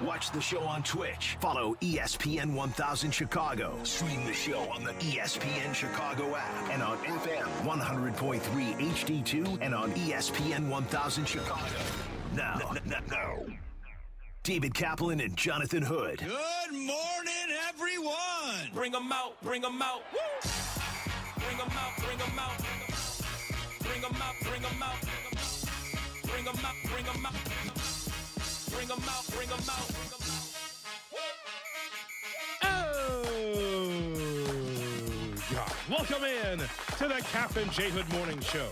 Watch the show on Twitch. Follow ESPN 1000 Chicago. Stream the show on the ESPN Chicago app and on FM 100.3 HD2 and on ESPN 1000 Chicago. Now, David Kaplan and Jonathan Hood. Good morning, everyone. Bring them out, bring them out. Woo! Bring them out, bring them out. Bring them out, bring them out. Bring them out, bring them out. Bring them out, bring them out. Oh, God. Welcome in to the Kap J Hood Morning Show.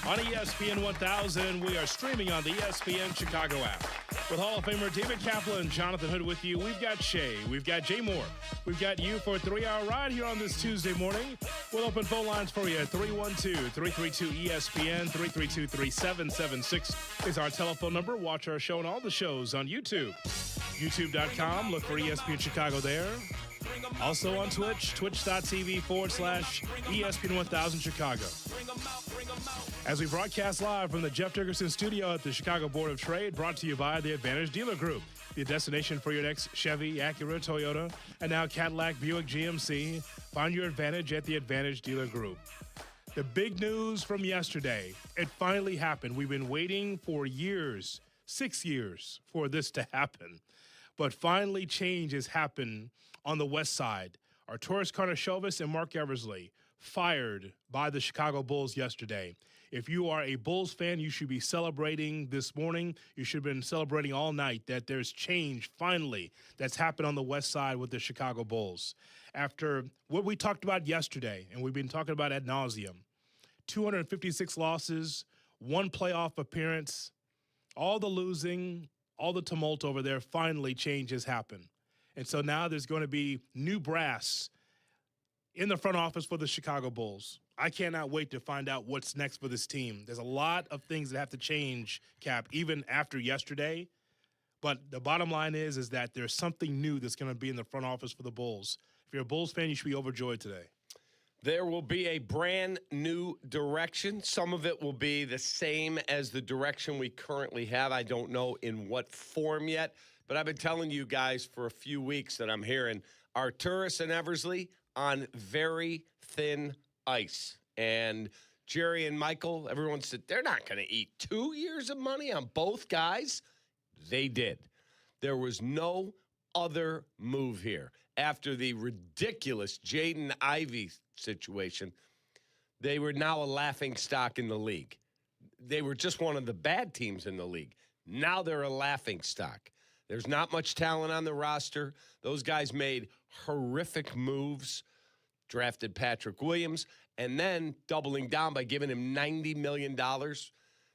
On ESPN 1000, we are streaming on the ESPN Chicago app. With Hall of Famer David Kaplan and Jonathan Hood with you, we've got Shay, we've got Jay Moore, we've got you for a 3-hour ride here on this Tuesday morning. We'll open phone lines for you at 312-332-ESPN, 332-3776 is our telephone number. Watch our show and all the shows on YouTube. YouTube.com, look for ESPN Chicago there. Also on Twitch, twitch.tv/ESPN 1000 Chicago. As we broadcast live from the Jeff Dickerson Studio at the Chicago Board of Trade, brought to you by the Advantage Dealer Group, the destination for your next Chevy, Acura, Toyota, and now Cadillac, Buick, GMC. Find your advantage at the Advantage Dealer Group. The big news from yesterday, it finally happened. We've been waiting for years, 6 years, for this to happen. But finally, change has happened on the West Side. Arturas Karnisovas and Marc Eversley fired by the Chicago Bulls yesterday. If you are a Bulls fan, you should be celebrating this morning. You should have been celebrating all night that there's change finally that's happened on the West Side with the Chicago Bulls. After what we talked about yesterday, and we've been talking about ad nauseum, 256 losses, one playoff appearance, all the losing, all the tumult over there, finally change has happened. And so now there's going to be new brass in the front office for the Chicago Bulls. I cannot wait to find out what's next for this team. There's a lot of things that have to change, Cap, even after yesterday. But the bottom line is that there's something new that's going to be in the front office for the Bulls. If you're a Bulls fan, you should be overjoyed today. There will be a brand new direction. Some of it will be the same as the direction we currently have. I don't know in what form yet, but I've been telling you guys for a few weeks that I'm hearing Arturas and Eversley on very thin ice. And Jerry and Michael, everyone said they're not going to eat 2 years of money on both guys. They did. There was no other move here. After the ridiculous Jaden Ivey situation, they were now a laughing stock in the league. They were just one of the bad teams in the league. Now they're a laughing stock. There's not much talent on the roster. Those guys made horrific moves, drafted Patrick Williams, and then doubling down by giving him $90 million.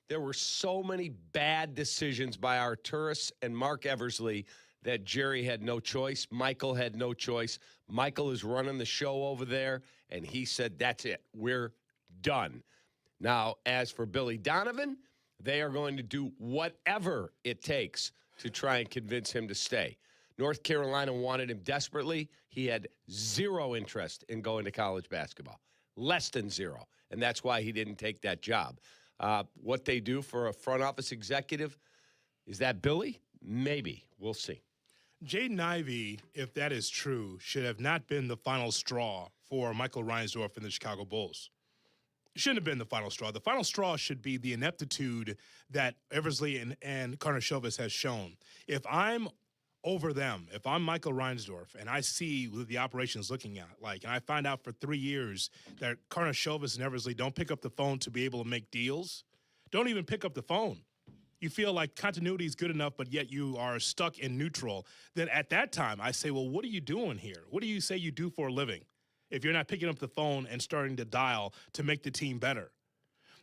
There were so many bad decisions by Arturas and Marc Eversley that Jerry had no choice. Michael had no choice. Michael is running the show over there, and he said, that's it. We're done. Now, as for Billy Donovan, they are going to do whatever it takes to try and convince him to stay. North Carolina wanted him desperately. He had zero interest in going to college basketball, less than zero, and that's why he didn't take that job. What they do for a front office executive, is that Billy? Maybe. We'll see. Jaden Ivey, if that is true, should have not been the final straw for Michael Reinsdorf and the Chicago Bulls. It shouldn't have been the final straw. The final straw should be the ineptitude that Eversley and Karnisovas has shown. If I'm over them, if I'm Michael Reinsdorf and I see what the operation is looking at, and I find out for 3 years that Karnisovas and Eversley don't pick up the phone to be able to make deals, don't even pick up the phone. You feel like continuity is good enough, but yet you are stuck in neutral. Then at that time, I say, well, what are you doing here? What do you say you do for a living if you're not picking up the phone and starting to dial to make the team better?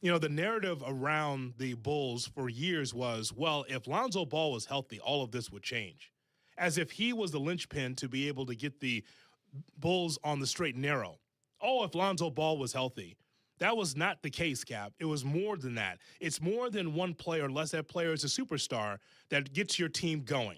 You know, the narrative around the Bulls for years was, well, if Lonzo Ball was healthy, all of this would change. As if he was the linchpin to be able to get the Bulls on the straight and narrow. Oh, if Lonzo Ball was healthy. That was not the case, Cap. It was more than that. It's more than one player, unless that player is a superstar, that gets your team going.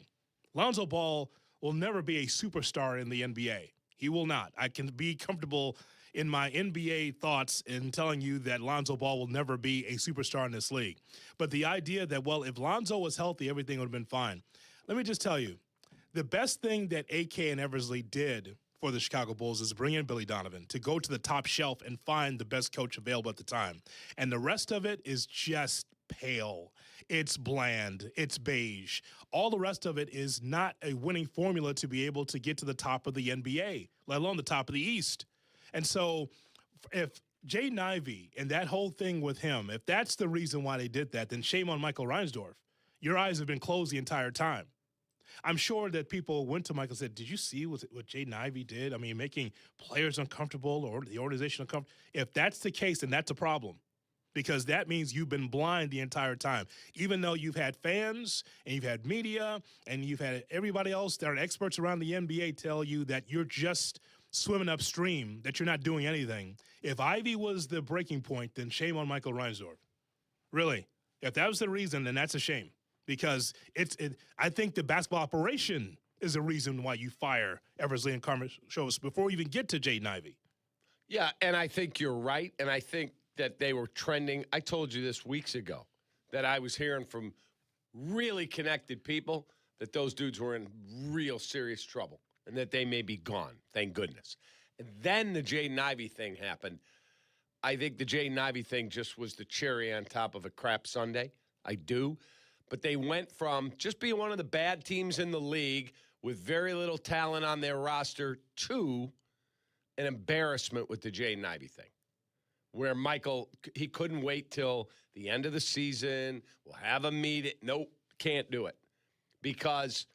Lonzo Ball will never be a superstar in the NBA. He will not. I can be comfortable in my NBA thoughts in telling you that Lonzo Ball will never be a superstar in this league. But the idea that, well, if Lonzo was healthy, everything would have been fine. Let me just tell you, the best thing that AK and Eversley did for the Chicago Bulls is bring in Billy Donovan to go to the top shelf and find the best coach available at the time. And the rest of it is just pale. It's bland. It's beige. All the rest of it is not a winning formula to be able to get to the top of the NBA, let alone the top of the East. And so if Jaden Ivey and that whole thing with him, if that's the reason why they did that, then shame on Michael Reinsdorf. Your eyes have been closed the entire time. I'm sure that people went to Michael and said, did you see what Jaden Ivey did? I mean, making players uncomfortable or the organization uncomfortable. If that's the case, then that's a problem, because that means you've been blind the entire time. Even though you've had fans and you've had media and you've had everybody else that are experts around the NBA tell you that you're just swimming upstream, that you're not doing anything. If Ivey was the breaking point, then shame on Michael Reinsdorf. Really. If that was the reason, then that's a shame. Because I think the basketball operation is the reason why you fire Eversley and Carmen Jurko before you even get to Jaden Ivey. Yeah, and I think you're right, and I think that they were trending. I told you this weeks ago, that I was hearing from really connected people that those dudes were in real serious trouble and that they may be gone, thank goodness. And then the Jaden Ivey thing happened. I think the Jaden Ivey thing just was the cherry on top of a crap sundae. I do. But they went from just being one of the bad teams in the league with very little talent on their roster to an embarrassment with the Jaden Ivey thing, where Michael, he couldn't wait till the end of the season. We'll have a meeting. Nope, can't do it. Because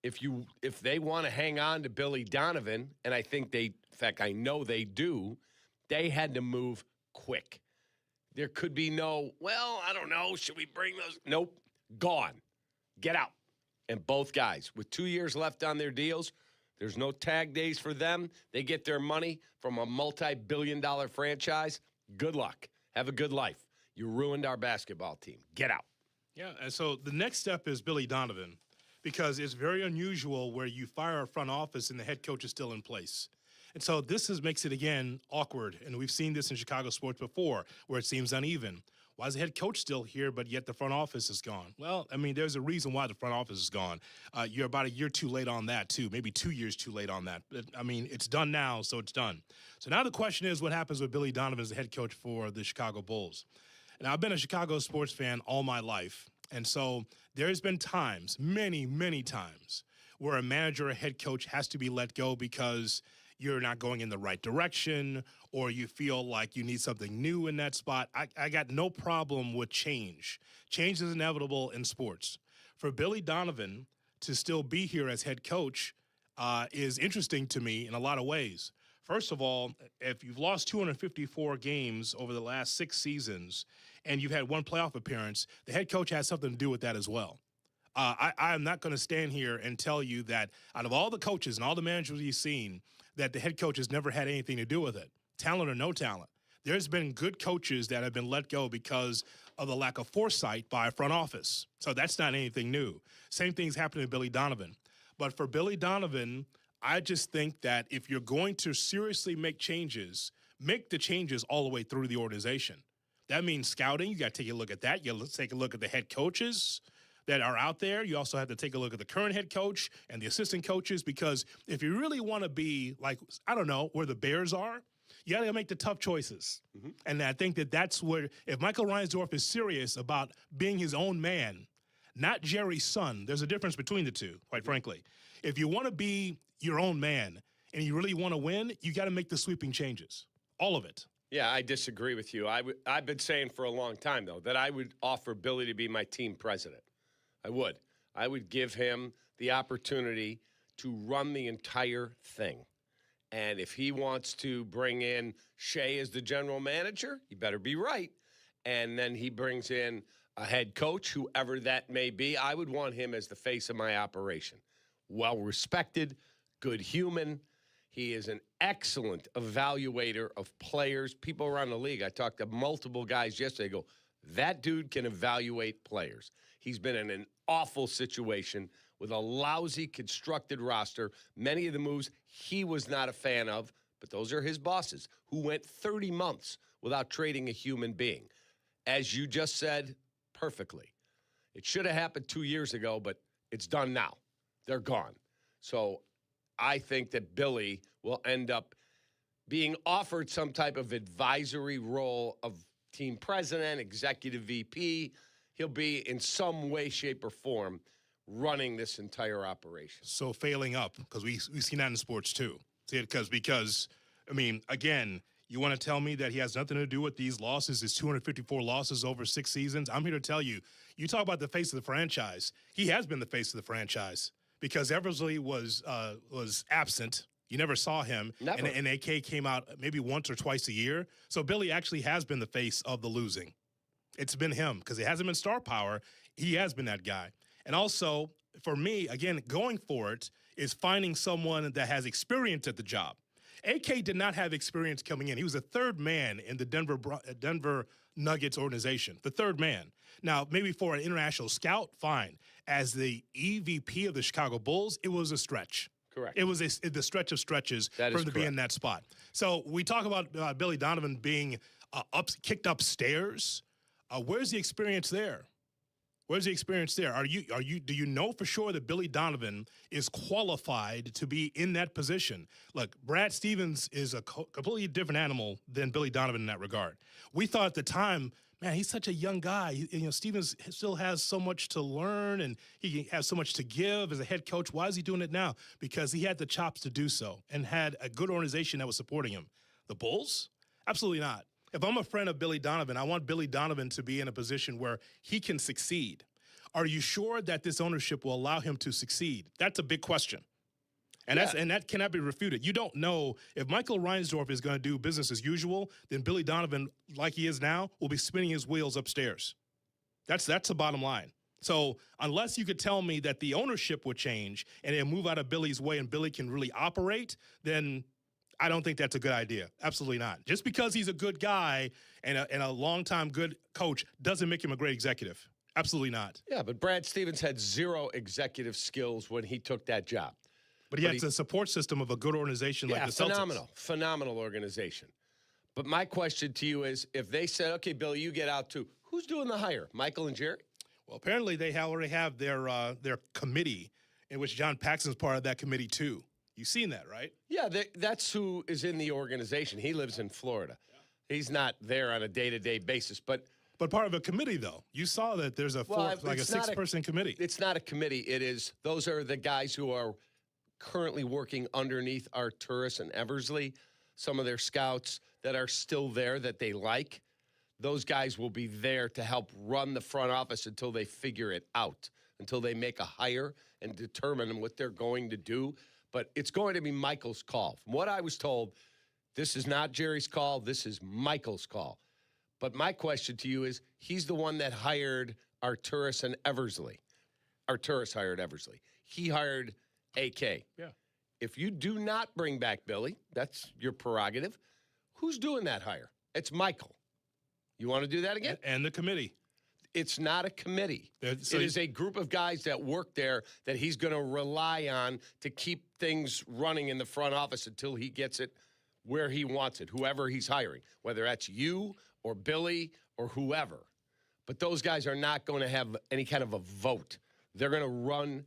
if they want to hang on to Billy Donovan, and I think in fact, I know they do, they had to move quick. There could be no, well, I don't know, should we bring those? Nope. Gone. Get out. And both guys, with 2 years left on their deals, there's no tag days for them. They get their money from a multi-billion-dollar franchise. Good luck. Have a good life. You ruined our basketball team. Get out. Yeah, and so the next step is Billy Donovan, because it's very unusual where you fire a front office and the head coach is still in place. And so this makes it, again, awkward. And we've seen this in Chicago sports before, where it seems uneven. Why is the head coach still here, but yet the front office is gone? Well, I mean, there's a reason why the front office is gone. You're about a year too late on that, too. Maybe 2 years too late on that. But, I mean, it's done now, so it's done. So now the question is, what happens with Billy Donovan as the head coach for the Chicago Bulls? And I've been a Chicago sports fan all my life. And so there's been times, many, many times, where a manager or head coach has to be let go because you're not going in the right direction, or you feel like you need something new in that spot. I got no problem with change. Change is inevitable in sports. For Billy Donovan to still be here as head coach is interesting to me in a lot of ways. First of all, if you've lost 254 games over the last 6 seasons and you've had one playoff appearance, the head coach has something to do with that as well. I am not going to stand here and tell you that out of all the coaches and all the managers you've seen, that the head coach has never had anything to do with it, talent or no talent. There's been good coaches that have been let go because of the lack of foresight by a front office. So that's not anything new. Same thing's happening to Billy Donovan. But for Billy Donovan, I just think that if you're going to seriously make changes, make the changes all the way through the organization. That means scouting. You got to take a look at that. You got to take a look at the head coaches that are out there. You also have to take a look at the current head coach and the assistant coaches, because if you really want to be like, I don't know, where the Bears are, you got to make the tough choices. Mm-hmm. And I think that that's where, if Michael Reinsdorf is serious about being his own man, not Jerry's son, there's a difference between the two, quite frankly. If you want to be your own man and you really want to win, you got to make the sweeping changes, all of it. Yeah, I disagree with you. I've been saying for a long time, though, that I would offer Billy to be my team president. I would give him the opportunity to run the entire thing. And if he wants to bring in Shea as the general manager, he better be right. And then he brings in a head coach, whoever that may be. I would want him as the face of my operation. Well-respected, good human. He is an excellent evaluator of players. People around the league, I talked to multiple guys yesterday, go, that dude can evaluate players. He's been in an awful situation with a lousy constructed roster. Many of the moves he was not a fan of, but those are his bosses, who went 30 months without trading a human being. As you just said perfectly, it should have happened 2 years ago, but it's done now. They're gone. So I think that Billy will end up being offered some type of advisory role of team president, executive VP. He'll be in some way, shape, or form running this entire operation. So failing up, because we've seen that in sports too. See it because I mean, again, you want to tell me that he has nothing to do with these losses, his 254 losses over 6 seasons? I'm here to tell you, you talk about the face of the franchise. He has been the face of the franchise because Eversley was absent. You never saw him. Never. And AK came out maybe once or twice a year. So Billy actually has been the face of the losing. It's been him because it hasn't been star power. He has been that guy. And also, for me, again, going for it is finding someone that has experience at the job. AK did not have experience coming in. He was the third man in the Denver Nuggets organization, the third man. Now, maybe for an international scout, fine. As the EVP of the Chicago Bulls, it was a stretch. Correct. It was the stretch of stretches for him to be in that spot. So we talk about Billy Donovan being kicked upstairs. Where's the experience there? Where's the experience there? Do you know for sure that Billy Donovan is qualified to be in that position? Look, Brad Stevens is a completely different animal than Billy Donovan in that regard. We thought at the time, man, he's such a young guy. Stevens still has so much to learn and he has so much to give as a head coach. Why is he doing it now? Because he had the chops to do so and had a good organization that was supporting him. The Bulls? Absolutely not. If I'm a friend of Billy Donovan, I want Billy Donovan to be in a position where he can succeed. Are you sure that this ownership will allow him to succeed? That's a big question. And that cannot be refuted. You don't know if Michael Reinsdorf is going to do business as usual, then Billy Donovan, like he is now, will be spinning his wheels upstairs. That's the bottom line. So unless you could tell me that the ownership would change and it'll move out of Billy's way and Billy can really operate, then I don't think that's a good idea. Absolutely not. Just because he's a good guy and a longtime good coach doesn't make him a great executive. Absolutely not. Yeah, but Brad Stevens had zero executive skills when he took that job. But he has a support system of a good organization like the Celtics. Phenomenal organization. But my question to you is, if they said, okay, Bill, you get out too, who's doing the hire? Michael and Jerry? Well, apparently they already have their committee, in which John Paxson's part of that committee too. You've seen that, right? Yeah, that's who is in the organization. He lives in Florida. Yeah. He's not there on a day-to-day basis, but part of a committee, though. You saw that there's a 6-person committee. It's not a committee. Those are the guys who are currently working underneath Arturis and Eversley. Some of their scouts that are still there that they like. Those guys will be there to help run the front office until they figure it out, until they make a hire and determine what they're going to do. But it's going to be Michael's call. From what I was told, this is not Jerry's call. This is Michael's call. But my question to you is, he's the one that hired Arturis and Eversley. Arturis hired Eversley. He hired AK. Yeah. If you do not bring back Billy, that's your prerogative. Who's doing that hire? It's Michael. You want to do that again? And the committee. It's not a committee. It is a group of guys that work there that he's going to rely on to keep things running in the front office until he gets it where he wants it, whoever he's hiring, whether that's you or Billy or whoever. But those guys are not going to have any kind of a vote. They're going to run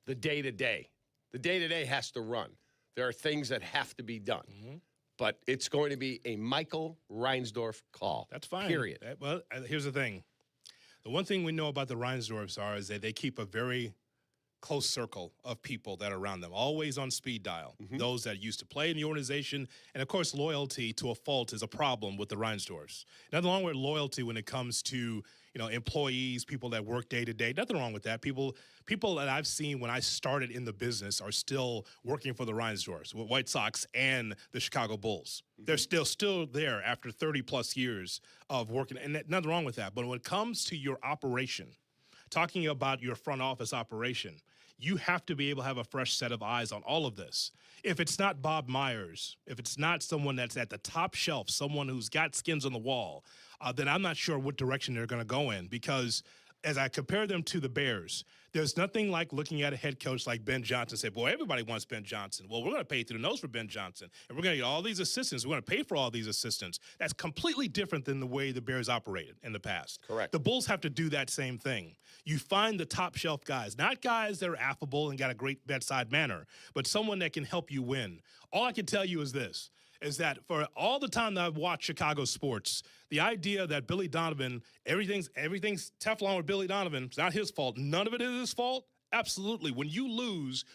the day-to-day. The day-to-day has to run. There are things that have to be done. Mm-hmm. But it's going to be a Michael Reinsdorf call. That's fine. Period. Well, here's the thing. The one thing we know about the Reinsdorfs is that they keep a very close circle of people that are around them, always on speed dial. Mm-hmm. Those that used to play in the organization. And, of course, loyalty to a fault is a problem with the Reinsdorfs. Nothing wrong with loyalty when it comes to, employees, people that work day to day. Nothing wrong with that. People that I've seen when I started in the business are still working for the Reinsdorfs, with White Sox and the Chicago Bulls. Mm-hmm. They're still there after 30-plus years of working. And nothing wrong with that. But when it comes to your operation, talking about your front office operation, you have to be able to have a fresh set of eyes on all of this. If it's not Bob Myers, if it's not someone that's at the top shelf, someone who's got skins on the wall, then I'm not sure what direction they're going to go in, because as I compare them to the Bears, there's nothing like looking at a head coach like Ben Johnson and say, boy, everybody wants Ben Johnson. Well, we're going to pay through the nose for Ben Johnson, and we're going to get all these assistants. We're going to pay for all these assistants. That's completely different than the way the Bears operated in the past. Correct. The Bulls have to do that same thing. You find the top shelf guys, not guys that are affable and got a great bedside manner, but someone that can help you win. All I can tell you is this, is that for all the time that I've watched Chicago sports, the idea that Billy Donovan, everything's Teflon with Billy Donovan, it's not his fault. None of it is his fault. Absolutely. When you lose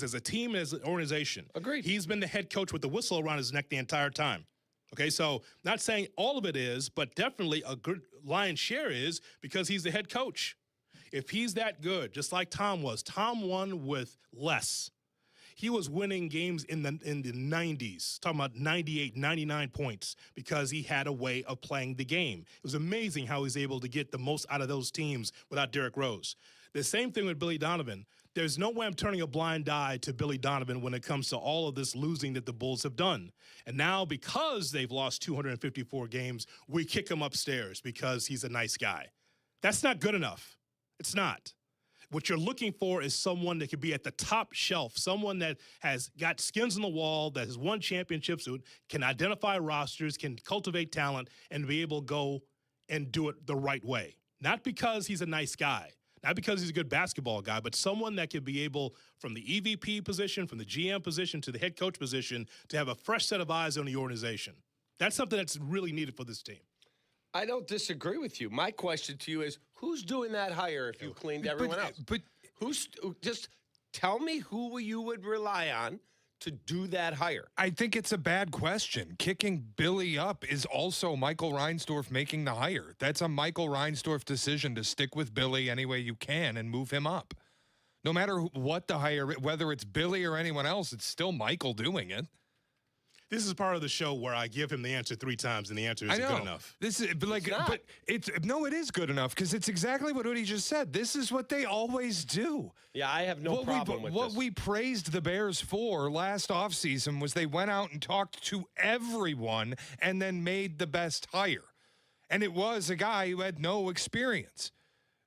as a team, as an organization. Agreed. He's been the head coach with the whistle around his neck the entire time. Okay, so not saying all of it is, but definitely a good lion's share is because he's the head coach. If he's that good, just like Tom was, Tom won with less. He was winning games in the 90s, talking about 98, 99 points, because he had a way of playing the game. It was amazing how he was able to get the most out of those teams without Derrick Rose. The same thing with Billy Donovan. There's no way I'm turning a blind eye to Billy Donovan when it comes to all of this losing that the Bulls have done. And now, because they've lost 254 games, we kick him upstairs because he's a nice guy. That's not good enough. It's not. What you're looking for is someone that could be at the top shelf, someone that has got skins on the wall, that has won championships, who can identify rosters, can cultivate talent, and be able to go and do it the right way. Not because he's a nice guy, not because he's a good basketball guy, but someone that could be able, from the EVP position, from the GM position to the head coach position, to have a fresh set of eyes on the organization. That's something that's really needed for this team. I don't disagree with you. My question to you is, who's doing that hire if you cleaned everyone else? But just tell me who you would rely on to do that hire. I think it's a bad question. Kicking Billy up is also Michael Reinsdorf making the hire. That's a Michael Reinsdorf decision to stick with Billy any way you can and move him up. No matter what the hire, whether it's Billy or anyone else, it's still Michael doing it. This is part of the show where I give him the answer 3 times, and the answer isn't good enough. This is it is good enough because it's exactly what Hoodie just said. This is what they always do. Yeah, I have no problem with this. What we praised the Bears for last offseason was they went out and talked to everyone and then made the best hire. And it was a guy who had no experience.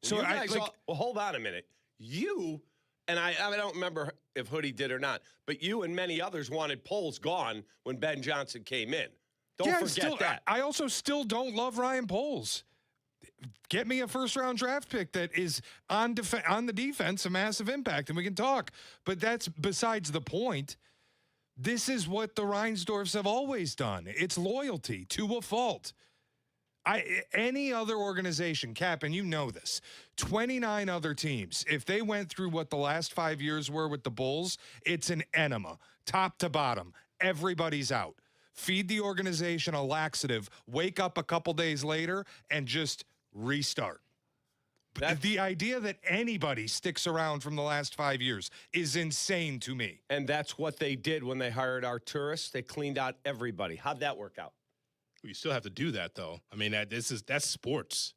So hold on a minute. You, and I don't remember if Hoodie did or not, but you and many others wanted Poles gone when Ben Johnson came in. Don't forget that. I also still don't love Ryan Poles. Get me a first-round draft pick that is on the defense, a massive impact, and we can talk. But that's besides the point. This is what the Reinsdorfs have always done. It's loyalty to a fault. Any other organization, Kap, and you know this, 29 other teams, if they went through what the last 5 years were with the Bulls, it's an enema, top to bottom. Everybody's out. Feed the organization a laxative, wake up a couple days later, and just restart. The idea that anybody sticks around from the last 5 years is insane to me. And that's what they did when they hired Arturis. They cleaned out everybody. How'd that work out? You still have to do that, though. I mean, that's sports.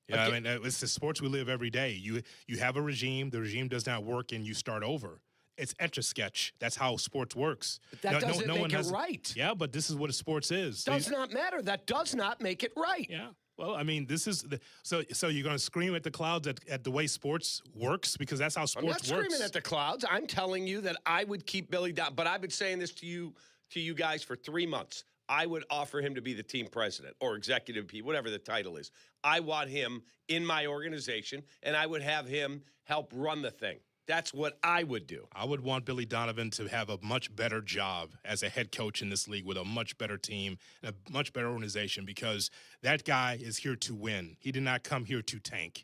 Yeah, I mean, it's the sports we live every day. You have a regime, the regime does not work, and you start over. It's Etch-a-Sketch. That's how sports works. But that doesn't make it right. Yeah, but this is what sports is. Does not matter. That does not make it right. Yeah. Well, I mean, this is so you're going to scream at the clouds at the way sports works because that's how sports works. I'm not screaming at the clouds. I'm telling you that I would keep Billy down. But I've been saying this to you guys for 3 months. I would offer him to be the team president or executive VP, whatever the title is. I want him in my organization, and I would have him help run the thing. That's what I would do. I would want Billy Donovan to have a much better job as a head coach in this league with a much better team and a much better organization because that guy is here to win. He did not come here to tank,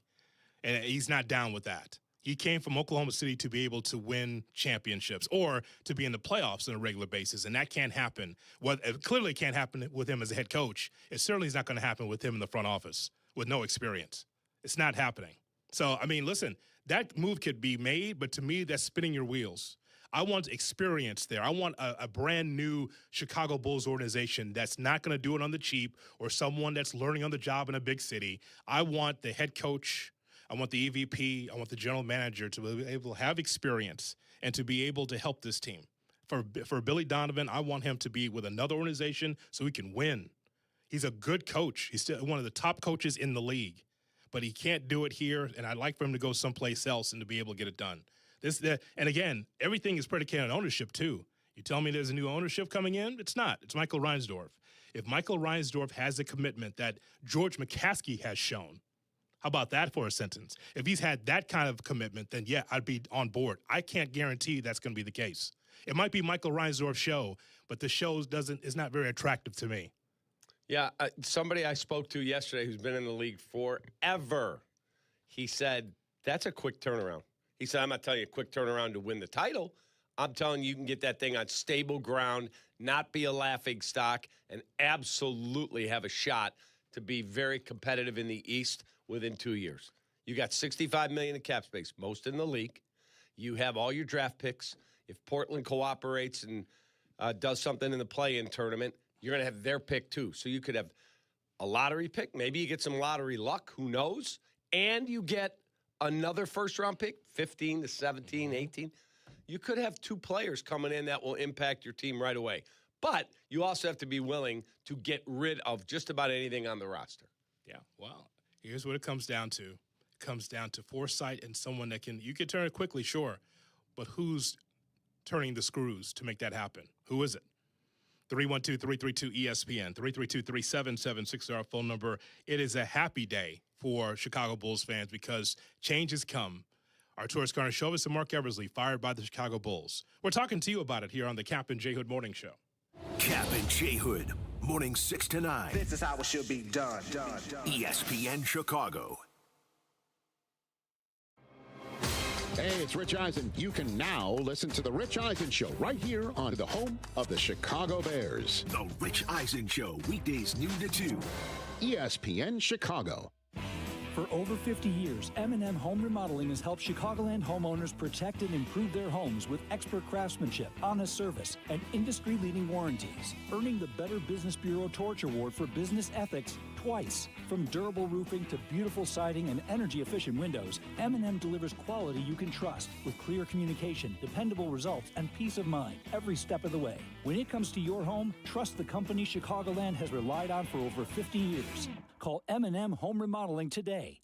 and he's not down with that. He came from Oklahoma City to be able to win championships or to be in the playoffs on a regular basis, and that can't happen. Well, it clearly can't happen with him as a head coach. It certainly is not going to happen with him in the front office with no experience. It's not happening. So, I mean, listen, that move could be made, but to me, that's spinning your wheels. I want experience there. I want a brand new Chicago Bulls organization that's not going to do it on the cheap or someone that's learning on the job in a big city. I want the head coach. I want the EVP, I want the general manager to be able to have experience and to be able to help this team. For Billy Donovan, I want him to be with another organization so he can win. He's a good coach. He's still one of the top coaches in the league. but he can't do it here, and I'd like for him to go someplace else and to be able to get it done. And again, everything is predicated on ownership, too. You tell me there's a new ownership coming in? It's not. It's Michael Reinsdorf. If Michael Reinsdorf has the commitment that George McCaskey has shown, how about that for a sentence? If he's had that kind of commitment, then, yeah, I'd be on board. I can't guarantee that's going to be the case. It might be Michael Reinsdorf's show, but the show is not very attractive to me. Yeah, somebody I spoke to yesterday who's been in the league forever, he said, that's a quick turnaround. He said, I'm not telling you a quick turnaround to win the title. I'm telling you can get that thing on stable ground, not be a laughing stock, and absolutely have a shot to be very competitive in the East within 2 years. You got $65 million in cap space, most in the league. You have all your draft picks. If Portland cooperates and does something in the play-in tournament, you're going to have their pick too. So you could have a lottery pick. Maybe you get some lottery luck. Who knows? And you get another first-round pick, 15 to 17, 18. You could have two players coming in that will impact your team right away. But you also have to be willing to get rid of just about anything on the roster. Yeah, well, here's what it comes down to. It comes down to foresight and someone that you can turn it quickly, sure, but who's turning the screws to make that happen? Who is it? 312-332-ESPN, 332-3776 is our phone number. It is a happy day for Chicago Bulls fans because change has come. Arturas Karnisovas and Mark Eversley fired by the Chicago Bulls. We're talking to you about it here on the Kap J Hood Morning Show. Kap J Hood, morning 6 to 9. This is how it should be done. ESPN Chicago. Hey, it's Rich Eisen. You can now listen to The Rich Eisen Show right here on the home of the Chicago Bears. The Rich Eisen Show, weekdays noon to 2. ESPN Chicago. For over 50 years, M&M Home Remodeling has helped Chicagoland homeowners protect and improve their homes with expert craftsmanship, honest service, and industry-leading warranties, earning the Better Business Bureau Torch Award for business ethics twice. From durable roofing to beautiful siding and energy-efficient windows, M&M delivers quality you can trust with clear communication, dependable results, and peace of mind every step of the way. When it comes to your home, trust the company Chicagoland has relied on for over 50 years. Call M&M Home Remodeling today.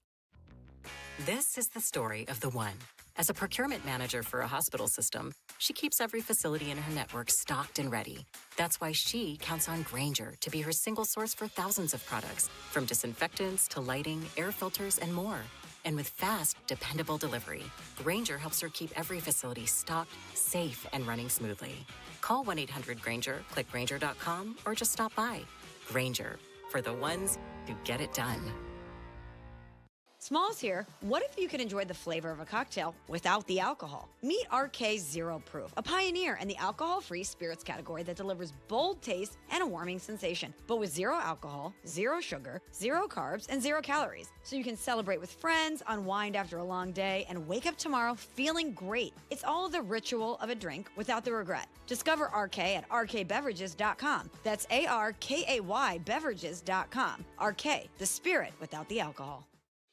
This is the story of the one. As a procurement manager for a hospital system, she keeps every facility in her network stocked and ready. That's why she counts on Grainger to be her single source for thousands of products, from disinfectants to lighting, air filters, and more. And with fast, dependable delivery, Grainger helps her keep every facility stocked, safe, and running smoothly. Call 1-800-GRAINGER, click Grainger.com, or just stop by. Grainger, for the ones who get it done. Smalls here. What if you could enjoy the flavor of a cocktail without the alcohol? Meet RK Zero Proof, a pioneer in the alcohol-free spirits category that delivers bold taste and a warming sensation, but with zero alcohol, zero sugar, zero carbs, and zero calories. So you can celebrate with friends, unwind after a long day, and wake up tomorrow feeling great. It's all the ritual of a drink without the regret. Discover RK at rkbeverages.com. That's ARKAY beverages.com. RK, the spirit without the alcohol.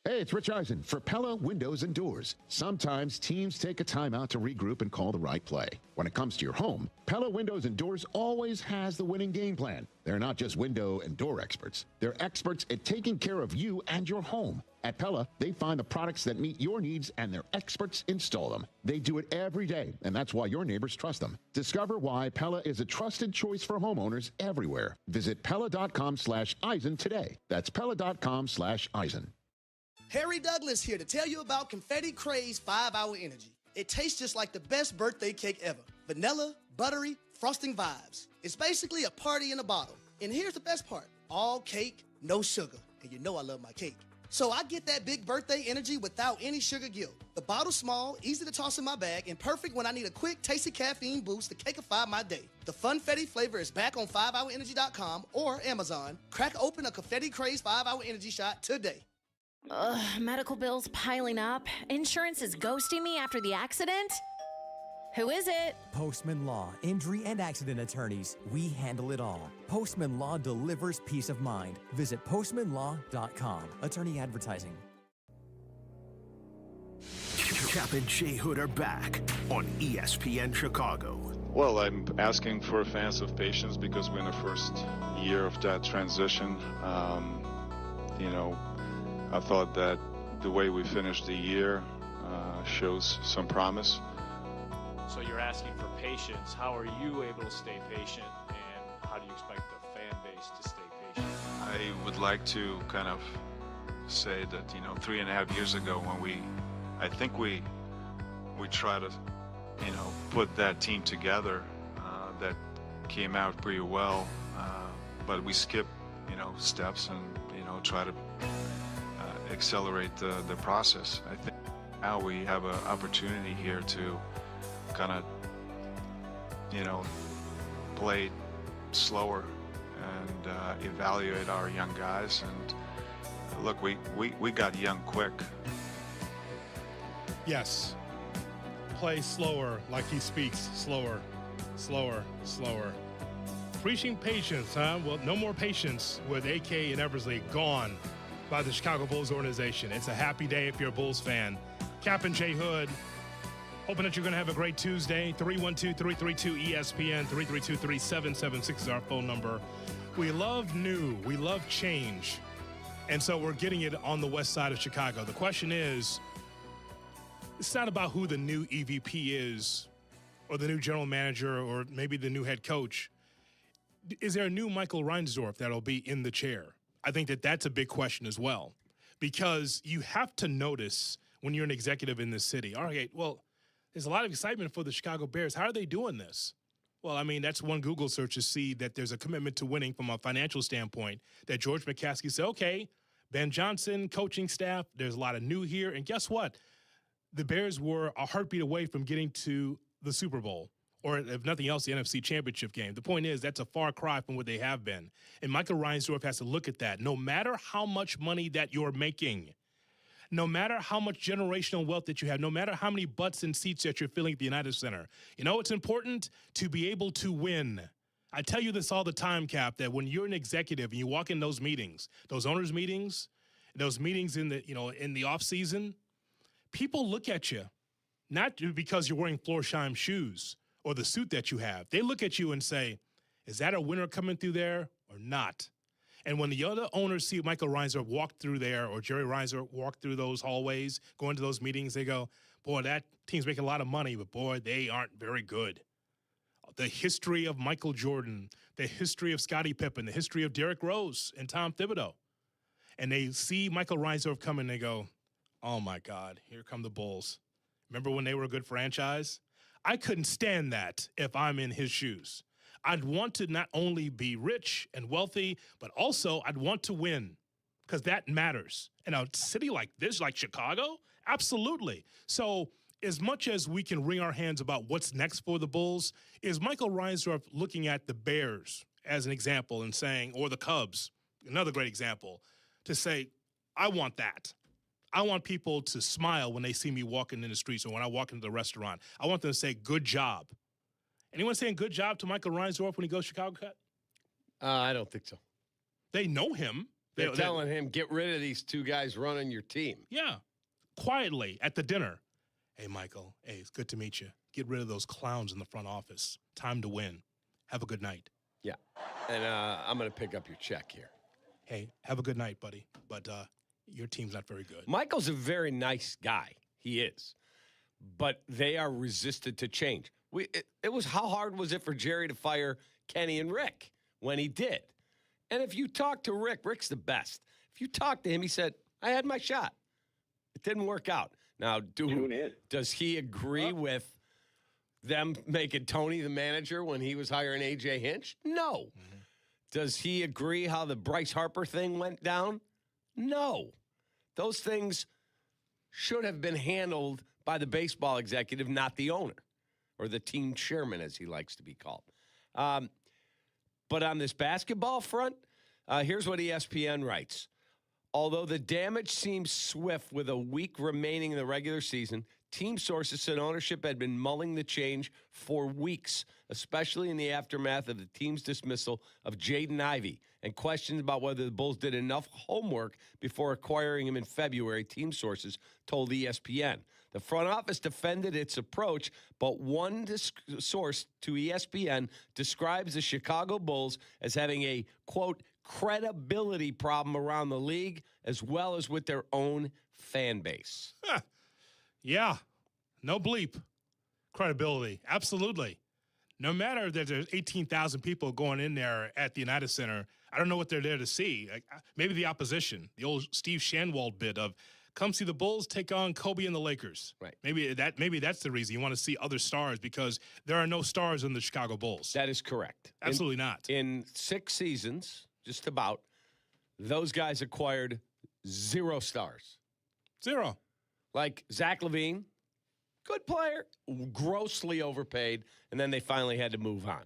Hey, it's Rich Eisen for Pella Windows and Doors. Sometimes teams take a timeout to regroup and call the right play. When it comes to your home, Pella Windows and Doors always has the winning game plan. They're not just window and door experts. They're experts at taking care of you and your home. At Pella, they find the products that meet your needs and their experts install them. They do it every day, and that's why your neighbors trust them. Discover why Pella is a trusted choice for homeowners everywhere. Visit Pella.com/Eisen today. That's Pella.com/Eisen. Harry Douglas here to tell you about Confetti Craze 5-Hour Energy. It tastes just like the best birthday cake ever. Vanilla, buttery, frosting vibes. It's basically a party in a bottle. And here's the best part. All cake, no sugar. And you know I love my cake. So I get that big birthday energy without any sugar guilt. The bottle's small, easy to toss in my bag, and perfect when I need a quick, tasty caffeine boost to cakeify my day. The Funfetti flavor is back on 5hourenergy.com or Amazon. Crack open a Confetti Craze 5-Hour Energy shot today. Medical bills piling up. Insurance is ghosting me after the accident. Who is it? Postman Law, injury and accident attorneys. We handle it all. Postman Law delivers peace of mind. Visit postmanlaw.com. Attorney advertising. Kap and J Hood are back on ESPN Chicago. Well, I'm asking for fans of patience because we're in the first year of that transition. I thought that the way we finished the year shows some promise. So you're asking for patience. How are you able to stay patient, and how do you expect the fan base to stay patient? I would like to kind of say that, 3.5 years ago when I think we tried to, put that team together, that came out pretty well, but we skipped, steps and, try to accelerate the process. I think now we have an opportunity here to kind of, play slower and evaluate our young guys. And look, we got young quick. Yes. Play slower, like he speaks. Slower, slower, slower. Preaching patience, huh? Well, no more patience with AK and Eversley gone by the Chicago Bulls organization. It's a happy day if you're a Bulls fan. Kap J Hood, hoping that you're going to have a great Tuesday. 312-332-ESPN, 332-3776 is our phone number. We love new. We love change. And so we're getting it on the west side of Chicago. The question is, it's not about who the new EVP is or the new general manager or maybe the new head coach. Is there a new Michael Reinsdorf that'll be in the chair? I think that that's a big question as well, because you have to notice when you're an executive in this city, all right, well, there's a lot of excitement for the Chicago Bears. How are they doing this? Well, I mean, that's one Google search to see that there's a commitment to winning from a financial standpoint, that George McCaskey said, okay, Ben Johnson, coaching staff, there's a lot of new here. And guess what? The Bears were a heartbeat away from getting to the Super Bowl, or if nothing else, the NFC Championship game. The point is, that's a far cry from what they have been. And Michael Reinsdorf has to look at that. No matter how much money that you're making, no matter how much generational wealth that you have, no matter how many butts and seats that you're filling at the United Center, it's important to be able to win. I tell you this all the time, Kap, that when you're an executive and you walk in those meetings, those owners' meetings, those meetings in the off season, people look at you, not because you're wearing Florsheim shoes or the suit that you have. They look at you and say, is that a winner coming through there or not? And when the other owners see Michael Reinsdorf walk through there or Jerry Reinsdorf walk through those hallways, go into those meetings, they go, boy, that team's making a lot of money, but boy, they aren't very good. The history of Michael Jordan, the history of Scottie Pippen, the history of Derrick Rose and Tom Thibodeau. And they see Michael Reinsdorf come and they go, oh my God, here come the Bulls. Remember when they were a good franchise? I couldn't stand that if I'm in his shoes. I'd want to not only be rich and wealthy, but also I'd want to win, because that matters. In a city like this, like Chicago, absolutely. So as much as we can wring our hands about what's next for the Bulls, is Michael Reinsdorf looking at the Bears as an example and saying, or the Cubs, another great example, to say, I want that. I want people to smile when they see me walking in the streets or when I walk into the restaurant. I want them to say, good job. Anyone saying good job to Michael Reinsdorf when he goes Chicago Cut? I don't think so. They know him. They're telling him, get rid of these two guys running your team. Yeah. Quietly at the dinner. Hey, Michael, hey, it's good to meet you. Get rid of those clowns in the front office. Time to win. Have a good night. Yeah. And I'm going to pick up your check here. Hey, have a good night, buddy. But your team's not very good. Michael's a very nice guy. He is. But they are resistant to change. It was, how hard was it for Jerry to fire Kenny and Rick when he did? And if you talk to Rick, Rick's the best. If you talk to him, he said, I had my shot. It didn't work out. Now, does he agree with them making Tony the manager when he was hiring A.J. Hinch? No. Mm-hmm. Does he agree how the Bryce Harper thing went down? No. Those things should have been handled by the baseball executive, not the owner, or the team chairman, as he likes to be called. But on this basketball front, here's what ESPN writes. Although the damage seems swift with a week remaining in the regular season, team sources said ownership had been mulling the change for weeks, especially in the aftermath of the team's dismissal of Jaden Ivey and questions about whether the Bulls did enough homework before acquiring him in February, team sources told ESPN. The front office defended its approach, but one source to ESPN describes the Chicago Bulls as having a, quote, credibility problem around the league as well as with their own fan base. Yeah, no bleep. Credibility, absolutely. No matter that there's 18,000 people going in there at the United Center, I don't know what they're there to see. Like, maybe the opposition, the old Steve Shanwald bit of come see the Bulls take on Kobe and the Lakers. Right. Maybe that's the reason you want to see other stars because there are no stars in the Chicago Bulls. That is correct. Absolutely not. In 6 seasons, just about, those guys acquired 0 stars. 0. Like Zach LaVine, good player, grossly overpaid, and then they finally had to move on.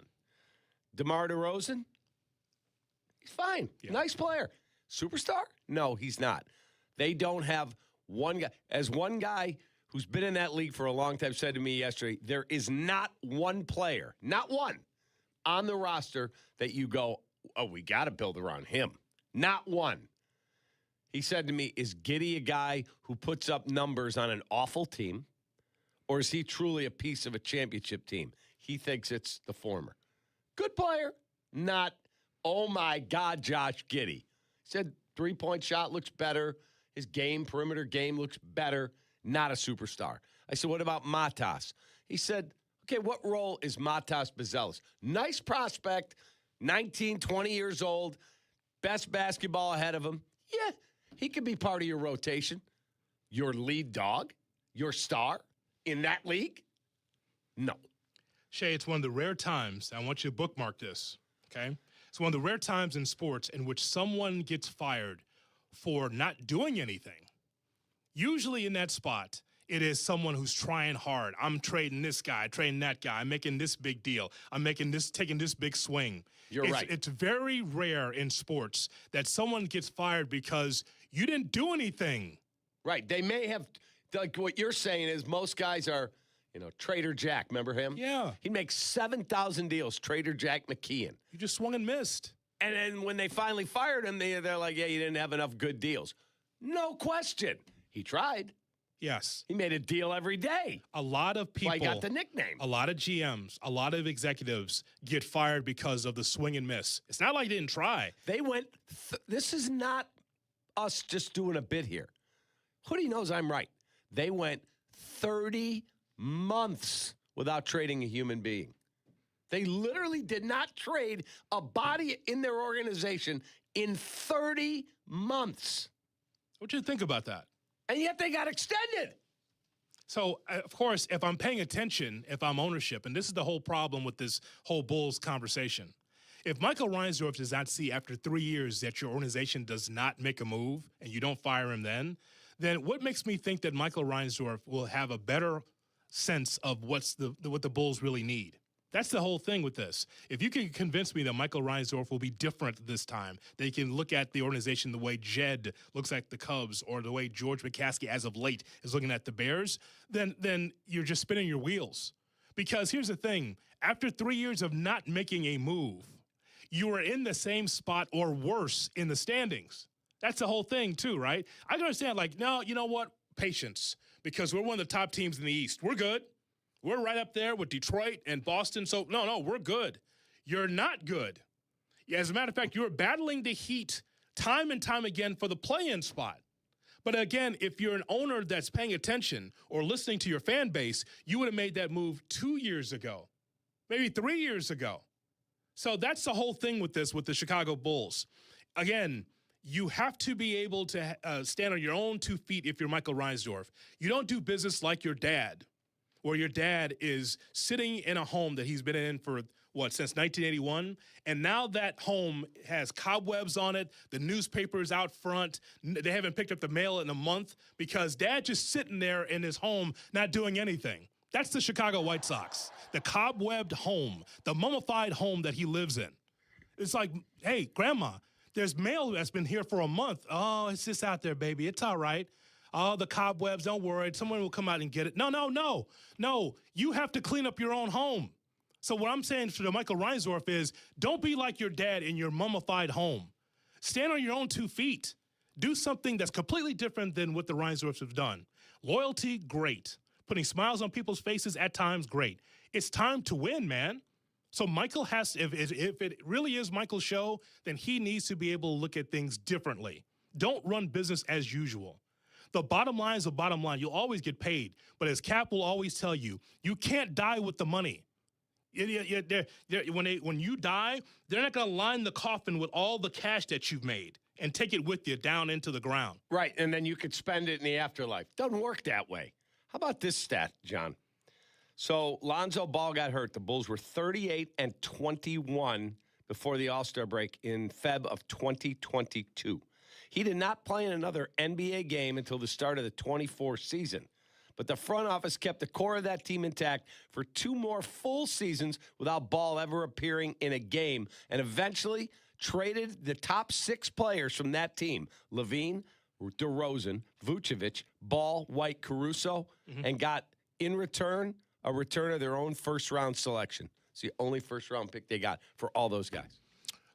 DeMar DeRozan, he's fine. Yeah. Nice player. Superstar? No, he's not. They don't have one guy. As one guy who's been in that league for a long time said to me yesterday, there is not one player, not one, on the roster that you go, oh, we got to build around him. Not one. He said to me, is Giddey a guy who puts up numbers on an awful team, or is he truly a piece of a championship team? He thinks it's the former. Good player, not, oh, my God, Josh Giddey. He said three-point shot looks better. His perimeter game looks better. Not a superstar. I said, what about Matas? He said, okay, what role is Matas Bazelis? Nice prospect, 19, 20 years old, best basketball ahead of him. Yeah, he could be part of your rotation. Your lead dog? Your star in that league? No. Shay, it's one of the rare times, I want you to bookmark this, okay? It's one of the rare times in sports in which someone gets fired for not doing anything. Usually in that spot, it is someone who's trying hard. I'm trading this guy, trading that guy. I'm making this big deal. I'm taking this big swing. You're right. It's very rare in sports that someone gets fired because you didn't do anything. Right. They may have, like what you're saying is most guys are, Trader Jack. Remember him? Yeah. He makes 7,000 deals, Trader Jack McKeon. You just swung and missed. And then when they finally fired him, they're like, yeah, you didn't have enough good deals. No question. He tried. Yes. He made a deal every day. A lot of people. Why he got the nickname. A lot of GMs, a lot of executives get fired because of the swing and miss. It's not like they didn't try. They went, this is not us just doing a bit here. Hoodie knows I'm right. They went 30 months without trading a human being. They literally did not trade a body in their organization in 30 months. What do you think about that? And yet they got extended. So, of course, if I'm paying attention, if I'm ownership, and this is the whole problem with this whole Bulls conversation. If Michael Reinsdorf does not see after 3 years that your organization does not make a move and you don't fire him then what makes me think that Michael Reinsdorf will have a better sense of what the Bulls really need? That's the whole thing with this. If you can convince me that Michael Reinsdorf will be different this time, they can look at the organization the way Jed looks at the Cubs or the way George McCaskey as of late is looking at the Bears, then you're just spinning your wheels. Because here's the thing. After 3 years of not making a move, you are in the same spot or worse in the standings. That's the whole thing too, right? I can understand no, you know what? Patience. Because we're one of the top teams in the East. We're good. We're right up there with Detroit and Boston. So, no, we're good. You're not good. As a matter of fact, you're battling the Heat time and time again for the play-in spot. But again, if you're an owner that's paying attention or listening to your fan base, you would have made that move 2 years ago, maybe 3 years ago. So that's the whole thing with this, with the Chicago Bulls. Again, you have to be able to stand on your own 2 feet if you're Michael Reinsdorf. You don't do business like your dad, where your dad is sitting in a home that he's been in for, since 1981? And now that home has cobwebs on it. The newspaper's out front. They haven't picked up the mail in a month because dad just sitting there in his home not doing anything. That's the Chicago White Sox, the cobwebbed home, the mummified home that he lives in. It's like, hey, Grandma, there's mail that's been here for a month. Oh, it's just out there, baby. It's all right. Oh, the cobwebs, don't worry. Someone will come out and get it. No. You have to clean up your own home. So what I'm saying to Michael Reinsdorf is don't be like your dad in your mummified home. Stand on your own 2 feet. Do something that's completely different than what the Reinsdorfs have done. Loyalty, great. Putting smiles on people's faces at times, great. It's time to win, man. So Michael has, if it really is Michael's show, then he needs to be able to look at things differently. Don't run business as usual. The bottom line is the bottom line. You'll always get paid. But as Kap will always tell you, you can't die with the money. When you die, they're not going to line the coffin with all the cash that you've made and take it with you down into the ground. Right, and then you could spend it in the afterlife. Doesn't work that way. How about this stat, John? So Lonzo Ball got hurt. The Bulls were 38-21 before the All-Star break in Feb of 2022. He did not play in another NBA game until the start of the 24 season. But the front office kept the core of that team intact for 2 more full seasons without Ball ever appearing in a game, and eventually traded the top 6 players from that team, LaVine, DeRozan, Vucevic, Ball, White, Caruso, and got, in return, a return of their own first-round selection. It's the only first-round pick they got for all those guys.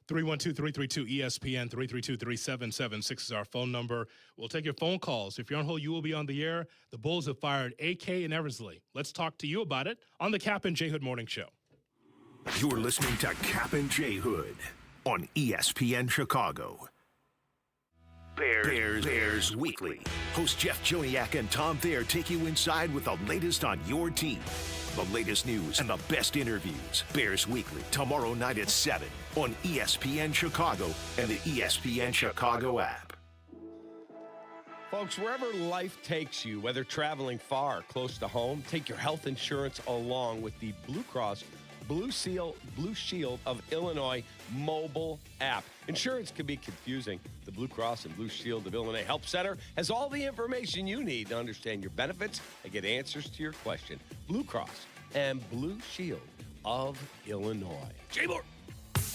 312-332-ESPN, 332-3776 is our phone number. We'll take your phone calls. If you're on hold, you will be on the air. The Bulls have fired AK and Eversley. Let's talk to you about it on the Kap and J Hood Morning Show. You're listening to Kap and J Hood on ESPN Chicago. Bears Weekly. Host Jeff Joniak and Tom Thayer take you inside with the latest on your team. The latest news and the best interviews. Bears Weekly, tomorrow night at 7 on ESPN Chicago and the ESPN Chicago app. Folks, wherever life takes you, whether traveling far or close to home, take your health insurance along with the Blue Cross Blue Shield of Illinois mobile app. Insurance can be confusing. The Blue Cross and Blue Shield of Illinois Help Center has all the information you need to understand your benefits and get answers to your question. Blue Cross and Blue Shield of Illinois. J-Moore.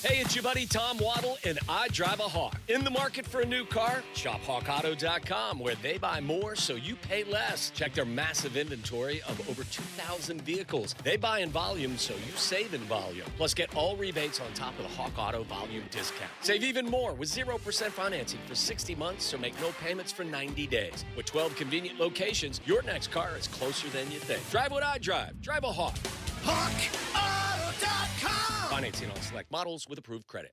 Hey, it's your buddy Tom Waddle, and I drive a Hawk. In the market for a new car? Shop HawkAuto.com, where they buy more so you pay less. Check their massive inventory of over 2,000 vehicles. They buy in volume so you save in volume. Plus, get all rebates on top of the Hawk Auto volume discount. Save even more with 0% financing for 60 months, so make no payments for 90 days. With 12 convenient locations, your next car is closer than you think. Drive what I drive. Drive a Hawk. HawkAuto.com. Financing on select models with approved credit.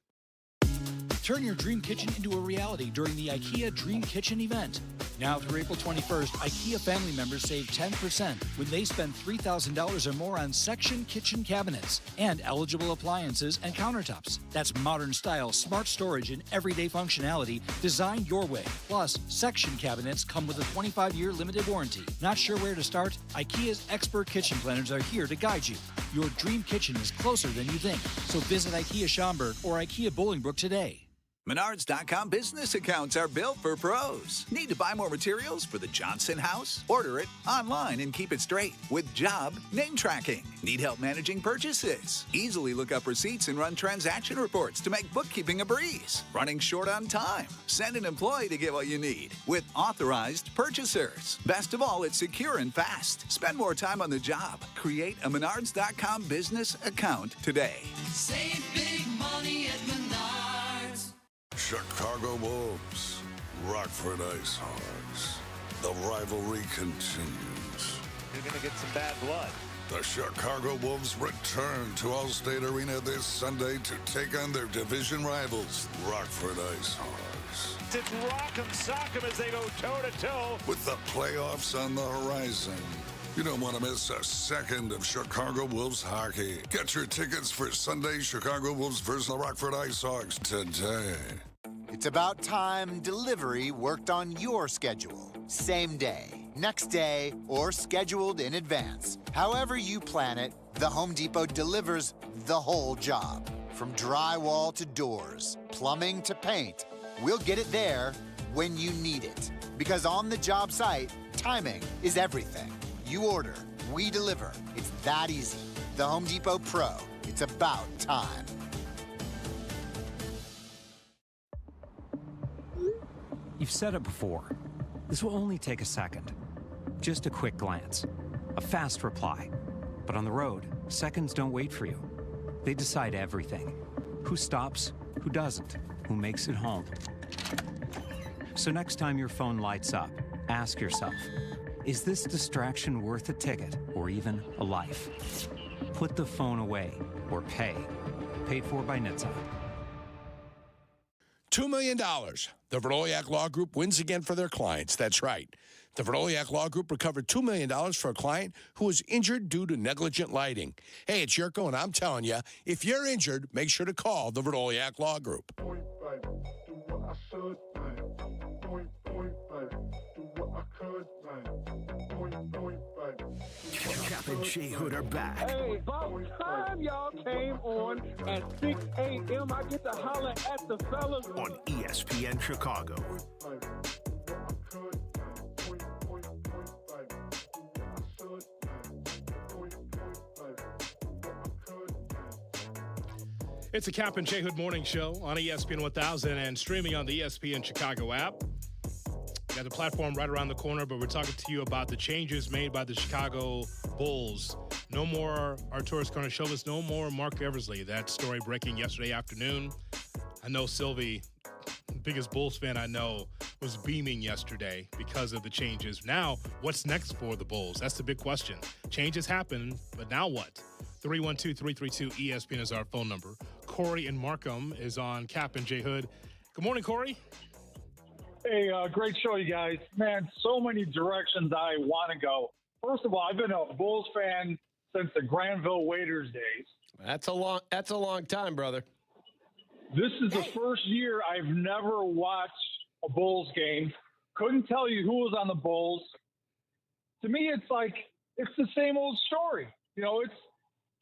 Turn your dream kitchen into a reality during the IKEA Dream Kitchen event. Now through April 21st, IKEA family members save 10% when they spend $3,000 or more on section kitchen cabinets and eligible appliances and countertops. That's modern style, smart storage, and everyday functionality designed your way. Plus, section cabinets come with a 25-year limited warranty. Not sure where to start? IKEA's expert kitchen planners are here to guide you. Your dream kitchen is closer than you think. So visit IKEA Schaumburg or IKEA Bolingbrook today. Menards.com business accounts are built for pros. Need to buy more materials for the Johnson house? Order it online and keep it straight with job name tracking. Need help managing purchases? Easily look up receipts and run transaction reports to make bookkeeping a breeze. Running short on time? Send an employee to get what you need with authorized purchasers. Best of all, it's secure and fast. Spend more time on the job. Create a Menards.com business account today. Save big money at Menards. Chicago Wolves, Rockford Ice Hogs. The rivalry continues. You're going to get some bad blood. The Chicago Wolves return to Allstate Arena this Sunday to take on their division rivals, Rockford Ice Hogs. It's rock 'em, sock 'em as they go toe-to-toe. With the playoffs on the horizon, you don't want to miss a second of Chicago Wolves hockey. Get your tickets for Sunday Chicago Wolves versus the Rockford Ice Hogs today. It's about time delivery worked on your schedule. Same day, next day, or scheduled in advance. However you plan it, the Home Depot delivers the whole job. From drywall to doors, plumbing to paint, we'll get it there when you need it. Because on the job site, timing is everything. You order, we deliver. It's that easy. The Home Depot Pro. It's about time. You've said it before. This will only take a second. Just a quick glance. A fast reply. But on the road, seconds don't wait for you. They decide everything. Who stops, who doesn't, who makes it home. So next time your phone lights up, ask yourself, is this distraction worth a ticket or even a life? Put the phone away or pay. Paid for by NHTSA. $2 million. The Verdoliak Law Group wins again for their clients. That's right. The Verdoliak Law Group recovered $2 million for a client who was injured due to negligent lighting. Hey, it's Jurko, and I'm telling you, if you're injured, make sure to call the Verdoliak Law Group. Kap and J Hood are back. Hey, about time y'all came on at 6 a.m. I get to holler at the fellas. On ESPN Chicago. It's a Kap and J Hood morning show on ESPN 1000 and streaming on the ESPN Chicago app. Got the platform right around the corner, but we're talking to you about the changes made by the Chicago Bulls. No more Arturas Karnisovas, no more Mark Eversley. That story breaking yesterday afternoon. I know Silvy, the biggest Bulls fan I know, was beaming yesterday because of the changes. Now, what's next for the Bulls? That's the big question. Changes happen, but now what? 312-332-ESPN is our phone number. Cory in Markham is on Kap and J Hood. Good morning, Cory. Hey, great show, you guys. Man, so many directions I want to go. First of all, I've been a Bulls fan since the Granville Waiters days. That's a long time, brother. This is the first year I've never watched a Bulls game. Couldn't tell you who was on the Bulls. To me, it's like it's the same old story. You know, it's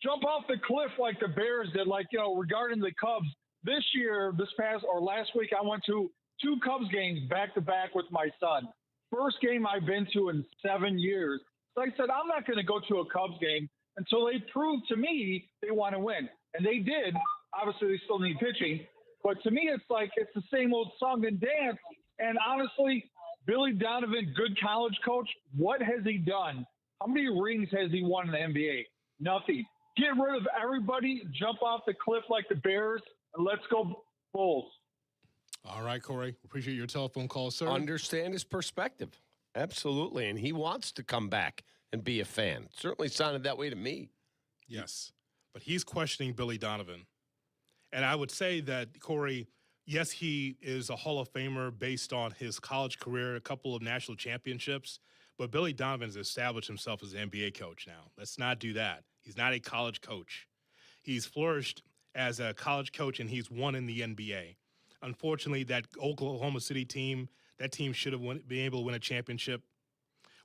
jump off the cliff like the Bears did. Like, you know, regarding the Cubs, last week, I went to 2 Cubs games back-to-back with my son. First game I've been to in 7 years. So I said, I'm not going to go to a Cubs game until they prove to me they want to win. And they did. Obviously, they still need pitching. But to me, it's like it's the same old song and dance. And honestly, Billy Donovan, good college coach, what has he done? How many rings has he won in the NBA? Nothing. Get rid of everybody, jump off the cliff like the Bears, and let's go Bulls. All right, Cory. Appreciate your telephone call, sir. Understand his perspective. Absolutely. And he wants to come back and be a fan. Certainly sounded that way to me. Yes. But he's questioning Billy Donovan. And I would say that, Cory, yes, he is a Hall of Famer based on his college career, a couple of national championships. But Billy Donovan has established himself as an NBA coach now. Let's not do that. He's not a college coach. He's flourished as a college coach, and he's won in the NBA. Unfortunately, that Oklahoma City team, that team should have been able to win a championship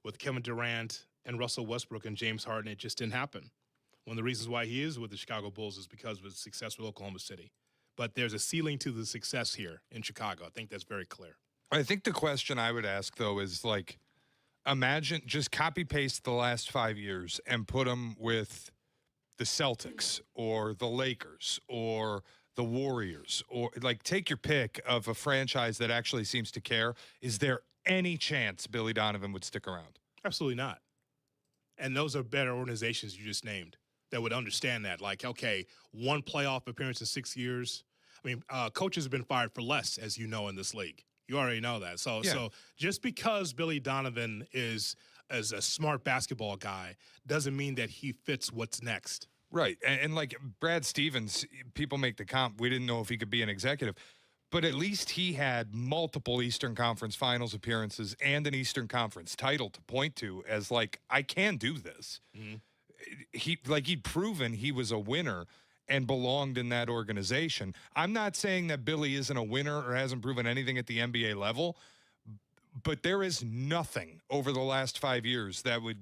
with Kevin Durant and Russell Westbrook and James Harden. It just didn't happen. One of the reasons why he is with the Chicago Bulls is because of his success with Oklahoma City. But there's a ceiling to the success here in Chicago. I think that's very clear. I think the question I would ask, though, is like, imagine just copy-paste the last 5 years and put them with the Celtics or the Lakers or the Warriors, or like take your pick of a franchise that actually seems to care. Is there any chance Billy Donovan would stick around? Absolutely not. And those are better organizations you just named that would understand that. Like, okay, 1 playoff appearance in 6 years. I mean, coaches have been fired for less, as you know, in this league. You already know that. So just because Billy Donovan is a smart basketball guy doesn't mean that he fits what's next. Right. And like Brad Stevens, people make the comp. We didn't know if he could be an executive, but at least he had multiple Eastern Conference Finals appearances and an Eastern Conference title to point to as like, I can do this. Mm-hmm. He'd proven he was a winner and belonged in that organization. I'm not saying that Billy isn't a winner or hasn't proven anything at the NBA level, but there is nothing over the last 5 years that would,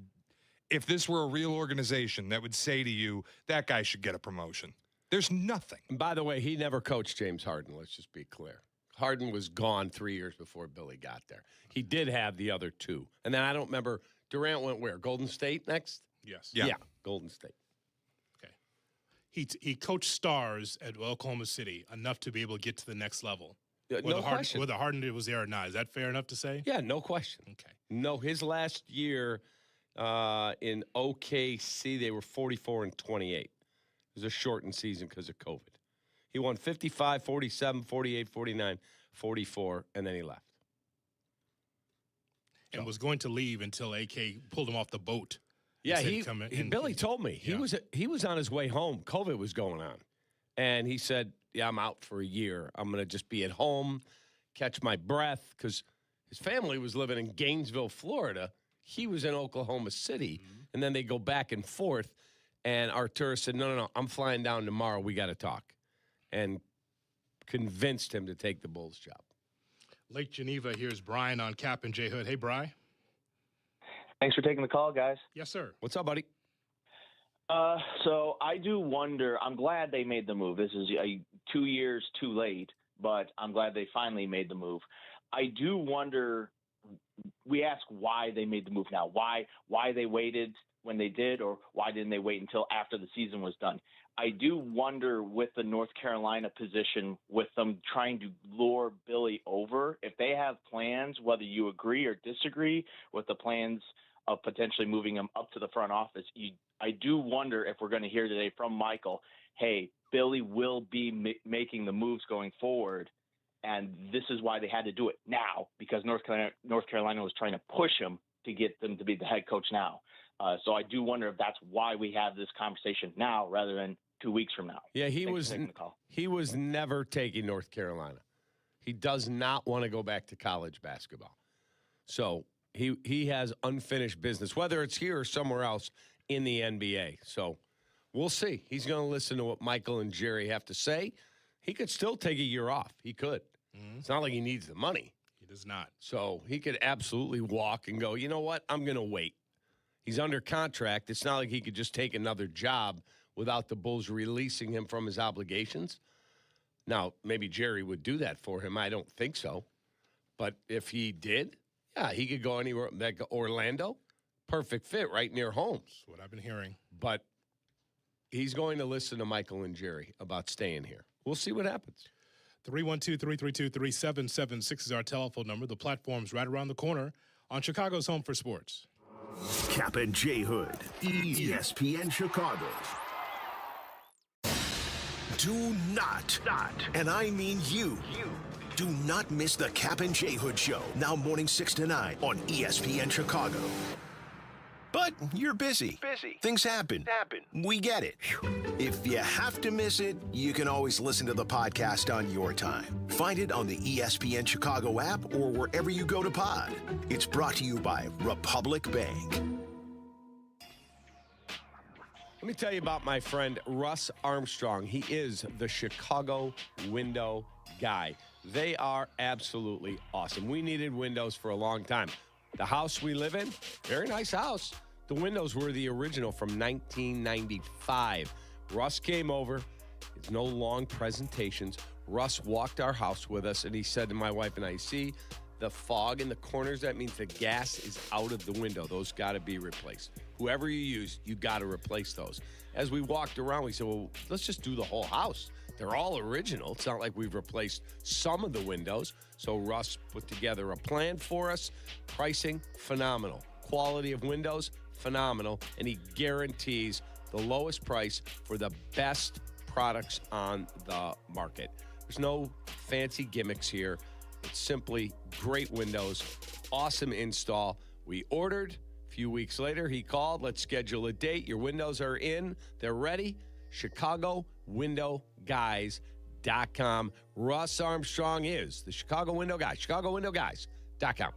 if this were a real organization, that would say to you, that guy should get a promotion. There's nothing. And by the way, he never coached James Harden, let's just be clear. Harden was gone 3 years before Billy got there. He did have the other 2. And then I don't remember, Durant went where? Golden State next? Yes. Yeah, Golden State. Okay. He coached stars at Oklahoma City enough to be able to get to the next level. No question. Whether Harden was there or not. Is that fair enough to say? Yeah, no question. Okay. No, his last year in OKC, they were 44-28. It was a shortened season because of COVID. He won 55, 47, 48, 49, 44, and then he left. And was going to leave until AK pulled him off the boat Yeah, Billy in- told me he was on his way home. COVID was going on, and he said, "Yeah, I'm out for a year. I'm going to just be at home, catch my breath," because his family was living in Gainesville, Florida. He was in Oklahoma City, and then they go back and forth. And Artur said, "No, I'm flying down tomorrow. We got to talk," and convinced him to take the Bulls job. Lake Geneva, here's Brian on Kap and J Hood. Hey, Bri. Thanks for taking the call, guys. Yes, sir. What's up, buddy? So I do wonder. I'm glad they made the move. This is 2 years too late, but I'm glad they finally made the move. I do wonder. We ask why they made the move now. Why they waited when they did, or why didn't they wait until after the season was done? I do wonder with the North Carolina position, with them trying to lure Billy over, if they have plans, whether you agree or disagree with the plans of potentially moving him up to the front office. I do wonder if we're going to hear today from Michael, hey, Billy will be making the moves going forward, and this is why they had to do it now, because North Carolina was trying to push him to get them to be the head coach now. So I do wonder if that's why we have this conversation now rather than 2 weeks from now. Yeah, he was never taking North Carolina. He does not want to go back to college basketball. So he has unfinished business, whether it's here or somewhere else in the NBA. So we'll see. He's going to listen to what Michael and Jerry have to say. He could still take a year off. He could. It's not like he needs the money. He does not. So he could absolutely walk and go, you know what? I'm going to wait. He's under contract. It's not like he could just take another job without the Bulls releasing him from his obligations. Now, maybe Jerry would do that for him. I don't think so. But if he did, yeah, he could go anywhere. Like Orlando, perfect fit right near home. That's what I've been hearing. But he's going to listen to Michael and Jerry about staying here. We'll see what happens. 312-332-3776 is our telephone number. The platform's right around the corner on Chicago's Home for Sports. Kap and J Hood, ESPN Chicago. Do not, and I mean you, do not miss the Kap and J Hood Show, now morning 6 to 9 on ESPN Chicago. But you're busy. Things happen. We get it. If you have to miss it, you can always listen to the podcast on your time. Find it on the ESPN Chicago app or wherever you go to pod. It's brought to you by Republic Bank. Let me tell you about my friend Russ Armstrong. He is the Chicago window guy. They are absolutely awesome. We needed windows for a long time. The house we live in, very nice house. The windows were the original from 1995. Russ came over. It's no long presentations. Russ walked our house with us, and he said to my wife and I, see the fog in the corners? That means the gas is out of the window. Those got to be replaced. Whoever you use, you got to replace those. As we walked around, we said, well, let's just do the whole house. They're all original. It's not like we've replaced some of the windows. So Russ put together a plan for us. Pricing, phenomenal. Quality of windows, phenomenal. And he guarantees the lowest price for the best products on the market. There's no fancy gimmicks here. It's simply great windows, awesome install. We ordered. A few weeks later, he called. Let's schedule a date. Your windows are in. They're ready. ChicagoWindowGuys.com. Russ Armstrong is the Chicago Window Guy. ChicagoWindowGuys.com.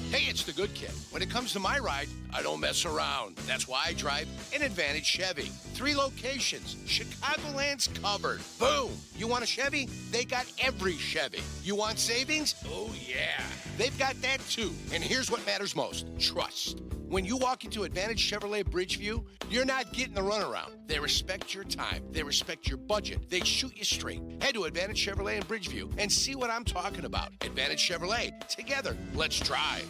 Hey, it's the good kid. When it comes to my ride, I don't mess around. That's why I drive an Advantage Chevy. 3 locations. Chicagoland's covered. Boom. You want a Chevy? They got every Chevy. You want savings? Oh, yeah. They've got that, too. And here's what matters most. Trust. When you walk into Advantage Chevrolet Bridgeview, you're not getting the runaround. They respect your time. They respect your budget. They shoot you straight. Head to Advantage Chevrolet in Bridgeview and see what I'm talking about. Advantage Chevrolet. Together, let's drive.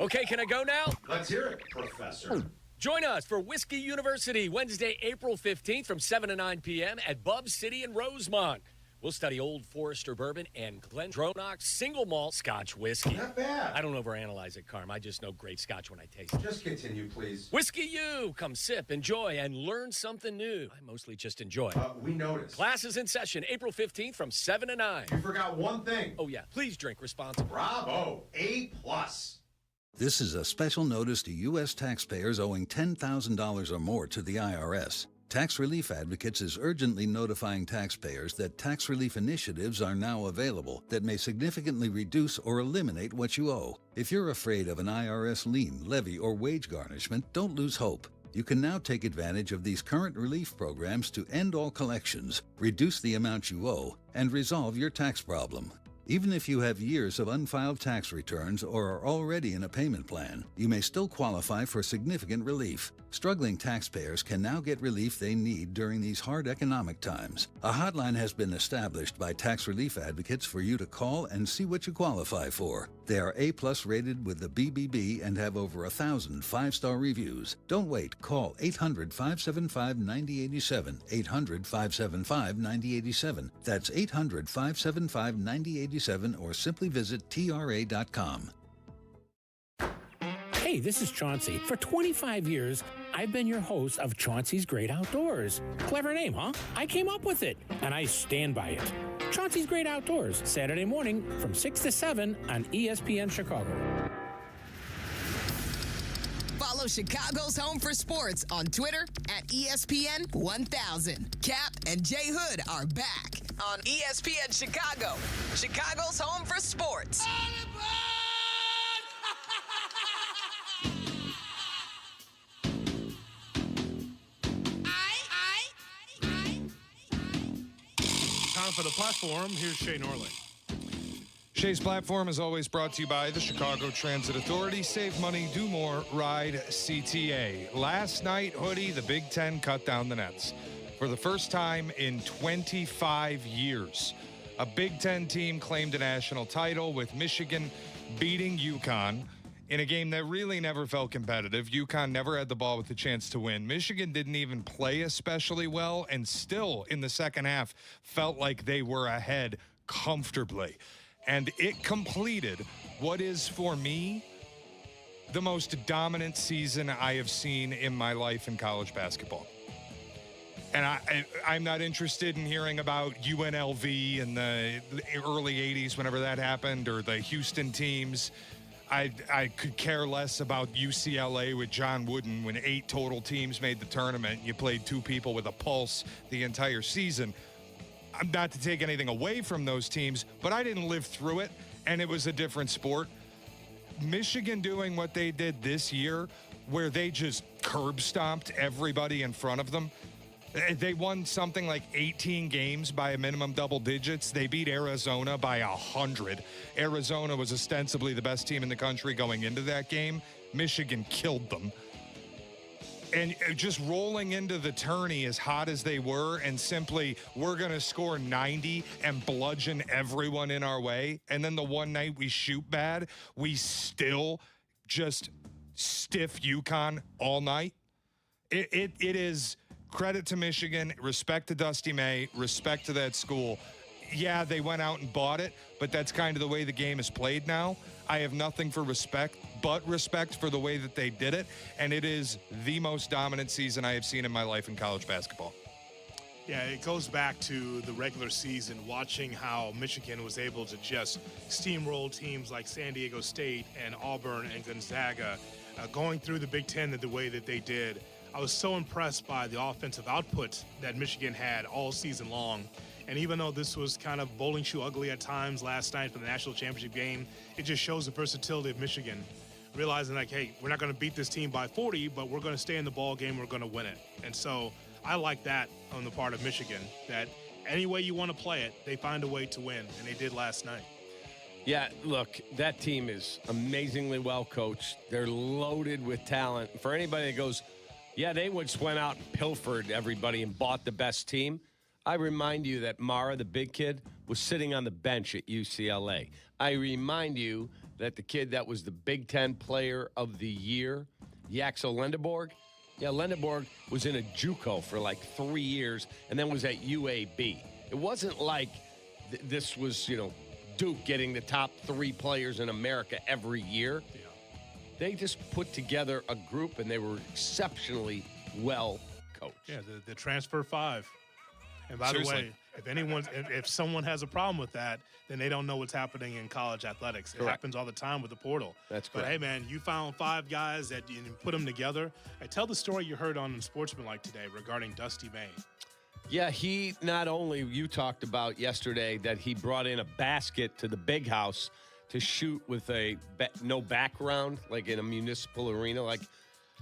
Okay, can I go now? Let's hear it, Professor. Join us for Whiskey University, Wednesday, April 15th from 7 to 9 p.m. at Bub City in Rosemont. We'll study Old Forester bourbon and Glendronach single malt Scotch whiskey. Not bad. I don't overanalyze it, Carm. I just know great Scotch when I taste it. Just continue, please. Whiskey U. Come sip, enjoy, and learn something new. I mostly just enjoy. We noticed. Class is in session April 15th from 7 to 9. You forgot one thing. Oh, yeah. Please drink responsibly. Bravo. A+. This is a special notice to U.S. taxpayers owing $10,000 or more to the IRS. Tax Relief Advocates is urgently notifying taxpayers that tax relief initiatives are now available that may significantly reduce or eliminate what you owe. If you're afraid of an IRS lien, levy, or wage garnishment, don't lose hope. You can now take advantage of these current relief programs to end all collections, reduce the amount you owe, and resolve your tax problem. Even if you have years of unfiled tax returns or are already in a payment plan, you may still qualify for significant relief. Struggling taxpayers can now get relief they need during these hard economic times. A hotline has been established by Tax Relief Advocates for you to call and see what you qualify for. They are A+ rated with the BBB and have over 1,000 5-star reviews. Don't wait. Call 800-575-9087, 800-575-9087. That's 800-575-9087, or simply visit tra.com. Hey, this is Chauncey. For 25 years, I've been your host of Chauncey's Great Outdoors. Clever name, huh? I came up with it, and I stand by it. Chauncey's Great Outdoors, Saturday morning from 6 to 7 on ESPN Chicago. Follow Chicago's Home for Sports on Twitter at ESPN 1000. Kap and J Hood are back on ESPN Chicago, Chicago's Home for Sports. Time for the platform. Here's Shay Norland. Shay's Platform is always brought to you by the Chicago Transit Authority. Save money, do more, ride CTA. Last night, Hoodie, the Big Ten cut down the nets. For the first time in 25 years, a Big Ten team claimed a national title with Michigan beating UConn in a game that really never felt competitive. UConn never had the ball with a chance to win. Michigan didn't even play especially well, and still in the second half felt like they were ahead comfortably. And it completed what is, for me, the most dominant season I have seen in my life in college basketball. And I'm not interested in hearing about UNLV in the early 80s, whenever that happened, or the Houston teams. I could care less about UCLA with John Wooden when 8 total teams made the tournament. You played 2 people with a pulse the entire season. I'm not to take anything away from those teams, but I didn't live through it, and it was a different sport. Michigan doing what they did this year, where they just curb stomped everybody in front of them. They won something like 18 games by a minimum double digits. They beat Arizona by 100. Arizona was ostensibly the best team in the country going into that game. Michigan killed them. And just rolling into the tourney as hot as they were, and simply, we're going to score 90 and bludgeon everyone in our way. And then the one night we shoot bad, we still just stiff UConn all night. It is credit to Michigan, respect to Dusty May, respect to that school. Yeah, they went out and bought it, but that's kind of the way the game is played now. I have nothing for respect but respect for the way that they did it, and it is the most dominant season I have seen in my life in college basketball. Yeah, it goes back to the regular season, watching how Michigan was able to just steamroll teams like San Diego State and Auburn and Gonzaga, going through the Big Ten the way that they did. I was so impressed by the offensive output that Michigan had all season long. And even though this was kind of bowling shoe ugly at times last night for the national championship game, it just shows the versatility of Michigan, realizing like, hey, we're not going to beat this team by 40, but we're going to stay in the ball game. We're going to win it. And so I like that on the part of Michigan, that any way you want to play it, they find a way to win, and they did last night. Yeah, look, that team is amazingly well coached. They're loaded with talent. For anybody that goes, yeah, they just went out and pilfered everybody and bought the best team, I remind you that Mara, the big kid, was sitting on the bench at UCLA. I remind you that the kid that was the Big Ten Player of the Year, Yaxel Lendeborg, Lendeborg was in a JUCO for like 3 years and then was at UAB. It wasn't like this was, Duke getting the top 3 players in America every year. Yeah. They just put together a group, and they were exceptionally well coached. Yeah, the transfer 5. And by the way, If someone has a problem with that, then they don't know what's happening in college athletics. It happens all the time with the portal. That's correct. But hey, man, you found 5 guys that you put them together. Tell the story you heard on Sportsmanlike today regarding Dusty May. Yeah, he not only, you talked about yesterday that he brought in a basket to the big house to shoot with no background, like in a municipal arena, like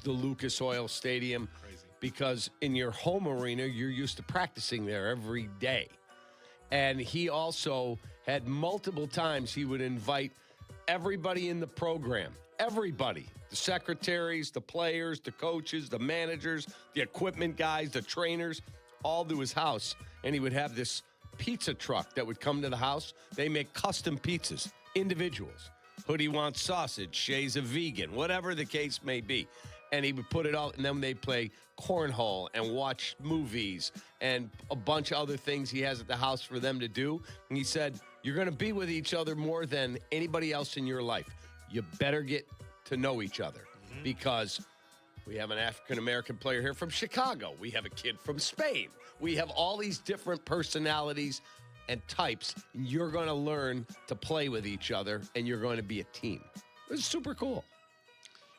the Lucas Oil Stadium. Crazy. Because in your home arena, you're used to practicing there every day. And he also had multiple times he would invite everybody in the program, everybody, the secretaries, the players, the coaches, the managers, the equipment guys, the trainers, all to his house. And he would have this pizza truck that would come to the house. They make custom pizzas, individuals. Hoodie wants sausage, Shay's a vegan, whatever the case may be. And he would put it all, and then they'd play cornhole and watch movies and a bunch of other things he has at the house for them to do. And he said, you're going to be with each other more than anybody else in your life. You better get to know each other because we have an African-American player here from Chicago. We have a kid from Spain. We have all these different personalities and types. And you're going to learn to play with each other, and you're going to be a team. It was super cool.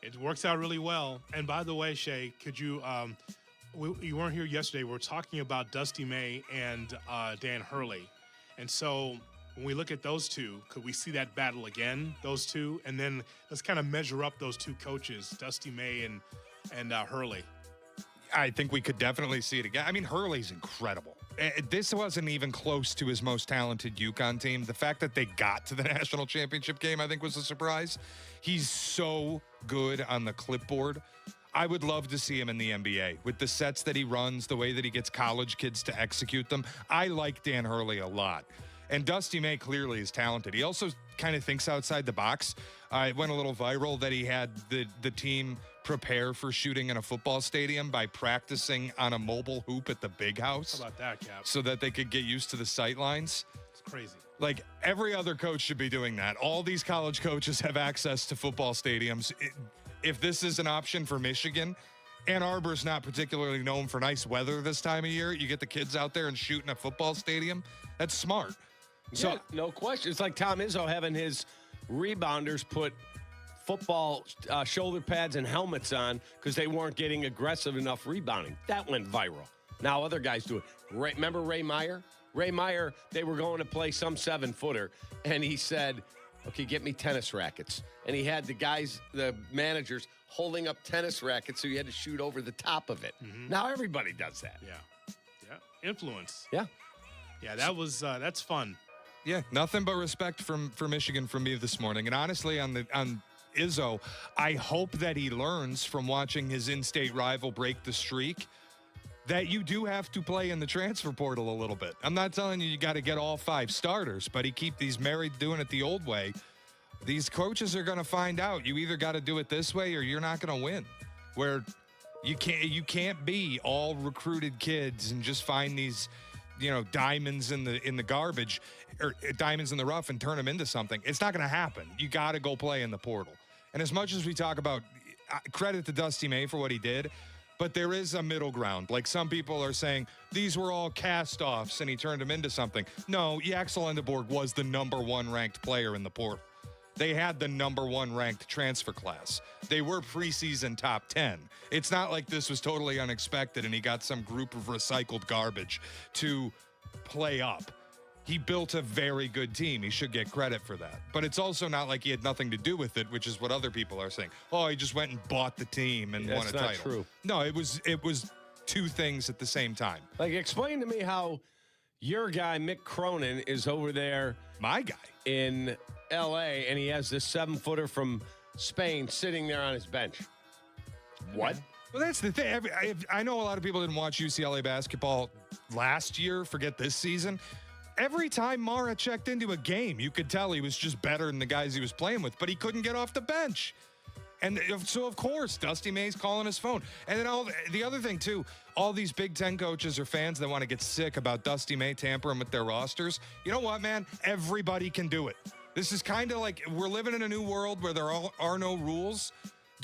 It works out really well. And by the way, Shay, could you you weren't here yesterday. We're talking about Dusty May and Dan Hurley. And so when we look at those two, could we see that battle again, those two? And then let's kind of measure up those two coaches, Dusty May and Hurley. I think we could definitely see it again. I mean, Hurley's incredible. This wasn't even close to his most talented UConn team. The fact that they got to the national championship game, I think, was a surprise. He's so good on the clipboard. I would love to see him in the NBA with the sets that he runs, the way that he gets college kids to execute them. I like Dan Hurley a lot. And Dusty May clearly is talented. He also kind of thinks outside the box. It went a little viral that he had the team prepare for shooting in a football stadium by practicing on a mobile hoop at the big house. How about that, Cap? So that they could get used to the sight lines. It's crazy. Like, every other coach should be doing that. All these college coaches have access to football stadiums. If this is an option for Michigan, Ann Arbor's not particularly known for nice weather this time of year. You get the kids out there and shoot in a football stadium. That's smart. So, yeah, no question. It's like Tom Izzo having his rebounders put football shoulder pads and helmets on because they weren't getting aggressive enough rebounding. That went viral. Now other guys do it. Remember Ray Meyer? Ray Meyer, they were going to play some 7-footer, and he said, okay, get me tennis rackets. And he had the guys, the managers, holding up tennis rackets, so you had to shoot over the top of it. Now everybody does that. Yeah. Influence. Yeah. Yeah, that was that's fun. Yeah, nothing but respect for Michigan from me this morning. And honestly, on Izzo, I hope that he learns from watching his in-state rival break the streak that you do have to play in the transfer portal a little bit. I'm not telling you got to get all 5 starters, but he's married doing it the old way. These coaches are going to find out you either got to do it this way or you're not going to win. Where you can't be all recruited kids and just find these, diamonds in the garbage or diamonds in the rough and turn them into something. It's not going to happen. You got to go play in the portal. And as much as we talk about credit to Dusty May for what he did, but there is a middle ground. Like some people are saying, these were all cast-offs and he turned them into something. No, Yaxel Endeborg was the #1 ranked player in the portal. They had the #1 ranked transfer class. They were preseason top 10. It's not like this was totally unexpected and he got some group of recycled garbage to play up. He built a very good team. He should get credit for that. But it's also not like he had nothing to do with it, which is what other people are saying. Oh, he just went and bought the team and won a title. That's not true. No, it was two things at the same time. Like, explain to me how your guy, Mick Cronin, is over there. My guy. In L.A., and he has this 7-footer from Spain sitting there on his bench. What? Well, that's the thing. I know a lot of people didn't watch UCLA basketball last year, forget this season. Every time Mara checked into a game, you could tell he was just better than the guys he was playing with, but he couldn't get off the bench. And so, of course, Dusty May's calling his phone. And then the other thing, too, all these Big Ten coaches or fans that want to get sick about Dusty May tampering with their rosters. You know what, man? Everybody can do it. This is kind of like we're living in a new world where there are no rules.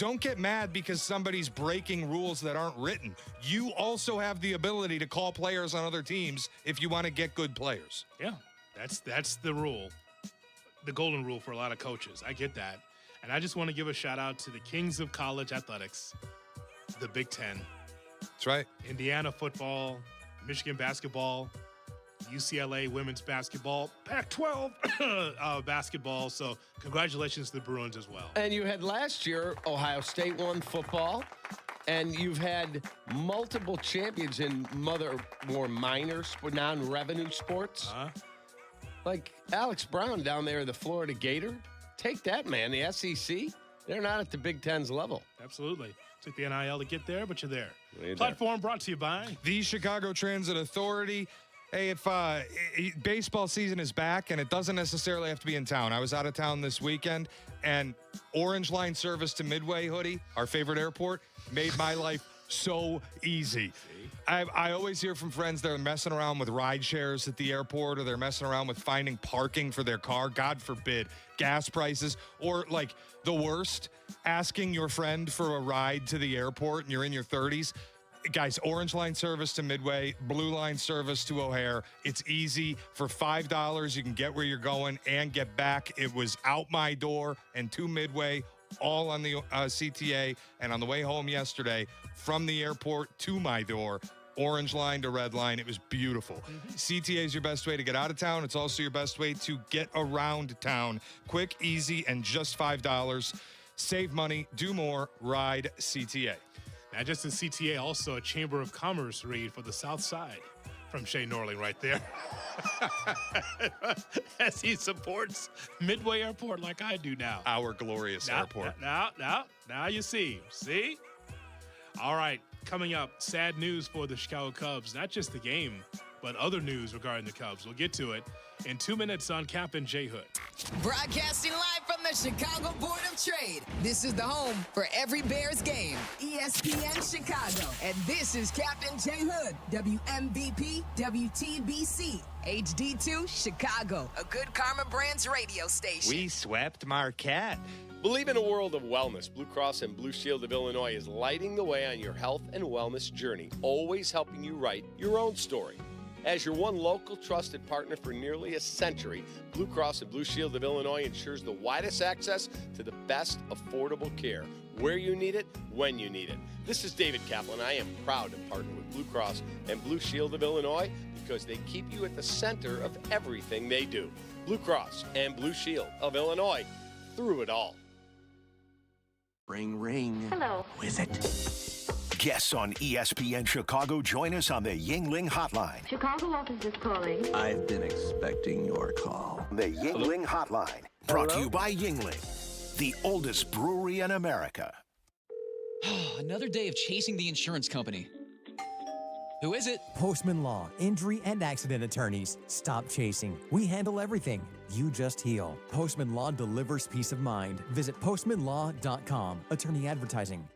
don't get mad because somebody's breaking rules that aren't written. You also have the ability to call players on other teams if you want to get good players. Yeah, that's the rule, the golden rule for a lot of coaches. I get that. And I just want to give a shout out to the kings of college athletics, the Big Ten. That's right. Indiana football, Michigan basketball, UCLA women's basketball, Pac-12 basketball. So congratulations to the Bruins as well. And you had last year, Ohio State won football, and you've had multiple champions in more minor, non-revenue sports. Like Alex Brown down there, the Florida Gator. Take that, man. The SEC, they're not at the Big Ten's level. Absolutely. Took the NIL to get there, but you're there. You're Platform brought to you by the Chicago Transit Authority. Hey, if baseball season is back, and it doesn't necessarily have to be in town. I was out of town this weekend, and Orange Line service to Midway, Hoodie, our favorite airport, made my life so easy. I always hear from friends that are messing around with ride shares at the airport, or they're messing around with finding parking for their car, God forbid, gas prices, or like the worst, asking your friend for a ride to the airport and you're in your 30s. Guys, Orange Line service to Midway, Blue Line service to O'Hare. It's easy. For $5, you can get where you're going and get back. It was out my door and to Midway, all on the CTA, and on the way home yesterday, from the airport to my door, Orange Line to Red Line. It was beautiful. CTA is your best way to get out of town. It's also your best way to get around town. Quick, easy, and just $5. Save money, do more, ride CTA. Not just in CTA, also a Chamber of Commerce read for the South Side from Shay Norling right there. As he supports Midway Airport like I do now. Our glorious airport. Now you see. See? All right, coming up, sad news for the Chicago Cubs. Not just the game, but other news regarding the Cubs. We'll get to it in 2 minutes on Kap and J Hood. Broadcasting live from the Chicago Board of Trade. This is the home for every Bears game. ESPN Chicago. And this is Kap and J Hood. WMVP, WTBC, HD2 Chicago. A good Karma Brands radio station. We swept Marquette. Believe in a world of wellness. Blue Cross and Blue Shield of Illinois is lighting the way on your health and wellness journey, always helping you write your own story. As your one local trusted partner for nearly a century, Blue Cross and Blue Shield of Illinois ensures the widest access to the best affordable care, where you need it, when you need it. This is David Kaplan. I am proud to partner with Blue Cross and Blue Shield of Illinois because they keep you at the center of everything they do. Blue Cross and Blue Shield of Illinois, through it all. Ring, ring. Hello. Who is it? Guests on ESPN Chicago join us on the Yingling Hotline. Chicago office is calling. I've been expecting your call. The Yingling Hotline, brought to you by Yingling, the oldest brewery in America. Another day of chasing the insurance company. Who is it? Postman Law, injury and accident attorneys. Stop chasing. We handle everything. You just heal. Postman Law delivers peace of mind. Visit postmanlaw.com. Attorney advertising.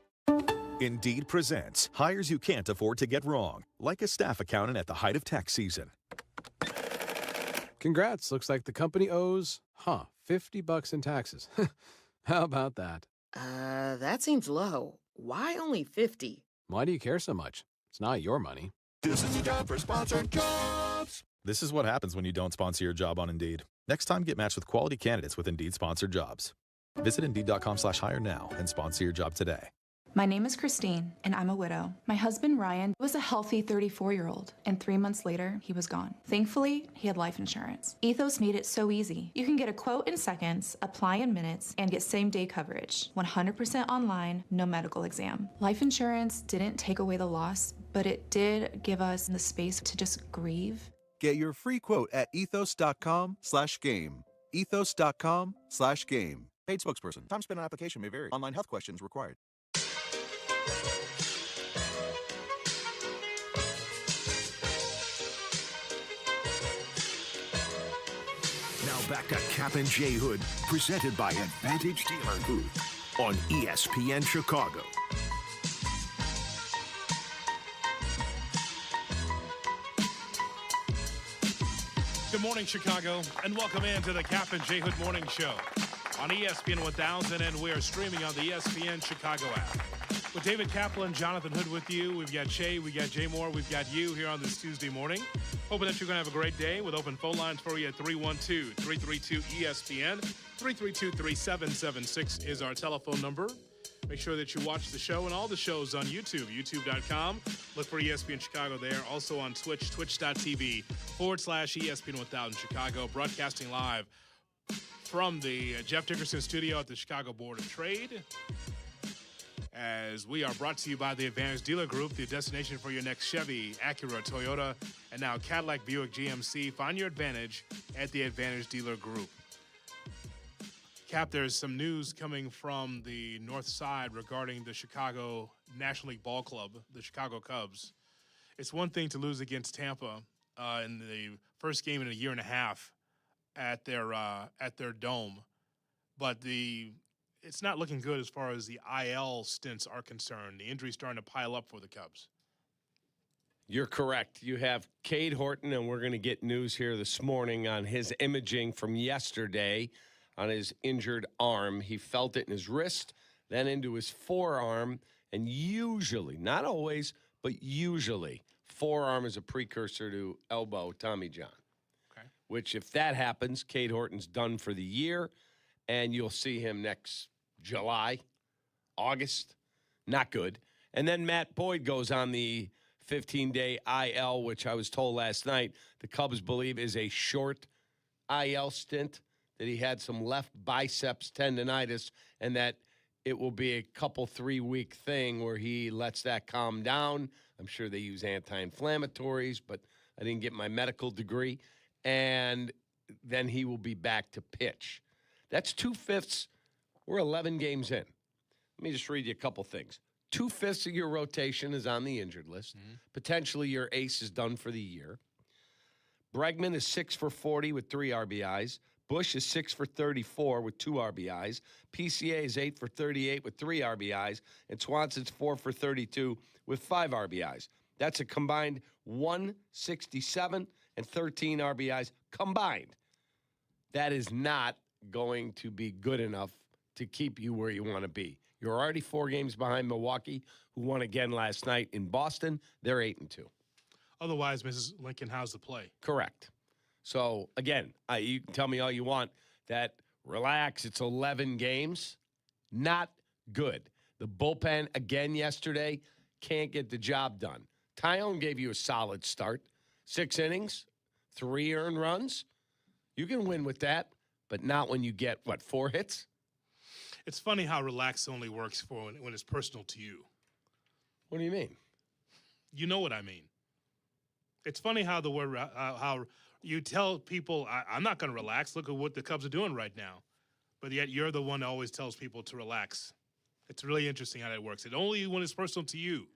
Indeed presents hires you can't afford to get wrong, like a staff accountant at the height of tax season. Congrats. Looks like the company owes, $50 in taxes. How about that? That seems low. Why only 50? Why do you care so much? It's not your money. This is a job for sponsored jobs. This is what happens when you don't sponsor your job on Indeed. Next time, get matched with quality candidates with Indeed sponsored jobs. Visit Indeed.com/hire now and sponsor your job today. My name is Christine, and I'm a widow. My husband, Ryan, was a healthy 34-year-old, and 3 months later, he was gone. Thankfully, he had life insurance. Ethos made it so easy. You can get a quote in seconds, apply in minutes, and get same-day coverage. 100% online, no medical exam. Life insurance didn't take away the loss, but it did give us the space to just grieve. Get your free quote at ethos.com/game. Ethos.com/game. Paid spokesperson. Time spent on application may vary. Online health questions required. Now back to Kap and J Hood, presented by Advantage Dealer Group on ESPN Chicago. Good morning, Chicago, and welcome in to the Kap and J Hood Morning Show. on ESPN 1000, and we are streaming on the ESPN Chicago app. With David Kaplan, Jonathan Hood with you. We've got Shay, we've got Jay Moore, we've got you here on this Tuesday morning. Hoping that you're going to have a great day with open phone lines for you at 312-332-ESPN. 332-3776 is our telephone number. Make sure that you watch the show and all the shows on YouTube, youtube.com. Look for ESPN Chicago there. Also on Twitch, twitch.tv/ESPN 1000 Chicago. Broadcasting live from the Jeff Dickerson Studio at the Chicago Board of Trade. As we are brought to you by the Advantage Dealer Group, the destination for your next Chevy, Acura, Toyota, and now Cadillac, Buick, GMC. Find your advantage at the Advantage Dealer Group. Cap, there's some news coming from the north side regarding the Chicago National League Ball Club, the Chicago Cubs. It's one thing to lose against Tampa in the first game in a year and a half at their dome, but it's not looking good as far as the IL stints are concerned. The injuries starting to pile up for the Cubs. You're correct. You have Cade Horton, and we're going to get news here this morning on his imaging from yesterday on his injured arm. He felt it in his wrist, then into his forearm, and usually, not always, but usually, forearm is a precursor to elbow, Tommy John. Okay. Which, if that happens, Cade Horton's done for the year, and you'll see him next July, August. Not good. And then Matt Boyd goes on the 15-day IL, which I was told last night the Cubs believe is a short IL stint, that he had some left biceps tendonitis, and that it will be a couple 3-week thing where he lets that calm down. I'm sure they use anti-inflammatories, but I didn't get my medical degree. And then he will be back to pitch. That's 2/5. We're 11 games in. Let me just read you a couple things. 2/5 of your rotation is on the injured list. Mm-hmm. Potentially your ace is done for the year. Bregman is 6 for 40 with 3 RBIs. Bush is 6 for 34 with 2 RBIs. PCA is 8 for 38 with 3 RBIs. And Swanson's 4 for 32 with 5 RBIs. That's a combined 167 and 13 RBIs combined. That is not going to be good enough to keep you where you want to be. You're already 4 games behind Milwaukee, who won again last night in Boston. They're 8-2. Otherwise, Mrs. Lincoln, how's the play? Correct. So, again, you can tell me all you want that relax, it's 11 games. Not good. The bullpen, again yesterday, can't get the job done. Tyone gave you a solid start. 6 innings, 3 earned runs. You can win with that, but not when you get, 4 hits? It's funny how relax only works for when it's personal to you. What do you mean? You know what I mean. It's funny how the word how you tell people, I'm not going to relax. Look at what the Cubs are doing right now. But yet you're the one that always tells people to relax. It's really interesting how that works. It's only when it's personal to you.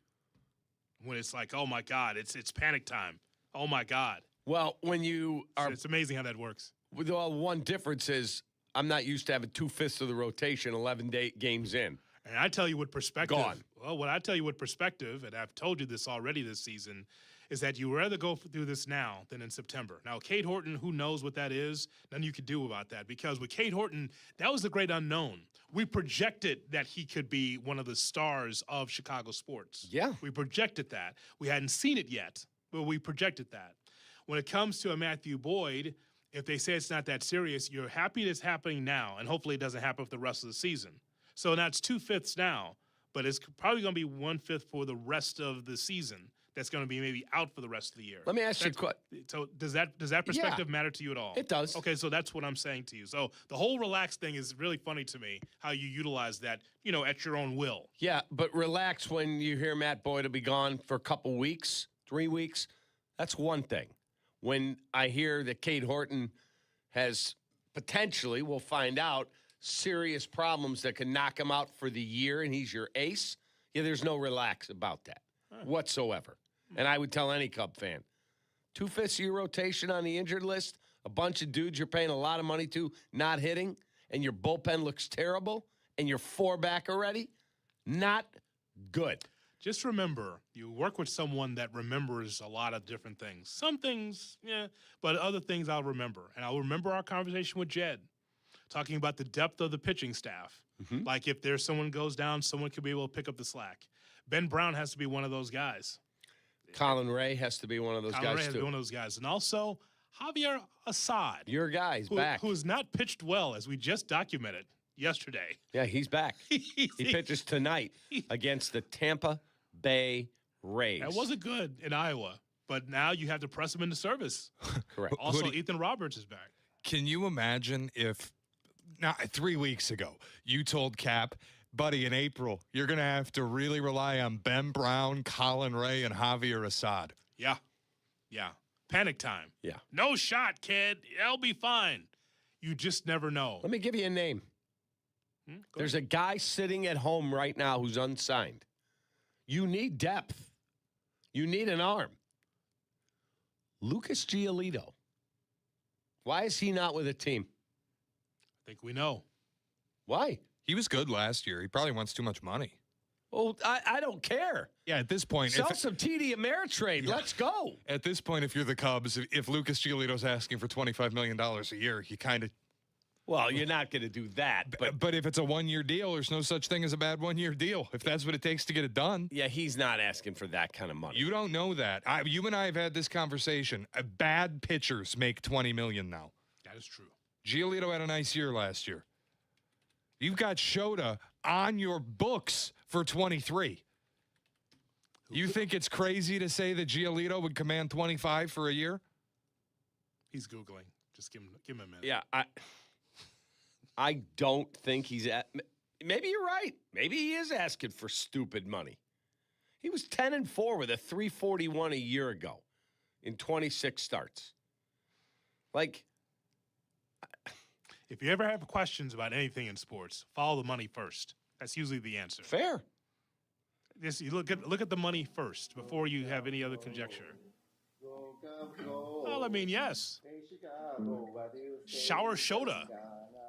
When it's like, oh, my God, it's panic time. Oh, my God. Well, when you are... It's amazing how that works. Well, one difference is I'm not used to having 2/5 of the rotation 11 games in. And I tell you with perspective. Gone. Well, what I tell you with perspective, and I've told you this already this season, is that you would rather go through this now than in September. Now, Cade Horton, who knows what that is? Nothing you could do about that, because with Cade Horton, that was the great unknown. We projected that he could be one of the stars of Chicago sports. Yeah. We projected that. We hadn't seen it yet, but we projected that. When it comes to a Matthew Boyd, if they say it's not that serious, you're happy it's happening now, and hopefully it doesn't happen for the rest of the season. So that's 2/5 now, but it's probably going to be 1/5 for the rest of the season. That's going to be maybe out for the rest of the year. Let me ask you a question. So does that perspective matter to you at all? It does. Okay, so that's what I'm saying to you. So the whole relax thing is really funny to me, how you utilize that, at your own will. Yeah, but relax when you hear Matt Boyd will be gone for a couple weeks, 3 weeks. That's one thing. When I hear that Cade Horton has potentially, we'll find out, serious problems that can knock him out for the year and he's your ace, there's no relax about that whatsoever. And I would tell any Cub fan, 2/5 of your rotation on the injured list, a bunch of dudes you're paying a lot of money to not hitting, and your bullpen looks terrible, and you're 4 back already, not good. Just remember, you work with someone that remembers a lot of different things. Some things, but other things I'll remember. And I'll remember our conversation with Jed. talking about the depth of the pitching staff. Mm-hmm. Like if there's someone goes down, someone could be able to pick up the slack. Ben Brown has to be one of those guys. Colin Ray has to be one of those Colin Ray guys, has to too. be one of those guys. And also Javier Assad. Your guy's back. Who has not pitched well, as we just documented yesterday. Yeah, he's back. He pitches tonight against the Tampa Bay Rays. That wasn't good in Iowa, but now you have to press him into service. Correct. Also, Ethan Roberts is back. Can you imagine if 3 weeks ago you told Kap, buddy, in April, you're going to have to really rely on Ben Brown, Colin Ray, and Javier Assad? Yeah. Panic time. Yeah. No shot, kid. It'll be fine. You just never know. Let me give you a name. There's a guy sitting at home right now who's unsigned. You need depth. You need an arm. Lucas Giolito. Why is he not with a team? I think we know. Why? He was good last year. He probably wants too much money. Well, I don't care. Yeah, at this point. Sell some TD Ameritrade. Yeah. Let's go. At this point, if you're the Cubs, if Lucas Giolito's asking for $25 million a year, you kind of. Well, you're not going to do that. But if it's a one-year deal, there's no such thing as a bad one-year deal. If that's what it takes to get it done. Yeah, he's not asking for that kind of money. You don't know that. You and I have had this conversation. Bad pitchers make $20 million now. That is true. Giolito had a nice year last year. You've got Shota on your books for 23. You think it's crazy to say that Giolito would command 25 for a year? He's Googling. Just give him a minute. Yeah, I don't think he's at. Maybe you're right. Maybe he is asking for stupid money. He was 10-4 with a 341 a year ago in 26 starts. Like, if you ever have questions about anything in sports, follow the money first. That's usually the answer. Fair. Just you look at the money first before you have any other conjecture. Well, I mean, yes. Shower Shota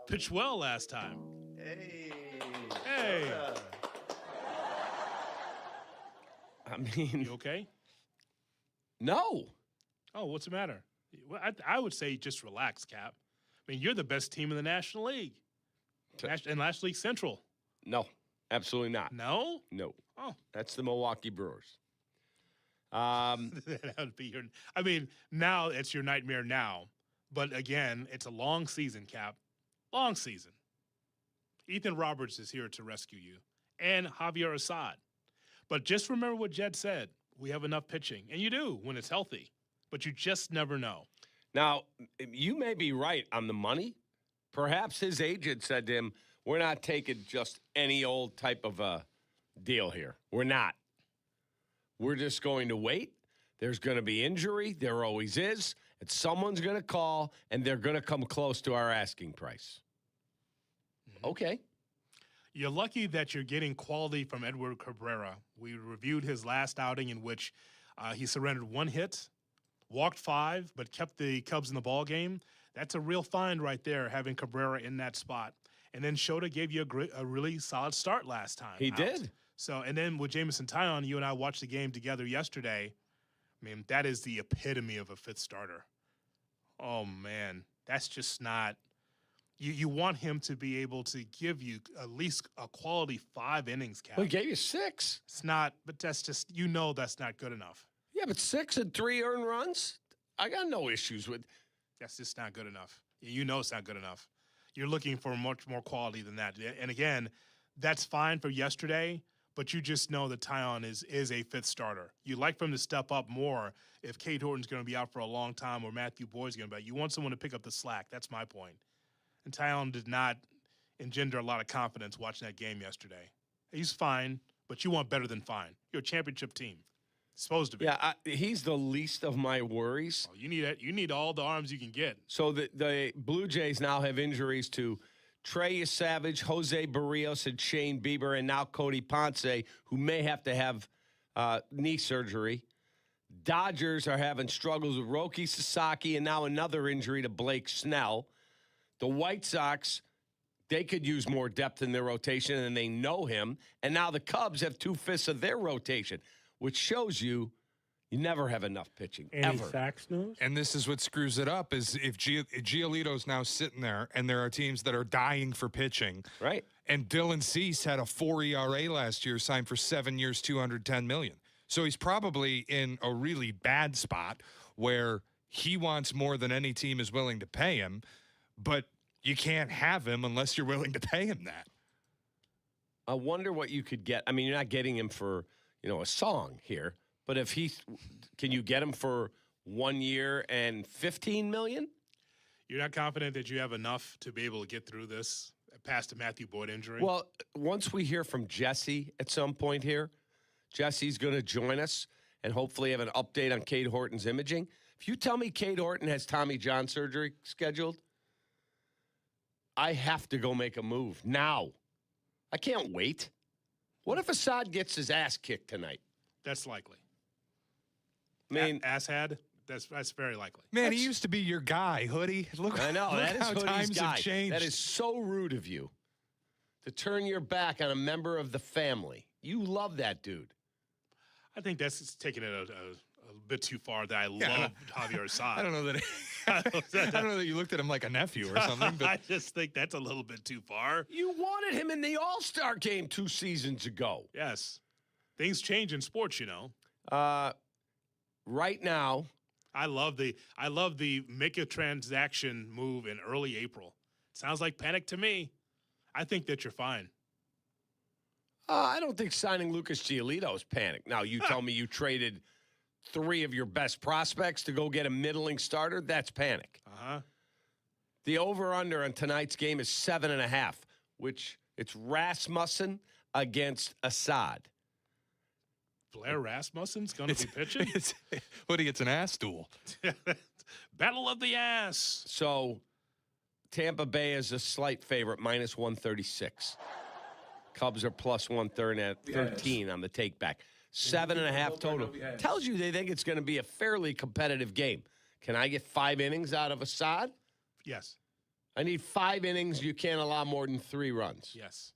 pitched well last time. Hey. I mean, you okay? No. Oh, what's the matter? Well, I would say just relax, Kap. I mean, you're the best team in the National League. And National League Central. No, absolutely not. No? No. Oh. That's the Milwaukee Brewers. That would be your. I mean, now it's your nightmare now. But again, it's a long season, Kap. Long season. Ethan Roberts is here to rescue you. And Javier Assad. But just remember what Jed said. We have enough pitching. And you do when it's healthy. But you just never know. Now, you may be right on the money. Perhaps his agent said to him, we're not taking just any old type of a deal here. We're not. We're just going to wait. There's going to be injury. There always is. And someone's going to call, and they're going to come close to our asking price. Okay. You're lucky that you're getting quality from Edward Cabrera. We reviewed his last outing in which he surrendered 1 hit, walked 5, but kept the Cubs in the ball game. That's a real find right there, having Cabrera in that spot. And then Shota gave you a really solid start last time. He did. So, and then with Jamison Tyon, you and I watched the game together yesterday. I mean, that is the epitome of a fifth starter. Oh, man. That's just not – you want him to be able to give you at least a quality 5 innings, Kap. Well, he gave you 6. It's not – but that's just – that's not good enough. Yeah, but 6 and 3 earned runs? I got no issues with – That's just not good enough. You know it's not good enough. You're looking for much more quality than that. And again, that's fine for yesterday, but you just know that Tyon is a fifth starter. You'd like for him to step up more if Cade Horton's going to be out for a long time or Matthew Boyd's going to be out. You want someone to pick up the slack. That's my point. And Tyon did not engender a lot of confidence watching that game yesterday. He's fine, but you want better than fine. You're a championship team. Supposed to be. Yeah, he's the least of my worries. Oh, you need it. You need all the arms you can get. So the Blue Jays now have injuries to Trey Savage, Jose Barrios, and Shane Bieber, and now Cody Ponce, who may have to have knee surgery. Dodgers are having struggles with Roki Sasaki, and now another injury to Blake Snell. The White Sox, they could use more depth in their rotation, and they know him. And now the Cubs have 2/5 of their rotation, which shows you You never have enough pitching, Any ever. Sachs news? And this is what screws it up, is if Giolito's now sitting there and there are teams that are dying for pitching. Right. And Dylan Cease had a 4 ERA last year, signed for 7 years, $210 million. So he's probably in a really bad spot where he wants more than any team is willing to pay him, but you can't have him unless you're willing to pay him that. I wonder what you could get. I mean, you're not getting him for, a song here, but if can you get him for 1 year and $15 million? You're not confident that you have enough to be able to get through this past the Matthew Boyd injury? Well, once we hear from Jesse at some point here, Jesse's going to join us and hopefully have an update on Cade Horton's imaging. If you tell me Cade Horton has Tommy John surgery scheduled, I have to go make a move now. I can't wait. What if Assad gets his ass kicked tonight? That's likely. I mean, Assad? That's very likely. Man, he used to be your guy, Hoodie. Look, I know. Look That is how Hoodie's times guy. have changed. That is so rude of you to turn your back on a member of the family. You love that dude. I think that's taking it a bit too far that I love Javier Assad. I don't know that. I don't know that you looked at him like a nephew or something. But I just think that's a little bit too far. You wanted him in the All-Star game 2 seasons ago. Yes. Things change in sports, Right now, I love the make a transaction move in early April. Sounds like panic to me. I think that you're fine. I don't think signing Lucas Giolito is panic. Now, you tell me you traded 3 of your best prospects to go get a middling starter, that's panic. Uh-huh. The over-under on tonight's game is 7.5, which it's Rasmussen against Assad. Blair Rasmussen's going to be pitching? Hoodie, it's an ass duel. Battle of the ass. So Tampa Bay is a slight favorite, minus 136. Cubs are plus 113 on the take back. 7.5 total. Tells you they think it's going to be a fairly competitive game. Can I get 5 innings out of Assad? Yes. I need 5 innings. You can't allow more than 3 runs. Yes.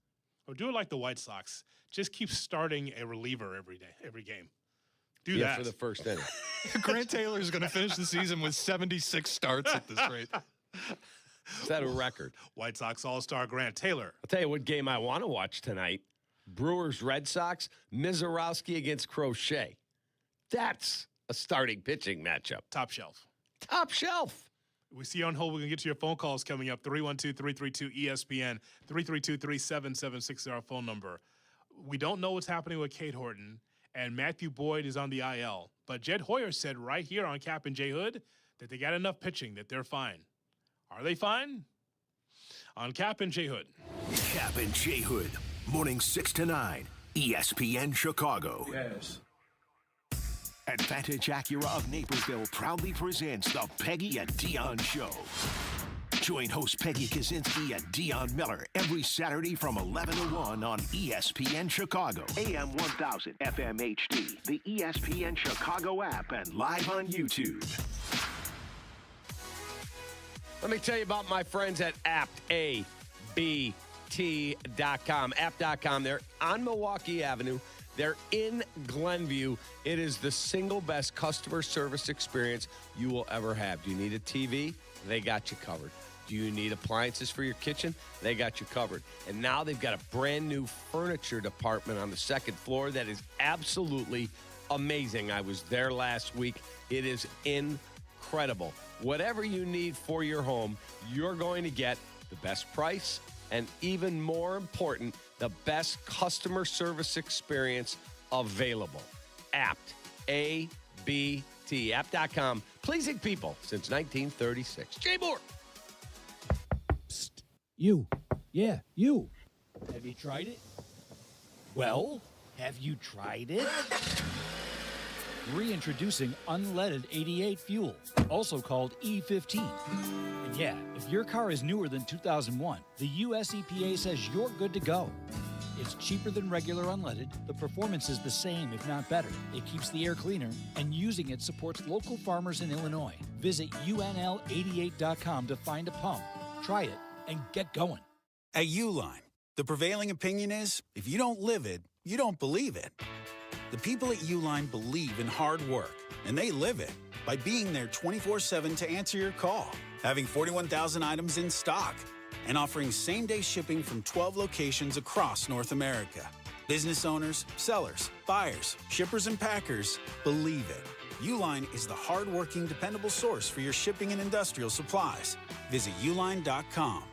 Or do it like the White Sox. Just keep starting a reliever every game. Do that. For the first inning. Grant Taylor is going to finish the season with 76 starts at this rate. Is that a record? White Sox All-Star Grant Taylor. I'll tell you what game I want to watch tonight. Brewers-Red Sox, Mizorowski against Crochet. That's a starting pitching matchup. Top shelf. Top shelf. We see you on hold. We can get to your phone calls coming up. 312-332-ESPN, 332-3776 is our phone number. We don't know what's happening with Cade Horton, and Matthew Boyd is on the IL. But Jed Hoyer said right here on Kap and J Hood that they got enough pitching, that they're fine. Are they fine? On Kap and J Hood. Kap and J Hood, morning 6 to 9, ESPN Chicago. Yes. Advantage Acura of Naperville proudly presents the Peggy and Dion Show. Join host Peggy Kaczynski and Dion Miller every Saturday from 11 to 1 on ESPN Chicago, AM 1000, FM HD, the ESPN Chicago app, and live on YouTube. Let me tell you about my friends at apt.com. Apt.com, they're on Milwaukee Avenue. They're in Glenview. It is the single best customer service experience you will ever have. Do you need a TV? They got you covered. Do you need appliances for your kitchen? They got you covered. And now they've got a brand new furniture department on the 2nd floor that is absolutely amazing. I was there last week. It is incredible. Whatever you need for your home, you're going to get the best price and, even more important, the best customer service experience available. Apt, A-B-T, apt.com, pleasing people since 1936. Jay Moore. Psst. You. Yeah, you. Have you tried it? Well, have you tried it? Reintroducing unleaded 88 fuel, also called E15. And yeah, if your car is newer than 2001, the US EPA says you're good to go. It's cheaper than regular unleaded, the performance is the same if not better, it keeps the air cleaner, and using it supports local farmers in Illinois. Visit UNL88.com to find a pump, try it, and get going. At Uline, the prevailing opinion is, if you don't live it, you don't believe it. The people at Uline believe in hard work and they live it by being there 24/7 to answer your call, having 41,000 items in stock, and offering same-day shipping from 12 locations across North America. Business owners, sellers, buyers, shippers, and packers believe it. Uline is the hard-working, dependable source for your shipping and industrial supplies. Visit uline.com.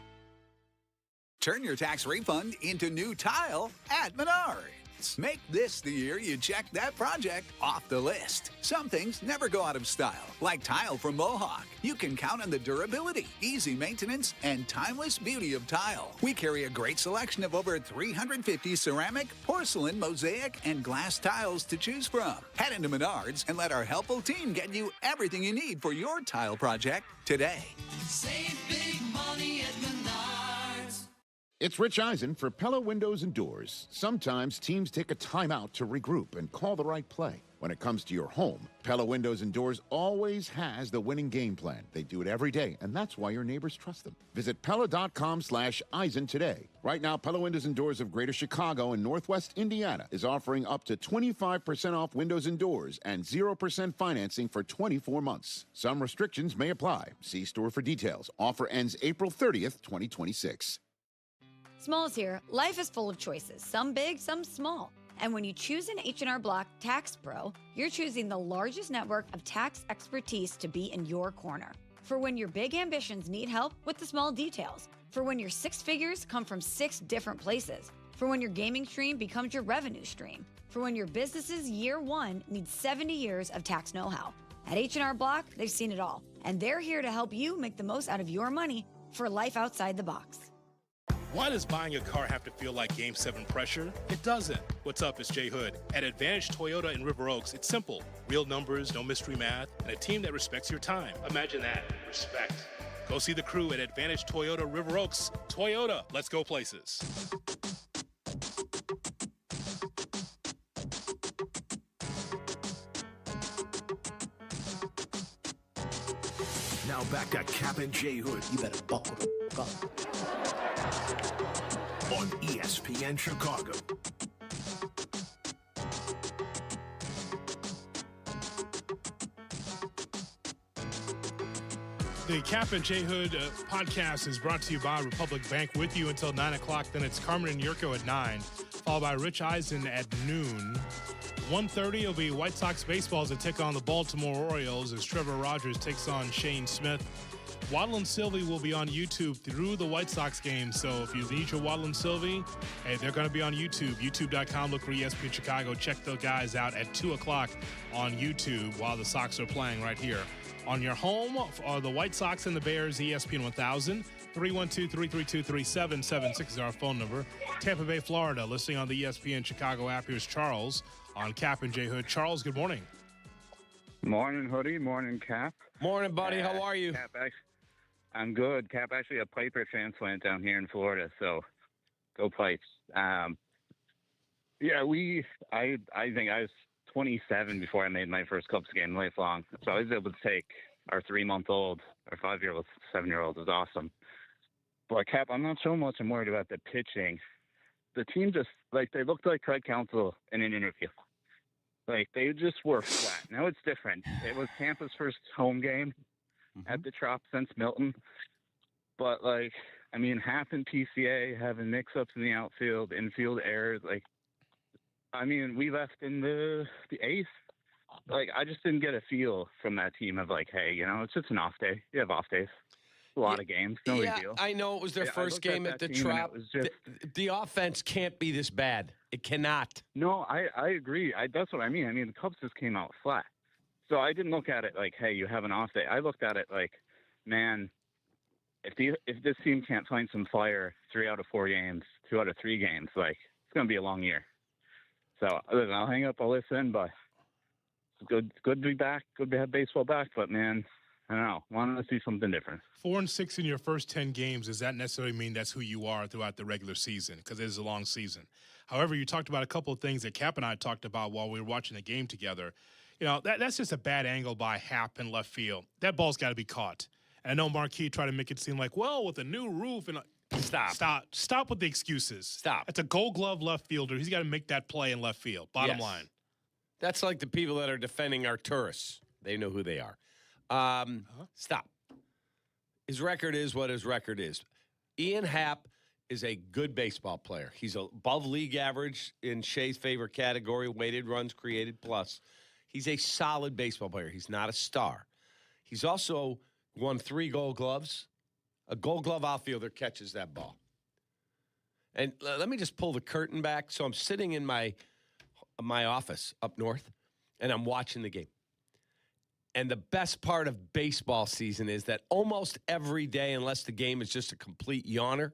Turn your tax refund into new tile at Menards. Make this the year you check that project off the list. Some things never go out of style, like tile from Mohawk. You can count on the durability, easy maintenance, and timeless beauty of tile. We carry a great selection of over 350 ceramic, porcelain, mosaic, and glass tiles to choose from. Head into Menards and let our helpful team get you everything you need for your tile project today. Save big money at Menards. It's Rich Eisen for Pella Windows and Doors. Sometimes teams take a timeout to regroup and call the right play. When it comes to your home, Pella Windows and Doors always has the winning game plan. They do it every day, and that's why your neighbors trust them. Visit Pella.com/Eisen today. Right now, Pella Windows and Doors of Greater Chicago and Northwest Indiana is offering up to 25% off windows and doors and 0% financing for 24 months. Some restrictions may apply. See store for details. Offer ends April 30th, 2026. Smalls here. Life is full of choices, some big, some small. And when you choose an H&R Block Tax Pro, you're choosing the largest network of tax expertise to be in your corner. For when your big ambitions need help with the small details. For when your six figures come from 6 different places. For when your gaming stream becomes your revenue stream. For when your business's year one needs 70 years of tax know-how. At H&R Block, they've seen it all. And they're here to help you make the most out of your money for life outside the box. Why does buying a car have to feel like Game 7 pressure? It doesn't. What's up, it's Jay Hood. At Advantage Toyota in River Oaks, it's simple. Real numbers, no mystery math, and a team that respects your time. Imagine that. Respect. Go see the crew at Advantage Toyota River Oaks. Toyota, let's go places. Now back to Kap and J Hood. You better buckle up. On ESPN Chicago. The Kap and J Hood podcast is brought to you by Republic Bank, with you until 9 o'clock. Then it's Carmen Jurko at 9, followed by Rich Eisen at noon. 1:30 will be White Sox baseball as they take on the Baltimore Orioles as Trevor Rogers takes on Shane Smith. Waddle and Silvy will be on YouTube through the White Sox game. So if you need your Waddle and Silvy, hey, they're going to be on YouTube. YouTube.com. Look for ESPN Chicago. Check the guys out at 2 o'clock on YouTube while the Sox are playing right here. On your home are the White Sox and the Bears, ESPN 1000. 312-332-3776 is our phone number. Tampa Bay, Florida, listening on the ESPN Chicago app. Here's Charles on Kap and J Hood. Charles, good morning. Morning, Hoodie. Morning, Kap. Morning, buddy. How are you? I'm good. Kap, actually a Piper transplant down here in Florida, so go Pipes. I think I was 27 before I made my first Cubs game lifelong, so I was able to take our 3-month-old, our 5-year-old, 7-year-old. It was awesome. But, Kap, I'm not so much I'm worried about the pitching. The team just, they looked like Craig Counsell in an interview. They just were flat. Now it's different. It was Tampa's first home game at the Trop since Milton. But, half in PCA, having mix-ups in the outfield, infield errors. We left in the 8th. I just didn't get a feel from that team of, hey, it's just an off day. You have off days. A lot of games. No big deal. I know it was their first game at the Trop. The offense can't be this bad. It cannot. No, I agree. That's what I mean. The Cubs just came out flat. So I didn't look at it hey, you have an off day. I looked at it man, if this team can't find some fire 3 out of 4 games, 2 out of 3 games, it's going to be a long year. So I'll hang up, I'll listen, but it's good to be back. Good to have baseball back, but, man, I don't know. Wanted to see something different. 4-6 in your first 10 games. Does that necessarily mean that's who you are throughout the regular season? Because it is a long season. However, you talked about a couple of things that Kap and I talked about while we were watching the game together. That's just a bad angle by Happ in left field. That ball's got to be caught. And I know Marquis tried to make it seem with a new roof and Stop with the excuses. Stop. It's a Gold Glove left fielder. He's got to make that play in left field. Bottom line. That's like the people that are defending our tourists. They know who they are. Stop. His record is what his record is. Ian Happ is a good baseball player. He's above league average in Shea's favorite category, weighted runs created plus. He's a solid baseball player. He's not a star. He's also won 3 Gold Gloves. A Gold Glove outfielder catches that ball. And let me just pull the curtain back. So I'm sitting in my office up north, and I'm watching the game. And the best part of baseball season is that almost every day, unless the game is just a complete yawner,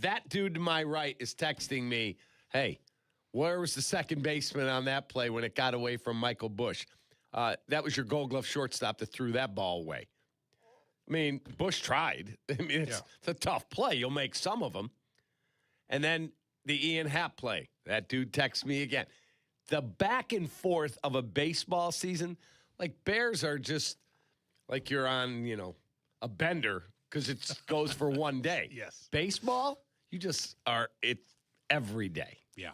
that dude to my right is texting me, hey, where was the second baseman on that play when it got away from Michael Bush? That was your Gold Glove shortstop that threw that ball away. I mean, Bush tried. I mean, it's a tough play. You'll make some of them. And then the Ian Happ play. That dude texts me again. The back and forth of a baseball season, like Bears are just like you're on, a bender because it goes for one day. Yes. Baseball, you just are, it's every day. Yeah.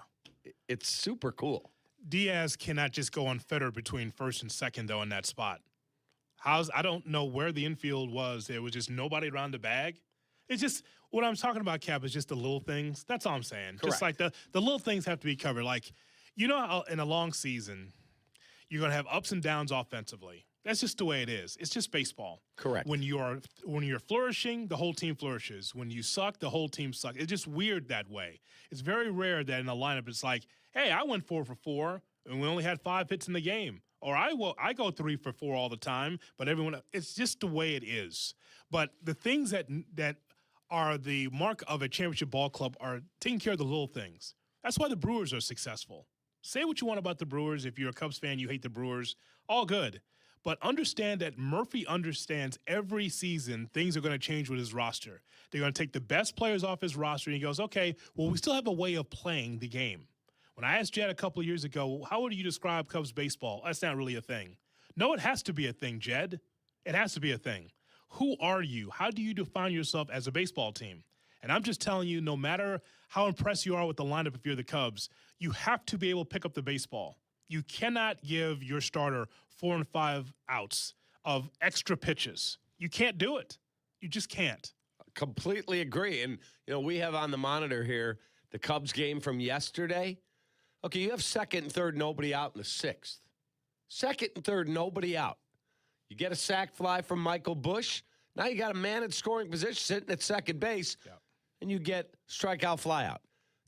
It's super cool. Diaz cannot just go unfettered between first and second, though, in that spot. I don't know where the infield was. There was just nobody around the bag. It's just what I'm talking about, Cap, is just the little things. That's all I'm saying. Correct. Just like the little things have to be covered. Like, how in a long season, you're going to have ups and downs offensively. That's just the way it is. It's just baseball. Correct. When you're flourishing, the whole team flourishes. When you suck, the whole team sucks. It's just weird that way. It's very rare that in a lineup it's like, hey, I went 4 for 4, and we only had 5 hits in the game. Or I go 3 for 4 all the time, but it's just the way it is. But the things that are the mark of a championship ball club are taking care of the little things. That's why the Brewers are successful. Say what you want about the Brewers. If you're a Cubs fan, you hate the Brewers. All good. But understand that Murphy understands every season things are going to change with his roster. They're going to take the best players off his roster, and he goes, okay, well, we still have a way of playing the game. When I asked Jed a couple of years ago, how would you describe Cubs baseball? That's not really a thing. No, it has to be a thing, Jed. It has to be a thing. Who are you? How do you define yourself as a baseball team? And I'm just telling you, no matter how impressed you are with the lineup if you're the Cubs, you have to be able to pick up the baseball. You cannot give your starter 4 and 5 outs of extra pitches. You can't do it. You just can't. Completely agree. And, we have on the monitor here the Cubs game from yesterday. Okay, you have second and third, nobody out in the 6th. Second and third, nobody out. You get a sac fly from Michael Bush. Now you got a man in scoring position sitting at second base, and you get strikeout fly out.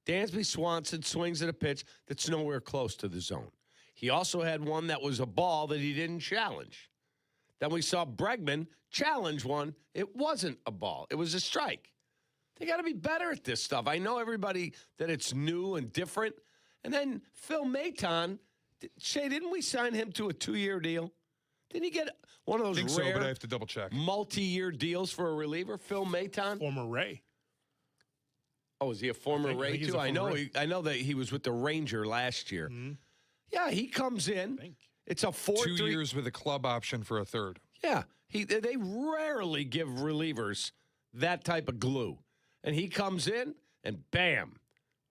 Dansby Swanson swings at a pitch that's nowhere close to the zone. He also had one that was a ball that he didn't challenge. Then we saw Bregman challenge one. It wasn't a ball. It was a strike. They got to be better at this stuff. I know everybody that it's new and different. And then Phil Maton, Shay, didn't we sign him to a 2-year deal? Didn't he get one of those rare but I have to double check. Multi-year deals for a reliever? Phil Maton? Former Ray. Oh, is he a former Ray too? I know that he was with the Ranger last year. Mm-hmm. Yeah, he comes in. It's a 4-3. 2 years with a club option for a third. Yeah, they rarely give relievers that type of glue. And he comes in, and bam,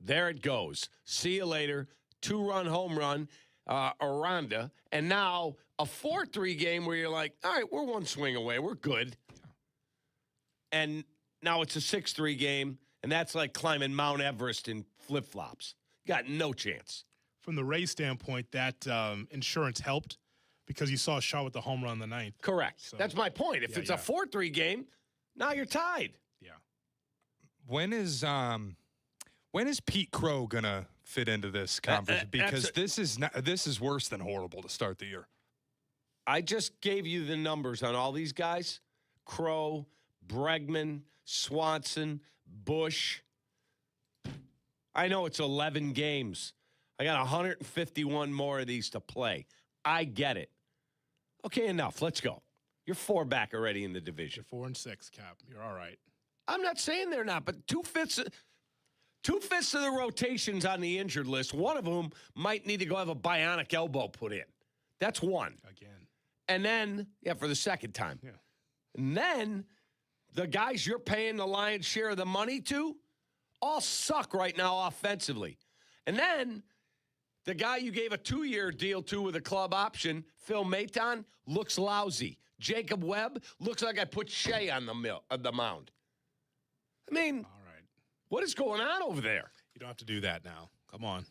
there it goes. See you later. 2-run home run, Aranda, and now a 4-3 game where you're like, all right, we're one swing away. We're good. Yeah. And now it's a 6-3 game, and that's like climbing Mount Everest in flip-flops. Got no chance. From the Rays standpoint, that insurance helped because you saw a shot with the home run in the 9th. Correct. So, that's my point. If it's a 4-3 game, now you're tied. Yeah. When is Pete Crow gonna fit into this conversation? Because this is worse than horrible to start the year. I just gave you the numbers on all these guys: Crow, Bregman, Swanson, Bush. I know it's 11 games. I got 151 more of these to play. I get it. Okay, enough. Let's go. You're 4 back already in the division. You're 4 and 6, Cap. You're all right. I'm not saying they're not, but 2/5 of the rotations on the injured list. One of them might need to go have a bionic elbow put in. That's one. Again. And then, for the second time. Yeah. And then the guys you're paying the lion's share of the money to all suck right now offensively. And then The guy you gave a 2-year deal to with a club option, Phil Maton, looks lousy. Jacob Webb looks like I put Shea on the mound. I mean, all right, what is going on over there? You don't have to do that now. Come on. I'm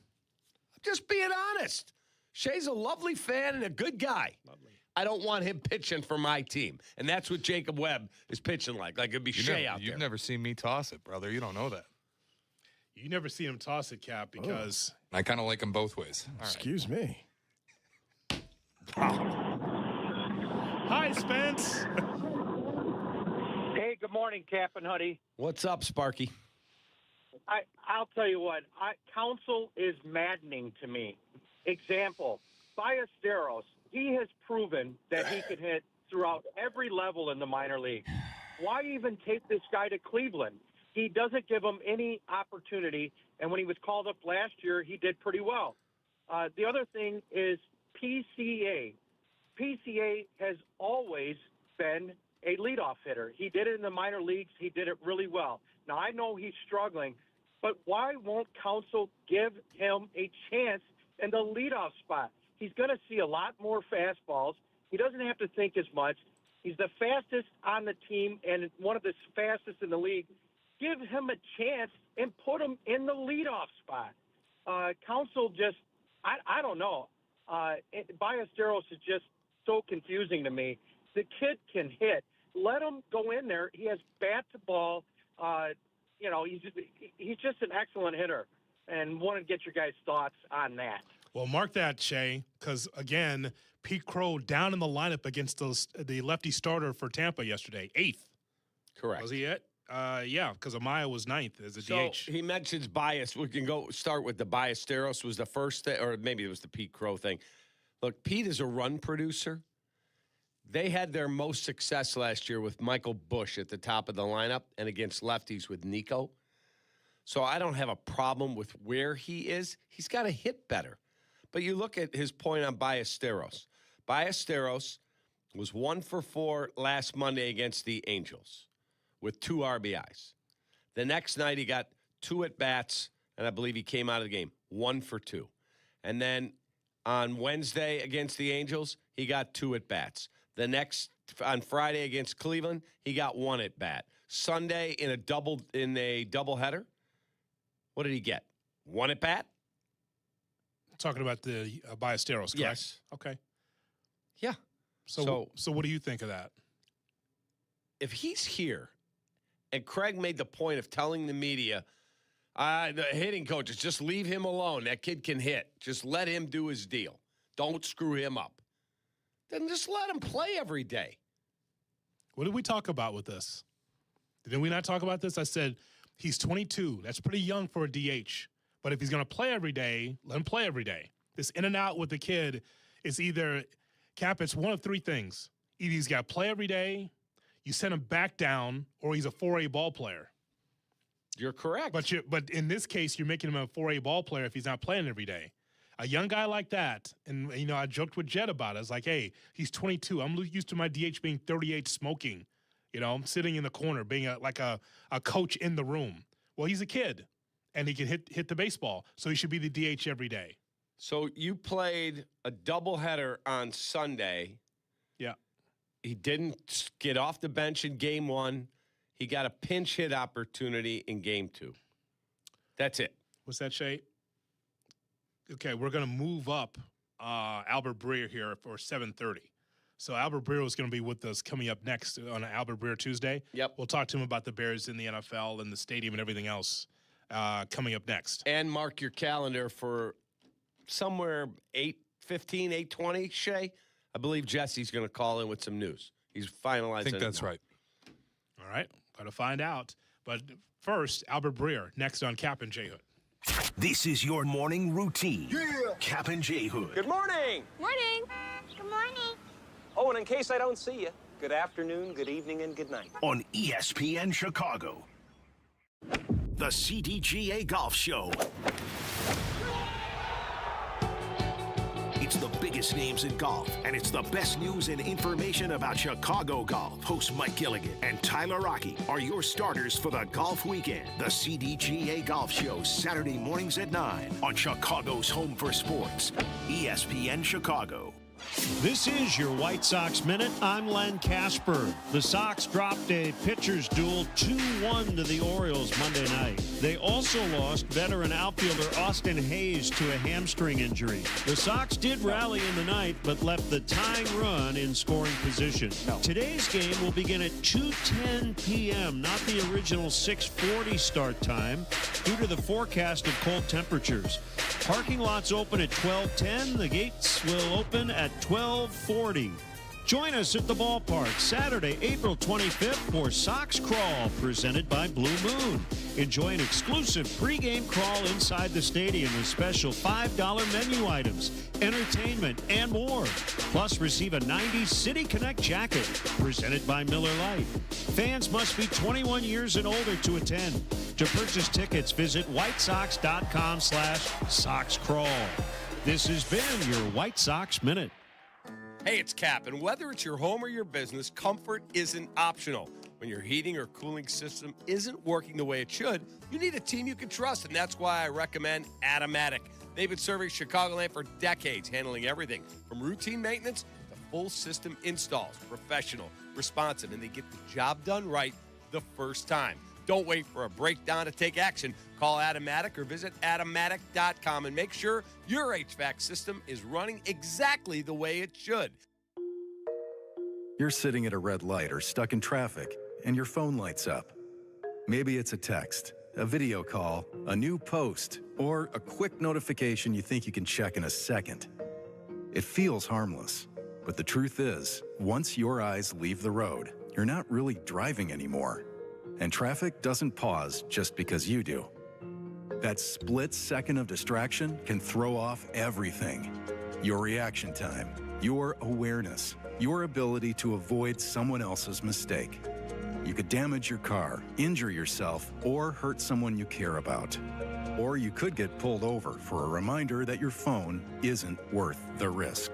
just being honest. Shea's a lovely fan and a good guy. Lovely. I don't want him pitching for my team. And that's what Jacob Webb is pitching like. Like it'd be Shea out there. You've never seen me toss it, brother. You don't know that. You never see him toss it, Cap, because... I kind of like him both ways. Excuse me. Hi, Spence. Hey, good morning, Cap and Huddy. What's up, Sparky? I'll tell you what. Counsell is maddening to me. Example, Ballesteros. He has proven that he can hit throughout every level in the minor league. Why even take this guy to Cleveland? He doesn't give him any opportunity, and when he was called up last year, he did pretty well. The other thing is PCA. PCA has always been a leadoff hitter. He did it in the minor leagues. He did it really well. Now, I know he's struggling, but why won't Counsell give him a chance in the leadoff spot? He's going to see a lot more fastballs. He doesn't have to think as much. He's the fastest on the team and one of the fastest in the league. Give him a chance and put him in the leadoff spot. Counsell just, I don't know. Ballesteros is just so confusing to me. The kid can hit. Let him go in there. He has bat to ball. He's just an excellent hitter, and want to get your guys' thoughts on that. Well, mark that, Shea, because, again, Pete Crow down in the lineup against the lefty starter for Tampa yesterday, 8th. Correct. Was he it? Yeah, because Amaya was 9th as a DH. He mentions bias. We can go start with the Ballesteros was the first thing, or maybe it was the Pete Crow thing. Look, Pete is a run producer. They had their most success last year with Michael Bush at the top of the lineup and against lefties with Nico. So I don't have a problem with where he is. He's got to hit better. But you look at his point on Ballesteros. Ballesteros was 1 for 4 last Monday against the Angels with 2 RBIs. The next night he got 2 at-bats, and I believe he came out of the game 1 for 2. And then on Wednesday against the Angels, he got 2 at-bats. The next, on Friday against Cleveland, he got 1 at-bat. Sunday in a doubleheader, what did he get? 1 at-bat? Talking about the Ballesteros, correct? Yes. Okay. Yeah. So what do you think of that? If he's here, and Craig made the point of telling the media, the hitting coaches, just leave him alone. That kid can hit. Just let him do his deal. Don't screw him up. Then just let him play every day. What did we talk about with this? Did we not talk about this? I said he's 22. That's pretty young for a DH. But if he's going to play every day, let him play every day. This in and out with the kid is either, Cap, it's one of 3 things. Either he's got to play every day, you send him back down, or he's a 4A ball player. You're correct. But in this case, you're making him a 4A ball player if he's not playing every day. A young guy like that, and, I joked with Jed about it. I was like, hey, he's 22. I'm used to my DH being 38 smoking, sitting in the corner, being like a coach in the room. Well, he's a kid, and he can hit the baseball, so he should be the DH every day. So you played a doubleheader on Sunday. Yeah. He didn't get off the bench in game 1. He got a pinch hit opportunity in game 2. That's it. What's that, Shay? Okay, we're going to move up Albert Breer here for 7:30. So Albert Breer is going to be with us coming up next on Albert Breer Tuesday. Yep. We'll talk to him about the Bears in the NFL and the stadium and everything else coming up next. And mark your calendar for somewhere 8:15, 8:20, Shay. I believe Jesse's going to call in with some news. He's finalizing. I think that's right. All right, got to find out. But first, Albert Breer next on Kap and J Hood. This is your morning routine. Yeah. Kap and J Hood. Good morning. Morning. Good morning. Oh, and in case I don't see you, good afternoon, good evening, and good night. On ESPN Chicago. The CDGA Golf Show. It's the biggest names in golf, and it's the best news and information about Chicago golf. Host Mike Gilligan and Tyler Rocky are your starters for the golf weekend. The CDGA Golf Show, Saturday mornings at 9 on Chicago's home for sports, ESPN Chicago. This is your White Sox Minute. I'm Len Casper. The Sox dropped a pitcher's duel 2-1 to the Orioles Monday night. They also lost veteran outfielder Austin Hayes to a hamstring injury. The Sox did rally in the night, but left the tying run in scoring position. Today's game will begin at 2:10 p.m., not the original 6:40 start time, due to the forecast of cold temperatures. Parking lots open at 12:10. The gates will open at 12:40. Join us at the ballpark Saturday, April 25th for Sox Crawl, presented by Blue Moon. Enjoy an exclusive pregame crawl inside the stadium with special $5 menu items, entertainment, and more. Plus, receive a 90s City Connect jacket, presented by Miller Lite. Fans must be 21 years and older to attend. To purchase tickets, visit whitesox.com/SoxCrawl. This has been your White Sox Minute. Hey, it's Kap, and whether it's your home or your business, comfort isn't optional. When your heating or cooling system isn't working the way it should, you need a team you can trust, and that's why I recommend Automatic. They've been serving Chicagoland for decades, handling everything from routine maintenance to full system installs. Professional, responsive, and they get the job done right the first time. Don't wait for a breakdown to take action. Call Automatic or visit automatic.com and make sure your HVAC system is running exactly the way it should. You're sitting at a red light or stuck in traffic, and your phone lights up. Maybe it's a text, a video call, a new post, or a quick notification you think you can check in a second. It feels harmless, but the truth is, once your eyes leave the road, you're not really driving anymore. And traffic doesn't pause just because you do. That split second of distraction can throw off everything. Your reaction time, your awareness, your ability to avoid someone else's mistake. You could damage your car, injure yourself, or hurt someone you care about. Or you could get pulled over for a reminder that your phone isn't worth the risk.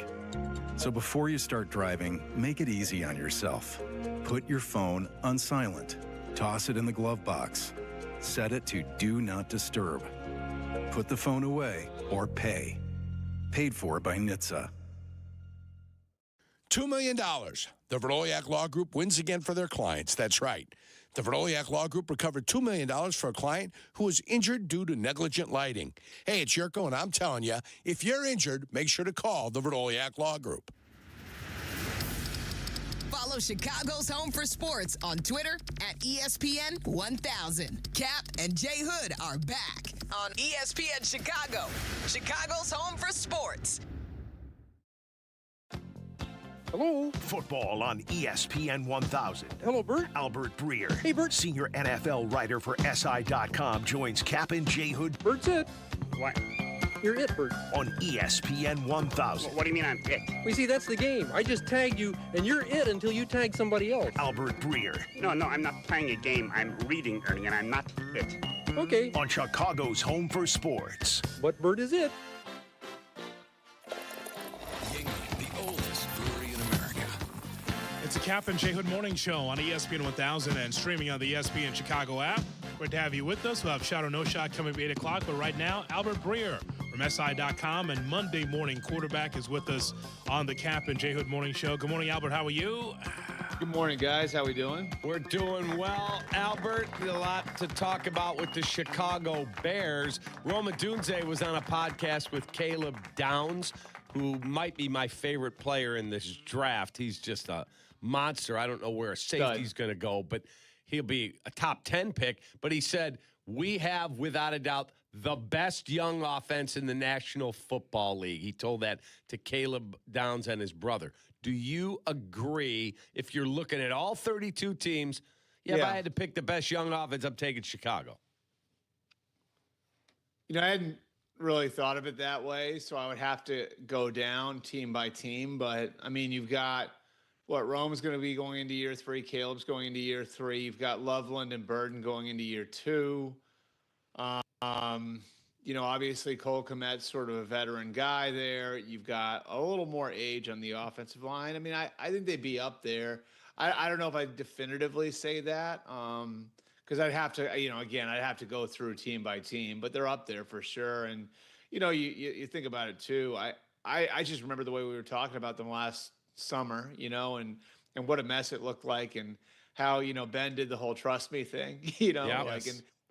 So before you start driving, make it easy on yourself. Put your phone on silent. Toss it in the glove box. Set it to Do Not Disturb. Put the phone away or pay. Paid for by NHTSA. $2 million. The Verdoliak Law Group wins again for their clients. That's right. The Verdoliak Law Group recovered $2 million for a client who was injured due to negligent lighting. Hey, it's Jurko, and I'm telling you, if you're injured, make sure to call the Verdoliak Law Group. Follow Chicago's Home for Sports on Twitter at ESPN 1000. Kap and J Hood are back on ESPN Chicago, Chicago's Home for Sports. Hello. Football on ESPN 1000. Hello, Bert. Albert Breer. Hey, Bert. Senior NFL writer for SI.com joins Kap and J Hood. Bert's it. What? You're it, Bert. On ESPN 1000. What do you mean I'm it? We see, that's the game. I just tagged you, and you're it until you tag somebody else. Albert Breer. No, I'm not playing a game. I'm reading, Ernie, and I'm not it. Okay. On Chicago's home for sports. But Bert is it. The oldest brewery in America. It's a Kap and J Hood morning show on ESPN 1000 and streaming on the ESPN Chicago app. Great to have you with us. We'll have Shot or No Shot coming at 8 o'clock. But right now, Albert Breer from SI.com and Monday Morning Quarterback is with us on the Kap and J Hood morning show. Good morning, Albert. How are you? Good morning, guys. How we doing? We're doing well, Albert. A lot to talk about with the Chicago Bears. Roma Dunze was on a podcast with Caleb Downs, who might be my favorite player in this draft. He's just a monster. I don't know where a safety's going to go, but he'll be a top 10 pick. But he said, we have, without a doubt, the best young offense in the National Football League. He told that to Caleb Downs and his brother. Do you agree, if you're looking at all 32 teams, if I had to pick the best young offense, I'm taking Chicago? You know, I hadn't really thought of it that way, so I would have to go down team by team. But, I mean, you've got Rome's going to be going into year 3. Caleb's going into year 3. You've got Loveland and Burden going into year 2. Obviously Cole Kmet's sort of a veteran guy there. You've got a little more age on the offensive line. I mean, I think they'd be up there. I don't know if I'd definitively say that because I'd have to, again, I'd have to go through team by team, but they're up there for sure. And, you think about it too. I just remember the way we were talking about them last summer, and what a mess it looked like and how, Ben did the whole trust me thing, and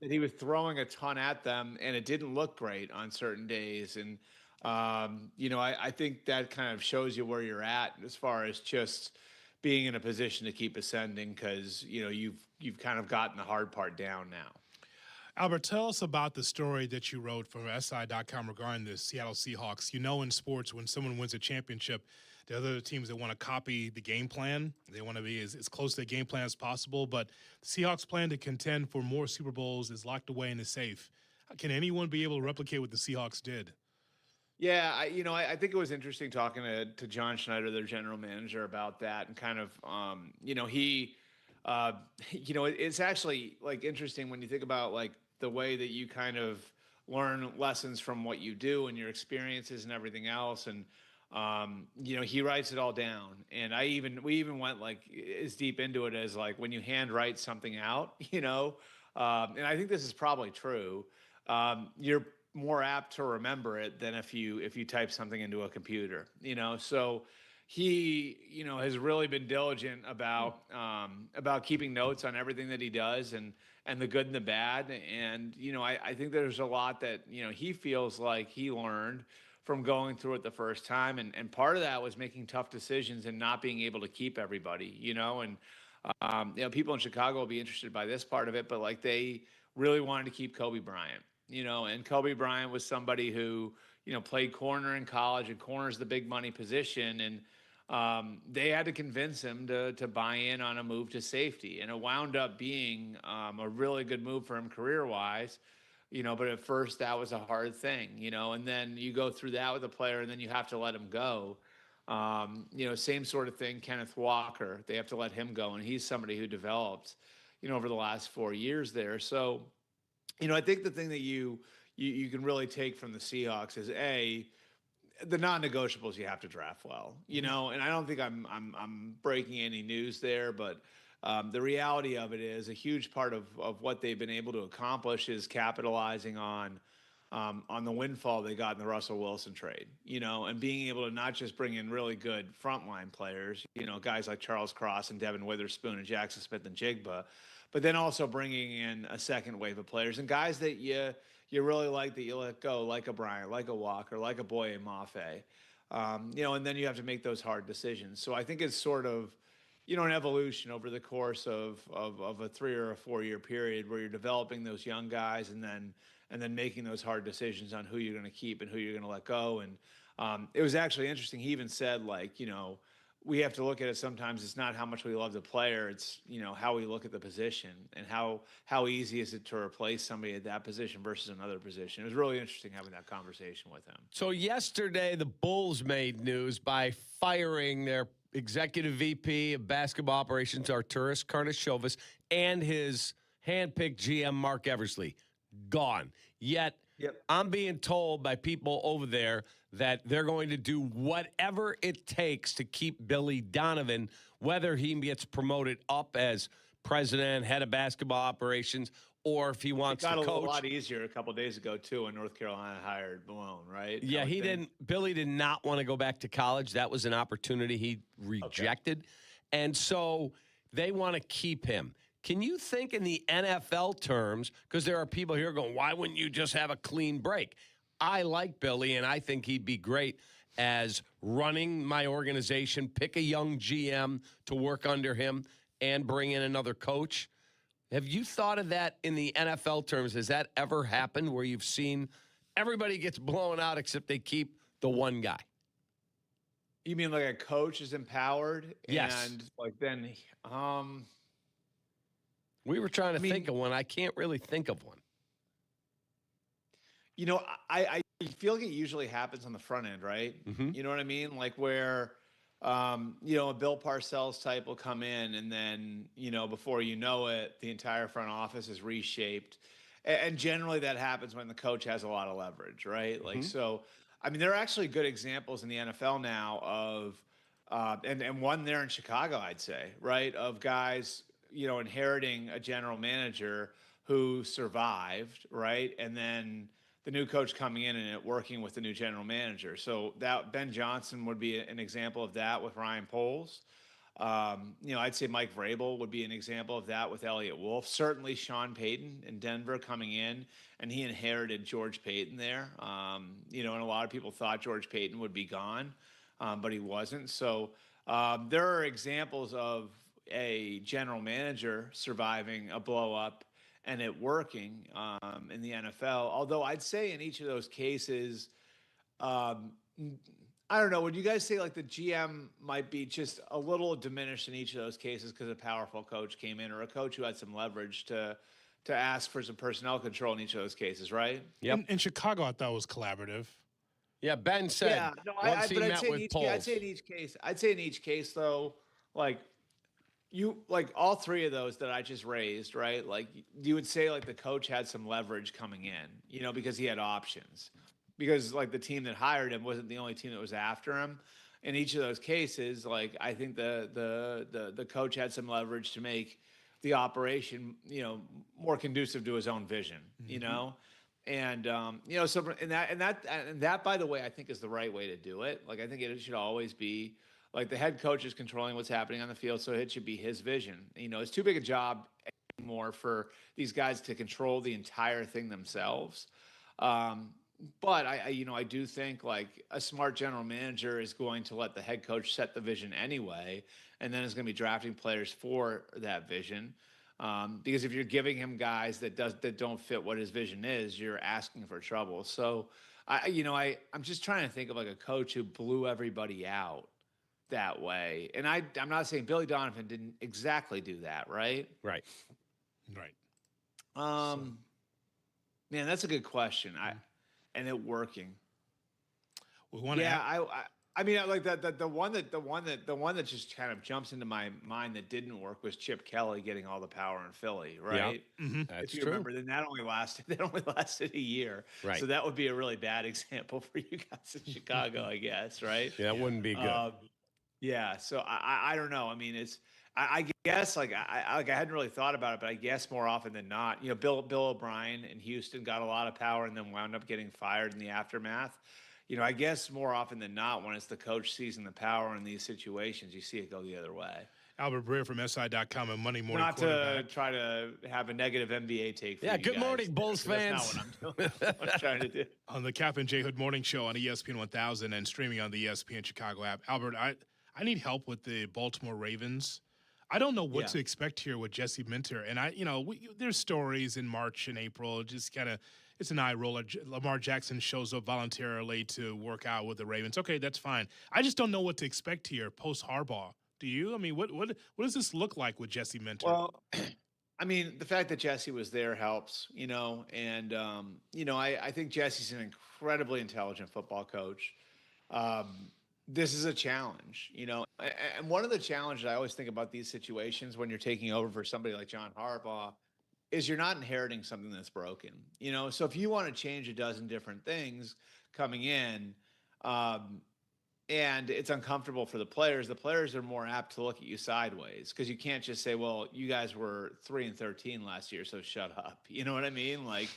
that he was throwing a ton at them and it didn't look great on certain days. And, I think that kind of shows you where you're at as far as just being in a position to keep ascending because, you've kind of gotten the hard part down now. Albert, tell us about the story that you wrote for SI.com regarding the Seattle Seahawks. In sports, when someone wins a championship, the other teams that want to copy the game plan. They want to be as close to the game plan as possible. But the Seahawks' plan to contend for more Super Bowls is locked away in the safe. Can anyone be able to replicate what the Seahawks did? Yeah, I think it was interesting talking to John Schneider, their general manager, about that, and kind of, it's actually like interesting when you think about like the way that you kind of learn lessons from what you do and your experiences and everything else, and he writes it all down, and we even went like as deep into it as like when you hand write something out, and I think this is probably true. You're more apt to remember it than if you type something into a computer, so he, has really been diligent about keeping notes on everything that he does and the good and the bad. And, I think there's a lot that, he feels like he learned from going through it the first time. And part of that was making tough decisions and not being able to keep everybody, and, people in Chicago will be interested by this part of it, but like they really wanted to keep Kobe Bryant. And Kobe Bryant was somebody who, played corner in college, and corner's the big money position. And they had to convince him to buy in on a move to safety. And it wound up being a really good move for him career-wise, but at first that was a hard thing, and then you go through that with a player and then you have to let him go. Same sort of thing, Kenneth Walker, they have to let him go. And he's somebody who developed, over the last 4 years there. So, I think the thing that you can really take from the Seahawks is the non-negotiables. You have to draft well, and I don't think I'm breaking any news there, but the reality of it is a huge part of what they've been able to accomplish is capitalizing on the windfall they got in the Russell Wilson trade, and being able to not just bring in really good frontline players, guys like Charles Cross and Devin Witherspoon and Jackson Smith and Jigba, but then also bringing in a second wave of players and guys that you really like that you let go, like a Bryant, like a Walker, like a Boye Mafe, and then you have to make those hard decisions. So I think it's sort of, an evolution over the course of a 3 or a 4 year period where you're developing those young guys and then making those hard decisions on who you're going to keep and who you're going to let go. And it was actually interesting. He even said, like, we have to look at it sometimes. It's not how much we love the player. It's, how we look at the position and how easy is it to replace somebody at that position versus another position. It was really interesting having that conversation with him. So yesterday, the Bulls made news by firing their executive VP of basketball operations, Arturas Karnisovas, and his handpicked GM, Mark Eversley. Gone. Yet, I'm being told by people over there that they're going to do whatever it takes to keep Billy Donovan, whether he gets promoted up as president, head of basketball operations, or if he wants to coach. It got a lot easier a couple of days ago, too, when North Carolina hired Malone, right? Yeah, Billy did not want to go back to college. That was an opportunity he rejected. Okay. And so they want to keep him. Can you think in the NFL terms, because there are people here going, why wouldn't you just have a clean break? I like Billy, and I think he'd be great as running my organization, pick a young GM to work under him, and bring in another coach. Have you thought of that in the NFL terms? Has that ever happened where you've seen everybody gets blown out except they keep the one guy? You mean like a coach is empowered? Yes. And like then we were trying to think of one. I can't really think of one. I feel like it usually happens on the front end, right? Mm-hmm. You know what I mean? Like where, a Bill Parcells type will come in and then, before you know it, the entire front office is reshaped. And generally that happens when the coach has a lot of leverage, right? Like, so, I mean, there are actually good examples in the NFL now of, and one there in Chicago, I'd say, right, of guys, inheriting a general manager who survived, right, and then the new coach coming in and it working with the new general manager. So that Ben Johnson would be an example of that with Ryan Poles. I'd say Mike Vrabel would be an example of that with Elliott Wolf. Certainly Sean Payton in Denver coming in, and he inherited George Payton there. And a lot of people thought George Payton would be gone, but he wasn't. So there are examples of a general manager surviving a blow up and it working in the NFL. Although I'd say in each of those cases, I don't know. Would you guys say like the GM might be just a little diminished in each of those cases because a powerful coach came in or a coach who had some leverage to ask for some personnel control in each of those cases, right? Yep. In Chicago, I thought it was collaborative. Yeah, Ben said. Yeah, no, I'd say in each case though, like all three of those that I just raised, right? Like you would say like the coach had some leverage coming in, because he had options. Because like the team that hired him wasn't the only team that was after him. In each of those cases, like I think the coach had some leverage to make the operation, more conducive to his own vision, and so and that by the way, I think is the right way to do it. Like I think it should always be like the head coach is controlling what's happening on the field, so it should be his vision. It's too big a job anymore for these guys to control the entire thing themselves. But I do think like a smart general manager is going to let the head coach set the vision anyway, and then is going to be drafting players for that vision. Because if you're giving him guys that don't fit what his vision is, you're asking for trouble. So I'm just trying to think of like a coach who blew everybody out that way. And I'm not saying Billy Donovan didn't exactly do that, right? Right. Man, that's a good question. And it working. We want to. Yeah, I mean, like the one that just kind of jumps into my mind that didn't work was Chip Kelly getting all the power in Philly, right? Yeah. Mm-hmm. That's if you true. remember, then that only lasted a year. Right. So that would be a really bad example for you guys in Chicago, I guess, right? Yeah, that wouldn't be good. Yeah. So I don't know. I mean, I guess I hadn't really thought about it, but I guess more often than not, Bill O'Brien in Houston got a lot of power and then wound up getting fired in the aftermath. I guess more often than not, when it's the coach seizing the power in these situations, you see it go the other way. Albert Breer from SI.com and Monday Morning Not to try to have a negative NBA take for you good guys. morning, Bulls fans. That's not what I'm trying to do. On the Kap J Hood Morning Show on ESPN 1000 and streaming on the ESPN Chicago app. Albert, I need help with the Baltimore Ravens. I don't know what to expect here with Jesse Minter. And there's stories in March and April, just kind of, it's an eye roller. Lamar Jackson shows up voluntarily to work out with the Ravens. Okay, that's fine. I just don't know what to expect here post Harbaugh. Do you? I mean, what does this look like with Jesse Minter? Well, I mean, the fact that Jesse was there helps, and I think Jesse's an incredibly intelligent football coach. This is a challenge, and one of the challenges I always think about these situations when you're taking over for somebody like John Harbaugh is you're not inheriting something that's broken, so if you want to change a dozen different things coming in, and it's uncomfortable for the players are more apt to look at you sideways because you can't just say, well, you guys were 3-13 last year, so shut up. You know what I mean? Like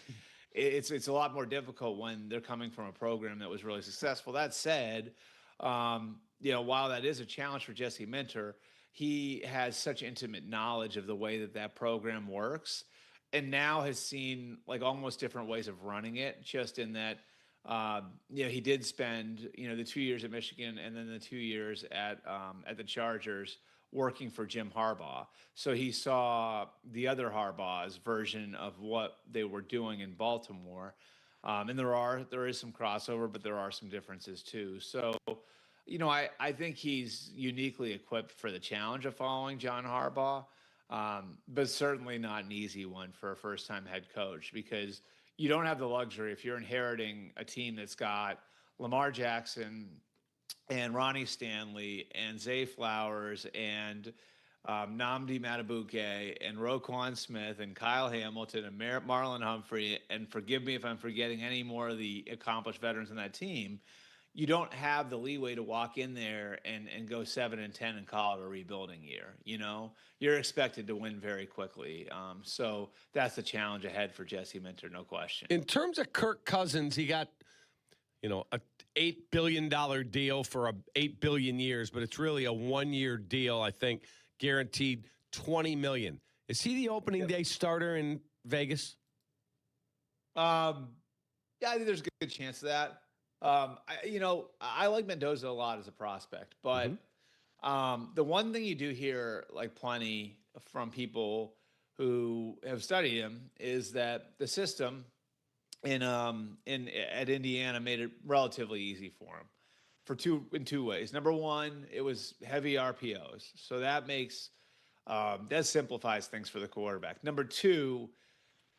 it's a lot more difficult when they're coming from a program that was really successful. That said, while that is a challenge for Jesse Minter, he has such intimate knowledge of the way that program works and now has seen like almost different ways of running it, just in that, he did spend, the 2 years at Michigan and then the 2 years at the Chargers working for Jim Harbaugh. So he saw the other Harbaugh's version of what they were doing in Baltimore. And there is some crossover, but there are some differences too. So, I think he's uniquely equipped for the challenge of following John Harbaugh, but certainly not an easy one for a first-time head coach because you don't have the luxury if you're inheriting a team that's got Lamar Jackson and Ronnie Stanley and Zay Flowers and Nnamdi Madubuike and Roquan Smith and Kyle Hamilton and Marlon Humphrey, and forgive me if I'm forgetting any more of the accomplished veterans in that team, you don't have the leeway to walk in there and go 7-10 and call it a rebuilding year. You're expected to win very quickly. So that's the challenge ahead for Jesse Minter, no question. In terms of Kirk Cousins, he got, a $8 billion deal for 8 billion years, but it's really a 1-year deal, I think, guaranteed $20 million. Is he the opening day starter in Vegas? Yeah, I think there's a good chance of that. I like Mendoza a lot as a prospect, but the one thing you do hear plenty from people who have studied him is that the system at Indiana made it relatively easy for him in two ways. Number one, it was heavy RPOs, so that simplifies things for the quarterback. Number two,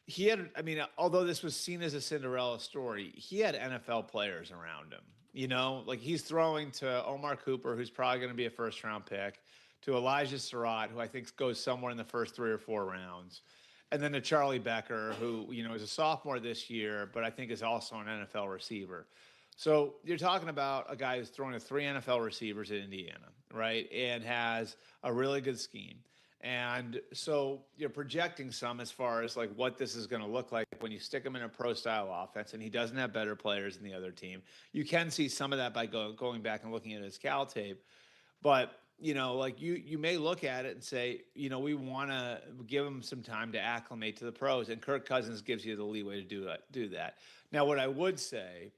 he had, although this was seen as a Cinderella story, he had NFL players around him. He's throwing to Omar Cooper, who's probably going to be a first-round pick, to Elijah Surratt, who I think goes somewhere in the first 3 or 4 rounds, and then to Charlie Becker, who, is a sophomore this year, but I think is also an NFL receiver. So you're talking about a guy who's throwing to 3 NFL receivers at Indiana, right, and has a really good scheme. And so you're projecting some as far as what this is going to look like when you stick him in a pro-style offense and he doesn't have better players than the other team. You can see some of that by going back and looking at his Cal tape. But, you may look at it and say, we want to give him some time to acclimate to the pros. And Kirk Cousins gives you the leeway to do that. Now, what I would say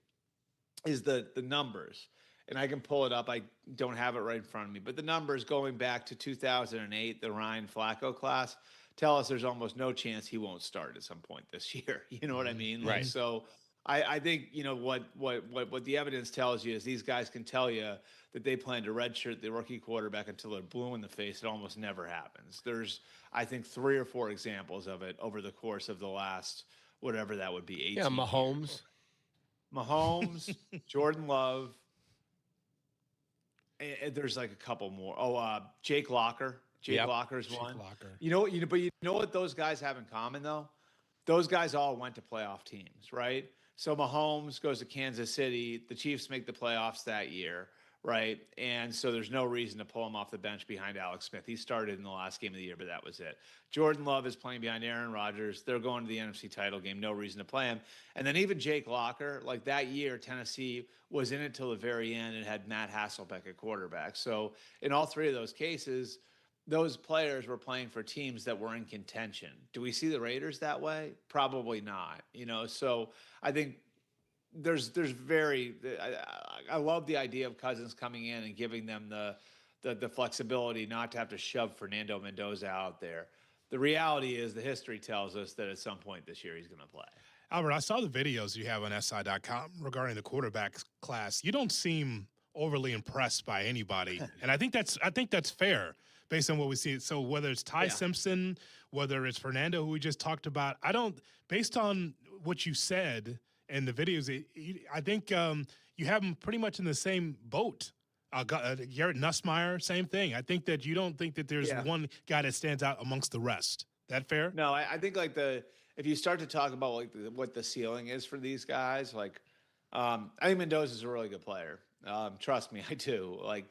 is the numbers. And I can pull it up. I don't have it right in front of me. But the numbers going back to 2008, the Ryan Flacco class, tell us there's almost no chance he won't start at some point this year. You know what I mean? Right. So I think, what the evidence tells you is these guys can tell you that they plan to redshirt the rookie quarterback until they're blue in the face. It almost never happens. There's, I think, 3 or 4 examples of it over the course of the last, whatever that would be, 18 Yeah, Mahomes. Mahomes, Jordan Love. And there's a couple more. Jake Locker. Jake Locker's one. Locker. But you know what those guys have in common though? Those guys all went to playoff teams, right? So Mahomes goes to Kansas City. The Chiefs make the playoffs that year, right? And so there's no reason to pull him off the bench behind Alex Smith. He started in the last game of the year, but that was it. Jordan Love is playing behind Aaron Rodgers. They're going to the NFC title game. No reason to play him. And then even Jake Locker, that year, Tennessee was in it till the very end and had Matt Hasselbeck at quarterback. So in all 3 of those cases, those players were playing for teams that were in contention. Do we see the Raiders that way? Probably not. So I think there's I love the idea of Cousins coming in and giving them the flexibility not to have to shove Fernando Mendoza out there. The reality is the history tells us that at some point this year he's going to play. Albert, I saw the videos you have on SI.com regarding the quarterback class. You don't seem overly impressed by anybody, and I think that's fair based on what we see. So whether it's Ty Simpson, whether it's Fernando, who we just talked about, based on what you said and the videos, I think you have them pretty much in the same boat. Garrett Nussmeier, same thing. I think that you don't think that there's one guy that stands out amongst the rest. That fair? No, I think if you start to talk about what the ceiling is for these guys, I think Mendoza's a really good player. Trust me, I do. I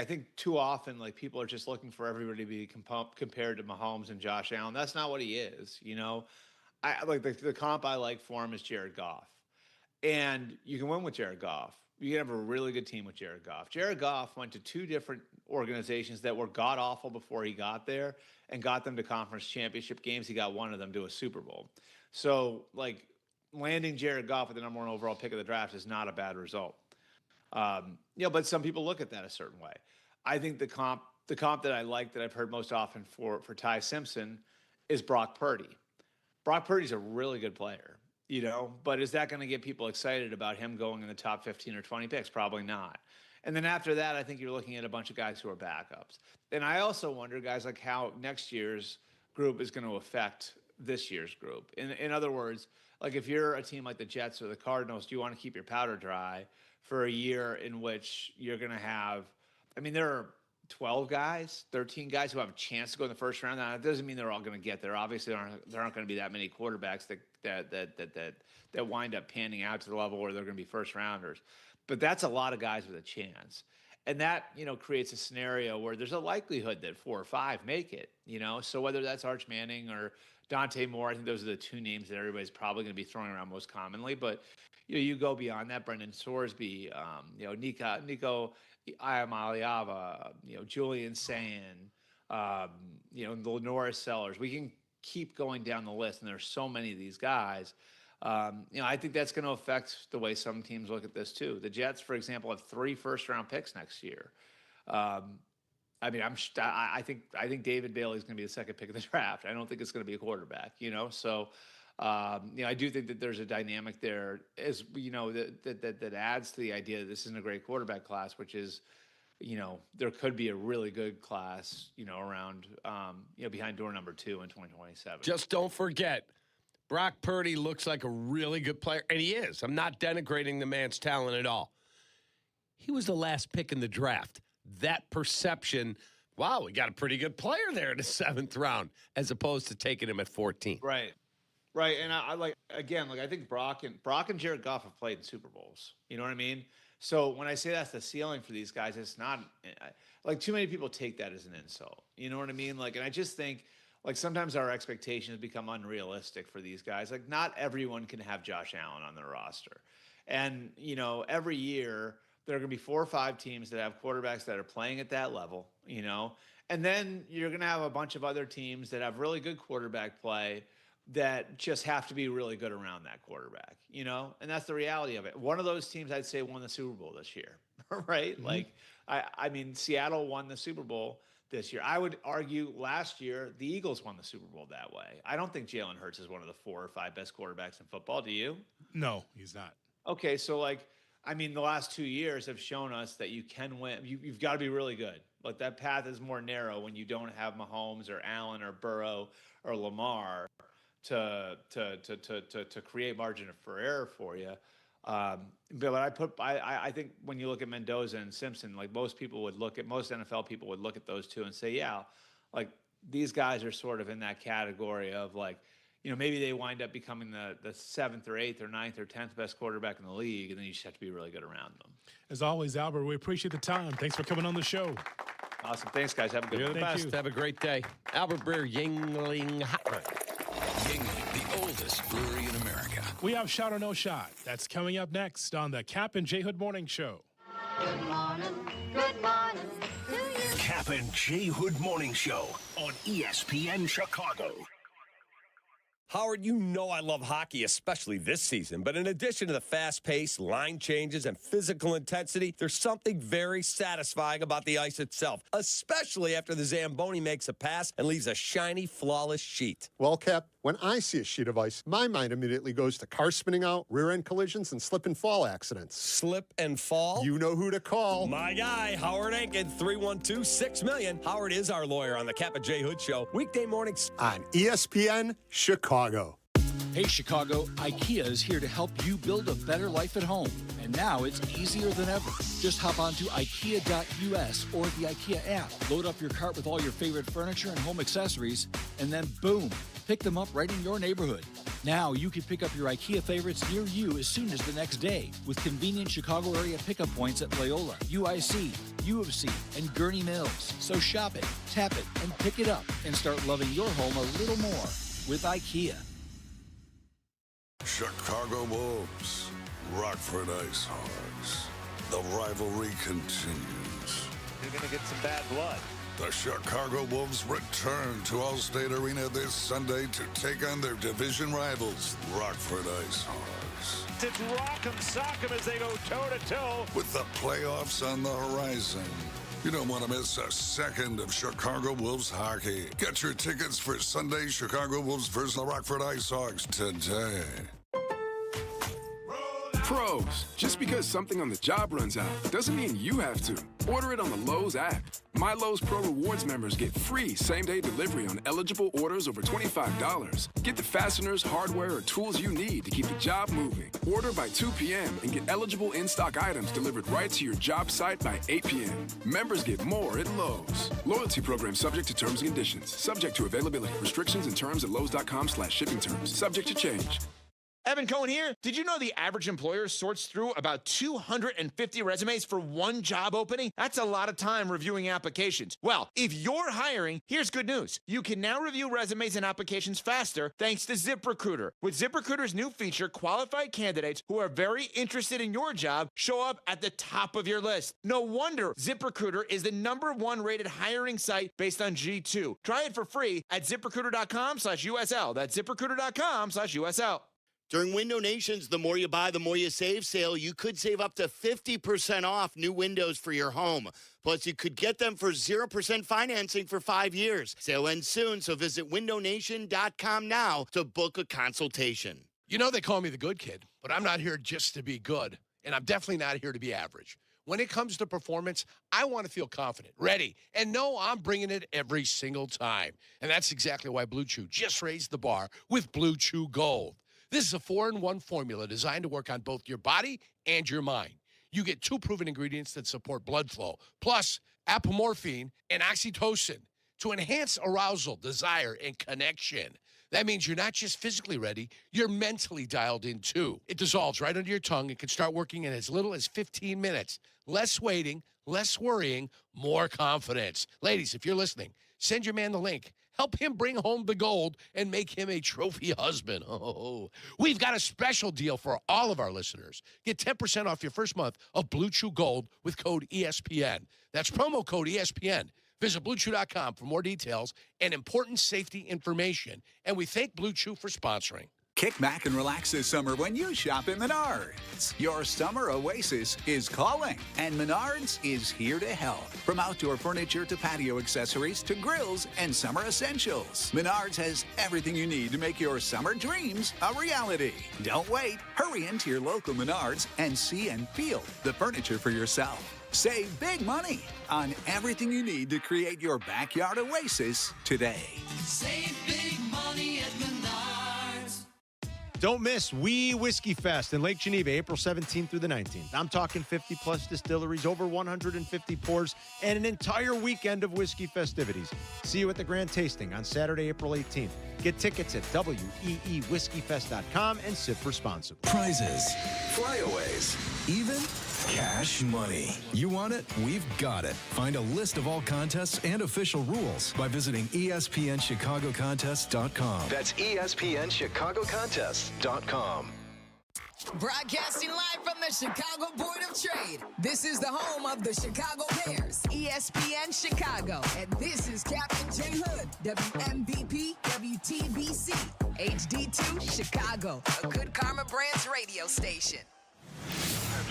think too often people are just looking for everybody to be compared to Mahomes and Josh Allen. That's not what he is. I the comp I like for him is Jared Goff. And you can win with Jared Goff. You can have a really good team with Jared Goff. Jared Goff went to 2 different organizations that were god-awful before he got there and got them to conference championship games. He got one of them to a Super Bowl. So, landing Jared Goff with the #1 overall pick of the draft is not a bad result. But some people look at that a certain way. I think the comp that I like that I've heard most often for Ty Simpson is Brock Purdy. Brock Purdy's a really good player, but is that going to get people excited about him going in the top 15 or 20 picks? Probably not. And then after that, I think you're looking at a bunch of guys who are backups. And I also wonder, guys, how next year's group is going to affect this year's group. In other words, if you're a team like the Jets or the Cardinals, do you want to keep your powder dry for a year in which you're going to have, there are 12 guys, 13 guys who have a chance to go in the first round. Now, that doesn't mean they're all going to get there. Obviously, there aren't going to be that many quarterbacks that wind up panning out to the level where they're going to be first rounders. But that's a lot of guys with a chance. And that, creates a scenario where there's a likelihood that 4 or 5 make it, So whether that's Arch Manning or Dante Moore, I think those are the 2 names that everybody's probably going to be throwing around most commonly. But, you go beyond that, Brendan Sorsby, Nico Iamaleava, Julian Sayin, the Lenora Sellers. We can keep going down the list, and there's so many of these guys. I think that's going to affect the way some teams look at this too. The Jets, for example, have 3 first-round picks next year. I think David Bailey is going to be the second pick of the draft. I don't think it's going to be a quarterback. So. I do think that there's a dynamic there, as that adds to the idea that this isn't a great quarterback class, which is, there could be a really good class, around, behind door number 2 in 2027. Just don't forget, Brock Purdy looks like a really good player, and he is. I'm not denigrating the man's talent at all. He was the last pick in the draft. That perception, wow, we got a pretty good player there in the 7th round, as opposed to taking him at 14. Right, and I think Brock and Jared Goff have played in Super Bowls. You know what I mean? So when I say that's the ceiling for these guys, it's not too many people take that as an insult. You know what I mean? And I just think sometimes our expectations become unrealistic for these guys. Not everyone can have Josh Allen on their roster, and every year there are going to be 4 or 5 teams that have quarterbacks that are playing at that level. And then you're going to have a bunch of other teams that have really good quarterback play that just have to be really good around that quarterback, and that's the reality of it. One of those teams I'd say won the Super Bowl this year, right? Mm-hmm. Seattle won the Super Bowl this year. I would argue last year, the Eagles won the Super Bowl that way. I don't think Jalen Hurts is one of the 4 or 5 best quarterbacks in football. Do you? No, he's not. Okay. So the last 2 years have shown us that you can win. You've got to be really good. That path is more narrow when you don't have Mahomes or Allen or Burrow or Lamar to create margin for error for you. But I think when you look at Mendoza and Simpson, most NFL people would look at those 2 and say, yeah, these guys are sort of in that category of maybe they wind up becoming the 7th or 8th or 9th or 10th best quarterback in the league, and then you just have to be really good around them. As always, Albert, we appreciate the time. Thanks for coming on the show. Awesome. Thanks, guys. Have a good one. You're the best. Have a great day. Albert Breer, Yingling Hotline. Yingling, the oldest brewery in America. We have Shot or No Shot. That's coming up next on the Kap and J Hood Morning Show. Good morning to you. Kap and J Hood Morning Show on ESPN Chicago. Howard, I love hockey, especially this season. But in addition to the fast pace, line changes, and physical intensity, there's something very satisfying about the ice itself, especially after the Zamboni makes a pass and leaves a shiny, flawless sheet. Well, Cap, when I see a sheet of ice, my mind immediately goes to car spinning out, rear-end collisions, and slip and fall accidents. Slip and fall? You know who to call. My guy, Howard Ankin, 312-6000000. Howard is our lawyer on the Kap and J Hood Show, weekday mornings on ESPN Chicago. Hey, Chicago, IKEA is here to help you build a better life at home. And now it's easier than ever. Just hop onto IKEA.us or the IKEA app. Load up your cart with all your favorite furniture and home accessories, and then boom, pick them up right in your neighborhood. Now you can pick up your IKEA favorites near you as soon as the next day with convenient Chicago area pickup points at Loyola, UIC, U of C, and Gurney Mills. So shop it, tap it, and pick it up and start loving your home a little more with IKEA. Chicago Wolves, Rockford Ice Hogs. The rivalry continues. You're going to get some bad blood. The Chicago Wolves return to Allstate Arena this Sunday to take on their division rivals, Rockford Ice Hogs. It's rock'em sock'em as they go toe-to-toe. With the playoffs on the horizon, you don't want to miss a second of Chicago Wolves hockey. Get your tickets for Sunday Chicago Wolves versus the Rockford Ice Hogs today. Pros, just because something on the job runs out doesn't mean you have to. Order it on the Lowe's app. My Lowe's Pro Rewards members get free same-day delivery on eligible orders over $25. Get the fasteners, hardware, or tools you need to keep the job moving. Order by 2 p.m. and get eligible in-stock items delivered right to your job site by 8 p.m. Members get more at Lowe's. Loyalty program subject to terms and conditions. Subject to availability, restrictions, and terms at lowes.com/shipping terms. Subject to change. Evan Cohen here. Did you know the average employer sorts through about 250 resumes for one job opening? That's a lot of time reviewing applications. Well, if you're hiring, here's good news. You can now review resumes and applications faster thanks to ZipRecruiter. With ZipRecruiter's new feature, qualified candidates who are very interested in your job show up at the top of your list. No wonder ZipRecruiter is the #1 rated hiring site based on G2. Try it for free at ZipRecruiter.com/USL. That's ZipRecruiter.com/USL. During Window Nation's The More You Buy, The More You Save sale, you could save up to 50% off new windows for your home. Plus, you could get them for 0% financing for 5 years. Sale ends soon, so visit windownation.com now to book a consultation. You know they call me the good kid, but I'm not here just to be good, and I'm definitely not here to be average. When it comes to performance, I want to feel confident, ready, and know I'm bringing it every single time. And that's exactly why Blue Chew just raised the bar with Blue Chew Gold. This is a 4-in-1 formula designed to work on both your body and your mind. You get 2 proven ingredients that support blood flow, plus apomorphine and oxytocin to enhance arousal, desire, and connection. That means you're not just physically ready, you're mentally dialed in too. It dissolves right under your tongue and can start working in as little as 15 minutes. Less waiting, less worrying, more confidence. Ladies, if you're listening, send your man the link. Help him bring home the gold and make him a trophy husband. Oh, we've got a special deal for all of our listeners. Get 10% off your first month of Blue Chew Gold with code ESPN. That's promo code ESPN. Visit BlueChew.com for more details and important safety information. And we thank Blue Chew for sponsoring. Kick back and relax this summer when you shop at Menards. Your summer oasis is calling, and Menards is here to help. From outdoor furniture to patio accessories to grills and summer essentials, Menards has everything you need to make your summer dreams a reality. Don't wait. Hurry into your local Menards and see and feel the furniture for yourself. Save big money on everything you need to create your backyard oasis today. Save big money at Menards. Don't miss Wee Whiskey Fest in Lake Geneva, April 17th through the 19th. I'm talking 50-plus distilleries, over 150 pours, and an entire weekend of whiskey festivities. See you at the Grand Tasting on Saturday, April 18th. Get tickets at weewhiskeyfest.com and sip responsibly. Prizes, flyaways, even cash money. You want it? We've got it. Find a list of all contests and official rules by visiting ESPNChicagoContests.com. That's ESPNChicagoContests.com. Broadcasting live from the Chicago Board of Trade. This is the home of the Chicago Bears, ESPN Chicago. And this is Kap J Hood, WMVP, WTBC, HD2, Chicago, a Good Karma Brands radio station.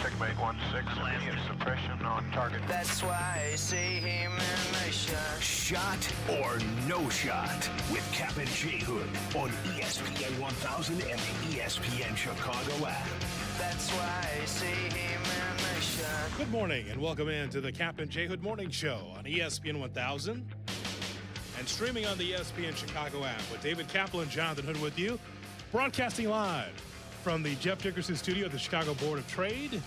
Checkmate 1-6, immediate suppression on target. That's why I see him in the shot. Shot or no shot with Kap J Hood on ESPN 1000 and the ESPN Chicago app. That's why I see him in the shot. Good morning and welcome in to the Kap J Hood Morning Show on ESPN 1000 and streaming on the ESPN Chicago app with David Kaplan, Jonathan Hood with you, broadcasting live from the Jeff Dickerson Studio at the Chicago Board of Trade.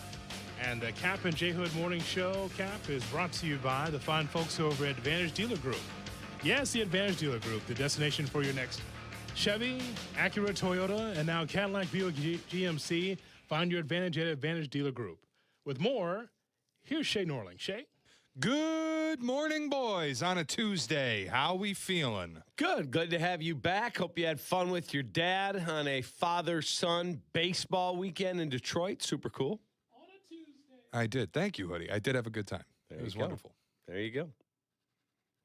And the Kap J Hood Morning Show, Kap, is brought to you by the fine folks over at Advantage Dealer Group. Yes, the Advantage Dealer Group, the destination for your next Chevy, Acura, Toyota, and now Cadillac, Buick, GMC. Find your Advantage at Advantage Dealer Group. With more, here's Shay Norling. Shay? Good morning, boys, on a Tuesday. How we feeling? Good to have you back. Hope you had fun with your dad on a father-son baseball weekend in Detroit. Super cool. I did. Thank you, Hoodie. I did have a good time. It was wonderful. There you go.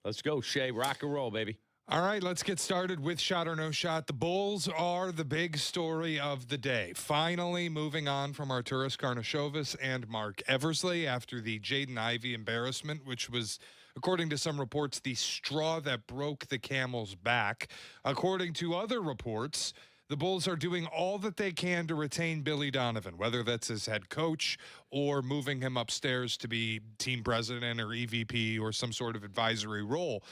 Let's go, Shay. Rock and roll, baby. All right, let's get started with shot or no shot. The Bulls are the big story of the day. Finally moving on from Arturas Karnisovas and Mark Eversley after the Jaden Ivey embarrassment, which was, according to some reports, the straw that broke the camel's back. According to other reports, The Bulls are doing all that they can to retain Billy Donovan, whether that's as head coach or moving him upstairs to be team president or EVP or some sort of advisory role.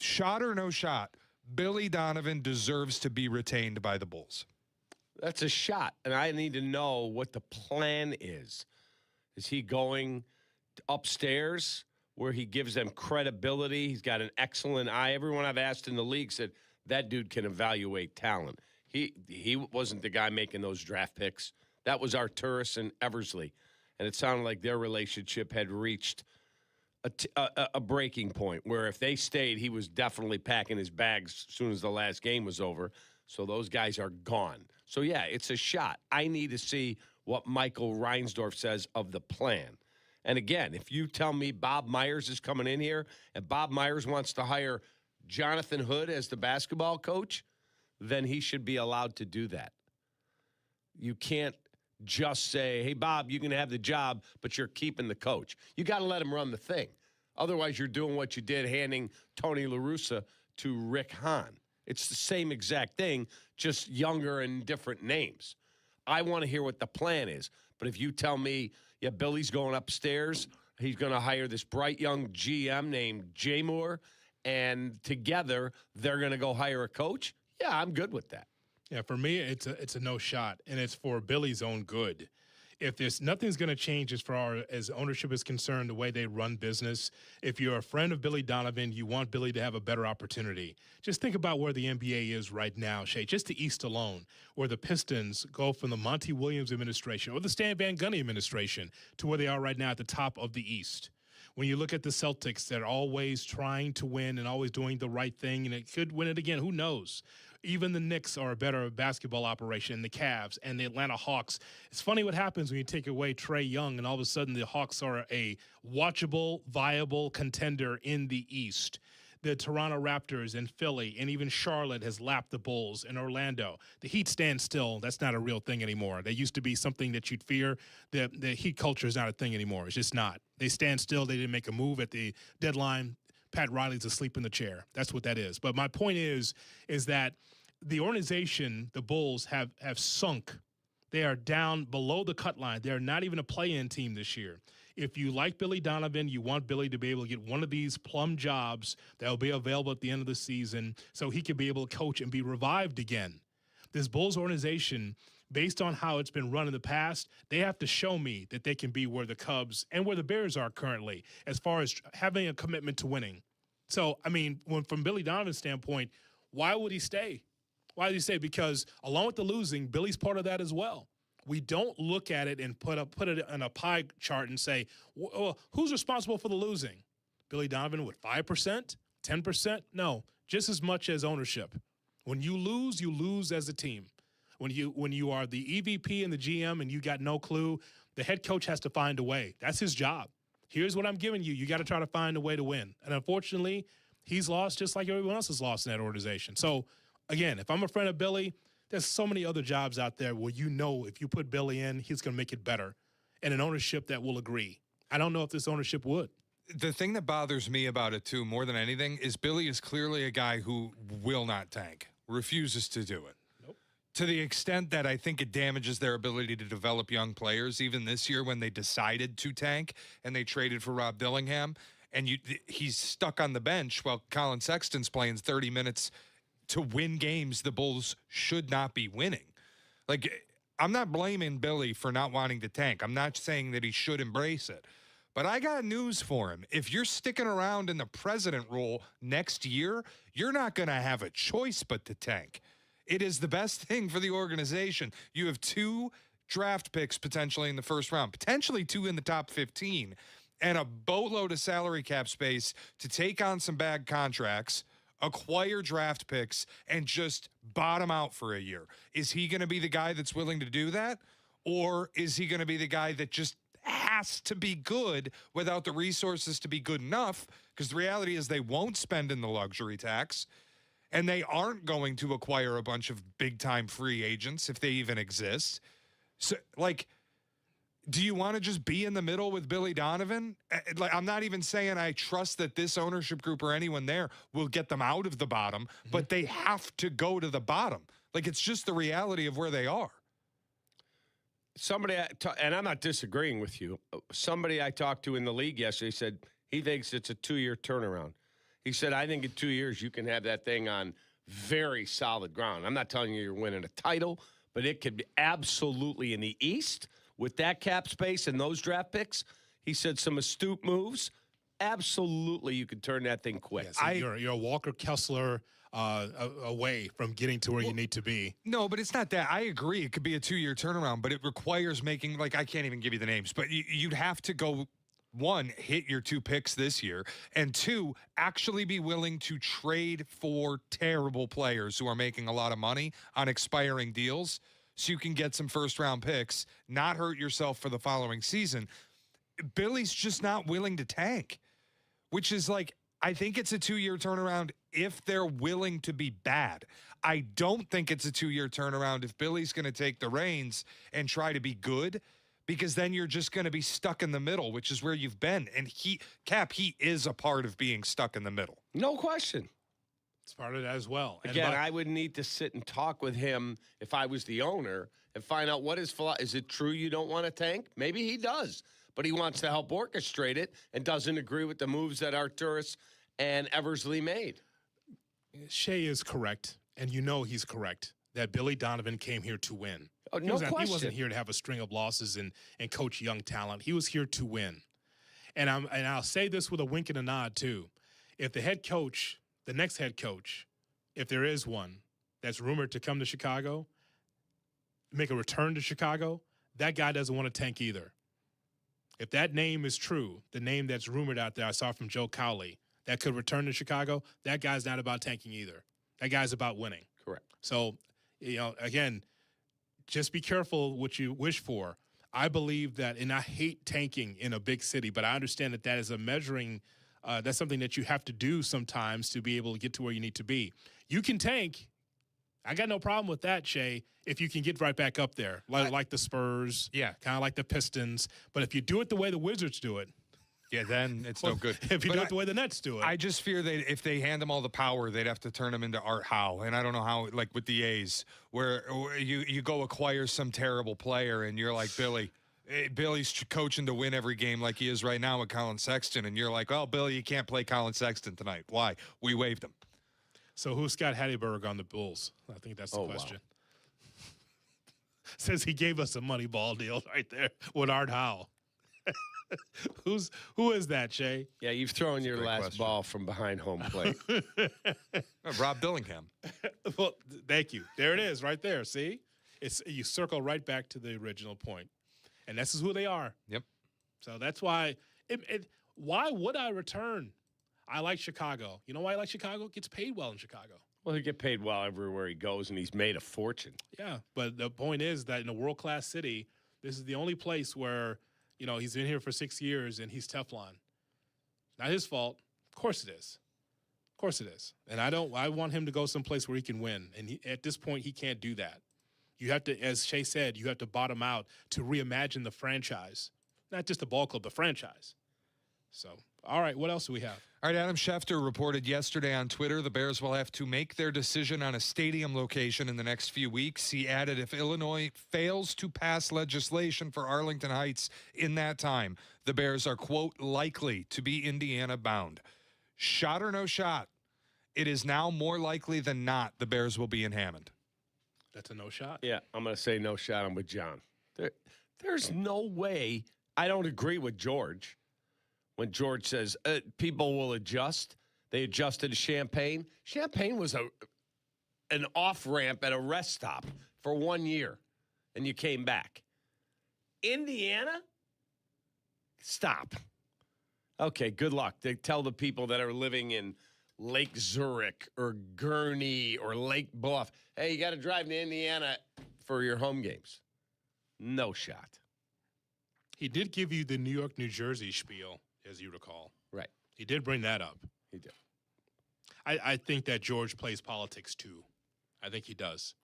Shot or no shot, Billy Donovan deserves to be retained by the Bulls. That's a shot, and I need to know what the plan is. Is he going upstairs where he gives them credibility? He's got an excellent eye. Everyone I've asked in the league said that dude can evaluate talent. He wasn't the guy making those draft picks. That was Arturis and Eversley. And it sounded like their relationship had reached a breaking point where if they stayed, he was definitely packing his bags as soon as the last game was over. So those guys are gone. So, yeah, it's a shot. I need to see what Michael Reinsdorf says of the plan. And, again, if you tell me Bob Myers is coming in here and Bob Myers wants to hire Jonathan Hood as the basketball coach, then he should be allowed to do that. You can't just say, hey, Bob, you can have the job, but you're keeping the coach. You got to let him run the thing. Otherwise, you're doing what you did handing Tony La Russa to Rick Hahn. It's the same exact thing, just younger and different names. I want to hear what the plan is. But if you tell me, yeah, Billy's going upstairs, he's going to hire this bright young GM named Jay Moore, and together they're going to go hire a coach, yeah, I'm good with that. Yeah, for me, it's a no shot, and it's for Billy's own good. If there's nothing's going to change as far as ownership is concerned, the way they run business. If you're a friend of Billy Donovan, you want Billy to have a better opportunity. Just think about where the NBA is right now, Shay, just the East alone, where the Pistons go from the Monty Williams administration or the Stan Van Gundy administration to where they are right now at the top of the East. When you look at the Celtics, they're always trying to win and always doing the right thing, and it could win it again. Who knows? Even the Knicks are a better basketball operation, the Cavs and the Atlanta Hawks. It's funny what happens when you take away Trae Young, and all of a sudden the Hawks are a watchable, viable contender in the East. The Toronto Raptors and Philly and even Charlotte has lapped the Bulls and Orlando. The Heat stand still. That's not a real thing anymore. They used to be something that you'd fear. The Heat culture is not a thing anymore. It's just not. They stand still. They didn't make a move at the deadline. Pat Riley's asleep in the chair. That's what that is. But my point is that the organization, the Bulls, have sunk. They are down below the cut line. They are not even a play-in team this year. If you like Billy Donovan, you want Billy to be able to get one of these plum jobs that will be available at the end of the season so he can be able to coach and be revived again. This Bulls organization, based on how it's been run in the past, they have to show me that they can be where the Cubs and where the Bears are currently as far as having a commitment to winning. So, I mean, from Billy Donovan's standpoint, why would he stay? Why did he stay? Because along with the losing, Billy's part of that as well. We don't look at it and put it in a pie chart and say, well, who's responsible for the losing? Billy Donovan with 5%, 10%? No, just as much as ownership. When you lose as a team. When you are the EVP and the GM and you got no clue, the head coach has to find a way. That's his job. Here's what I'm giving you. You got to try to find a way to win. And unfortunately, he's lost just like everyone else has lost in that organization. So, again, if I'm a friend of Billy, there's so many other jobs out there where you know if you put Billy in, he's going to make it better. And an ownership that will agree. I don't know if this ownership would. The thing that bothers me about it, too, more than anything, is Billy is clearly a guy who will not tank, refuses to do it. Nope. To the extent that I think it damages their ability to develop young players, even this year when they decided to tank and they traded for Rob Dillingham, and he's stuck on the bench while Colin Sexton's playing 30 minutes to win games the Bulls should not be winning. Like, I'm not blaming Billy for not wanting to tank. I'm not saying that he should embrace it. But I got news for him. If you're sticking around in the president role next year, you're not going to have a choice but to tank. It is the best thing for the organization. You have 2 draft picks potentially in the first round, potentially 2 in the top 15, and a boatload of salary cap space to take on some bad contracts, acquire draft picks, and just bottom out for a year. Is he going to be the guy that's willing to do that? Or is he going to be the guy that just has to be good without the resources to be good enough? Because the reality is they won't spend in the luxury tax, and they aren't going to acquire a bunch of big-time free agents if they even exist. So, like, do you want to just be in the middle with Billy Donovan? Like, I'm not even saying I trust that this ownership group or anyone there will get them out of the bottom, but they have to go to the bottom. Like, it's just the reality of where they are. Somebody, and I'm not disagreeing with you, somebody I talked to in the league yesterday said he thinks it's a 2-year turnaround. He said, I think in 2 years you can have that thing on very solid ground. I'm not telling you you're winning a title, but it could be absolutely in the East with that cap space and those draft picks. He said some astute moves. Absolutely, you could turn that thing quick. Yeah, so you're a Walker Kessler away from getting to where you need to be. No, but it's not that. I agree. It could be a 2-year turnaround, but it requires making, like, I can't even give you the names, but you'd have to go, one, hit your 2 picks this year, and 2, actually be willing to trade for terrible players who are making a lot of money on expiring deals so you can get some first-round picks, not hurt yourself for the following season. Billy's just not willing to tank, which is like, I think it's a 2-year turnaround if they're willing to be bad. I don't think it's a 2-year turnaround if Billy's going to take the reins and try to be good, because then you're just going to be stuck in the middle, which is where you've been. And Kap, he is a part of being stuck in the middle. No question. It's part of that as well. Again, I would need to sit and talk with him if I was the owner and find out what his philosophy. Is it true you don't want to tank? Maybe he does, but he wants to help orchestrate it and doesn't agree with the moves that Arturis and Eversley made. Shea is correct, and you know he's correct, that Billy Donovan came here to win. Oh, no question. He wasn't here to have a string of losses and coach young talent. He was here to win. And I'll say this with a wink and a nod, too. If the head coach, the next head coach, if there is one, that's rumored to come to Chicago, make a return to Chicago, that guy doesn't want to tank either. If that name is true, the name that's rumored out there, I saw from Joe Cowley, that could return to Chicago, that guy's not about tanking either. That guy's about winning. Correct. So, again, just be careful what you wish for. I believe that, and I hate tanking in a big city, but I understand that that is a measuring, that's something that you have to do sometimes to be able to get to where you need to be. You can tank. I got no problem with that, Shay, if you can get right back up there, like the Spurs, kind of like the Pistons. But if you do it the way the Wizards do it, then it's no good. If you do it the way the Nets do it. I just fear that if they hand them all the power, they'd have to turn them into Art Howe. And I don't know how, like with the A's, where you go acquire some terrible player and you're like, Billy's coaching to win every game like he is right now with Colin Sexton. And you're like, oh, Billy, you can't play Colin Sexton tonight. Why? We waived him. So who's Scott Hatteberg on the Bulls? I think that's the question. Wow. Says he gave us a money ball deal right there with Art Howe. Who is that, Shay? Yeah, you've thrown your last ball from behind home plate. Rob Dillingham. Well, thank you. There it is, right there. See, you circle right back to the original point, and this is who they are. Yep. So that's why. Why would I return? I like Chicago. You know why I like Chicago? Gets paid well in Chicago. Well, he get paid well everywhere he goes, and he's made a fortune. Yeah, but the point is that in a world-class city, this is the only place where, he's been here for 6 years and he's Teflon. Not his fault. Of course it is. Of course it is. And I want him to go someplace where he can win. And at this point, he can't do that. You have to, as Shay said, you have to bottom out to reimagine the franchise. Not just the ball club, the franchise. So, all right, what else do we have? All right, Adam Schefter reported yesterday on Twitter the Bears will have to make their decision on a stadium location in the next few weeks. He added, if Illinois fails to pass legislation for Arlington Heights in that time, the Bears are, quote, likely to be Indiana bound. Shot or no shot, it is now more likely than not the Bears will be in Hammond. That's a no shot? Yeah, I'm going to say no shot. I'm with John. There's no way. I don't agree with George. When George says people will adjust, they adjusted to Champaign. Champaign was an off-ramp at a rest stop for 1 year, and you came back. Indiana? Stop. Okay, good luck. They tell the people that are living in Lake Zurich or Gurnee or Lake Bluff, hey, you got to drive to Indiana for your home games. No shot. He did give you the New York, New Jersey spiel, as you recall. Right. He did bring that up. He did. I think that George plays politics, too. I think he does.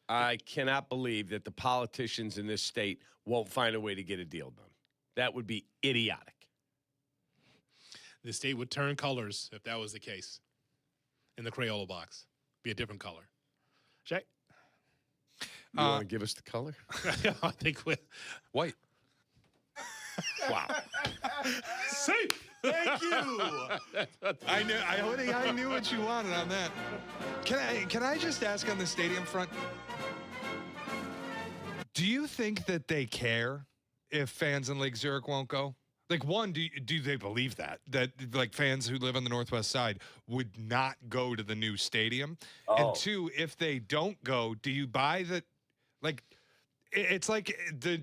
I cannot believe that the politicians in this state won't find a way to get a deal done. That would be idiotic. The state would turn colors if that was the case in the Crayola box. Be a different color. Shay? You want to give us the color? I think white. Wow. Safe. Thank you. I knew what you wanted on that. Can I just ask on the stadium front? Do you think that they care if fans in Lake Zurich won't go? Like, one, do they believe that like fans who live on the Northwest Side would not go to the new stadium? And two, if they don't go, do you buy that? Like, it's like the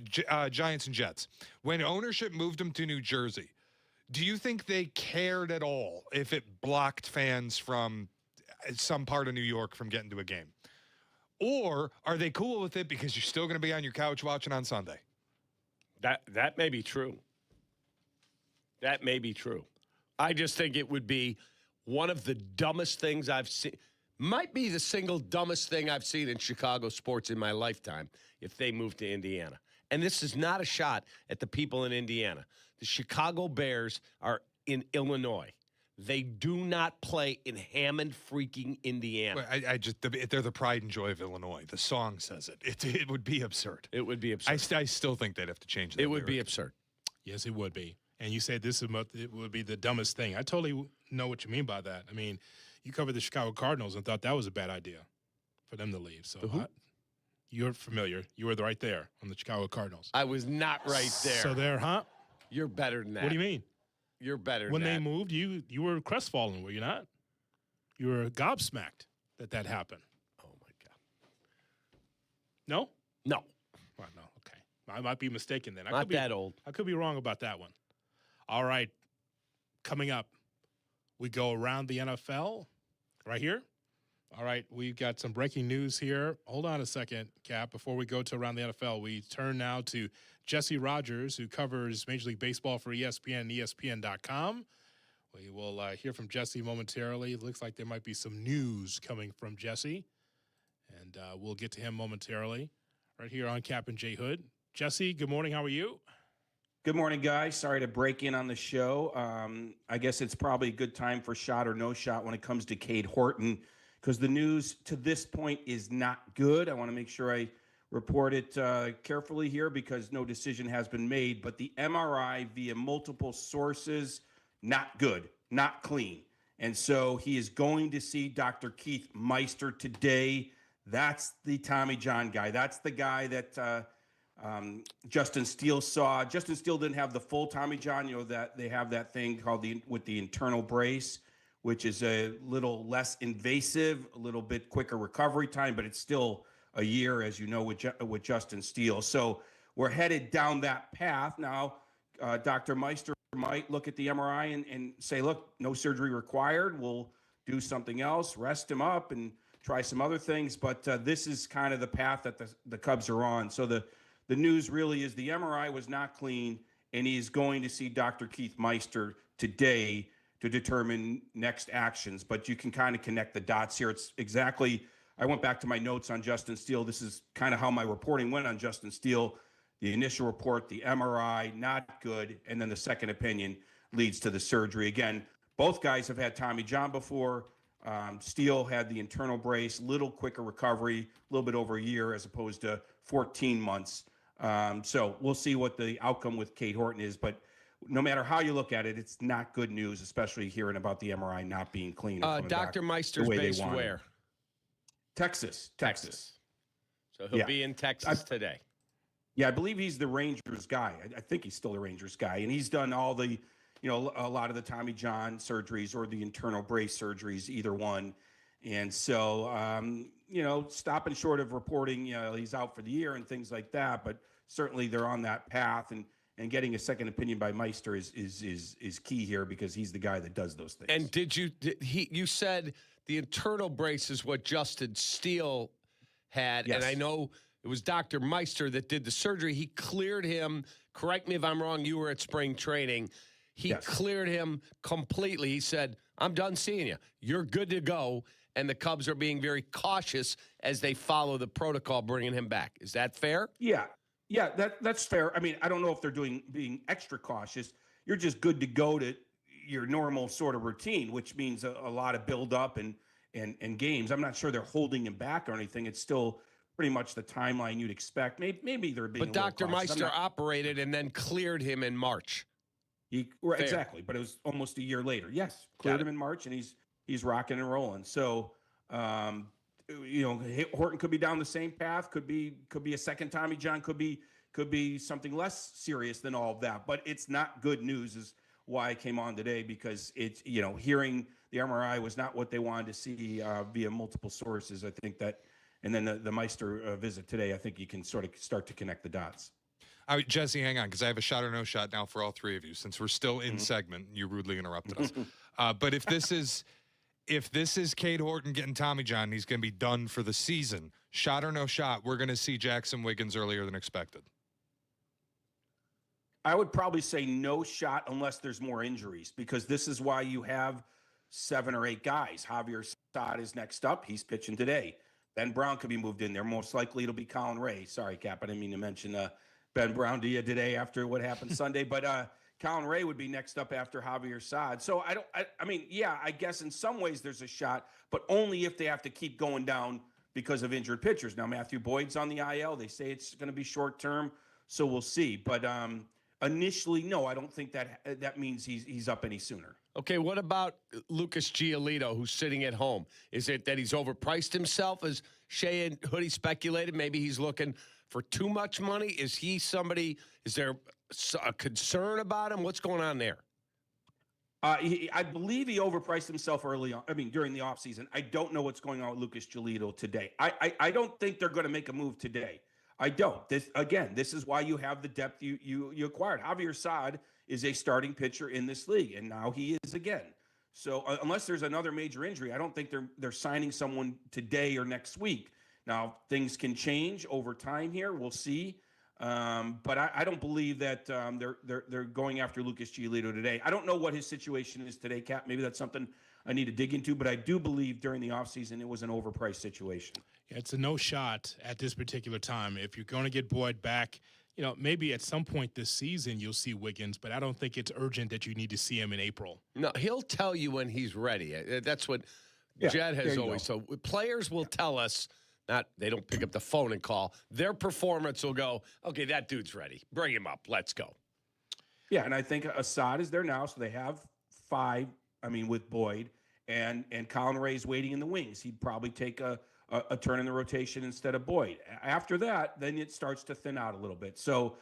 Giants and Jets. When ownership moved them to New Jersey, do you think they cared at all if it blocked fans from some part of New York from getting to a game? Or are they cool with it because you're still going to be on your couch watching on Sunday? That may be true. That may be true. I just think it would be one of the dumbest things I've seen. Might be the single dumbest thing I've seen in Chicago sports in my lifetime if they moved to Indiana. And this is not a shot at the people in Indiana. The Chicago Bears are in Illinois. They do not play in Hammond, freaking Indiana. They're the pride and joy of Illinois. The song says it. It would be absurd. It would be absurd. I still think they'd have to change that. It would be absurd. Yes, it would be. And you said it would be the dumbest thing. I totally know what you mean by that. I mean, you covered the Chicago Cardinals and thought that was a bad idea for them to leave. So you're familiar. You were right there on the Chicago Cardinals. I was not right there. So there, huh? You're better than that. What do you mean? You're better when than they that. moved, you were crestfallen, were you not? You were gobsmacked that happened. Oh, my God. No? No. Well, no, okay. I might be mistaken then. Not that old. I could be wrong about that one. All right. Coming up, we go around the NFL right here. All right, we've got some breaking news here. Hold on a second, Cap. Before we go to around the NFL, we turn now to Jesse Rogers, who covers Major League Baseball for ESPN and ESPN.com. We will hear from Jesse momentarily. It looks like there might be some news coming from Jesse, and we'll get to him momentarily right here on Kap and J Hood. Jesse, good morning. How are you? Good morning, guys. Sorry to break in on the show. I guess it's probably a good time for shot or no shot when it comes to Cade Horton, because the news to this point is not good. I want to make sure I report it carefully here because no decision has been made. But the MRI via multiple sources, not good, not clean. And so he is going to see Dr. Keith Meister today. That's the Tommy John guy. That's the guy that Justin Steele saw. Justin Steele didn't have the full Tommy John. You know that they have that thing called with the internal brace, which is a little less invasive, a little bit quicker recovery time, but it's still a year, as you know, with Justin Steele. So we're headed down that path now. Dr. Meister might look at the MRI and say, look, no surgery required. We'll do something else, rest him up, and try some other things. But this is kind of the path that the Cubs are on. So the news really is the MRI was not clean, and he's going to see Dr. Keith Meister today to determine next actions. But you can kind of connect the dots here. It's exactly, I went back to my notes on Justin Steele. This is kind of how my reporting went on Justin Steele. The initial report, the MRI, not good, and then the second opinion leads to the surgery. Again, both guys have had Tommy John before. Steele had the internal brace, little quicker recovery, a little bit over a year as opposed to 14 months. So we'll see what the outcome with Cade Horton is. But no matter how you look at it, it's not good news, especially hearing about the MRI not being clean. Dr. Meister's based where? Texas. So he'll be in Texas today. Yeah, I believe he's the Rangers guy. I think he's still the Rangers guy. And he's done all the, a lot of the Tommy John surgeries or the internal brace surgeries, either one. And so, stopping short of reporting, he's out for the year and things like that. But certainly they're on that path. And getting a second opinion by Meister is key here because he's the guy that does those things. And you said the internal brace is what Justin Steele had. Yes. And I know it was Dr. Meister that did the surgery. He cleared him. Correct me if I'm wrong. You were at spring training. He cleared him completely. He said, I'm done seeing you. You're good to go. And the Cubs are being very cautious as they follow the protocol bringing him back. Is that fair? Yeah, that's fair. I mean, I don't know if they're being extra cautious. You're just good to go to your normal sort of routine, which means a lot of build up and games. I'm not sure they're holding him back or anything. It's still pretty much the timeline you'd expect. Maybe they're being. But Dr. Meister operated and then cleared him in March. Exactly, but it was almost a year later. Yes, cleared him in March, and he's rocking and rolling. So, Horton could be down the same path. Could be a second Tommy John. Could be something less serious than all of that. But it's not good news. Is why I came on today, because it's hearing the MRI was not what they wanted to see via multiple sources. I think that, and then the Meister visit today, I think you can sort of start to connect the dots. Jesse, hang on, because I have a shot or no shot now for all three of you, since we're still in segment. You rudely interrupted us. But if this is Cade Horton getting Tommy John, he's going to be done for the season. Shot or no shot, we're going to see Jackson Wiggins earlier than expected. I would probably say no shot unless there's more injuries, because this is why you have 7 or 8 guys. Javier Assad is next up. He's pitching today. Ben Brown could be moved in there. Most likely it'll be Colin Ray. Sorry, Cap, I didn't mean to mention Ben Brown to you today after what happened Sunday. But Colin Ray would be next up after Javier Assad. So I guess in some ways there's a shot, but only if they have to keep going down because of injured pitchers. Now, Matthew Boyd's on the IL. They say it's going to be short term, so we'll see. But initially, no, I don't think that means he's up any sooner. Okay, what about Lucas Giolito, who's sitting at home? Is it that he's overpriced himself, as Shea and Hoodie speculated? Maybe he's looking for too much money? Is there a concern about him? What's going on there? I believe he overpriced himself early on. During the offseason. I don't know what's going on with Lucas Giolito today. I don't think they're going to make a move today. I don't. This is why you have the depth you acquired. Javier Assad is a starting pitcher in this league, and now he is again. So unless there's another major injury, I don't think they're signing someone today or next week. Now, things can change over time here. We'll see. But I don't believe that they're going after Lucas Giolito today. I don't know what his situation is today, Cap. Maybe that's something I need to dig into, but I do believe during the offseason it was an overpriced situation. Yeah, it's a no shot at this particular time. If you're going to get Boyd back, maybe at some point this season you'll see Wiggins, but I don't think it's urgent that you need to see him in April. No, he'll tell you when he's ready. That's what Jed has always. So players will tell us. They don't pick up the phone and call. Their performance will go, okay, that dude's ready. Bring him up. Let's go. Yeah, and I think Assad is there now, so they have 5, with Boyd, and Colin Ray's waiting in the wings. He'd probably take a turn in the rotation instead of Boyd. After that, then it starts to thin out a little bit. So,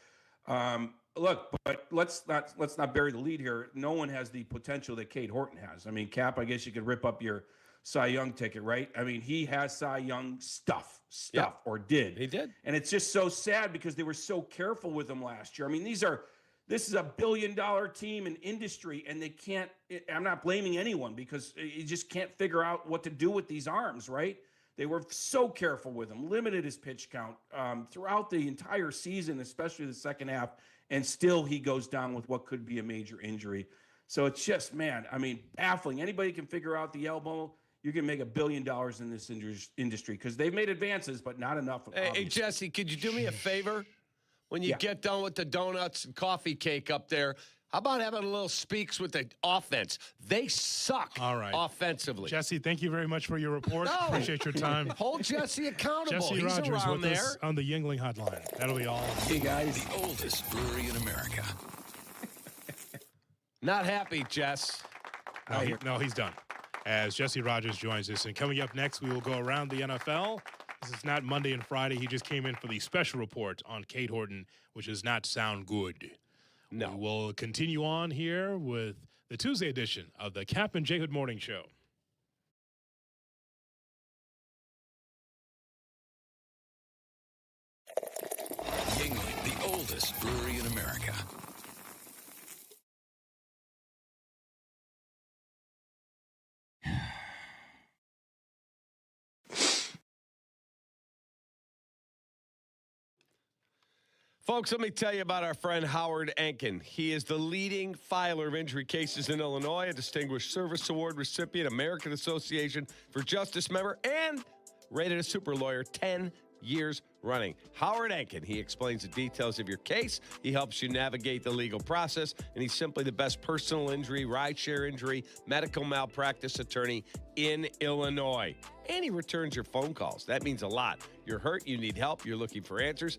look, but let's not bury the lead here. No one has the potential that Cade Horton has. Cap, I guess you could rip up your Cy Young ticket, right? he has Cy Young stuff, or did. He did. And it's just so sad because they were so careful with him last year. This is a $1 billion team in industry, and they can't, I'm not blaming anyone because you just can't figure out what to do with these arms, right? They were so careful with him, limited his pitch count throughout the entire season, especially the second half, and still he goes down with what could be a major injury. So it's just, baffling. Anybody can figure out the elbow. You can make $1 billion in this industry because they've made advances, but not enough. Hey, Jesse, could you do me a favor? When you get done with the donuts and coffee cake up there, how about having a little speaks with the offense? They suck offensively. Jesse, thank you very much for your report. No. Appreciate your time. Hold Jesse accountable. Jesse He's Rogers around with there. us on the Yingling Hotline. That'll be all. Hey, guys. The oldest brewery in America. Not happy, Jess. No, he's done. As Jesse Rogers joins us. And coming up next, we will go around the NFL. This is not Monday and Friday. He just came in for the special report on Cade Horton, which does not sound good. No. We will continue on here with the Tuesday edition of the Kap J Hood Morning Show. Yingling, the oldest brewery in America. Folks, let me tell you about our friend Howard Enkin. He is the leading filer of injury cases in Illinois, a Distinguished Service Award recipient, American Association for Justice member, and rated a super lawyer 10 years running. Howard Enkin, he explains the details of your case. He helps you navigate the legal process, and he's simply the best personal injury, rideshare injury, medical malpractice attorney in Illinois. And he returns your phone calls. That means a lot. You're hurt, you need help, you're looking for answers.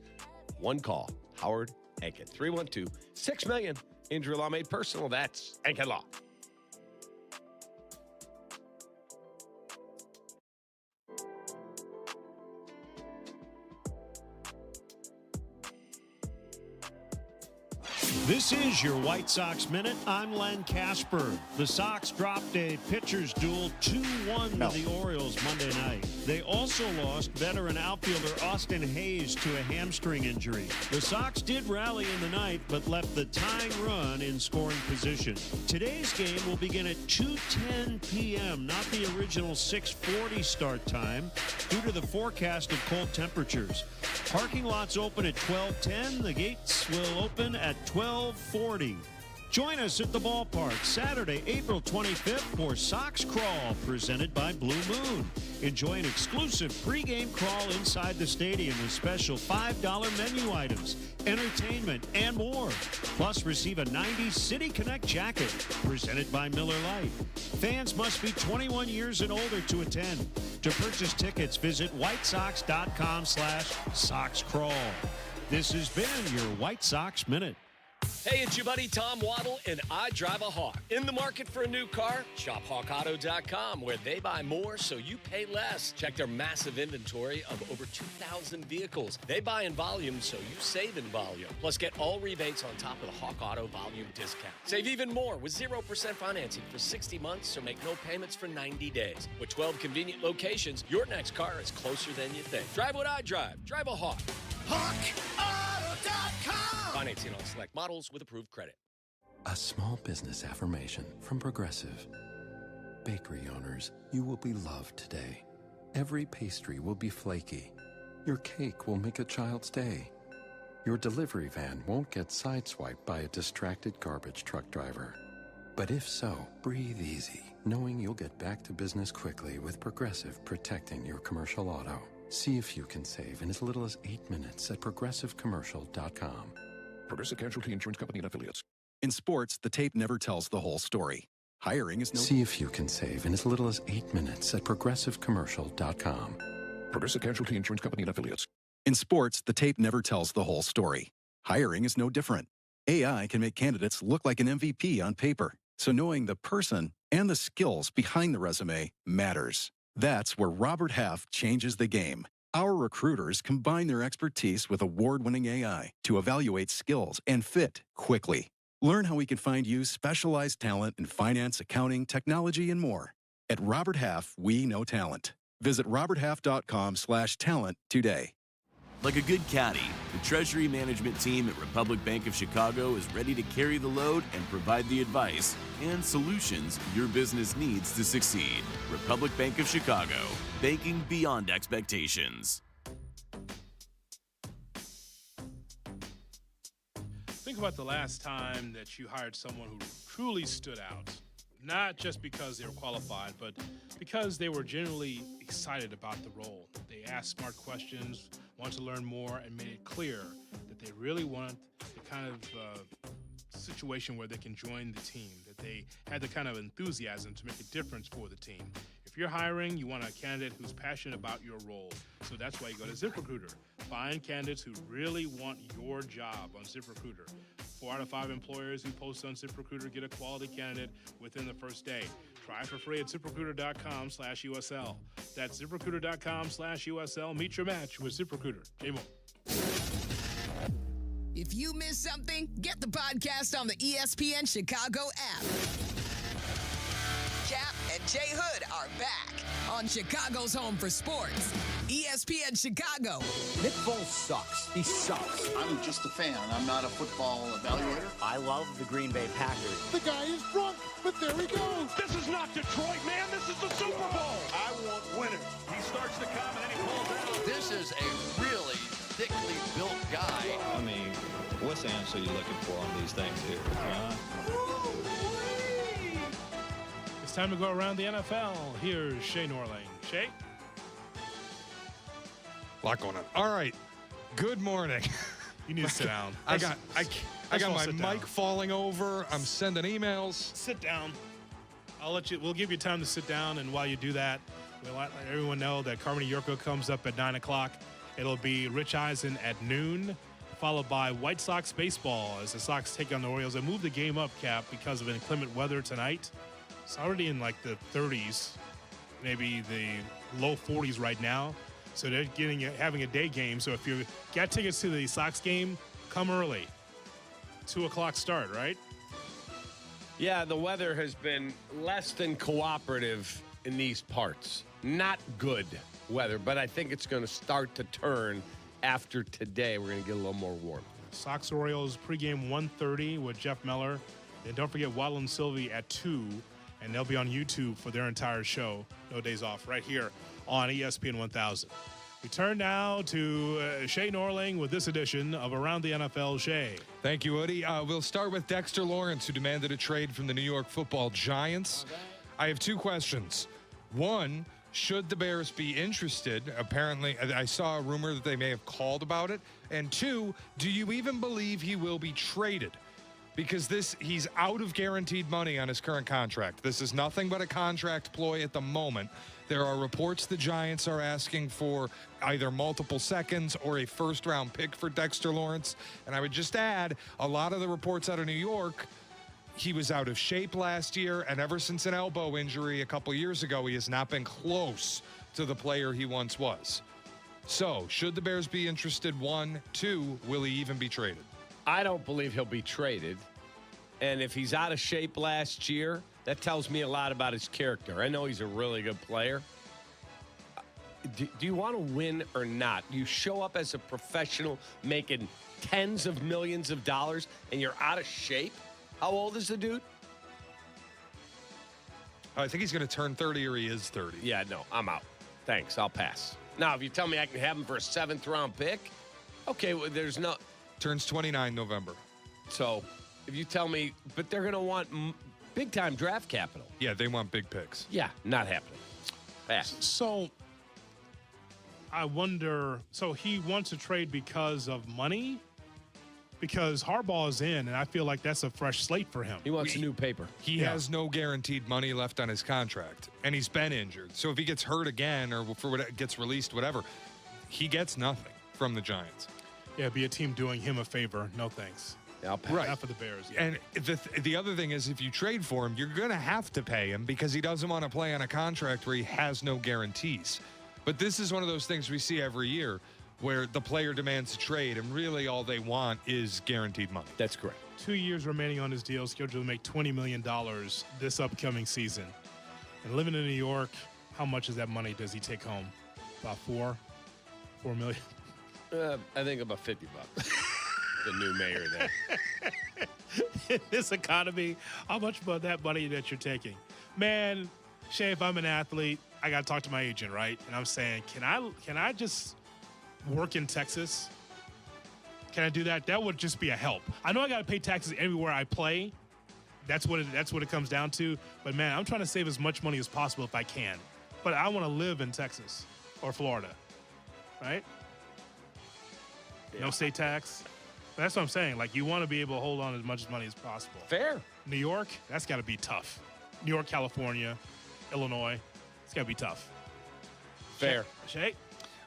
One call, Howard Enkin, 312-6-million. Injury law made personal. That's Enkin Law. This is your White Sox Minute. I'm Len Casper. The Sox dropped a pitcher's duel 2-1 to the Orioles Monday night. They also lost veteran outfielder Austin Hayes to a hamstring injury. The Sox did rally in the night, but left the tying run in scoring position. Today's game will begin at 2:10 p.m., not the original 6:40 start time, due to the forecast of cold temperatures. Parking lots open at 12:10. The gates will open at 12:40. Join us at the ballpark Saturday, April 25th for Sox Crawl, presented by Blue Moon. Enjoy an exclusive pregame crawl inside the stadium with special $5 menu items, entertainment, and more. Plus, receive a 90s City Connect jacket, presented by Miller Lite. Fans must be 21 years and older to attend. To purchase tickets, visit whitesox.com/SoxCrawl. This has been your White Sox Minute. Hey, it's your buddy Tom Waddle, and I drive a Hawk. In the market for a new car? Shop HawkAuto.com, where they buy more so you pay less. Check their massive inventory of over 2,000 vehicles. They buy in volume so you save in volume. Plus, get all rebates on top of the Hawk Auto volume discount. Save even more with 0% financing for 60 months or make no payments for 90 days. With 12 convenient locations, your next car is closer than you think. Drive what I drive. Drive a Hawk. HawkAuto.com. Financing on select models with approved credit. A small business affirmation from Progressive. Bakery owners, you will be loved today. Every pastry will be flaky. Your cake will make a child's day. Your delivery van won't get sideswiped by a distracted garbage truck driver. But if so, breathe easy, knowing you'll get back to business quickly with Progressive protecting your commercial auto. See if you can save in as little as 8 minutes at progressivecommercial.com. Progressive Casualty Insurance Company and Affiliates. In sports, the tape never tells the whole story. Hiring is no... See if you can save in as little as 8 minutes at progressivecommercial.com. Progressive Casualty Insurance Company and Affiliates. In sports, the tape never tells the whole story. Hiring is no different. AI can make candidates look like an MVP on paper, so knowing the person and the skills behind the resume matters. That's where Robert Half changes the game. Our recruiters combine their expertise with award-winning AI to evaluate skills and fit quickly. Learn how we can find you specialized talent in finance, accounting, technology, and more. At Robert Half, we know talent. Visit roberthalf.com/talent today. Like a good caddy, the Treasury Management team at Republic Bank of Chicago is ready to carry the load and provide the advice and solutions your business needs to succeed. Republic Bank of Chicago, banking beyond expectations. Think about the last time that you hired someone who truly stood out. Not just because they were qualified, but because they were genuinely excited about the role. They asked smart questions, wanted to learn more, and made it clear that they really want the kind of situation where they can join the team, that they had the kind of enthusiasm to make a difference for the team. If you're hiring, you want a candidate who's passionate about your role. So that's why you go to ZipRecruiter. Find candidates who really want your job on ZipRecruiter. 4 out of 5 employers who post on ZipRecruiter get a quality candidate within the first day. Try it for free at ZipRecruiter.com/USL. That's ZipRecruiter.com/USL. Meet your match with ZipRecruiter. J-Mo. If you missed something, get the podcast on the ESPN Chicago app. Kap and J Hood are back on Chicago's home for sports. ESPN Chicago. Nick Foles sucks. He sucks. I'm just a fan. I'm not a football evaluator. I love the Green Bay Packers. The guy is drunk, but there he goes. This is not Detroit, man. This is the Super Bowl. I want winners. He starts to come and then he pulls out. This is a really thickly built guy. I mean, what's answer you looking for on these things here? It's time to go around the NFL. Here's Shay Norling. Shay? A lot going on. All right. Good morning. You need to sit down. I got my mic falling over. I'm sending emails. Sit down. We'll give you time to sit down, and while you do that, we'll let everyone know that Carmen Jurko comes up at 9 o'clock. It'll be Rich Eisen at noon, followed by White Sox baseball as the Sox take on the Orioles. They moved the game up, Cap, because of inclement weather tonight. It's already in like the 30s, maybe the low 40s right now. So they're having a day game. So if you got tickets to the Sox game, come early. 2 o'clock start, right? Yeah, the weather has been less than cooperative in these parts. Not good weather, but I think it's going to start to turn after today. We're going to get a little more warm. Sox Orioles pregame 1:30 with Jeff Meller. And don't forget Waddle and Silvy at 2. And they'll be on YouTube for their entire show. No days off right here on ESPN 1000. We turn now to Shay Norling with this edition of Around the NFL. Shay. Thank you, Woody. We'll start with Dexter Lawrence, who demanded a trade from the New York Football Giants. I have two questions. One, should the Bears be interested? Apparently, I saw a rumor that they may have called about it. And two, do you even believe he will be traded? Because he's out of guaranteed money on his current contract. This is nothing but a contract ploy at the moment. There are reports the Giants are asking for either multiple seconds or a first-round pick for Dexter Lawrence. And I would just add, a lot of the reports out of New York, he was out of shape last year, and ever since an elbow injury a couple years ago, he has not been close to the player he once was. So, should the Bears be interested? 1, 2, will he even be traded? I don't believe he'll be traded. And if he's out of shape last year, that tells me a lot about his character. I know he's a really good player. Do you want to win or not? You show up as a professional making tens of millions of dollars and you're out of shape? How old is the dude? I think he's going to turn 30 or he is 30. Yeah, no, I'm out. Thanks, I'll pass. Now, if you tell me I can have him for a 7th-round pick, okay, well, there's no... Turns 29 November. So, if you tell me, but they're going to want big-time draft capital. Yeah, they want big picks. Yeah, not happening. Pass. So, I wonder, so he wants to trade because of money? Because Harbaugh is in, and I feel like that's a fresh slate for him. He wants a new paper. He has no guaranteed money left on his contract, and he's been injured. So if he gets hurt again or gets released, whatever, he gets nothing from the Giants. Yeah, be a team doing him a favor. No thanks. Yeah, I'll pass. Right. Not for the Bears. Yeah. And the other thing is, if you trade for him, you're going to have to pay him because he doesn't want to play on a contract where he has no guarantees. But this is one of those things we see every year where the player demands a trade, and really all they want is guaranteed money. That's correct. 2 years remaining on his deal, scheduled to make $20 million this upcoming season. And living in New York, how much of that money does he take home? About $4 million? I think about $50. The new mayor there. In this economy, how much about that money that you're taking? Man, Shay, if I'm an athlete, I got to talk to my agent, right? And I'm saying, can I just work in Texas? Can I do that? That would just be a help. I know I got to pay taxes everywhere I play. That's what it comes down to. But man, I'm trying to save as much money as possible if I can. But I want to live in Texas or Florida, right? Yeah. No state tax. That's what I'm saying. Like, you want to be able to hold on as much money as possible. Fair. New York, that's got to be tough. New York, California, Illinois, it's got to be tough. Fair. Shay?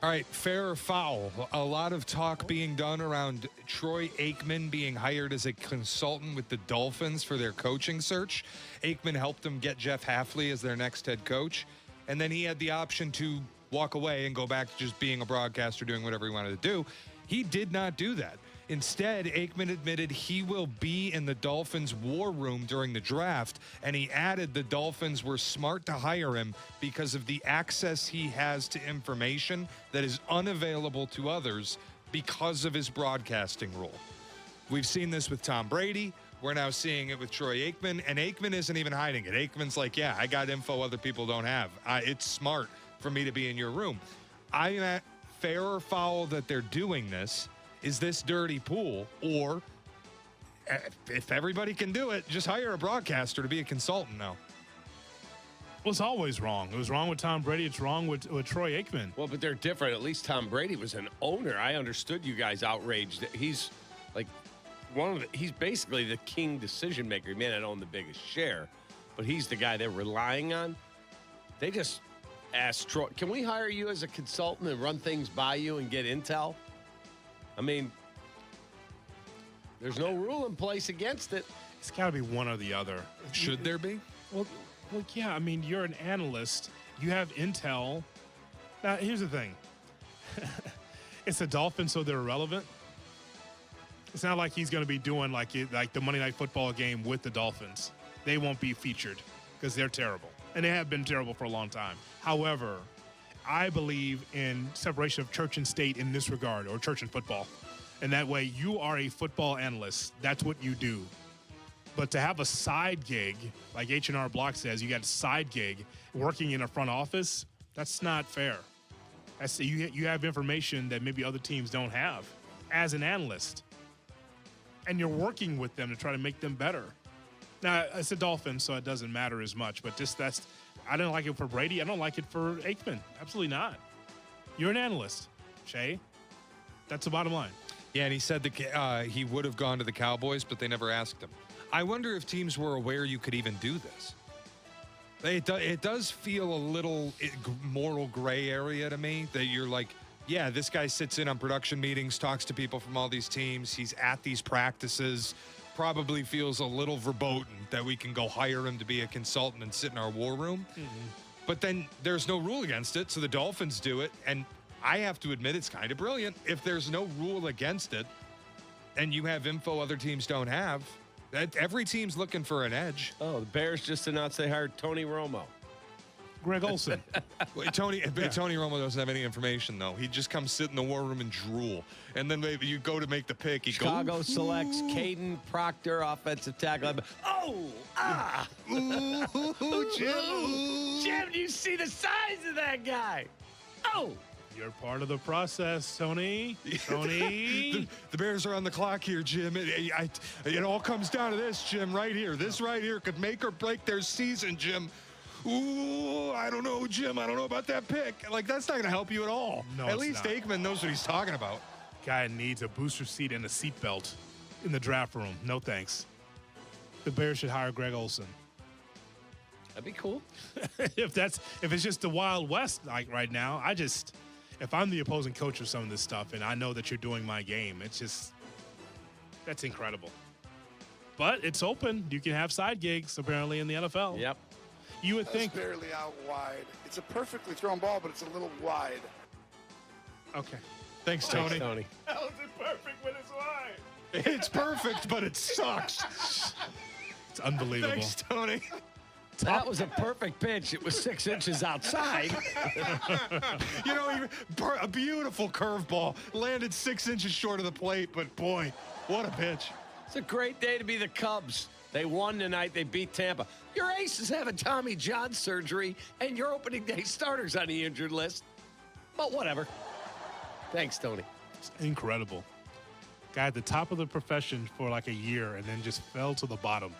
All right, fair or foul? A lot of talk being done around Troy Aikman being hired as a consultant with the Dolphins for their coaching search. Aikman helped them get Jeff Hafley as their next head coach, and then he had the option to walk away and go back to just being a broadcaster, doing whatever he wanted to do. He did not do that. Instead, Aikman admitted he will be in the Dolphins' war room during the draft, and he added the Dolphins were smart to hire him because of the access he has to information that is unavailable to others because of his broadcasting role. We've seen this with Tom Brady. We're now seeing it with Troy Aikman, and Aikman isn't even hiding it. Aikman's like, yeah, I got info other people don't have. It's smart for me to be in your room. I'm at fair or foul that they're doing this. Is this dirty pool? Or if everybody can do it, just hire a broadcaster to be a consultant now. was always wrong. It was wrong with Tom Brady. It's wrong with Troy Aikman. Well, but they're different. At least Tom Brady was an owner. I understood you guys outraged. He's like he's basically the king decision maker. He may not own the biggest share, but he's the guy they're relying on. They just asked Troy, can we hire you as a consultant and run things by you and get intel? I mean, there's no rule in place against it. It's got to be one or the other. Should there be? Well, yeah. I mean, you're an analyst. You have intel. Now, here's the thing. It's the Dolphins, so they're irrelevant. It's not like he's going to be doing like the Monday Night Football game with the Dolphins. They won't be featured because they're terrible, and they have been terrible for a long time. However, I believe in separation of church and state in this regard, or church and football. And that way, you are a football analyst. That's what you do. But to have a side gig, like H&R Block says, you got a side gig working in a front office, that's not fair. That's, you have information that maybe other teams don't have as an analyst. And you're working with them to try to make them better. Now, it's the Dolphins, so it doesn't matter as much. But I don't like it for Brady. I don't like it for Aikman. Absolutely not. You're an analyst, Shay. That's the bottom line. Yeah, and he said that he would have gone to the Cowboys, but they never asked him. I wonder if teams were aware you could even do this. It does feel a little moral gray area to me that you're like, yeah, this guy sits in on production meetings, talks to people from all these teams. He's at these practices, probably feels a little verboten that we can go hire him to be a consultant and sit in our war room. Mm-hmm. But then there's no rule against it, so the Dolphins do it. And I have to admit it's kind of brilliant. If there's no rule against it and you have info other teams don't have, every team's looking for an edge. Oh, the Bears just announced they hired Tony Romo. Greg Olsen. Tony Romo doesn't have any information, though. He just comes sit in the war room and drool. And then maybe you go to make the pick. Chicago selects Caden Proctor, offensive tackle. Ooh, Jim. Jim, do you see the size of that guy? Oh. You're part of the process, Tony. Tony. The Bears are on the clock here, Jim. It all comes down to this, Jim, right here. This right here could make or break their season, Jim. Ooh, I don't know, Jim. I don't know about that pick. Like, that's not going to help you at all. No, at least Aikman knows what he's talking about. Guy needs a booster seat and a seatbelt in the draft room. No thanks. The Bears should hire Greg Olsen. That'd be cool. If it's just the Wild West like right now, if I'm the opposing coach of some of this stuff and I know that you're doing my game, that's incredible. But it's open. You can have side gigs apparently in the NFL. Yep. You would think. Barely out wide. It's a perfectly thrown ball, but it's a little wide. Okay. Thanks, Tony. How is it perfect when it's wide? It's perfect, but it sucks. It's unbelievable. Thanks, Tony. That was a perfect pitch. It was 6 inches outside. A beautiful curveball. Landed 6 inches short of the plate, but boy, what a pitch. It's a great day to be the Cubs. They won tonight. They beat Tampa. Your ace is having Tommy John surgery, and your opening day starter's on the injured list. But whatever. Thanks, Tony. It's incredible. Guy at the top of the profession for like a year and then just fell to the bottom.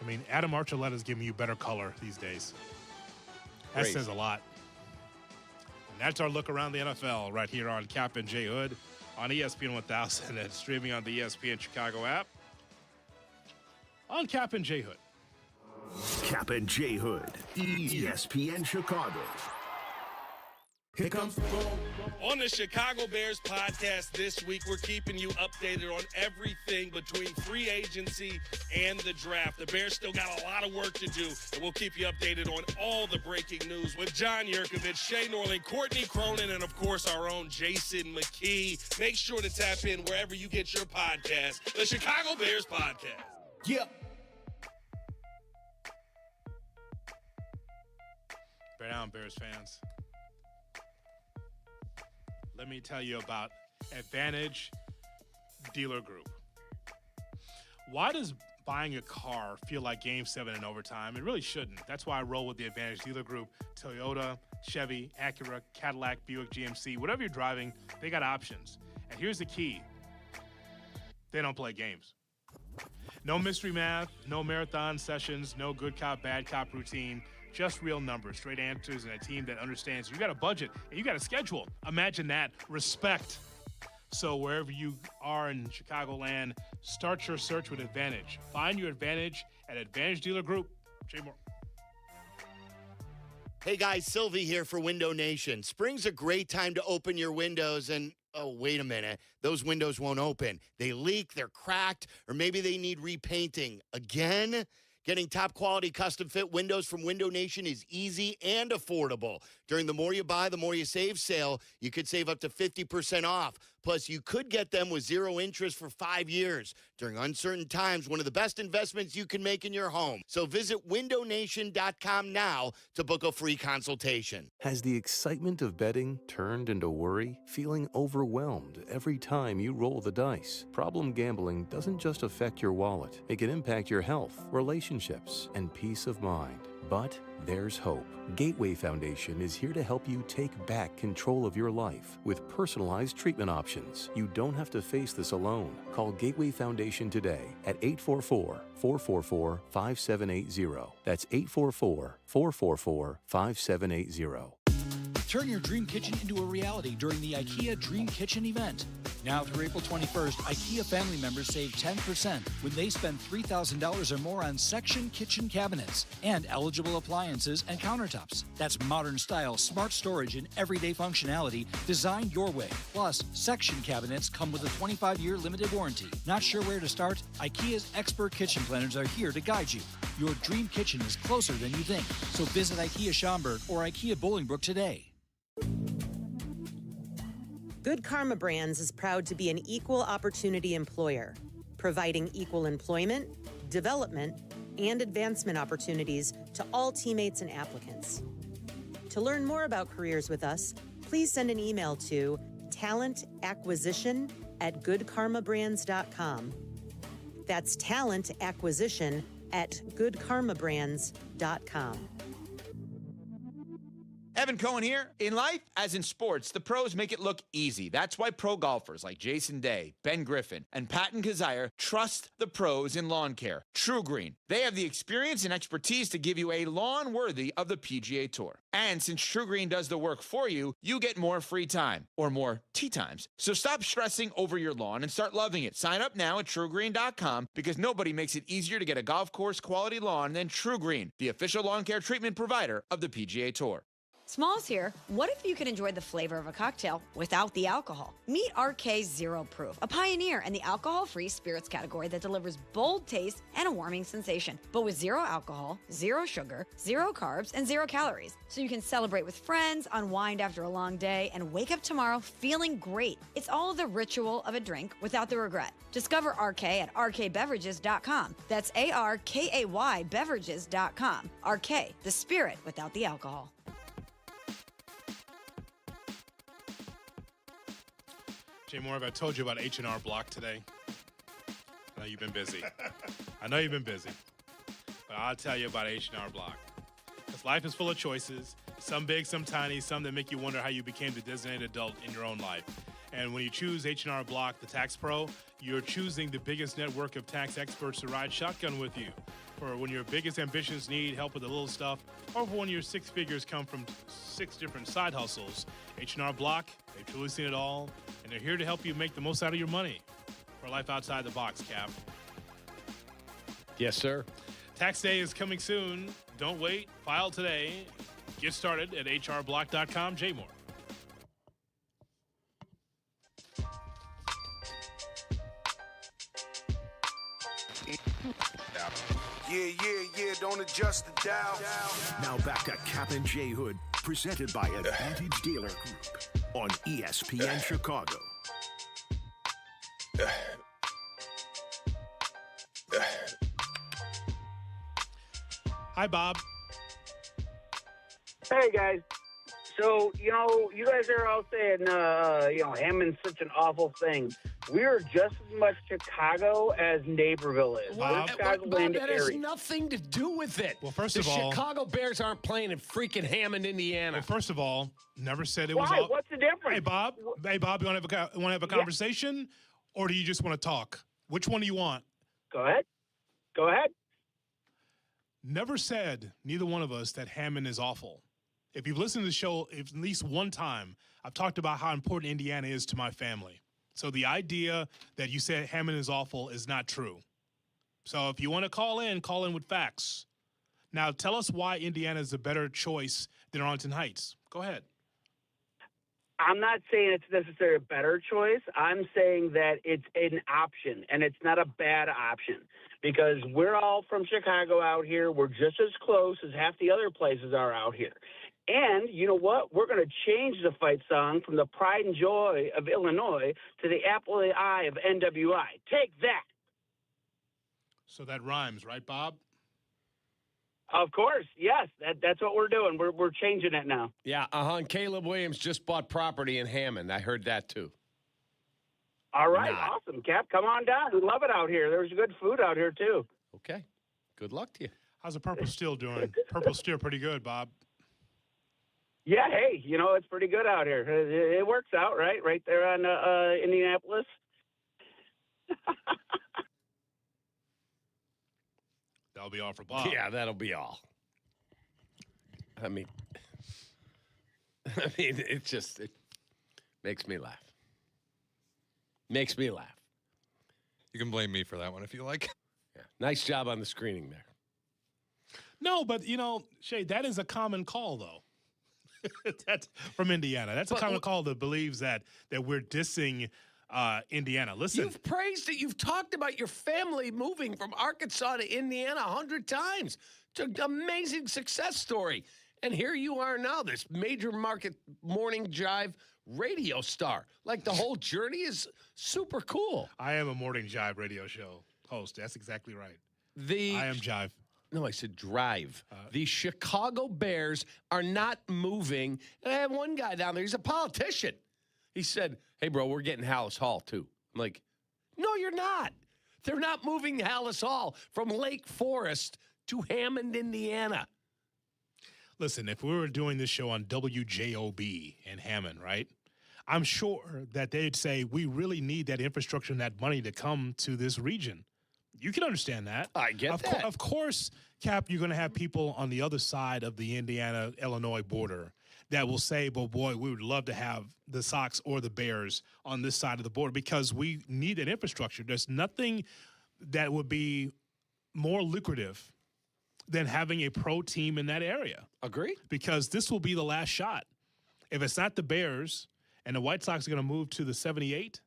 I mean, Adam Archuleta's giving you better color these days. That Great. says a lot. And that's our look around the NFL right here on Kap and J Hood on ESPN 1000 and streaming on the ESPN Chicago app. On Kap and J Hood. Kap and J Hood, ESPN Chicago. Here comes the ball. On the Chicago Bears podcast this week, we're keeping you updated on everything between free agency and the draft. The Bears still got a lot of work to do, and we'll keep you updated on all the breaking news with John Yurkovich, Shay Norling, Courtney Cronin, and, of course, our own Jason McKee. Make sure to tap in wherever you get your podcast, the Chicago Bears podcast. Yeah. Bear down, Bears fans. Let me tell you about Advantage Dealer Group. Why does buying a car feel like Game 7 in overtime? It really shouldn't. That's why I roll with the Advantage Dealer Group. Toyota, Chevy, Acura, Cadillac, Buick, GMC, whatever you're driving, they got options. And here's the key. They don't play games. No mystery math, no marathon sessions, no good cop, bad cop routine. Just real numbers, straight answers, and a team that understands you got a budget and you got a schedule. Imagine that. Respect. So wherever you are in Chicagoland, start your search with Advantage. Find your advantage at Advantage Dealer Group. Jay Moore. Hey guys, Silvy here for Window Nation. Spring's a great time to open your windows and, oh, wait a minute, those windows won't open. They leak, they're cracked, or maybe they need repainting. Again? Getting top quality custom fit windows from Window Nation is easy and affordable. During the More You Buy, the More You Save sale, you could save up to 50% off. Plus, you could get them with 0 interest for 5 years. During uncertain times, one of the best investments you can make in your home. So visit windownation.com now to book a free consultation. Has the excitement of betting turned into worry? Feeling overwhelmed every time you roll the dice? Problem gambling doesn't just affect your wallet. It can impact your health, relationships, and peace of mind. But there's hope. Gateway Foundation is here to help you take back control of your life with personalized treatment options. You don't have to face this alone. Call Gateway Foundation today at 844-444-5780. That's 844-444-5780. Turn your dream kitchen into a reality during the IKEA Dream Kitchen event. Now through April 21st, IKEA family members save 10% when they spend $3,000 or more on section kitchen cabinets and eligible appliances and countertops. That's modern style, smart storage, and everyday functionality designed your way. Plus, section cabinets come with a 25-year limited warranty. Not sure where to start? IKEA's expert kitchen planners are here to guide you. Your dream kitchen is closer than you think. So visit IKEA Schaumburg or IKEA Bolingbrook today. Good Karma Brands is proud to be an equal opportunity employer, providing equal employment, development, and advancement opportunities to all teammates and applicants. To learn more about careers with us, please send an email to talentacquisition@goodkarmabrands.com. That's talentacquisition@goodkarmabrands.com. Evan Cohen here. In life, as in sports, the pros make it look easy. That's why pro golfers like Jason Day, Ben Griffin, and Patton Kazire trust the pros in lawn care. True Green. They have the experience and expertise to give you a lawn worthy of the PGA Tour. And since True Green does the work for you, you get more free time, or more tee times. So stop stressing over your lawn and start loving it. Sign up now at TrueGreen.com because nobody makes it easier to get a golf course quality lawn than True Green, the official lawn care treatment provider of the PGA Tour. Smalls here. What if you could enjoy the flavor of a cocktail without the alcohol? Meet RK Zero Proof, a pioneer in the alcohol-free spirits category that delivers bold taste and a warming sensation, but with 0 alcohol, 0 sugar, 0 carbs, and 0 calories. So you can celebrate with friends, unwind after a long day, and wake up tomorrow feeling great. It's all the ritual of a drink without the regret. Discover RK at rkbeverages.com. That's ARKAY beverages.com. RK, the spirit without the alcohol. Jay Moore, I told you about H&R Block today. I know you've been busy. But I'll tell you about H&R Block. Because life is full of choices, some big, some tiny, some that make you wonder how you became the designated adult in your own life. And when you choose H&R Block, the Tax Pro, you're choosing the biggest network of tax experts to ride shotgun with you. For when your biggest ambitions need help with the little stuff, or for when your 6 figures come from 6 different side hustles, H&R Block, they've truly seen it all, and they're here to help you make the most out of your money. For life outside the box, Cap. Yes, sir. Tax day is coming soon. Don't wait. File today. Get started at hrblock.com. Jay Moore. Yeah, don't adjust the dial. Now back to Kap J Hood, presented by Advantage Dealer Group on ESPN Chicago. Hi, Bob. Hey, guys. So, you guys are all saying, Hammond's such an awful thing. We're just as much Chicago as Naperville is. Bob, that has nothing to do with it. Well, first the of all, Chicago Bears aren't playing in freaking Hammond, Indiana. Well, first of all, never said it was Why? all. What's the difference? Hey, Bob, you want to have a conversation, or do you just want to talk? Which one do you want? Go ahead. Go ahead. Never said, neither one of us, that Hammond is awful. If you've listened to the show at least one time, I've talked about how important Indiana is to my family. So the idea that you said Hammond is awful is not true. So if you want to call in with facts. Now tell us why Indiana is a better choice than Arlington Heights. Go ahead. I'm not saying it's necessarily a better choice. I'm saying that it's an option, and it's not a bad option because we're all from Chicago out here. We're just as close as half the other places are out here. And you know what? We're going to change the fight song from the pride and joy of Illinois to the apple of the eye of NWI. Take that. So that rhymes, right, Bob? Of course, yes. That's what we're doing. We're changing it now. Yeah, and Caleb Williams just bought property in Hammond. I heard that too. All right, awesome, Cap. Come on down. We love it out here. There's good food out here too. Okay. Good luck to you. How's the Purple Steel doing? Purple Steel pretty good, Bob. Yeah, hey, it's pretty good out here. It works out, right? Right there on Indianapolis. That'll be all for Bob. Yeah, that'll be all. I mean, it makes me laugh. Makes me laugh. You can blame me for that one if you like. Yeah. Nice job on the screening there. No, but, Shay, that is a common call, though. That's from Indiana. That's a common call that believes that we're dissing Indiana. Listen. You've praised it. You've talked about your family moving from Arkansas to Indiana 100 times. It's an amazing success story. And here you are now, this major market morning jive radio star. Like the whole journey is super cool. I am a morning jive radio show host. That's exactly right. I am jive. No, I said drive. The Chicago Bears are not moving. And I have one guy down there. He's a politician. He said, hey, bro, we're getting Hallis Hall, too. I'm like, no, you're not. They're not moving Hallis Hall from Lake Forest to Hammond, Indiana. Listen, if we were doing this show on WJOB in Hammond, right, I'm sure that they'd say we really need that infrastructure and that money to come to this region. You can understand that. I get that. Of course, Cap, you're going to have people on the other side of the Indiana-Illinois border that will say, well, boy, we would love to have the Sox or the Bears on this side of the border because we need an infrastructure. There's nothing that would be more lucrative than having a pro team in that area. Agree. Because this will be the last shot. If it's not the Bears and the White Sox are going to move to the 78,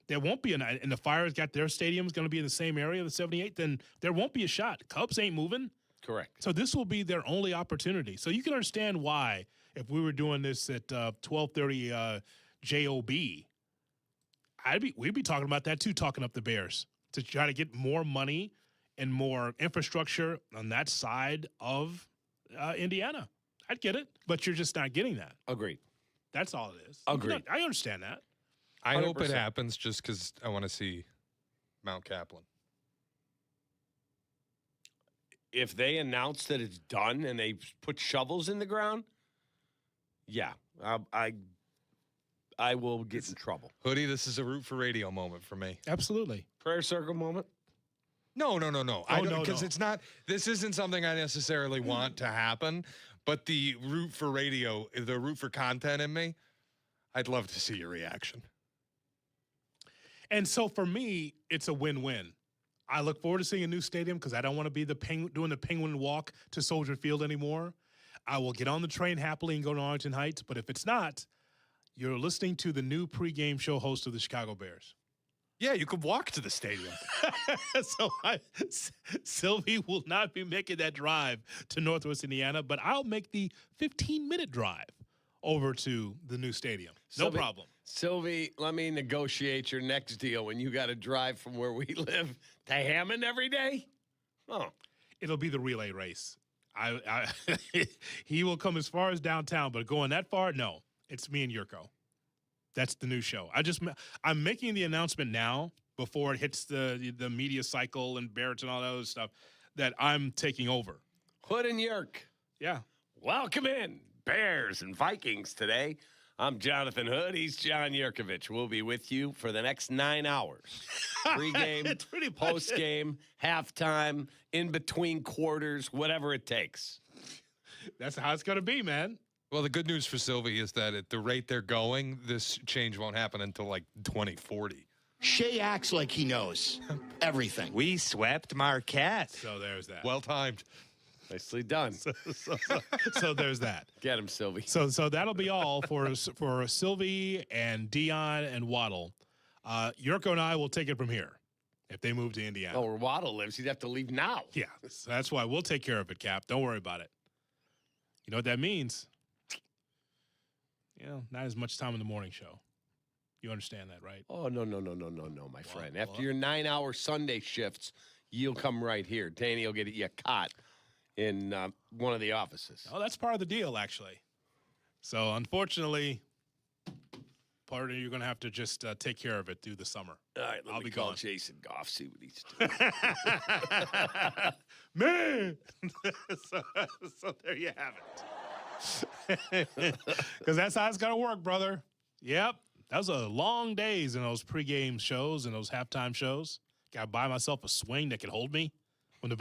there won't be and the Fires got their stadium's going to be in the same area, the 78, then there won't be a shot. Cubs ain't moving. Correct. So this will be their only opportunity. So you can understand why, if we were doing this at 12:30 JOB, we'd be talking about that too, talking up the Bears to try to get more money and more infrastructure on that side of Indiana. I'd get it, but you're just not getting that. Agreed. That's all it is. Agreed. I understand that. I hope it happens just because I want to see Mount Kaplan. If they announce that it's done and they put shovels in the ground, yeah, I will get in trouble. Hoodie, this is a root for radio moment for me. Absolutely. Prayer circle moment? No. I don't, because no. it's not. This isn't something I necessarily want to happen. But the root for radio, the root for content in me, I'd love to see your reaction. And so for me, it's a win-win. I look forward to seeing a new stadium because I don't want to be doing the penguin walk to Soldier Field anymore. I will get on the train happily and go to Arlington Heights. But if it's not, you're listening to the new pregame show host of the Chicago Bears. Yeah, you could walk to the stadium. So Silvy will not be making that drive to Northwest Indiana, but I'll make the 15-minute drive over to the new stadium. No problem. Silvy, let me negotiate your next deal when you got to drive from where we live to Hammond every day. Oh, it'll be the relay race. He will come as far as downtown, but going that far, no. It's me and Jurko. That's the new show. I'm making the announcement now before it hits the media cycle and Barrett and all that other stuff that I'm taking over. Hood and Yerk. Yeah. Welcome in, Bears and Vikings today I'm Jonathan Hood. He's John Yurkovich. We'll be with you for the next 9 hours. Pre-game, post-game, halftime, in between quarters, whatever it takes. That's how it's going to be, man. Well, the good news for Silvy is that at the rate they're going, this change won't happen until like 2040. Shea acts like he knows everything. We swept Marquette. So there's that. Well timed. Nicely done. So there's that. Get him, Silvy. So that'll be all for Silvy and Dion and Waddle. Yurko and I will take it from here if they move to Indiana. Oh, where Waddle lives, he'd have to leave now. Yeah, so that's why we'll take care of it, Cap. Don't worry about it. You know what that means? Not as much time in the morning show. You understand that, right? Oh, no, my friend. After your 9-hour Sunday shifts, you'll come right here. Danny will get you a cot in one of the offices. Oh, that's part of the deal, actually. So, unfortunately, partner, you're going to have to just take care of it through the summer. All right, I'll be gone. Jason Goff, see what he's doing. Man! so there you have it. Because that's how it's going to work, brother. Yep. Those are long days in those pregame shows and those halftime shows. Got to buy myself a swing that can hold me when the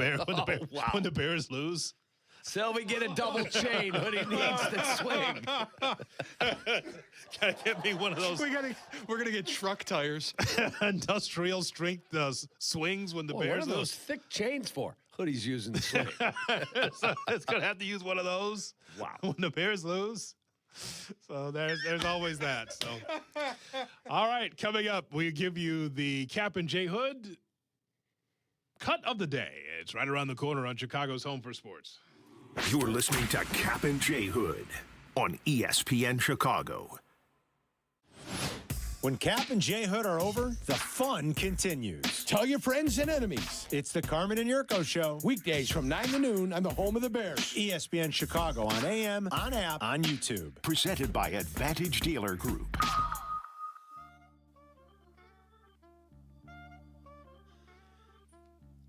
Bears lose. Silvy, get a double chain. Hoodie needs the swing. Gotta get me one of those. We're gonna get truck tires. Industrial strength swings when the Bears What are lose. those thick chains for? Hoodie's using the swing. So it's gonna have to use one of those. Wow. When the Bears lose. So there's always that. So, all right, coming up, we give you the Kap and J Hood cut of the day. It's right around the corner on Chicago's Home for Sports. You're listening to Kap and J Hood on ESPN Chicago. When Kap and J Hood are over, the fun continues. Tell your friends and enemies. It's the Carmen and Jurko Show. Weekdays from 9 to noon on the home of the Bears. ESPN Chicago on AM, on app, on YouTube. Presented by Advantage Dealer Group.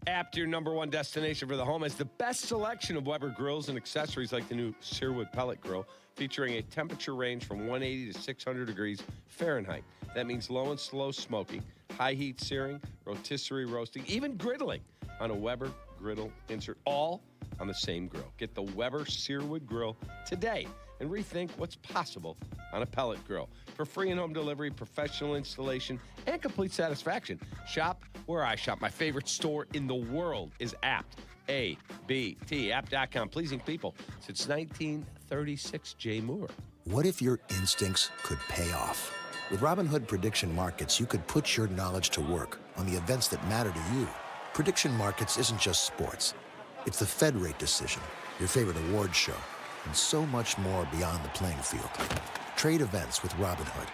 Apt, your number one destination for the home, has the best selection of Weber grills and accessories like the new Searwood Pellet Grill, featuring a temperature range from 180 to 600 degrees Fahrenheit. That means low and slow smoking, high heat searing, rotisserie roasting, even griddling on a Weber griddle insert, all on the same grill. Get the Weber Searwood Grill today and rethink what's possible on a pellet grill. For free and home delivery, professional installation, and complete satisfaction, shop where I shop. My favorite store in the world is Apt, A-B-T, apt.com. Pleasing people since 1936, Jay Moore. What if your instincts could pay off? With Robinhood Prediction Markets, you could put your knowledge to work on the events that matter to you. Prediction Markets isn't just sports. It's the Fed rate decision, your favorite award show, and so much more beyond the playing field. Trade events with Robinhood.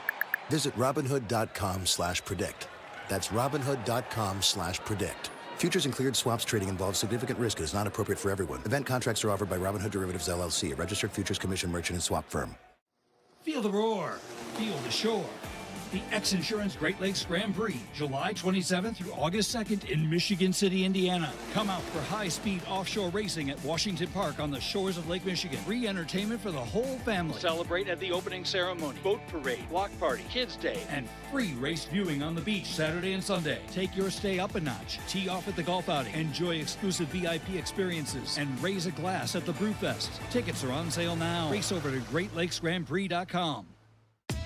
Visit Robinhood.com/predict. That's Robinhood.com/predict. Futures and cleared swaps trading involves significant risk and is not appropriate for everyone. Event contracts are offered by Robinhood Derivatives LLC, a registered futures commission merchant and swap firm. Feel the roar. Feel the shore. The X Insurance Great Lakes Grand Prix, July 27th through August 2nd in Michigan City, Indiana. Come out for high-speed offshore racing at Washington Park on the shores of Lake Michigan. Free entertainment for the whole family. Celebrate at the opening ceremony, boat parade, block party, kids' day, and free race viewing on the beach Saturday and Sunday. Take your stay up a notch. Tee off at the golf outing. Enjoy exclusive VIP experiences and raise a glass at the Brewfest. Tickets are on sale now. Race over to GreatLakesGrandPrix.com.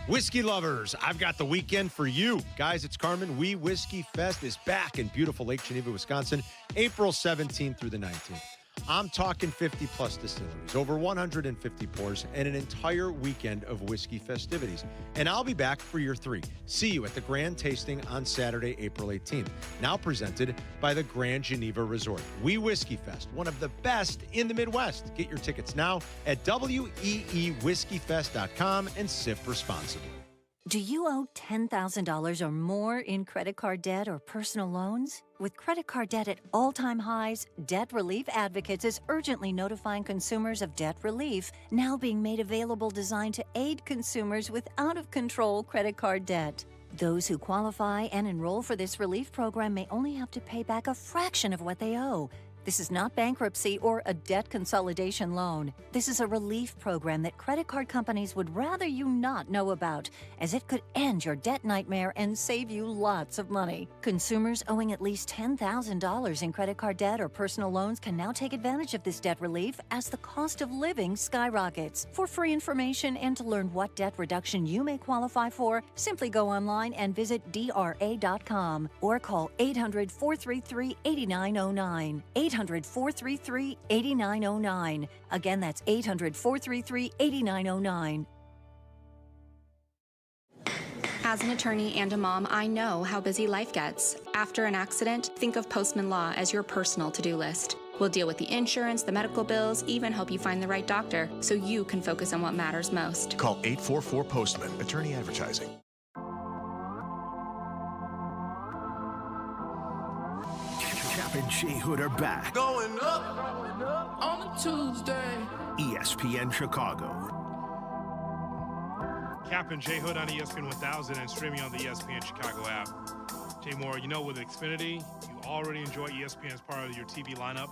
Whiskey lovers, I've got the weekend for you. Guys, it's Carmen. We Whiskey Fest is back in beautiful Lake Geneva, Wisconsin, April 17th through the 19th. I'm talking 50-plus distilleries, over 150 pours, and an entire weekend of whiskey festivities. And I'll be back for year 3. See you at the Grand Tasting on Saturday, April 18th. Now presented by the Grand Geneva Resort. We Whiskey Fest, one of the best in the Midwest. Get your tickets now at weewhiskeyfest.com and sip responsibly. Do you owe $10,000 or more in credit card debt or personal loans? With credit card debt at all-time highs, Debt Relief Advocates is urgently notifying consumers of debt relief now being made available designed to aid consumers with out-of-control credit card debt. Those who qualify and enroll for this relief program may only have to pay back a fraction of what they owe. This is not bankruptcy or a debt consolidation loan. This is a relief program that credit card companies would rather you not know about, as it could end your debt nightmare and save you lots of money. Consumers owing at least $10,000 in credit card debt or personal loans can now take advantage of this debt relief as the cost of living skyrockets. For free information and to learn what debt reduction you may qualify for, simply go online and visit DRA.com or call 800-433-8909. 800-433-8909. Again, that's 800-433-8909. As an attorney and a mom, I know how busy life gets. After an accident, think of Postman Law as your personal to-do list. We'll deal with the insurance, the medical bills, even help you find the right doctor so you can focus on what matters most. Call 844-POSTMAN. Attorney Advertising. Kap and J Hood are back. Going up on a Tuesday. ESPN Chicago. Kap and J Hood on ESPN 1000 and streaming on the ESPN Chicago app. Jay Moore, you know, with Xfinity, you already enjoy ESPN as part of your TV lineup.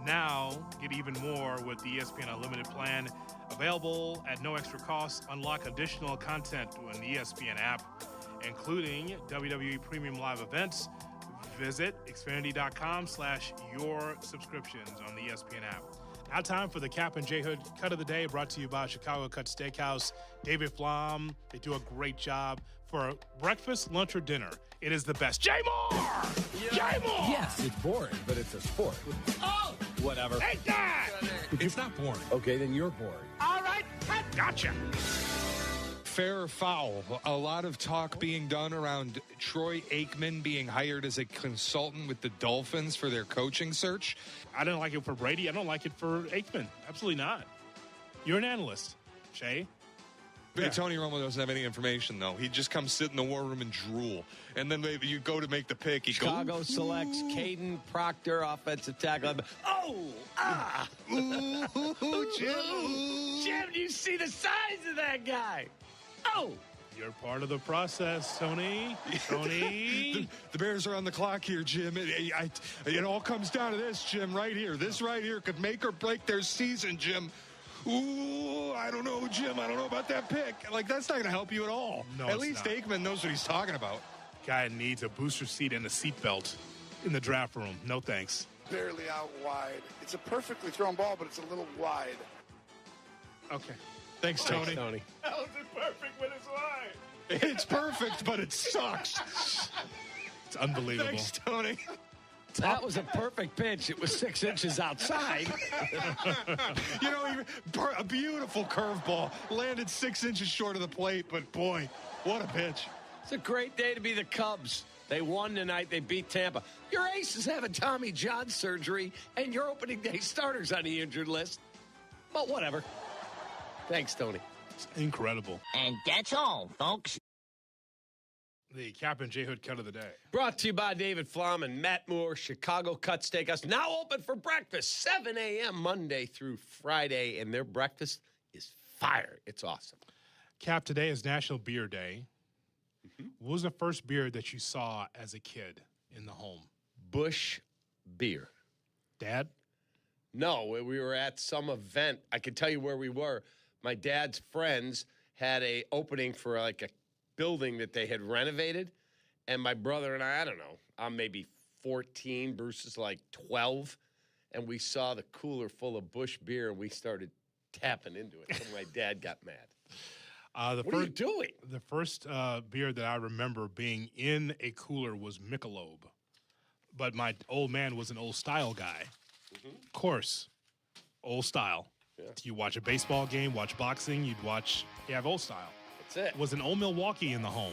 Now, get even more with the ESPN Unlimited plan. Available at no extra cost. Unlock additional content in the ESPN app, including WWE Premium Live events. Visit Xfinity.com/your subscriptions on the ESPN app. Now time for the Kap and J Hood Cut of the Day, brought to you by Chicago Cut Steakhouse. David Flom, they do a great job for breakfast, lunch, or dinner. It is the best. Jay Moore! Jay Moore! Yes, it's boring, but it's a sport. Oh! Whatever. Take that! It's not boring. Okay, then you're boring. All right, gotcha. Fair or foul? A lot of talk being done around Troy Aikman being hired as a consultant with the Dolphins for their coaching search. I didn't like it for Brady. I don't like it for Aikman. Absolutely not. You're an analyst, Shay. Yeah. Tony Romo doesn't have any information, though. He just comes sit in the war room and drool. And then maybe you go to make the pick. Chicago selects Caden Proctor, offensive tackle. Ooh, Jim. Jim, do you see the size of that guy? Oh! You're part of the process, Tony. Tony. The Bears are on the clock here, Jim. It all comes down to this, Jim, right here. This right here could make or break their season, Jim. Ooh, I don't know, Jim. I don't know about that pick. Like, that's not going to help you at all. No, at least not. Aikman knows what he's talking about. Guy needs a booster seat and a seatbelt in the draft room. No thanks. Barely out wide. It's a perfectly thrown ball, but it's a little wide. Okay. Thanks, Tony. How is it perfect when it's wide? It's perfect, but it sucks. It's unbelievable. Thanks, Tony. That was a perfect pitch. It was 6 inches outside. You know, a beautiful curveball. Landed 6 inches short of the plate, but boy, what a pitch. It's a great day to be the Cubs. They won tonight. They beat Tampa. Your ace is having Tommy John surgery, and your opening day starter's on the injured list. But whatever. Thanks, Tony. It's incredible. And that's all, folks. The Kap and J Hood Cut of the Day. Brought to you by David Flom and Matt Moore, Chicago Cut Steakhouse. Now open for breakfast, 7 a.m. Monday through Friday. And their breakfast is fire. It's awesome. Kap, today is National Beer Day. What was the first beer that you saw as a kid in the home? Busch beer. Dad? No, we were at some event. I can tell you where we were. My dad's friends had a opening for like a building that they had renovated, and my brother and I don't know, I'm maybe 14, Bruce is like 12, and we saw the cooler full of Busch beer, and we started tapping into it. So my dad got mad. What are you doing? The first beer that I remember being in a cooler was Michelob, but my old man was an old style guy. Of course, old style. Yeah. You watch a baseball game, watch boxing, you'd have old style. That's it. Was an old Milwaukee in the home?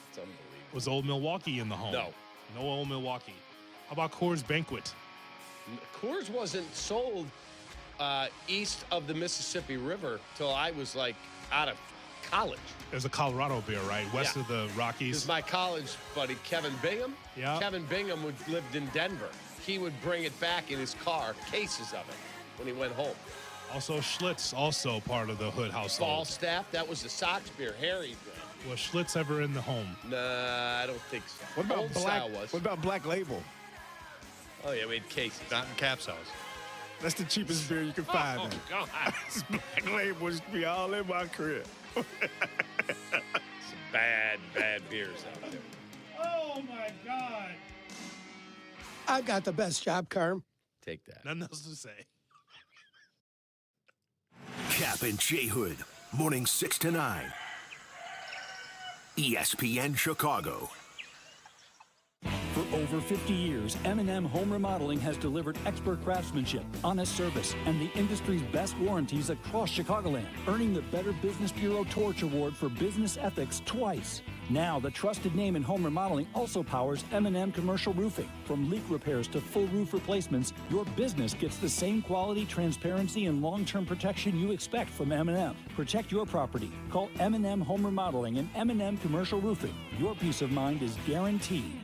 It's unbelievable. Was old Milwaukee in the home? No. No old Milwaukee. How about Coors Banquet? Coors wasn't sold east of the Mississippi River till I was like out of college. There's a Colorado beer, right? West of the Rockies. Because my college buddy, Kevin Bingham. Yeah. Kevin Bingham lived in Denver. He would bring it back in his car, cases of it, when he went home. Also, Schlitz, also part of the Hood household. Falstaff, that was the Sox beer. Harry drank. Was Schlitz ever in the home? Nah, I don't think so. What about Old style was. What about Black Label? Oh, yeah, we had Casey. Not in Kap's house. That's the cheapest beer you can find. Oh, God. This Black Label used to be all in my crib. Some bad beers out there. Oh, my God. I got the best job, Carm. Take that. Nothing else to say. Kap and J Hood, morning 6 to 9. ESPN Chicago. For over 50 years, M&M Home Remodeling has delivered expert craftsmanship, honest service, and the industry's best warranties across Chicagoland, earning the Better Business Bureau Torch Award for business ethics twice. Now, the trusted name in home remodeling also powers M&M Commercial Roofing. From leak repairs to full roof replacements, your business gets the same quality, transparency, and long-term protection you expect from M&M. Protect your property. Call M&M Home Remodeling and M&M Commercial Roofing. Your peace of mind is guaranteed.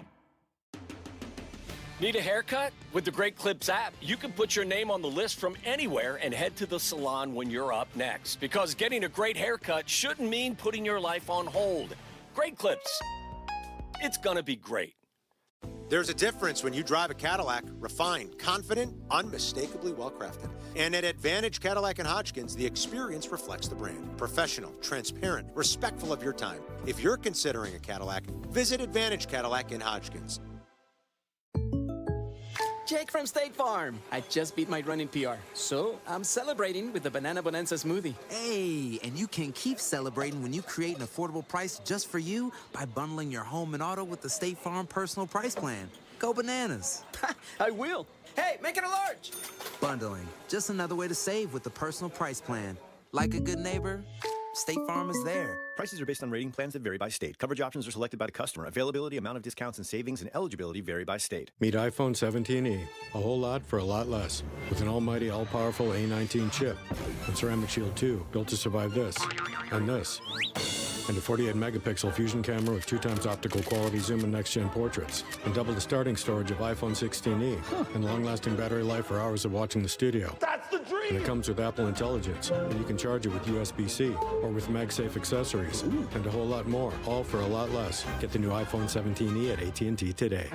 Need a haircut? With the Great Clips app, you can put your name on the list from anywhere and head to the salon when you're up next. Because getting a great haircut shouldn't mean putting your life on hold. Great Clips. It's gonna be great. There's a difference when you drive a Cadillac, refined, confident, unmistakably well-crafted. And at Advantage Cadillac and Hodgkins, the experience reflects the brand. Professional, transparent, respectful of your time. If you're considering a Cadillac, visit Advantage Cadillac in Hodgkins. Jake from State Farm. I just beat my running PR, so I'm celebrating with the Banana Bonanza smoothie. Hey, and you can keep celebrating when you create an affordable price just for you by bundling your home and auto with the State Farm Personal Price Plan. Go bananas. I will. Hey, make it a large. Bundling, just another way to save with the Personal Price Plan. Like a good neighbor, State Farm is there. Prices are based on rating plans that vary by state. Coverage options are selected by the customer. Availability, amount of discounts and savings, and eligibility vary by state. Meet iPhone 17e. A whole lot for a lot less. With an almighty, all-powerful A19 chip. And Ceramic Shield 2, built to survive this. And this. And a 48-megapixel fusion camera with 2x optical quality zoom and next-gen portraits. And double the starting storage of iPhone 16e. And long-lasting battery life for hours of watching the studio. That's the dream! And it comes with Apple Intelligence. And you can charge it with USB-C or with MagSafe accessories. Ooh. And a whole lot more, all for a lot less. Get the new iPhone 17e at AT&T today.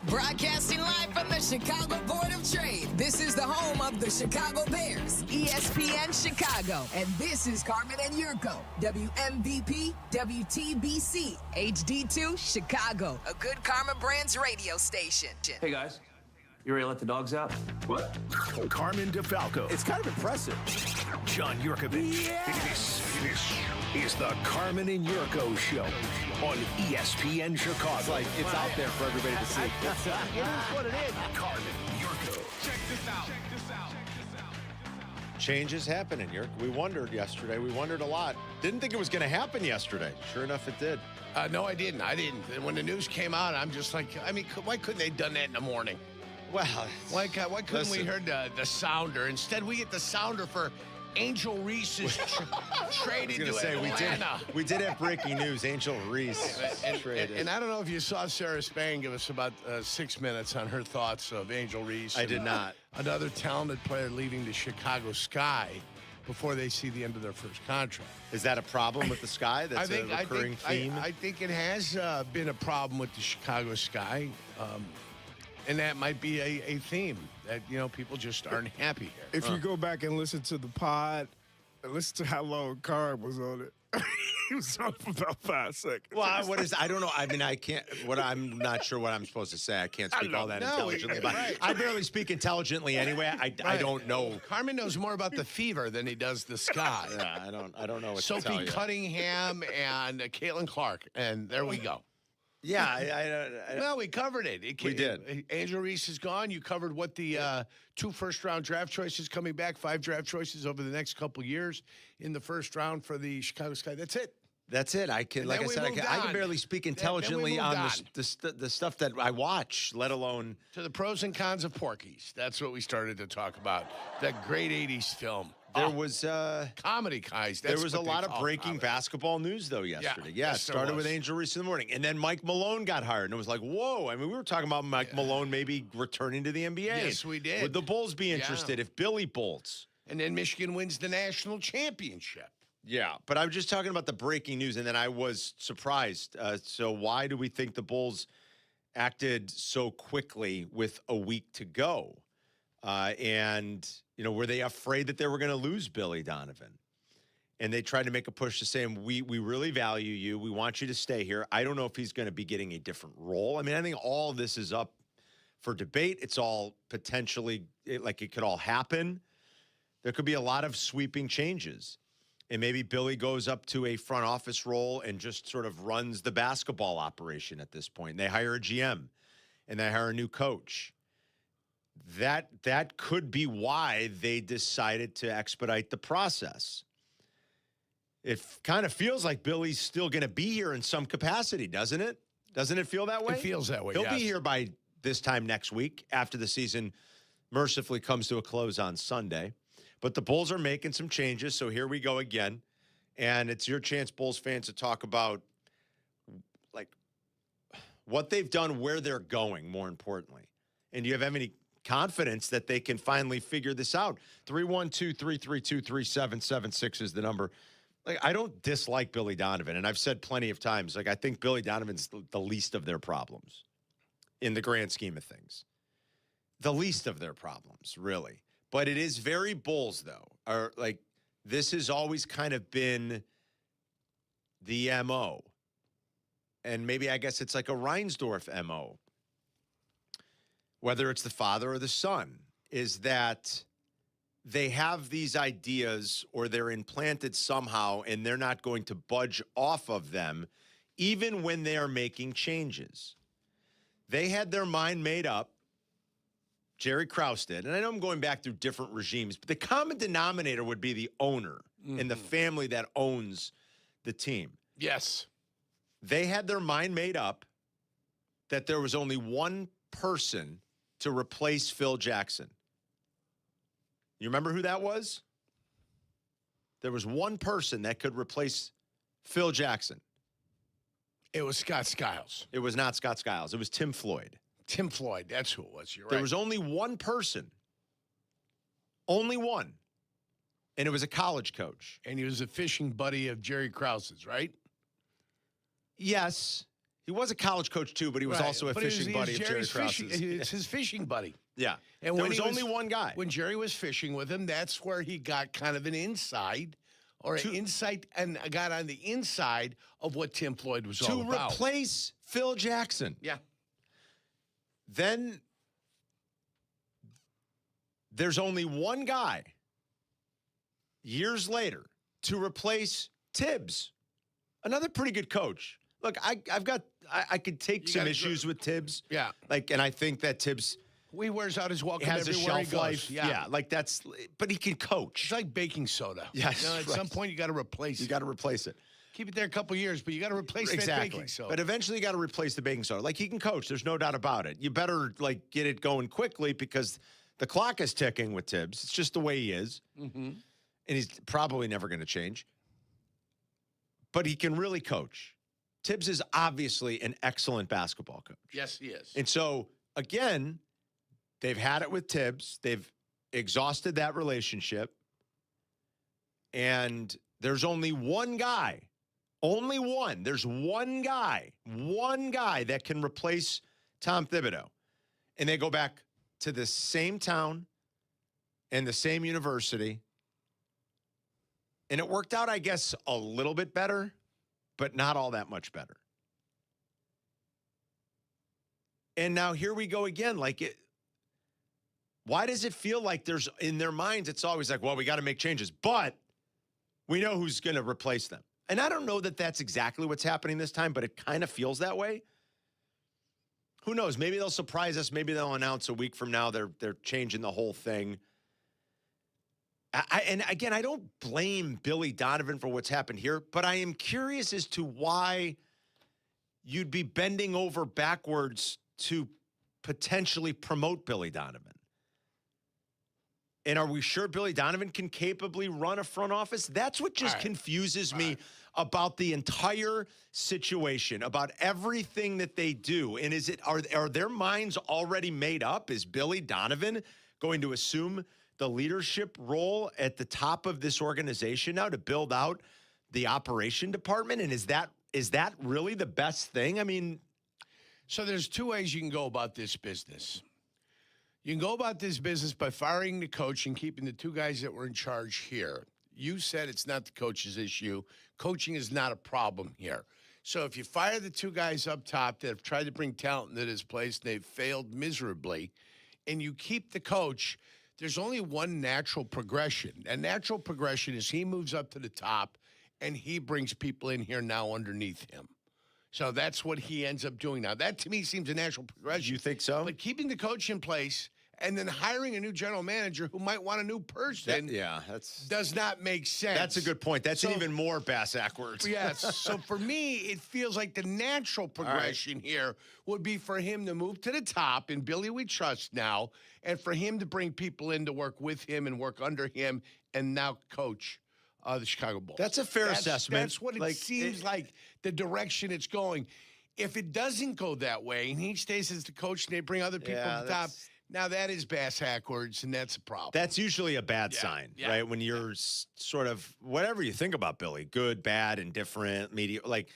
Broadcasting live from the Chicago Board of Trade. This is the home of the Chicago Bears, ESPN Chicago. And this is Carmen and Jurko, WMVP, WTBC, HD2, Chicago, a good Karma Brands radio station. Hey, guys. You ready to let the dogs out? What? Carmen DeFalco. It's kind of impressive. John Yurkovich. Yes! This is the Carmen and Jurko Show on ESPN Chicago. It's out there for everybody to see. It is what it is. Carmen Jurko. Check this out. Changes happening, Jurk. We wondered yesterday. We wondered a lot. Didn't think it was going to happen yesterday. Sure enough, it did. No, I didn't. And when the news came out, I'm just like, I mean, why couldn't they have done that in the morning? Well, why couldn't we heard the sounder? Instead, we get the sounder for Angel Reese's traded to Atlanta. We did have breaking news. Angel Reese traded. And I don't know if you saw Sarah Spain give us about 6 minutes on her thoughts of Angel Reese. I did not. Another talented player leaving the Chicago Sky before they see the end of their first contract. Is that a problem with the Sky? That's a recurring theme? I think it has been a problem with the Chicago Sky. And that might be a theme that, people just aren't happy here. If you go back and listen to the pod, and listen to how long Carm was on it. He was on for about 5 seconds. Well, I don't know. I mean, I can't, I'm not sure what I'm supposed to say. I can't speak all that intelligently. But I barely speak intelligently anyway. I don't know. Carmen knows more about the fever than he does the Sky. Yeah, I don't know what to tell Sophie you. Cunningham and Caitlin Clark. And there we go. Yeah, well, we covered it. We did. Angel Reese is gone. You covered what the 2 first-round draft choices coming back, 5 draft choices over the next couple years in the first round for the Chicago Sky. That's it. That's it. I can, like I said, I can barely speak intelligently on the stuff that I watch, let alone to the pros and cons of Porky's. That's what we started to talk about. That great '80s film. There was comedy, guys. There was a lot of breaking basketball news though yesterday. Yeah, it started with Angel Reese in the morning, and then Mike Malone got hired, and it was like, whoa! I mean, we were talking about Mike Malone maybe returning to the NBA. Yes, we did. Would the Bulls be interested if Billy bolts? And then Michigan wins the national championship. Yeah, but I'm just talking about the breaking news, and then I was surprised. So why do we think the Bulls acted so quickly with a week to go. And, were they afraid that they were going to lose Billy Donovan? And they tried to make a push to say, we really value you. We want you to stay here. I don't know if he's going to be getting a different role. I mean, I think all of this is up for debate. It's all potentially, it could all happen. There could be a lot of sweeping changes. And maybe Billy goes up to a front office role and just sort of runs the basketball operation at this point. And they hire a GM and they hire a new coach. That could be why they decided to expedite the process. It kind of feels like Billy's still going to be here in some capacity, doesn't it? Doesn't it feel that way? It feels that way, He'll yes. be here by this time next week after the season mercifully comes to a close on Sunday. But the Bulls are making some changes, so here we go again. And it's your chance, Bulls fans, to talk about what they've done, where they're going, more importantly. And do you have any confidence that they can finally figure this out? 312-332-3776 is the number. I don't dislike Billy Donovan, and I've said plenty of times, I think Billy Donovan's the least of their problems in the grand scheme of things. The least of their problems, really. But it is very Bulls, though. This has always kind of been the MO. And maybe I guess it's like a Reinsdorf MO. Whether it's the father or the son, is that they have these ideas or they're implanted somehow and they're not going to budge off of them, even when they are making changes. They had their mind made up. Jerry Krause did. And I know I'm going back through different regimes, but the common denominator would be the owner and the family that owns the team. Yes. They had their mind made up that there was only one person to replace Phil Jackson. You remember who that was? There was one person that could replace Phil Jackson. It was Scott Skiles. It was not Scott Skiles. It was Tim Floyd. Tim Floyd, that's who it was. You're right. There was only one person. Only one. And it was a college coach. And he was a fishing buddy of Jerry Krause's, right? Yes. He was a college coach, too, but he was also a fishing buddy of Jerry Krause's. It's his fishing buddy. Yeah. And there was only one guy. When Jerry was fishing with him, that's where he got kind of an insight an insight and got on the inside of what Tim Floyd was all about. To replace Phil Jackson. Yeah. Then there's only one guy years later to replace Tibbs, another pretty good coach. Look, I could take some issues with Tibbs. Yeah. And I think that Tibbs he wears out his welcome has a everywhere shelf life. Yeah. But he can coach. It's like baking soda. Yes. At some point, you got to replace it. You got to replace it. Keep it there a couple years, but you got to replace that baking soda. But eventually you got to replace the baking soda. He can coach. There's no doubt about it. You better get it going quickly because the clock is ticking with Tibbs. It's just the way he is. Mm-hmm. And he's probably never going to change. But he can really coach. Tibbs is obviously an excellent basketball coach. Yes, he is. And so, again, they've had it with Tibbs. They've exhausted that relationship. And there's only one guy. Only one. There's one guy that can replace Tom Thibodeau. And they go back to the same town and the same university. And it worked out, I guess, a little bit better, but not all that much better. And now here we go again. Why does it feel like there's, in their minds, it's always like, well, we got to make changes, but we know who's going to replace them. And I don't know that that's exactly what's happening this time, but it kind of feels that way. Who knows? Maybe they'll surprise us. Maybe they'll announce a week from now they're changing the whole thing. And again, I don't blame Billy Donovan for what's happened here, but I am curious as to why you'd be bending over backwards to potentially promote Billy Donovan. And are we sure Billy Donovan can capably run a front office? That's what just confuses me about the entire situation, about everything that they do. And are their minds already made up? Is Billy Donovan going to assume the leadership role at the top of this organization now to build out the operation department? And is that really the best thing? I mean, So there's two ways you can go about this business. You can go about this business by firing the coach and keeping the two guys that were in charge here. You said it's not the coach's issue. Coaching is not a problem here. So if you fire the two guys up top that have tried to bring talent into this place and they've failed miserably, and you keep the coach, there's only one natural progression. And natural progression is he moves up to the top and he brings people in here now underneath him. So that's what he ends up doing now. That, to me, seems a natural progression. You think so? But keeping the coach in place and then hiring a new general manager who might want a new person does not make sense. That's a good point. That's even more backwards. Yes. So for me, it feels like the natural progression here would be for him to move to the top, and Billy we trust now, and for him to bring people in to work with him and work under him and now coach the Chicago Bulls. That's a fair assessment. That's what it seems like, the direction it's going. If it doesn't go that way and he stays as the coach and they bring other people to the top, now that is backwards, and that's a problem. That's usually a bad sign, right? When you're sort of, whatever you think about Billy, good, bad, indifferent, media, like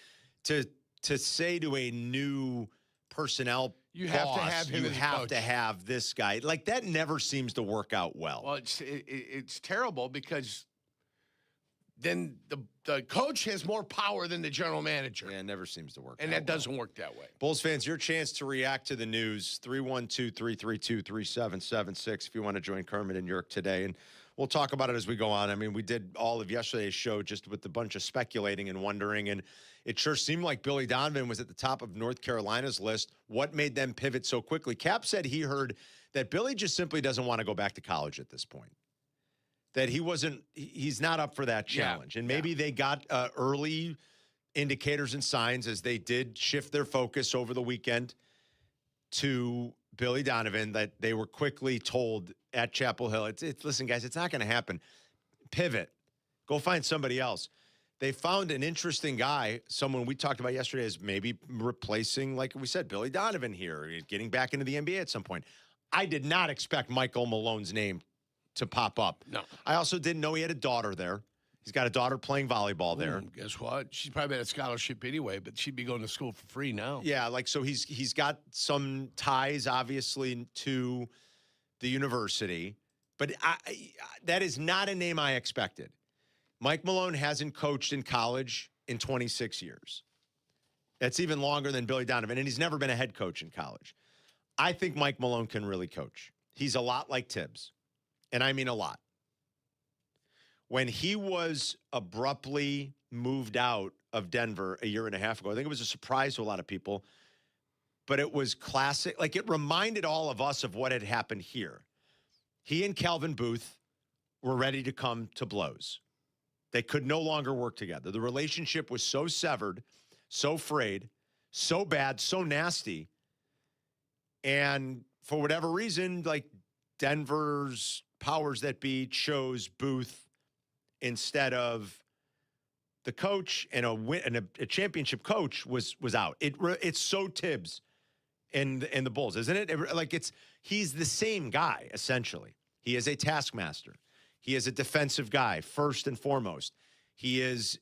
to say to a new personnel you have boss, to have him. You have to have this guy. Like that never seems to work out well. Well, it's terrible because then the coach has more power than the general manager. Yeah, it never seems to work. And that doesn't work that way. Bulls fans, your chance to react to the news, 312-332-3776 if you want to join Carmen and Jurko today. And we'll talk about it as we go on. I mean, we did all of yesterday's show just with a bunch of speculating and wondering, and it sure seemed like Billy Donovan was at the top of North Carolina's list. What made them pivot so quickly? Kap said he heard that Billy just simply doesn't want to go back to college at this point. That he's not up for that challenge. And maybe they got early indicators and signs as they did shift their focus over the weekend to Billy Donovan that they were quickly told at Chapel Hill, listen, guys, it's not going to happen. Pivot. Go find somebody else. They found an interesting guy, someone we talked about yesterday as maybe replacing, like we said, Billy Donovan here, getting back into the NBA at some point. I did not expect Michael Malone's name to pop up. No. I also didn't know he had a daughter there. He's got a daughter playing volleyball there. Guess what? She's probably had a scholarship anyway, but she'd be going to school for free now. Yeah, so he's got some ties, obviously, to the university. But that is not a name I expected. Mike Malone hasn't coached in college in 26 years. That's even longer than Billy Donovan, and he's never been a head coach in college. I think Mike Malone can really coach. He's a lot like Tibbs. And I mean a lot. When he was abruptly moved out of Denver a year and a half ago, I think it was a surprise to a lot of people, but it was classic. Like it reminded all of us of what had happened here. He and Calvin Booth were ready to come to blows. They could no longer work together. The relationship was so severed, so frayed, so bad, so nasty. And for whatever reason, like Denver's powers that be chose Booth instead of the coach, and a championship coach was out. It's so Tibbs in the Bulls, isn't it? He's the same guy essentially. He is a taskmaster. He is a defensive guy first and foremost. He is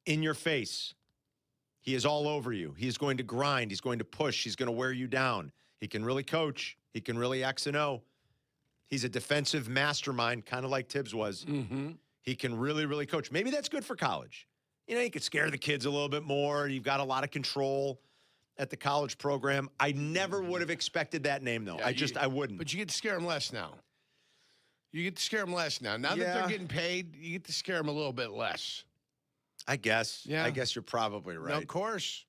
in your face. He is all over you. He is going to grind. He's going to push. He's going to wear you down. He can really coach. He can really X and O. He's a defensive mastermind, kind of like Tibbs was. Mm-hmm. He can really, really coach. Maybe that's good for college. You could scare the kids a little bit more. You've got a lot of control at the college program. I never would have expected that name, though. Yeah, I wouldn't. But you get to scare them less now. Now that they're getting paid, you get to scare them a little bit less. I guess. Yeah. I guess you're probably right. No, of course.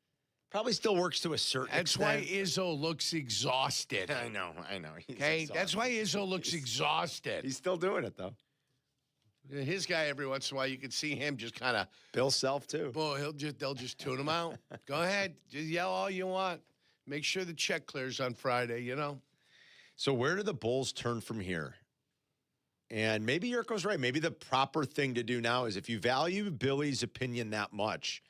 Probably still works to a certain extent. That's why Izzo looks exhausted. I know. Okay, that's why Izzo looks exhausted. He's still doing it, though. His guy, every once in a while, you can see him just kind of. Bill Self, too. Boy, they'll just tune him out. Go ahead. Just yell all you want. Make sure the check clears on Friday, So where do the Bulls turn from here? And maybe Jurko's right. Maybe the proper thing to do now is if you value Billy's opinion that much,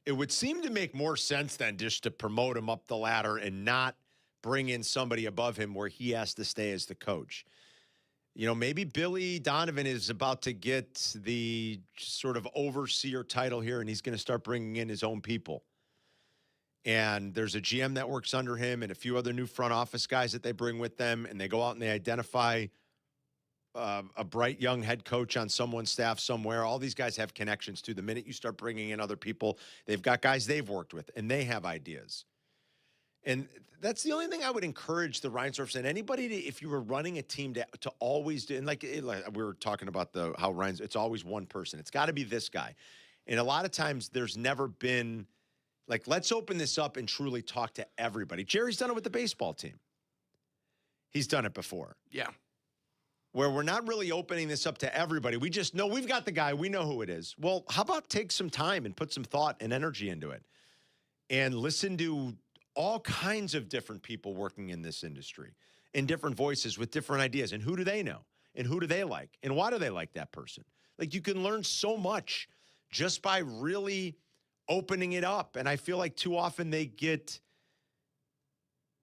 it would seem to make more sense than just to promote him up the ladder and not bring in somebody above him where he has to stay as the coach. Maybe Billy Donovan is about to get the sort of overseer title here, and he's going to start bringing in his own people. And there's a GM that works under him and a few other new front office guys that they bring with them. And they go out and they identify a bright young head coach on someone's staff somewhere. All these guys have connections to. The minute you start bringing in other people, they've got guys they've worked with and they have ideas. And that's the only thing I would encourage the Reinsdorfs and anybody to, if you were running a team to always do. And like we were talking about how Reinsdorf, it's always one person. It's got to be this guy. And a lot of times there's never been like, let's open this up and truly talk to everybody. Jerry's done it with the baseball team. He's done it before. Yeah. Where we're not really opening this up to everybody. We just know we've got the guy. We know who it is. Well, how about take some time and put some thought and energy into it and listen to all kinds of different people working in this industry in different voices with different ideas. And who do they know? And who do they like? And why do they like that person? Like, you can learn so much just by really opening it up. And I feel like too often they get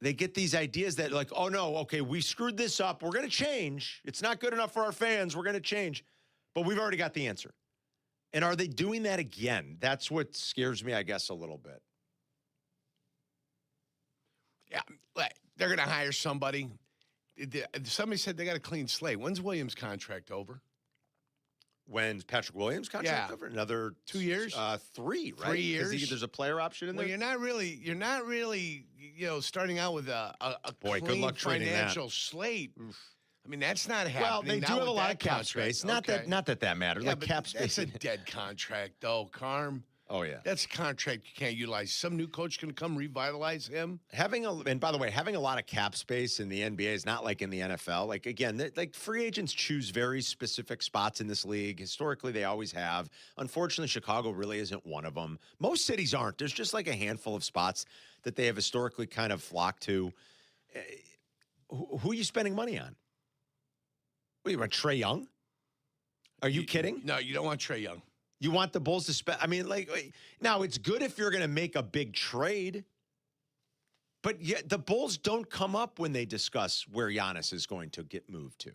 these ideas that like, oh no, okay, we screwed this up. We're going to change. It's not good enough for our fans. We're going to change. But we've already got the answer. And are they doing that again? That's what scares me, I guess, a little bit. Yeah, they're going to hire somebody. Somebody said they got a clean slate. When's Williams' contract over? When's Patrick Williams' contract over? Another 2 years? 3, right? 3 years. There's a player option in there. Well, you're not really, starting out with a Boy, clean good luck trading financial that. slate. I mean, that's not happening. Well, they do have a lot of cap space. Not that matters. Yeah, like but cap space. That's a dead contract, though, Carm. Oh, yeah. That's a contract you can't utilize. Some new coach going to come revitalize him. And by the way, having a lot of cap space in the NBA is not like in the NFL. Like, again, like free agents choose very specific spots in this league. Historically, they always have. Unfortunately, Chicago really isn't one of them. Most cities aren't. There's just like a handful of spots that they have historically kind of flocked to. Who are you spending money on? What, you want Trae Young? Are you kidding? No, you don't want Trae Young. You want the Bulls to spend. I mean, now it's good if you're going to make a big trade, but yet the Bulls don't come up when they discuss where Giannis is going to get moved to.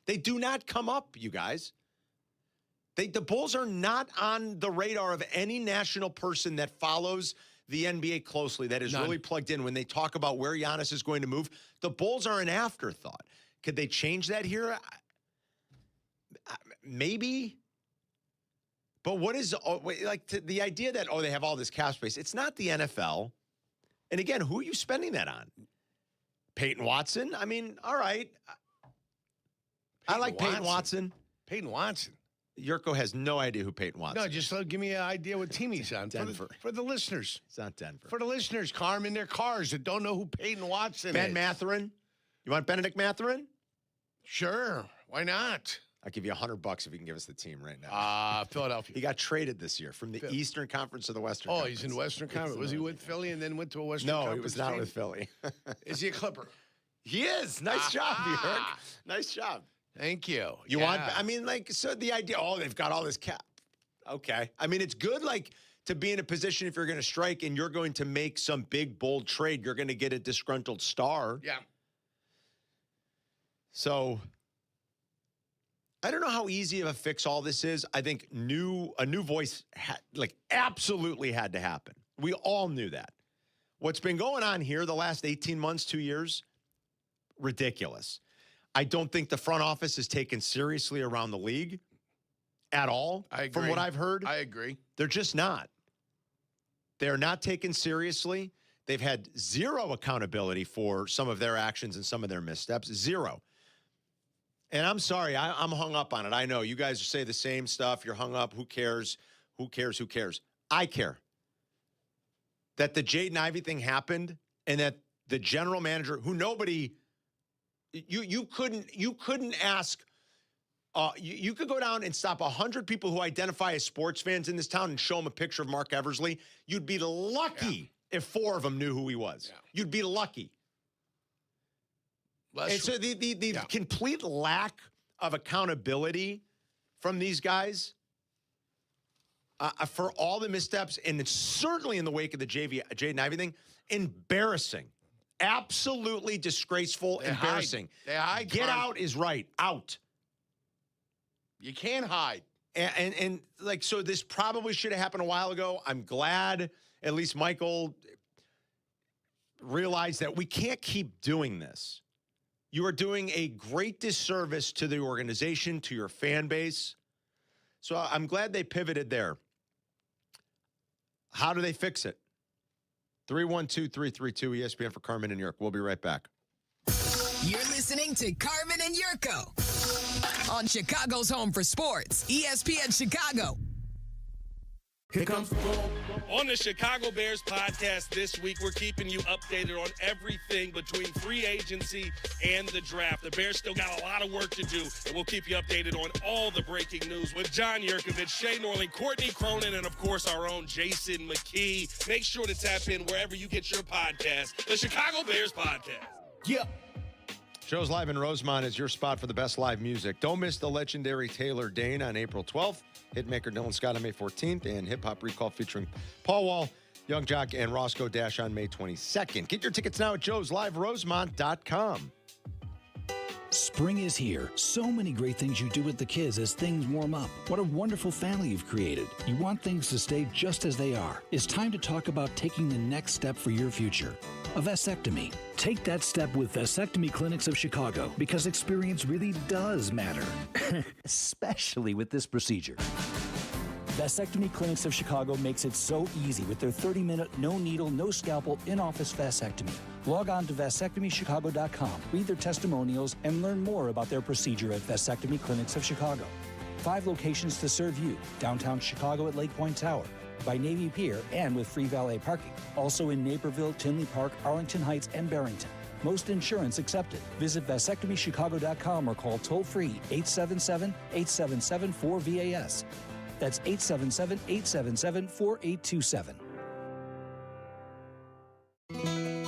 They do not come up, you guys. The Bulls are not on the radar of any national person that follows the NBA closely, that is really plugged in when they talk about where Giannis is going to move. The Bulls are an afterthought. Could they change that here? Maybe. But what is the idea that, they have all this cap space? It's not the NFL. And again, who are you spending that on? Peyton Watson? I mean, all right. I like Peyton Watson. Peyton Watson. Yurko has no idea who Peyton Watson is. No, just give me an idea what team he's on. Denver. For the listeners. It's not Denver. For the listeners, Carm, in their cars that don't know who Peyton Watson is. Ben Mathurin. You want Benedict Mathurin? Sure. Why not? I'll give you $100 if you can give us the team right now. Philadelphia. He got traded this year from the Eastern Conference to the Western Conference. He's in the Western Conference. Was he with Philly and then went to a Western Conference? No, he was not team? with Philly. Is he a Clipper? He is. Nice job, Bjork. Nice job. Thank you. You want, so the idea, they've got all this cap. Okay. I mean, it's good, to be in a position if you're going to strike and you're going to make some big, bold trade, you're going to get a disgruntled star. Yeah. So I don't know how easy of a fix all this is. I think a new voice absolutely had to happen. We all knew that. What's been going on here the last 18 months, 2 years, ridiculous. I don't think the front office is taken seriously around the league at all. I agree. From what I've heard. I agree. They're just not. They're not taken seriously. They've had zero accountability for some of their actions and some of their missteps. Zero. And I'm sorry, I'm hung up on it. I know you guys say the same stuff. You're hung up. Who cares? Who cares? Who cares? I care. That the Jaden Ivey thing happened and that the general manager, who nobody, you couldn't ask, you could go down and stop 100 people who identify as sports fans in this town and show them a picture of Mark Eversley. You'd be lucky if 4 of them knew who he was. Yeah. You'd be lucky. And so the complete lack of accountability from these guys for all the missteps, and it's certainly in the wake of the Jaden Ivey thing, embarrassing. Absolutely disgraceful, embarrassing. They hide. Get out is right. Out. You can't hide. And so this probably should have happened a while ago. I'm glad at least Michael realize that we can't keep doing this. You are doing a great disservice to the organization, to your fan base. So I'm glad they pivoted there. How do they fix it? 312-332 ESPN for Carmen and Jurko. We'll be right back. You're listening to Carmen and Jurko on Chicago's home for sports, ESPN Chicago. Here comes the ball. On the Chicago Bears podcast this week, we're keeping you updated on everything between free agency and the draft. The Bears still got a lot of work to do, and we'll keep you updated on all the breaking news with John Yurkovich, Shay Norling, Courtney Cronin, and, of course, our own Jason McKee. Make sure to tap in wherever you get your podcast, the Chicago Bears podcast. Yep. Shows Live in Rosemont is your spot for the best live music. Don't miss the legendary Taylor Dane on April 12th, hitmaker Dylan Scott on May 14th, and Hip Hop Recall featuring Paul Wall, Young Jock, and Roscoe Dash on May 22nd. Get your tickets now at joesliverosemont.com. Spring is here. So many great things you do with the kids as things warm up. What a wonderful family you've created. You want things to stay just as they are. It's time to talk about taking the next step for your future. A vasectomy. Take that step with Vasectomy Clinics of Chicago because experience really does matter, especially with this procedure. Vasectomy Clinics of Chicago makes it so easy with their 30-minute, no needle, no scalpel, in-office vasectomy. Log on to vasectomychicago.com, read their testimonials, and learn more about their procedure at Vasectomy Clinics of Chicago. 5 locations to serve you: downtown Chicago at Lake Point Tower, by Navy Pier, and with free valet parking. Also in Naperville, Tinley Park, Arlington Heights, and Barrington. Most insurance accepted. Visit vasectomychicago.com or call toll-free 877-877-4VAS. That's 877-877-4827.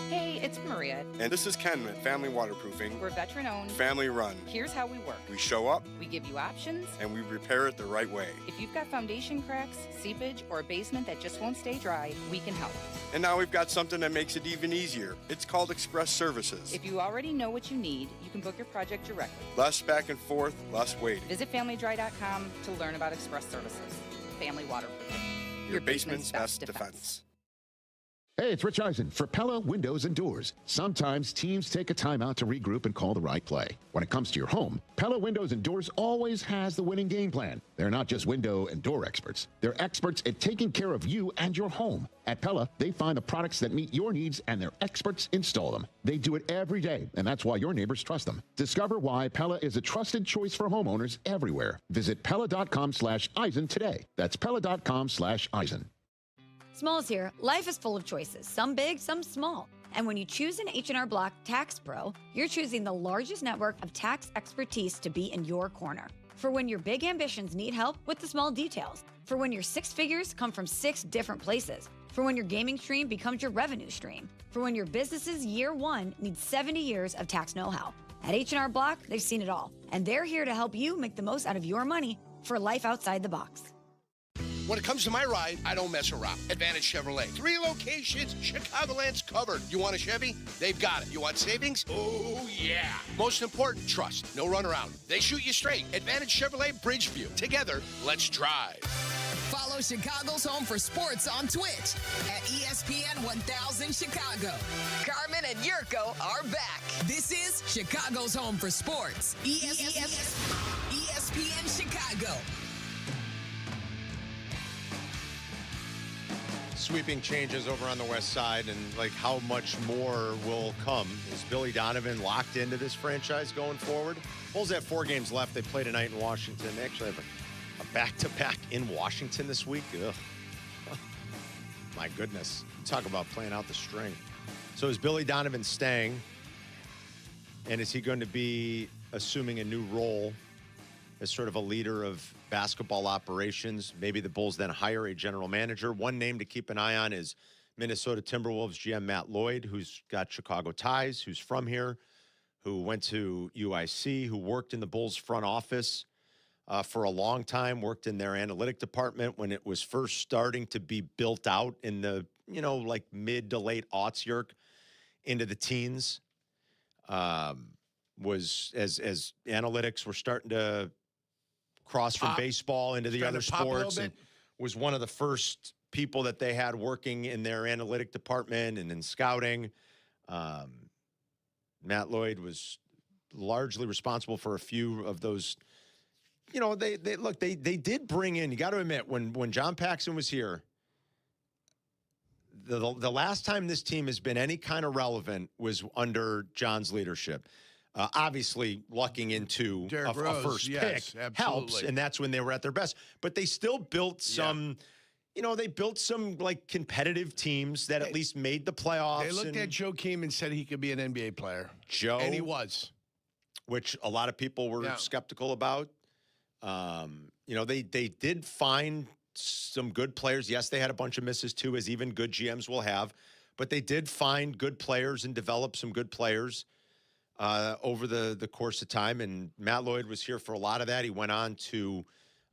Hey, it's Maria. And this is Ken at Family Waterproofing. We're veteran-owned. Family-run. Here's how we work. We show up. We give you options. And we repair it the right way. If you've got foundation cracks, seepage, or a basement that just won't stay dry, we can help. And now we've got something that makes it even easier. It's called Express Services. If you already know what you need, you can book your project directly. Less back and forth, less waiting. Visit FamilyDry.com to learn about Express Services. Family Waterproofing. Your basement's best defense. Hey, it's Rich Eisen for Pella Windows and Doors. Sometimes teams take a timeout to regroup and call the right play. When it comes to your home, Pella Windows and Doors always has the winning game plan. They're not just window and door experts. They're experts at taking care of you and your home. At Pella, they find the products that meet your needs and their experts install them. They do it every day, and that's why your neighbors trust them. Discover why Pella is a trusted choice for homeowners everywhere. Visit Pella.com/Eisen today. That's Pella.com/Eisen. Smalls here. Life is full of choices, some big, some small. And when you choose an H&R Block Tax Pro, you're choosing the largest network of tax expertise to be in your corner. For when your big ambitions need help with the small details. For when your 6 figures come from 6 different places. For when your gaming stream becomes your revenue stream. For when your business's year 1 needs 70 years of tax know-how. At H&R Block, they've seen it all. And they're here to help you make the most out of your money for life outside the box. When it comes to my ride, I don't mess around. Advantage Chevrolet. 3 locations, Chicagoland's covered. You want a Chevy? They've got it. You want savings? Oh, yeah. Most important, trust. No runaround. They shoot you straight. Advantage Chevrolet Bridgeview. Together, let's drive. Follow Chicago's home for sports on Twitch at ESPN 1000 Chicago. Carmen and Jurko are back. This is Chicago's home for sports. ESPN Chicago. Sweeping changes over on the west side, and like how much more will come. Is Billy Donovan locked into this franchise going forward? Bulls have 4 games left. They play tonight in Washington. They actually have a back-to-back in Washington this week. Ugh. My goodness. Talk about playing out the string. So is Billy Donovan staying? And is he going to be assuming a new role as sort of a leader of basketball operations? Maybe the Bulls then hire a general manager. One name to keep an eye on is Minnesota Timberwolves GM Matt Lloyd, who's got Chicago ties, who's from here, who went to UIC, who worked in the Bulls front office for a long time, worked in their analytic department when it was first starting to be built out in the, like mid to late aughts, Yerk, into the teens. Was as analytics were starting to cross from baseball into the other sports, and was one of the first people that they had working in their analytic department and in scouting. Matt Lloyd was largely responsible for a few of those. You know, they did bring in, you got to admit, when John Paxson was here, the last time this team has been any kind of relevant was under John's leadership. Obviously, lucking into a first pick helps, and that's when they were at their best. But they still built some, they built some like competitive teams that at least made the playoffs. They looked at Joe Keem and said he could be an NBA player. Joe, and he was, which a lot of people were skeptical about. They did find some good players. Yes, they had a bunch of misses too, as even good GMs will have, but they did find good players and develop some good players over the course of time. And Matt Lloyd was here for a lot of that. He went on to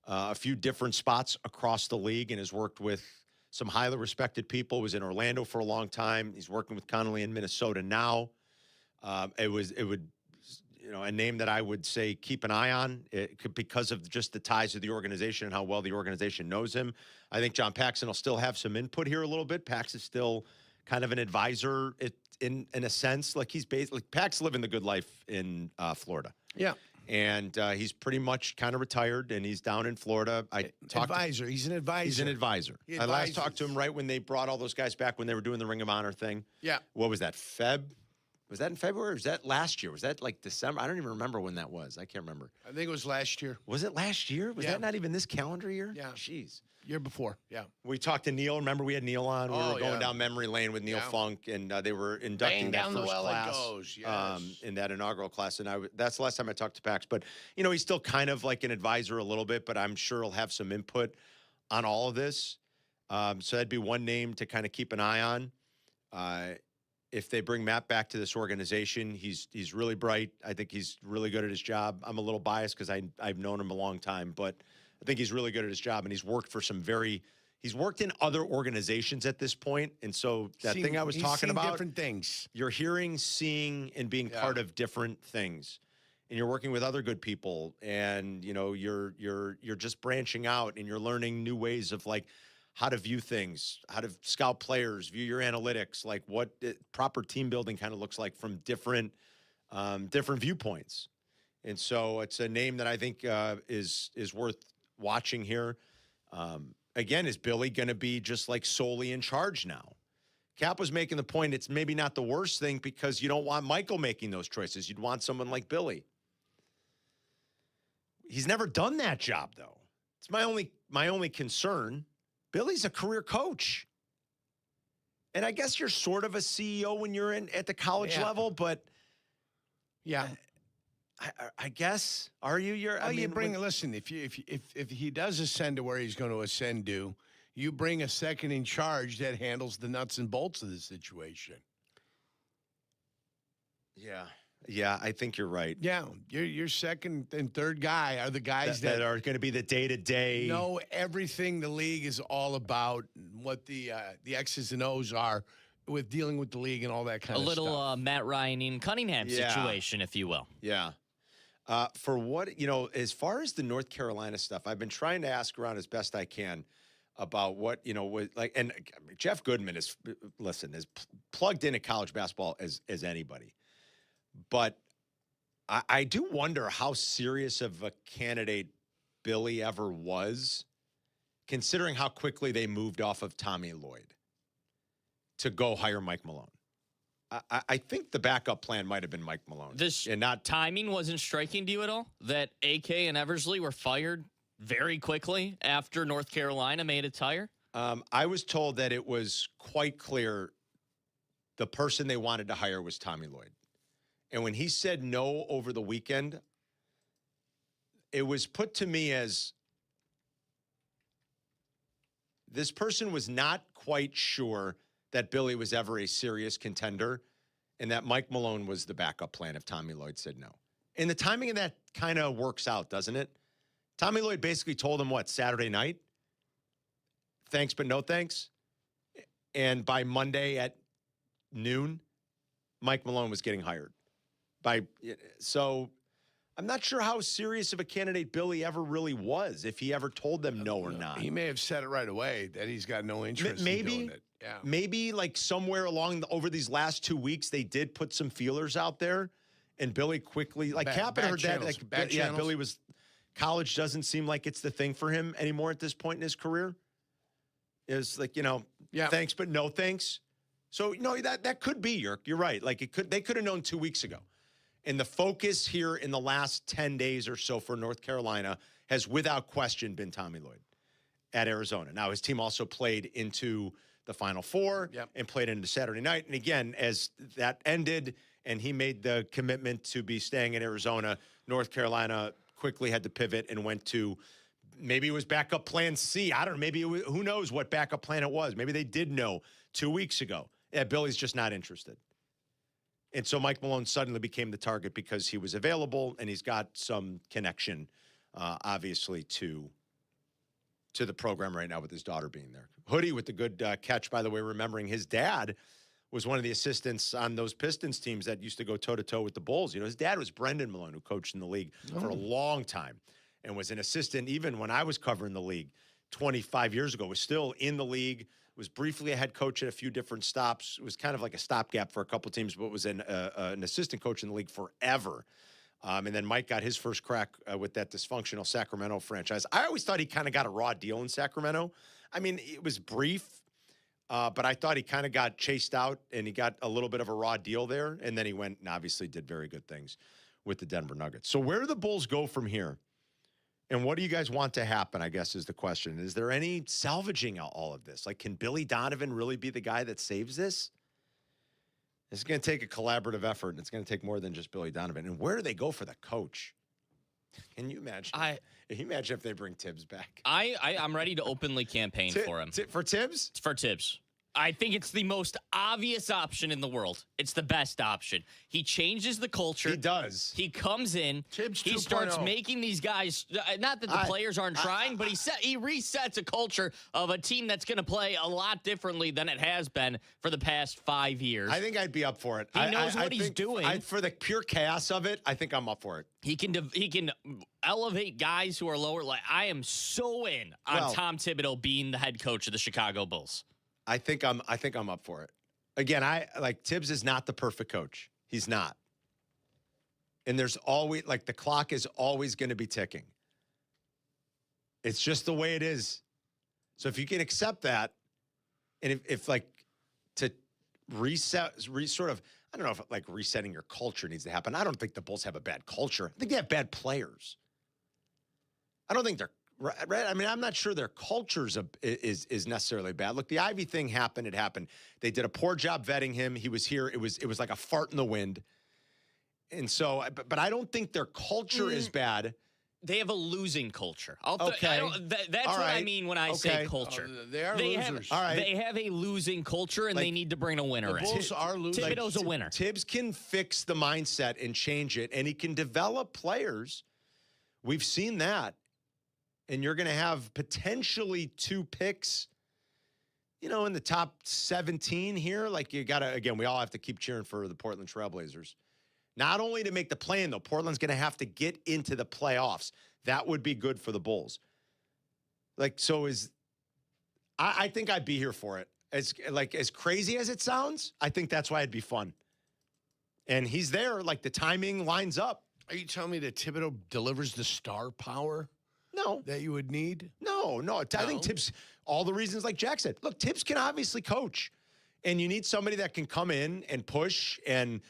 a few different spots across the league and has worked with some highly respected people. Was in Orlando for a long time. He's working with Connolly in Minnesota now. It would a name that I would say keep an eye on because of just the ties to the organization and how well the organization knows him. I think John Paxson will still have some input here a little bit. Pax is still kind of an advisor in a sense. Like Pax living the good life in Florida. Yeah. And he's pretty much kind of retired, and he's down in Florida. Advisor. He's an advisor. He's an advisor. I last talked to him right when they brought all those guys back when they were doing the Ring of Honor thing. Yeah. What was that, Was that in February or was that last year? Was that like December? I don't even remember when that was. I can't remember. I think it was last year. Was it last year? Was that not even this calendar year? Yeah. Jeez. Year before. Yeah. We talked to Neil. Remember we had Neil on? We were going down memory lane with Neil Funk, and they were inducting that first class in that inaugural class. And that's the last time I talked to Pax. But, he's still kind of like an advisor a little bit, but I'm sure he'll have some input on all of this. So that'd be one name to kind of keep an eye on. If they bring Matt back to this organization, he's really bright. I think he's really good at his job. I'm a little biased because I've known him a long time, but I think he's really good at his job, and he's worked for he's worked in other organizations at this point. And so thing I was talking about, different things. You're hearing, seeing, and being part of different things. And you're working with other good people, and you're just branching out, and you're learning new ways of like how to view things, how to scout players, view your analytics, like what proper team building kind of looks like from different viewpoints. And so it's a name that I think is worth watching here. Again, is Billy going to be just like solely in charge now? Kap was making the point it's maybe not the worst thing because you don't want Michael making those choices. You'd want someone like Billy. He's never done that job, though. It's my only concern. Billy's a career coach. And I guess you're sort of a CEO when you're at the college level, but I guess, are you? Listen, if he does ascend to where he's going to ascend to, you bring a second in charge that handles the nuts and bolts of the situation. Yeah, I think you're right. Yeah, your second and third guy are the guys that are going to be the day-to-day. Know everything the league is all about, what the X's and O's are with dealing with the league and all that kind of stuff. A little Matt Ryan in Cunningham situation, if you will. Yeah. For what, as far as the North Carolina stuff, I've been trying to ask around as best I can about what, and Jeff Goodman is plugged into college basketball as anybody. But I do wonder how serious of a candidate Billy ever was, considering how quickly they moved off of Tommy Lloyd to go hire Mike Malone. I think the backup plan might have been Mike Malone. Timing wasn't striking to you at all? That AK and Eversley were fired very quickly after North Carolina made its hire? I was told that it was quite clear the person they wanted to hire was Tommy Lloyd. And when he said no over the weekend, it was put to me as this person was not quite sure that Billy was ever a serious contender and that Mike Malone was the backup plan if Tommy Lloyd said no. And the timing of that kind of works out, doesn't it? Tommy Lloyd basically told him, Saturday night? Thanks, but no thanks. And by Monday at noon, Mike Malone was getting hired. So I'm not sure how serious of a candidate Billy ever really was, if he ever told them no or not. He may have said it right away that he's got no interest in doing it. maybe like somewhere over these last 2 weeks, they did put some feelers out there, and Billy quickly, like Kap had heard channels, that. Like, Billy was, college doesn't seem like it's the thing for him anymore at this point in his career. Is like, thanks, but no thanks. So, that could be, you're right. Like they could have known 2 weeks ago. And the focus here in the last 10 days or so for North Carolina has without question been Tommy Lloyd at Arizona. Now, his team also played into the Final Four and played into Saturday night. And again, as that ended and he made the commitment to be staying in Arizona, North Carolina quickly had to pivot and went to, maybe it was backup plan C. I don't know. Maybe who knows what backup plan it was. Maybe they did know 2 weeks ago. Yeah, Billy's just not interested. And so Mike Malone suddenly became the target because he was available and he's got some connection, obviously, to the program right now with his daughter being there. Hoodie with the good catch, by the way, remembering his dad was one of the assistants on those Pistons teams that used to go toe-to-toe with the Bulls. His dad was Brendan Malone, who coached in the league for a long time and was an assistant even when I was covering the league 25 years ago, was still in the league, was briefly a head coach at a few different stops. It was kind of like a stopgap for a couple teams, but was an assistant coach in the league forever. And then Mike got his first crack with that dysfunctional Sacramento franchise. I always thought he kind of got a raw deal in Sacramento. I mean, it was brief, but I thought he kind of got chased out and he got a little bit of a raw deal there. And then he went and obviously did very good things with the Denver Nuggets. So where do the Bulls go from here? And what do you guys want to happen, I guess, is the question. Is there any salvaging all of this? Like, can Billy Donovan really be the guy that saves this? It's going to take a collaborative effort, and it's going to take more than just Billy Donovan. And where do they go for the coach? Can you imagine? Can you imagine if they bring Tibbs back? I'm ready to openly campaign for him. For Tibbs? For Tibbs. I think it's the most obvious option in the world. It's the best option. He changes the culture. He does. He comes in. Tibbs he 2.0. starts making these guys, not that the players aren't trying, but he resets a culture of a team that's going to play a lot differently than it has been for the past 5 years. I think I'd be up for it. He knows what he's doing. For the pure chaos of it, I think I'm up for it. He can elevate guys who are lower. Like, I am so in on Tom Thibodeau being the head coach of the Chicago Bulls. I think I'm up for it. Again, Tibbs is not the perfect coach. He's not. And there's always, the clock is always going to be ticking. It's just the way it is. So if you can accept that, and if to reset, sort of, I don't know if resetting your culture needs to happen. I don't think the Bulls have a bad culture. I think they have bad players. I don't think they're right. I mean, I'm not sure their cultures is necessarily bad. Look, the Ivy thing happened. It happened. They did a poor job vetting him. He was here. It was like a fart in the wind. And so, but I don't think their culture is bad. They have a losing culture. That's All what right. I mean when I say culture. They are losers. All right. They have a losing culture, and they need to bring a winner in. The Bulls are losers. Thibodeau's a winner. Tibbs can fix the mindset and change it, and he can develop players. We've seen that. And you're going to have potentially 2 picks, in the top 17 here. You got to, again, we all have to keep cheering for the Portland Trailblazers. Not only to make the play-in, though, Portland's going to have to get into the playoffs. That would be good for the Bulls. I think I'd be here for it. As crazy as it sounds, I think that's why it'd be fun. And he's there, the timing lines up. Are you telling me that Thibodeau delivers the star power? No. That you would need? No. I think Tibbs, all the reasons like Jack said. Look, Tibbs can obviously coach. And you need somebody that can come in and push and,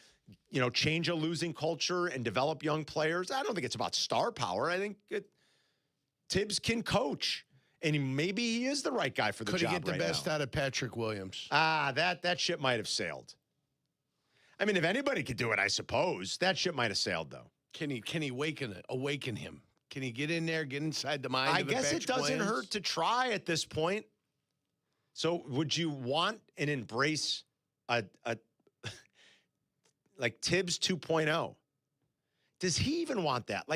change a losing culture and develop young players. I don't think it's about star power. I think Tibbs can coach. And maybe he is the right guy for the job right now. Could he get the best out of Patrick Williams? That ship might have sailed. I mean, if anybody could do it, I suppose. That ship might have sailed, though. Can he awaken him? Can he get in there, get inside the mind I of the guess it doesn't hurt to try at this point. So would you want and embrace a Tibbs 2.0? Does he even want that?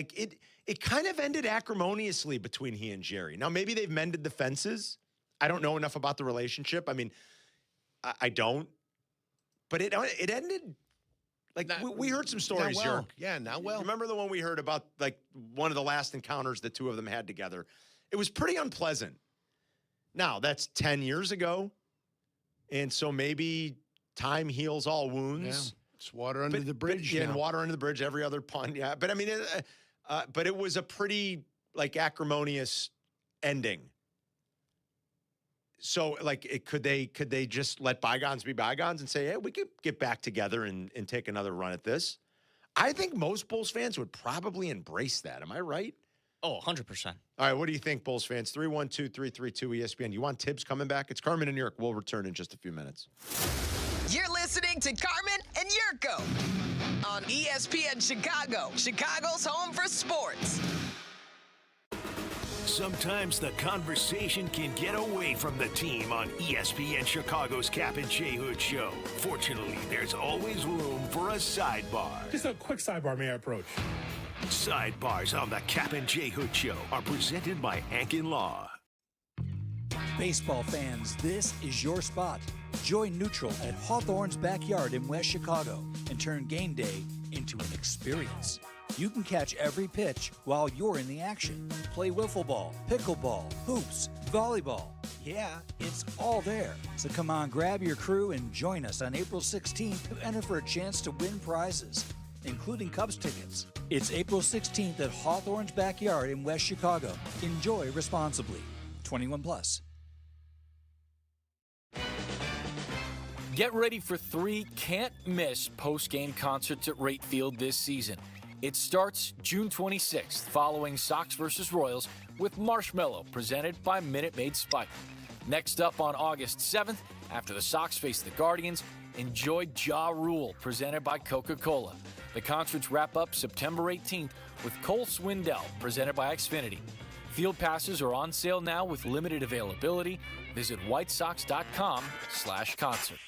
It kind of ended acrimoniously between he and Jerry. Now, maybe they've mended the fences. I don't know enough about the relationship. I mean, I don't. But it ended... we heard some stories here. Yeah, not well. Remember the one we heard about, one of the last encounters the two of them had together? It was pretty unpleasant. Now, that's 10 years ago. And so maybe time heals all wounds. Yeah. It's water under the bridge. And water under the bridge, every other pun. Yeah. But I mean, but it was a pretty acrimonious ending. So could they just let bygones be bygones and say, hey, we could get back together and take another run at this? I think most Bulls fans would probably embrace that. Am I right? Oh, 100%. All right, what do you think, Bulls fans? 312-332 ESPN. You want Tibbs coming back? It's Carmen and Jurko. We'll return in just a few minutes. You're listening to Carmen and Jurko on ESPN Chicago, Chicago's home for sports. Sometimes the conversation can get away from the team on ESPN Chicago's Kap J Hood show. Fortunately, there's always room for a sidebar. Just a quick sidebar, may I approach? Sidebars on the Kap J Hood show are presented by Hankin Law. Baseball fans, this is your spot. Join Neutral at Hawthorne's Backyard in West Chicago and turn game day into an experience. You can catch every pitch while you're in the action. Play wiffle ball, pickleball, hoops, volleyball. Yeah, it's all there. So come on, grab your crew and join us on April 16th to enter for a chance to win prizes, including Cubs tickets. It's April 16th at Hawthorne's Backyard in West Chicago. Enjoy responsibly. 21 plus. Get ready for 3 can't-miss post-game concerts at Rate Field this season. It starts June 26th, following Sox vs. Royals with Marshmello, presented by Minute Maid Spike. Next up on August 7th, after the Sox face the Guardians, enjoy Ja Rule, presented by Coca-Cola. The concerts wrap up September 18th with Cole Swindell, presented by Xfinity. Field passes are on sale now with limited availability. Visit whitesox.com/concert.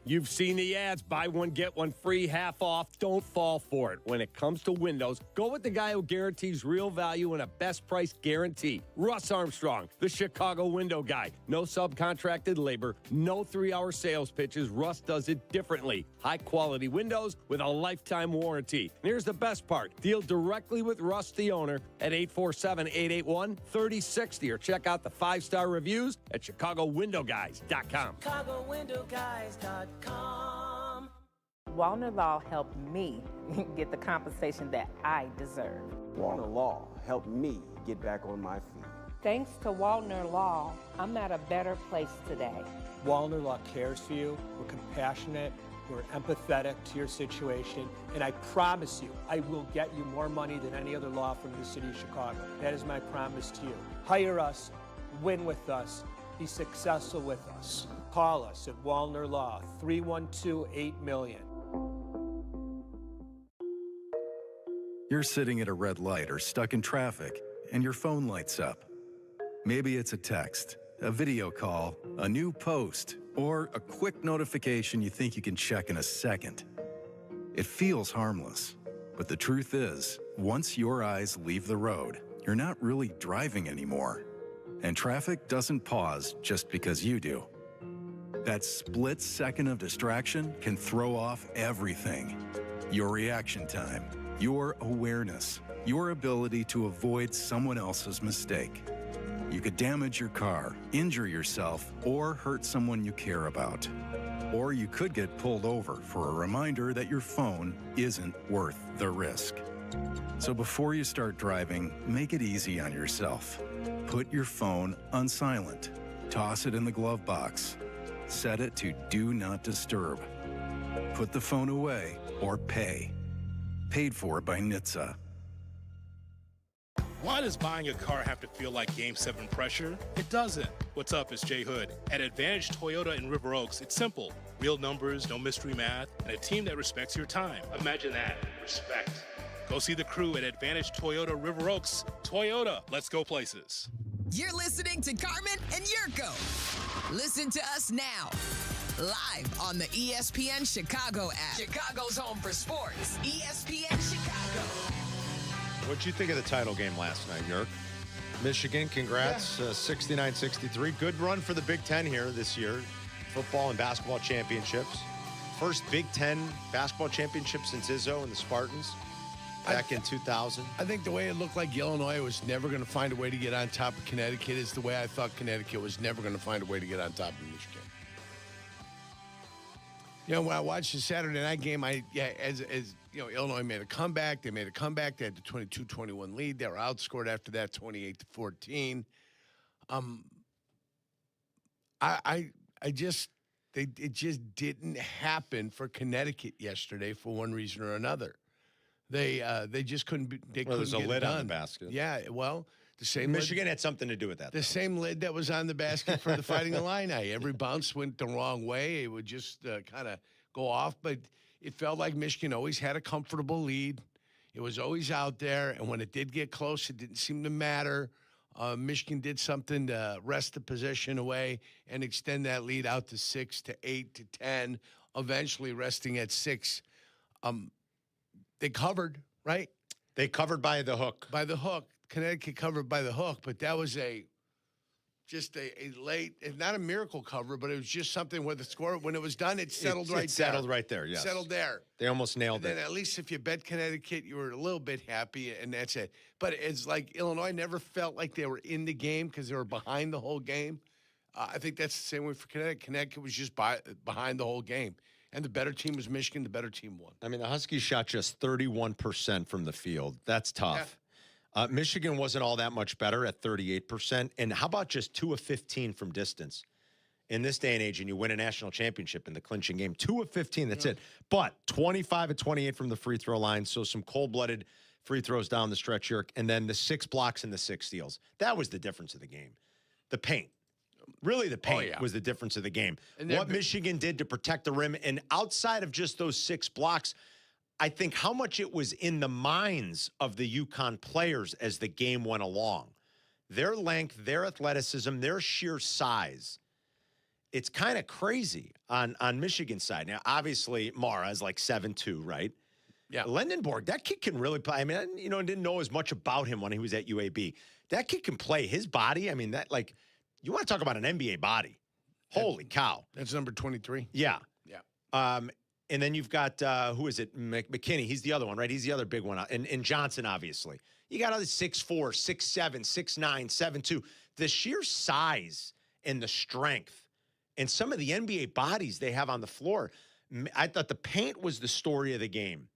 You've seen the ads, buy one, get one free, half off. Don't fall for it. When it comes to windows, go with the guy who guarantees real value and a best price guarantee. Russ Armstrong, the Chicago window guy. No subcontracted labor, no 3-hour sales pitches. Russ does it differently. High quality windows with a lifetime warranty. And here's the best part. Deal directly with Russ, the owner, at 847-881-3060 or check out the 5-star reviews at ChicagoWindowGuys.com. ChicagoWindowGuys.com. Wallner Law helped me get the compensation that I deserve. Wallner Law helped me get back on my feet. Thanks to Wallner Law, I'm at a better place today. Wallner Law cares for you. We're compassionate. We're empathetic to your situation. And I promise you, I will get you more money than any other law firm in the city of Chicago. That is my promise to you. Hire us, win with us, be successful with us. Call us at Wallner Law, 312-8-million. You're sitting at a red light or stuck in traffic, and your phone lights up. Maybe it's a text, a video call, a new post, or a quick notification you think you can check in a second. It feels harmless, but the truth is, once your eyes leave the road, you're not really driving anymore. And traffic doesn't pause just because you do. That split second of distraction can throw off everything. Your reaction time, your awareness, your ability to avoid someone else's mistake. You could damage your car, injure yourself, or hurt someone you care about. Or you could get pulled over for a reminder that your phone isn't worth the risk. So before you start driving, make it easy on yourself. Put your phone on silent. Toss it in the glove box. Set it to Do Not Disturb. Put the phone away or pay. Paid for by NHTSA. Why does buying a car have to feel like Game 7 pressure? It doesn't. What's up, it's Jay Hood. At Advantage Toyota in River Oaks, it's simple. Real numbers, no mystery math, and a team that respects your time. Imagine that. Respect. Go see the crew at Advantage Toyota River Oaks. Toyota, let's go places. You're listening to Carmen and Jurko. Listen to us now, live on the ESPN Chicago app. Chicago's home for sports. ESPN Chicago. What'd you think of the title game last night, Jurk? Michigan, congrats, 69-63. Good run for the Big Ten here this year. Football and basketball championships. First Big Ten basketball championship since Izzo and the Spartans back in 2000. I think the way it looked like Illinois was never going to find a way to get on top of Connecticut is the way I thought Connecticut was never going to find a way to get on top of Michigan. You know, when I watched the Saturday night game, as you know, Illinois made a comeback. They made a comeback. They had the 22-21 lead. They were outscored after that, 28-14. It just didn't happen for Connecticut yesterday for one reason or another. They just couldn't. There's a get lid it done. on the basket. Yeah, well, the same. Michigan had something to do with that. The same lid that was on the basket for the Fighting Illini. Every bounce went the wrong way. It would just kind of go off, but it felt like Michigan always had a comfortable lead. It was always out there, and when it did get close, it didn't seem to matter. Michigan did something to wrest the possession away and extend that lead out to 6 to 8 to 10, eventually resting at 6. They covered, right? They covered by the hook. By the hook. Connecticut covered by the hook, but that was just a late, not a miracle cover, but it was just something where the score, when it was done, it settled right there. It settled right there, yes. Settled there. They almost nailed And it. then at least if you bet Connecticut, you were a little bit happy, and that's it. But it's like Illinois never felt like they were in the game because they were behind the whole game. I think that's the same way for Connecticut. Connecticut was just behind the whole game. And the better team was Michigan. The better team won. I mean, the Huskies shot just 31% from the field. That's tough. Yeah. Michigan wasn't all that much better at 38%. And how about just 2 of 15 from distance? In this day and age, and you win a national championship in the clinching game, 2 of 15, that's it. But 25 of 28 from the free throw line, so some cold-blooded free throws down the stretch here, and then the 6 blocks and the 6 steals. That was the difference of the game. The paint. Really, the paint was the difference of the game. And what Michigan did to protect the rim, and outside of just those 6 blocks, I think how much it was in the minds of the UConn players as the game went along. Their length, their athleticism, their sheer size. It's kind of crazy on Michigan's side. Now, obviously, Mara is like 7'2", right? Yeah. Lendenborg, that kid can really play. I mean, I didn't know as much about him when he was at UAB. That kid can play. His body, I mean, you want to talk about an NBA body. Holy cow. That's number 23. Yeah. Yeah. And then you've got, who is it? McKinney. He's the other one, right? He's the other big one. And Johnson, obviously. You got all these 6'4", 6'7", 6'9", 7'2". The sheer size and the strength and some of the NBA bodies they have on the floor. I thought the paint was the story of the game.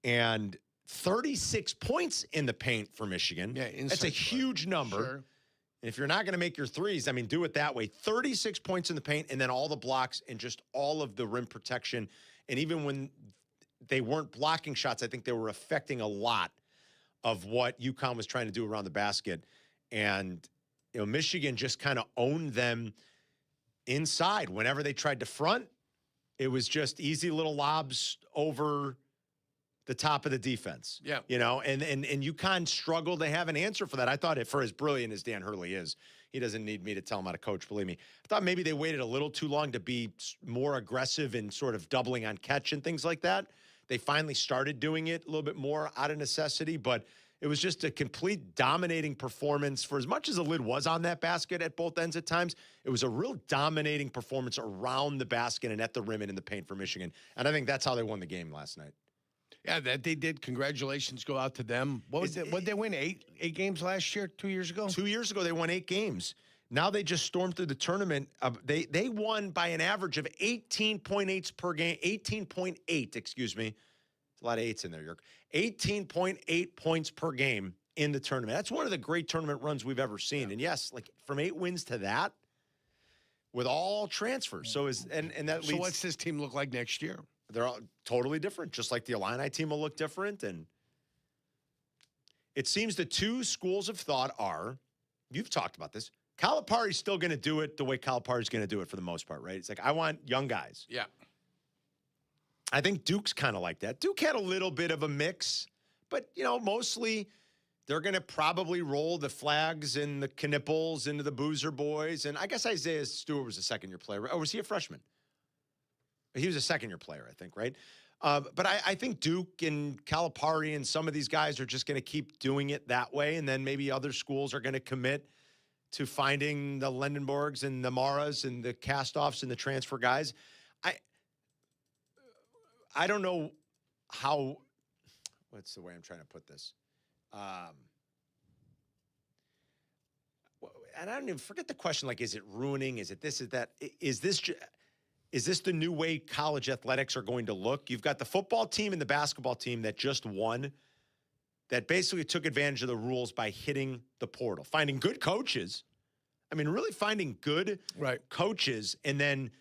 And 36 points in the paint for Michigan. Yeah, that's a huge number. Sure. And if you're not going to make your threes, I mean, do it that way. 36 points in the paint, and then all the blocks and just all of the rim protection. And even when they weren't blocking shots, I think they were affecting a lot of what UConn was trying to do around the basket. And, Michigan just kind of owned them inside. Whenever they tried to front, it was just easy little lobs over the top of the defense. Yeah. And UConn struggled to have an answer for that. I thought for as brilliant as Dan Hurley is, he doesn't need me to tell him how to coach, believe me. I thought maybe they waited a little too long to be more aggressive in sort of doubling on catch and things like that. They finally started doing it a little bit more out of necessity, but it was just a complete dominating performance. For as much as the lid was on that basket at both ends at times, it was a real dominating performance around the basket and at the rim and in the paint for Michigan. And I think that's how they won the game last night. Yeah, that they did. Congratulations go out to them. What was it? What did they win? Eight games last year? 2 years ago? 2 years ago, they won 8 games. Now they just stormed through the tournament. They won by an average of 18.8 per game. 18.8, excuse me. There's a lot of 8s in there, Yerk. 18.8 points per game in the tournament. That's one of the great tournament runs we've ever seen. Yeah. And yes, from 8 wins to that, with all transfers. So what's this team look like next year? They're all totally different, just like the Illini team will look different. And it seems the 2 schools of thought are, you've talked about this, Calipari's still going to do it the way Calipari's going to do it for the most part, right? It's like, I want young guys. Yeah. I think Duke's kind of like that. Duke had a little bit of a mix, but, mostly they're going to probably roll the Flags and the Knipples into the Boozer boys. And I guess Isaiah Stewart was a second-year player. Or was he a freshman? He was a second-year player, I think, right? But I think Duke and Calipari and some of these guys are just going to keep doing it that way, and then maybe other schools are going to commit to finding the Lendenborgs and the Maras and the cast-offs and the transfer guys. I don't know how – what's the way I'm trying to put this? And I don't even – forget the question, like, is it ruining? Is it this? Is that – is this – is this the new way college athletics are going to look? You've got the football team and the basketball team that just won, that basically took advantage of the rules by hitting the portal, finding good coaches. I mean, really finding good coaches and then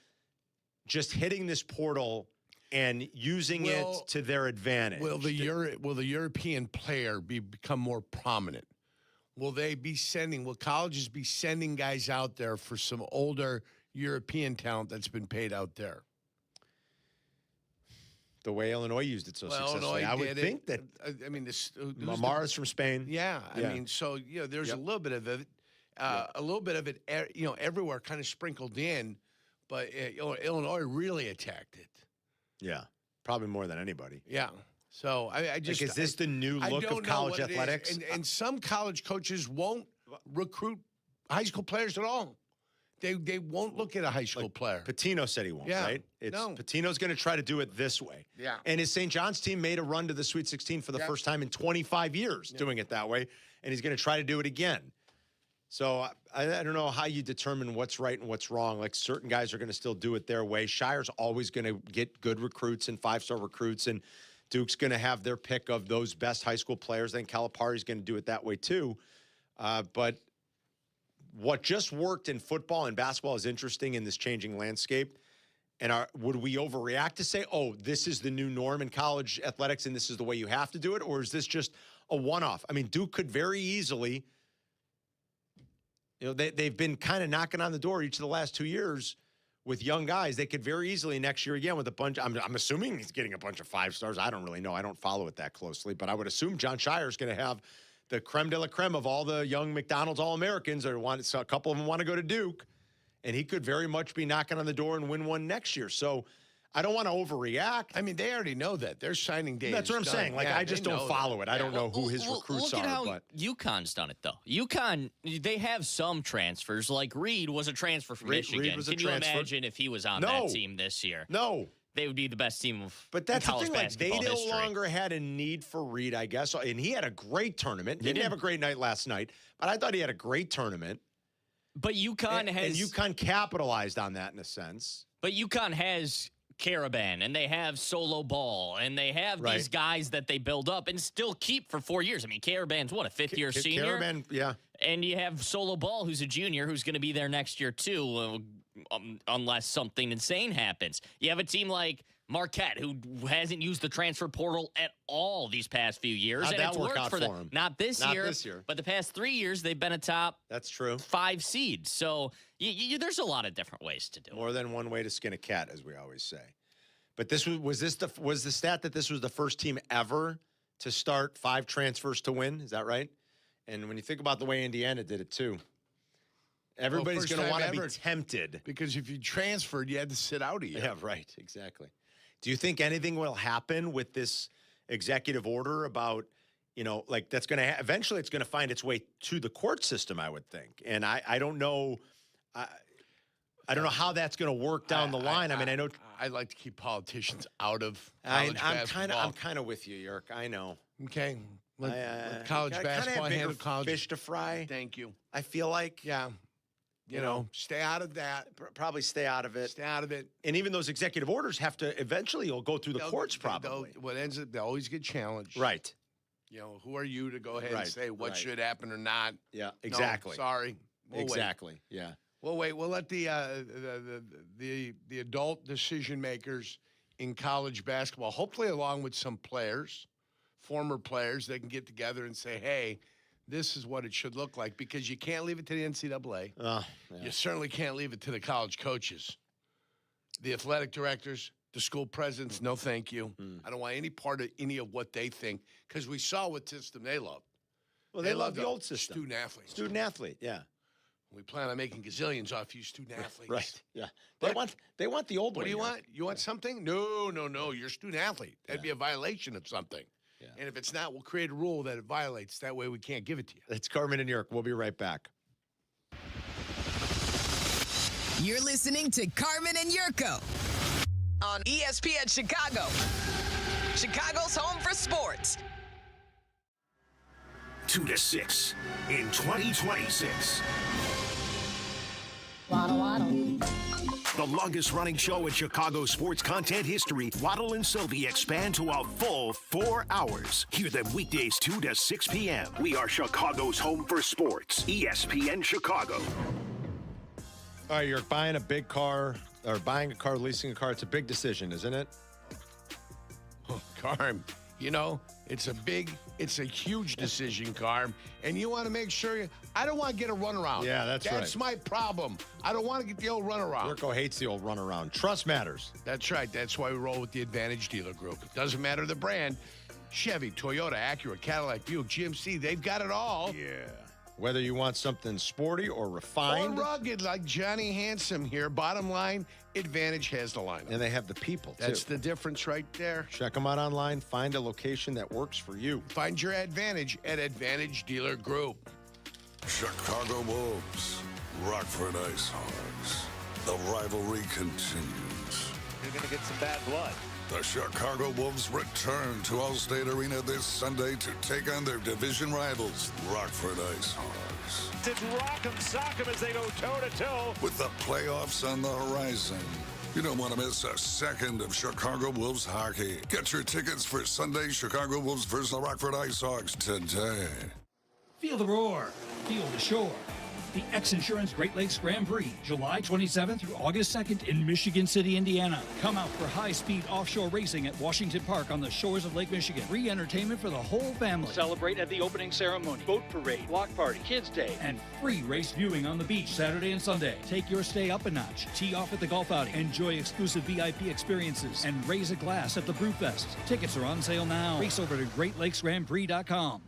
just hitting this portal and using it to their advantage. Will the European player become more prominent? Will colleges be sending guys out there for some older European talent that's been paid out there? The way Illinois used it so successfully. I would think that. I mean, Mamara's from Spain. Yeah, I mean, so there's a little bit of it, everywhere, kind of sprinkled in, but Illinois really attacked it. Yeah, probably more than anybody. Yeah. So I just is this the new look of college athletics? And some college coaches won't recruit high school players at all. They won't look at a high school player. Patino said he won't, right? Patino's going to try to do it this way. Yeah. And his St. John's team made a run to the Sweet 16 for the first time in 25 years doing it that way, and he's going to try to do it again. So I don't know how you determine what's right and what's wrong. Like, certain guys are going to still do it their way. Shire's always going to get good recruits and five-star recruits, and Duke's going to have their pick of those best high school players. Then Calipari's going to do it that way too. But what just worked in football and basketball is interesting in this changing landscape. And would we overreact to say, oh, this is the new norm in college athletics and this is the way you have to do it? Or is this just a one-off? I mean, Duke could very easily, they've been kind of knocking on the door each of the last 2 years with young guys. They could very easily next year again with a bunch. I'm assuming he's getting a bunch of 5 stars. I don't really know. I don't follow it that closely. But I would assume John Shire's going to have the creme de la creme of all the young McDonald's All-Americans. So a couple of them want to go to Duke. And he could very much be knocking on the door and win one next year. So I don't want to overreact. I mean, they already know that. Their signing day That's what I'm saying. Like, I just don't follow it. I don't know who his recruits look at are. How UConn's done it, though. UConn, they have some transfers. Like, Reed was a transfer from Michigan. Reed was a Can transfer. You imagine if he was on that team this year? No. They would be the best team of But that's the college thing. Like, basketball they no history. longer had a need for Reed, I guess. And he had a great tournament. Didn't have a great night last night, but I thought he had a great tournament. But UConn and UConn capitalized on that in a sense. But UConn has Caravan, and they have Solo Ball, and they have these guys that they build up and still keep for 4 years. I mean, Caravan's what, a fifth-year senior? Caravan, yeah. And you have Solo Ball, who's a junior, who's going to be there next year too, unless something insane happens. You have a team like Marquette, who hasn't used the transfer portal at all these past few years. How'd and that it's work worked out for them. him? Not this year, but the past 3 years, they've been a top That's true. 5 seed. So there's a lot of different ways to do it. More than one way to skin a cat, as we always say. But this was the stat that this was the first team ever to start 5 transfers to win? Is that right? And when you think about the way Indiana did it too, everybody's going to want to be tempted. Because if you transferred, you had to sit out a year. Yeah, right. Exactly. Do you think anything will happen with this executive order about, like that's going to eventually it's going to find its way to the court system, I would think. And I don't know. I don't know how that's going to work down the line. I mean, I know I'd like to keep politicians out of college basketball. I'm kind of with you, Yerk. I know. Okay. Let college basketball handle college. Fish to fry. Thank you. I feel like, you know, stay out of that. Probably stay out of it. Stay out of it. And even those executive orders have to eventually you'll go through the courts probably. What ends up, they always get challenged. Right. You know, who are you to go ahead and say what should happen or not? Yeah, exactly. No, sorry. We'll exactly. Wait. Yeah. We'll wait. We'll let the adult decision makers in college basketball, hopefully along with some players, former players, they can get together and say, hey, this is what it should look like, because you can't leave it to the NCAA. You certainly can't leave it to the college coaches. The athletic directors, the school presidents, no thank you. I don't want any part of any of what they think, because we saw what system they love. Well, they love the old system. Student athletes. Student athlete, yeah. We plan on making gazillions off you student athletes. Right, yeah. They want the old one. What do you want? You want something? No. You're a student athlete. That'd be a violation of something. Yeah. And if it's not, we'll create a rule that it violates. That way we can't give it to you. It's Carmen and York. We'll be right back. You're listening to Carmen and Jurko on ESPN Chicago, Chicago's home for sports. 2 to 6 in 2026. Waddle, waddle. The longest-running show in Chicago sports content history, Waddle and Silvy expand to a full 4 hours. Hear them weekdays 2 to 6 p.m. We are Chicago's home for sports. ESPN Chicago. All right, you're buying a big car, or buying a car, leasing a car. It's a big decision, isn't it? Oh, Carm, it's a huge decision, Carm. And you want to make sure I don't want to get a runaround. Yeah, that's right. That's my problem. I don't want to get the old runaround. Jurko hates the old runaround. Trust matters. That's right. That's why we roll with the Advantage Dealer Group. It doesn't matter the brand. Chevy, Toyota, Acura, Cadillac, Buick, GMC, they've got it all. Yeah. Whether you want something sporty or refined. Or rugged like Johnny Handsome here. Bottom line, Advantage has the lineup. And they have the people, too. That's the difference right there. Check them out online. Find a location that works for you. Find your Advantage at Advantage Dealer Group. Chicago Wolves, Rockford Ice Hogs. The rivalry continues. You're going to get some bad blood. The Chicago Wolves return to Allstate Arena this Sunday to take on their division rivals, Rockford Ice Hogs. It's rock'em sock'em as they go toe-to-toe. With the playoffs on the horizon, you don't want to miss a second of Chicago Wolves hockey. Get your tickets for Sunday Chicago Wolves versus the Rockford Ice Hogs today. Feel the roar. Feel the shore. The X Insurance Great Lakes Grand Prix, July 27th through August 2nd in Michigan City, Indiana. Come out for high-speed offshore racing at Washington Park on the shores of Lake Michigan. Free entertainment for the whole family. Celebrate at the opening ceremony, boat parade, block party, kids' day, and free race viewing on the beach Saturday and Sunday. Take your stay up a notch. Tee off at the golf outing. Enjoy exclusive VIP experiences and raise a glass at the Brewfest. Tickets are on sale now. Race over to GreatLakesGrandPrix.com.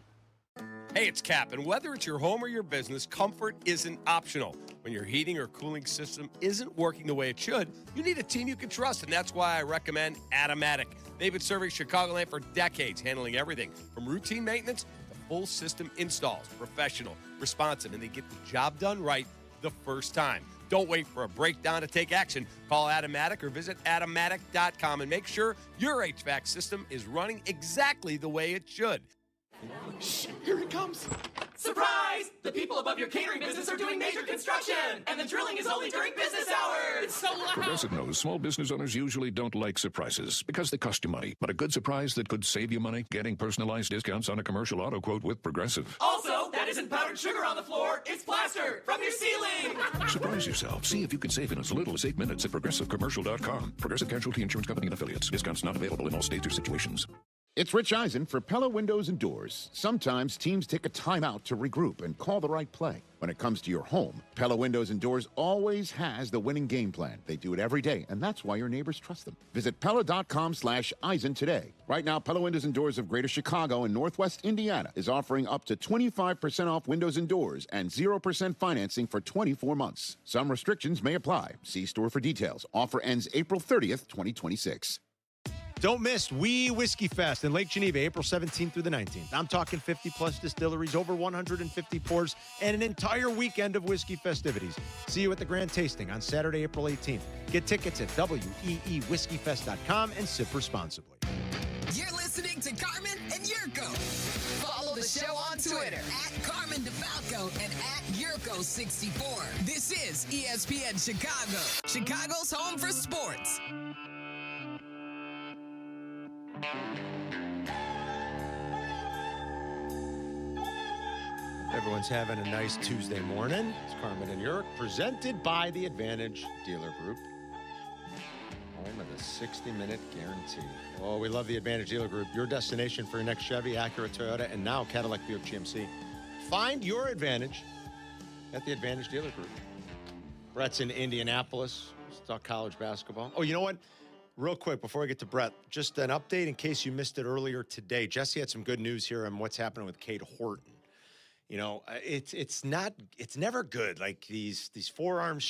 Hey, it's Kap, and whether it's your home or your business, comfort isn't optional. When your heating or cooling system isn't working the way it should, you need a team you can trust, and that's why I recommend Automatic. They've been serving Chicagoland for decades, handling everything from routine maintenance to full system installs. Professional, responsive, and they get the job done right the first time. Don't wait for a breakdown to take action. Call Automatic or visit Automatic.com and make sure your HVAC system is running exactly the way it should. Shh, here it comes. Surprise! The people above your catering business are doing major construction, and the drilling is only during business hours. It's so loud. Progressive knows small business owners usually don't like surprises because they cost you money. But a good surprise that could save you money, getting personalized discounts on a commercial auto quote with Progressive. Also, that isn't powdered sugar on the floor. It's plaster from your ceiling. Surprise yourself. See if you can save in as little as 8 minutes at ProgressiveCommercial.com. Progressive Casualty Insurance Company and Affiliates. Discounts not available in all states or situations. It's Rich Eisen for Pella Windows and Doors. Sometimes teams take a timeout to regroup and call the right play. When it comes to your home, Pella Windows and Doors always has the winning game plan. They do it every day, and that's why your neighbors trust them. Visit Pella.com/Eisen today. Right now, Pella Windows and Doors of Greater Chicago and Northwest Indiana is offering up to 25% off windows and doors and 0% financing for 24 months. Some restrictions may apply. See store for details. Offer ends April 30th, 2026. Don't miss We Whiskey Fest in Lake Geneva, April 17th through the 19th. I'm talking 50-plus distilleries, over 150 pours, and an entire weekend of whiskey festivities. See you at the Grand Tasting on Saturday, April 18th. Get tickets at weewhiskeyfest.com and sip responsibly. You're listening to Carmen and Jurko. Follow the show on Twitter at Carmen DeFalco and at Jurko64. This is ESPN Chicago, Chicago's home for sports. Everyone's having a nice Tuesday morning. It's Carmen and Jurk, presented by the Advantage Dealer Group. Home of the 60-minute guarantee. Oh, we love the Advantage Dealer Group. Your destination for your next Chevy, Acura, Toyota, and now Cadillac, Buick, GMC. Find your advantage at the Advantage Dealer Group. Brett's in Indianapolis. Let's talk college basketball. Oh, you know what? Real quick, before I get to Brett, just an update in case you missed it earlier today. Jesse had some good news here on what's happening with Cade Horton. You know, it's never good. Like these forearm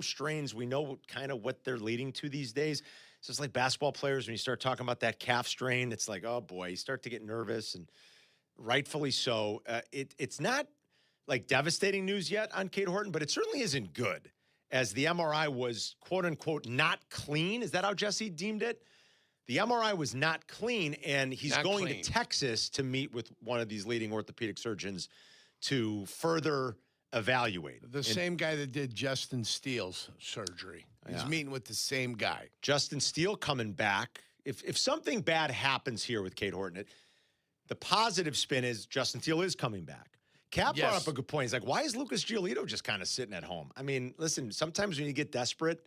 strains, we know kind of what they're leading to these days. It's just like basketball players, when you start talking about that calf strain, it's like, oh boy, you start to get nervous, and rightfully so. It's not like devastating news yet on Cade Horton, but it certainly isn't good, as the MRI was, quote unquote, not clean. Is that how Jesse deemed it? The MRI was not clean, and he's going to Texas to meet with one of these leading orthopedic surgeons to further evaluated. The same guy that did Justin Steele's surgery. He's meeting with the same guy. Justin Steele coming back. If something bad happens here with Cade Horton, the positive spin is Justin Steele is coming back. Kap brought up a good point. He's like, why is Lucas Giolito just kind of sitting at home? I mean, listen, sometimes when you get desperate,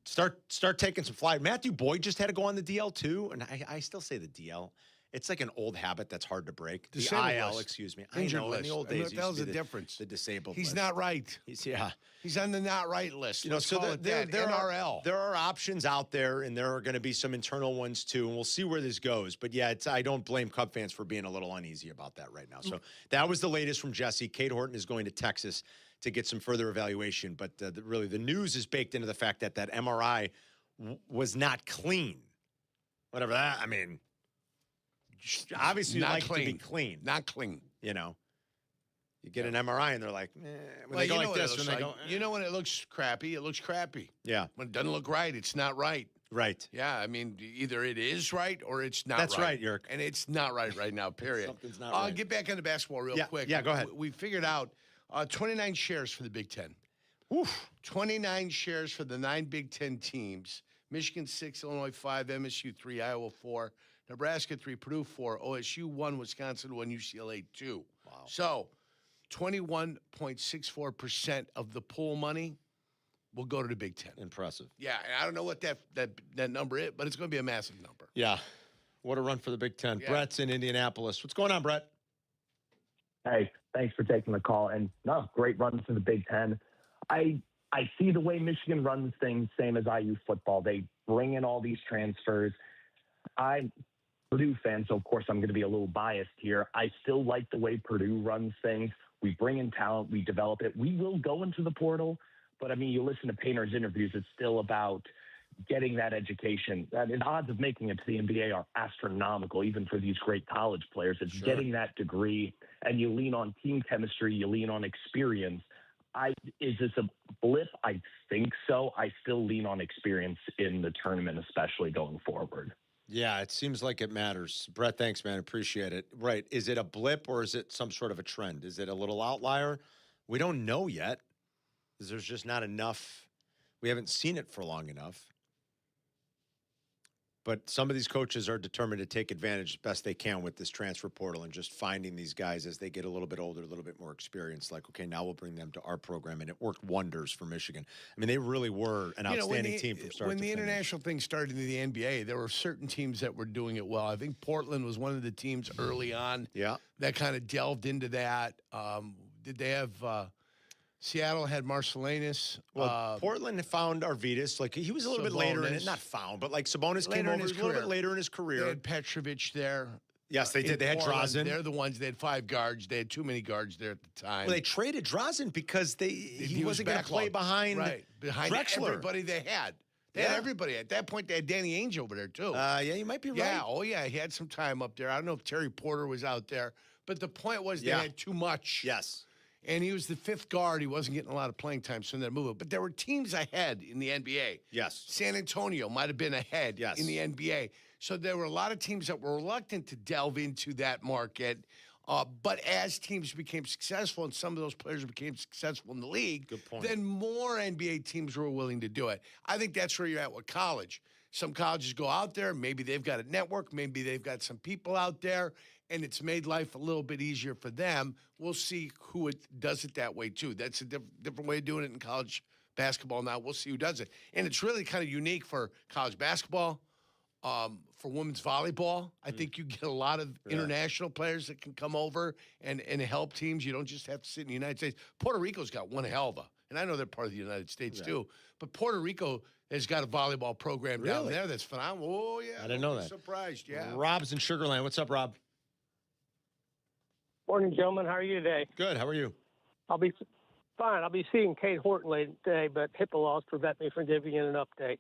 start taking some flight. Matthew Boyd just had to go on the DL too, and I still say the DL. It's like an old habit that's hard to break. The IL, excuse me. Injured I know, list. in the old days, What the hell's the difference? The disabled He's list. not right. He's on the not right list. Let's call it that. NRL. There are options out there, and there are going to be some internal ones too, and we'll see where this goes. But yeah, I don't blame Cub fans for being a little uneasy about that right now. So that was the latest from Jesse. Cade Horton is going to Texas to get some further evaluation. But really, the news is baked into the fact that MRI was not clean. Whatever that, I mean, obviously you Not like it to be clean. clean. Not clean. You know, you get an MRI and they're like, when they you go know like what it this, looks when they like. go, You know when it looks crappy, it looks crappy. Yeah. When it doesn't look right, it's not right. Right. Yeah, I mean, either it is right or it's not That's right. right, Yerk. And it's not right now, period. Something's not right. Get back into basketball real quick. Yeah, go ahead. We figured out 29 shares for the Big Ten. Oof. 29 shares for the 9 Big Ten teams. Michigan 6, Illinois 5, MSU 3, Iowa 4, Nebraska 3, Purdue 4, OSU 1, Wisconsin 1, UCLA 2. Wow. So 21.64% of the pool money will go to the Big Ten. Impressive. Yeah, and I don't know what that number is, but it's going to be a massive number. Yeah. What a run for the Big Ten. Yeah. Brett's in Indianapolis. What's going on, Brett? Hey, thanks for taking the call. And no, great run for the Big Ten. I see the way Michigan runs things, same as IU football. They bring in all these transfers. I'm a Purdue fan, so of course I'm going to be a little biased here. I still like the way Purdue runs things. We bring in talent, we develop it. We will go into the portal, but I mean, you listen to Painter's interviews, it's still about getting that education. And the odds of making it to the NBA are astronomical, even for these great college players. It's getting that degree, and you lean on team chemistry, you lean on experience. Is this a blip? I think so. I still lean on experience in the tournament, especially going forward. Yeah, it seems like it matters. Brett, thanks, man. Appreciate it. Right. Is it a blip or is it some sort of a trend? Is it a little outlier? We don't know yet because there's just not enough. We haven't seen it for long enough. But some of these coaches are determined to take advantage as best they can with this transfer portal and just finding these guys as they get a little bit older, a little bit more experienced. Like, okay, now we'll bring them to our program. And it worked wonders for Michigan. I mean, they really were an outstanding team from start to finish. When the international thing started in the NBA, there were certain teams that were doing it well. I think Portland was one of the teams early on that kind of delved into that. Did they have Seattle had Marcellinus. Well, Portland found Arvidas. Like, he was a little bit later in it. Not found, but like Sabonis came over a little bit later in his career. They had Petrovic there. Yes, they did. They had Drazen. They're the ones. They had 5 guards. They had too many guards there at the time. Well, they traded Drazen because he wasn't going to play behind Drexler. Everybody they had. They had everybody. At that point, they had Danny Ainge over there, too. Yeah, you might be right. Yeah, he had some time up there. I don't know if Terry Porter was out there. But the point was they had too much. Yes. And he was the 5th guard. He wasn't getting a lot of playing time, so they're moving. But there were teams ahead in the NBA. Yes. San Antonio might have been ahead in the NBA. So there were a lot of teams that were reluctant to delve into that market. But as teams became successful and some of those players became successful in the league, then more NBA teams were willing to do it. I think that's where you're at with college. Some colleges go out there. Maybe they've got a network. Maybe they've got some people out there. And it's made life a little bit easier for them. We'll see who does it that way, too. That's a different way of doing it in college basketball now. We'll see who does it. And it's really kind of unique for college basketball, for women's volleyball. I think you get a lot of international players that can come over and help teams. You don't just have to sit in the United States. Puerto Rico's got one hell of a, and I know they're part of the United States, too. But Puerto Rico has got a volleyball program down there that's phenomenal. Oh, yeah. I didn't know that. Surprised, yeah. Rob's in Sugar Land. What's up, Rob? Morning, gentlemen. How are you today? Good. How are you? I'll be fine. I'll be seeing Cade Horton later today, but HIPAA laws prevent me from giving you an update.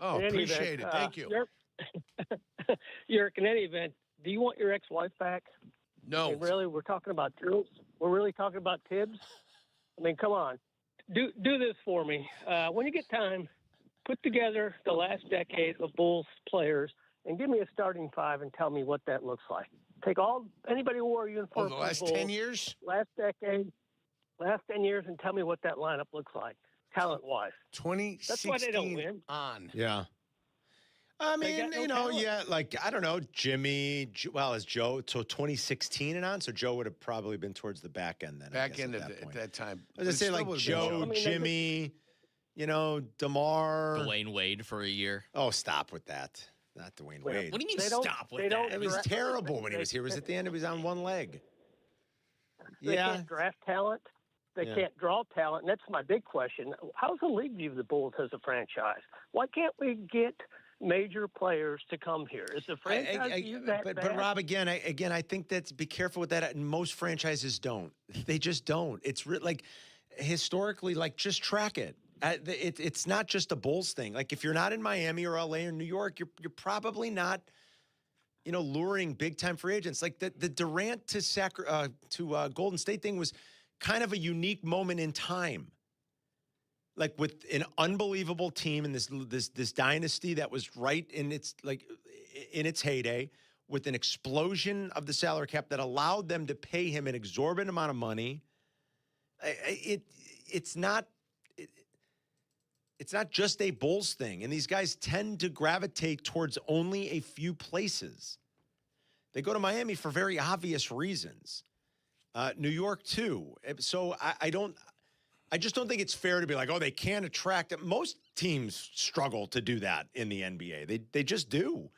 Oh, appreciate it. Thank you. Yerk, in any event, do you want your ex-wife back? No. I mean, really, we're talking about Tibbs? We're really talking about Tibbs? I mean, come on. Do this for me. When you get time, put together the last decade of Bulls players and give me a starting 5 and tell me what that looks like. Take anybody who wore a uniform. The last 10 years? Last decade. last 10 years and tell me what that lineup looks like, talent-wise. 2016 That's why they don't win. on. Yeah. I mean, no talent. yeah, like, I don't know, Jimmy, as Joe, so 2016 and on, so Joe would have probably been towards the back end then. Back end at that time. I was going to say, like, Joe, Jimmy, DeMar. Dwayne Wade for a year. Oh, stop with that. Not Dwayne Wade. What do you mean stop with that? It was terrible when he was here. It was at the end, he was on one leg. They can't draft talent. They can't draw talent. And that's my big question. How's the league view the Bulls as a franchise? Why can't we get major players to come here? Is the franchise view that bad? But Rob, again, I think that's, be careful with that. Most franchises don't. They just don't. It's like, historically, like, just track it. It's not just a Bulls thing. Like, if you're not in Miami or LA or New York, you're probably not, luring big time free agents. Like the Durant to Golden State thing was kind of a unique moment in time. Like, with an unbelievable team and this dynasty that was right in its heyday, with an explosion of the salary cap that allowed them to pay him an exorbitant amount of money. It's not just a Bulls thing. And these guys tend to gravitate towards only a few places. They go to Miami for very obvious reasons. New York, too. So I just don't think it's fair to be like, oh, they can't attract. Most teams struggle to do that in the NBA. They just do.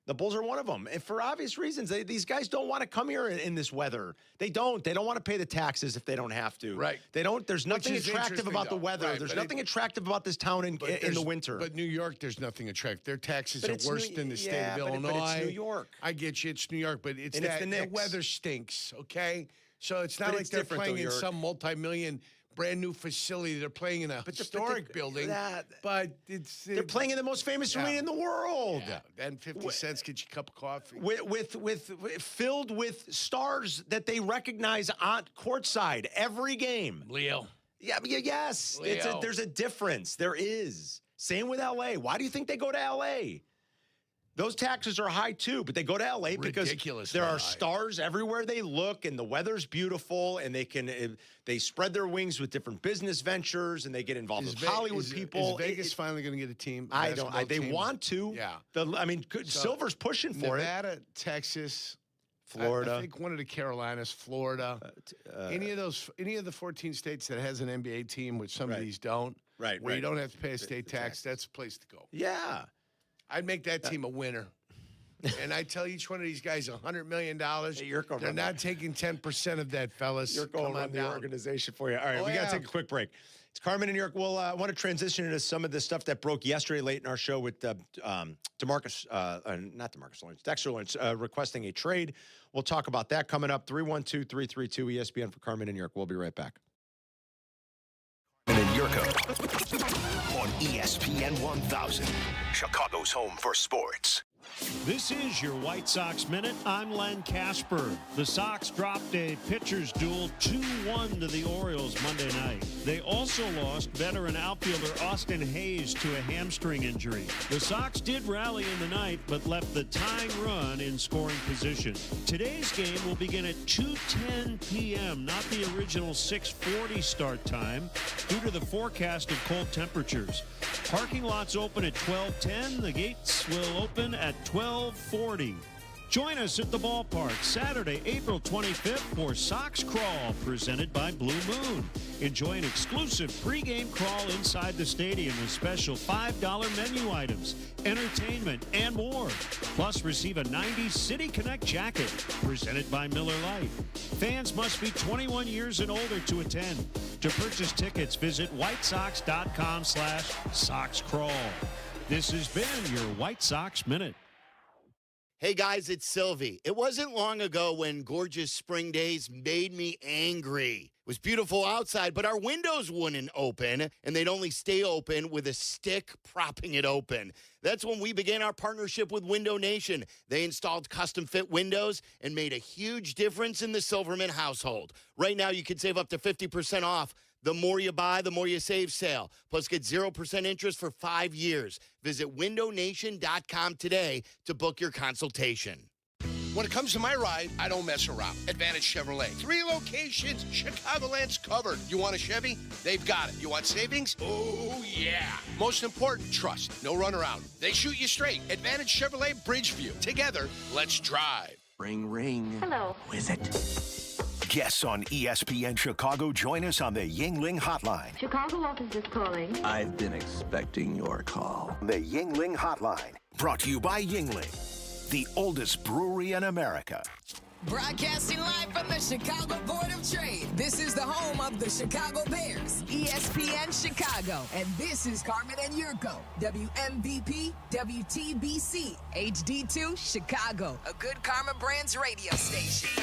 The Bulls are one of them. And for obvious reasons, these guys don't want to come here in this weather. They don't. They don't want to pay the taxes if they don't have to. Right. They don't. There's nothing attractive about the weather. Right, there's nothing attractive about this town in the winter. But New York, there's nothing attractive. Their taxes are worse than the state of Illinois. But it's New York. I get you. It's New York, but it's the the weather stinks, okay? So it's not like they're playing in some multi-million brand new facility. They're playing in a historic building. But they're playing in the most famous arena in the world. Yeah. And 50 cents gets you a cup of coffee. Filled with stars that they recognize on courtside every game. Leo. Yeah, yes. Leo. There's a difference. There is. Same with LA. Why do you think they go to LA? Those taxes are high too, but they go to LA because there are stars everywhere they look, and the weather's beautiful, and they spread their wings with different business ventures, and they get involved with Hollywood people. Is Vegas finally going to get a team? They want to. Yeah. Silver's pushing for Nevada, Texas, Florida. I think one of the Carolinas, Florida. Any of the 14 states that has an NBA team, which some of these don't. Right. Where you don't have to pay a state tax. That's a place to go. Yeah. I'd make that team a winner. And I tell each one of these guys $100 million. They're not taking 10% of that, fellas. You're going on the organization for you. All right, we got to take a quick break. It's Carmen and New York. We'll want to transition into some of the stuff that broke yesterday late in our show with Dexter Lawrence requesting a trade. We'll talk about that coming up. 312-332-ESPN for Carmen and New York. We'll be right back. And Jurko on ESPN 1000, Chicago's home for sports. This is your White Sox Minute. I'm Len Casper. The Sox dropped a pitcher's duel 2-1 to the Orioles Monday night. They also lost veteran outfielder Austin Hayes to a hamstring injury. The Sox did rally in the night, but left the tying run in scoring position. Today's game will begin at 2:10 p.m., not the original 6:40 start time, due to the forecast of cold temperatures. Parking lots open at 12:10. The gates will open at 12:40. Join us at the ballpark Saturday, April 25th for Sox Crawl, presented by Blue Moon. Enjoy an exclusive pregame crawl inside the stadium with special $5 menu items, entertainment, and more. Plus, receive a 90s City Connect jacket, presented by Miller Lite. Fans must be 21 years and older to attend. To purchase tickets, visit whitesox.com/SoxCrawl. This has been your White Sox Minute. Hey guys, it's Silvy. It wasn't long ago when gorgeous spring days made me angry. It was beautiful outside, but our windows wouldn't open, and they'd only stay open with a stick propping it open. That's when we began our partnership with Window Nation. They installed custom-fit windows and made a huge difference in the Silverman household. Right now, you can save up to 50% off. The more you buy, the more you save sale. Plus, get 0% interest for 5 years. Visit windownation.com today to book your consultation. When it comes to my ride, I don't mess around. Advantage Chevrolet. 3 locations, Chicagoland's covered. You want a Chevy? They've got it. You want savings? Oh, yeah. Most important, trust. No runaround. They shoot you straight. Advantage Chevrolet Bridgeview. Together, let's drive. Ring, ring. Hello. Who is it? Guests on ESPN Chicago join us on the Yingling Hotline. Chicago office is calling. I've been expecting your call. The Yingling Hotline. Brought to you by Yingling, the oldest brewery in America. Broadcasting live from the Chicago Board of Trade. This is the home of the Chicago Bears, ESPN Chicago. And this is Carmen and Jurko, WMVP, WTBC, HD2, Chicago, a good Karma Brands radio station.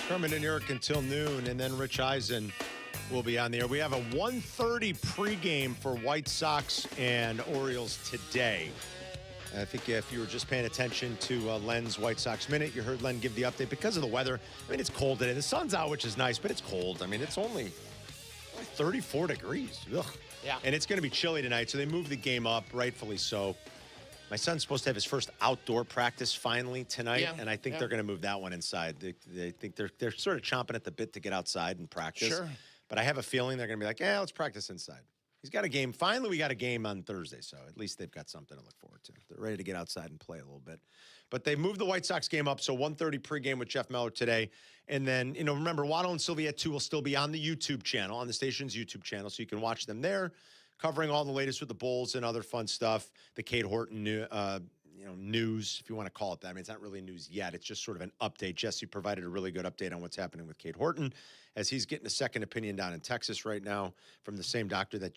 Carmen and Jurko until noon, and then Rich Eisen will be on the air. We have a 1:30 pregame for White Sox and Orioles today. I think if you were just paying attention to Len's White Sox Minute, you heard Len give the update because of the weather. I mean, it's cold today. The sun's out, which is nice, but it's cold. I mean, it's only 34 degrees. Ugh. Yeah. And it's going to be chilly tonight, so they moved the game up, rightfully so. My son's supposed to have his first outdoor practice finally tonight, and I think they're going to move that one inside. They think they're sort of chomping at the bit to get outside and practice. Sure. But I have a feeling they're going to be like, let's practice inside. He's got a game. Finally, we got a game on Thursday, so at least they've got something to look forward to. They're ready to get outside and play a little bit. But they moved the White Sox game up, so 1:30 pregame with Jeff Meller today. And then, remember, Waddle and Silvy at 2 will still be on the YouTube channel, on the station's YouTube channel, so you can watch them there, covering all the latest with the Bulls and other fun stuff. The Cade Horton news, if you want to call it that. I mean, it's not really news yet. It's just sort of an update. Jesse provided a really good update on what's happening with Cade Horton as he's getting a second opinion down in Texas right now from the same doctor that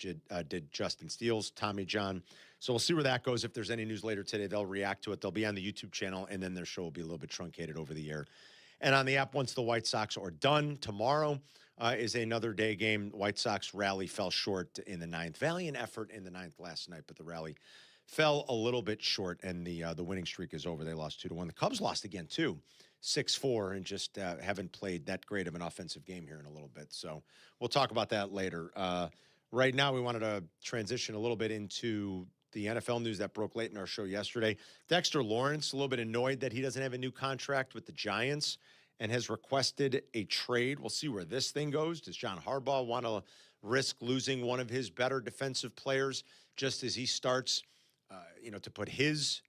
did Justin Steele's, Tommy John. So we'll see where that goes. If there's any news later today, they'll react to it. They'll be on the YouTube channel, and then their show will be a little bit truncated over the air. And on the app, once the White Sox are done, tomorrow is another day game. White Sox rally fell short in the ninth. Valiant effort in the ninth last night, but the rally fell a little bit short, and the winning streak is over. They lost 2-1. The Cubs lost again, too, 6-4, and just haven't played that great of an offensive game here in a little bit. So we'll talk about that later. Right now, we wanted to transition a little bit into the NFL news that broke late in our show yesterday. Dexter Lawrence, a little bit annoyed that he doesn't have a new contract with the Giants and has requested a trade. We'll see where this thing goes. Does John Harbaugh want to risk losing one of his better defensive players just as he starts to put his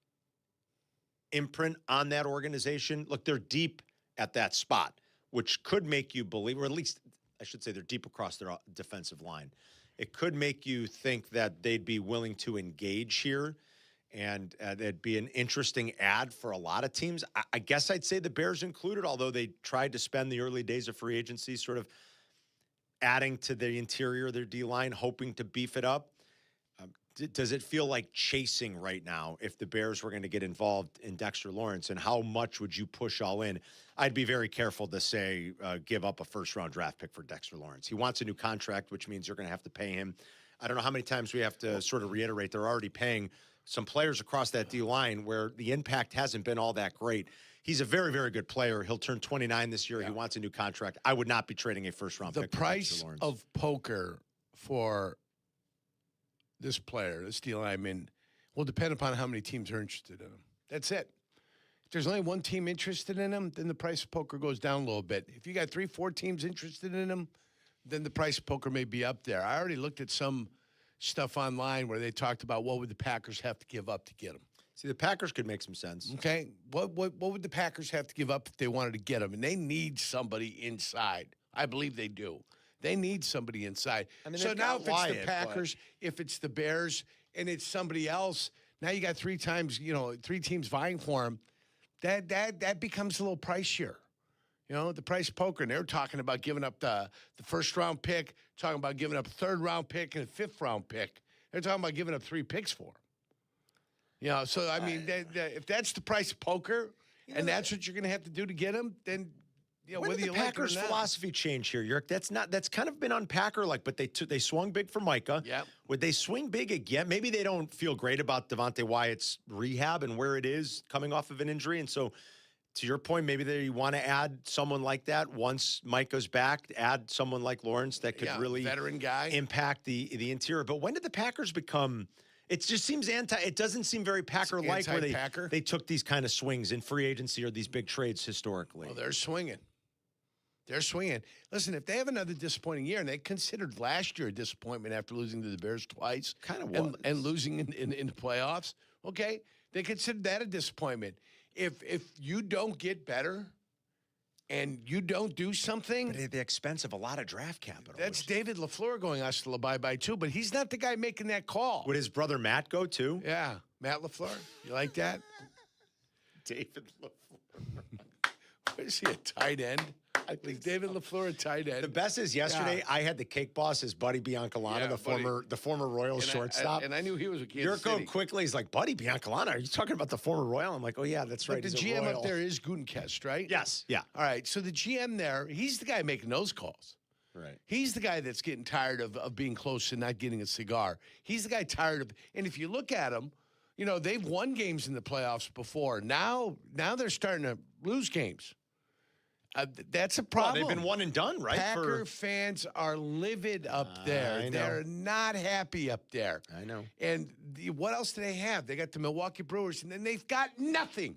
imprint on that organization? Look, they're deep at that spot, which could make you believe, or at least I should say they're deep across their defensive line. It could make you think that they'd be willing to engage here, and that'd be an interesting ad for a lot of teams. I guess I'd say the Bears included, although they tried to spend the early days of free agency sort of adding to the interior of their D-line, hoping to beef it up. Does it feel like chasing right now if the Bears were going to get involved in Dexter Lawrence, and how much would you push all in? I'd be very careful to say give up a first-round draft pick for Dexter Lawrence. He wants a new contract, which means you're going to have to pay him. I don't know how many times we have to sort of reiterate they're already paying some players across that D-line where the impact hasn't been all that great. He's a very, very good player. He'll turn 29 this year. Yeah. He wants a new contract. I would not be trading a first-round pick for Dexter Lawrence. The price of poker for this player, this deal I'm in, will depend upon how many teams are interested in him. That's it. If there's only one team interested in him, then the price of poker goes down a little bit. If you got 3-4 teams interested in him, then the price of poker may be up there. I already looked at some stuff online where they talked about what would the Packers have to give up to get him. See, the Packers could make some sense. Okay. What would the Packers have to give up if they wanted to get him? And they need somebody inside. I believe they do. They need somebody inside. I mean, so now if it's the Packers, if it's the Bears, and it's somebody else, now you got three teams vying for him. That becomes a little pricier. The price of poker. And they're talking about giving up the first-round pick, talking about giving up a third-round pick and a fifth-round pick. They're talking about giving up 3 picks for him. So, I mean, if that's the price of poker and that's what you're going to have to do to get him, then – when did the Packers' philosophy change here, Yerk? That's kind of been on Packer-like, but they swung big for Micah. Yeah. Would they swing big again? Maybe they don't feel great about Devontae Wyatt's rehab and where it is coming off of an injury. And so, to your point, maybe they want to add someone like that once Micah's back, add someone like Lawrence that could really veteran guy impact the interior. But when did the Packers become It just seems it doesn't seem very Packer-like where they took these kind of swings in free agency or these big trades historically. Well, they're swinging. They're swinging. Listen, if they have another disappointing year, and they considered last year a disappointment after losing to the Bears twice, and losing in the playoffs, okay, they considered that a disappointment. If you don't get better and you don't do something, but at the expense of a lot of draft capital. That's David LaFleur going hasta la bye-bye too, but he's not the guy making that call. Would his brother Matt go too? Yeah, Matt LaFleur. You like that? David LaFleur. Is he a tight end? I think David LaFleur a tight end. The best is yesterday I had the cake boss as Buddy Biancalana, the former Royals shortstop. And I knew he was a Kansas Jurko City. quickly, he's like, Buddy Biancalana, are you talking about the former Royal? I'm like, oh yeah, that's right. But the He's a GM Royal. up there is Gutenkest, right? Yes, yeah. All right, so the GM there, he's the guy making those calls. Right. He's the guy that's getting tired of being close and not getting a cigar. He's the guy tired of, and if you look at him, you know, they've won games in the playoffs before. Now they're starting to lose games. That's a problem. Well, they've been one and done, right? Packer fans are livid up there. I know. They're not happy up there. I know. And what else do they have? They got the Milwaukee Brewers, and then they've got nothing.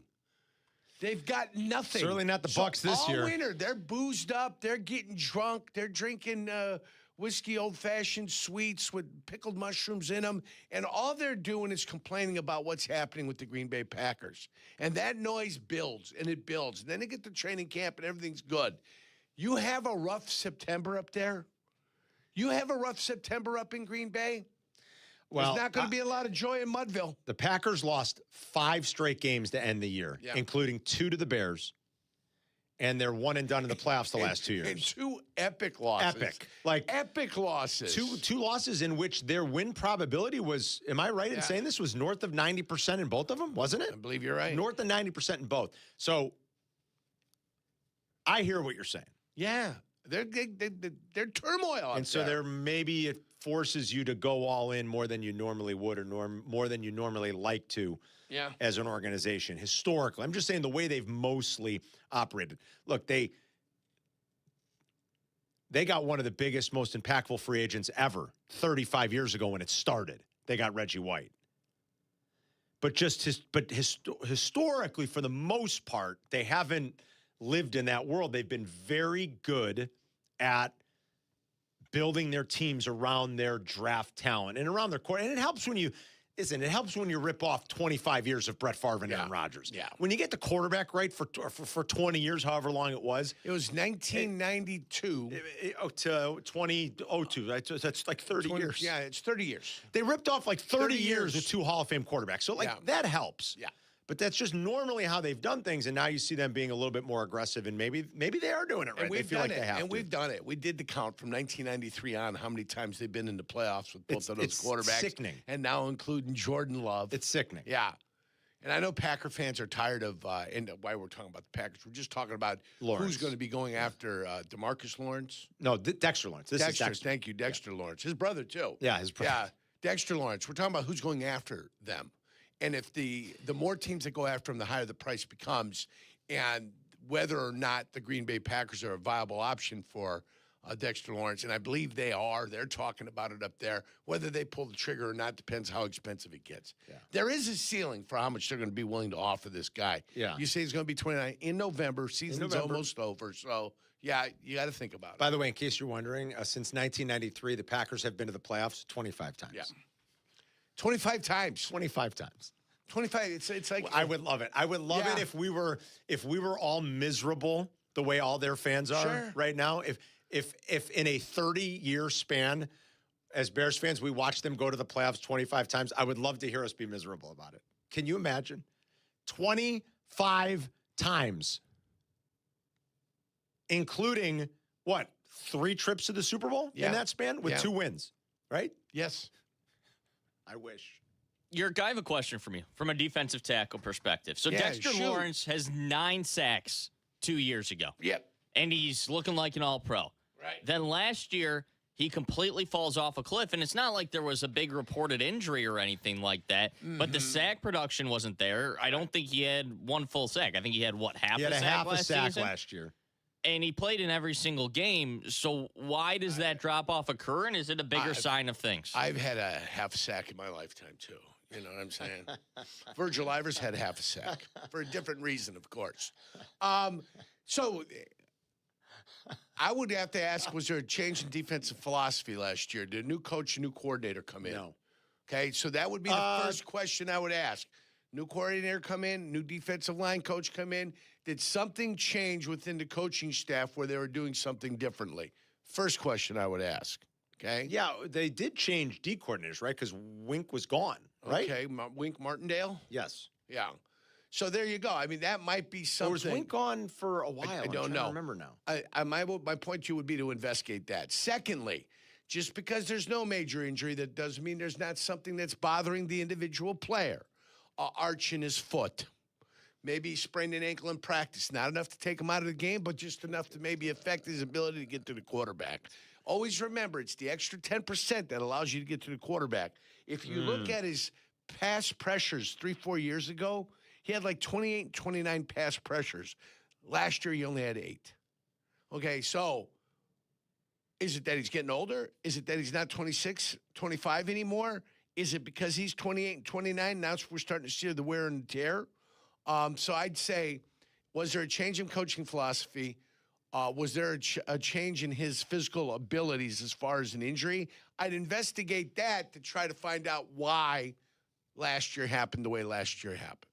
They've got nothing. Certainly not the Bucks this year. All winter, they're boozed up. They're getting drunk. They're drinking whiskey old-fashioned sweets with pickled mushrooms in them. And all they're doing is complaining about what's happening with the Green Bay Packers. And that noise builds, and it builds. And then they get to training camp, and everything's good. You have a rough September up there? You have a rough September up in Green Bay? Well, there's not going to be a lot of joy in Mudville. The Packers lost 5 straight games to end the year, including 2 to the Bears. And they're one and done in the playoffs the last 2 years. And 2 epic losses. Epic losses. Two losses in which their win probability was, am I right in saying this, was north of 90% in both of them, wasn't it? I believe you're right. North of 90% in both. So I hear what you're saying. Yeah. They're turmoil up And so there maybe it forces you to go all in more than you normally would or more than you normally like to as an organization. Historically, I'm just saying the way they've mostly operated. Look, they got one of the biggest, most impactful free agents ever 35 years ago when it started. They got Reggie White. But historically, for the most part, they haven't lived in that world. They've been very good at building their teams around their draft talent and around their core. And it helps when you rip off 25 years of Brett Favre and Aaron Rodgers. Yeah. When you get the quarterback right for 20 years, however long it was. It was 1992 to 2002. That's like 30 years. Yeah, it's 30 years. They ripped off like 30 years with 2 Hall of Fame quarterbacks. So that helps. Yeah. But that's just normally how they've done things, and now you see them being a little bit more aggressive, and maybe they are doing it right. And we've they feel done like it. they have and to. we've done it. We did the count from 1993 on how many times they've been in the playoffs with both of those quarterbacks. It's sickening. And now including Jordan Love. It's sickening. Yeah. And I know Packer fans are tired of, and why we're talking about the Packers. We're just talking about who's going to be going after DeMarcus Lawrence. No, Dexter Lawrence. This is Dexter. Thank you, Dexter Lawrence. His brother, too. Yeah, his brother. Yeah, Dexter Lawrence. We're talking about who's going after them. And if the more teams that go after him, the higher the price becomes. And whether or not the Green Bay Packers are a viable option for Dexter Lawrence, and I believe they are. They're talking about it up there. Whether they pull the trigger or not depends how expensive it gets. Yeah. There is a ceiling for how much they're going to be willing to offer this guy. Yeah. You say he's going to be 29 in November. Season's almost over. So, yeah, you got to think about it. By the way, in case you're wondering, since 1993, the Packers have been to the playoffs 25 times. Yeah. 25 times. 25 times. 25. It's like I would love it. I would love it if we were all miserable the way all their fans are right now. If in a 30-year span, as Bears fans, we watch them go to the playoffs 25 times, I would love to hear us be miserable about it. Can you imagine? 25 times. Including, 3 trips to the Super Bowl in that span with 2 wins, right? Yes. I wish. Yerk, I have a question for you from a defensive tackle perspective. So Dexter Lawrence has 9 sacks 2 years ago. Yep. And he's looking like an all-pro. Right. Then last year, he completely falls off a cliff. And it's not like there was a big reported injury or anything like that. Mm-hmm. But the sack production wasn't there. I don't think he had 1 full sack. I think he had, half a sack last season? Last year. And he played in every single game. So why does that drop-off occur, and is it a bigger sign of things? I've had a half sack in my lifetime, too. You know what I'm saying? Virgil Ivers had half a sack for a different reason, of course. So I would have to ask, was there a change in defensive philosophy last year? Did a new coach, a new coordinator come in? No. Okay, so that would be the first question I would ask. New coordinator come in, new defensive line coach come in. Did something change within the coaching staff where they were doing something differently? First question I would ask. Okay. Yeah, they did change D coordinators, right? Because Wink was gone, right? Okay, Wink Martindale? Yes. Yeah. So there you go. I mean, that might be something. Or was Wink gone for a while? I don't know. I remember now. My point to you would be to investigate that. Secondly, just because there's no major injury, that doesn't mean there's not something that's bothering the individual player. Arch in his foot. Maybe he sprained an ankle in practice. Not enough to take him out of the game, but just enough to maybe affect his ability to get to the quarterback. Always remember, it's the extra 10% that allows you to get to the quarterback. If you look at his pass pressures 3-4 years ago, he had like 28, 29 pass pressures. Last year, he only had 8. Okay, so is it that he's getting older? Is it that he's not 26, 25 anymore? Is it because he's 28 and 29? Now we're starting to see the wear and tear. So I'd say, was there a change in coaching philosophy? Was there a change in his physical abilities as far as an injury? I'd investigate that to try to find out why last year happened the way last year happened.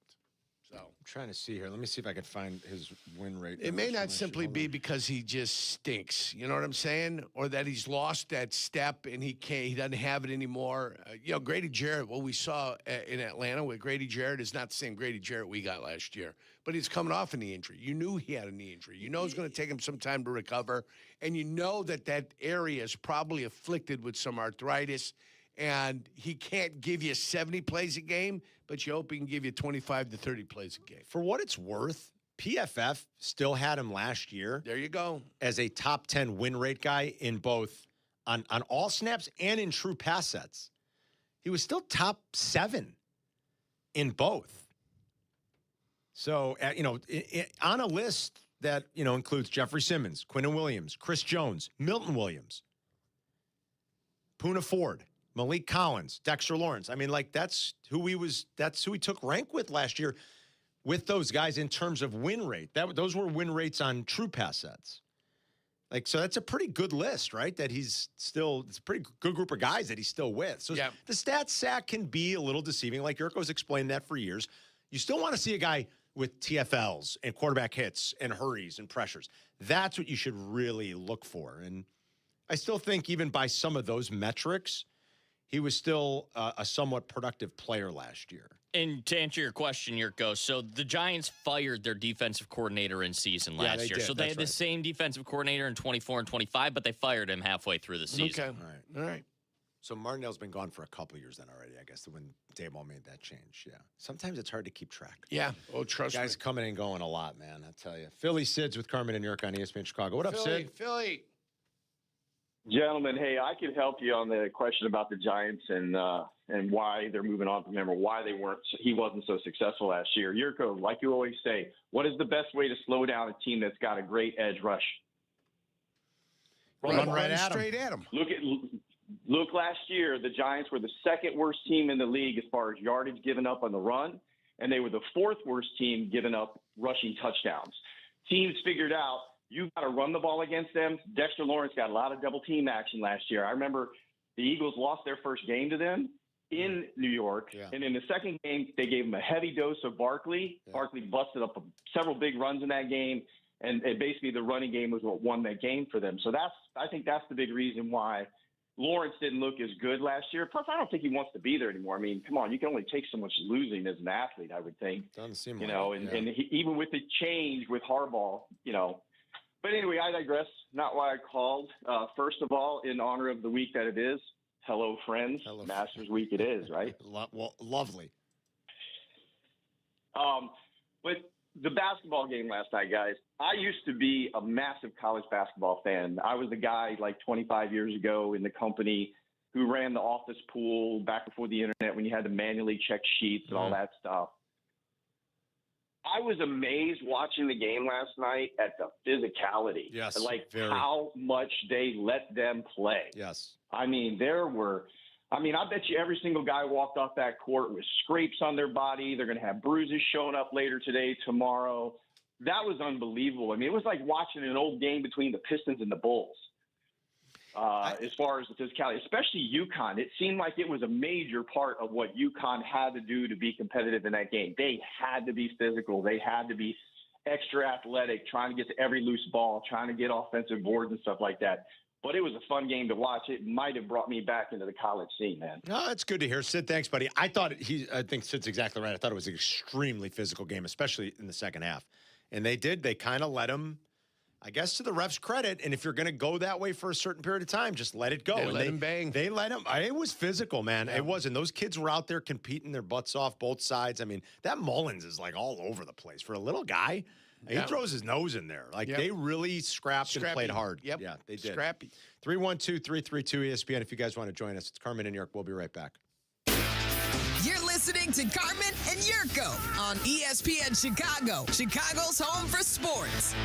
So I'm trying to see here. Let me see if I can find his win rate. It may not simply be because he just stinks. You know what I'm saying? Or that he's lost that step and he doesn't have it anymore. Grady Jarrett, what we saw in Atlanta with Grady Jarrett is not the same Grady Jarrett we got last year. But he's coming off a knee injury. You knew he had a knee injury. You know it's going to take him some time to recover. And you know that area is probably afflicted with some arthritis. And he can't give you 70 plays a game, but you hope he can give you 25 to 30 plays a game. For what it's worth, PFF still had him last year. There you go. As a top 10 win rate guy in both on all snaps and in true pass sets. He was still top 7 in both. So, on a list that, includes Jeffrey Simmons, Quinnen Williams, Chris Jones, Milton Williams, Poona Ford, Malik Collins, Dexter Lawrence. I mean, that's who he took rank with last year with those guys in terms of win rate. Those were win rates on true pass sets. So that's a pretty good list, right? That it's a pretty good group of guys that he's still with. So the stat sack can be a little deceiving. Like Jurko's explained that for years. You still want to see a guy with TFLs and quarterback hits and hurries and pressures. That's what you should really look for. And I still think even by some of those metrics, he was still a somewhat productive player last year. And to answer your question, Jurko, so the Giants fired their defensive coordinator in season last year. Did. So they had the same defensive coordinator in 24 and 25, but they fired him halfway through the season. Okay. All right. So Martindale's been gone for a couple years then already, I guess, when Dayball made that change. Yeah. Sometimes it's hard to keep track. Yeah. Oh, trust me. Guys coming and going a lot, man, I tell you. Philly Sids with Carmen and Jurko on ESPN Chicago. What up, Sid? Philly. Gentlemen, hey, I could help you on the question about the Giants and why they're moving on from him or why he wasn't so successful last year. Jurko, like you always say, what is the best way to slow down a team that's got a great edge rush? Run right at straight at him. Look, last year, the Giants were the second worst team in the league as far as yardage given up on the run, and they were the fourth worst team giving up rushing touchdowns. Teams figured out you've got to run the ball against them. Dexter Lawrence got a lot of double team action last year. I remember the Eagles lost their first game to them in New York. Yeah. And in the second game, they gave him a heavy dose of Barkley. Yeah. Barkley busted up several big runs in that game. And basically the running game was what won that game for them. So I think that's the big reason why Lawrence didn't look as good last year. Plus, I don't think he wants to be there anymore. I mean, come on, you can only take so much losing as an athlete, I would think. Doesn't seem and even with the change with Harbaugh, But anyway, I digress. Not why I called. First of all, in honor of the week that it is, hello, friends. Masters Week it is, right? Well, lovely. But the basketball game last night, guys, I used to be a massive college basketball fan. I was the guy 25 years ago in the company who ran the office pool back before the internet when you had to manually check sheets and all that stuff. I was amazed watching the game last night at the physicality. Yes, like very. how much they let them play. Yes. I mean, I bet you every single guy walked off that court with scrapes on their body. They're going to have bruises showing up later today, tomorrow. That was unbelievable. I mean, it was like watching an old game between the Pistons and the Bulls. As far as the physicality, especially UConn, it seemed like it was a major part of what UConn had to do to be competitive in that game. They had to be physical. They had to be extra athletic, trying to get to every loose ball, trying to get offensive boards and stuff like that. But it was a fun game to watch. It might have brought me back into the college scene, man. No, that's good to hear. Sid, thanks, buddy. I think Sid's exactly right. I thought it was an extremely physical game, especially in the second half. And they kind of let him, I guess, to the refs' credit. And if you're going to go that way for a certain period of time, just let it go. They let him bang. They let him. It was physical, man. Yeah. It was. And those kids were out there competing their butts off both sides. I mean, that Mullins is like all over the place. For a little guy, he throws his nose in there. Like, they really scrapped and played hard. Yep. Yeah, they did. Scrappy. 312-332-ESPN if you guys want to join us. It's Carmen and York. We'll be right back. You're listening to Carmen and Jurko on ESPN Chicago, Chicago's home for sports.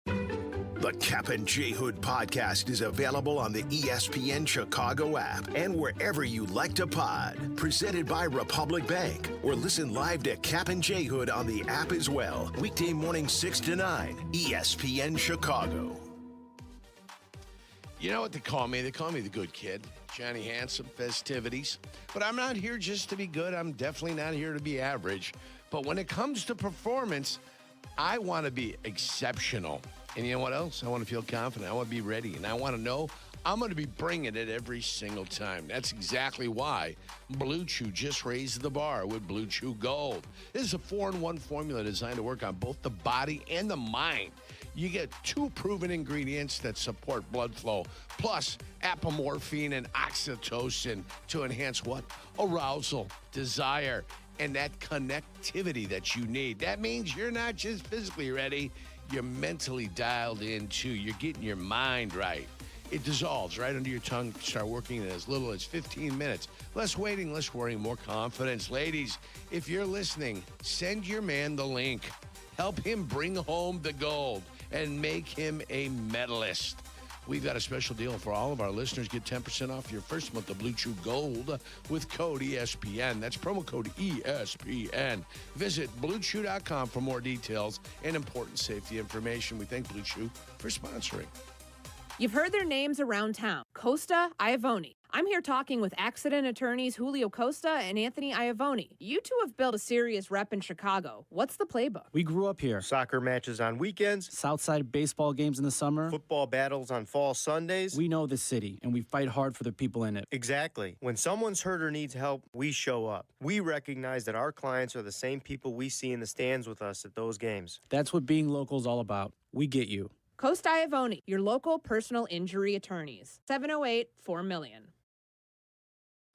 The Kap J Hood podcast is available on the ESPN Chicago app and wherever you like to pod. Presented by Republic Bank. Or listen live to Kap J Hood on the app as well. Weekday morning 6 to 9, ESPN Chicago. You know what they call me? They call me the good kid. Johnny Handsome, festivities. But I'm not here just to be good. I'm definitely not here to be average. But when it comes to performance, I want to be exceptional. And you know what else? I want to feel confident. I want to be ready. And I want to know I'm going to be bringing it every single time. That's exactly why Blue Chew just raised the bar with Blue Chew Gold. This is a 4-in-1 formula designed to work on both the body and the mind. You get 2 proven ingredients that support blood flow, plus apomorphine and oxytocin to enhance what? Arousal, desire, and that connectivity that you need. That means you're not just physically ready, you're mentally dialed in too. You're getting your mind right. It dissolves right under your tongue. Start working in as little as 15 minutes. Less waiting, less worrying, more confidence. Ladies, if you're listening, send your man the link. Help him bring home the gold and make him a medalist. We've got a special deal for all of our listeners. Get 10% off your first month of Blue Chew Gold with code ESPN. That's promo code ESPN. Visit BlueChew.com for more details and important safety information. We thank Blue Chew for sponsoring. You've heard their names around town. Costa, Iavoni. I'm here talking with accident attorneys Julio Costa and Anthony Iavoni. You two have built a serious rep in Chicago. What's the playbook? We grew up here. Soccer matches on weekends. Southside baseball games in the summer. Football battles on fall Sundays. We know the city, and we fight hard for the people in it. Exactly. When someone's hurt or needs help, we show up. We recognize that our clients are the same people we see in the stands with us at those games. That's what being local is all about. We get you. Costa Iavoni, your local personal injury attorneys. 708-4-million.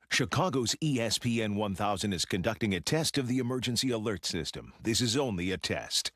Chicago's ESPN 1000 is conducting a test of the emergency alert system. This is only a test.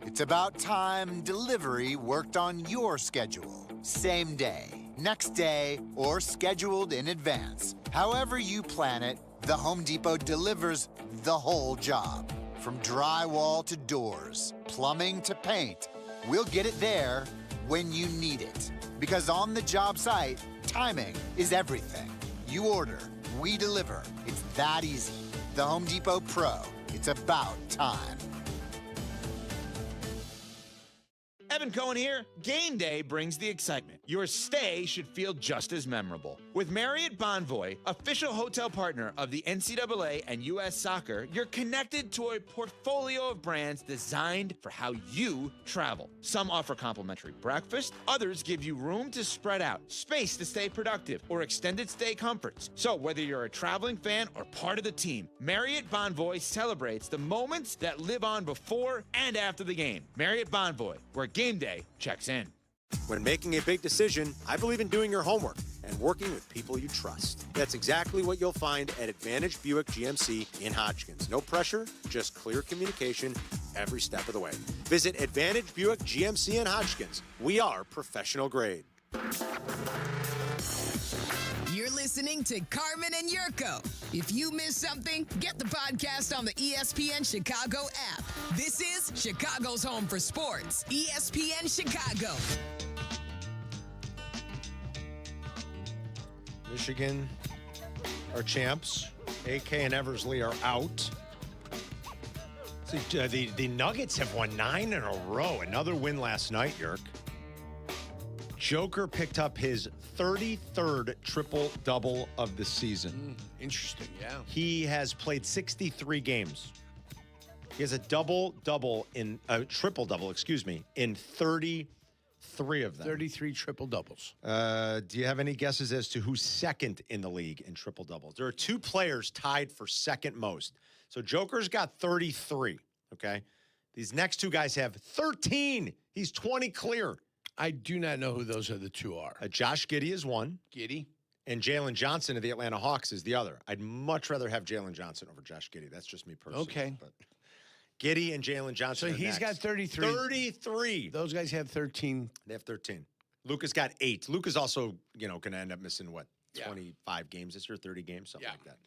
It's about time delivery worked on your schedule. Same day, next day, or scheduled in advance. However you plan it, the Home Depot delivers the whole job. From drywall to doors, plumbing to paint, we'll get it there when you need it. Because on the job site, timing is everything. You order, we deliver. It's that easy. The Home Depot Pro. It's about time. Evan Cohen here. Game day brings the excitement. Your stay should feel just as memorable. With Marriott Bonvoy, official hotel partner of the NCAA and U.S. Soccer, you're connected to a portfolio of brands designed for how you travel. Some offer complimentary breakfast, others give you room to spread out, space to stay productive, or extended stay comforts. So whether you're a traveling fan or part of the team, Marriott Bonvoy celebrates the moments that live on before and after the game. Marriott Bonvoy, where game day checks in. When making a big decision, I believe in doing your homework and working with people you trust. That's exactly what you'll find at Advantage Buick GMC in Hodgkins. No pressure, just clear communication every step of the way. Visit Advantage Buick GMC in Hodgkins. We are professional grade. You're listening to Carmen and Jurko. If you missed something, get the podcast on the ESPN Chicago app. This is Chicago's home for sports, ESPN Chicago. Michigan are champs. AK and Eversley are out. See, the Nuggets have won 9 in a row. Another win last night, Yerk. Joker picked up his 33rd triple-double of the season. Interesting, yeah. He has played 63 games. He has a triple-double, in 33 of them. 33 triple-doubles. Do you have any guesses as to who's second in the league in triple-doubles? There are 2 players tied for second most. So Joker's got 33, okay? These next 2 guys have 13. He's 20 clear. I do not know who those other 2 are. Josh Giddey is one. Giddey? And Jalen Johnson of the Atlanta Hawks is the other. I'd much rather have Jalen Johnson over Josh Giddey. That's just me personally. Okay. But Giddey and Jalen Johnson So he's got 33. 33. Those guys have 13. They have 13. Luka's got 8. Luka's also, going to end up missing, 25 games this year, 30 games, something like that.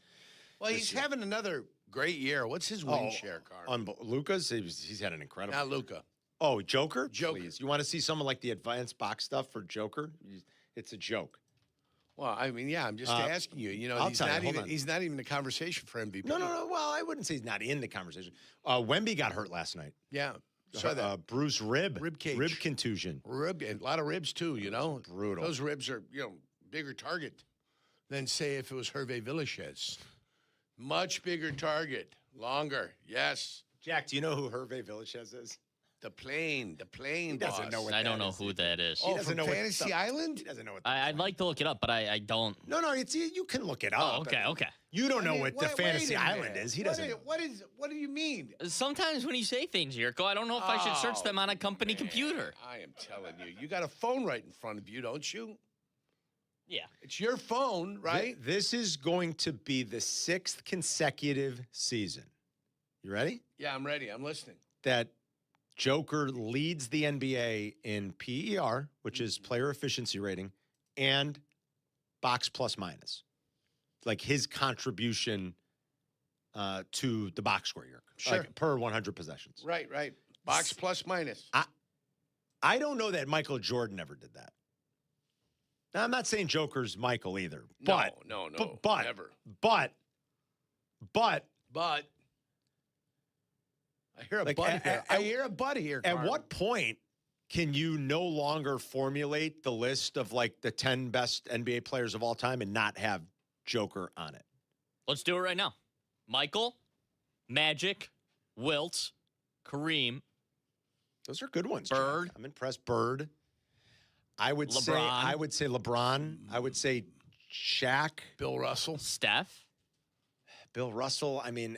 Well, he's having another great year. What's his win share, Carl? Luka's, he's had an incredible Not Luka. Oh, Joker? Please. You want to see someone like the advanced box stuff for Joker? It's a joke. Well, I mean, yeah, I'm just asking you. He's not even the conversation for MVP. No. Well, I wouldn't say he's not in the conversation. Wemby got hurt last night. Yeah. Saw that. Bruised rib. Rib cage. Rib contusion. And a lot of ribs, too, Brutal. Those ribs are, bigger target than, say, if it was Hervé Villachez. Much bigger target. Longer. Yes. Jack, do you know who Hervé Villachez is? The plane He doesn't know what I don't know who that is. He doesn't know Fantasy Island? He doesn't know what I'd like to look it up, but I don't. No, you can look it up. Oh, okay. You don't know what the Fantasy Island is. He doesn't. What do you mean? Sometimes when you say things, Jurko, I don't know if I should search them on a company computer. I am telling you. You got a phone right in front of you, don't you? Yeah. It's your phone, right? This is going to be the 6th consecutive season. You ready? Yeah, I'm ready. I'm listening. That Joker leads the NBA in PER, which is player efficiency rating, and box plus minus. Like his contribution to the box score here. Sure. Like per 100 possessions. Right. Box plus minus. I don't know that Michael Jordan ever did that. Now, I'm not saying Joker's Michael either. But, No, never. But. I hear a butt here. I hear a butt here, At Carmen. what point can you no longer formulate the list of like the 10 best NBA players of all time and not have Joker on it? Let's do it right now. Michael, Magic, Wilt, Kareem. Those are good ones. Bird. Jack. I'm impressed. Bird. I would say LeBron. I would say Shaq. Bill Russell. Steph. Bill Russell. I mean,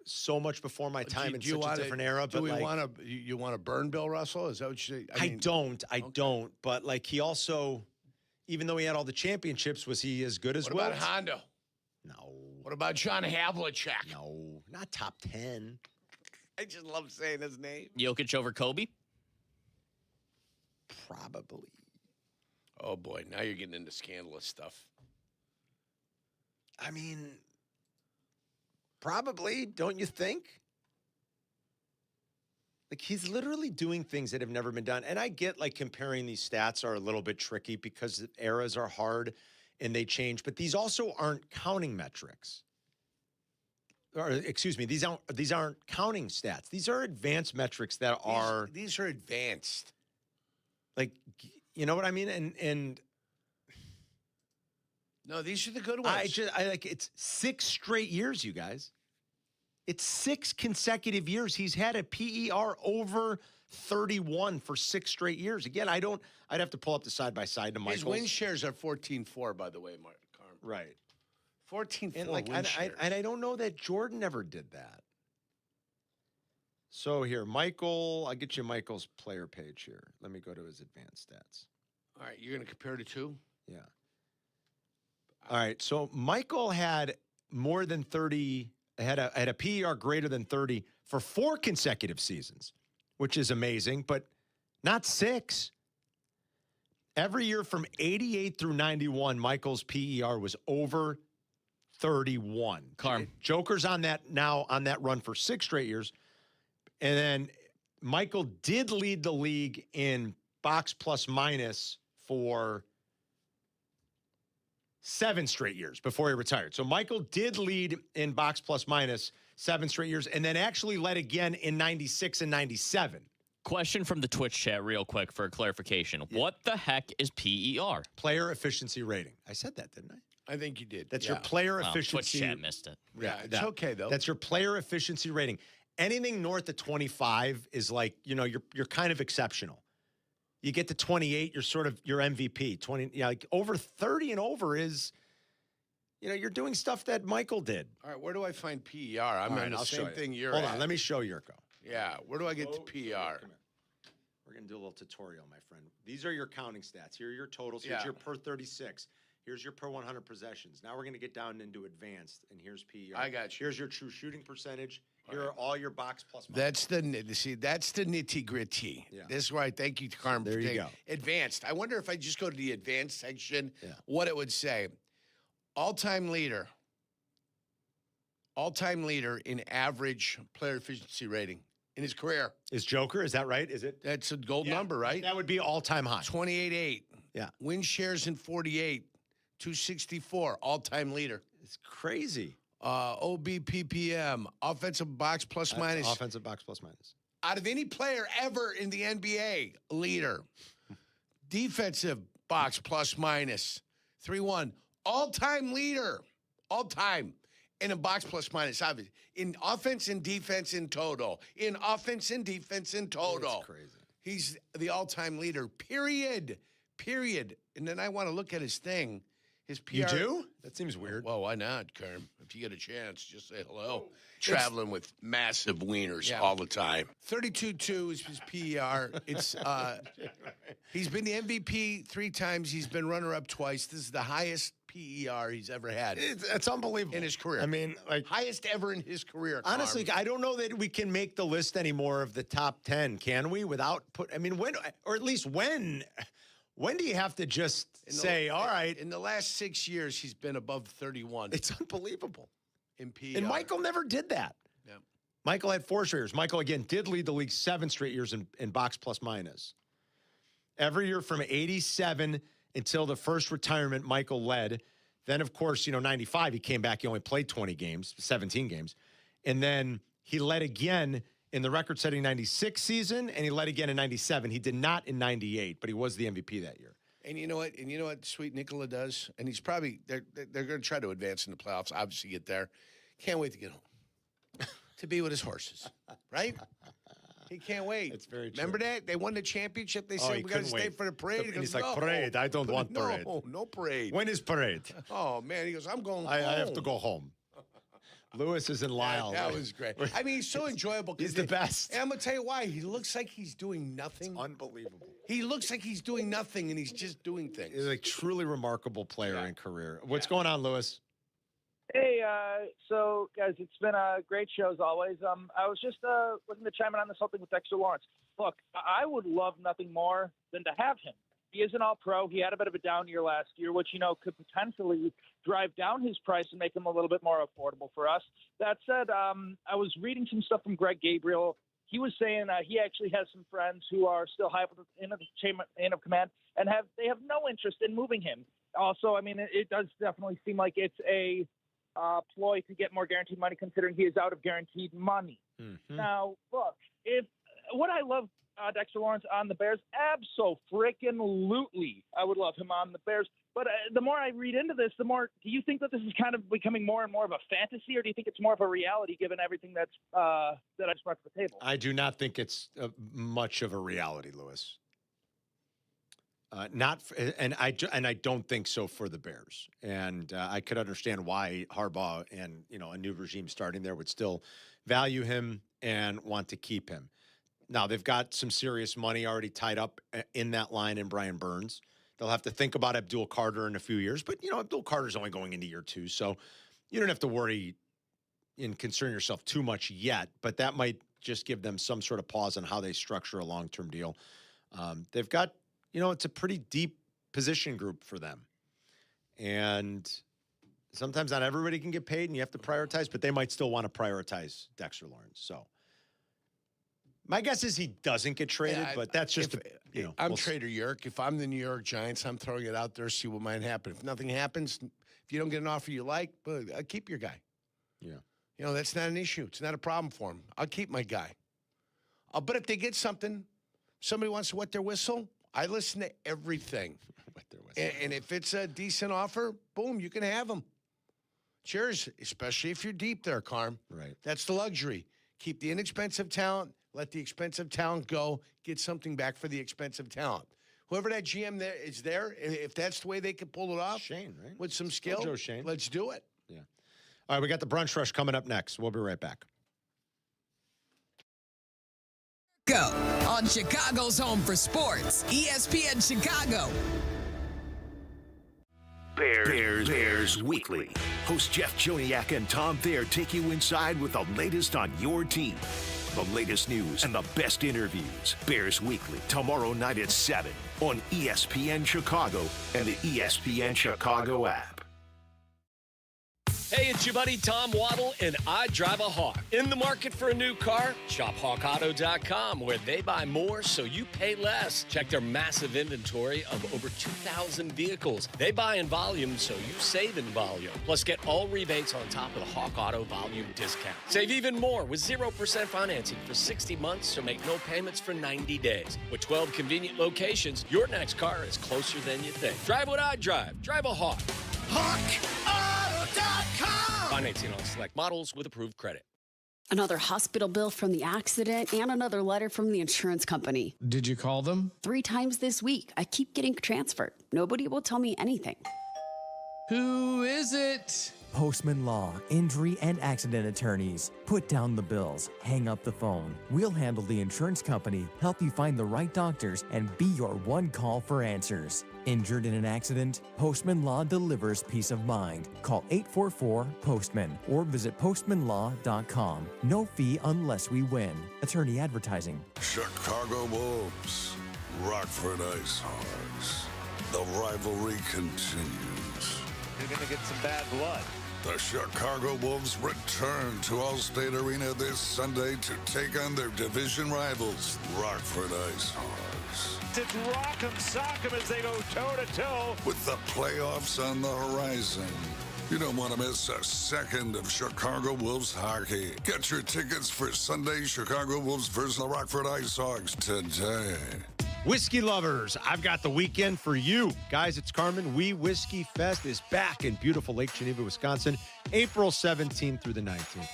so much before my time in such a different era. Do we want to? You want to burn Bill Russell? Is that what you say? I don't. But like he also, even though he had all the championships, was he as good as What Wilt? about Hondo? No. What about John Havlicek? No, not top 10. I just love saying his name. Jokic over Kobe. Probably. Oh boy, now you're getting into scandalous stuff. I mean, probably, don't you think? Like, he's literally doing things that have never been done. And I get, like, comparing these stats are a little bit tricky because eras are hard and they change. But these also aren't counting metrics. Or, excuse me, these aren't counting stats. These are advanced metrics that are... These are advanced. Like, you know what I mean? And no, these are the good ones. It's 6 straight years, you guys. It's 6 consecutive years. He's had a PER over 31 for 6 straight years. Again, I'd have to pull up the side-by-side to Michael's. His win shares are 14-4, by the way, Mark. Right. 14-4 and I don't know that Jordan ever did that. So here, Michael, I'll get you Michael's player page here. Let me go to his advanced stats. All right, you're going to compare the two? Yeah. All right, so Michael had more than 30 had a PER greater than 30 for 4 consecutive seasons, which is amazing, but not 6. Every year from 88 through 91, Michael's PER was over 31. Carm. Joker's on that run for 6 straight years. And then Michael did lead the league in box plus minus for 7 straight years before he retired. So Michael did lead in box plus minus 7 straight years, and then actually led again in 96 and 97. Question from the Twitch chat real quick for clarification. Yeah. What the heck is PER? Player efficiency rating. I said that, didn't I? I think you did. That's your player efficiency. Twitch chat missed it. Yeah, it's okay, though. That's your player efficiency rating. Anything north of 25 is like, you're kind of exceptional. You get to 28, you're sort of your MVP. 20, like over 30 and over is, you're doing stuff that Michael did. All right, where do I find PER? I'm on the same thing you're Hold at. on, let me show Jurko. Yeah, where do I get to PER? We're going to do a little tutorial, my friend. These are your counting stats. Here are your totals. Yeah. Here's your per 36. Here's your per 100 possessions. Now we're going to get down into advanced, and here's PER. I got you. Here's your true shooting percentage. Here are all your box plus minus. That's the nitty gritty. Yeah. This is where I thank you, Carmen. There you go. Advanced. I wonder if I just go to the advanced section, what it would say. All-time leader in average player efficiency rating in his career. Is Joker, is that right? Is it? That's a gold number, right? That would be all-time high. 28.8. Yeah. Win shares in 48. 264. All-time leader. It's crazy. OBPPM. Offensive box plus minus. Offensive box plus minus. Out of any player ever in the NBA, leader. Defensive box plus minus. 3-1. All-time leader. All-time. And in box plus minus, obviously. In offense and defense in total. In offense and defense in total. That's crazy. He's the all-time leader, period. And then I want to look at his thing. His PR. You do? That seems weird. Well, why not, Carm? If you get a chance, just say hello. Traveling with massive wieners all the time. 32.2 is his PER. It's he's been the MVP 3 times. He's been runner-up twice. This is the highest PER he's ever had. It's unbelievable. In his career. I mean, like, highest ever in his career. Honestly, Carm. I don't know that we can make the list anymore of the top 10, can we? When, or at least when do you have to just say, all right? In the last 6 years, he's been above 31. It's unbelievable. In PER. And Michael never did that. Yeah. Michael had 4 straight years. Michael, again, did lead the league 7 straight years in box plus minus. Every year from 87 until the first retirement, Michael led. Then, of course, 95, he came back. He only played 17 games. And then he led again in the record-setting 96 season, and he led again in 97. He did not in 98, but he was the MVP that year. And you know what? Sweet Nicola does? And he's probably, they're going to try to advance in the playoffs, obviously get there. Can't wait to get home. To be with his horses, right? He can't wait. It's very true. Remember that? They won the championship. They said, we got to stay for the parade. And he's like, parade? I don't want parade. No parade. When is parade? Oh, man. He goes, I'm going home. I have to go home. Lewis is in Lyle. That was great. I mean, he's so enjoyable. He's the best. And I'm going to tell you why. He looks like he's doing nothing. It's unbelievable. He looks like he's doing nothing, and he's just doing things. He's a truly remarkable player in career. What's going on, Lewis? Hey, so guys, it's been a great show as always. I was just looking to chime in on this whole thing with Dexter Lawrence. Look, I would love nothing more than to have him. He is an all-pro. He had a bit of a down year last year, which, could potentially drive down his price and make him a little bit more affordable for us. That said, I was reading some stuff from Greg Gabriel. He was saying he actually has some friends who are still high up in the chain of command and they have no interest in moving him. Also, I mean, it does definitely seem like it's a ploy to get more guaranteed money, considering he is out of guaranteed money. Mm-hmm. Now, look, would I love Dexter Lawrence on the Bears? Abso-freaking-lutely, I would love him on the Bears. But the more I read into this, the more, do you think that this is kind of becoming more and more of a fantasy, or do you think it's more of a reality given everything that I just brought to the table? I do not think it's much of a reality, Lewis. And I don't think so for the Bears. And I could understand why Harbaugh and a new regime starting there would still value him and want to keep him. Now they've got some serious money already tied up in that line in Brian Burns. They'll have to think about Abdul Carter in a few years, but Abdul Carter's only going into year 2, so you don't have to worry, concern yourself too much yet, but that might just give them some sort of pause on how they structure a long-term deal. They've got, it's a pretty deep position group for them. And sometimes not everybody can get paid and you have to prioritize, but they might still want to prioritize Dexter Lawrence. So my guess is he doesn't get traded, but that's just, I'm Trader Yerk. If I'm the New York Giants, I'm throwing it out there, see what might happen. If nothing happens, if you don't get an offer you like, keep your guy. Yeah. That's not an issue. It's not a problem for him. I'll keep my guy. But if they get something, somebody wants to wet their whistle, I listen to everything. And if it's a decent offer, boom, you can have them. Cheers, especially if you're deep there, Carm. Right. That's the luxury. Keep the inexpensive talent, let the expensive talent go, get something back for the expensive talent. Whoever that GM there is there, if that's the way they can pull it off, Shane, right? With some skill, Joe Shane. Let's do it. Yeah. All right, we got the Brunch Rush coming up next. We'll be right back. Go on Chicago's home for sports, ESPN Chicago. Bears Weekly. Host Jeff Joniak and Tom Thayer take you inside with the latest on your team. The latest news and the best interviews. Bears Weekly, tomorrow night at 7 on ESPN Chicago and the ESPN Chicago app. Hey, it's your buddy Tom Waddle, and I drive a Hawk. In the market for a new car? Shop HawkAuto.com, where they buy more so you pay less. Check their massive inventory of over 2,000 vehicles. They buy in volume so you save in volume. Plus, get all rebates on top of the Hawk Auto volume discount. Save even more with 0% financing for 60 months, so make no payments for 90 days. With 12 convenient locations, your next car is closer than you think. Drive what I drive. Drive a Hawk. HawkAuto.com. Financing on select models with approved credit. Another hospital bill from the accident and another letter from the insurance company. Did you call them? 3 times this week. I keep getting transferred. Nobody will tell me anything. Who is it? Postman Law, injury and accident attorneys. Put down the bills, hang up the phone. We'll handle the insurance company, help you find the right doctors, and be your one call for answers. Injured in an accident? Postman Law delivers peace of mind. Call 844-POSTMAN or visit postmanlaw.com. No fee unless we win. Attorney advertising. Chicago Wolves, Rockford Ice Hogs. The rivalry continues. You're going to get some bad blood. The Chicago Wolves return to Allstate Arena this Sunday to take on their division rivals, Rockford Ice Hogs. It's rock'em sock'em as they go toe-to-toe. With the playoffs on the horizon, you don't want to miss a second of Chicago Wolves hockey. Get your tickets for Sunday Chicago Wolves versus the Rockford Ice Hogs today. Whiskey lovers, I've got the weekend for you. Guys, it's Carmen. Whiskey Fest is back in beautiful Lake Geneva, Wisconsin, April 17th through the 19th.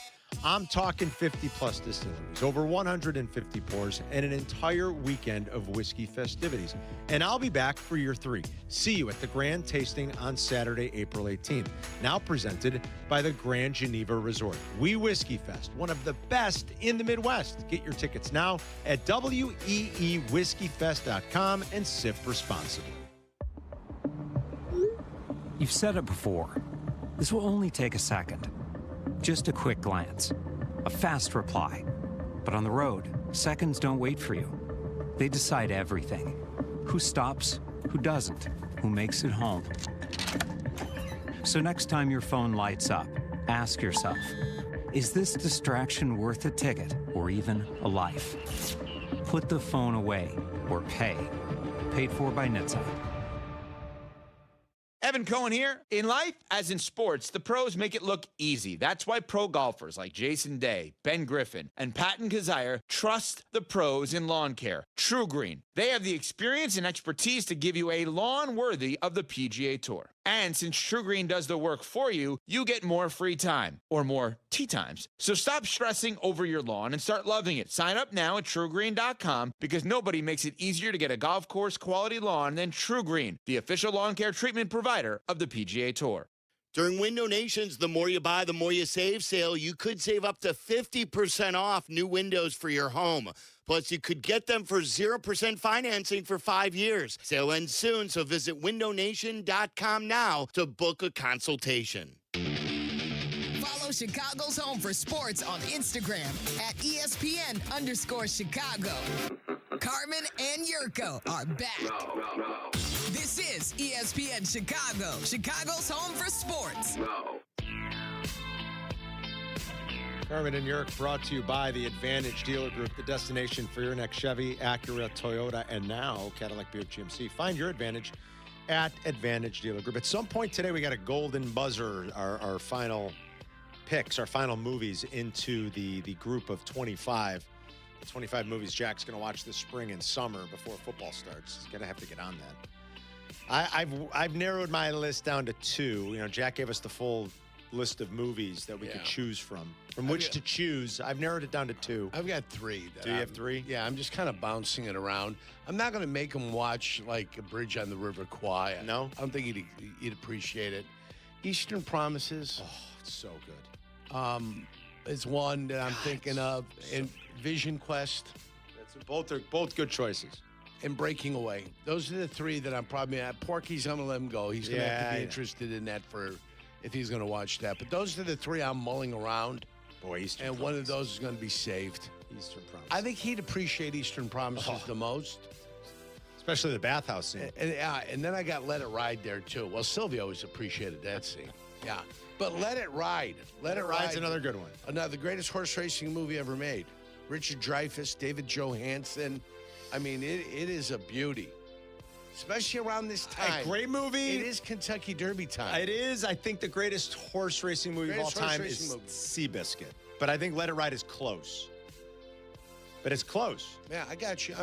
I'm talking 50-plus distilleries, over 150 pours, and an entire weekend of whiskey festivities. And I'll be back for year 3. See you at the Grand Tasting on Saturday, April 18th. Now presented by the Grand Geneva Resort. Whiskey Fest, one of the best in the Midwest. Get your tickets now at weewhiskeyfest.com and sip responsibly. You've said it before. This will only take a second. Just a quick glance, a fast reply. But on the road, seconds don't wait for you. They decide everything. Who stops, who doesn't, who makes it home. So next time your phone lights up, ask yourself, is this distraction worth a ticket or even a life? Put the phone away or pay. Paid for by NHTSA. Evan Cohen here. In life, as in sports, the pros make it look easy. That's why pro golfers like Jason Day, Ben Griffin, and Patton Kazire trust the pros in lawn care. True Green. They have the experience and expertise to give you a lawn worthy of the PGA Tour. And since True Green does the work for you, you get more free time, or more tee times. So stop stressing over your lawn and start loving it. Sign up now at TrueGreen.com because nobody makes it easier to get a golf course quality lawn than True Green, the official lawn care treatment provider of the PGA Tour. During Window Nation's The More You Buy, The More You Save sale, you could save up to 50% off new windows for your home. Plus, you could get them for 0% financing for 5 years. Sale ends soon, so visit windownation.com now to book a consultation. Follow Chicago's home for sports on Instagram at ESPN_Chicago. Carmen and Jurko are back. This is ESPN Chicago, Chicago's home for sports. Carmen and Jurk brought to you by the Advantage Dealer Group, the destination for your next Chevy, Acura, Toyota, and now Cadillac Buick GMC. Find your Advantage at Advantage Dealer Group. At some point today, we got a golden buzzer, our final picks, our final movies into the group of 25. 25 movies Jack's going to watch this spring and summer before football starts. He's going to have to get on that. I've narrowed my list down to 2. You know, Jack gave us the full list of movies that we could choose from which to choose. I've narrowed it down to 2. I've got 3. Do you have 3? Yeah, I'm just kind of bouncing it around. I'm not going to make him watch like A Bridge on the River Kwai. No? I don't think he'd appreciate it. Eastern Promises. Oh, it's so good. Is one that I'm thinking of. And Vision Quest. Both are good choices. And Breaking Away. Those are the 3 that I'm probably at. Porky's, I'm going to let him go. He's going to have to be interested in that if he's going to watch that. But those are the 3 I'm mulling around. Boy, Eastern And Promises. one of those is going to be saved. Eastern Promises. I think he'd appreciate Eastern Promises the most. Especially the bathhouse scene. And then I got Let It Ride there, too. Well, Sylvia always appreciated that scene. Yeah. But Let It Ride. Let It Ride's another good one. The greatest horse racing movie ever made. Richard Dreyfuss, David Johansen. I mean, it is a beauty. Especially around this time. A great movie. It is Kentucky Derby time. It is. I think the greatest horse racing movie of all time is Seabiscuit. But I think Let It Ride is close. But it's close. Yeah, I got you.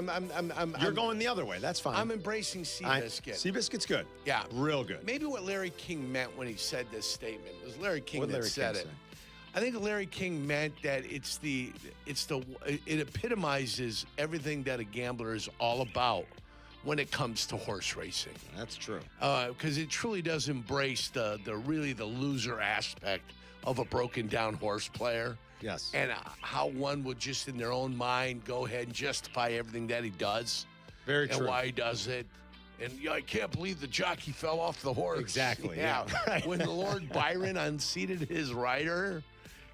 You're going the other way. That's fine. I'm embracing Seabiscuit. Seabiscuit's good. Yeah. Real good. Maybe what Larry King meant when he said this statement. It was Larry King that said it. I think Larry King meant that it epitomizes everything that a gambler is all about when it comes to horse racing. That's true. Because it truly does embrace the loser aspect of a broken down horse player. Yes. And how one would just in their own mind go ahead and justify everything that he does. Very true. And why he does it. And I can't believe the jockey fell off the horse. Exactly. Yeah. Right. When Lord Byron unseated his rider,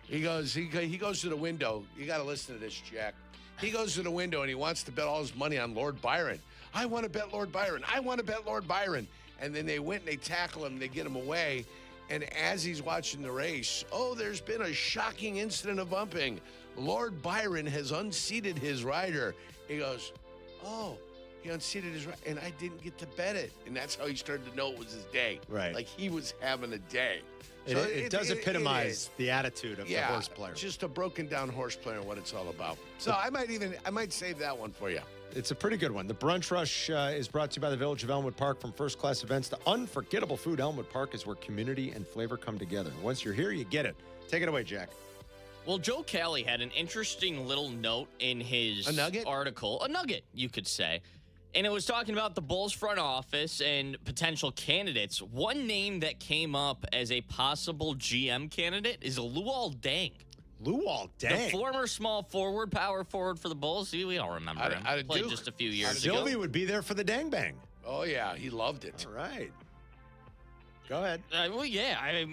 he goes to the window. You got to listen to this, Jack. He goes to the window and he wants to bet all his money on Lord Byron. I want to bet Lord Byron. I want to bet Lord Byron. And then they went and they tackle him. They get him away. And as he's watching the race, there's been a shocking incident of bumping. Lord Byron has unseated his rider. He goes, he unseated his rider, and I didn't get to bet it. And that's how he started to know it was his day. Right. Like he was having a day. It does epitomize the attitude of the horse player. Just a broken down horse player and what it's all about. So I might save that one for you. It's a pretty good one. The Brunch Rush is brought to you by the Village of Elmwood Park. From first-class events to unforgettable food, Elmwood Park is where community and flavor come together. Once you're here, you get it. Take it away, Jack. Well, Joe Kelly had an interesting little note in his article. A nugget, you could say. And it was talking about the Bulls front office and potential candidates. One name that came up as a possible GM candidate is Luol Deng. Luol Deng. The former small forward, power forward for the Bulls. See, we all remember him. Played just a few years ago. Sylvie would be there for the Dang Bang. Oh, yeah. He loved it. All right. Go ahead. Well, yeah.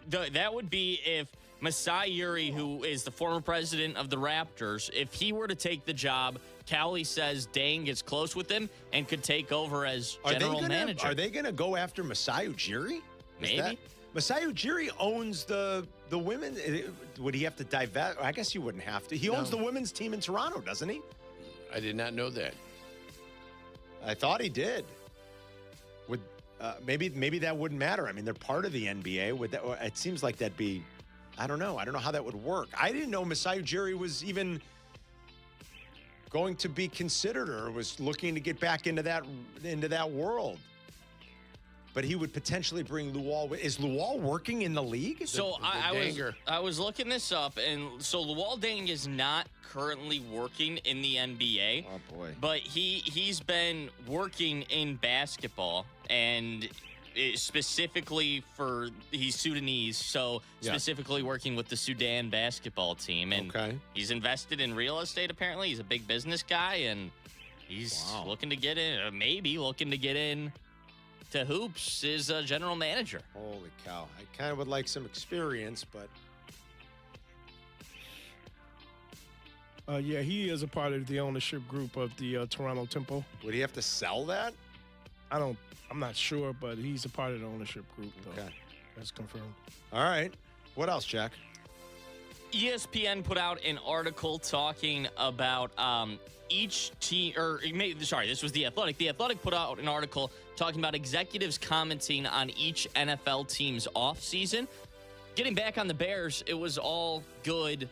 That would be if Masai Ujiri, who is the former president of the Raptors, if he were to take the job, Cowley says Dang gets close with him and could take over as general manager. Are they going to go after Masai Ujiri? Maybe. Masai Ujiri owns the women. Would he have to divest? I guess he wouldn't have to. He owns the women's team in Toronto, doesn't he? I did not know that. I thought he did. Would maybe that wouldn't matter. I mean, they're part of the NBA. Would that? It seems like that'd be. I don't know. I don't know how that would work. I didn't know Masai Ujiri was even going to be considered or was looking to get back into that world. But he would potentially bring Luol. Is Luol working in the league? So I was looking this up, and so Luol Deng is not currently working in the NBA. Oh boy! But he's been working in basketball, and specifically he's Sudanese, so specifically working with the Sudan basketball team. And he's invested in real estate. Apparently, he's a big business guy, and he's looking to get in. Maybe looking to get in to hoops is a general manager. Holy cow. I kind of would like some experience, but Yeah, he is a part of the ownership group of the Toronto Temple. Would he have to sell that? I'm not sure, but he's a part of the ownership group, though. Okay. That's confirmed. All right. What else, Jack? ESPN put out an article talking about each team, this was The Athletic. The Athletic put out an article talking about executives commenting on each NFL team's offseason. Getting back on the Bears, it was all good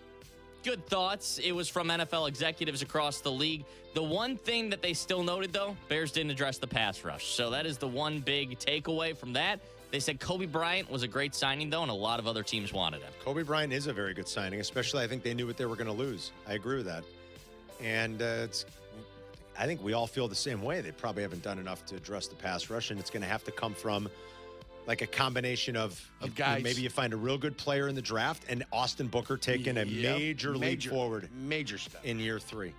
thoughts. It was from NFL executives across the league. The one thing that they still noted, though, Bears didn't address the pass rush. So that is the one big takeaway from that. They said Kobe Bryant was a great signing, though, and a lot of other teams wanted him. Kobe Bryant is a very good signing, especially I think they knew what they were going to lose. I agree with that. And I think we all feel the same way. They probably haven't done enough to address the pass rush, and it's going to have to come from like a combination of guys. Maybe you find a real good player in the draft, and Austin Booker taking a major leap forward. Major step. In year 3.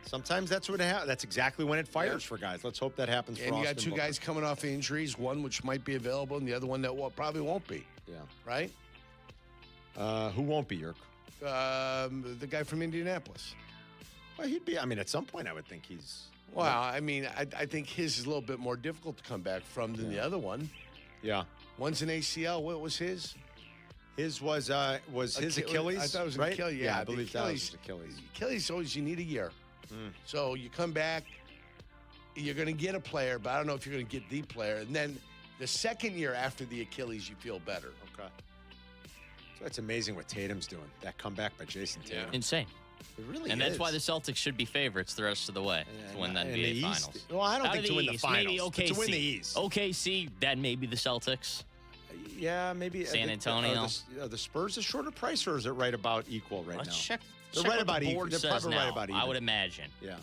Sometimes that's what that's exactly when it fires for guys. Let's hope that happens for Austin And you got two Booker. guys coming off injuries, one which might be available and the other one that probably won't be. Yeah. Right? Who won't be, Yerk? The guy from Indianapolis. Well, he'd be, at some point I would think he's... Well, I think his is a little bit more difficult to come back from than the other one. Yeah. One's an ACL. What was his? His was his Achilles. I thought it was right? Achilles. Yeah, I believe that was Achilles. Achilles always you need a year. So you come back, you're going to get a player, but I don't know if you're going to get the player. And then the second year after the Achilles, you feel better. Okay. So it's amazing what Tatum's doing. That comeback by Jason Tatum. Insane. It really and is. that's why the Celtics should be favorites the rest of the way to win the NBA Finals. Well, I don't Out think of to win the East, finals. maybe OKC. To win the East. OKC, that may be the Celtics. Yeah, maybe. San Antonio. Are the Spurs a shorter price, or is it right about equal right now? Let's check. They're check right what about the even. board They're says probably now, right about even. I would imagine. Yeah.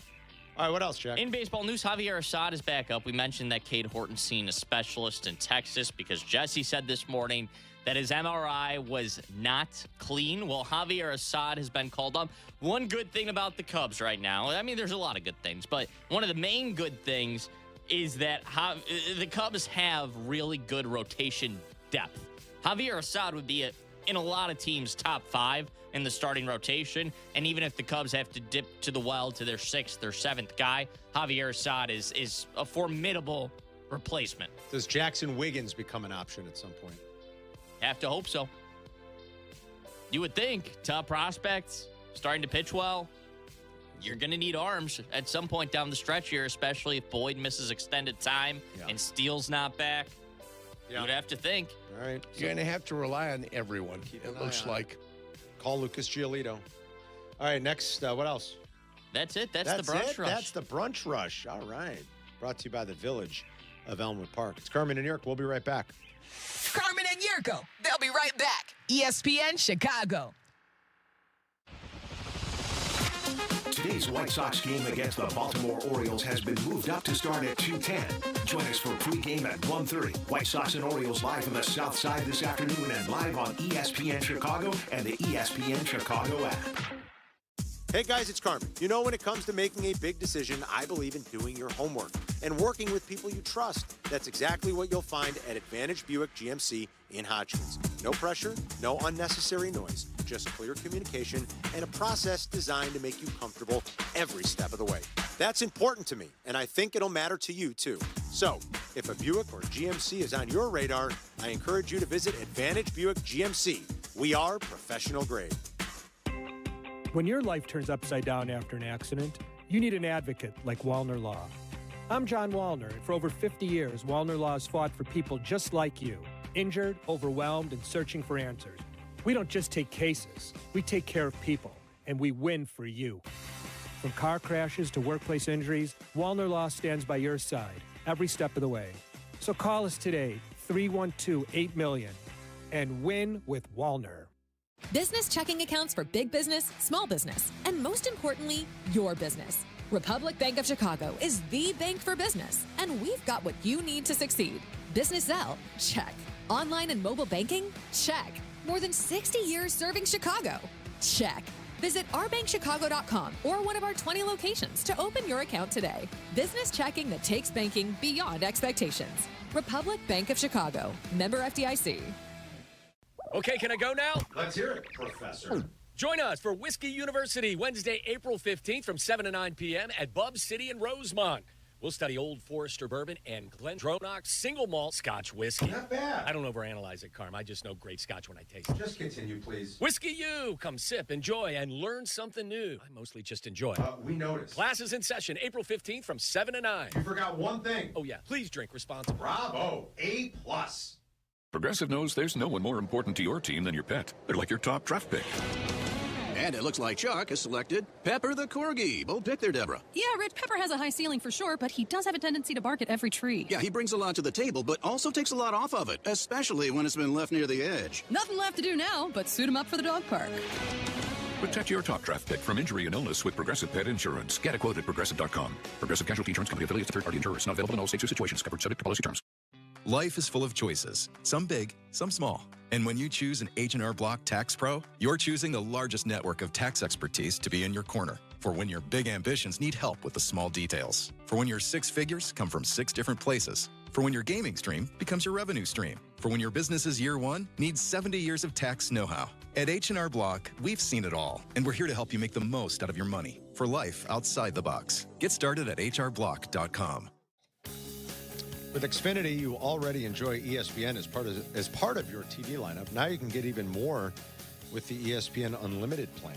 All right, what else, Jack? In baseball news, Javier Assad is back up. We mentioned that Cade Horton seen a specialist in Texas because Jesse said this morning that his MRI was not clean. Well, Javier Assad has been called up. One good thing about the Cubs right now, there's a lot of good things, but one of the main good things is that the Cubs have really good rotation depth. Javier Assad would be in a lot of teams' top 5 in the starting rotation, and even if the Cubs have to dip to the well to their 6th or 7th guy, Javier Assad is a formidable replacement. Does Jackson Wiggins become an option at some point? Have to hope so. You would think. Top prospects, starting to pitch well. You're going to need arms at some point down the stretch here, especially if Boyd misses extended time and Steele's not back. You would have to think. All right. You're going to have to rely on everyone, it looks like. Call Lucas Giolito. All right, next, what else? That's it. That's the brunch rush. That's the brunch rush. All right. Brought to you by the Village of Elmwood Park. It's Carmen and Yerk. We'll be right back. Carmen and Jurko. They'll be right back. ESPN Chicago. Today's White Sox game against the Baltimore Orioles has been moved up to start at 2:10. Join us for pregame at 1:30. White Sox and Orioles live from the South Side this afternoon and live on ESPN Chicago and the ESPN Chicago app. Hey guys, it's Carmen. You know, when it comes to making a big decision, I believe in doing your homework and working with people you trust. That's exactly what you'll find at Advantage Buick GMC in Hodgkins. No pressure, no unnecessary noise, just clear communication and a process designed to make you comfortable every step of the way. That's important to me, and I think it'll matter to you too. So, if a Buick or GMC is on your radar, I encourage you to visit Advantage Buick GMC. We are professional grade. When your life turns upside down after an accident, you need an advocate like Wallner Law. I'm John Wallner, and for over 50 years, Wallner Law has fought for people just like you, injured, overwhelmed, and searching for answers. We don't just take cases, we take care of people, and we win for you. From car crashes to workplace injuries, Wallner Law stands by your side every step of the way. So call us today, 312-8-million, and win with Wallner. Business checking accounts for big business, small business, and most importantly, your business. Republic Bank of Chicago is the bank for business, and we've got what you need to succeed. Business Zelle? Check. Online and mobile banking? Check. More than 60 years serving Chicago? Check. Visit ourbankchicago.com or one of our 20 locations to open your account today. Business checking that takes banking beyond expectations. Republic Bank of Chicago. Member FDIC. Okay, can I go now? Let's hear it, Professor. Join us for Whiskey University Wednesday, April 15th from 7 to 9 p.m. at Bub City in Rosemont. We'll study Old Forester bourbon and Glendronach single malt Scotch whiskey. Not bad. I don't overanalyze it, Carm. I just know great Scotch when I taste it. Just continue, please. Whiskey U. Come sip, enjoy, and learn something new. I mostly just enjoy. We noticed. Classes in session April 15th from 7 to 9. You forgot one thing. Oh, yeah. Please drink responsibly. Bravo. A+. Progressive knows there's no one more important to your team than your pet. They're like your top draft pick. And it looks like Chuck has selected Pepper the Corgi. Bold pick there, Deborah. Yeah, Rich, Pepper has a high ceiling for sure, but he does have a tendency to bark at every tree. Yeah, he brings a lot to the table, but also takes a lot off of it, especially when it's been left near the edge. Nothing left to do now but suit him up for the dog park. Protect your top draft pick from injury and illness with Progressive Pet Insurance. Get a quote at Progressive.com. Progressive Casualty Insurance Company affiliates of third-party insurers. Not available in all states or situations. Covered subject to policy terms. Life is full of choices, some big, some small. And when you choose an H&R Block Tax Pro, you're choosing the largest network of tax expertise to be in your corner. For when your big ambitions need help with the small details. For when your six figures come from 6 different places. For when your gaming stream becomes your revenue stream. For when your business's year one needs 70 years of tax know-how. At H&R Block, we've seen it all, and we're here to help you make the most out of your money for life outside the box. Get started at hrblock.com. With Xfinity, you already enjoy ESPN as part of your TV lineup. Now you can get even more with the ESPN Unlimited plan.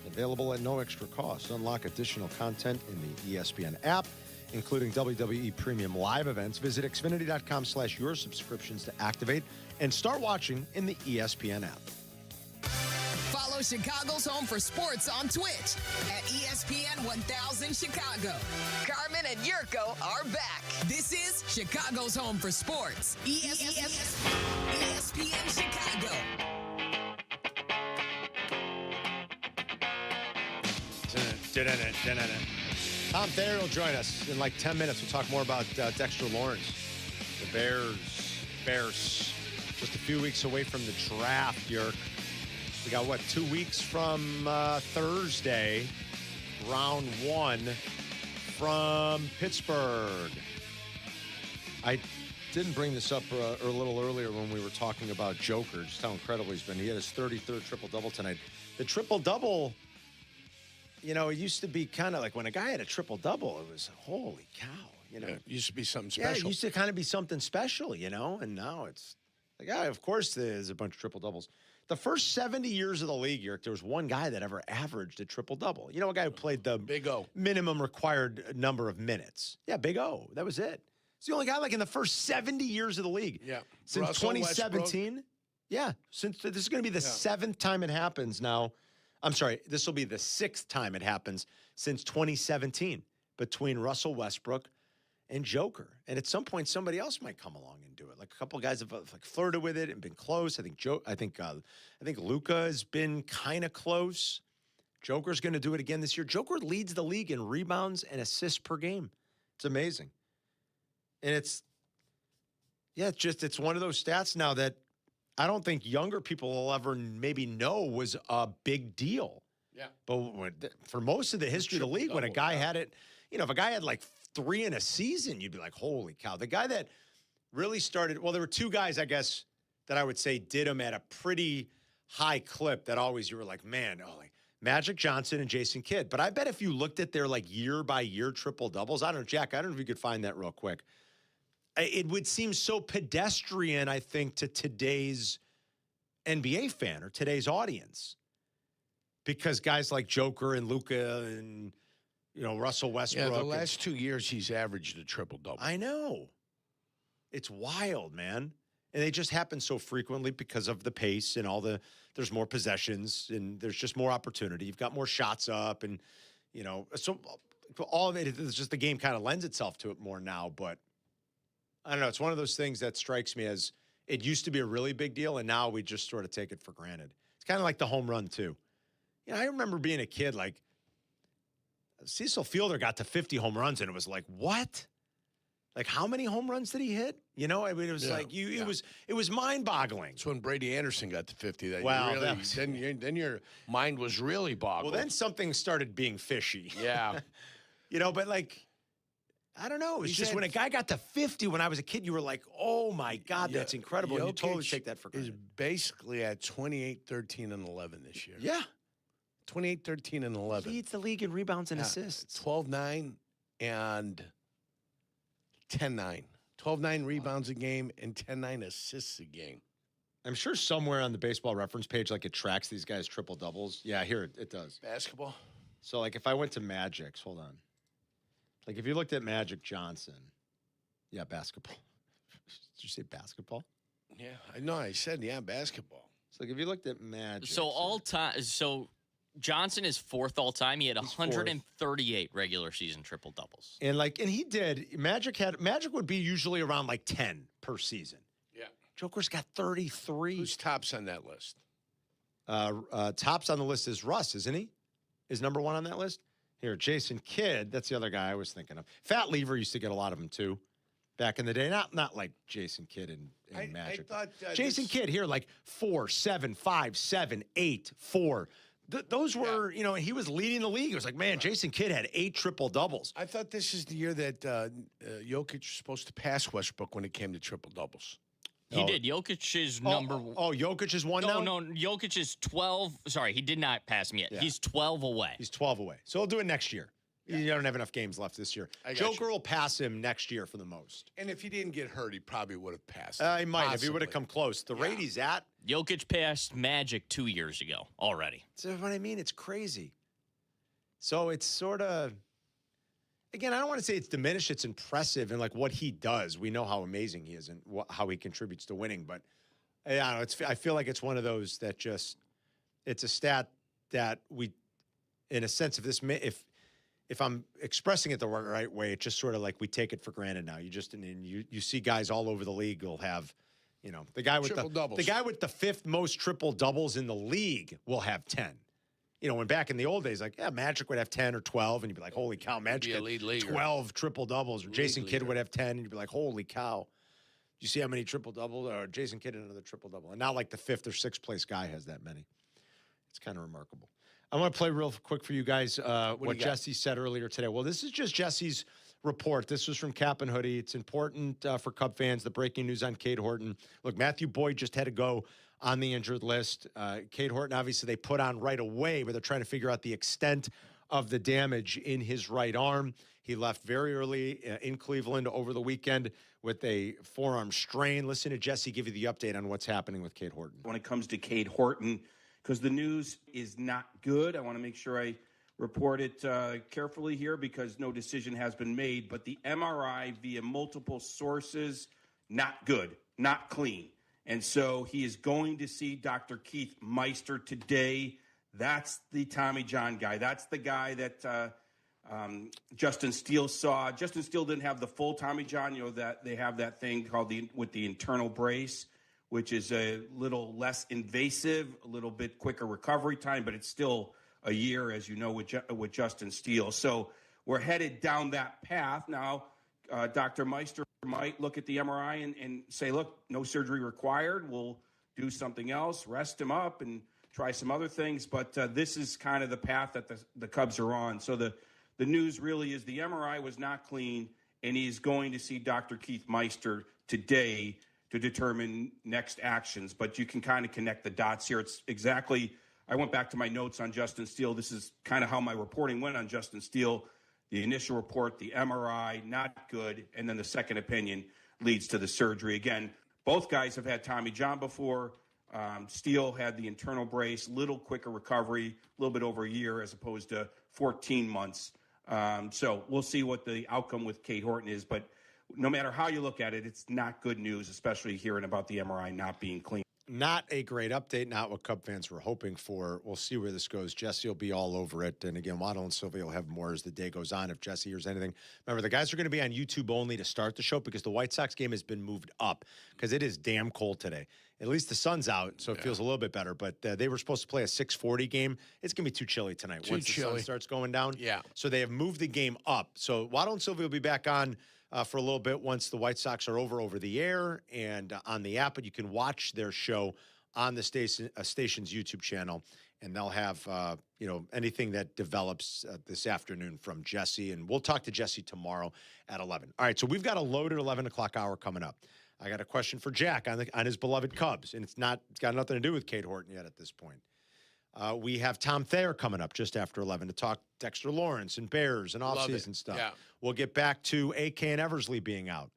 Available at no extra cost. Unlock additional content in the ESPN app, including WWE Premium Live events. Visit Xfinity.com/your subscriptions to activate and start watching in the ESPN app. Follow Chicago's Home for Sports on Twitch at ESPN 1000 Chicago. Carmen and Jurko are back. This is Chicago's Home for Sports. ESPN Chicago. Tom Thayer will join us in like 10 minutes. We'll talk more about Dexter Lawrence. The Bears, just a few weeks away from the draft, Yerk. We got, 2 weeks from Thursday, round 1 from Pittsburgh. I didn't bring this up a little earlier when we were talking about Joker, just how incredible he's been. He had his 33rd triple-double tonight. The triple-double, it used to be kind of like when a guy had a triple-double, it was, holy cow. It used to be something Yeah, special. it used to kind of be something special, and now it's like, of course there's a bunch of triple-doubles. The first 70 years of the league, Yerk, there was one guy that ever averaged a triple-double. A guy who played the Big O. minimum required number of minutes. Yeah, Big O. That was it. It's the only guy in the first 70 years of the league. Yeah. Since Russell 2017. Westbrook. Yeah. Since this is going to be the 7th time it happens now. I'm sorry, this will be the 6th time it happens since 2017 between Russell Westbrook and Joker. And at some point, somebody else might come along and do it. Like a couple of guys have flirted with it and been close. I think Luka has been kind of close. Joker's going to do it again this year. Joker leads the league in rebounds and assists per game. It's amazing. And it's one of those stats now that I don't think younger people will ever maybe know was a big deal. Yeah. But for most of the history of the league, when a guy had it, if a guy had like 3 in a season, you'd be like, holy cow. The guy that really started, well, there were 2 guys, I guess, that I would say did them at a pretty high clip that always you were like, man, like Magic Johnson and Jason Kidd. But I bet if you looked at their like year-by-year triple-doubles, I don't know if you could find that real quick. It would seem so pedestrian, I think, to today's NBA fan or today's audience. Because guys like Joker and Luka and Russell Westbrook. Yeah, the last 2 years he's averaged a triple-double. I know. It's wild, man. And they just happen so frequently because of the pace and there's more possessions and there's just more opportunity. You've got more shots up and, so all of it's just the game kind of lends itself to it more now. But I don't know. It's one of those things that strikes me as it used to be a really big deal and now we just sort of take it for granted. It's kind of like the home run too. I remember being a kid, like, Cecil Fielder got to 50 home runs, and it was like, what? Like, how many home runs did he hit? It was it was mind-boggling. It's when Brady Anderson got to 50 that then your mind was really boggled. Well, then something started being fishy. Yeah. But like, I don't know. It's just when a guy got to 50 when I was a kid, you were like, oh my God, that's incredible. And you totally take that for granted. Is basically at 28, 13, and 11 this year. Yeah. 28, 13, and 11. Leads the league in rebounds and assists. 12-9 and 10-9. 12-9 rebounds a game and 10-9 assists a game. I'm sure somewhere on the baseball reference page, like it tracks these guys' triple doubles. Yeah, here it does. Basketball? So, like, if I went to Magic's, hold on. Like, if you looked at Magic Johnson, yeah, basketball. Did you say basketball? Yeah, I know. I said, basketball. So, like, if you looked at Magic. So, all time. So, Johnson is fourth all time. He had 138 regular season triple doubles. And he did. Magic would be usually around like 10 per season. Yeah. Joker's got 33. Who's tops on that list? Tops on the list is Russ, isn't he? Is number one on that list? Here, Jason Kidd. That's the other guy I was thinking of. Fat Lever used to get a lot of them too, back in the day. Not like Jason Kidd and Magic. I thought Jason Kidd here, like 4, 7, 5, 7, 8, 4. Those were, he was leading the league. It was like, man, Jason Kidd had 8 triple doubles. I thought this is the year that Jokic was supposed to pass Westbrook when it came to triple doubles. He did. Jokic is number one. Oh, Jokic is one now? No, Jokic is 12. Sorry, he did not pass me yet. Yeah. He's 12 away. He's 12 away. So he'll do it next year. Yeah. You don't have enough games left this year. Joker will pass him next year for the most. And if he didn't get hurt, he probably would have passed. He might have. He would have come close. The rate he's at. Jokic passed Magic 2 years ago already. So what I mean, it's crazy. So it's sort of, again, I don't want to say it's diminished. It's impressive in like what he does. We know how amazing he is and how he contributes to winning. But I don't know. I feel like it's one of those that just, it's a stat that we, in a sense, if I'm expressing it the right way, it's just sort of like we take it for granted now. You see guys all over the league will have, the guy with the 5th most triple doubles in the league will have 10. When back in the old days, like, Magic would have 10 or 12, and you'd be like, holy cow, Magic had 12 triple doubles. Or Jason Kidd would have 10, and you'd be like, holy cow. You see how many triple doubles? Or Jason Kidd had another triple double. And not like the 5th or 6th place guy has that many. It's kind of remarkable. I want to play real quick for you guys what Jesse said earlier today. Well, this is just Jesse's report. This was from Kap and Hoodie. It's important for Cub fans, the breaking news on Cade Horton. Look, Matthew Boyd just had to go on the injured list. Cade Horton, obviously, they put on right away, but they're trying to figure out the extent of the damage in his right arm. He left very early in Cleveland over the weekend with a forearm strain. Listen to Jesse give you the update on what's happening with Cade Horton. When it comes to Cade Horton, because the news is not good. I want to make sure I report it carefully here because no decision has been made. But the MRI via multiple sources, not good, not clean. And so he is going to see Dr. Keith Meister today. That's the Tommy John guy. That's the guy that Justin Steele saw. Justin Steele didn't have the full Tommy John. That they have that thing called with the internal brace, which is a little less invasive, a little bit quicker recovery time, but it's still a year, as you know, with Justin Steele. So we're headed down that path. Now, Dr. Meister might look at the MRI and say, look, no surgery required. We'll do something else, rest him up, and try some other things. But this is kind of the path that the Cubs are on. So the news really is the MRI was not clean, and he's going to see Dr. Keith Meister today to determine next actions. But you can kind of connect the dots here. It's exactly, I went back to my notes on Justin Steele. This is kind of how my reporting went on Justin Steele. The initial report, the MRI, not good, and then the second opinion leads to the surgery. Again, both guys have had Tommy John before. Steele had the internal brace, little quicker recovery, a little bit over a year as opposed to 14 months. So we'll see what the outcome with Cade Horton is, but no matter how you look at it, it's not good news, especially hearing about the MRI not being clean. Not a great update, not what Cub fans were hoping for. We'll see where this goes. Jesse will be all over it. And again, Waddle and Silvy will have more as the day goes on. If Jesse hears anything, remember, the guys are going to be on YouTube only to start the show because the White Sox game has been moved up because it is damn cold today. At least the sun's out, so it feels a little bit better. But they were supposed to play a 6:40 game. It's going to be too chilly tonight once the sun starts going down. Yeah. So they have moved the game up. So Waddle and Silvy will be back on for a little bit once the White Sox are over the air and on the app. But you can watch their show on the station's YouTube channel, and they'll have anything that develops this afternoon from Jesse, and we'll talk to Jesse tomorrow at 11. All right, so we've got a loaded 11 o'clock hour coming up. I got a question for Jack on his beloved Cubs, and it's got nothing to do with Cade Horton yet at this point. We have Tom Thayer coming up just after 11 to talk Dexter Lawrence and Bears and offseason stuff. Yeah. We'll get back to AK and Eversley being out.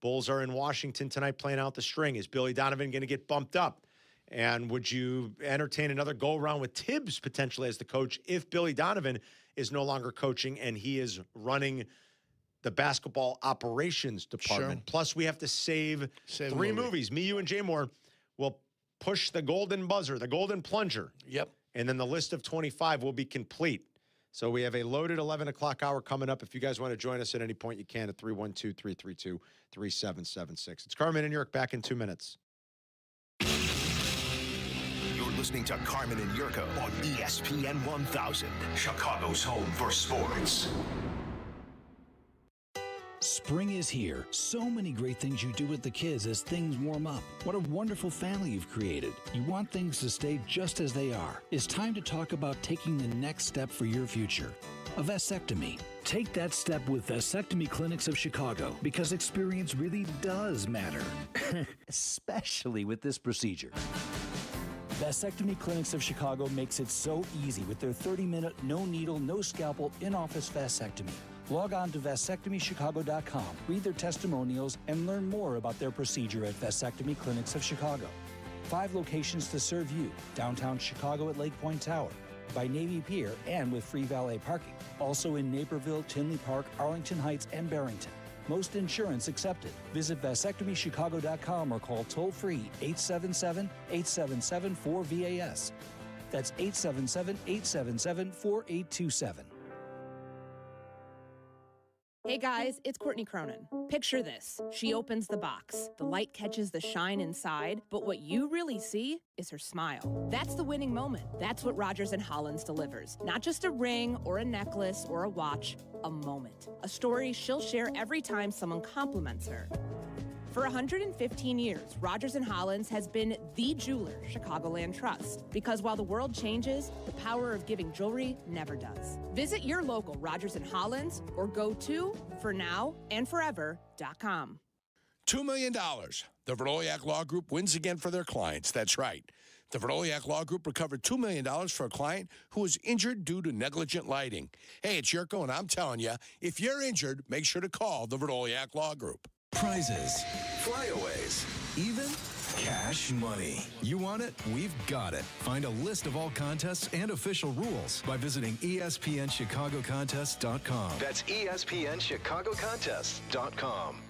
Bulls are in Washington tonight playing out the string. Is Billy Donovan going to get bumped up? And would you entertain another go-around with Tibbs potentially as the coach if Billy Donovan is no longer coaching and he is running the basketball operations department? Sure. Plus, we have to save 3 movies. Me, you, and Jay Moore will push the golden buzzer, the golden plunger. Yep. And then the list of 25 will be complete. So we have a loaded 11 o'clock hour coming up. If you guys want to join us at any point, you can at 312-332-3776. It's Carmen and Jurko back in 2 minutes. You're listening to Carmen and Jurko on ESPN 1000, Chicago's home for sports. Spring is here. So many great things you do with the kids as things warm up. What a wonderful family you've created. You want things to stay just as they are. It's time to talk about taking the next step for your future. A vasectomy. Take that step with Vasectomy Clinics of Chicago because experience really does matter. Especially with this procedure. Vasectomy Clinics of Chicago makes it so easy with their 30-minute, no needle, no scalpel, in-office vasectomy. Log on to vasectomychicago.com, read their testimonials, and learn more about their procedure at Vasectomy Clinics of Chicago. 5 locations to serve you: downtown Chicago at Lake Point Tower, by Navy Pier, and with free valet parking. Also in Naperville, Tinley Park, Arlington Heights, and Barrington. Most insurance accepted. Visit vasectomychicago.com or call toll-free 877-877-4VAS. That's 877-877-4827. Hey guys, it's Courtney Cronin. Picture this. She opens the box. The light catches the shine inside, but what you really see is her smile. That's the winning moment. That's what Rogers & Hollins delivers. Not just a ring or a necklace or a watch, a moment. A story she'll share every time someone compliments her. For 115 years, Rogers & Hollins has been the jeweler Chicagoland trusts. Because while the world changes, the power of giving jewelry never does. Visit your local Rogers & Hollins or go to fornowandforever.com. $2 million. The Verdoliak Law Group wins again for their clients. That's right. The Verdoliak Law Group recovered $2 million for a client who was injured due to negligent lighting. Hey, it's Jurko, and I'm telling you, if you're injured, make sure to call the Verdoliak Law Group. Prizes, flyaways, even cash money. You want it? We've got it. Find a list of all contests and official rules by visiting ESPNChicagoContests.com. That's ESPNChicagoContests.com.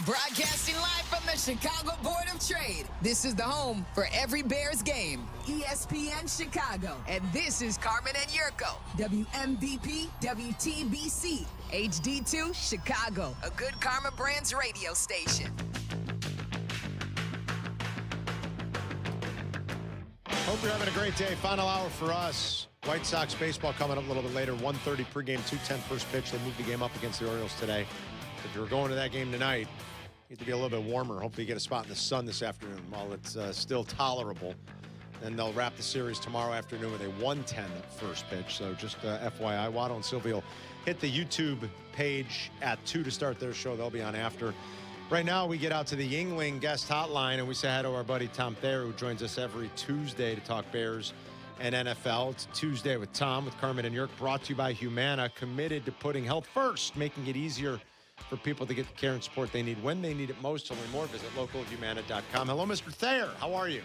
Broadcasting live from the Chicago Board of Trade. This is the home for every Bears game. ESPN Chicago. And this is Carmen and Jurko. WMVP, WTBC, HD2, Chicago. A good Karma Brands radio station. Hope you're having a great day. Final hour for us. White Sox baseball coming up a little bit later. 1:30 pregame, 2:10 first pitch. They moved the game up against the Orioles today. If you're going to that game tonight, you need to be a little bit warmer. Hopefully you get a spot in the sun this afternoon while it's still tolerable. Then they'll wrap the series tomorrow afternoon with a 1:10 first pitch. So just FYI, Waddle and Silvy will hit the YouTube page at 2 to start their show. They'll be on after. Right now, we get out to the Yingling guest hotline, and we say hi to our buddy Tom Thayer, who joins us every Tuesday to talk Bears and NFL. It's Tuesday with Tom, with Carmen and Jurko, brought to you by Humana, committed to putting health first, making it easier for people to get the care and support they need when they need it most. To learn more, visit localhumana.com. Hello, Mr. Thayer. How are you?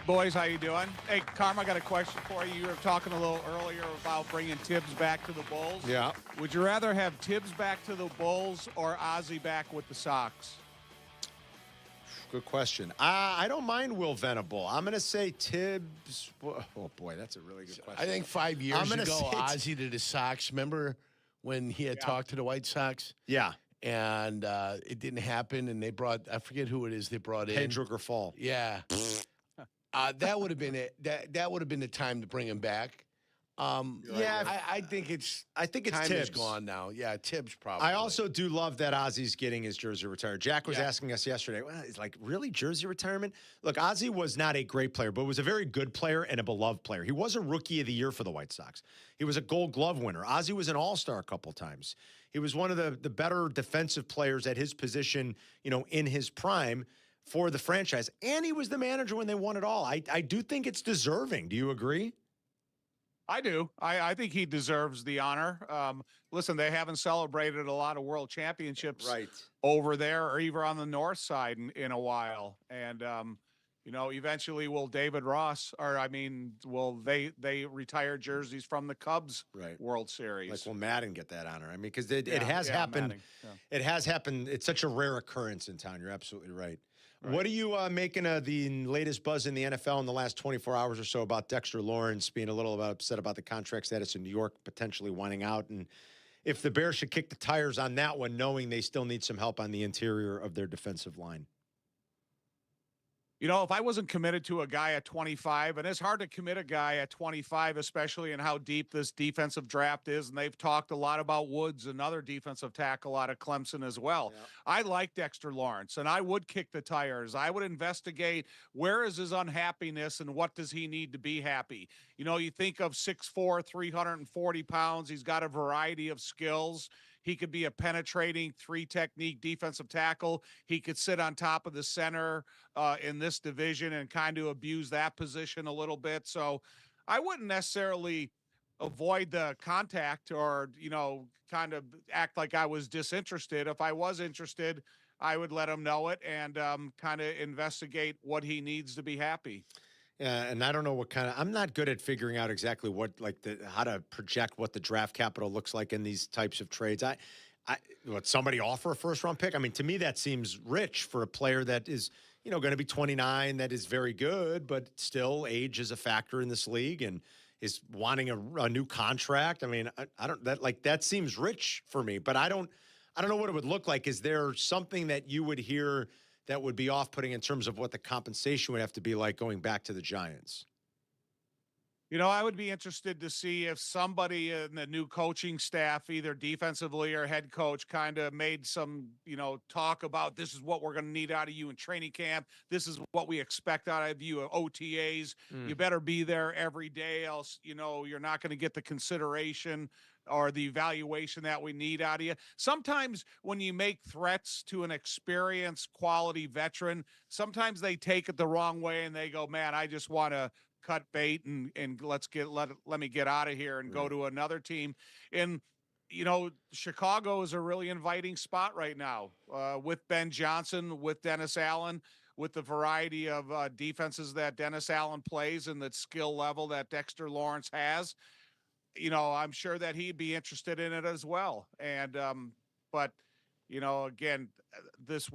Boys, how you doing? Hey, Carm, I got a question for you. You were talking a little earlier about bringing Tibbs back to the Bulls. Yeah. Would you rather have Tibbs back to the Bulls or Ozzie back with the Sox? Good question. I don't mind Will Venable. I'm going to say Tibbs. Oh, boy, that's a really good question. I think 5 years ago, Ozzie to the Sox. Remember when he had talked to the White Sox? Yeah. And it didn't happen, and they brought, I forget who it is they brought in. Pedro Grifol. Yeah. That would have been it. That would have been the time to bring him back. I think it's time Tibbs. is gone now. Yeah, Tibbs probably. I also do love that Ozzie's getting his jersey retired. Jack was asking us yesterday, well, it's like, really, jersey retirement? Look, Ozzie was not a great player, but was a very good player and a beloved player. He was a Rookie of the Year for the White Sox. He was a Gold Glove winner. Ozzie was an All-Star a couple times. He was one of the better defensive players at his position, in his prime for the franchise. And he was the manager when they won it all. I do think it's deserving. Do you agree? I do. I think he deserves the honor. Listen, they haven't celebrated a lot of world championships over there or even on the north side in a while. And, eventually will David Ross, will they retire jerseys from the Cubs World Series? Like, will Madden get that honor? I mean, because it has happened. It has happened. It's such a rare occurrence in town. You're absolutely right. What are you making of the latest buzz in the NFL in the last 24 hours or so about Dexter Lawrence being a little upset about the contract status in New York potentially wanting out? And if the Bears should kick the tires on that one, knowing they still need some help on the interior of their defensive line? If I wasn't committed to a guy at 25, and it's hard to commit a guy at 25, especially in how deep this defensive draft is, and they've talked a lot about Woods, another defensive tackle out of Clemson as well. Yeah. I like Dexter Lawrence, and I would kick the tires. I would investigate where is his unhappiness and what does he need to be happy. You think of 6'4", 340 pounds. He's got a variety of skills. He could be a penetrating three-technique defensive tackle. He could sit on top of the center in this division and kind of abuse that position a little bit. So I wouldn't necessarily avoid the contact or, kind of act like I was disinterested. If I was interested, I would let him know it and kind of investigate what he needs to be happy. Yeah, and I don't know I'm not good at figuring out exactly how to project what the draft capital looks like in these types of trades. Would somebody offer a first-round pick? I mean, to me, that seems rich for a player that is, going to be 29, that is very good, but still age is a factor in this league and is wanting a new contract. I mean, that seems rich for me, but I don't know what it would look like. Is there something that you would hear that would be off-putting in terms of what the compensation would have to be like going back to the Giants? I would be interested to see if somebody in the new coaching staff, either defensively or head coach, kind of made some, talk about this is what we're going to need out of you in training camp. This is what we expect out of you at OTAs. You better be there every day, else, you're not going to get the consideration or the evaluation that we need out of you. Sometimes when you make threats to an experienced quality veteran, sometimes they take it the wrong way and they go, man, I just want to cut bait and let me get out of here and go to another team. And, Chicago is a really inviting spot right now with Ben Johnson, with Dennis Allen, with the variety of defenses that Dennis Allen plays and the skill level that Dexter Lawrence has. I'm sure that he'd be interested in it as well. And, but, again, this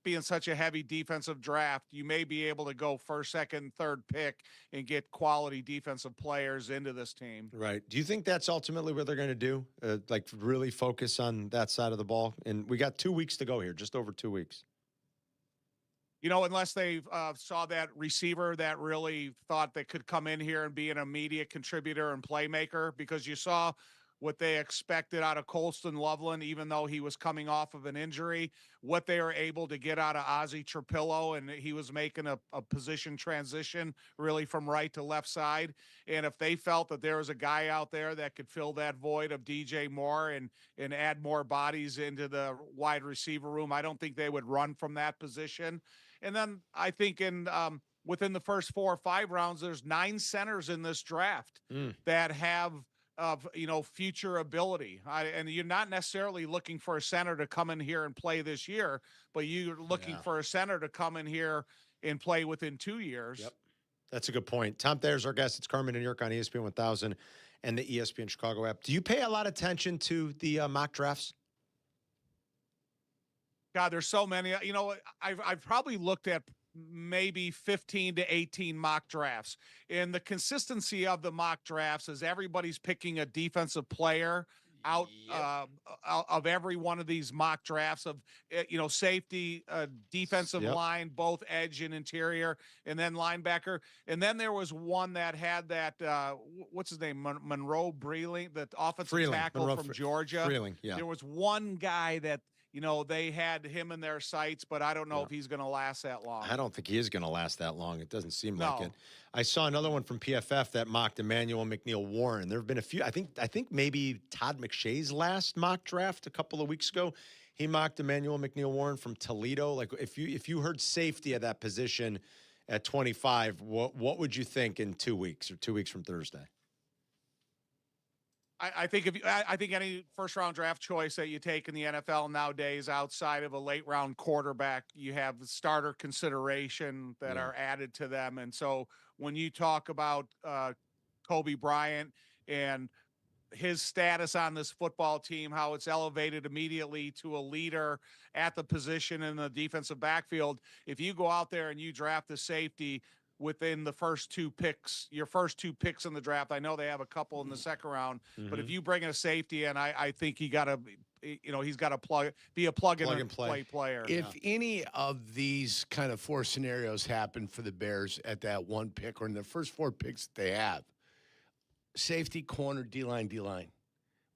being such a heavy defensive draft, you may be able to go first, second, third pick and get quality defensive players into this team. Right. Do you think that's ultimately what they're going to do? Really focus on that side of the ball? And we got 2 weeks to go here, just over 2 weeks. Unless they saw that receiver that really thought they could come in here and be an immediate contributor and playmaker, because you saw what they expected out of Colston Loveland, even though he was coming off of an injury, what they were able to get out of Ozzie Trapillo, and he was making a position transition really from right to left side. And if they felt that there was a guy out there that could fill that void of DJ Moore and add more bodies into the wide receiver room, I don't think they would run from that position. And then I think within the first 4 or 5 rounds, there's 9 centers in this draft that have future ability. And you're not necessarily looking for a center to come in here and play this year, but you're looking for a center to come in here and play within 2 years. Yep. That's a good point. Tom Thayer's our guest. It's Carmen and Jurko on ESPN 1000 and the ESPN Chicago app. Do you pay a lot of attention to the mock drafts? God, there's so many. I've probably looked at maybe 15 to 18 mock drafts. And the consistency of the mock drafts is everybody's picking a defensive player out of every one of these mock drafts of, safety, defensive line, both edge and interior, and then linebacker. And then there was one that had that, what's his name? Monroe Breeling, the offensive tackle from Georgia. Breeling, yeah. There was one guy that, they had him in their sights, but I don't know if he's going to last that long. I don't think he is going to last that long. It doesn't seem like it. I saw another one from PFF that mocked Emmanuel McNeil Warren. There have been a few. I think maybe Todd McShay's last mock draft a couple of weeks ago, he mocked Emmanuel McNeil Warren from Toledo. Like if you heard safety at that position at 25, what would you think in 2 weeks or 2 weeks from Thursday? I think any first round draft choice that you take in the NFL nowadays, outside of a late round quarterback, you have the starter consideration that are added to them. And so when you talk about Kobe Bryant and his status on this football team, how it's elevated immediately to a leader at the position in the defensive backfield, if you go out there and you draft the safety within the first 2 picks, your first 2 picks in the draft. I know they have a couple in the second round, but if you bring a safety in, I think he's got to be a plug and play player. If any of these kind of 4 scenarios happen for the Bears at that 1 pick or in the first 4 picks that they have, safety, corner, D-line,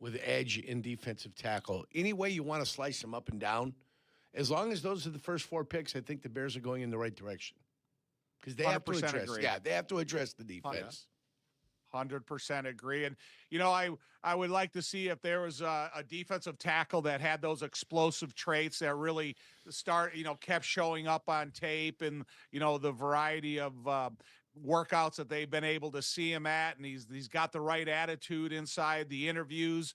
with edge and defensive tackle, any way you want to slice them up and down, as long as those are the first 4 picks, I think the Bears are going in the right direction. Because they have to address, they have to address the defense. 100% agree. And, I would like to see if there was a defensive tackle that had those explosive traits that really kept showing up on tape and, the variety of workouts that they've been able to see him at. And he's got the right attitude inside the interviews.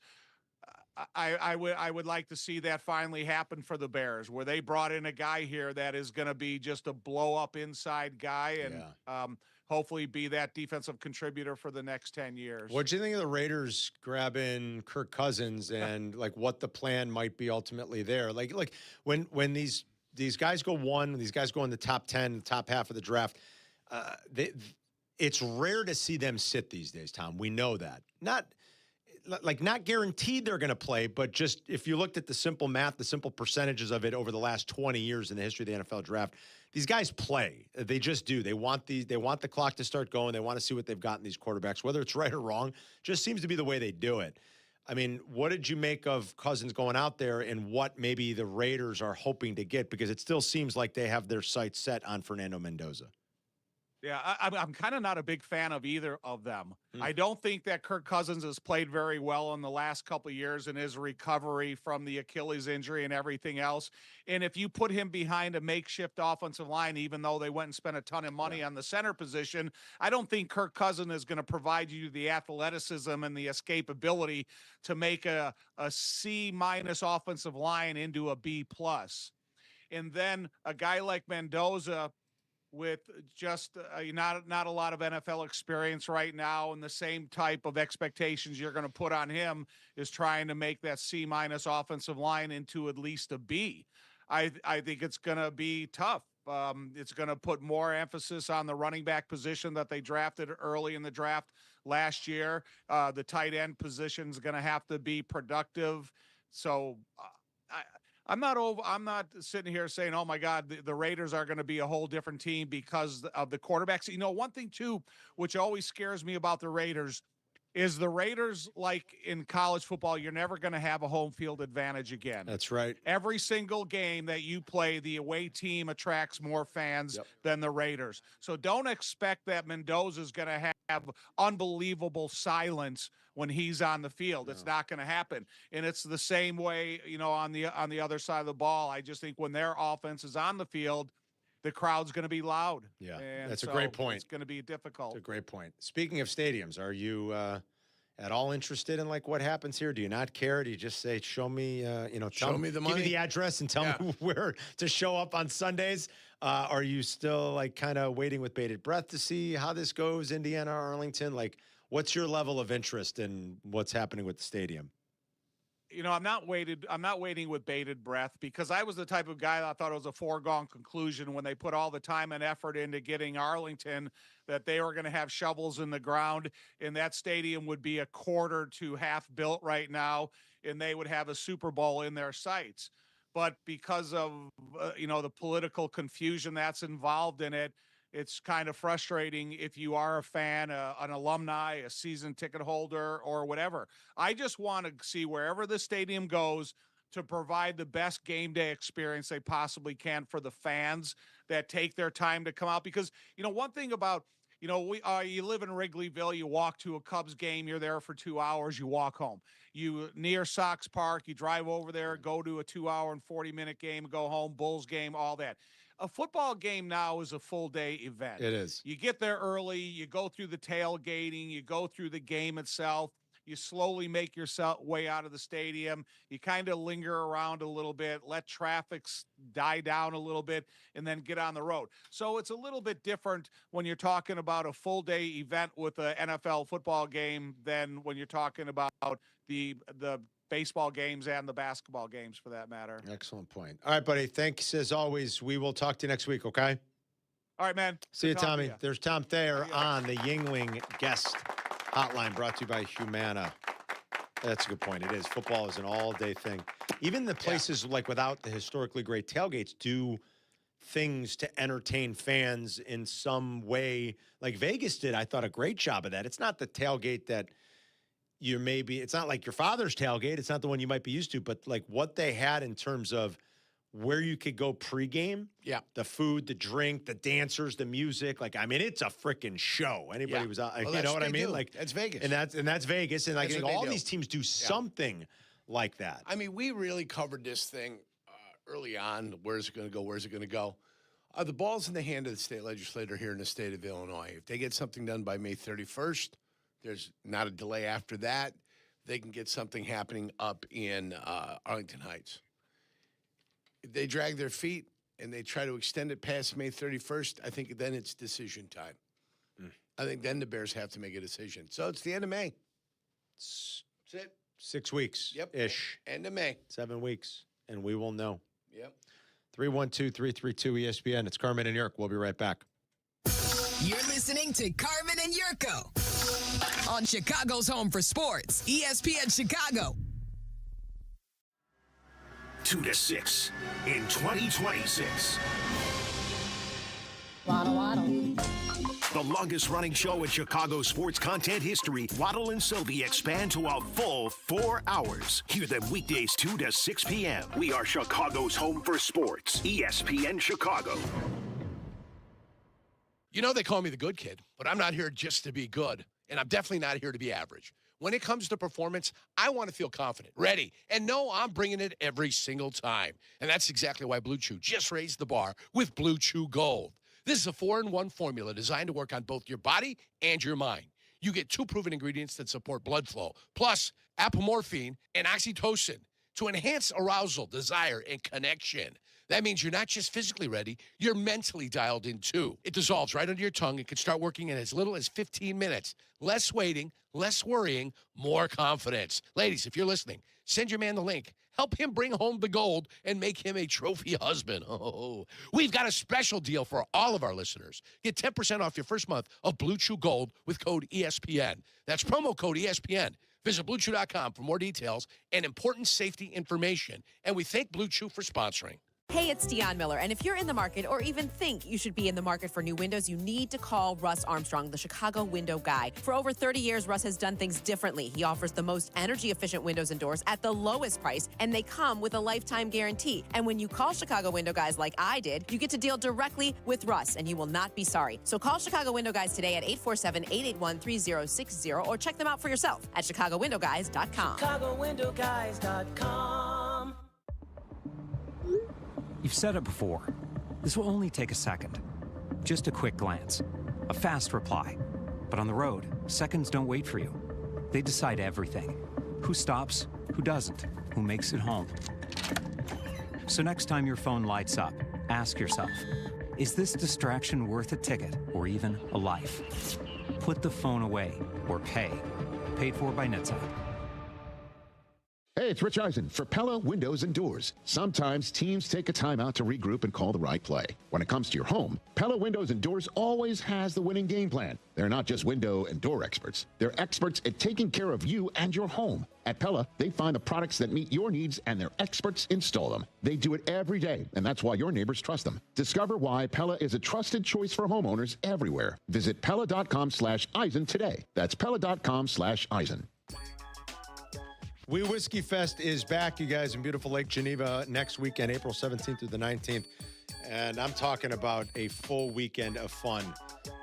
I would like to see that finally happen for the Bears, where they brought in a guy here that is going to be just a blow up inside guy and hopefully be that defensive contributor for the next 10 years. What do you think of the Raiders grabbing Kirk Cousins and like what the plan might be ultimately there? Like when these guys go these guys go in the top 10, the top half of the draft, it's rare to see them sit these days, Tom. We know that. Not guaranteed they're going to play, but just if you looked at the simple math, the simple percentages of it over the last 20 years in the history of the NFL draft, these guys play. They just do. They want the clock to start going. They want to see what they've got in these quarterbacks, whether it's right or wrong. Just seems to be the way they do it. I mean, what did you make of Cousins going out there and what maybe the Raiders are hoping to get? Because it still seems like they have their sights set on Fernando Mendoza. Yeah, I'm kind of not a big fan of either of them. I don't think that Kirk Cousins has played very well in the last couple of years in his recovery from the Achilles injury and everything else. And if you put him behind a makeshift offensive line, even though they went and spent a ton of money on the center position, I don't think Kirk Cousins is going to provide you the athleticism and the escapability to make a C- offensive line into a B+. And then a guy like Mendoza, with just not a lot of NFL experience right now, and the same type of expectations you're going to put on him is trying to make that C- offensive line into at least a B. I think it's going to be tough. It's going to put more emphasis on the running back position that they drafted early in the draft last year. The tight end position is going to have to be productive. So I'm not sitting here saying, oh my God, the Raiders are going to be a whole different team because of the quarterbacks. One thing too, which always scares me about the Raiders is the Raiders, like in college football, you're never going to have a home field advantage again. That's right. Every single game that you play, the away team attracts more fans than the Raiders. So don't expect that Mendoza is going to have unbelievable silence when he's on the field. It's not going to happen. And it's the same way, on the other side of the ball. I just think when their offense is on the field, the crowd's going to be loud. Yeah, and that's a great point. It's going to be difficult. That's a great point. Speaking of stadiums, are you at all interested in like what happens here? Do you not care? Do you just say, show me, show me the money, give me the address and tell me where to show up on Sundays? Are you still like kind of waiting with bated breath to see how this goes, Indiana, Arlington? Like, what's your level of interest in what's happening with the stadium? I'm not waiting with bated breath, because I was the type of guy that thought it was a foregone conclusion when they put all the time and effort into getting Arlington that they were going to have shovels in the ground and that stadium would be a quarter to half built right now and they would have a Super Bowl in their sights. But because of, the political confusion that's involved in it, it's kind of frustrating if you are a fan, an alumni, a season ticket holder, or whatever. I just want to see wherever the stadium goes to provide the best game day experience they possibly can for the fans that take their time to come out. Because, one thing about, you live in Wrigleyville, you walk to a Cubs game, you're there for 2 hours, you walk home. You near Sox Park, you drive over there, go to a 2-hour and 40-minute game, go home, Bulls game, all that. A football game now is a full-day event. It is. You get there early, you go through the tailgating, you go through the game itself, You slowly make yourself way out of the stadium. You kind of linger around a little bit, let traffic die down a little bit, and then get on the road. So it's a little bit different when you're talking about a full day event with an NFL football game than when you're talking about the baseball games and the basketball games, for that matter. Excellent point. All right, buddy. Thanks as always. We will talk to you next week, okay? All right, man. See you, Tommy. There's Tom Thayer on the Yingling guest hotline, brought to you by Humana. That's a good point. It is. Football is an all-day thing. Even the places like without the historically great tailgates do things to entertain fans in some way. Like Vegas did, I thought, a great job of that. It's not the tailgate that it's not like your father's tailgate. It's not the one you might be used to, but like what they had in terms of where you could go pregame. Yeah. The food, the drink, the dancers, the music. Like, I mean, it's a freaking show. Anybody was out, Well, you know what I mean? do. Like, that's Vegas. And that's Vegas. And like, That's I what think they all do. these teams do something like that. I mean, we really covered this thing early on. Where's it going to go? Where's it going to go? The ball's in the hand of the state legislator here in the state of Illinois. If they get something done by May 31st, there's not a delay after that. They can get something happening up in Arlington Heights. If they drag their feet and they try to extend it past May 31st, I think then it's decision time. I think then the Bears have to make a decision. So it's the end of May. That's it. 6 weeks. Yep. Ish. End of May. 7 weeks. And we will know. Yep. 312-332-ESPN. It's Carmen and Yerk. We'll be right back. You're listening to Carmen and Jurko on Chicago's home for sports, ESPN Chicago. 2 to 6 in 2026. Waddle, waddle. The longest running show in Chicago sports content history, Waddle and Silvy expand to a full 4 hours. Hear them weekdays 2 to 6 p.m. We are Chicago's home for sports, ESPN Chicago. You know, they call me the good kid, but I'm not here just to be good, and I'm definitely not here to be average. When it comes to performance, I want to feel confident, ready, and know I'm bringing it every single time. And that's exactly why Blue Chew just raised the bar with Blue Chew Gold. This is a 4-in-1 formula designed to work on both your body and your mind. You get 2 proven ingredients that support blood flow, plus apomorphine and oxytocin to enhance arousal, desire, and connection. That means you're not just physically ready, you're mentally dialed in too. It dissolves right under your tongue and can start working in as little as 15 minutes. Less waiting, less worrying, more confidence. Ladies, if you're listening, send your man the link. Help him bring home the gold and make him a trophy husband. Oh, we've got a special deal for all of our listeners. Get 10% off your first month of Blue Chew Gold with code ESPN. That's promo code ESPN. Visit BlueChew.com for more details and important safety information. And we thank Blue Chew for sponsoring. Hey, it's Deion Miller, and if you're in the market or even think you should be in the market for new windows, you need to call Russ Armstrong, the Chicago window guy. For over 30 years, Russ has done things differently. He offers the most energy-efficient windows and doors at the lowest price, and they come with a lifetime guarantee. And when you call Chicago window guys like I did, you get to deal directly with Russ, and you will not be sorry. So call Chicago window guys today at 847-881-3060 or check them out for yourself at ChicagoWindowGuys.com. ChicagoWindowGuys.com. You've said it before. This will only take a second. Just a quick glance. A fast reply. But on the road, seconds don't wait for you. They decide everything. Who stops, who doesn't, who makes it home. So next time your phone lights up, ask yourself, is this distraction worth a ticket or even a life? Put the phone away or pay. Paid for by NHTSA. Hey, it's Rich Eisen for Pella Windows and Doors. Sometimes teams take a timeout to regroup and call the right play. When it comes to your home, Pella Windows and Doors always has the winning game plan. They're not just window and door experts. They're experts at taking care of you and your home. At Pella, they find the products that meet your needs and their experts install them. They do it every day, and that's why your neighbors trust them. Discover why Pella is a trusted choice for homeowners everywhere. Visit Pella.com/Eisen today. That's Pella.com/Eisen. We Whiskey Fest is back, you guys, in beautiful Lake Geneva next weekend, April 17th through the 19th. And I'm talking about a full weekend of fun.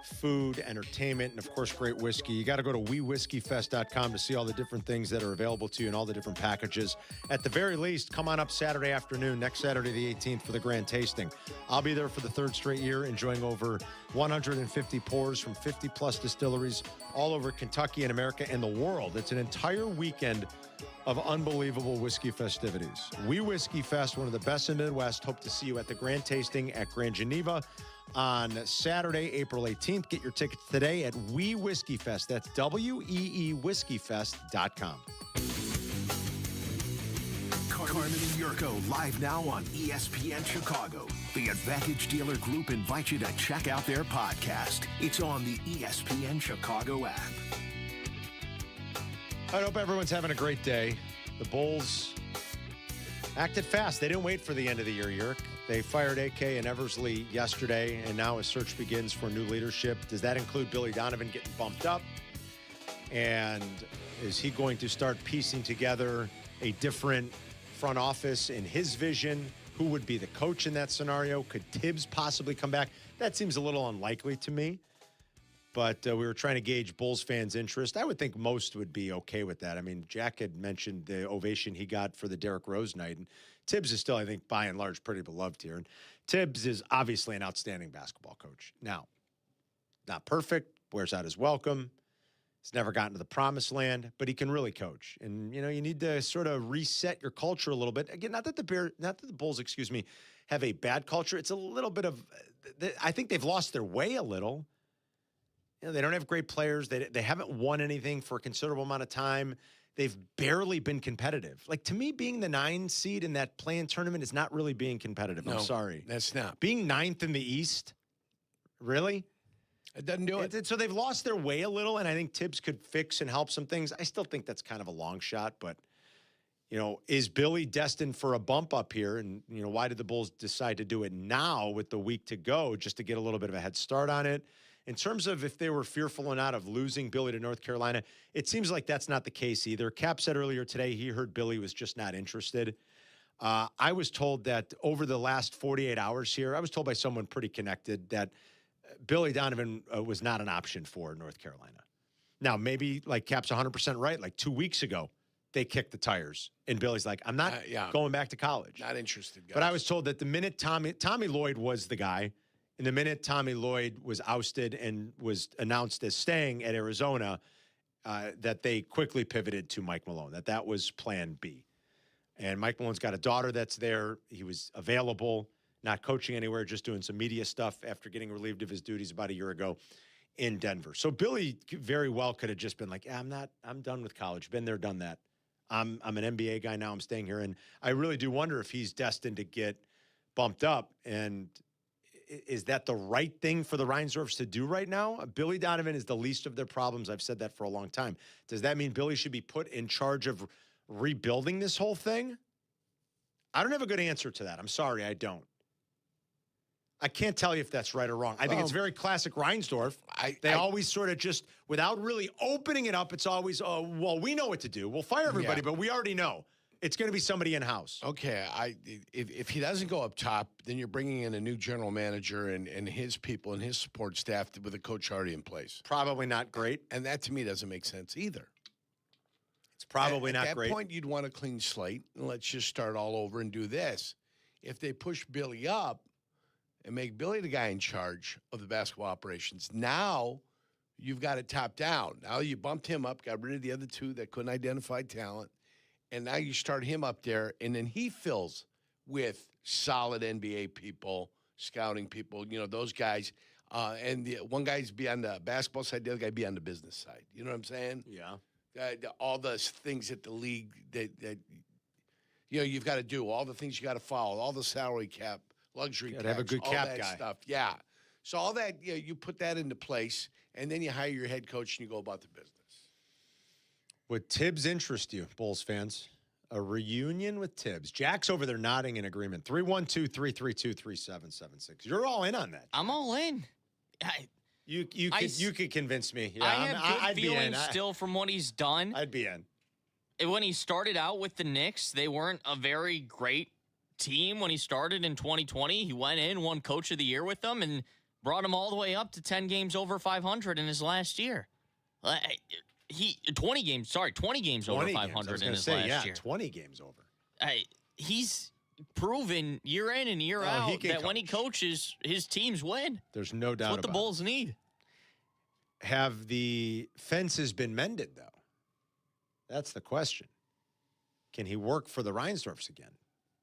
food, entertainment, and, of course, great whiskey. You got to go to wewhiskeyfest.com to see all the different things that are available to you and all the different packages. At the very least, come on up Saturday afternoon, next Saturday the 18th, for the grand tasting. I'll be there for the third straight year, enjoying over 150 pours from 50-plus distilleries all over Kentucky and America and the world. It's an entire weekend of unbelievable whiskey festivities. We Whiskey Fest, one of the best in the Midwest. Hope to see you at the grand tasting at Grand Geneva on Saturday, April 18th. Get your tickets today at We Whiskey Fest. That's WEEWhiskeyFest.com. Carmen and Jurko live now on ESPN Chicago. The Advantage Dealer Group invites you to check out their podcast. It's on the ESPN Chicago app. I hope everyone's having a great day. The Bulls acted fast. They didn't wait for the end of the year, Yerk. They fired AK and Eversley yesterday, and now a search begins for new leadership. Does that include Billy Donovan getting bumped up? And is he going to start piecing together a different front office in his vision? Who would be the coach in that scenario? Could Tibbs possibly come back? That seems a little unlikely to me. But we were trying to gauge Bulls fans' interest. I would think most would be okay with that. I mean, Jack had mentioned the ovation he got for the Derrick Rose night. And Tibbs is still, I think, by and large, pretty beloved here. And Tibbs is obviously an outstanding basketball coach. Now, not perfect, wears out his welcome. He's never gotten to the promised land, but he can really coach. And, you know, you need to sort of reset your culture a little bit. Again, not that the Bulls, have a bad culture. It's a little bit of, I think they've lost their way a little. You know, they don't have great players. They haven't won anything for a considerable amount of time. They've barely been competitive. Like, to me, being the 9 seed in that play-in tournament is not really being competitive. No, I'm sorry. That's not. Being 9th in the East, really? It doesn't do it. So they've lost their way a little, and I think Tibbs could fix and help some things. I still think that's kind of a long shot, but, you know, is Billy destined for a bump up here? And, you know, why did the Bulls decide to do it now with the week to go just to get a little bit of a head start on it? In terms of if they were fearful or not of losing Billy to North Carolina, it seems like that's not the case either. Kap said earlier today he heard Billy was just not interested. I was told that over the last 48 hours here, I was told by someone pretty connected that Billy Donovan was not an option for North Carolina. Now, maybe like Kap's 100% right. Like 2 weeks ago, they kicked the tires. And Billy's like, I'm not going back to college. Not interested, guys. But I was told that the minute Tommy Lloyd was the guy, and the minute Tommy Lloyd was ousted and was announced as staying at Arizona, that they quickly pivoted to Mike Malone, that was plan B. And Mike Malone's got a daughter that's there. He was available, not coaching anywhere, just doing some media stuff after getting relieved of his duties about a year ago in Denver. So Billy very well could have just been like, I'm done with college. Been there, done that. I'm an NBA guy now. I'm staying here. And I really do wonder if he's destined to get bumped up. And is that the right thing for the Reinsdorfs to do right now? Billy Donovan is the least of their problems. I've said that for a long time. Does that mean Billy should be put in charge of rebuilding this whole thing? I don't have a good answer to that. I'm sorry, I don't. I can't tell you if that's right or wrong. I think it's very classic Reinsdorf. They always sort of just, without really opening it up, it's always, well, we know what to do. We'll fire everybody, but we already know. It's going to be somebody in-house. Okay, if he doesn't go up top, then you're bringing in a new general manager and his people and his support staff with a coach already in place. Probably not great. And that, to me, doesn't make sense either. It's probably not great. At that point, you'd want a clean slate, and let's just start all over and do this. If they push Billy up and make Billy the guy in charge of the basketball operations, now you've got it top down. Now you bumped him up, got rid of the other two that couldn't identify talent. And now you start him up there, and then he fills with solid NBA people, scouting people, you know, those guys. And the one guy's be on the basketball side, the other guy be on the business side. You know what I'm saying? Yeah. All the things that the league, that you know, you've got to do, all the things you got to follow, all the salary cap, luxury tax, have a good all cap that guy. stuff. Yeah. So all that, you know, you put that into place, and then you hire your head coach and you go about the business. Would Tibbs interest you, Bulls fans? A reunion with Tibbs. Jack's over there nodding in agreement. 312-332-3776. You're all in on that. I'm all in. You could convince me. Yeah, I have I'd good be in. feelings still from what he's done. I'd be in. When he started out with the Knicks, they weren't a very great team when he started in 2020. He went in, won Coach of the Year with them, and brought him all the way up to 10 games over 500 in his last year. 20 games over 500 in his last year. 20 games over. He's proven year in and year out that when he coaches, his teams win. There's no doubt That's what the about Bulls need. Have the fences been mended, though? That's the question. Can he work for the Reinsdorfs again?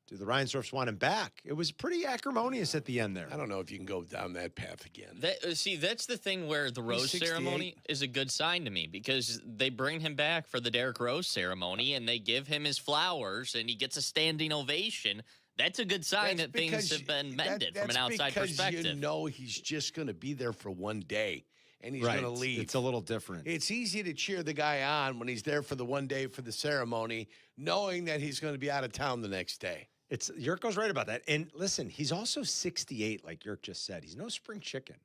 Do the Reinsdorfs want him back? It was pretty acrimonious at the end there. I don't know if you can go down that path again. That's the thing where the Rose ceremony is a good sign to me, because they bring him back for the Derrick Rose ceremony and they give him his flowers and he gets a standing ovation. That's a good sign that things have been mended from an outside perspective. You know he's just going to be there for one day and he's going to leave. It's a little different. It's easy to cheer the guy on when he's there for the one day for the ceremony, knowing that he's going to be out of town the next day. Yurko's right about that. And listen, he's also 68, like Yurk just said. He's no spring chicken.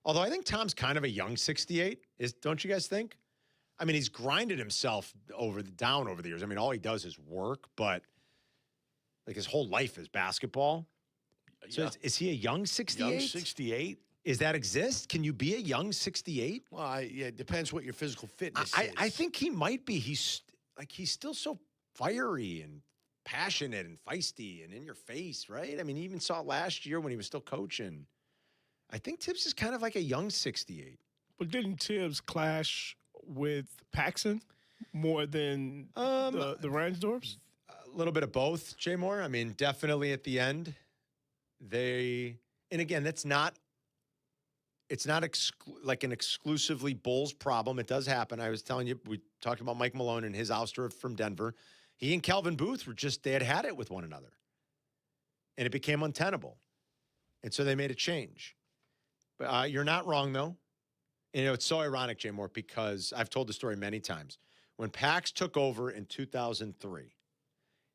Although I think Tom's kind of a young 68, don't you guys think? I mean, he's grinded himself down over the years. I mean, all he does is work, but like his whole life is basketball. So is he a young 68? Young 68? Is that exist? Can you be a young 68? Well, it depends what your physical fitness is. I think he might be. He's still so fiery and passionate and feisty and in your face, right? I mean, he even saw it last year when he was still coaching. I think Tibbs is kind of like a young 68. But didn't Tibbs clash with Paxson more than the Reinsdorfs? A little bit of both, Jay Moore. I mean, definitely at the end, and again, it's not like an exclusively Bulls problem. It does happen. I was telling you, we talked about Mike Malone and his ouster from Denver. He and Calvin Booth they had it with one another. And it became untenable. And so they made a change. But you're not wrong, though. And, it's so ironic, Jay Moore, because I've told the story many times. When Pax took over in 2003,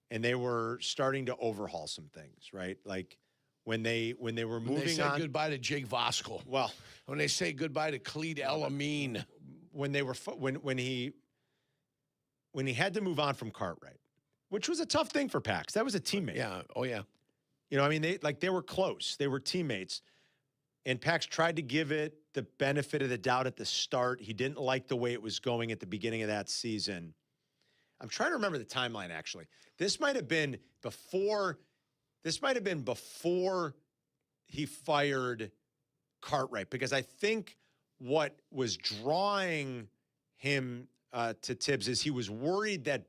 and they were starting to overhaul some things, right? Like when they were moving When they said on. goodbye to Jake Voskuhl. Well, when they say goodbye to Khalid El-Amin. When he had to move on from Cartwright, which was a tough thing for Pax. That was a teammate. Yeah. Oh, yeah. I mean, they were close. They were teammates. And Pax tried to give it the benefit of the doubt at the start. He didn't like the way it was going at the beginning of that season. I'm trying to remember the timeline, actually. This might have been before he fired Cartwright, because I think what was drawing him to Tibbs is he was worried that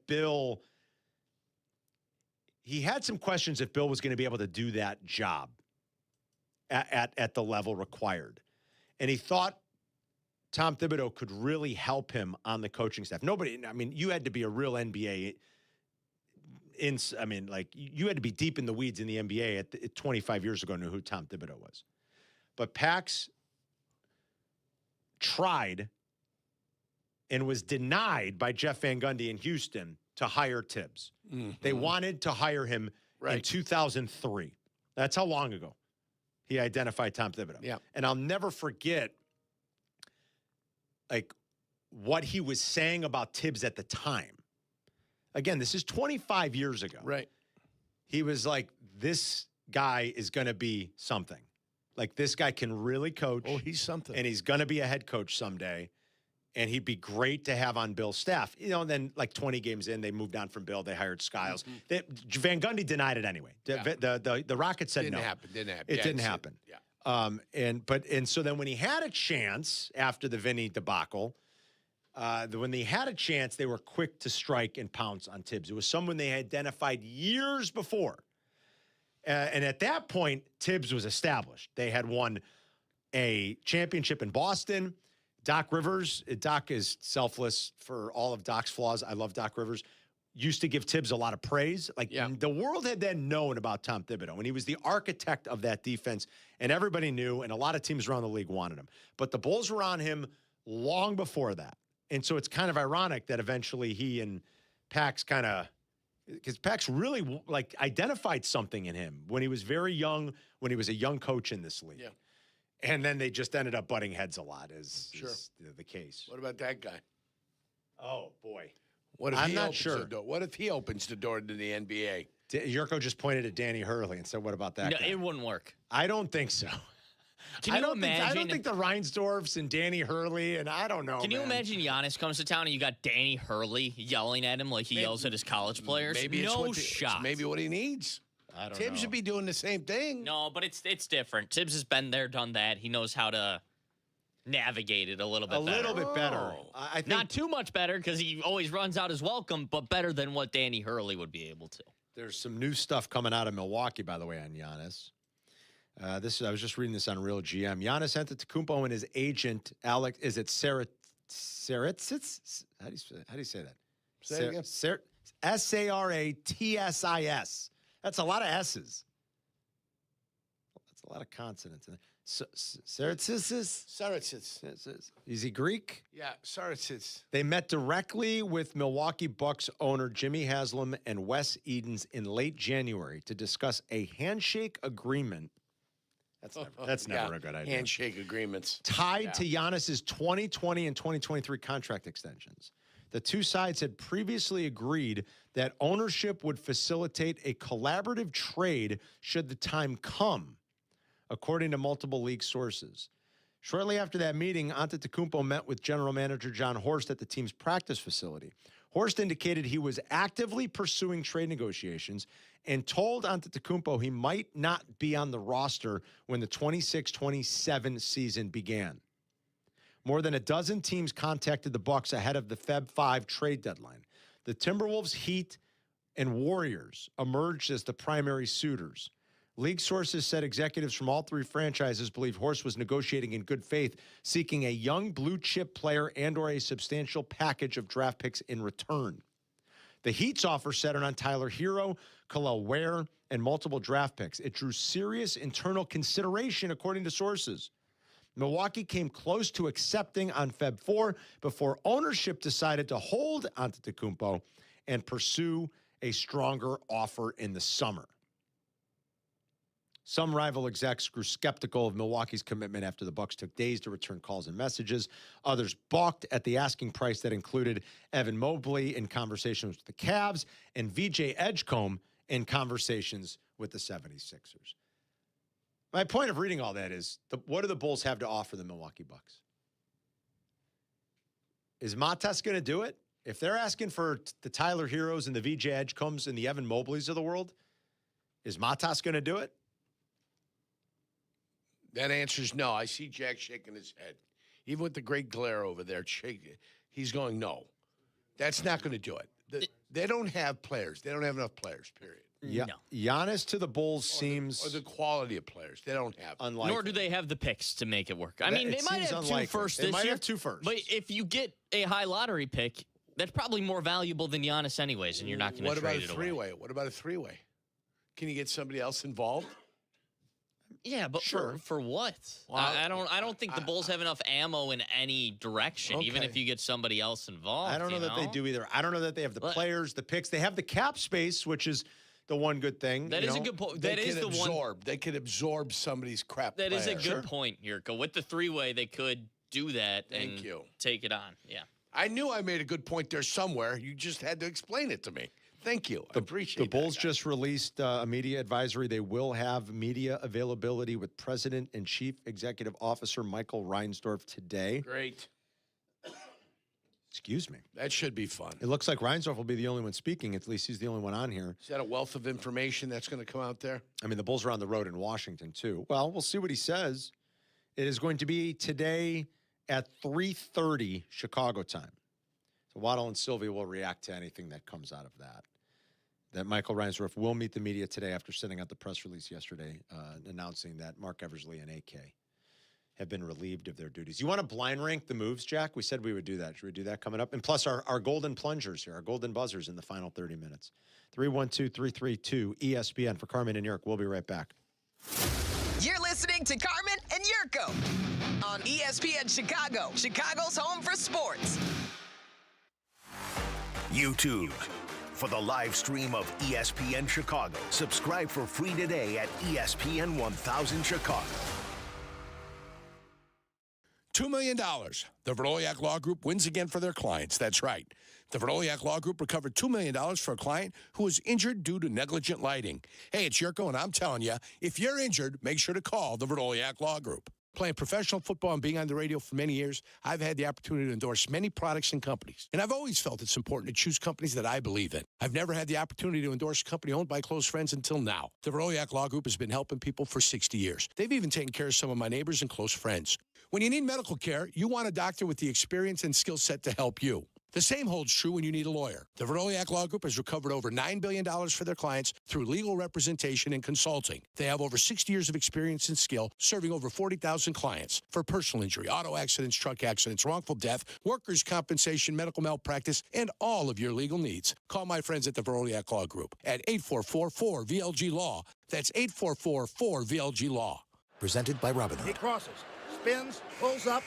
he had some questions if Bill was going to be able to do that job at the level required. And he thought Tom Thibodeau could really help him on the coaching staff. You had to be a real NBA. You had to be deep in the weeds in the NBA at 25 years ago, knew who Tom Thibodeau was. But Pax tried and was denied by Jeff Van Gundy in Houston to hire Tibbs. Mm-hmm. They wanted to hire him in 2003. That's how long ago he identified Tom Thibodeau. Yeah. And I'll never forget what he was saying about Tibbs at the time. Again, this is 25 years ago. Right. He was like, this guy is going to be something. Like, this guy can really coach. Oh, he's something. And he's going to be a head coach someday. And he'd be great to have on Bill's staff. And then 20 games in, they moved on from Bill. They hired Skiles. Mm-hmm. Van Gundy denied it anyway. Yeah. The Rockets said Didn't no. happen. It didn't happen. Yeah. And so then when he had a chance after the Vinny debacle, when they had a chance, they were quick to strike and pounce on Tibbs. It was someone they identified years before. And at that point, Tibbs was established. They had won a championship in Boston. Doc Rivers, Doc is selfless for all of Doc's flaws. I love Doc Rivers. Used to give Tibbs a lot of praise. The world had then known about Tom Thibodeau, and he was the architect of that defense, and everybody knew, and a lot of teams around the league wanted him. But the Bulls were on long before that. And so it's kind of ironic that eventually he and Pax because Pax really identified something in him when he was very young, when he was a young coach in this league. Yeah. And then they just ended up butting heads a lot, is the case. What about that guy? Oh, boy. I'm not sure. What if he opens the door to the NBA? Yurko just pointed at Danny Hurley and said, what about that guy? It wouldn't work. I don't think so. Can you imagine? I don't think the Reinsdorfs and Danny Hurley, and I don't know. Can you imagine Giannis comes to town and you got Danny Hurley yelling at him like he yells at his college players? Maybe it's maybe what he needs. I don't know. Tibbs should be doing the same thing. No, but it's different. Tibbs has been there, done that. He knows how to navigate it a little bit better. A little bit better. I think Not too much better because he always runs out his welcome, but better than what Danny Hurley would be able to. There's some new stuff coming out of Milwaukee, by the way, on Giannis. I was just reading this on Real GM. Giannis Antetokounmpo and his agent, Alex, is it Saratsits? How do you say that? Say it again. Saratsis. That's a lot of S's. That's a lot of consonants in there. Saratsits. Is he Greek? Yeah, Saratsits. They met directly with Milwaukee Bucks owner Jimmy Haslam and Wes Edens in late January to discuss a handshake agreement. That's never a good idea. Handshake agreements. Tied to Giannis's 2020 and 2023 contract extensions. The two sides had previously agreed that ownership would facilitate a collaborative trade should the time come, according to multiple league sources. Shortly after that meeting, Antetokounmpo met with general manager John Horst at the team's practice facility. Horst indicated he was actively pursuing trade negotiations and told Antetokounmpo he might not be on the roster when the 26-27 season began. More than a dozen teams contacted the Bucks ahead of the Feb 5 trade deadline. The Timberwolves, Heat, and Warriors emerged as the primary suitors. League sources said executives from all three franchises believe Horst was negotiating in good faith, seeking a young blue-chip player and/or a substantial package of draft picks in return. The Heat's offer centered on Tyler Hero, Khalil Ware, and multiple draft picks. It drew serious internal consideration, according to sources. Milwaukee came close to accepting on Feb 4 before ownership decided to hold Antetokounmpo and pursue a stronger offer in the summer. Some rival execs grew skeptical of Milwaukee's commitment after the Bucks took days to return calls and messages. Others balked at the asking price that included Evan Mobley in conversations with the Cavs and VJ Edgecombe in conversations with the 76ers. My point of reading all that is, what do the Bulls have to offer the Milwaukee Bucks? Is Matas going to do it? If they're asking for the Tyler Heroes and the VJ Edgecombes and the Evan Mobleys of the world, is Matas going to do it? That answer's no. I see Jack shaking his head. Even with the great glare over there, he's going, no. That's not going to do it. They don't have players. They don't have enough players, period. Yeah, no. Giannis to the Bulls seems... Or the quality of players. They don't have. Unlikely. Nor do they have the picks to make it work. I mean, they might have unlikely. 2 firsts this year. They might have 2 firsts. But if you get a high lottery pick, that's probably more valuable than Giannis anyways, and you're not going to trade it away. What about a three-way? Can you get somebody else involved? Yeah, but for what? Well, I don't think the Bulls have enough ammo in any direction, even if you get somebody else involved. I don't know that they do either. I don't know that they have the players, the picks. They have the cap space, which is the one good thing. That is a good point. That is the one. They could absorb somebody's crap. That is a good point, Yurko. With the three-way, they could do that and take it on. Yeah. I knew I made a good point there somewhere. You just had to explain it to me. Thank you. I appreciate it. The Bulls just released a media advisory. They will have media availability with President and Chief Executive Officer Michael Reinsdorf today. Great. Excuse me. That should be fun. It looks like Reinsdorf will be the only one speaking. At least he's the only one on here. Is that a wealth of information that's going to come out there? I mean, the Bulls are on the road in Washington, too. Well, we'll see what he says. It is going to be today at 3:30 Chicago time. So Waddle and Silvy will react to anything that comes out of that. That Michael Reinsdorf will meet the media today after sending out the press release yesterday announcing that Mark Eversley and AK have been relieved of their duties. You want to blind rank the moves, Jack? We said we would do that. Should we do that coming up? And plus our golden plungers here, our golden buzzers in the final 30 minutes. 312-332-ESPN for Carmen and Yurko. We'll be right back. You're listening to Carmen and Yurko on ESPN Chicago, Chicago's home for sports. YouTube. For the live stream of ESPN Chicago, subscribe for free today at ESPN 1000 Chicago. $2 million. The Verdoliak Law Group wins again for their clients. That's right. The Verdoliak Law Group recovered $2 million for a client who was injured due to negligent lighting. Hey, it's Jurko, and I'm telling you, if you're injured, make sure to call the Verdoliak Law Group. Playing professional football and being on the radio for many years, I've had the opportunity to endorse many products and companies. And I've always felt it's important to choose companies that I believe in. I've never had the opportunity to endorse a company owned by close friends until now. The Verdoliak Law Group has been helping people for 60 years. They've even taken care of some of my neighbors and close friends. When you need medical care, you want a doctor with the experience and skill set to help you. The same holds true when you need a lawyer. The Verdoliak Law Group has recovered over $9 billion for their clients through legal representation and consulting. They have over 60 years of experience and skill, serving over 40,000 clients for personal injury, auto accidents, truck accidents, wrongful death, workers' compensation, medical malpractice, and all of your legal needs. Call my friends at the Verdoliak Law Group at 844-4VLG-LAW. That's 844-4VLG-LAW. Presented by Robinhood. He crosses, spins, pulls up.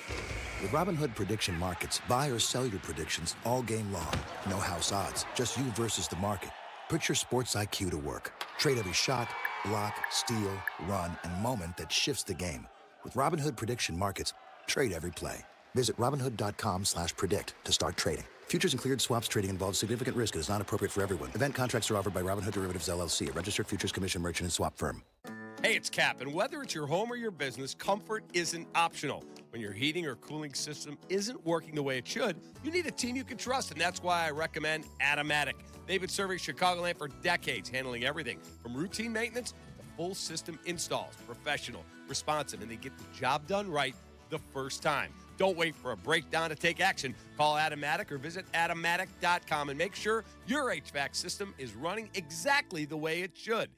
With Robinhood Prediction Markets, buy or sell your predictions all game long. No house odds, just you versus the market. Put your sports IQ to work. Trade every shot, block, steal, run, and moment that shifts the game. With Robinhood Prediction Markets, trade every play. Visit Robinhood.com/predict to start trading. Futures and cleared swaps trading involves significant risk and is not appropriate for everyone. Event contracts are offered by Robinhood Derivatives LLC, a registered futures commission merchant and swap firm. Hey, it's Kap, and whether it's your home or your business, comfort isn't optional. When your heating or cooling system isn't working the way it should, you need a team you can trust, and that's why I recommend Automatic. They've been serving Chicagoland for decades, handling everything from routine maintenance to full system installs. Professional, responsive, and they get the job done right the first time. Don't wait for a breakdown to take action. Call Automatic or visit Automatic.com and make sure your HVAC system is running exactly the way it should.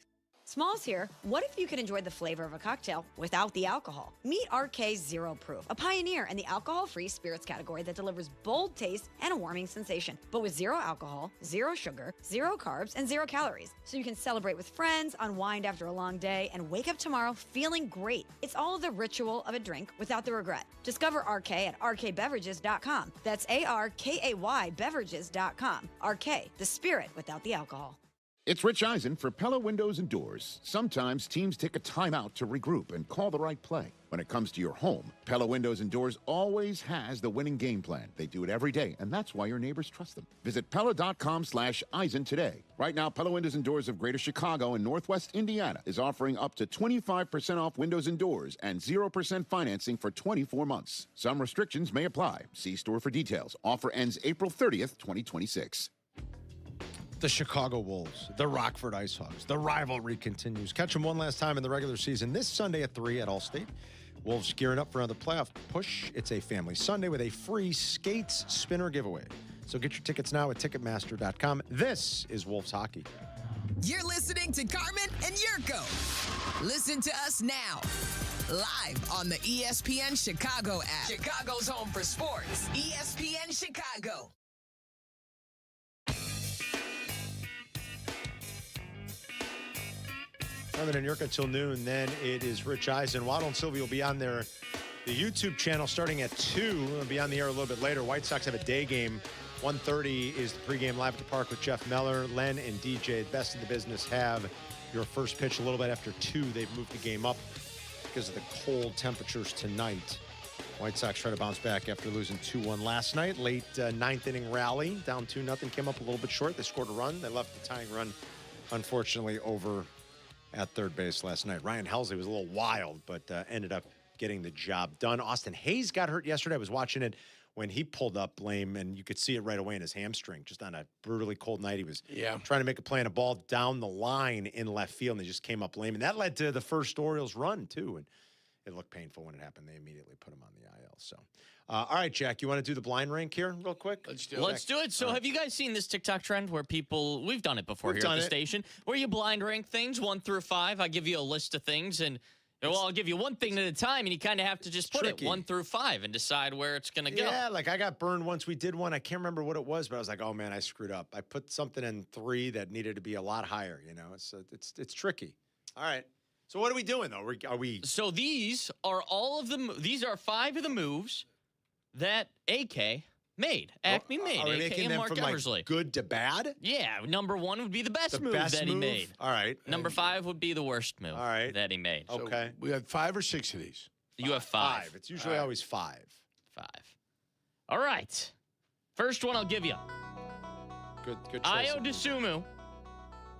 Smalls here. What if you could enjoy the flavor of a cocktail without the alcohol? Meet RK Zero Proof, a pioneer in the alcohol-free spirits category that delivers bold taste and a warming sensation, but with zero alcohol, zero sugar, zero carbs, and zero calories. So you can celebrate with friends, unwind after a long day, and wake up tomorrow feeling great. It's all the ritual of a drink without the regret. Discover RK at rkbeverages.com. That's ARKAY beverages.com. RK, the spirit without the alcohol. It's Rich Eisen for Pella Windows and Doors. Sometimes teams take a timeout to regroup and call the right play. When it comes to your home, Pella Windows and Doors always has the winning game plan. They do it every day, and that's why your neighbors trust them. Visit Pella.com/Eisen today. Right now, Pella Windows and Doors of Greater Chicago and Northwest Indiana is offering up to 25% off windows and doors and 0% financing for 24 months. Some restrictions may apply. See store for details. Offer ends April 30th, 2026. The Chicago Wolves, the Rockford IceHogs. The rivalry continues. Catch them one last time in the regular season this Sunday at 3 at Allstate. Wolves gearing up for another playoff push. It's a family Sunday with a free skates spinner giveaway. So get your tickets now at Ticketmaster.com. This is Wolves Hockey. You're listening to Carmen and Jurko. Listen to us now, live on the ESPN Chicago app. Chicago's home for sports. ESPN Chicago. Carmen and Jurko till noon. Then it is Rich Eisen. Waddle Silvy will be on the YouTube channel starting at 2. We'll be on the air a little bit later. White Sox have a day game. 1:30 is the pregame live at the park with Jeff Meller. Len and DJ, best in the business, have your first pitch a little bit after 2. They've moved the game up because of the cold temperatures tonight. White Sox try to bounce back after losing 2-1 last night. Late ninth inning rally, down 2-0, came up a little bit short. They scored a run. They left the tying run, unfortunately, over at third base last night. Ryan Helsley was a little wild, but ended up getting the job done. Austin Hayes got hurt yesterday. I was watching it when he pulled up lame, and you could see it right away in his hamstring. Just on a brutally cold night, he was trying to make a play on a ball down the line in left field, and they just came up lame. And that led to the first Orioles run, too. And it looked painful when it happened. They immediately put him on the IL. So, all right, Jack, you want to do the blind rank here real quick? Let's do it. So have you guys seen this TikTok trend where people, we've done it before here at the station, where you blind rank things 1 through 5. I give you a list of things, and I'll give you one thing at a time, and you kind of have to just put it 1 through 5 and decide where it's going to go. Yeah, like I got burned once. We did one. I can't remember what it was, but I was like, oh, man, I screwed up. I put something in 3 that needed to be a lot higher, you know. It's tricky. All right. So what are we doing, though? Are we? So these are all of them. These are 5 of the moves that AK made. Acme made. Are we AK making and them Mark from Eversley. like good to bad? Yeah, number 1 would be the best move that he made. All right. Number 5 would be the worst move that he made. Okay. We had 5 or 6 of these. You have 5. It's usually always 5. 5. All right. First one I'll give you. Good choice. Io DeSumo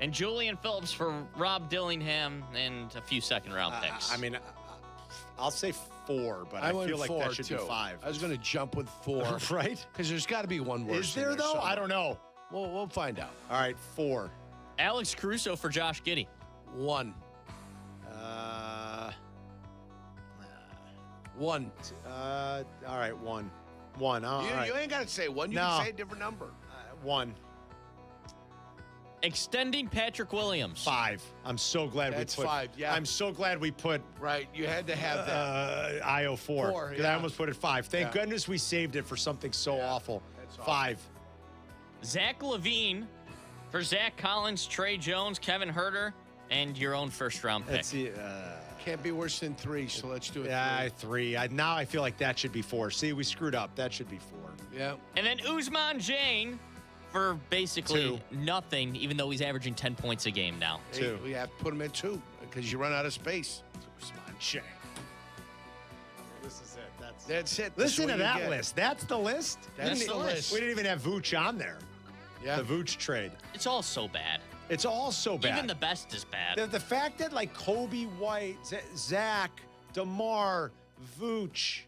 and Julian Phillips for Rob Dillingham and a few second-round picks. I mean, I'll say 4, but I feel like that should be 5. I was going to jump with 4. Right? Because there's got to be one worse. Is there, though? I don't know. We'll find out. All right, 4. Alex Caruso for Josh Giddey. 1. 1. All right, 1. 1. All right. You ain't got to say 1. You can say a different number. 1. Extending Patrick Williams. 5. I'm so glad That's we put 5. Yeah. I'm so glad we put Right. You had to have that. IO 4. 4, Because I almost put it 5. Thank goodness we saved it for something so awful. That's 5. Zach Levine for Zach Collins, Trey Jones, Kevin Herter, and your own first-round pick. Can't be worse than 3, so let's do it. Yeah, 3. Now I feel like that should be 4. See, we screwed up. That should be 4. Yeah. And then Usman Jane for basically nothing, even though he's averaging 10 points a game now. 2. We have to put him at 2 because you run out of space. Usman Jane. This is it. That's it. Listen That's to what you that get. list. That's the list. That's the list. We didn't even have Vooch on there. Yeah. The Vooch trade. It's all so bad. It's all so bad. Even the best is bad. The fact that like Kobe White, Zach, DeMar, Vooch,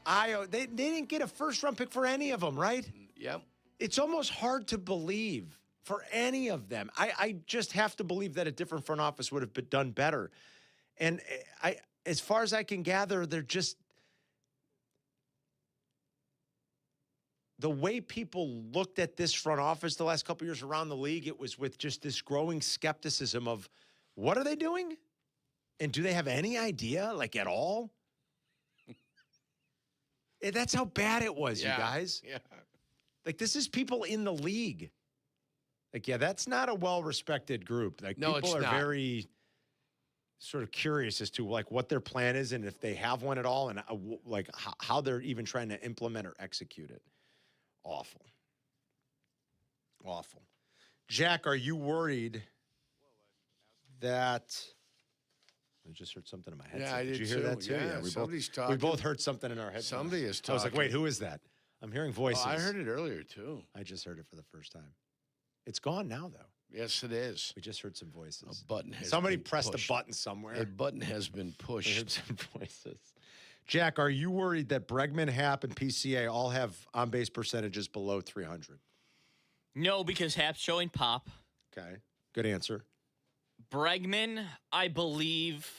Io, they didn't get a first-round pick for any of them, right? Yep. It's almost hard to believe for any of them. I just have to believe that a different front office would have done better. And as far as I can gather, they're just the way people looked at this front office the last couple of years around the league, it was with just this growing skepticism of what are they doing? And do they have any idea, like at all? That's how bad it was, you guys. Yeah. Like, this is people in the league. Like, yeah, that's not a well-respected group. Like, No, people it's are not. very sort of curious as to, like, what their plan is and if they have one at all and, like, how they're even trying to implement or execute it. Awful. Awful. Jack, are you worried that... I just heard something in my headset. Yeah, I did you hear too. that too? Yeah, we somebody's both, we both heard something in our heads. Somebody is I was like, talking. wait, who is that? I'm hearing voices. Oh, I heard it earlier, too. I just heard it for the first time. It's gone now, though. Yes, it is. We just heard some voices. A button has Somebody been pressed pushed. a button somewhere. A button has been We pushed. heard some voices. Jack, are you worried that Bregman, Happ, and PCA all have on-base percentages below 300? No, because Hap's showing pop. Okay. Good answer. Bregman, I believe,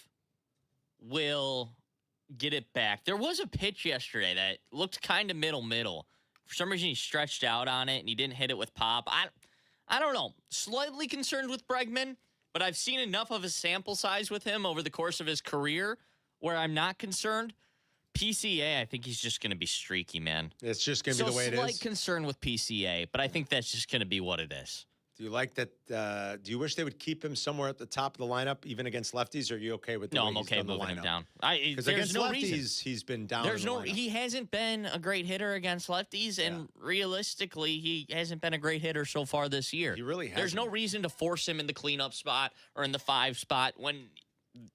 will get it back. There was a pitch yesterday that looked kind of middle. For some reason, he stretched out on it, and he didn't hit it with pop. I don't know. Slightly concerned with Bregman, but I've seen enough of a sample size with him over the course of his career where I'm not concerned. PCA, I think he's just going to be streaky, man. It's just going to be the way it slight is? concern with PCA, but I think that's just going to be what it is. Do you like that? Do you wish they would keep him somewhere at the top of the lineup, even against lefties? Or are you okay with the No, way I'm he's okay done the moving him lineup? down. Because There's against no lefties, reason. he's been down. There's in the no. lineup. He hasn't been a great hitter against lefties, and realistically, he hasn't been a great hitter so far this year. He really There's no reason to force him in the cleanup spot or in the 5 spot when,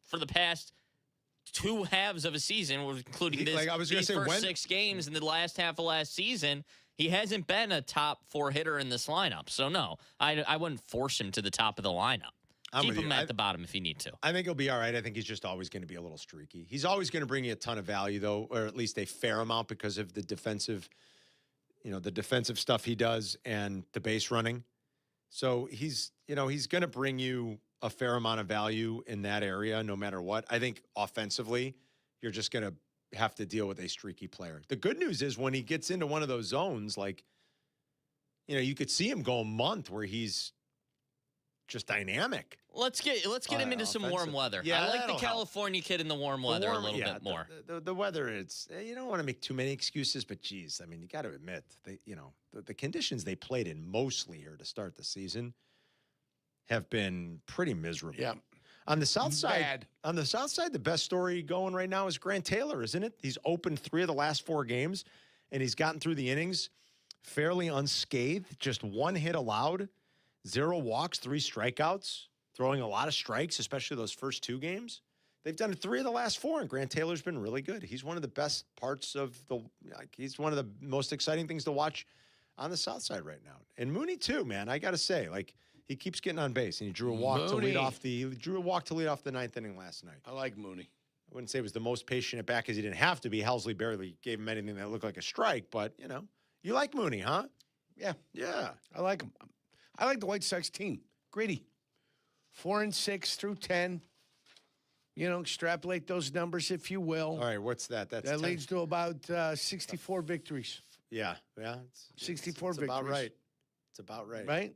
for the past 2 halves of a season, including this, like I was gonna these say, first when- 6 games in the last half of last season, he hasn't been a top 4 hitter in this lineup. So no, I wouldn't force him to the top of the lineup. I'm Keep with him you. at the bottom if you need to. I think he'll be all right. I think he's just always going to be a little streaky. He's always going to bring you a ton of value, though, or at least a fair amount because of the defensive stuff he does and the base running. So he's going to bring you a fair amount of value in that area, no matter what. I think offensively, you're just going to have to deal with a streaky player. The good news is when he gets into one of those zones, like, you could see him go a month where he's just dynamic. Let's get him into some warm offensive. weather. Yeah, I like the that'll help. California kid in the warm weather a little bit more. The weather, it's you don't want to make too many excuses, but geez, I mean, you got to admit, the conditions they played in mostly here to start the season have been pretty miserable. Yeah. On the south side, the best story going right now is Grant Taylor, isn't it? He's opened 3 of the last 4 games, and he's gotten through the innings fairly unscathed. Just 1 hit allowed, 0 walks, 3 strikeouts, throwing a lot of strikes, especially those first 2 games. They've done 3 of the last 4, and Grant Taylor's been really good. He's one of the best parts of he's one of the most exciting things to watch on the South Side right now. And Mooney too, man. I got to say, he keeps getting on base, and he drew a walk to lead off the 9th inning last night. I like Mooney. I wouldn't say it was the most patient at bat because he didn't have to be. Helsley barely gave him anything that looked like a strike, but you like Mooney, huh? Yeah. Yeah. I like him. I like the White Sox team. Gritty. 4-6 through 10. Extrapolate those numbers if you will. All right, what's that? That leads to about 64 victories. Yeah. 64 it's victories. About right. It's about right. Right?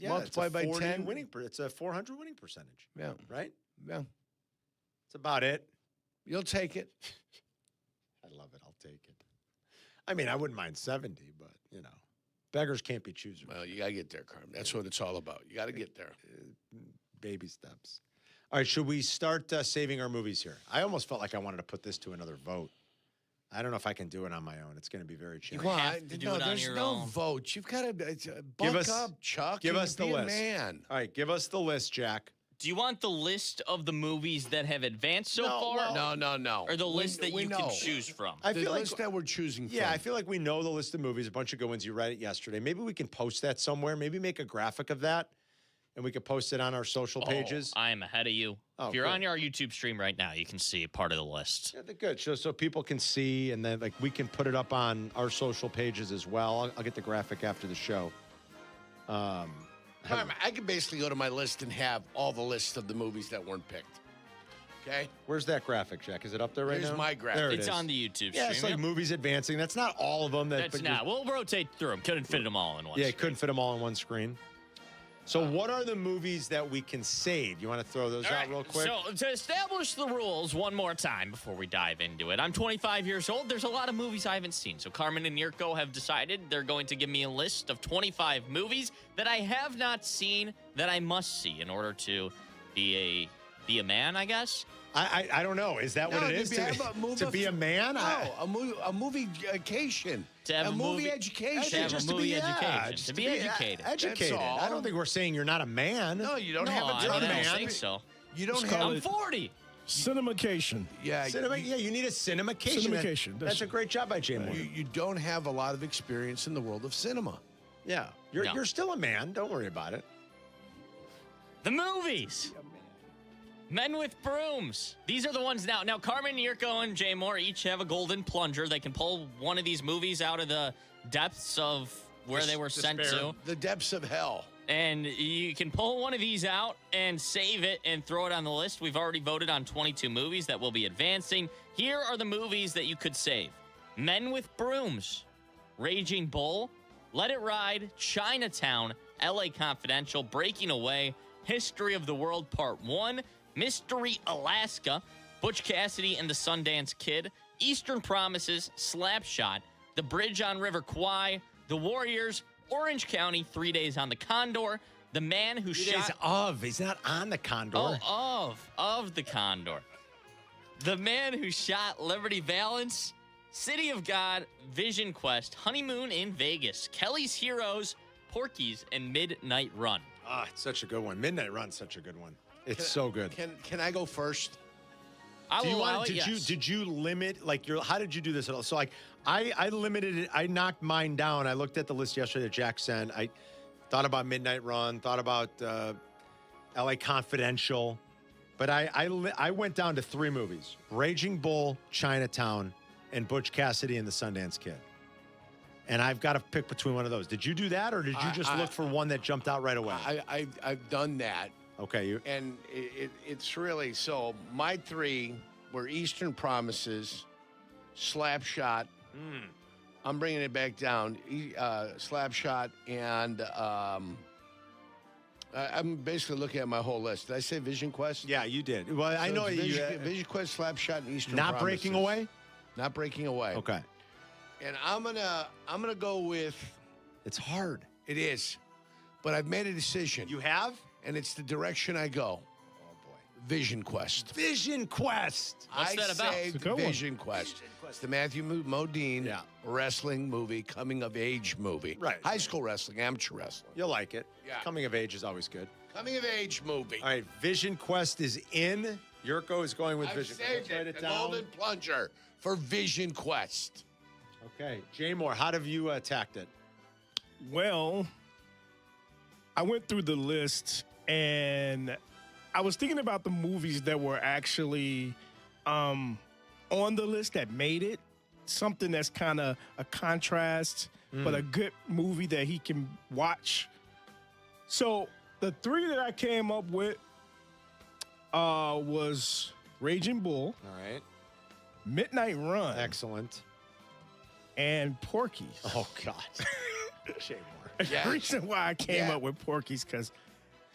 Multiply by 10. It's a 400 winning percentage. Yeah. Right? Yeah. It's about it. You'll take it. I love it. I'll take it. I mean, I wouldn't mind 70, but, beggars can't be choosers. Well, you got to get there, Carmen. That's what it's all about. You got to get there. Baby steps. All right, should we start saving our movies here? I almost felt like I wanted to put this to another vote. I don't know if I can do it on my own. It's going to be very challenging. There's no vote. You've got to buck up, Chuck. Give us the list. Man. All right, give us the list, Jack. Do you want the list of the movies that have advanced so far? No. Or the list that you can choose from? I feel like list that we're choosing from. Yeah, I feel like we know the list of movies, a bunch of good ones. You read it yesterday. Maybe we can post that somewhere. Maybe make a graphic of that, and we could post it on our social pages. I am ahead of you. If you're on our YouTube stream right now, you can see part of the list. Yeah, they're good. So people can see, and then we can put it up on our social pages as well. I'll get the graphic after the show. I can basically go to my list and have all the lists of the movies that weren't picked. Okay? Where's that graphic, Jack? Is it up there right now? Here's my graphic. There It's on the YouTube stream. Yeah, it's like movies advancing. That's not all of them. That's not. We'll rotate through them. Couldn't fit them all in one Yeah, screen. couldn't fit them all on one screen. So what are the movies that we can save? You want to throw those out real quick? So to establish the rules one more time before we dive into it, I'm 25 years old. There's a lot of movies I haven't seen. So Carmen and Jurko have decided they're going to give me a list of 25 movies that I have not seen that I must see in order to be a man, I guess. I don't know. Is that what it is to be a man? No, a movie education. To have a movie education. To be educated. Educated. I don't think we're saying you're not a man. No, you don't have a I don't think so. You don't have. I'm 40. Cinemacation. Yeah. You need a cinemacation. Cinemacation. That's a great job by Jay Moore. You don't have a lot of experience in the world of cinema. Yeah. You're still a man. Don't worry about it. The movies. Men with Brooms. These are the ones now. Now, Carmen, Jurko, and Jay Moore each have a golden plunger. They can pull one of these movies out of the depths of where they were sent to. The depths of hell. And you can pull one of these out and save it and throw it on the list. We've already voted on 22 movies that will be advancing. Here are the movies that you could save. Men with Brooms, Raging Bull, Let It Ride, Chinatown, LA Confidential, Breaking Away, History of the World Part 1, Mystery Alaska, Butch Cassidy and the Sundance Kid, Eastern Promises, Slapshot, The Bridge on River Kwai, The Warriors, Orange County, 3 Days on the Condor, The Man Who Shot... He's not on the Condor. Oh, of the Condor. The Man Who Shot Liberty Valance, City of God, Vision Quest, Honeymoon in Vegas, Kelly's Heroes, Porky's, and Midnight Run. It's such a good one. Midnight Run's such a good one. It's so good. Can I go first? Did you limit how did you do this at all? So I limited it. I knocked mine down. I looked at the list yesterday that Jack sent. I thought about Midnight Run, thought about LA Confidential, but I went down to 3 movies: Raging Bull, Chinatown, and Butch Cassidy and the Sundance Kid. And I've got to pick between one of those. Did you do that, or did you just look for one that jumped out right away? I've done that. Okay. And it's really, so my 3 were Eastern Promises, Slapshot. I'm bringing it back down. Slapshot, and I'm basically looking at my whole list. Did I say Vision Quest? Yeah, you did. Well, I know Vision Quest, Slapshot, and Eastern Not Promises. Breaking Away? Not Breaking Away. Okay. And I'm gonna go with. It's hard. It is, but I've made a decision. You have? And it's the direction I go. Oh, boy. Vision Quest. Vision Quest. What's that about? Saved Vision Quest. It's the Matthew Modine wrestling movie, coming of age movie. Right. High school wrestling, amateur wrestling. You'll like it. Yeah. Coming of age is always good. Coming of age movie. All right, Vision Quest is in. Yurko is going with I've Vision Quest. saved Let's write it. it The down. golden plunger for Vision Quest. Okay, Jay Moore, how have you attacked it? Well, I went through the list and I was thinking about the movies that were actually on the list that made it. Something that's kind of a contrast, but a good movie that he can watch. So the three that I came up with was Raging Bull. All right. Midnight Run. Excellent. And Porky's. Oh, God. Jay Moore. The reason why I came up with Porky's because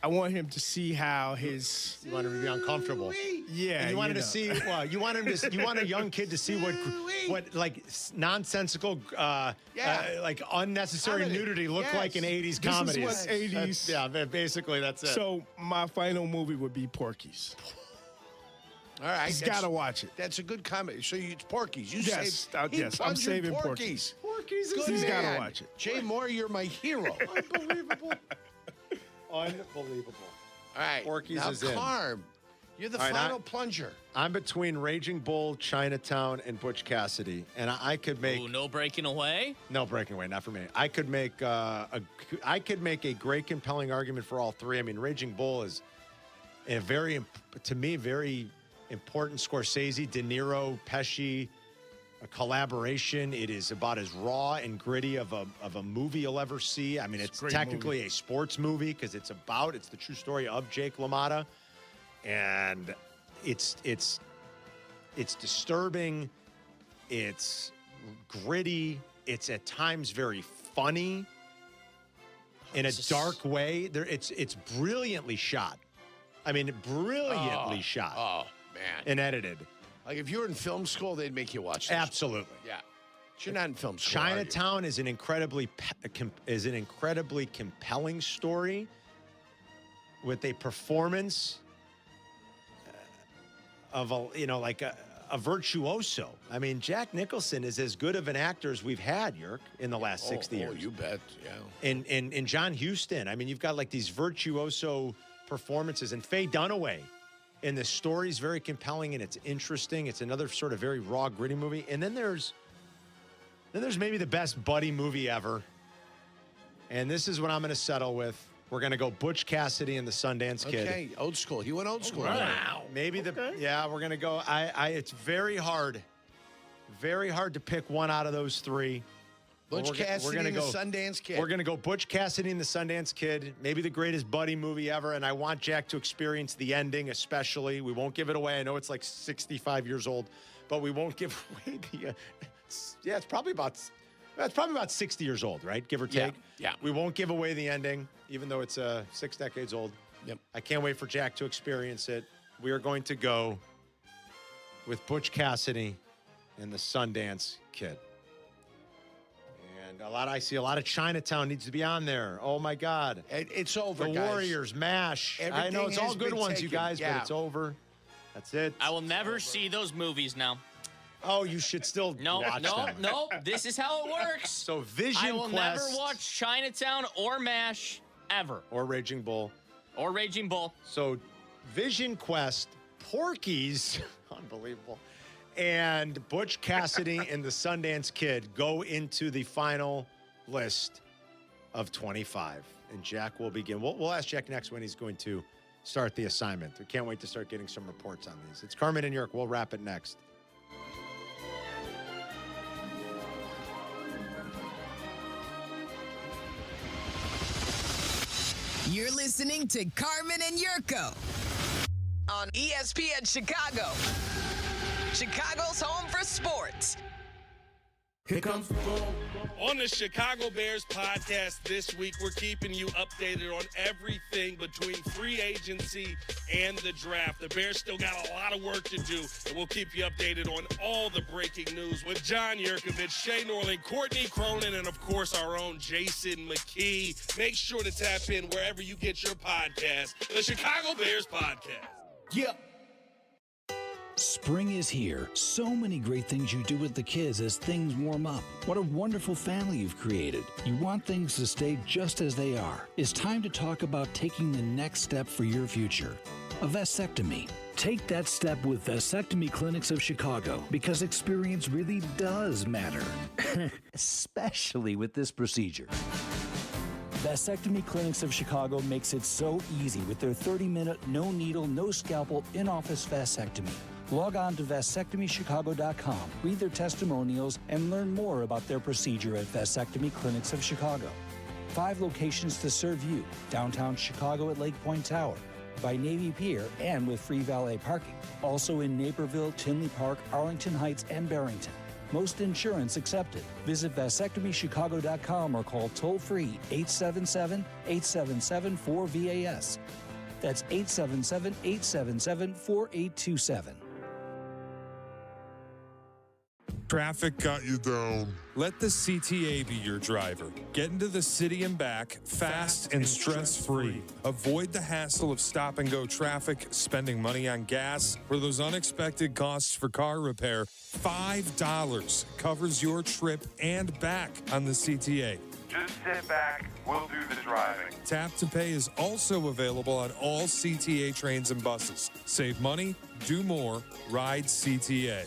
I want him to see how his. You want him to be uncomfortable. Yeah. And you wanted to see. Well, you want him to. You want a young kid to see what like nonsensical, like unnecessary nudity look like in '80s comedies. This is what '80s. Yeah, basically that's it. So my final movie would be Porky's. All right. He's got to watch it. That's a good comment. So it's Porky's. Yes, I'm saving Porky's. Porky's is He's got to watch it. Jay Moore, you're my hero. Unbelievable. Unbelievable. All right. Porky's now, is in. Carm, you're the All right, final plunger. I'm between Raging Bull, Chinatown, and Butch Cassidy, and I could make. Ooh, no breaking away? No breaking away, not for me. I could make I could make a great compelling argument for all three. I mean, Raging Bull is a to me, very important Scorsese, De Niro, Pesci, a collaboration. It is about as raw and gritty of a movie you'll ever see. I mean, it's technically a sports movie because it's the true story of Jake LaMotta, and it's disturbing. It's gritty. It's at times very funny in a dark way. It's brilliantly shot. I mean, brilliantly shot. Oh, man. And edited. Like if you were in film school, they'd make you watch this. Absolutely. Yeah. But you're not in film school. Chinatown is an incredibly compelling story with a performance of a virtuoso. I mean, Jack Nicholson is as good of an actor as we've had, Yerk, in the last 60 years. Oh, you bet. Yeah. And John Huston. I mean, you've got like these virtuoso performances, and Faye Dunaway. And the story's very compelling and it's interesting. It's another sort of very raw, gritty movie. And then there's maybe the best buddy movie ever. And this is what I'm going to settle with. We're going to go Butch Cassidy and the Sundance Kid. Okay, old school. He went old school. Wow. Maybe we're going to go. It's very hard to pick one out of those three. Butch Cassidy and the Sundance Kid. We're going to go Butch Cassidy and the Sundance Kid, maybe the greatest buddy movie ever, and I want Jack to experience the ending especially. We won't give it away. I know it's like 65 years old, but we won't give away the it's probably about 60 years old, right? Give or take. Yeah. We won't give away the ending, even though it's 6 decades old. Yep. I can't wait for Jack to experience it. We are going to go with Butch Cassidy and the Sundance Kid. I see a lot of Chinatown needs to be on there. Oh my God. It's over, The guys. Warriors, MASH. I Everything know it's all has good been ones, you taken. guys, Yeah. but it's over. That's it. I will never see those movies now. Oh, you should still watch them. No. This is how it works. So Vision I will Quest. never watch Chinatown or MASH ever. Or Raging Bull. So Vision Quest, Porky's, unbelievable, and Butch Cassidy and the Sundance Kid go into the final list of 25. And Jack will begin. We'll ask Jack next when he's going to start the assignment. We can't wait to start getting some reports on these. It's Carmen and Yerk. We'll wrap it next. You're listening to Carmen and Yurko on ESPN Chicago, Chicago's home for sports. Here comes the goal. On the Chicago Bears podcast this week, we're keeping you updated on everything between free agency and the draft. The Bears still got a lot of work to do, and we'll keep you updated on all the breaking news with John Yurkovich, Shay Norling, Courtney Cronin, and, of course, our own Jason McKee. Make sure to tap in wherever you get your podcast, the Chicago Bears podcast. Yeah. Spring is here. So many great things you do with the kids as things warm up. What a wonderful family you've created. You want things to stay just as they are. It's time to talk about taking the next step for your future. A vasectomy. Take that step with Vasectomy Clinics of Chicago because experience really does matter, especially with this procedure. Vasectomy Clinics of Chicago makes it so easy with their 30-minute, no needle, no scalpel, in-office vasectomy. Log on to vasectomychicago.com, read their testimonials, and learn more about their procedure at Vasectomy Clinics of Chicago. 5 locations to serve you: downtown Chicago at Lake Point Tower, by Navy Pier, and with free valet parking. Also in Naperville, Tinley Park, Arlington Heights, and Barrington. Most insurance accepted. Visit vasectomychicago.com or call toll-free 877-877-4VAS. That's 877-877-4827. Traffic got you down. Let the CTA be your driver. Get into the city and back fast and stress-free. Avoid the hassle of stop-and-go traffic, spending money on gas, or those unexpected costs for car repair. $5 covers your trip and back on the CTA. Just sit back, we'll do the driving. Tap to Pay is also available on all CTA trains and buses. Save money, do more, ride CTA.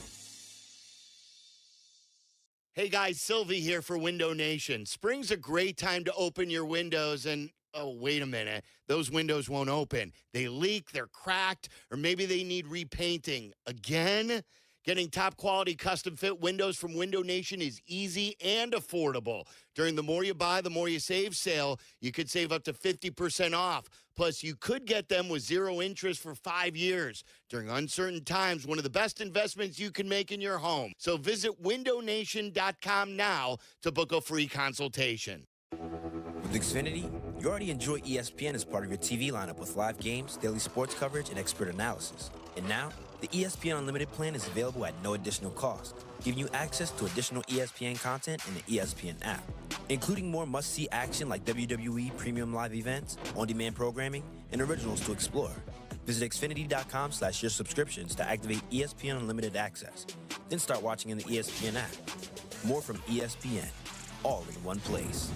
Hey guys, Silvy here for Window Nation. Spring's a great time to open your windows and, oh, wait a minute, those windows won't open. They leak, they're cracked, or maybe they need repainting. Again? Getting top quality custom fit windows from Window Nation is easy and affordable. During the More You Buy, the More You Save sale, you could save up to 50% off. Plus, you could get them with 0 interest for 5 years. During uncertain times, one of the best investments you can make in your home. So visit windownation.com now to book a free consultation. With Xfinity, you already enjoy ESPN as part of your TV lineup with live games, daily sports coverage, and expert analysis. And now, the ESPN Unlimited plan is available at no additional cost, giving you access to additional ESPN content in the ESPN app, including more must-see action like WWE premium live events, on-demand programming, and originals to explore. Visit Xfinity.com/your subscriptions to activate ESPN Unlimited access. Then start watching in the ESPN app. More from ESPN, all in one place.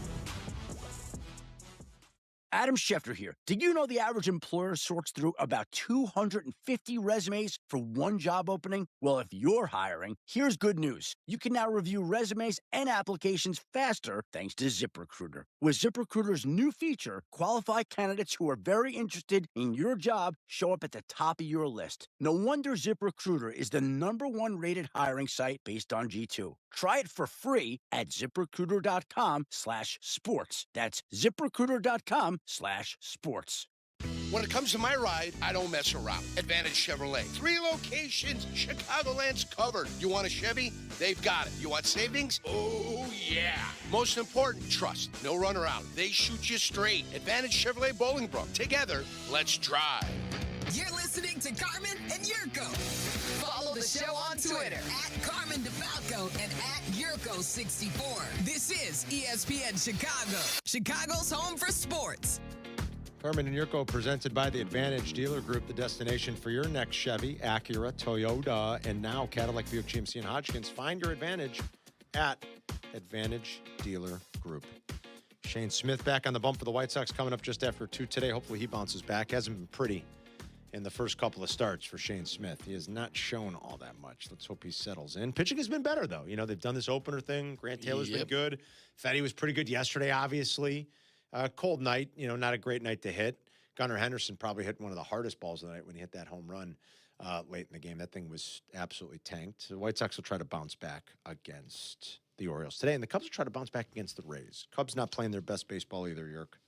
Adam Schefter here. Did you know the average employer sorts through about 250 resumes for one job opening? Well, if you're hiring, here's good news. You can now review resumes and applications faster thanks to ZipRecruiter. With ZipRecruiter's new feature, qualified candidates who are very interested in your job show up at the top of your list. No wonder ZipRecruiter is the #1 rated hiring site based on G2. Try it for free at ZipRecruiter.com/sports. That's ZipRecruiter.com/sports. When it comes to my ride, I don't mess around. Advantage Chevrolet. 3 locations, Chicagoland's covered. You want a Chevy? They've got it. You want savings? Oh, yeah. Most important, trust. No runaround. They shoot you straight. Advantage Chevrolet Bolingbrook. Together, let's drive. You're listening to Carmen and Jurko. Follow the show on Twitter at Carmen DeFalco and at Jurko64. This is ESPN Chicago, Chicago's home for sports. Carmen and Jurko presented by the Advantage Dealer Group, the destination for your next Chevy, Acura, Toyota, and now Cadillac, Buick, GMC, and Hodgkins. Find your Advantage at Advantage Dealer Group. Shane Smith back on the bump for the White Sox coming up just after 2 today. Hopefully he bounces back. Hasn't been pretty in the first couple of starts for Shane Smith. He has not shown all that much. Let's hope he settles in. Pitching has been better, though. You know, they've done this opener thing. Grant Taylor's been good. Fetty was pretty good yesterday, obviously. Cold night, you know, not a great night to hit. Gunnar Henderson probably hit one of the hardest balls of the night when he hit that home run late in the game. That thing was absolutely tanked. The White Sox will try to bounce back against the Orioles today, and the Cubs will try to bounce back against the Rays. Cubs not playing their best baseball either, Yerk.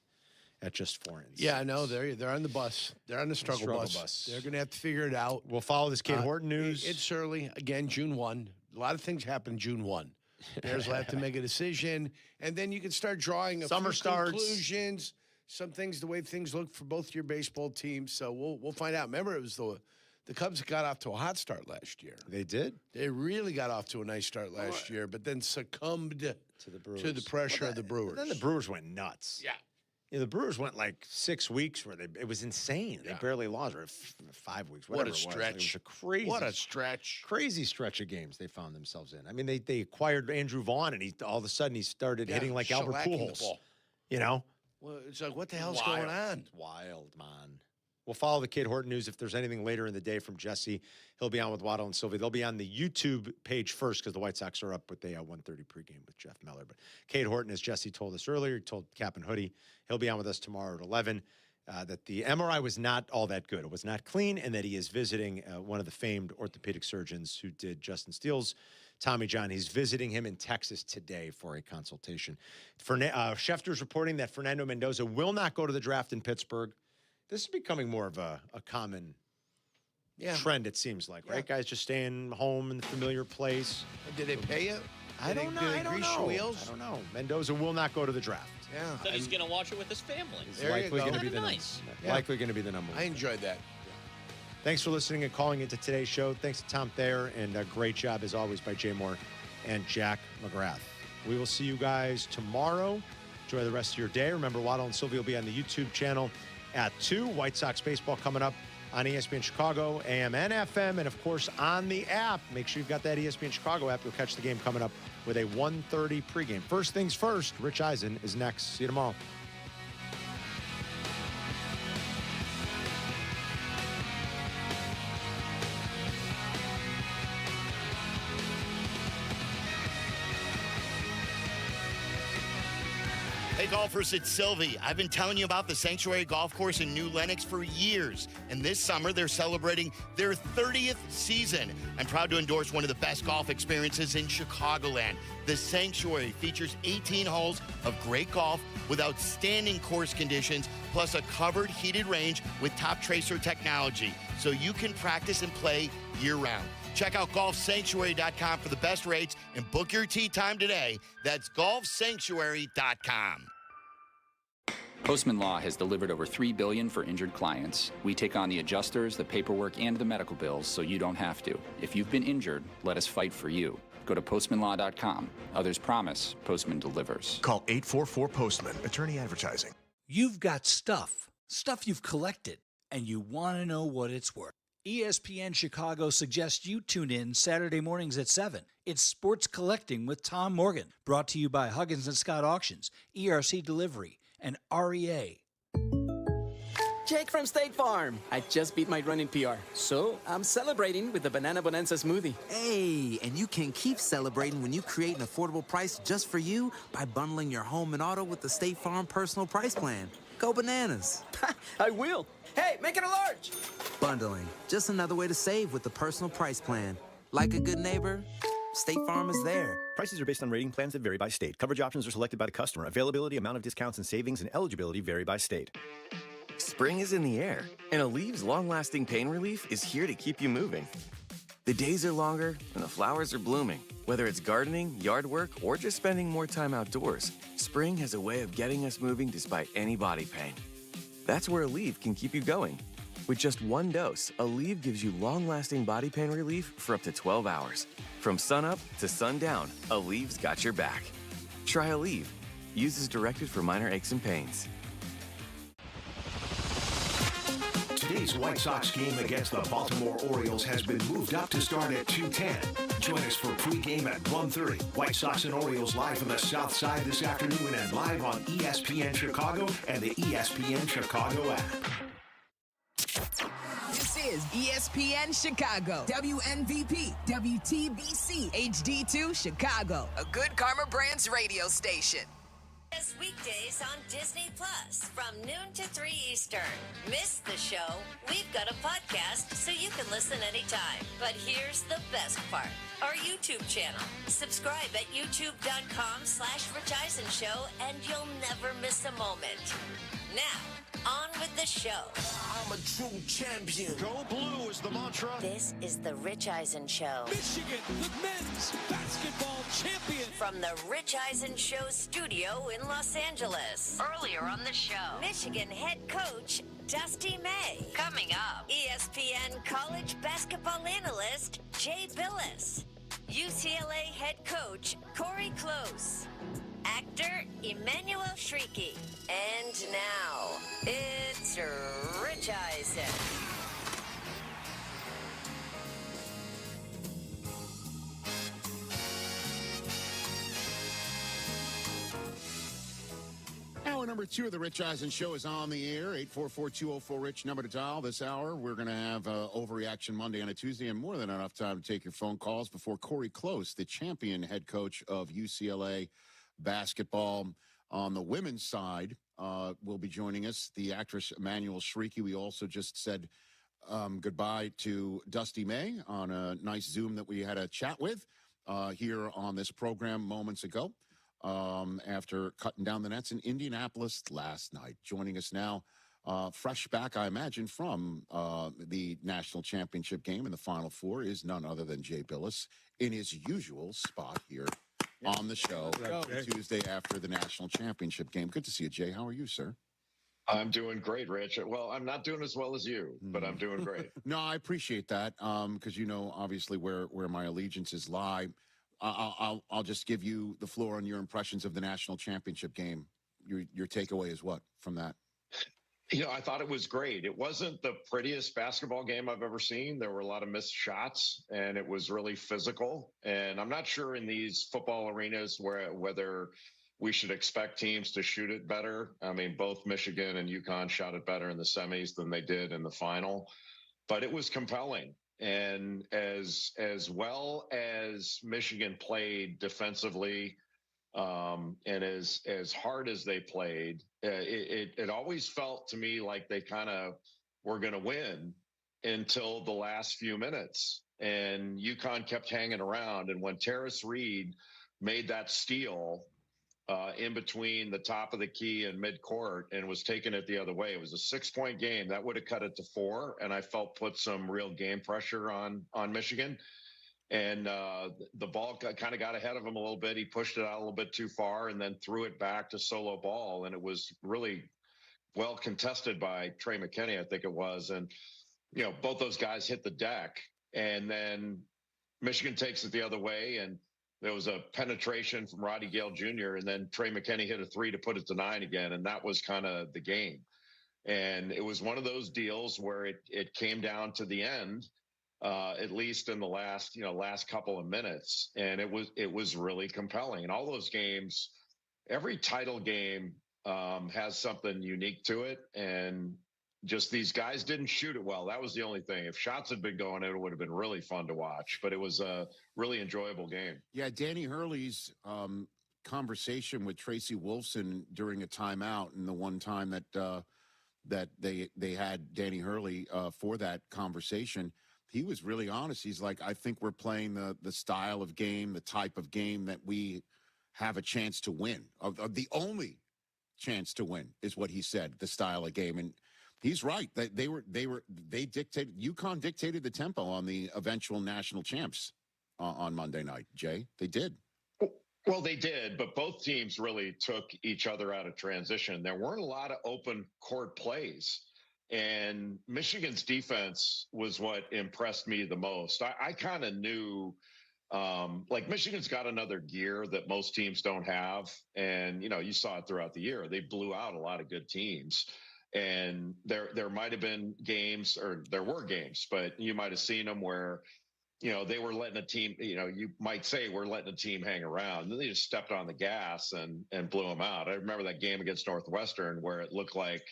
At just 4 innings. Yeah, I know. They're on the bus. They're on the struggle bus. They're going to have to figure it out. We'll follow this Cade Horton news. It's early. Again, June 1. A lot of things happen June 1. Bears will have to make a decision, and then you can start drawing Summer starts. Conclusions, some things, the way things look for both your baseball teams. So we'll find out. Remember, it was the Cubs got off to a hot start last year. They did. They really got off to a nice start last year, but then succumbed to the pressure of the Brewers. Then the Brewers went nuts. Yeah. The Brewers went like 6 weeks where it was insane. They barely lost, or 5 weeks. What a It stretch. was a crazy. What a stretch. Crazy stretch of games they found themselves in. I mean, they acquired Andrew Vaughn, and all of a sudden he started hitting like Albert shellacking the Pujols. ball. You know? Well, it's like, what the hell's going on? It's wild, man. We'll follow the Cade Horton news. If there's anything later in the day from Jesse, he'll be on with Waddle and Silvy. They'll be on the YouTube page first because the White Sox are up with a 1:30 pregame with Jeff Meller. But Cade Horton, as Jesse told us earlier, he told Kap and Hoodie, he'll be on with us tomorrow at 11, that the MRI was not all that good. It was not clean, and that he is visiting one of the famed orthopedic surgeons who did Justin Steele's Tommy John. He's visiting him in Texas today for a consultation. Schefter's reporting that Fernando Mendoza will not go to the draft in Pittsburgh. This is becoming more of a common trend, it seems like, right? Guys just staying home in the familiar place. Did they pay you? I don't know. I don't know. Mendoza will not go to the draft. Yeah. So he's going to watch it with his family. It's likely going to be likely going to be the number one. I enjoyed that. Thanks for listening and calling into today's show. Thanks to Tom Thayer, and a great job, as always, by Jay Moore and Jack McGrath. We will see you guys tomorrow. Enjoy the rest of your day. Remember, Waddle and Silvy will be on the YouTube channel at 2. White Sox baseball coming up on ESPN Chicago, AM and FM, and, of course, on the app. Make sure you've got that ESPN Chicago app. You'll catch the game coming up with a 1:30 pregame. First things first, Rich Eisen is next. See you tomorrow. Hey golfers, it's Silvy. I've been telling you about the Sanctuary Golf Course in New Lenox for years. And this summer, they're celebrating their 30th season. I'm proud to endorse one of the best golf experiences in Chicagoland. The Sanctuary features 18 holes of great golf with outstanding course conditions, plus a covered heated range with top tracer technology, so you can practice and play year-round. Check out golfsanctuary.com for the best rates and book your tee time today. That's golfsanctuary.com. Postman Law has delivered over $3 billion for injured clients. We take on the adjusters, the paperwork, and the medical bills so you don't have to. If you've been injured, let us fight for you. Go to postmanlaw.com. Others promise, Postman delivers. Call 844-POSTMAN. Attorney Advertising. You've got stuff you've collected, and you want to know what it's worth. ESPN Chicago suggests you tune in Saturday mornings at 7. It's Sports Collecting with Tom Morgan, brought to you by Huggins & Scott Auctions, ERC Delivery, and REA. Jake from State Farm. I just beat my running PR, so I'm celebrating with the Banana Bonanza smoothie. Hey, and you can keep celebrating when you create an affordable price just for you by bundling your home and auto with the State Farm Personal Price Plan. Go bananas. I will. Hey, make it a large. Bundling, just another way to save with the Personal Price Plan. Like a good neighbor, State Farm is there. Prices are based on rating plans that vary by state. Coverage options are selected by the customer. Availability, amount of discounts and savings, and eligibility vary by state. Spring is in the air, and Alev's long-lasting pain relief is here to keep you moving. The days are longer, and the flowers are blooming. Whether it's gardening, yard work, or just spending more time outdoors, spring has a way of getting us moving despite any body pain. That's where Aleve can keep you going. With just one dose, Aleve gives you long-lasting body pain relief for up to 12 hours. From sunup to sundown, Aleve's got your back. Try Aleve. Use as directed for minor aches and pains. Today's White Sox game against the Baltimore Orioles has been moved up to start at 2:10. Join us for pregame at 1:30. White Sox and Orioles live from the South Side this afternoon and live on ESPN Chicago and the ESPN Chicago app. This is ESPN Chicago, WNVP, WTBC, HD2 Chicago, a good Karma Brands radio station. Weekdays on Disney Plus from noon to 3 Eastern. Miss the show? We've got a podcast so you can listen anytime. But here's the best part. Our YouTube channel. Subscribe at youtube.com/Rich Eisen Show and you'll never miss a moment. Now, on with the show. I'm a true champion. Go blue is the mantra. This is the Rich Eisen Show. Michigan, the men's basketball champion. From the Rich Eisen Show studio in Los Angeles. Earlier on the show, Michigan head coach Dusty May. Coming up, ESPN college basketball analyst Jay Billis. UCLA head coach Cory Close. actor Emmanuel Shrieky. And now, it's Rich Eisen. Hour number 2 of the Rich Eisen Show is on the air. 844-204-RICH, number to dial this hour. We're going to have Overreaction Monday on a Tuesday and more than enough time to take your phone calls before Cory Close, the champion head coach of UCLA basketball on the women's side, will be joining us. The actress Emmanuel Shrieky. We also just said goodbye to Dusty May on a nice Zoom that we had a chat with here on this program moments ago. After cutting down the nets in Indianapolis last night. Joining us now, fresh back, I imagine, from the national championship game in the Final Four is none other than Jay Billis in his usual spot here on the show Tuesday after the national championship game. Good to see you, Jay. How are you, sir? I'm doing great, Rich. Well, I'm not doing as well as you, but I'm doing great. No, I appreciate that because you know, obviously, where my allegiances lie. I'll just give you the floor on your impressions of the national championship game. Your takeaway is what from that? You know, I thought it was great. It wasn't the prettiest basketball game I've ever seen. There were a lot of missed shots, and it was really physical. And I'm not sure in these football arenas whether we should expect teams to shoot it better. I mean, both Michigan and UConn shot it better in the semis than they did in the final. But it was compelling. And as well as Michigan played defensively, and as hard as they played, it always felt to me like they kind of were going to win until the last few minutes. And UConn kept hanging around. And when Terrace Reed made that steal in between the top of the key and midcourt and was taking it the other way, it was a 6-point game. That would have cut it to 4, and I felt put some real game pressure on Michigan. And the ball kind of got ahead of him a little bit. He pushed it out a little bit too far and then threw it back to solo ball, and it was really well contested by Trey McKinney, I think it was. And, you know, both those guys hit the deck, and then Michigan takes it the other way, and there was a penetration from Roddy Gale Jr., and then Trey McKinney hit a 3 to put it to 9 again, and that was kind of the game. And it was one of those deals where it came down to the end, at least in the last couple of minutes, and it was really compelling. And all those games, every title game has something unique to it, and just these guys didn't shoot it well. That was the only thing. If shots had been going, it would have been really fun to watch. But it was a really enjoyable game. Yeah, Danny Hurley's conversation with Tracy Wolfson during a timeout, and the one time that they had Danny Hurley for that conversation, he was really honest. He's like, I think we're playing the style of game, the type of game that we have a chance to win. Of the only chance to win is what he said, the style of game. And he's right. They dictated. UConn dictated the tempo on the eventual national champs on Monday night. Jay, they did. Well, they did, but both teams really took each other out of transition. There weren't a lot of open court plays, and Michigan's defense was what impressed me the most. I kind of knew, like, Michigan's got another gear that most teams don't have, and you saw it throughout the year. They blew out a lot of good teams. And there might have been games, or there were games, but you might have seen them where, they were letting a team, you might say we're letting a team hang around. And then they just stepped on the gas and blew them out. I remember that game against Northwestern where it looked like,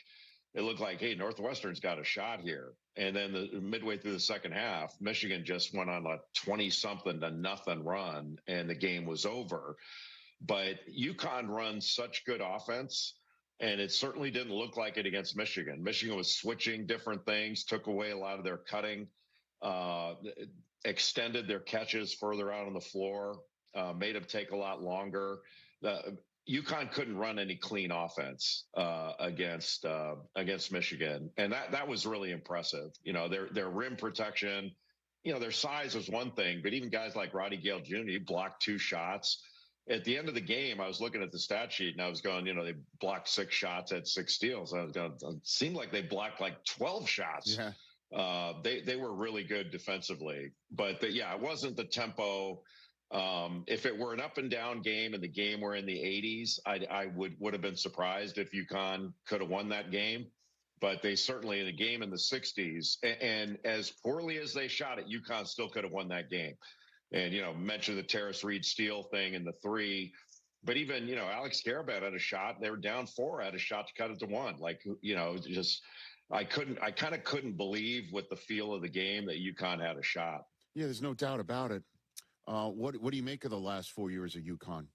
hey, Northwestern's got a shot here. And then midway through the second half, Michigan just went on a 20-something to nothing run, and the game was over. But UConn runs such good offense. And it certainly didn't look like it against Michigan. Michigan was switching different things, took away a lot of their cutting, extended their catches further out on the floor, made them take a lot longer. UConn couldn't run any clean offense against Michigan, and that was really impressive. Their rim protection, their size was one thing, but even guys like Roddy Gale Jr., he blocked 2 shots. At the end of the game, I was looking at the stat sheet and I was going, they blocked 6 shots, had 6 steals. I was going, it seemed like they blocked like 12 shots. Yeah. They were really good defensively, but it wasn't the tempo If it were an up and down game and the game were in the 80s, I would have been surprised if UConn could have won that game. But they certainly, in a game in the 60s, and as poorly as they shot it, UConn still could have won that game. And, mentioned the Terrace Reed Steele thing in the 3. But even, Alex Caravan had a shot. They were down 4, had a shot to cut it to 1. I kind of couldn't believe with the feel of the game that UConn had a shot. Yeah, there's no doubt about it. What do you make of the last 4 years of UConn?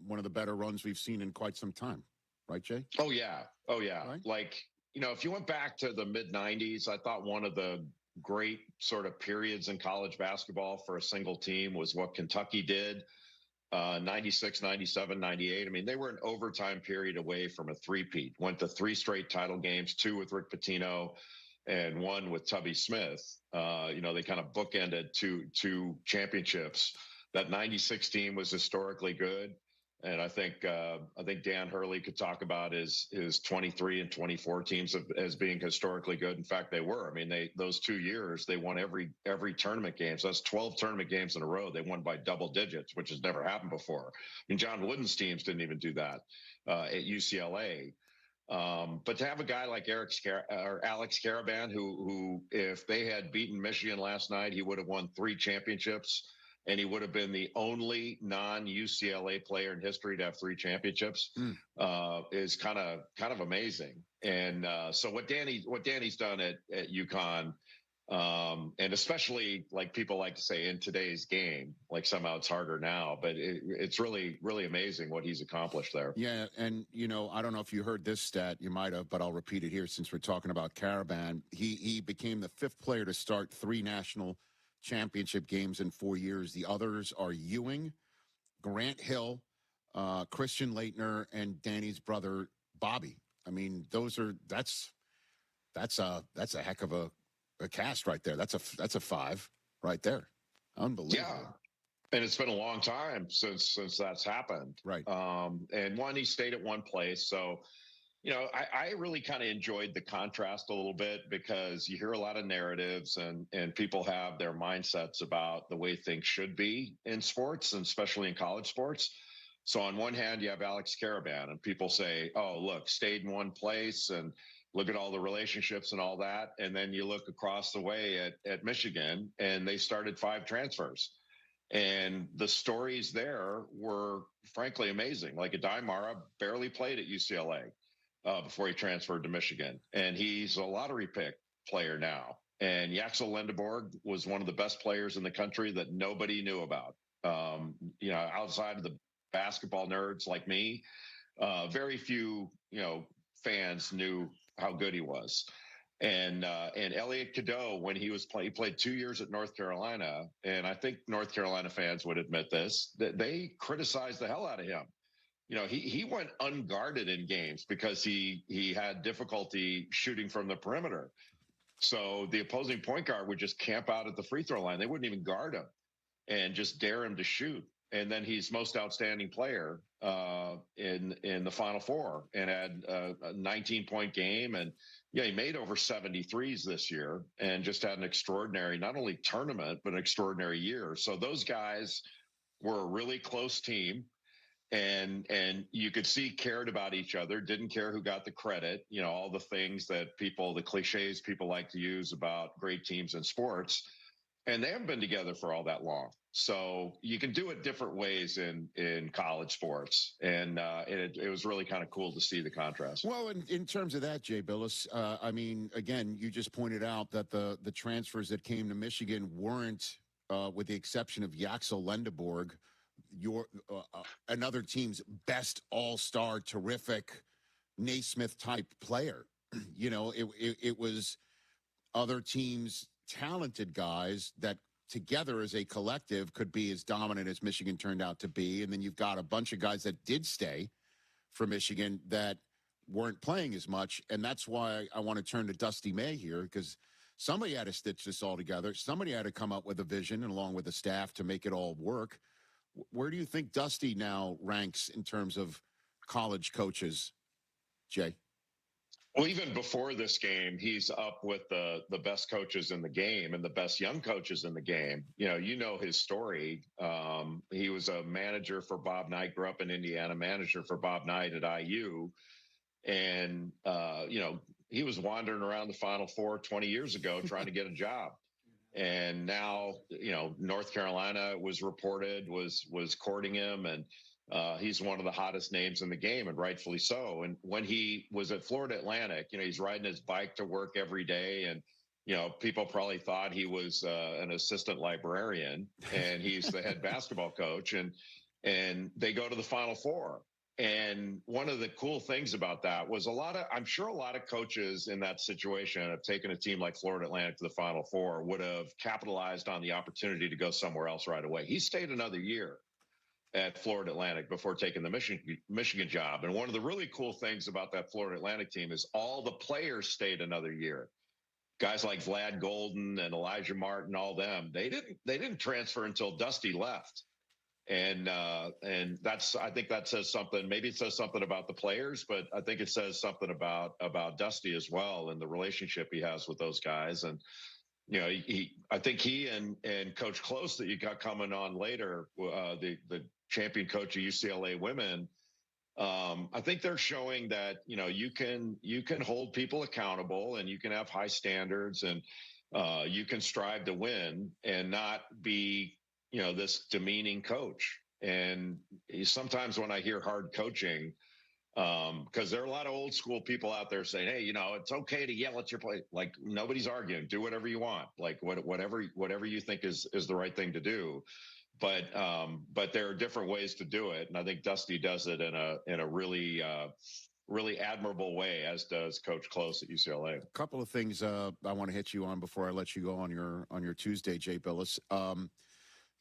One of the better runs we've seen in quite some time. Right, Jay? Oh, yeah. Right? If you went back to the mid-90s, I thought one of the great sort of periods in college basketball for a single team was what Kentucky did, 96, 97, 98. I mean, they were an overtime period away from a three-peat. Went to 3 straight title games, 2 with Rick Pitino and 1 with Tubby Smith. They kind of bookended two championships. That 96 team was historically good. And I think Dan Hurley could talk about his 23 and 24 teams as being historically good. In fact, they were. I mean, those 2 years they won every tournament game. So that's 12 tournament games in a row. They won by double digits, which has never happened before. I mean, John Wooden's teams didn't even do that at UCLA. But to have a guy like Alex Caravan, who if they had beaten Michigan last night, he would have won 3 championships. And he would have been the only non-UCLA player in history to have 3 championships. Is kind of amazing. And so what Danny's done at UConn, and especially like people like to say in today's game, like somehow it's harder now, but it's really, really amazing what he's accomplished there. Yeah, and I don't know if you heard this stat, you might have, but I'll repeat it here since we're talking about Caravan. He became the 5th player to start 3 national championship games in 4 years. The others are Ewing, Grant Hill, Christian Leitner, and Danny's brother Bobby. I mean, that's a heck of a cast right there. That's a 5 right there. Unbelievable. Yeah. And it's been a long time since that's happened. Right. And he stayed at one place. So, I really kind of enjoyed the contrast a little bit because you hear a lot of narratives and people have their mindsets about the way things should be in sports, and especially in college sports. So on one hand, you have Alex Caravan and people say, oh, look, stayed in one place and look at all the relationships and all that. And then you look across the way at Michigan and they started 5 transfers. And the stories there were frankly amazing. Like Adai Mara barely played at UCLA. Before he transferred to Michigan. And he's a lottery pick player now. And Yaxel Lendeborg was one of the best players in the country that nobody knew about. Outside of the basketball nerds like me, very few, fans knew how good he was. And Elliot Cadeau, when he played 2 years at North Carolina, and I think North Carolina fans would admit this, that they criticized the hell out of him. He went unguarded in games because he had difficulty shooting from the perimeter. So the opposing point guard would just camp out at the free throw line. They wouldn't even guard him and just dare him to shoot. And then he's most outstanding player in the Final Four and had a 19-point game. And he made over 73s this year and just had an extraordinary, not only tournament, but an extraordinary year. So those guys were a really close team. And you could see cared about each other, didn't care who got the credit, all the things that the cliches people like to use about great teams in sports. And they haven't been together for all that long. So you can do it different ways in college sports. And it was really kind of cool to see the contrast. Well, in terms of that, Jay Billis, again, you just pointed out that the transfers that came to Michigan weren't, with the exception of Yaxel Lendeborg, another team's best all-star, terrific Naismith type player. It was other teams' talented guys that together as a collective could be as dominant as Michigan turned out to be. And then you've got a bunch of guys that did stay for Michigan that weren't playing as much. And that's why I want to turn to Dusty May here, because somebody had to stitch this all together. Somebody had to come up with a vision and along with the staff to make it all work. Where do you think Dusty now ranks in terms of college coaches, Jay? Well, even before this game, he's up with the best coaches in the game and the best young coaches in the game. You know his story. He was a manager for Bob Knight, grew up in Indiana, manager for Bob Knight at IU. And, he was wandering around the Final Four 20 years ago trying to get a job. And now, North Carolina was reported, was courting him. And he's one of the hottest names in the game, and rightfully so. And when he was at Florida Atlantic, he's riding his bike to work every day. And, people probably thought he was an assistant librarian, and he's the head basketball coach. And they go to the Final Four. And one of the cool things about that was I'm sure a lot of coaches in that situation have taken a team like Florida Atlantic to the Final Four, would have capitalized on the opportunity to go somewhere else right away. He stayed another year at Florida Atlantic before taking the Michigan job. And one of the really cool things about that Florida Atlantic team is all the players stayed another year. Guys like Vlad Golden and Elijah Martin, all them, they didn't transfer until Dusty left. And I think that says something. Maybe it says something about the players, but I think it says something about Dusty as well, and the relationship he has with those guys. And I think he and Coach Close that you got coming on later, the champion coach of UCLA women, I think they're showing that you can hold people accountable, and you can have high standards, and you can strive to win and not be this demeaning coach. And sometimes when I hear hard coaching, because there are a lot of old school people out there saying, hey, it's okay to yell at your play. Like, nobody's arguing. Do whatever you want. Like whatever you think is the right thing to do. But there are different ways to do it. And I think Dusty does it in a really admirable way, as does Coach Close at UCLA. A couple of things I want to hit you on before I let you go on your Tuesday, Jay Billis.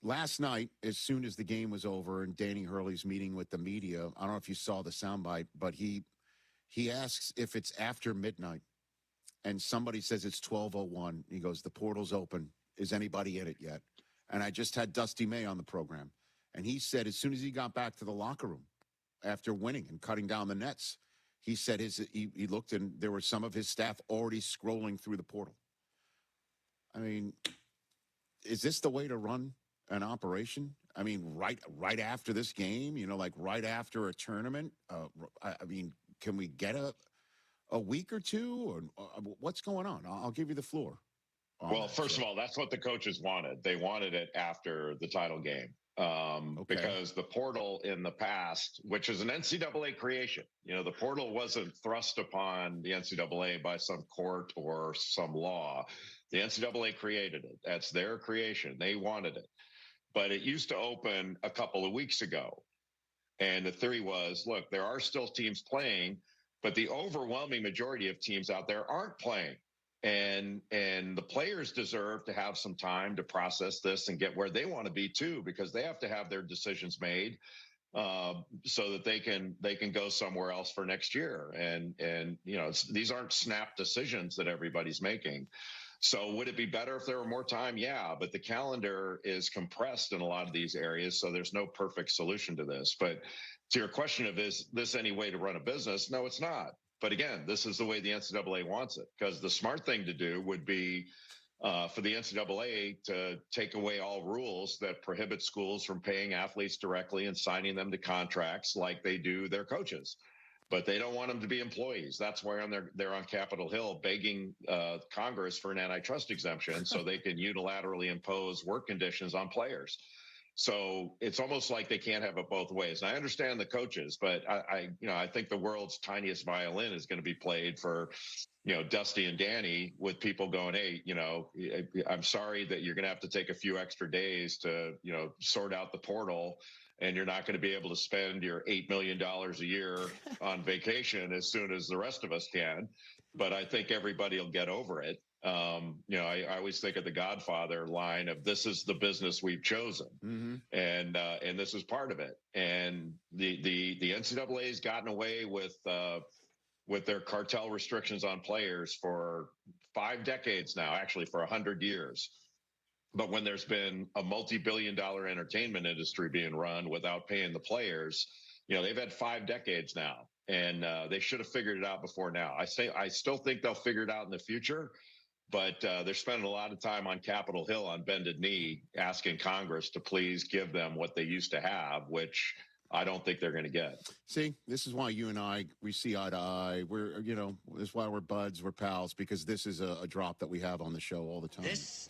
Last night, as soon as the game was over and Danny Hurley's meeting with the media, I don't know if you saw the soundbite, but he asks if it's after midnight, and somebody says it's 12:01. He goes, the portal's open. Is anybody in it yet? And I just had Dusty May on the program, and he said as soon as he got back to the locker room after winning and cutting down the nets, he said he looked and there were some of his staff already scrolling through the portal. I mean, is this the way to run an operation? I mean, right after this game, like right after a tournament. I mean, can we get a week or two, or what's going on? I'll give you the floor. Well, first of all, that's what the coaches wanted. They wanted it after the title game, because the portal in the past, which is an NCAA creation, the portal wasn't thrust upon the NCAA by some court or some law. The NCAA created it. That's their creation. They wanted it. But it used to open a couple of weeks ago. And the theory was, look, there are still teams playing, but the overwhelming majority of teams out there aren't playing. And the players deserve to have some time to process this and get where they want to be too, because they have to have their decisions made so that they can go somewhere else for next year. And these aren't snap decisions that everybody's making. So would it be better if there were more time? Yeah, but the calendar is compressed in a lot of these areas, so there's no perfect solution to this. But to your question of, is this any way to run a business? No, it's not. But again, this is the way the NCAA wants it, because the smart thing to do would be for the NCAA to take away all rules that prohibit schools from paying athletes directly and signing them to contracts like they do their coaches. But they don't want them to be employees. That's why they're on Capitol Hill begging Congress for an antitrust exemption so they can unilaterally impose work conditions on players. So it's almost like they can't have it both ways. And I understand the coaches, but I think the world's tiniest violin is going to be played for, Dusty and Danny, with people going, hey, I'm sorry that you're going to have to take a few extra days to, sort out the portal. And you're not going to be able to spend your $8 million a year on vacation as soon as the rest of us can. But I think everybody will get over it. I always think of the Godfather line of, this is the business we've chosen. Mm-hmm. And this is part of it. And the NCAA has gotten away with their cartel restrictions on players for 5 decades now, actually for 100 years. But when there's been a multi-billion-dollar entertainment industry being run without paying the players, they've had 5 decades now. and they should have figured it out before now. I still think they'll figure it out in the future, but they're spending a lot of time on Capitol Hill on bended knee asking Congress to please give them what they used to have, which I don't think they're going to get. See, this is why you and I, we see eye to eye. We're, this is why we're buds, we're pals, because this is a drop that we have on the show all the time. This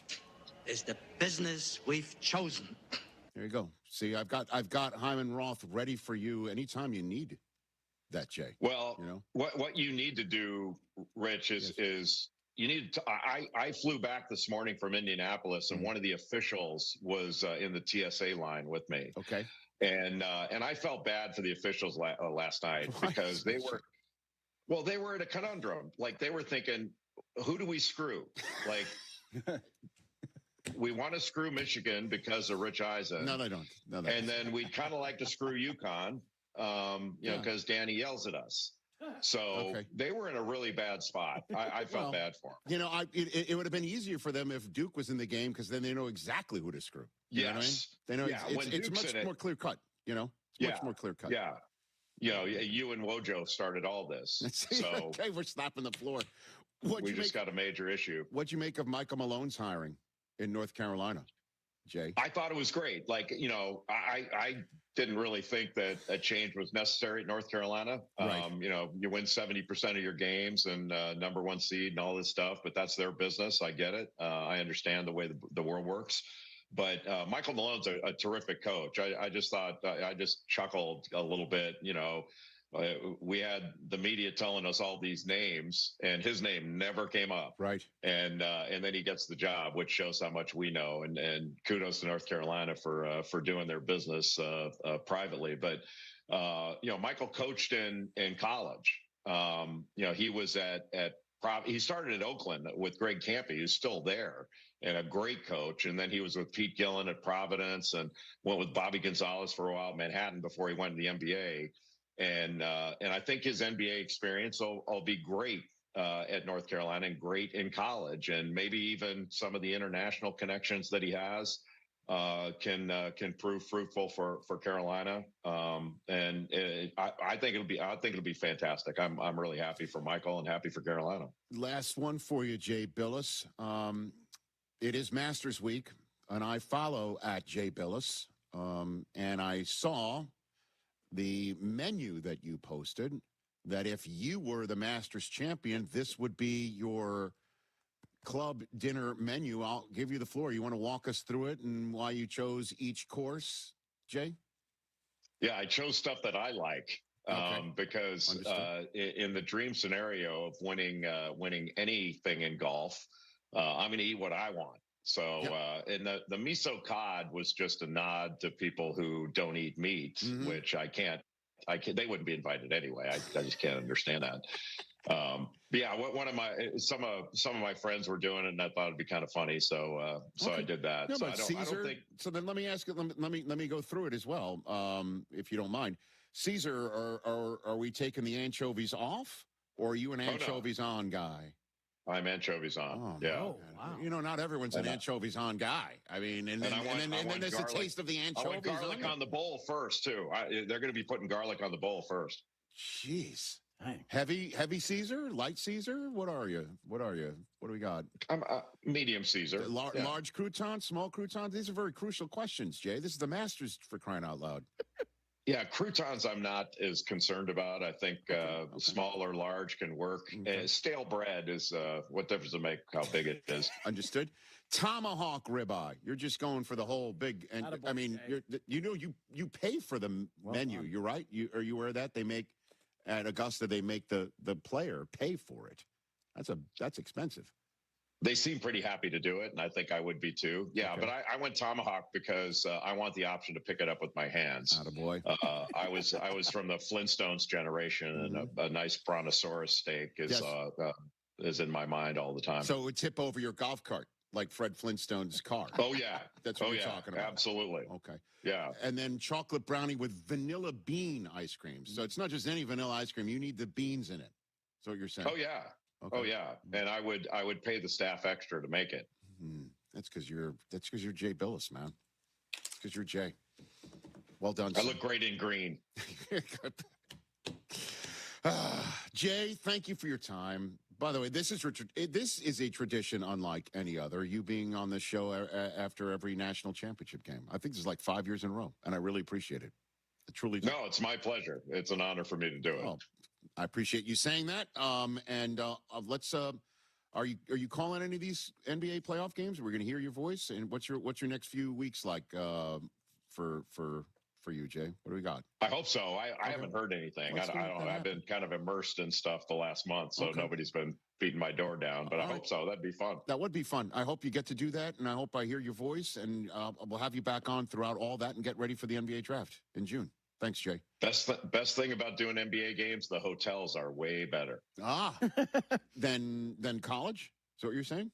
is the business we've chosen. There you go. See, I've got Hyman Roth ready for you anytime you need that, Jay. Well, what you need to do, Rich, is you need to. I flew back this morning from Indianapolis, and one of the officials was in the TSA line with me. Okay. And I felt bad for the officials last night because they were at a conundrum. Like, they were thinking, who do we screw? Like, we want to screw Michigan because of Rich Eisen. No, they don't. No, and then we'd kind of like to screw UConn, because Danny yells at us. So they were in a really bad spot. I felt bad for them. It would have been easier for them if Duke was in the game, because then they know exactly who to screw. You know what I mean? They know it's much more clear cut. Much more clear cut. Yeah. You and Wojo started all this. So okay, we're stopping the floor. We just got a major issue. What'd you make of Michael Malone's hiring in North Carolina, Jay? I thought it was great. Like, I didn't really think that a change was necessary at North Carolina. Right. You win 70% of your games and number one seed and all this stuff, but that's their business. I get it. I understand the way the world works. But Michael Malone's a terrific coach. I just thought, I just chuckled a little bit. We had the media telling us all these names, and his name never came up. Right. And then he gets the job, which shows how much we know. And kudos to North Carolina for doing their business privately. But Michael coached in college. He was he started at Oakland with Greg Kampe, who's still there, and a great coach. And then he was with Pete Gillen at Providence, and went with Bobby Gonzalez for a while at Manhattan before he went to the NBA. And I think his NBA experience will be great at North Carolina and great in college, and maybe even some of the international connections that he has can prove fruitful for Carolina. And I think it'll be fantastic. I'm really happy for Michael and happy for Carolina. Last one for you, Jay Billis. It is Masters Week, and I follow at Jay Billis, and I saw the menu that you posted, that if you were the Masters champion, this would be your club dinner menu. I'll give you the floor. You want to walk us through it and why you chose each course, Jay? Yeah, I chose stuff that I like. Because in the dream scenario of winning anything in golf, I'm going to eat what I want. So, and the miso cod was just a nod to people who don't eat meat, which I can't, they wouldn't be invited anyway. I just can't understand that. Some of my friends were doing it, and I thought it'd be kind of funny. So I did that. No, so but I don't think. So then let me ask you, let me go through it as well. If you don't mind, Caesar, are we taking the anchovies off, or are you an anchovies on guy? I'm anchovies on. Oh, yeah. Oh, wow. Not everyone's an anchovies on guy. I mean, and then there's garlic. a taste of the anchovies. I want garlic on the bowl first, too. They're going to be putting garlic on the bowl first. Jeez. Dang. Heavy Caesar, light Caesar. What are you? What do we got? I'm medium Caesar. Large croutons, small croutons. These are very crucial questions, Jay. This is the Masters, for crying out loud. Yeah, croutons I'm not as concerned about. I think small or large can work. Stale bread is what difference does it make how big it is? Understood. Tomahawk ribeye. You're just going for the whole big. And I mean, you pay for the menu. You're right. Are you aware of that? They make at Augusta. They make the player pay for it. That's expensive. They seem pretty happy to do it, and I think I would be too. Yeah, okay. But I went tomahawk because I want the option to pick it up with my hands. Attaboy. I was from the Flintstones generation, and a nice brontosaurus steak is in my mind all the time. So it would tip over your golf cart like Fred Flintstone's car. Oh yeah, that's what you're talking about. Absolutely. Okay. Yeah. And then chocolate brownie with vanilla bean ice cream. So it's not just any vanilla ice cream. You need the beans in it. That's what you're saying. Oh yeah. Okay. Oh yeah, and I would pay the staff extra to make it. That's because you're Jay Billis, man. Because you're Jay. Well done. I look great in green. Jay, thank you for your time. By the way, this is a tradition unlike any other. You being on this show after every national championship game. I think this is like 5 years in a row, and I really appreciate it. I truly do. No, it's my pleasure. It's an honor for me to do it. Oh, I appreciate you saying that. Let's. Are you calling any of these NBA playoff games? We're going to hear your voice. And what's your next few weeks like for you, Jay? What do we got? I hope so. I haven't heard anything. I've been kind of immersed in stuff the last month, so nobody's been beating my door down. But I hope so. That'd be fun. That would be fun. I hope you get to do that, and I hope I hear your voice, and we'll have you back on throughout all that and get ready for the NBA draft in June. Thanks, Jay. Best thing about doing NBA games, the hotels are way better. Than college? Is that what you're saying?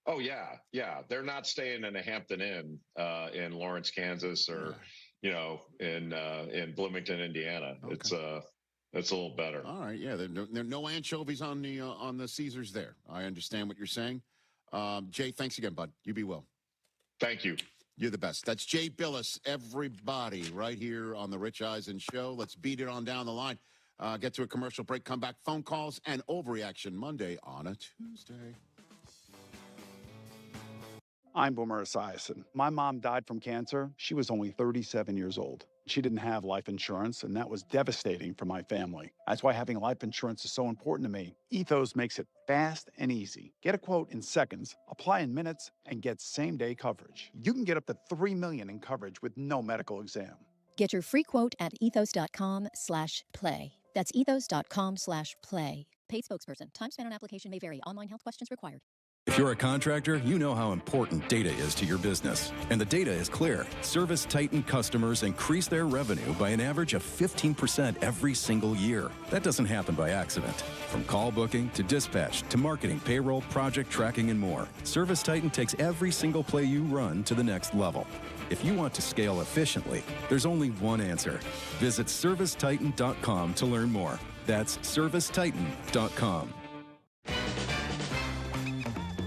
Oh yeah. They're not staying in a Hampton Inn in Lawrence, Kansas, or in Bloomington, Indiana. Okay. It's a little better. All right, yeah. There are no anchovies on the Caesars there. I understand what you're saying. Jay, thanks again, bud. You be well. Thank you. You're the best. That's Jay Billis, everybody, right here on the Rich Eisen Show. Let's beat it on down the line. Get to a commercial break, come back, phone calls, and Overreaction Monday on a Tuesday. I'm Boomer Esiason. My mom died from cancer. She was only 37 years old. She didn't have life insurance, and that was devastating for my family. That's why having life insurance is so important to me. Ethos makes it fast and easy. Get a quote in seconds, apply in minutes, and get same-day coverage. You can get up to $3 million in coverage with no medical exam. Get your free quote at ethos.com/play. That's ethos.com/play. Paid spokesperson. Time spent on application may vary. Online health questions required. If you're a contractor, you know how important data is to your business. And the data is clear. Service Titan customers increase their revenue by an average of 15% every single year. That doesn't happen by accident. From call booking to dispatch to marketing, payroll, project tracking, and more, Service Titan takes every single play you run to the next level. If you want to scale efficiently, there's only one answer. Visit ServiceTitan.com to learn more. That's ServiceTitan.com.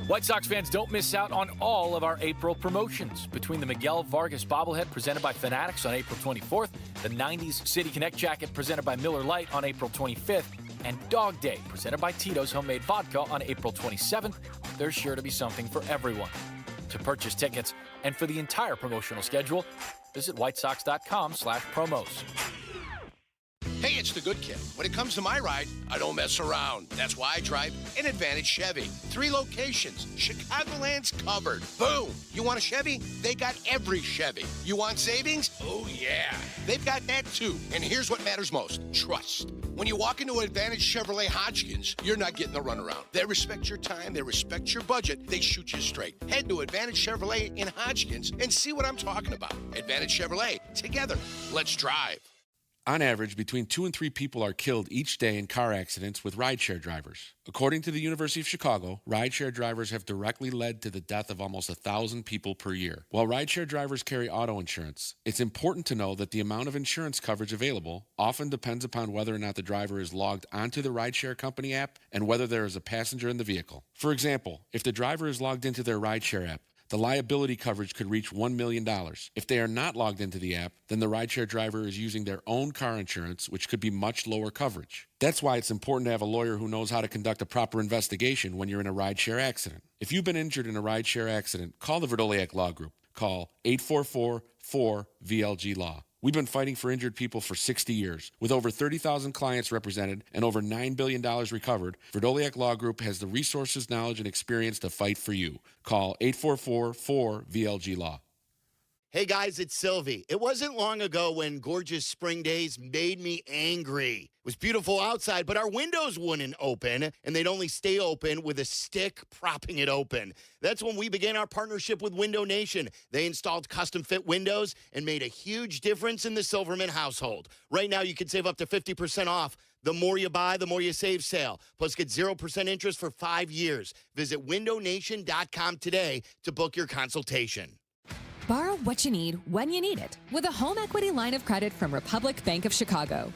White Sox fans, don't miss out on all of our April promotions. Between the Miguel Vargas bobblehead presented by Fanatics on April 24th, the 90s City Connect jacket presented by Miller Lite on April 25th, and Dog Day presented by Tito's Homemade Vodka on April 27th, there's sure to be something for everyone. To purchase tickets and for the entire promotional schedule, visit whitesox.com/promos. Hey, it's the good kid. When it comes to my ride, I don't mess around. That's why I drive an Advantage Chevy. 3 locations. Chicagoland's covered. Boom. You want a Chevy? They got every Chevy. You want savings? Oh, yeah. They've got that, too. And here's what matters most. Trust. When you walk into Advantage Chevrolet Hodgkins, you're not getting the runaround. They respect your time. They respect your budget. They shoot you straight. Head to Advantage Chevrolet in Hodgkins and see what I'm talking about. Advantage Chevrolet. Together. Let's drive. On average, between 2 and 3 people are killed each day in car accidents with rideshare drivers. According to the University of Chicago, rideshare drivers have directly led to the death of almost 1,000 people per year. While rideshare drivers carry auto insurance, it's important to know that the amount of insurance coverage available often depends upon whether or not the driver is logged onto the rideshare company app and whether there is a passenger in the vehicle. For example, if the driver is logged into their rideshare app, the liability coverage could reach $1 million. If they are not logged into the app, then the rideshare driver is using their own car insurance, which could be much lower coverage. That's why it's important to have a lawyer who knows how to conduct a proper investigation when you're in a rideshare accident. If you've been injured in a rideshare accident, call the Verdoliak Law Group. Call 844-4VLG-LAW. We've been fighting for injured people for 60 years. With over 30,000 clients represented and over $9 billion recovered, Verdoliak Law Group has the resources, knowledge, and experience to fight for you. Call 844-4VLG-LAW. Hey guys, it's Silvy. It wasn't long ago when gorgeous spring days made me angry. It was beautiful outside, but our windows wouldn't open, and they'd only stay open with a stick propping it open. That's when we began our partnership with Window Nation. They installed custom-fit windows and made a huge difference in the Silverman household. Right now, you can save up to 50% off. The more you buy, the more you save sale. Plus, get 0% interest for 5 years. Visit windownation.com today to book your consultation. Borrow what you need when you need it with a home equity line of credit from Republic Bank of Chicago.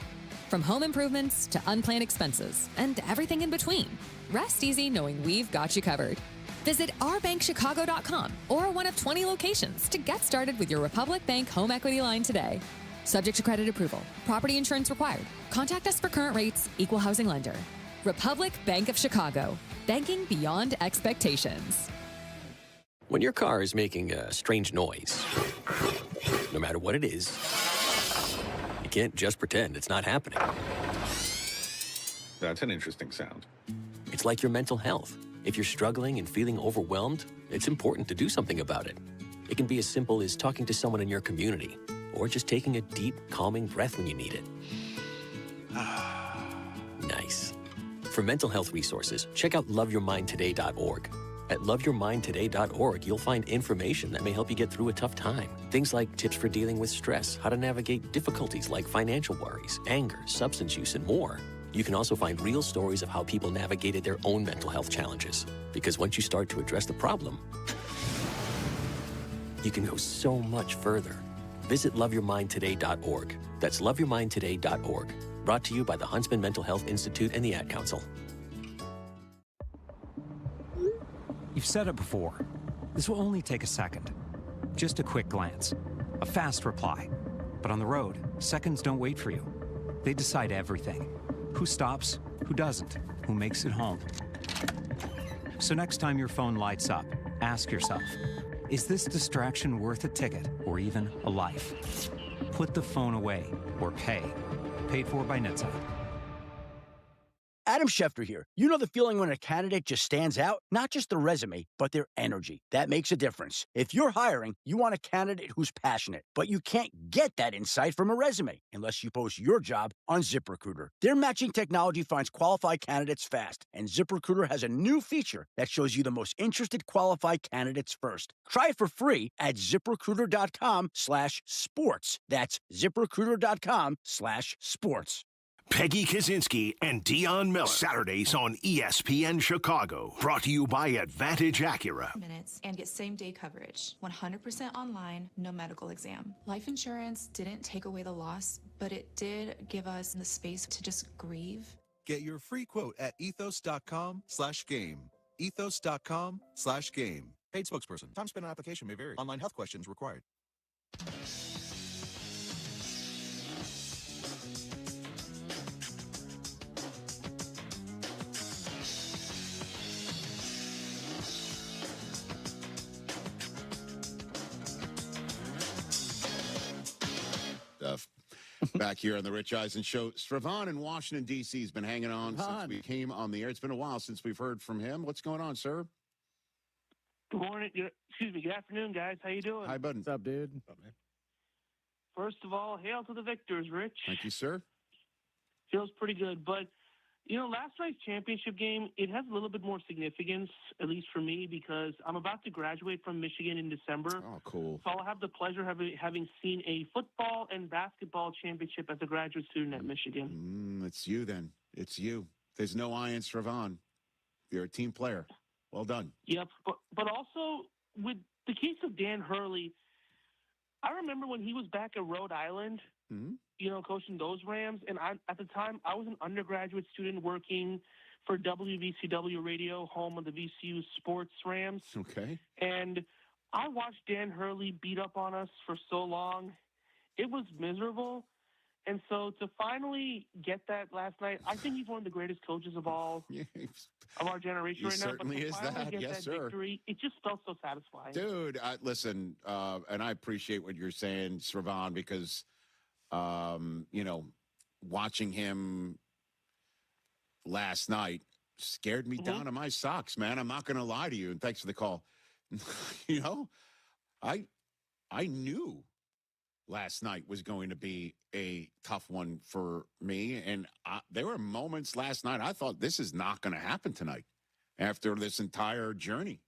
From home improvements to unplanned expenses and everything in between, rest easy knowing we've got you covered. Visit ourbankchicago.com or one of 20 locations to get started with your Republic Bank home equity line today. Subject to credit approval. Property insurance required. Contact us for current rates. Equal housing lender. Republic Bank of Chicago. Banking beyond expectations. When your car is making a strange noise, no matter what it is, you can't just pretend it's not happening. That's an interesting sound. It's like your mental health. If you're struggling and feeling overwhelmed, it's important to do something about it. It can be as simple as talking to someone in your community, or just taking a deep, calming breath when you need it. Nice. For mental health resources, check out loveyourmindtoday.org. At loveyourmindtoday.org, you'll find information that may help you get through a tough time. Things like tips for dealing with stress, how to navigate difficulties like financial worries, anger, substance use, and more. You can also find real stories of how people navigated their own mental health challenges. Because once you start to address the problem, you can go so much further. Visit loveyourmindtoday.org. That's loveyourmindtoday.org. Brought to you by the Huntsman Mental Health Institute and the Ad Council. You've said it before. This will only take a second. Just a quick glance. A fast reply. But on the road, seconds don't wait for you. They decide everything. Who stops, who doesn't, who makes it home. So next time your phone lights up, ask yourself, is this distraction worth a ticket or even a life? Put the phone away or pay. Paid for by NHTSA. Adam Schefter here. You know the feeling when a candidate just stands out? Not just their resume, but their energy. That makes a difference. If you're hiring, you want a candidate who's passionate, but you can't get that insight from a resume unless you post your job on ZipRecruiter. Their matching technology finds qualified candidates fast, and ZipRecruiter has a new feature that shows you the most interested qualified candidates first. Try it for free at ZipRecruiter.com/sports. That's ZipRecruiter.com/sports. Peggy Kaczynski and Dion Miller. Saturdays on ESPN Chicago. Brought to you by Advantage Acura. Minutes and get same-day coverage. 100% online, no medical exam. Life insurance didn't take away the loss, but it did give us the space to just grieve. Get your free quote at ethos.com/game. Ethos.com/game. Paid spokesperson. Time spent on application may vary. Online health questions required. Back here on the Rich Eisen Show. Sravon in Washington, D.C. has been hanging on since we came on the air. It's been a while since we've heard from him. What's going on, sir? Good morning. Good afternoon, guys. How you doing? Hi, bud. What's up, dude? What's up, man? First of all, hail to the victors, Rich. Thank you, sir. Feels pretty good. But, last night's championship game, it has a little bit more significance, at least for me, because I'm about to graduate from Michigan in December. Oh, cool. So I'll have the pleasure of having seen a football and basketball championship as a graduate student at Michigan. It's you, then. It's you. There's no I in Sravon. You're a team player. Well done. Yep. But also, with the case of Dan Hurley, I remember when he was back at Rhode Island, coaching those Rams. And at the time, I was an undergraduate student working for WVCW Radio, home of the VCU Sports Rams. Okay. And I watched Dan Hurley beat up on us for so long. It was miserable. And so to finally get that last night, I think he's one of the greatest coaches of all of our generation right now. Certainly is that. Get Yes, that sir. Victory, it just felt so satisfying. Dude, listen, and I appreciate what you're saying, Sravon, because, watching him last night scared me down to my socks, man. I'm not going to lie to you. And thanks for the call. I knew last night was going to be a tough one for me. And there were moments last night I thought this is not going to happen tonight after this entire journey.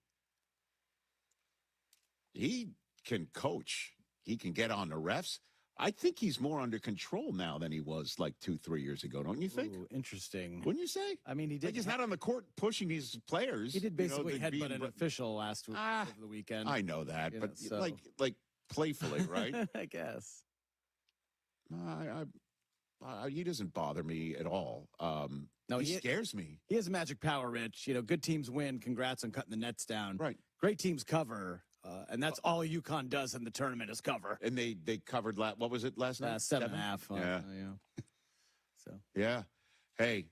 He can coach. He can get on the refs. I think he's more under control now than he was like 2-3 years ago, don't you think? Ooh, interesting. Wouldn't you say? I mean, he did. Like he's not on the court pushing these players. He did basically headbutt an official last week over the weekend. I know that, but like playfully, right? I guess. He doesn't bother me at all. No, he scares me. He has magic power, Rich. Good teams win. Congrats on cutting the nets down. Right. Great teams cover. And that's all UConn does in the tournament is cover. And they covered, what was it last night? 7.5. Yeah. So. Yeah. Hey.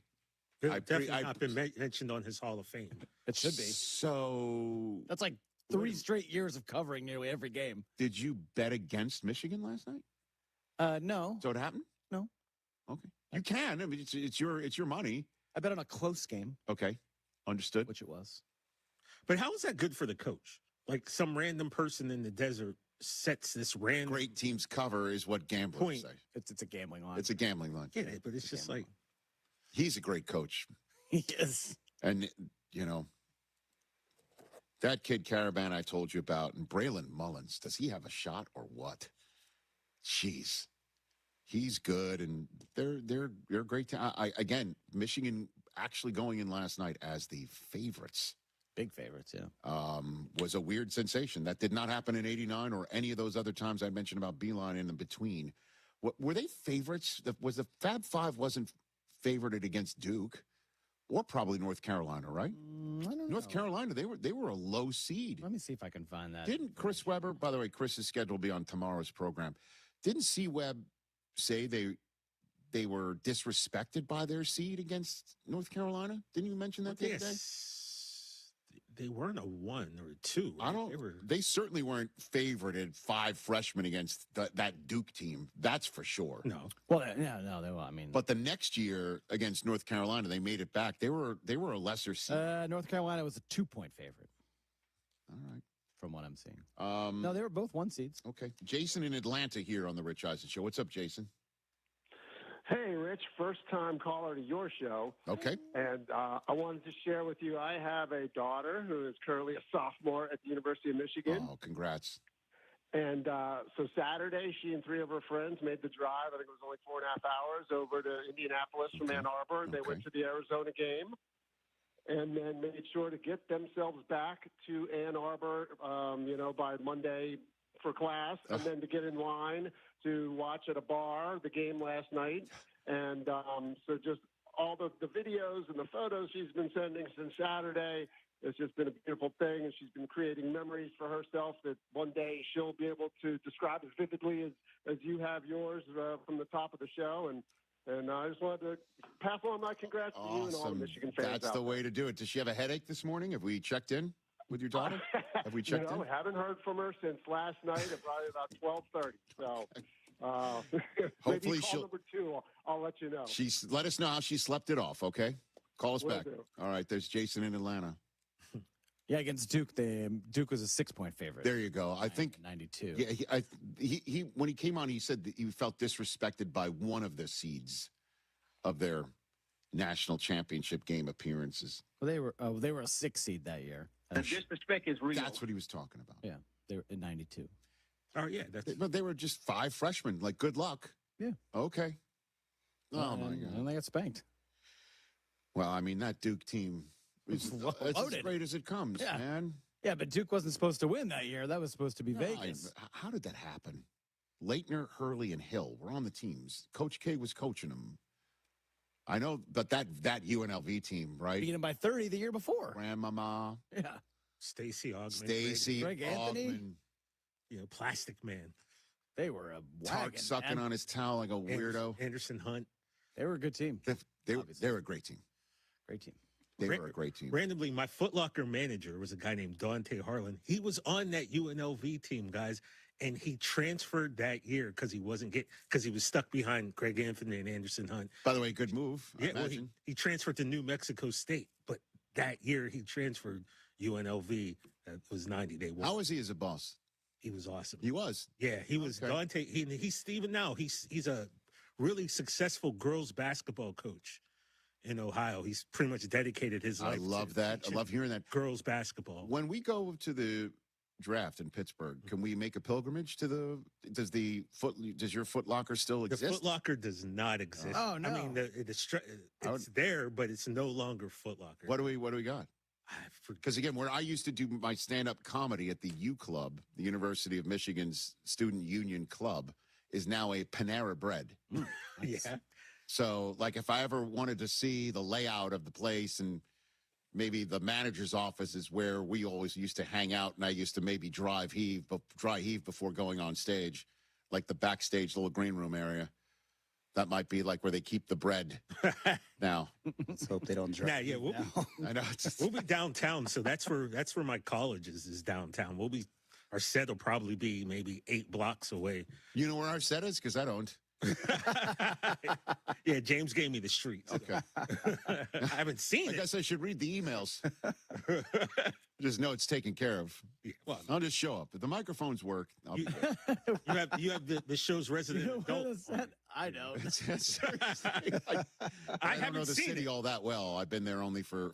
Definitely not been mentioned on his Hall of Fame. It should be. So. That's like 3 straight years of covering nearly every game. Did you bet against Michigan last night? No. So it happened? No. Okay. You can. I mean, it's your money. I bet on a close game. Okay. Understood. Which it was. But how is that good for the coach? Like some random person in the desert sets this random. Great teams cover is what gamblers say. It's a gambling line. It's a gambling line. Yeah, but it's just like. He's a great coach. He is. And, that kid Caravan I told you about, and Braylon Mullins, does he have a shot or what? Jeez. He's good, and they're a great team. Again, Michigan actually going in last night as the favorites. Big favorites, yeah. Was a weird sensation. That did not happen in '89 or any of those other times I mentioned about Beeline in the between. Were they favorites? Was the Fab Five wasn't favored against Duke or probably North Carolina, right? I don't know. North Carolina, they were a low seed. Let me see if I can find that. Didn't Chris Webber, by the way, Chris's schedule will be on tomorrow's program. Didn't C. Webb say they were disrespected by their seed against North Carolina? Didn't you mention that the other day? They weren't a 1 or a 2. Right? They certainly weren't favorited 5 freshmen against that Duke team. That's for sure. No. Well, yeah, no, they were. I mean, but the next year against North Carolina, they made it back. They were a lesser seed. North Carolina was a 2-point favorite. All right. From what I'm seeing. No, they were both 1 seeds. Okay. Jason in Atlanta here on the Rich Eisen Show. What's up, Jason? Hey, Rich, first-time caller to your show. Okay. And I wanted to share with you, I have a daughter who is currently a sophomore at the University of Michigan. Oh, congrats. And so Saturday, she and 3 of her friends made the drive. I think it was only 4.5 hours over to Indianapolis from Ann Arbor. And they went to the Arizona game and then made sure to get themselves back to Ann Arbor, by Monday for class, and then to get in line to watch at a bar the game last night. And so just all the videos and the photos she's been sending since Saturday, it's just been a beautiful thing. And she's been creating memories for herself that one day she'll be able to describe as vividly as you have yours from the top of the show. And I just wanted to pass on my congrats to you and all the Michigan fans. That's the way to do it. Does she have a headache this morning? Have we checked in with your daughter? Have we checked in? I haven't heard from her since last night at probably about 12:30. So hopefully call number 2. I'll let you know. Let us know how she slept it off, okay? Call us Will back. do. All right, there's Jason in Atlanta. Yeah, against Duke, Duke was a 6-point favorite. There you go. I think 92. Yeah, he when he came on, he said that he felt disrespected by one of the seeds of their national championship game appearances. Well, they were a 6 seed that year. The disrespect is real. That's what he was talking about. Yeah, they were in 92. Oh yeah, but they were just 5 freshmen. Like, good luck. Yeah. Okay. Oh my God. And they got spanked. Well, I mean, that Duke team is it's as great as it comes, Yeah. man. Yeah, but Duke wasn't supposed to win that year. That was supposed to be Vegas. How did that happen? Leitner, Hurley, and Hill were on the teams. Coach K was coaching them. I know, but that UNLV team, right? Beat them by 30 the year before. Grandmama. Yeah. Stacey Augman. Stacey Greg Anthony. Augman. Plastic Man. They were a Tart wagon, sucking man. on his towel like a weirdo. Anderson Hunt. They were a good team. They were a great team. Great team. They were a great team. Randomly, my Foot Locker manager was a guy named Dante Harlan. He was on that UNLV team, guys, and he transferred that year because he was stuck behind Greg Anthony and Anderson Hunt. By the way, good move. Yeah, well, he transferred to New Mexico State, but that year he transferred UNLV. That was 90. They won. How was he as a boss? He was awesome. He was. Yeah, he was. Okay. Dante. He's even now. He's a really successful girls basketball coach in Ohio. He's pretty much dedicated his life. I love that. I love hearing that. Girls basketball. When we go to the draft in Pittsburgh, can we make a pilgrimage to the? Does your Foot Locker still exist? The Foot Locker does not exist. Oh no! I mean, it's there, but it's no longer Foot Locker. What do we got? Because again, where I used to do my stand-up comedy at the U Club, the University of Michigan's Student Union Club, is now a Panera Bread. Yeah. So, like, if I ever wanted to see the layout of the place and maybe the manager's office is where we always used to hang out, and I used to maybe dry heave before going on stage, like the backstage little green room area. That might be like where they keep the bread now. Let's hope they don't dry. Yeah, I know. We'll be downtown, so that's where my college is downtown. Our set will probably be maybe 8 blocks away. You know where our set is? Because I don't. Yeah, James gave me the streets. Okay. I haven't seen it. I guess I should read the emails. Just know it's taken care of. Well, I'll just show up. If the microphones work, I'll be there. You have the show's resident adult. I know. I don't know the city all that well. I've been there only for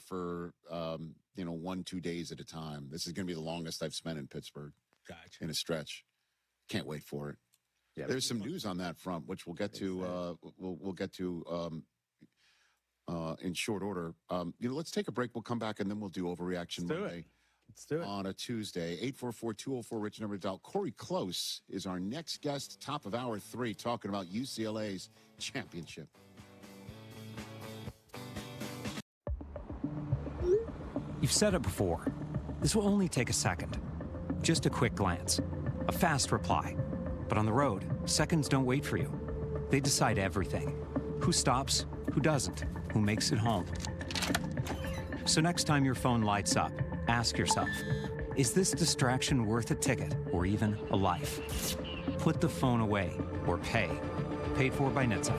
1-2 days at a time. This is going to be the longest I've spent in Pittsburgh. Gotcha. In a stretch. Can't wait for it. Yeah, there's some news on that front, which we'll get to. We'll get to in short order. Let's take a break. We'll come back and then we'll do Overreaction Monday. Let's do it on a Tuesday. 844-204-RICH number to dial. Cory Close is our next guest. Top of hour 3, talking about UCLA's championship. You've said it before. This will only take a second. Just a quick glance. A fast reply. But on the road, seconds don't wait for you. They decide everything. Who stops, who doesn't, who makes it home. So next time your phone lights up, ask yourself, is this distraction worth a ticket or even a life? Put the phone away or pay. Paid for by NHTSA.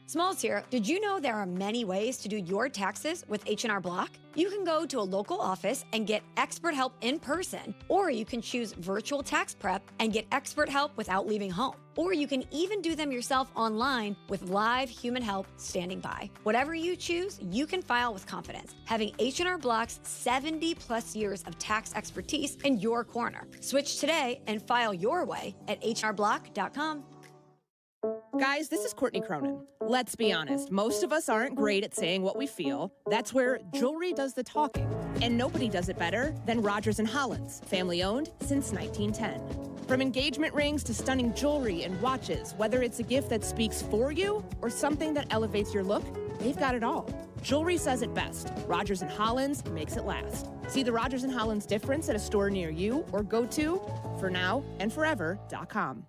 Smalls here. Did you know there are many ways to do your taxes with H&R Block? You can go to a local office and get expert help in person, or you can choose virtual tax prep and get expert help without leaving home. Or you can even do them yourself online with live human help standing by. Whatever you choose, you can file with confidence, having H&R Block's 70+ years of tax expertise in your corner. Switch today and file your way at hrblock.com. Guys, this is Courtney Cronin. Let's be honest, most of us aren't great at saying what we feel. That's where jewelry does the talking. And nobody does it better than Rogers & Hollins, family owned since 1910. From engagement rings to stunning jewelry and watches, whether it's a gift that speaks for you or something that elevates your look, they've got it all. Jewelry says it best. Rogers & Hollins makes it last. See the Rogers & Hollins difference at a store near you or go to fornowandforever.com.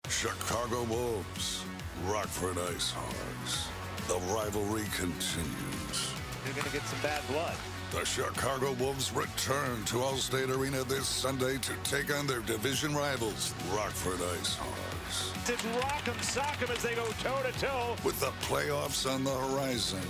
Chicago Wolves, Rockford Ice Hogs. The rivalry continues. You're going to get some bad blood. The Chicago Wolves return to Allstate Arena this Sunday to take on their division rivals, Rockford Ice Hogs. It's rock 'em, sock 'em as they go toe-to-toe. With the playoffs on the horizon,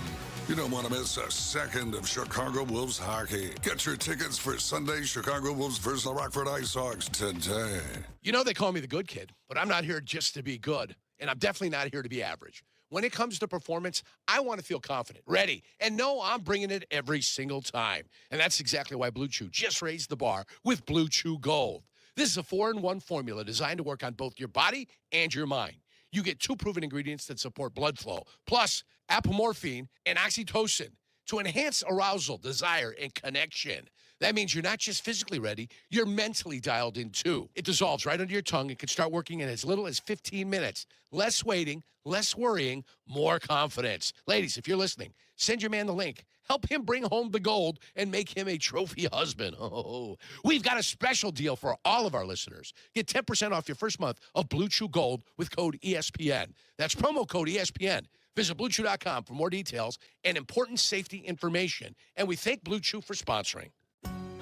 you don't want to miss a second of Chicago Wolves hockey. Get your tickets for Sunday Chicago Wolves versus the Rockford Ice Hogs today. You know they call me the good kid, but I'm not here just to be good, and I'm definitely not here to be average. When it comes to performance, I want to feel confident, ready, and know I'm bringing it every single time. And that's exactly why Blue Chew just raised the bar with Blue Chew Gold. This is a 4-in-1 formula designed to work on both your body and your mind. You get 2 proven ingredients that support blood flow, plus apomorphine and oxytocin to enhance arousal, desire, and connection. That means you're not just physically ready, you're mentally dialed in too. It dissolves right under your tongue and can start working in as little as 15 minutes. Less waiting, less worrying, more confidence. Ladies, if you're listening, send your man the link. Help him bring home the gold and make him a trophy husband. Oh, we've got a special deal for all of our listeners. Get 10% off your first month of Blue Chew Gold with code ESPN. That's promo code ESPN. Visit BlueChew.com for more details and important safety information. And we thank Blue Chew for sponsoring.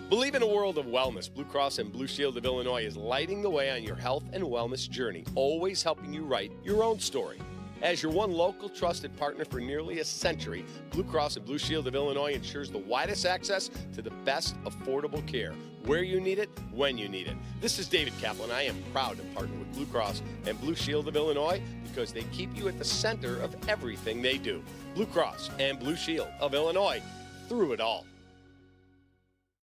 Believe in a world of wellness. Blue Cross and Blue Shield of Illinois is lighting the way on your health and wellness journey, always helping you write your own story. As your one local trusted partner for nearly a century, Blue Cross and Blue Shield of Illinois ensures the widest access to the best affordable care, where you need it, when you need it. This is David Kaplan. I am proud to partner with Blue Cross and Blue Shield of Illinois because they keep you at the center of everything they do. Blue Cross and Blue Shield of Illinois, through it all.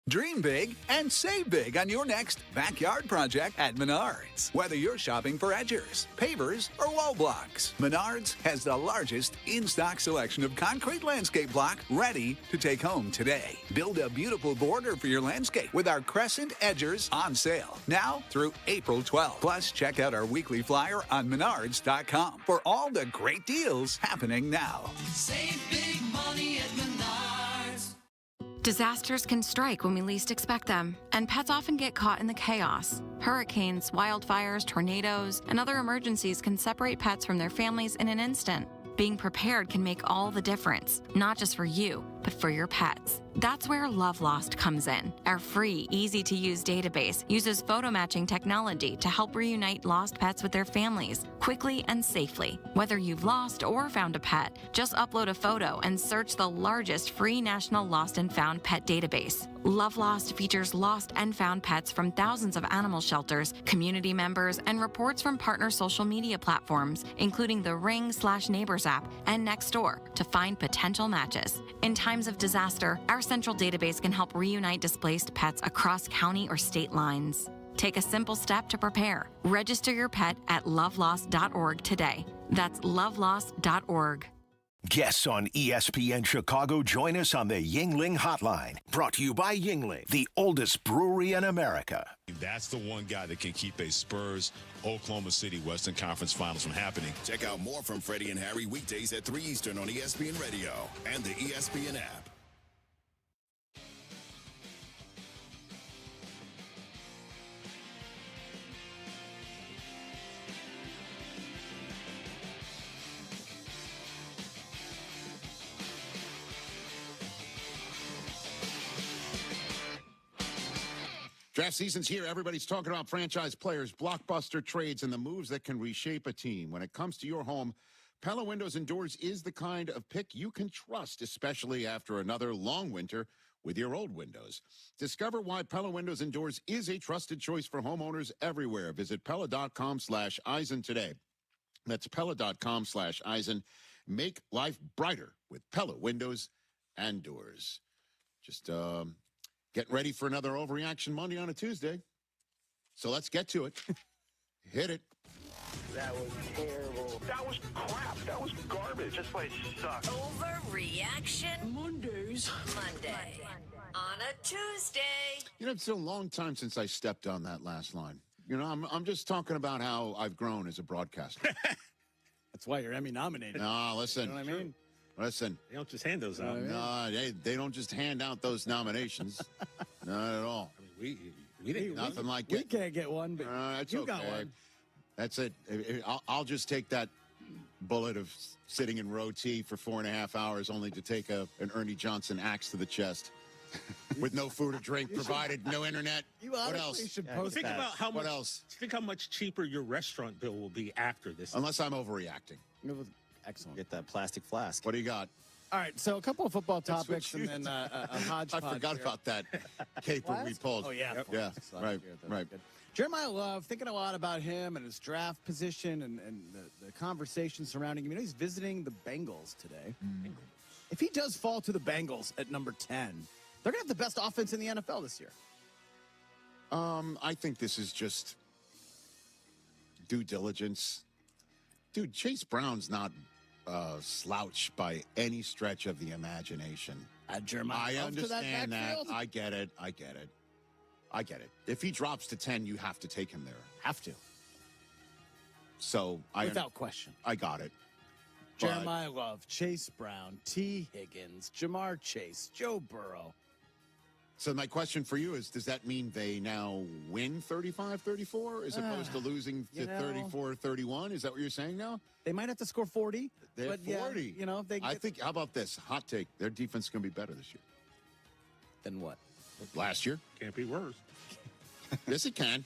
Dream big and save big on your next backyard project at Menards. Whether you're shopping for edgers, pavers, or wall blocks, Menards has the largest in-stock selection of concrete landscape block ready to take home today. Build a beautiful border for your landscape with our Crescent Edgers on sale now through April 12th. Plus, check out our weekly flyer on Menards.com for all the great deals happening now. Save big money at Menards. Disasters can strike when we least expect them, and pets often get caught in the chaos. Hurricanes, wildfires, tornadoes, and other emergencies can separate pets from their families in an instant. Being prepared can make all the difference, not just for you, but for your pets. That's where Love Lost comes in. Our free, easy-to-use database uses photo matching technology to help reunite lost pets with their families, quickly and safely. Whether you've lost or found a pet, just upload a photo and search the largest free national lost and found pet database. Love Lost features lost and found pets from thousands of animal shelters, community members, and reports from partner social media platforms, including the Ring/Neighbors app and Nextdoor, to find potential matches. In times of disaster, our central database can help reunite displaced pets across county or state lines. Take a simple step to prepare. Register your pet at lovelost.org today. That's lovelost.org. Guests on ESPN Chicago join us on the Yingling Hotline. Brought to you by Yingling, the oldest brewery in America. That's the one guy that can keep a Spurs Oklahoma City Western Conference Finals from happening. Check out more from Freddie and Harry weekdays at 3 Eastern on ESPN Radio and the ESPN app. Draft season's here. Everybody's talking about franchise players, blockbuster trades, and the moves that can reshape a team. When it comes to your home, Pella Windows and Doors is the kind of pick you can trust, especially after another long winter with your old windows. Discover why Pella Windows and Doors is a trusted choice for homeowners everywhere. Visit Pella.com/Eisen today. That's Pella.com/Eisen. Make life brighter with Pella Windows and Doors. Just, getting ready for another Overreaction Monday on a Tuesday. So let's get to it. Hit it. That was terrible. That was crap. That was garbage. This place sucks. Overreaction Mondays. Monday. On a Tuesday. You know, it's been a long time since I stepped on that last line. You know, I'm just talking about how I've grown as a broadcaster. That's why you're Emmy nominated. No, listen. You know what I mean? Listen. They don't just hand those out. No, they don't just hand out those nominations. Not at all. I mean, we didn't. Nothing like we it. can't get one, but that's you okay. got one. That's it. I'll just take that bullet of sitting in row T for 4.5 hours only to take an Ernie Johnson axe to the chest. With no food or drink provided, no internet. What else? Should Think about how much. What else? Think how much cheaper your restaurant bill will be after this. Unless I'm overreacting. Excellent. Get that plastic flask. What do you got? All right, so a couple of football That's what topics you- and then a hodgepodge. I forgot here. about that caper we pulled. Oh, yeah. Yeah, right, right. Jeremiah Love, thinking a lot about him and his draft position and the conversation surrounding him. You know, he's visiting the Bengals today. If he does fall to the Bengals at number 10, they're going to have the best offense in the NFL this year. I think this is just due diligence. Dude, Chase Brown's not slouch by any stretch of the imagination. Jeremiah I Love to that understand that. backfield? I get it. If he drops to 10, you have to take him there. Have to. So Without question. I got it. But- Jeremiah Love, Chase Brown, T. Higgins, Jamar Chase, Joe Burrow. So my question for you is, does that mean they now win 35-34 as opposed to losing to 34-31? Is that what you're saying now? They might have to score 40. They're but 40. Yeah, you know, if they I get, think, how about this? Hot take. Their defense is going to be better this year. Then what? Last year? Can't be worse. Yes, it can.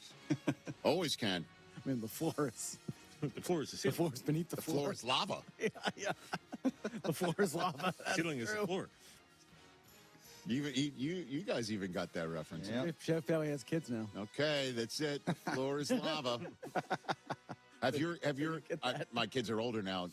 Always can. I mean, the floor is... The floor is the ceiling. The floor is beneath the floor. The floor is lava. Yeah. The floor is lava. That's Ceiling is the true. floor. You guys even got that reference. Chef family has kids now. Okay, that's it. The floor is lava. My kids are older now.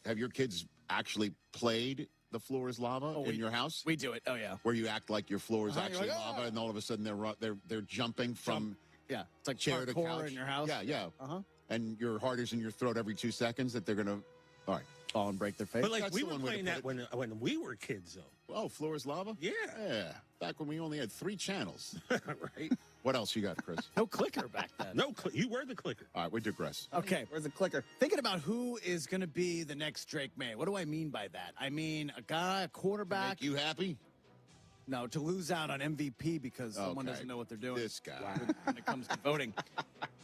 Have your kids actually played the floor is lava in your house? We do it. Oh yeah. Where you act like your floor is actually like, lava, and all of a sudden they're jumping from Yeah, it's like chair to parkour couch in your house. Yeah. Uh-huh. And your heart is in your throat every 2 seconds that they're gonna. All right. Fall and break their face. But like That's we the were one way to playing put that when we were kids, though. Oh, floor is lava. Yeah. Yeah. Back when we only had 3 channels. Right. What else you got, Chris? No clicker back then. You were the clicker. All right, we digress. Okay, where's the clicker? Thinking about who is going to be the next Drake May. What do I mean by that? I mean a guy, a quarterback. Make you happy? No, to lose out on MVP because someone doesn't know what they're doing. This guy. When it comes to voting.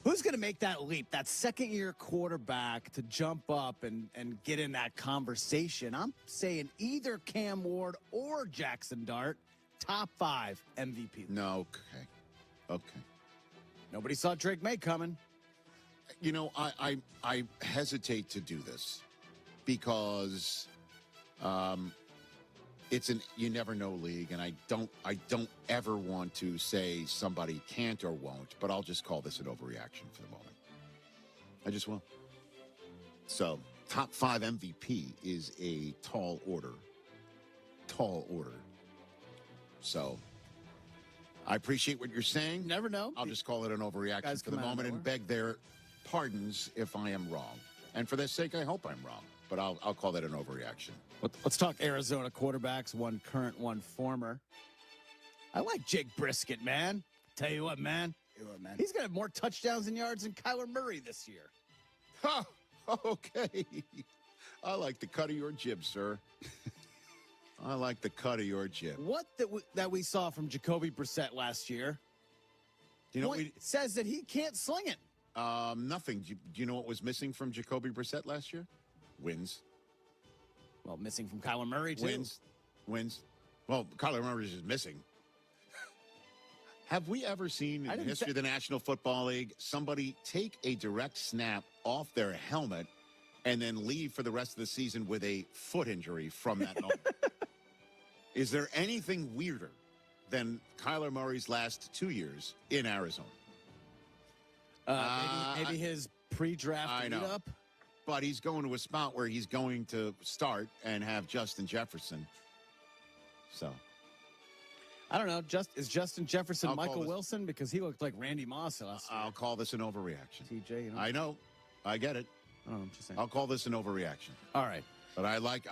Who's going to make that leap, that second-year quarterback to jump up and get in that conversation? I'm saying either Cam Ward or Jackson Dart, top 5 MVP. No, okay. Nobody saw Drake May coming. You know, I hesitate to do this because it's an you never know league, and I don't ever want to say somebody can't or won't, but I'll just call this an overreaction for the moment. I just will. So, top 5 MVP is a tall order. Tall order. So, I appreciate what you're saying. Never know. I'll just call it an overreaction for the moment and beg their pardons if I am wrong. And for their sake, I hope I'm wrong. But I'll call that an overreaction. Let's talk Arizona quarterbacks, one current, one former. I like Jake Brisket, man. Tell you what, man. He's going to have more touchdowns and yards than Kyler Murray this year. Ha! Okay. I like the cut of your jib, sir. I like the cut of your jib. What that we saw from Jacoby Brissett last year, You know, says that he can't sling it. Nothing. Do you know what was missing from Jacoby Brissett last year? Wins. Well, missing from Kyler Murray, too. Wins. Well, Kyler Murray is missing. Have we ever seen in the history of the National Football League somebody take a direct snap off their helmet and then leave for the rest of the season with a foot injury from that moment? Is there anything weirder than Kyler Murray's last 2 years in Arizona? Maybe his pre-draft meetup. But he's going to a spot where he's going to start and have Justin Jefferson. So, I don't know. Is Justin Jefferson Michael Wilson? Because he looked like Randy Moss last year. I'll call this an overreaction. TJ, you know? I know. I get it. I don't know. I'm just saying. I'll call this an overreaction. All right. But I like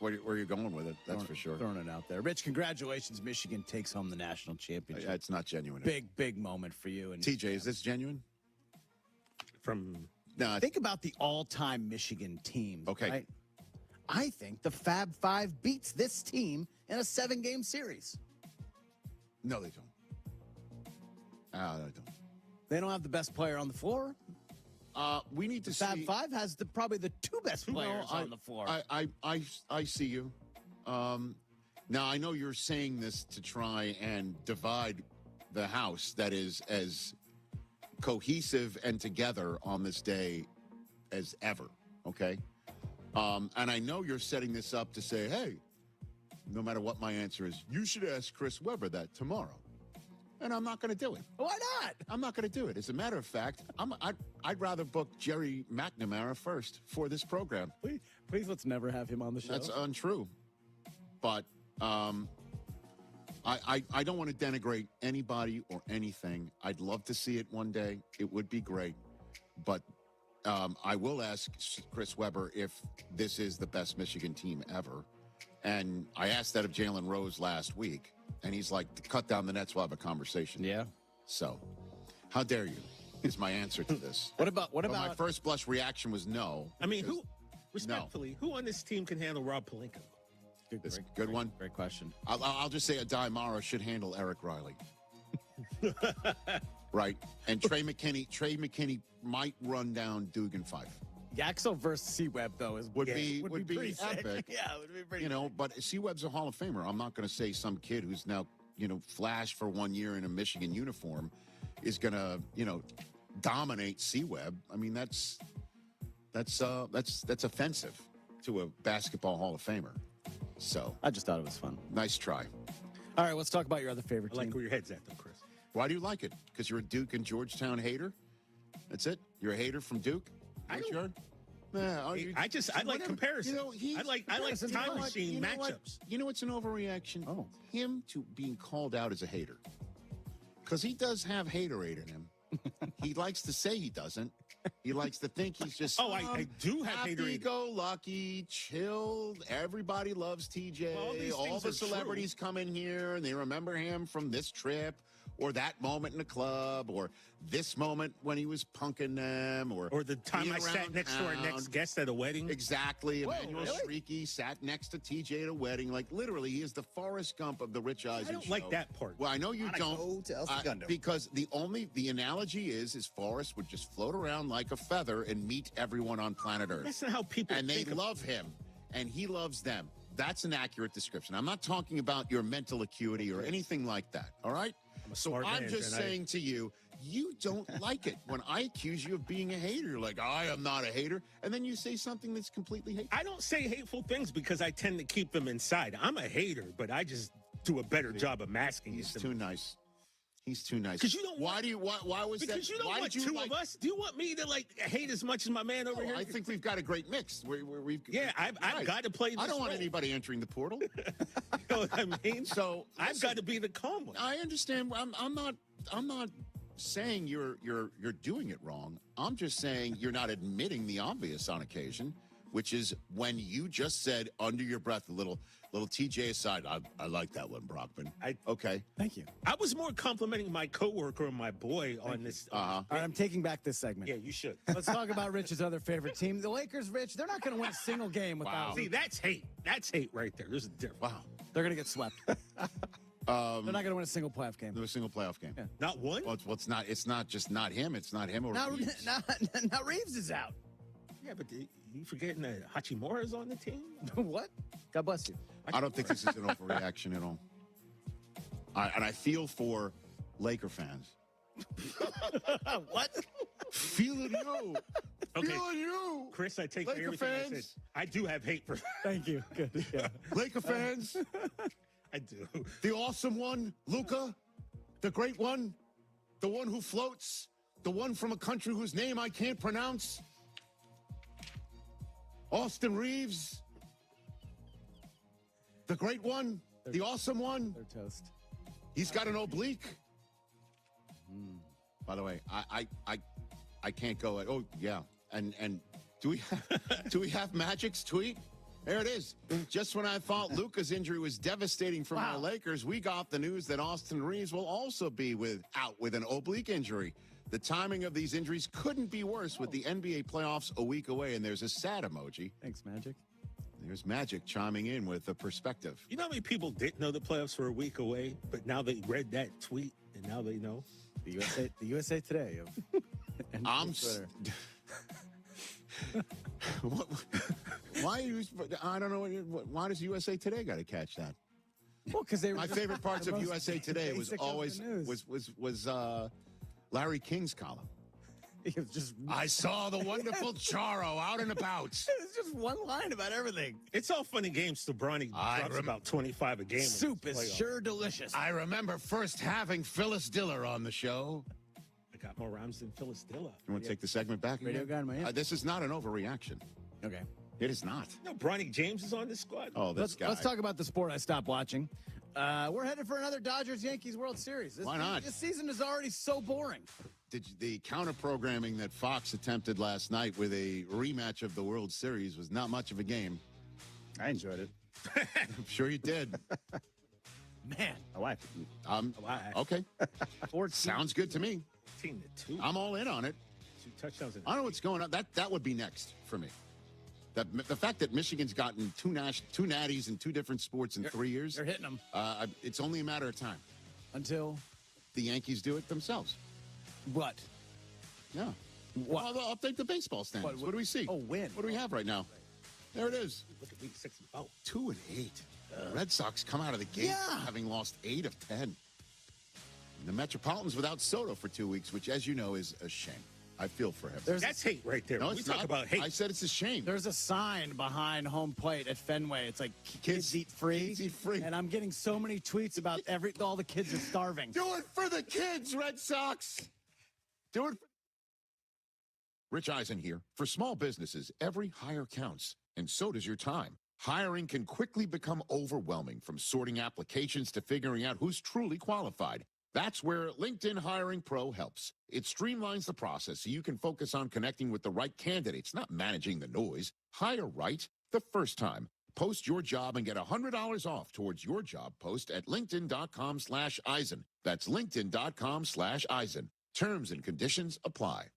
where you're going with it. That's for sure. Throwing it out there. Rich, congratulations. Michigan takes home the national championship. It's not genuine. Big moment for you. And TJ, is this genuine? No. Think about the all-time Michigan teams. Okay. Right? I think the Fab Five beats this team in a 7-game series. No, they don't. They don't. They don't have the best player on the floor. We need to see. Fab Five has probably the 2 best players on the floor. I see you. Now, I know you're saying this to try and divide the house that is as cohesive and together on this day as ever, okay? And I know you're setting this up to say, hey, no matter what my answer is, you should ask Chris Webber that tomorrow. And I'm not going to do it. Why not? I'm not going to do it. As a matter of fact, I'd rather book Jerry McNamara first for this program. Please let's never have him on the show. That's untrue. But I don't want to denigrate anybody or anything. I'd love to see it one day. It would be great. But I will ask Chris Webber if this is the best Michigan team ever. And I asked that of Jalen Rose last week. And he's like, cut down the nets, we'll have a conversation. Yeah. So, how dare you, is my answer to this. What about my first blush reaction was no. I mean, respectfully, who on this team can handle Rob Pelinka? Good one. Great question. I'll just say Adai Mara should handle Eric Riley. Right. And Trey McKinney might run down Dugan Fife. Yaxel versus C-Web, though, would be pretty epic. Yeah, it would be pretty But C-Web's a Hall of Famer. I'm not going to say some kid who's now, flashed for 1 year in a Michigan uniform is going to, dominate C-Web. I mean, that's offensive to a basketball Hall of Famer. So I just thought it was fun. Nice try. All right, let's talk about your other favorite team. I like where your head's at, though, Chris. Why do you like it? Because you're a Duke and Georgetown hater? That's it? You're a hater from Duke? I like comparison. I like time machine matchups. You know what's an overreaction? Oh. Him to being called out as a hater. Because he does have haterade in him. He likes to say he doesn't. He likes to think he's just I do have haterade. Happy-go-lucky, chilled. Everybody loves TJ. Well, all the celebrities come in here and they remember him from this trip or that moment in the club, or this moment when he was punking them, or the time I sat next to our next guest at a wedding. Exactly. Whoa, Emmanuel really? Shrieky sat next to TJ at a wedding. Like, literally, he is the Forrest Gump of the Rich Eisen I don't show. like that part. Well, I know you Gotta don't. go to El Segundo. Because the analogy is Forrest would just float around like a feather and meet everyone on planet Earth. That's not how people And they think of love him, and he loves them. That's an accurate description. I'm not talking about your mental acuity or anything like that, all right? So I'm just saying to you, you don't like it when I accuse you of being a hater. You're like, I am not a hater. And then you say something that's completely hateful. I don't say hateful things because I tend to keep them inside. I'm a hater, but I just do a better job of masking it. He's too nice. He's too nice. Because you don't. Why was that? Because you don't why want did you two like, of us. Do you want me to hate as much as my man over here? I think we've got a great mix. I've got to play this I don't want role. anybody entering the portal. You know what I mean? So I've got to be the calm one. I understand. I'm not saying you're doing it wrong. I'm just saying you're not admitting the obvious on occasion, which is when you just said under your breath a little TJ aside. I like that one, Brockman. Okay. Thank you. I was more complimenting my coworker and my boy on this. All right, I'm taking back this segment. Yeah, you should. Let's talk about Rich's other favorite team. The Lakers, Rich, they're not going to win a single game without. See, that's hate. That's hate right there. There's a difference. Wow. They're going to get swept. They're not going to win a single playoff game. A single playoff game. Yeah. Not one? Well, it's not. It's not just not him. It's not him or Reeves. Now Reeves is out. Yeah, but you forgetting that Hachimura's on the team? What? God bless you. I don't think this is an overreaction at all. And I feel for Laker fans. What? Feeling you. Okay. Feeling you. Chris, I take Laker everything I said. fans. I do have hate for. Thank you. Good. Yeah. Laker fans. I do. The awesome one, Luka. The great one. The one who floats. The one from a country whose name I can't pronounce. Austin Reeves. The great one. The awesome one. They're toast. He's got an oblique. By the way, I can't go at. Oh yeah, and do we have Magic's tweet? There it is. Just when I thought Luka's injury was devastating for my Lakers, we got the news that Austin Reeves will also be out with an oblique injury. The timing of these injuries couldn't be worse with the NBA playoffs a week away, and there's a sad emoji. Thanks, Magic. There's Magic chiming in with a perspective. You know how many people didn't know the playoffs were a week away, but now they read that tweet and now they know? The USA Today of I'm Twitter. Why I don't know. Why does USA Today got to catch that? Well, because they were my favorite parts of USA Today was basic of always the news. was Larry King's column. It was just I saw the wonderful Charo out and about. It's just one line about everything. It's all funny games till Bronny drops about 25 a game. Soup is sure delicious. I remember first having Phyllis Diller on the show. I got more rhymes than Phyllis Diller. You want to take the segment back again? Radio guy in Miami. This is not an overreaction. Okay. It is not. No, Bronny James is on this squad. Oh, this guy. Let's talk about the sport I stopped watching. We're headed for another Dodgers-Yankees World Series. Why not? This season is already so boring. The counter-programming that Fox attempted last night with a rematch of the World Series was not much of a game. I enjoyed it. I'm sure you did. Man, my wife. Okay. Sounds good to me. 14-2. I'm all in on it. 2 touchdowns. I don't know what's going on. That would be next for me. The fact that Michigan's gotten two natties in 2 different sports in 3 years. They're hitting them. It's only a matter of time. Until? The Yankees do it themselves. What? Yeah. What? Well, I'll take the baseball standings. What do we see? Oh, win. What do we have right now? There it is. Look at me, 6-0. 2-8. Red Sox come out of the gate having lost 8 of 10. The Metropolitans without Soto for 2 weeks, which, as you know, is a shame. I feel for him. That's hate right there. No, we it's talk not. about hate. I said it's a shame. There's a sign behind home plate at Fenway. It's like kids eat free. Kids eat free. And I'm getting so many tweets about all the kids are starving. Do it for the kids, Red Sox. Do it. Rich Eisen here. For small businesses, every hire counts, and so does your time. Hiring can quickly become overwhelming, from sorting applications to figuring out who's truly qualified. That's where LinkedIn Hiring Pro helps. It streamlines the process so you can focus on connecting with the right candidates, not managing the noise. Hire right the first time. Post your job and get $100 off towards your job post at linkedin.com/Eisen. That's linkedin.com/Eisen. Terms and conditions apply.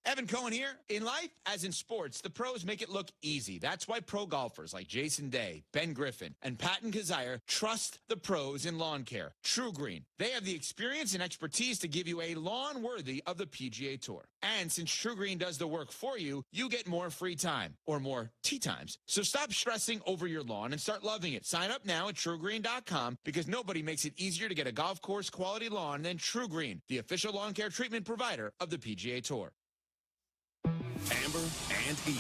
Evan Cohen here. In life, as in sports, the pros make it look easy. That's why pro golfers like Jason Day, Ben Griffin, and Patton Kazire trust the pros in lawn care. True Green. They have the experience and expertise to give you a lawn worthy of the PGA Tour. And since True Green does the work for you, you get more free time, or more tee times. So stop stressing over your lawn and start loving it. Sign up now at TrueGreen.com because nobody makes it easier to get a golf course quality lawn than True Green, the official lawn care treatment provider of the PGA Tour. Amber and Ian.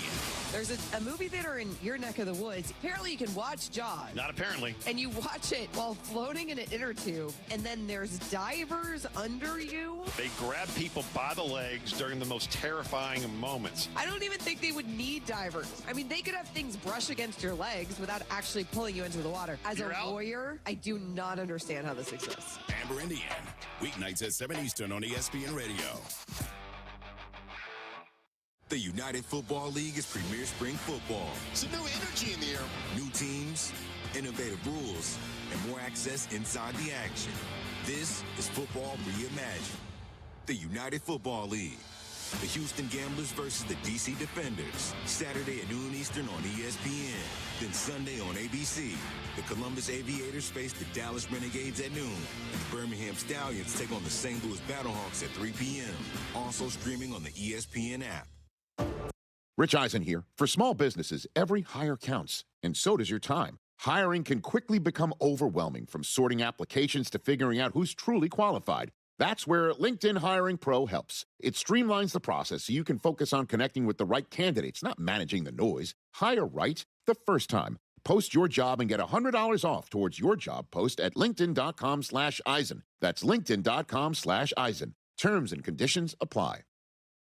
There's a movie theater in your neck of the woods. Apparently you can watch Jaws. Not apparently. And you watch it while floating in an inner tube. And then there's divers under you. They grab people by the legs during the most terrifying moments. I don't even think they would need divers. I mean, they could have things brush against your legs without actually pulling you into the water. As a lawyer, I do not understand how this exists. Amber and Ian. Weeknights at 7 Eastern on ESPN Radio. The United Football League is premier spring football. Some new energy in the air. New teams, innovative rules, and more access inside the action. This is football reimagined. The United Football League. The Houston Gamblers versus the DC Defenders. Saturday at noon Eastern on ESPN. Then Sunday on ABC. The Columbus Aviators face the Dallas Renegades at noon. And the Birmingham Stallions take on the St. Louis Battlehawks at 3 p.m. Also streaming on the ESPN app. Rich Eisen here. For small businesses, every hire counts, and so does your time. Hiring can quickly become overwhelming, from sorting applications to figuring out who's truly qualified. That's where LinkedIn Hiring Pro helps. It streamlines the process so you can focus on connecting with the right candidates, not managing the noise. Hire right the first time. Post your job and get $100 off towards your job post at linkedin.com/Eisen. That's linkedin.com/Eisen. Terms and conditions apply.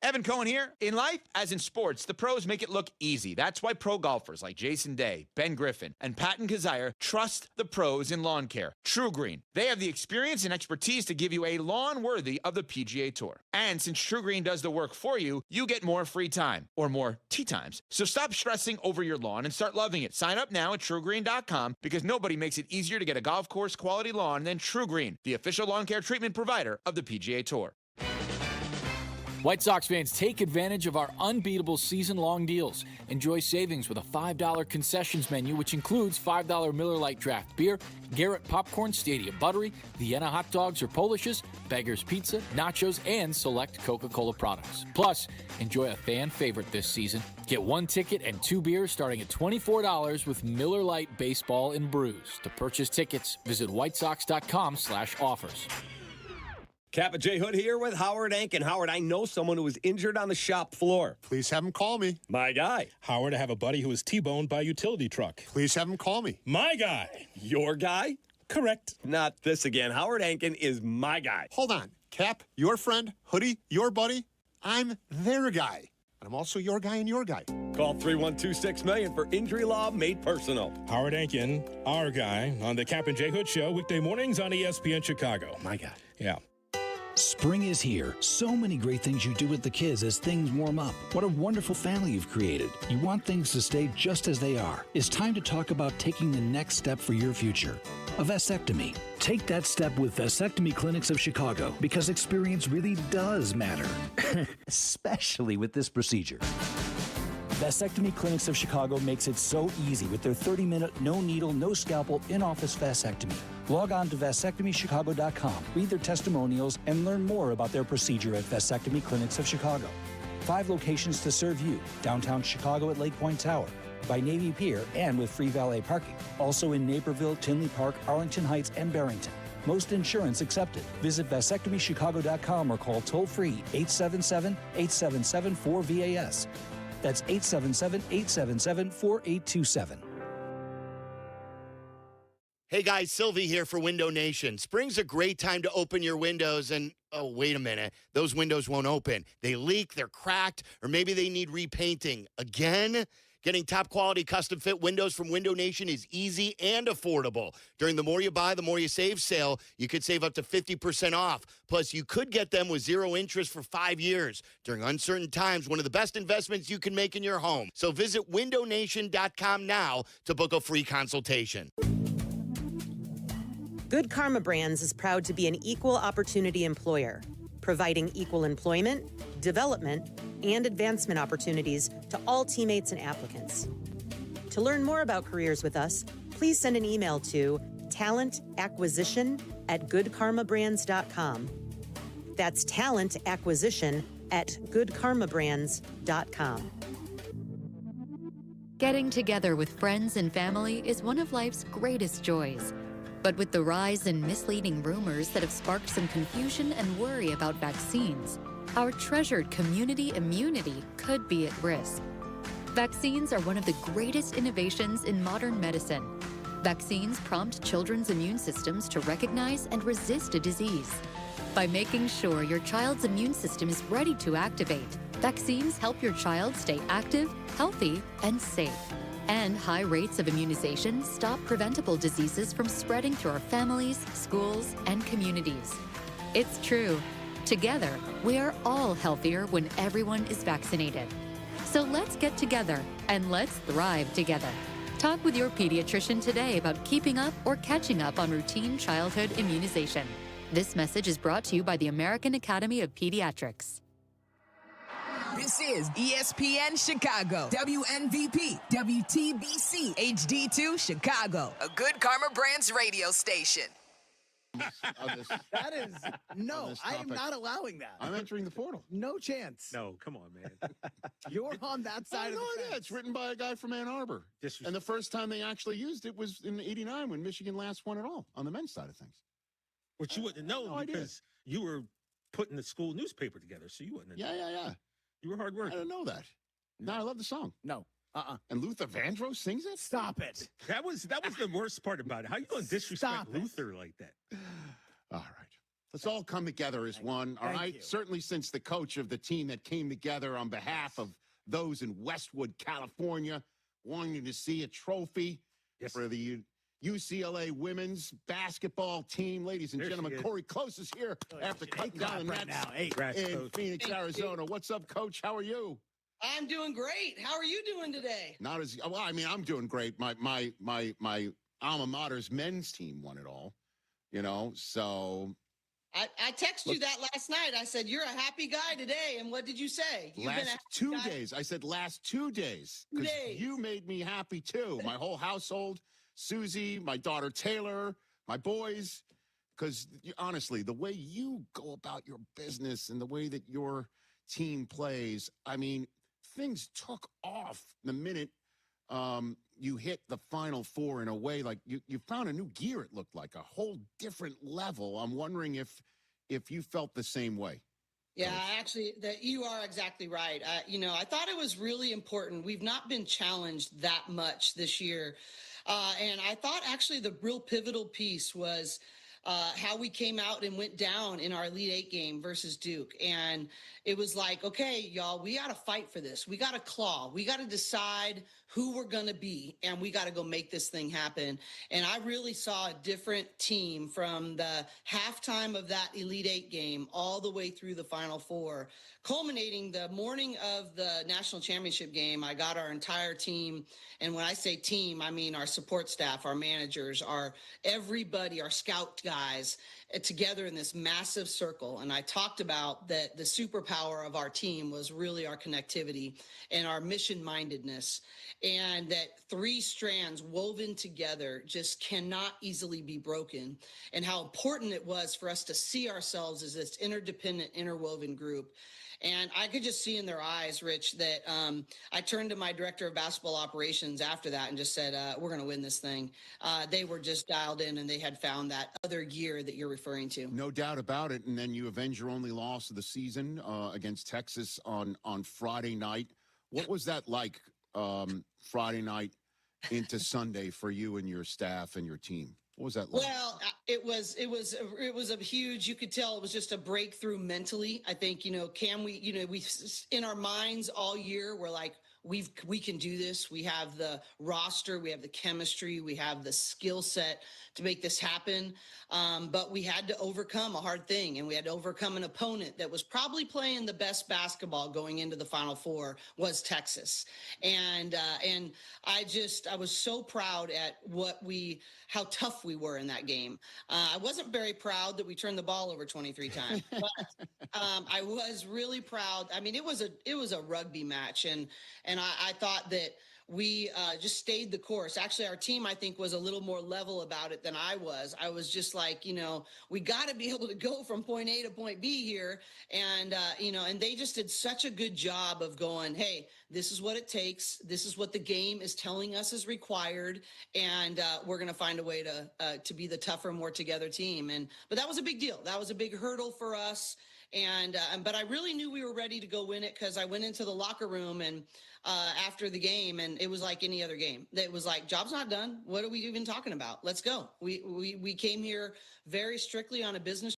Evan Cohen here. In life, as in sports, the pros make it look easy. That's why pro golfers like Jason Day, Ben Griffin, and Patton Kazire trust the pros in lawn care. True Green. They have the experience and expertise to give you a lawn worthy of the PGA Tour. And since True Green does the work for you, you get more free time, or more tee times. So stop stressing over your lawn and start loving it. Sign up now at TrueGreen.com because nobody makes it easier to get a golf course quality lawn than True Green, the official lawn care treatment provider of the PGA Tour. White Sox fans, take advantage of our unbeatable season-long deals. Enjoy savings with a $5 concessions menu, which includes $5 Miller Lite draft beer, Garrett popcorn, Stadium buttery, Vienna hot dogs or Polishes, Beggar's Pizza, nachos, and select Coca-Cola products. Plus, enjoy a fan favorite this season. Get 1 ticket and 2 beers starting at $24 with Miller Lite Baseball and Brews. To purchase tickets, visit whitesox.com/offers. Kap J Hood here with Howard Ank. And Howard, I know someone who was injured on the shop floor. Please have him call me. My guy. Howard, I have a buddy who was T-boned by a utility truck. Please have him call me. My guy. Your guy? Correct. Not this again. Howard Ankin is my guy. Hold on. Kap, your friend, Hoodie, your buddy. I'm their guy. And I'm also your guy and your guy. Call 312-6million for injury law made personal. Howard Ankin, our guy, on the Kap and J Hood Show, weekday mornings on ESPN Chicago. My guy. Yeah. Spring is here. So many great things you do with the kids as things warm up. What a wonderful family you've created. You want things to stay just as they are. It's time to talk about taking the next step for your future. A vasectomy. Take that step with Vasectomy Clinics of Chicago, because experience really does matter. Especially with this procedure. Vasectomy Clinics of Chicago makes it so easy with their 30-minute, no needle, no scalpel, in-office vasectomy. Log on to vasectomychicago.com, read their testimonials, and learn more about their procedure at Vasectomy Clinics of Chicago. 5 locations to serve you: downtown Chicago at Lake Point Tower, by Navy Pier, and with free valet parking. Also in Naperville, Tinley Park, Arlington Heights, and Barrington. Most insurance accepted. Visit vasectomychicago.com or call toll-free 877-877-4VAS. That's 877-877-4827. Hey guys, Silvy here for Window Nation. Spring's a great time to open your windows and, oh, wait a minute, those windows won't open. They leak, they're cracked, or maybe they need repainting. Again? Getting top quality custom fit windows from Window Nation is easy and affordable. During the More You Buy, the More You Save sale, you could save up to 50% off. Plus, you could get them with 0 interest for 5 years. During uncertain times, one of the best investments you can make in your home. So visit windownation.com now to book a free consultation. Good Karma Brands is proud to be an equal opportunity employer, providing equal employment, development, and advancement opportunities to all teammates and applicants. To learn more about careers with us, please send an email to talentacquisition@goodkarmabrands.com. That's talentacquisition@goodkarmabrands.com. Getting together with friends and family is one of life's greatest joys. But with the rise in misleading rumors that have sparked some confusion and worry about vaccines, our treasured community immunity could be at risk. Vaccines are one of the greatest innovations in modern medicine. Vaccines prompt children's immune systems to recognize and resist a disease. By making sure your child's immune system is ready to activate, vaccines help your child stay active, healthy, and safe. And high rates of immunization stop preventable diseases from spreading through our families, schools, and communities. It's true. Together, we are all healthier when everyone is vaccinated. So let's get together and let's thrive together. Talk with your pediatrician today about keeping up or catching up on routine childhood immunization. This message is brought to you by the American Academy of Pediatrics. This is ESPN Chicago, WNVP, WTBC, HD2 Chicago, a Good Karma Brands radio station. That is, no, I am not allowing that. I'm entering the portal. No chance. No, come on, man. You're on that side of the fence. Yeah, it's written by a guy from Ann Arbor. And the first time they actually used it was in '89 when Michigan last won it all on the men's side of things. Which you wouldn't have known because you were putting the school newspaper together, so you wouldn't have known. Yeah. You were hard work. I didn't know that. No, I love the song. No. And Luther Vandross sings it? Stop it. That was the worst part about it. How you going to disrespect Luther like that? All right. Let's all come together as one. All right. Certainly since the coach of the team that came together on behalf of those in Westwood, California, wanting to see a trophy for the UCLA women's basketball team. Ladies and gentlemen, Cory Close is here after cutting down the Nets in Phoenix, Arizona. What's up, Coach? How are you? I'm doing great. How are you doing today? Not as well. I mean, I'm doing great. My alma mater's men's team won it all. You know, so I texted you that last night. I said you're a happy guy today, and what did you say? Last 2 days. I said last 2 days because you made me happy too. My whole household. Susie, my daughter Taylor, my boys, because honestly, the way you go about your business and the way that your team plays, I mean, things took off the minute you hit the Final Four in a way like you found a new gear, it looked like, a whole different level. I'm wondering if you felt the same way. Yeah, actually, you are exactly right. I thought it was really important. We've not been challenged that much this year. And I thought actually the real pivotal piece was how we came out and went down in our Elite Eight game versus Duke. And it was like, okay, y'all, we got to fight for this. We got to claw. We got to decide who we're going to be, and we got to go make this thing happen. And I really saw a different team from the halftime of that Elite Eight game all the way through the Final Four, culminating the morning of the national championship game. I got our entire team. And when I say team, I mean our support staff, our managers, everybody, our scout guys together in this massive circle. And I talked about that the superpower of our team was really our connectivity and our mission mindedness, and that three strands woven together just cannot easily be broken, and how important it was for us to see ourselves as this interdependent, interwoven group. And I could just see in their eyes, Rich, that I turned to my director of basketball operations after that and just said, we're going to win this thing. They were just dialed in, and they had found that other gear that you're referring to. No doubt about it. And then you avenge your only loss of the season against Texas on Friday night. What was that like, Friday night into Sunday for you and your staff and your team? What was that like? Well, it was a huge, you could tell it was just a breakthrough mentally. I think, can we, we in our minds all year, we're like, we can do this. We have the roster, we have the chemistry, we have the skill set to make this happen. But we had to overcome a hard thing, and we had to overcome an opponent that was probably playing the best basketball going into the Final Four, was Texas. And I was so proud at how tough we were in that game. I wasn't very proud that we turned the ball over 23 times, but I was really proud. I mean, it was a rugby match, and I thought that we just stayed the course. Actually, our team, I think, was a little more level about it than I was. I was just like, we got to be able to go from point A to point B here. And, and they just did such a good job of going, hey, this is what it takes. This is what the game is telling us is required. And we're going to find a way to be the tougher, more together team. But that was a big deal. That was a big hurdle for us. But I really knew we were ready to go win it, because I went into the locker room and after the game, and it was like any other game. It was like, job's not done. What are we even talking about? Let's go. We came here very strictly on a business.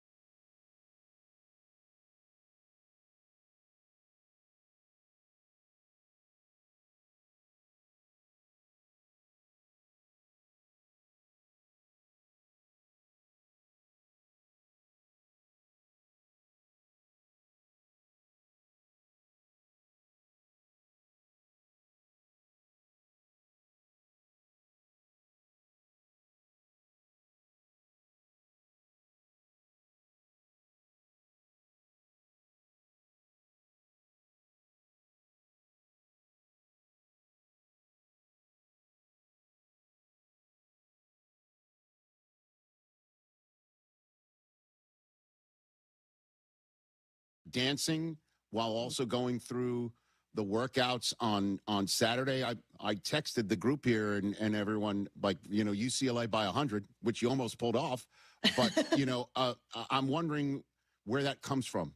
Dancing while also going through the workouts on Saturday. I texted the group here and everyone, like, UCLA by 100, which you almost pulled off. But, I'm wondering where that comes from,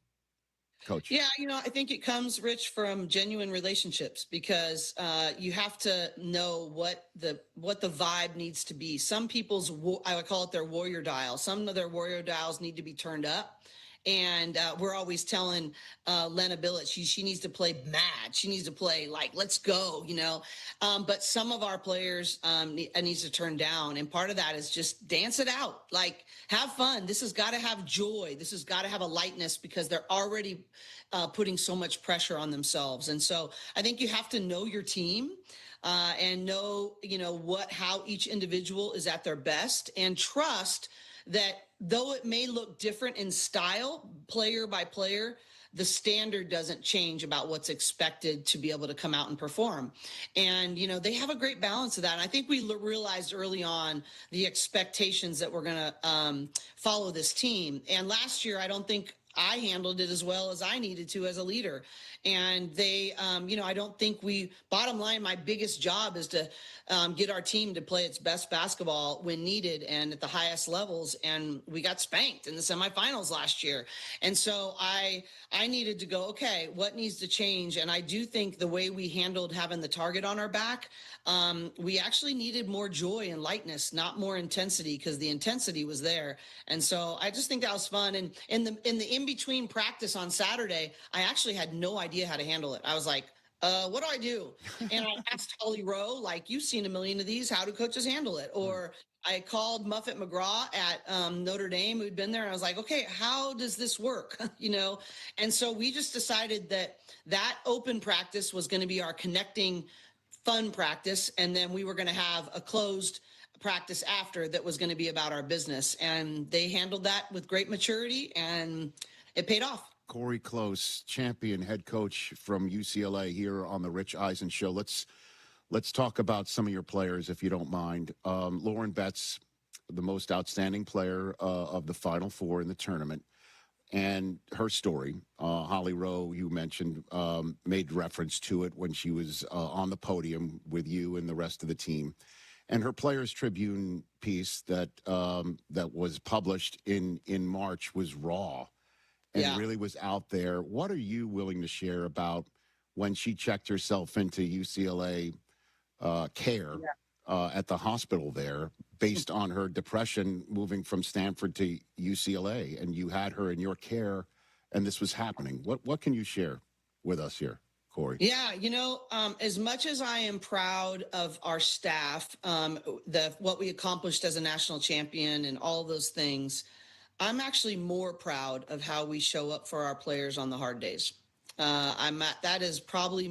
Coach. Yeah, I think it comes, Rich, from genuine relationships, because you have to know what the vibe needs to be. Some people's, I would call it their warrior dial. Some of their warrior dials need to be turned up. And we're always telling Lena Billett she needs to play mad. She needs to play like, let's go, But some of our players needs to turn down. And part of that is just dance it out. Like, have fun. This has got to have joy. This has got to have a lightness, because they're already putting so much pressure on themselves. And so I think you have to know your team. And know, how each individual is at their best, and trust that though it may look different in style, player by player, the standard doesn't change about what's expected to be able to come out and perform. And, they have a great balance of that. And I think we realized early on the expectations that we're going to follow this team. And last year, I don't think I handled it as well as I needed to as a leader. And they, I don't think bottom line, my biggest job is to get our team to play its best basketball when needed and at the highest levels. And we got spanked in the semifinals last year. And so I needed to go, okay, what needs to change? And I do think the way we handled having the target on our back, we actually needed more joy and lightness, not more intensity, because the intensity was there. And so I just think that was fun. And in the in-between practice on Saturday, I actually had no idea how to handle it. I was like, what do I do? And I asked Holly Rowe, like, you've seen a million of these. How do coaches handle it? Or I called Muffet McGraw at Notre Dame, who'd been there. And I was like, okay, how does this work? And so we just decided that open practice was going to be our connecting fun practice. And then we were going to have a closed practice after that was going to be about our business. And they handled that with great maturity, and it paid off. Cory Close, champion head coach from UCLA, here on the Rich Eisen Show. Let's talk about some of your players, if you don't mind. Lauren Betts, the most outstanding player of the Final Four in the tournament, and her story. Holly Rowe, you mentioned, made reference to it when she was on the podium with you and the rest of the team. And her Players Tribune piece that was published in March was raw. And really was out there. What are you willing to share about when she checked herself into UCLA care at the hospital there, based on her depression moving from Stanford to UCLA, and you had her in your care, and this was happening? What can you share with us here? Cory? Yeah, as much as I am proud of our staff, what we accomplished as a national champion and all those things, I'm actually more proud of how we show up for our players on the hard days. That is probably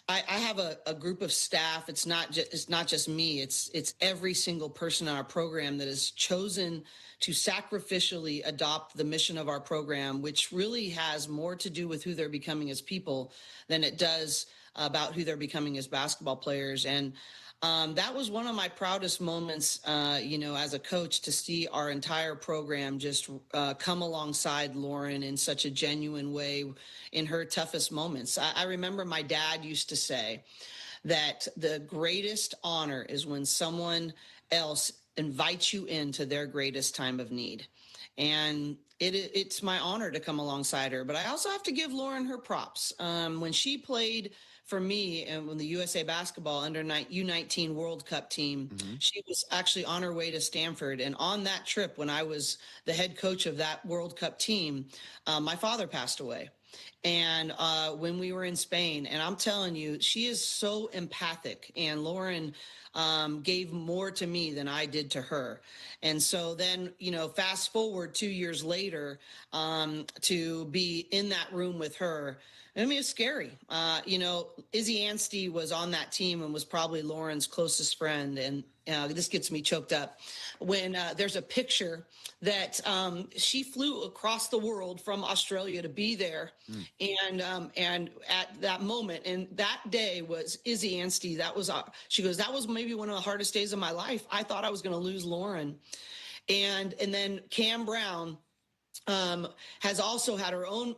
I have a group of staff. It's not just me. It's every single person in our program that has chosen to sacrificially adopt the mission of our program, which really has more to do with who they're becoming as people than it does about who they're becoming as basketball players. And that was one of my proudest moments, as a coach, to see our entire program just come alongside Lauren in such a genuine way in her toughest moments. I remember my dad used to say that the greatest honor is when someone else invites you into their greatest time of need. And it's my honor to come alongside her. But I also have to give Lauren her props. When she played for me and when the USA basketball under U19 World Cup team, she was actually on her way to Stanford. And on that trip, when I was the head coach of that World Cup team, my father passed away. And when we were in Spain, and I'm telling you, she is so empathic. And Lauren gave more to me than I did to her. And so then, fast forward 2 years later, to be in that room with her, I mean, it's scary. Izzy Anstey was on that team and was probably Lauren's closest friend. And this gets me choked up when there's a picture that she flew across the world from Australia to be there. And at that moment, and that day was Izzy Anstey. She goes, that was maybe one of the hardest days of my life. I thought I was going to lose Lauren. And then Cam Brown has also had her own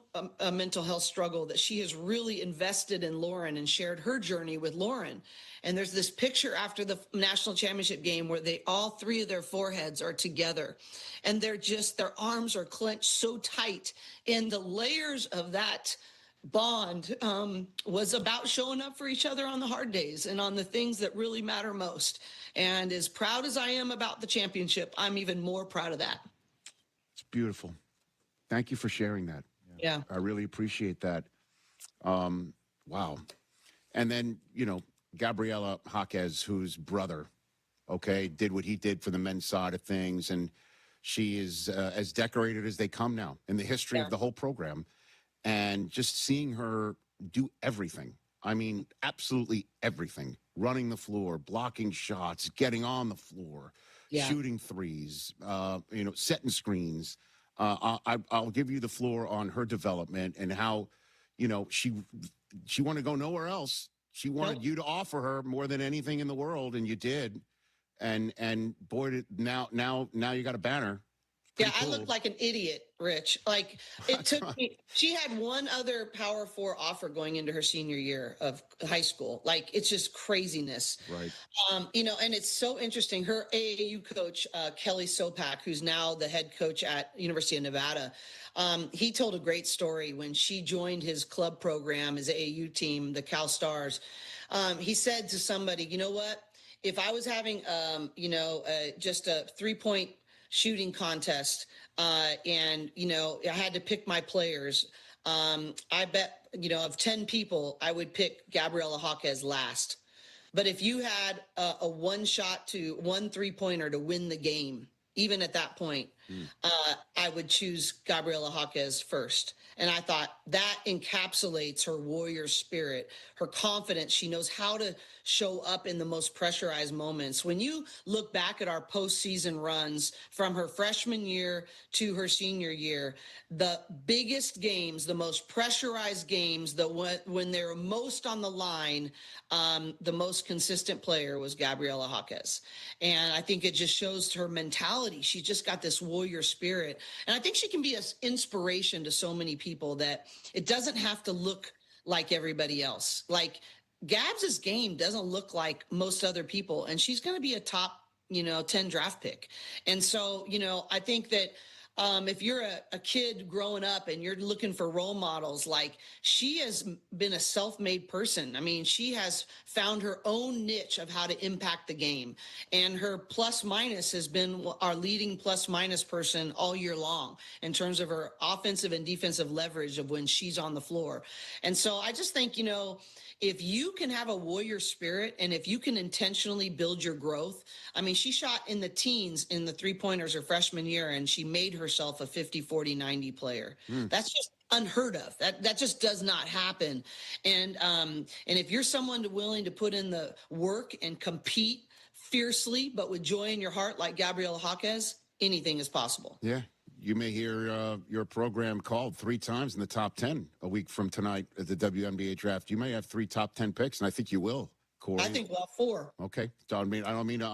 mental health struggle that she has really invested in Lauren and shared her journey with Lauren. And there's this picture after the national championship game where all three of their foreheads are together and their arms are clenched so tight. And the layers of that bond was about showing up for each other on the hard days and on the things that really matter most. And as proud as I am about the championship, I'm even more proud of that. It's beautiful. Thank you for sharing that. Yeah. I really appreciate that. Wow. And then, Gabriela Jaquez, whose brother, did what he did for the men's side of things. And she is as decorated as they come now in the history of the whole program. And just seeing her do everything. I mean, absolutely everything. Running the floor, blocking shots, getting on the floor, shooting threes, setting screens. I'll give you the floor on her development and how, she wanted to go nowhere else. She wanted you to offer her more than anything in the world, and you did. And boy, now you got a banner. Yeah, cool. I looked like an idiot, Rich. Like, it took me, she had one other Power 4 offer going into her senior year of high school. Like, it's just craziness. Right. And it's so interesting. Her AAU coach, Kelly Sopak, who's now the head coach at University of Nevada, he told a great story when she joined his club program, his AAU team, the Cal Stars. He said to somebody, you know what? If I was having, just a 3-point shooting contest, and I had to pick my players, I bet, of 10 people, I would pick Gabriela Jaquez last. But if you had a one 3-pointer to win the game, even at that point, I would choose Gabriela Jaquez first. And I thought that encapsulates her warrior spirit, her confidence. She knows how to show up in the most pressurized moments. When you look back at our postseason runs from her freshman year to her senior year, the biggest games, the most pressurized games, when they were most on the line, the most consistent player was Gabriela Jaquez. And I think it just shows her mentality. She's just got this warrior spirit. And I think she can be an inspiration to so many people that it doesn't have to look like everybody else. Like, Gabs' game doesn't look like most other people, and she's going to be a top, 10 draft pick. And so, I think that if you're a kid growing up and you're looking for role models, like she has been a self-made person. I mean, she has found her own niche of how to impact the game. And her plus minus has been our leading plus minus person all year long in terms of her offensive and defensive leverage of when she's on the floor. And so I just think, if you can have a warrior spirit and if you can intentionally build your growth, I mean, she shot in the teens in the three-pointers her freshman year, and she made herself a 50, 40, 90 player. That's just unheard of. That just does not happen. And if you're someone willing to put in the work and compete fiercely, but with joy in your heart, like Gabriela Jaquez, anything is possible. Yeah. You may hear your program called 3 times in the top 10 a week from tonight at the WNBA draft. You may have 3 top 10 picks, and I think you will, Cory. I think we'll have 4. Okay. Okay. I don't mean,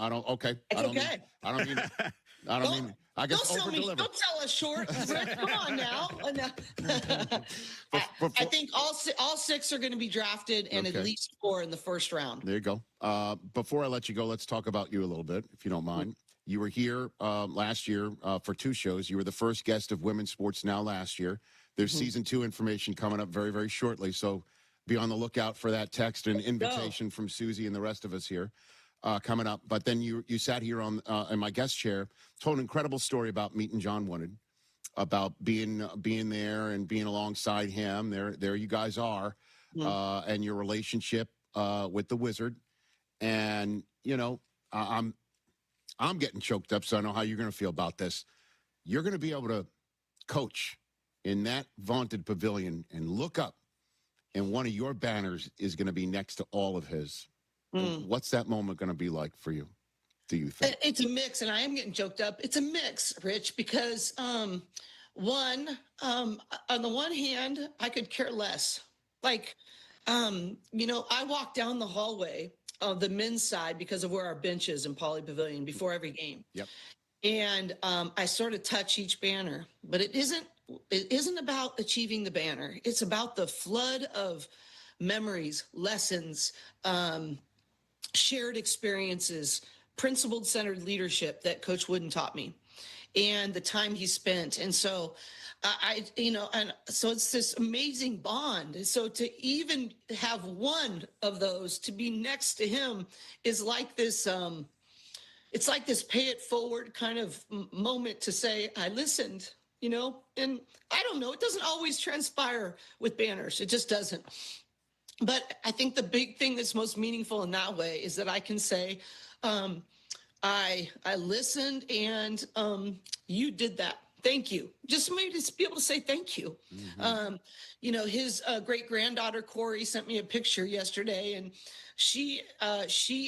I guess over-deliver. Don't sell us short. Rick, come on now. I think all 6 are going to be drafted and at least 4 in the first round. There you go. Before I let you go, let's talk about you a little bit, if you don't mind. You were here last year for 2 shows. You were the first guest of Women's Sports Now last year. There's season 2 information coming up very, very shortly. So be on the lookout for that text and invitation from Susie and the rest of us here coming up. But then you sat here in my guest chair, told an incredible story about meeting John Woodard, about being there and being alongside him. There you guys are, and your relationship with the Wizard. And, I'm getting choked up, so I know how you're going to feel about this. You're going to be able to coach in that vaunted pavilion and look up, and one of your banners is going to be next to all of his. What's that moment going to be like for you, do you think? It's a mix, and I am getting choked up. It's a mix, Rich, because on the one hand, I could care less. Like, I walk down the hallway of the men's side because of where our bench is in Pauley Pavilion before every game. Yep. And I sort of touch each banner, but it isn't about achieving the banner. It's about the flood of memories, lessons, shared experiences, principled centered leadership that Coach Wooden taught me and the time he spent. And so so it's this amazing bond. So to even have one of those to be next to him is like this, it's like this pay it forward kind of moment to say, I listened, and I don't know, it doesn't always transpire with banners. It just doesn't. But I think the big thing that's most meaningful in that way is that I can say, I listened and you did that. Thank you. Just maybe to be able to say thank you. His great granddaughter Corey sent me a picture yesterday, and she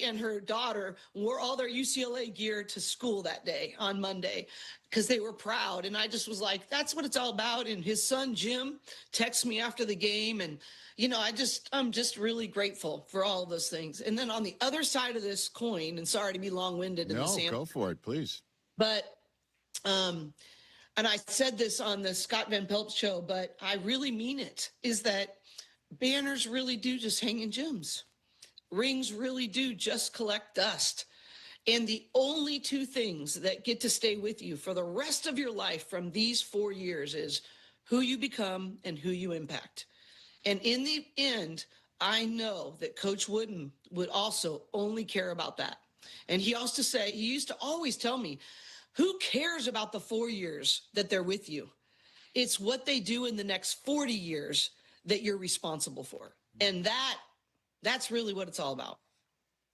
and her daughter wore all their UCLA gear to school that day on Monday because they were proud. And I just was like, that's what it's all about. And his son Jim texted me after the game, and I'm just really grateful for all of those things. And then on the other side of this coin, and sorry to be long-winded in this answer. No, go for it, please. But and I said this on the Scott Van Pelt show, but I really mean it, is that banners really do just hang in gyms. Rings really do just collect dust. And the only 2 things that get to stay with you for the rest of your life from these 4 years is who you become and who you impact. And in the end, I know that Coach Wooden would also only care about that. And he used to always tell me, who cares about the 4 years that they're with you? It's what they do in the next 40 years that you're responsible for. And that's really what it's all about.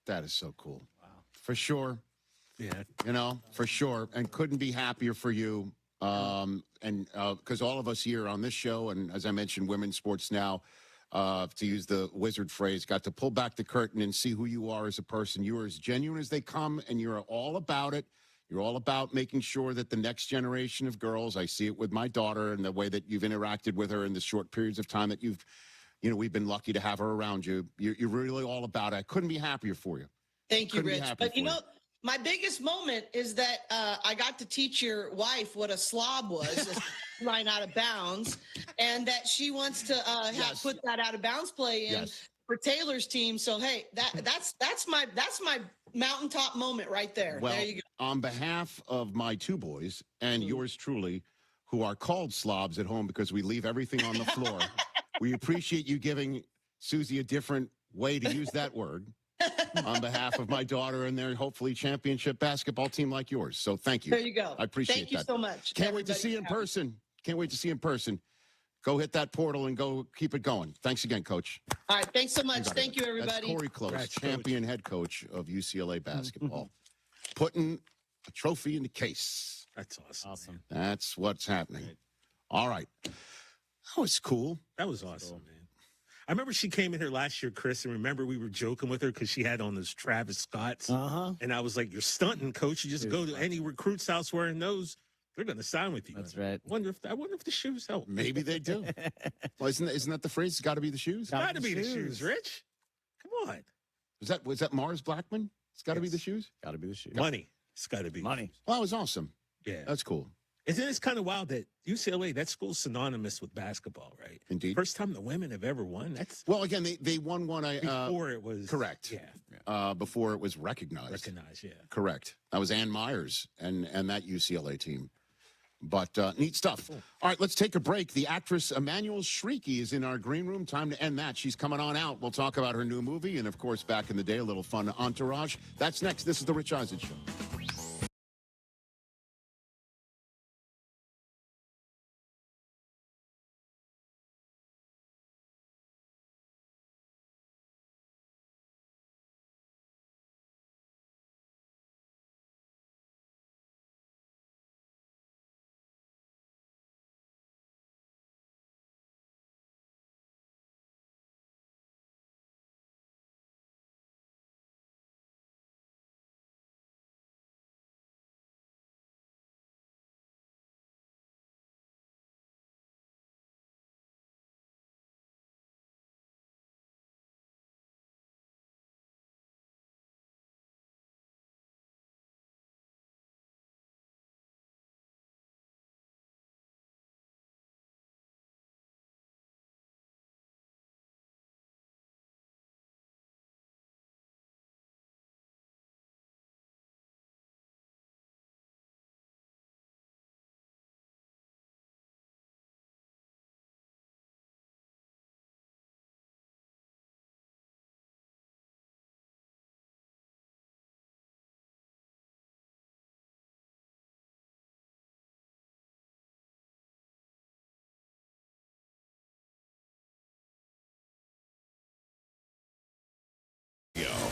That is so cool. Wow. For sure. Yeah. For sure. And couldn't be happier for you. And because all of us here on this show, and as I mentioned, Women's Sports Now, to use the Wizard phrase, got to pull back the curtain and see who you are as a person. You are as genuine as they come, and you're all about it. You're all about making sure that the next generation of girls, I see it with my daughter and the way that you've interacted with her in the short periods of time that we've been lucky to have her around you. You're really all about it. I couldn't be happier for you. Thank you, Rich. But my biggest moment is that I got to teach your wife what a slob was, line out of bounds, and that she wants to put that out of bounds play in for Taylor's team. So hey, that's my mountaintop moment right there. Well, there you go. on behalf of my two boys and yours truly, who are called slobs at home because we leave everything on the floor, we appreciate you giving Susie a different way to use that word on behalf of my daughter and their hopefully championship basketball team like yours. So thank you. There you go. I appreciate that. Thank you so much. Can't wait to see you in person. Can't wait to see you in person. Go hit that portal and go keep it going. Thanks again, Coach. All right. Thanks so much. Thank you, everybody. That's Cory Close, champion head coach of UCLA basketball. Putting a trophy in the case. That's awesome. That's what's happening. Right. All right. That was cool. That was awesome, man. I remember she came in here last year, Chris, and remember we were joking with her because she had on those Travis Scotts. And I was like, you're stunting, Coach. You just go to any recruit's house wearing those. They're going to sign with you. That's right. I wonder if the shoes help. Maybe they do. Well, isn't that the phrase? It's got to be the shoes. Got to be the shoes, Rich. Come on. Was that Mars Blackman? It's got to be the shoes. Got to be the shoes. Money. It's got to be money. Well, that was awesome. Yeah, that's cool. And then it's kind of wild that UCLA, that school's synonymous with basketball, right? Indeed. First time the women have ever won. That's well, again, they won one before it was correct. Yeah. Before it was recognized. Yeah. Correct. That was Ann Myers and that UCLA team. But neat stuff. Cool. All right, let's take a break. The actress Emmanuel Shrieky is in our green room. Time to end that. She's coming on out. We'll talk about her new movie and, of course, back in the day, a little fun entourage. That's next. This is The Rich Eisen Show.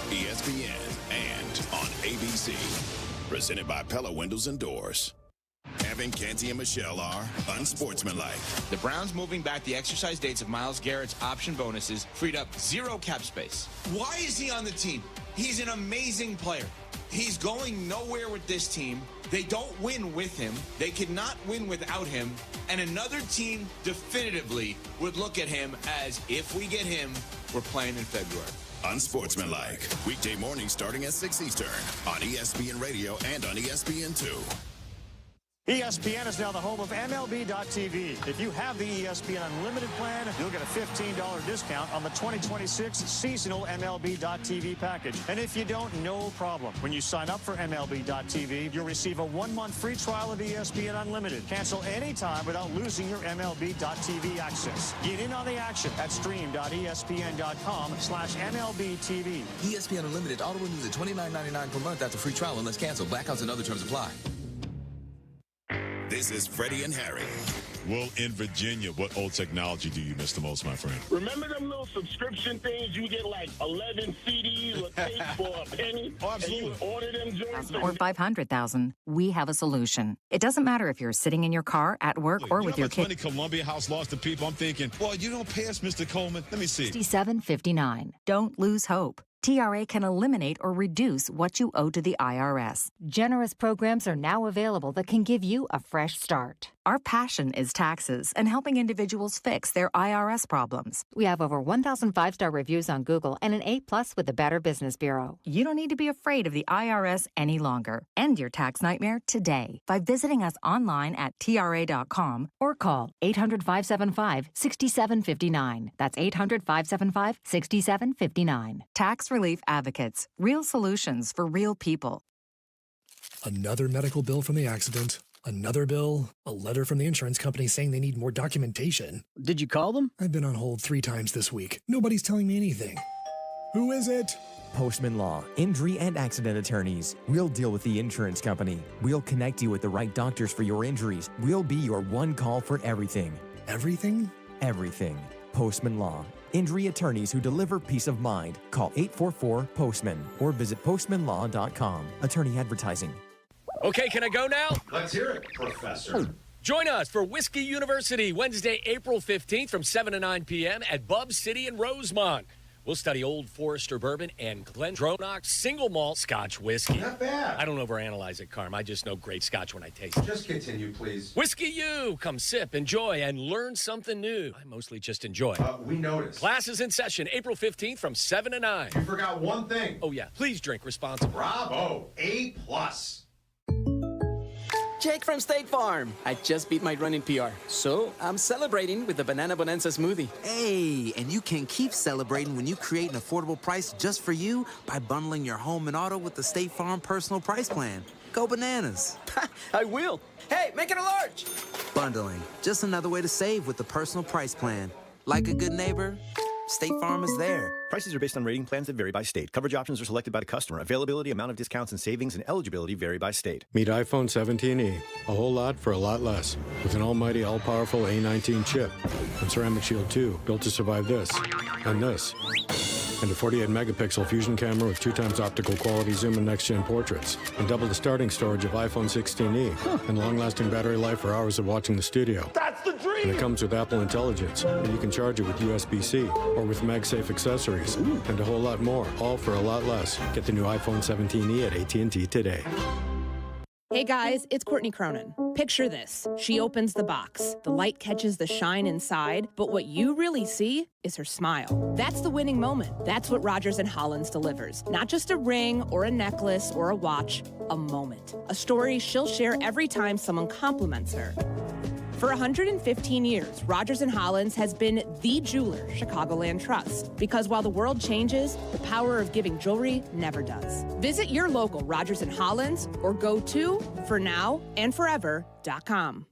ESPN and on ABC. Presented by Pella Windows and Doors. Evan, Canty, and Michelle are unsportsmanlike. The Browns moving back the exercise dates of Myles Garrett's option bonuses freed up 0 cap space. Why is he on the team? He's an amazing player. He's going nowhere with this team. They don't win with him. They cannot win without him. And another team definitively would look at him as, if we get him, we're playing in February. Unsportsmanlike. Weekday mornings starting at 6 Eastern on ESPN Radio and on ESPN2. ESPN is now the home of MLB.tv. If you have the ESPN Unlimited plan, you'll get a $15 discount on the 2026 seasonal MLB.tv package. And if you don't, no problem. When you sign up for MLB.tv, you'll receive a 1-month free trial of ESPN Unlimited. Cancel anytime without losing your MLB.tv access. Get in on the action at stream.espn.com/MLBTV. ESPN Unlimited auto renews at $29.99 per month after free trial unless canceled. Blackouts and other terms apply. This is Freddie and Harry. Well, in Virginia, what old technology do you miss the most, my friend? Remember them little subscription things? You get like 11 CDs or tapes for a penny? Oh, absolutely. And you order them joints? Or 500,000, we have a solution. It doesn't matter if you're sitting in your car, at work, or with your kids. 20 Columbia House lost to people. I'm thinking, boy, you don't pay us, Mr. Coleman. Let me see. 6759. Don't lose hope. TRA can eliminate or reduce what you owe to the IRS. Generous programs are now available that can give you a fresh start. Our passion is taxes and helping individuals fix their IRS problems. We have over 1,000 5-star reviews on Google and an A+ with the Better Business Bureau. You don't need to be afraid of the IRS any longer. End your tax nightmare today by visiting us online at TRA.com or call 800-575-6759. That's 800-575-6759. Tax Relief Advocates. Real solutions for real people. Another medical bill from the accident. Another bill. A letter from the insurance company saying they need more documentation. Did you call them? I've been on hold 3 times this week. Nobody's telling me anything. Who is it? Postman Law, injury and accident attorneys. We'll deal with the insurance company. We'll connect you with the right doctors for your injuries. We'll be your one call for everything. Everything? Everything. Postman Law. Injury attorneys who deliver peace of mind. Call 844-POSTMAN or visit postmanlaw.com. Attorney advertising. Okay, can I go now? Let's hear it, Professor. Join us for Whiskey University, Wednesday, April 15th from 7 to 9 p.m. at Bub City in Rosemont. We'll study Old Forester bourbon and Glendronach single malt Scotch whiskey. Not bad. I don't overanalyze it, Carm. I just know great Scotch when I taste it. Just continue, please. Whiskey U! Come sip, enjoy, and learn something new. I mostly just enjoy. We noticed. Class is in session April 15th from 7 to 9. You forgot one thing. Oh, yeah. Please drink responsibly. Bravo. A+. Jake from State Farm. I just beat my running PR, so I'm celebrating with the Banana Bonanza smoothie. Hey, and you can keep celebrating when you create an affordable price just for you by bundling your home and auto with the State Farm Personal Price Plan. Go bananas. I will. Hey, make it a large. Bundling, just another way to save with the Personal Price Plan. Like a good neighbor, State Farm is there. Prices are based on rating plans that vary by state. Coverage options are selected by the customer. Availability, amount of discounts and savings, and eligibility vary by state. Meet iPhone 17e. A whole lot for a lot less. With an almighty, all-powerful A19 chip. And Ceramic Shield 2, built to survive this. And this. And a 48-megapixel fusion camera with 2x optical quality zoom and next-gen portraits. And double the starting storage of iPhone 16e. And long-lasting battery life for hours of watching the studio. That's the dream! And it comes with Apple Intelligence. And you can charge it with USB-C or with MagSafe accessories. And a whole lot more, all for a lot less. Get the new iPhone 17e at AT&T today. Hey guys, it's Courtney Cronin. Picture this. She opens the box. The light catches the shine inside, but what you really see is her smile. That's the winning moment. That's what Rogers & Hollins delivers. Not just a ring or a necklace or a watch, a moment. A story she'll share every time someone compliments her. For 115 years, Rogers & Hollins has been the jeweler Chicagoland trusts. Because while the world changes, the power of giving jewelry never does. Visit your local Rogers & Hollins or go to fornowandforever.com.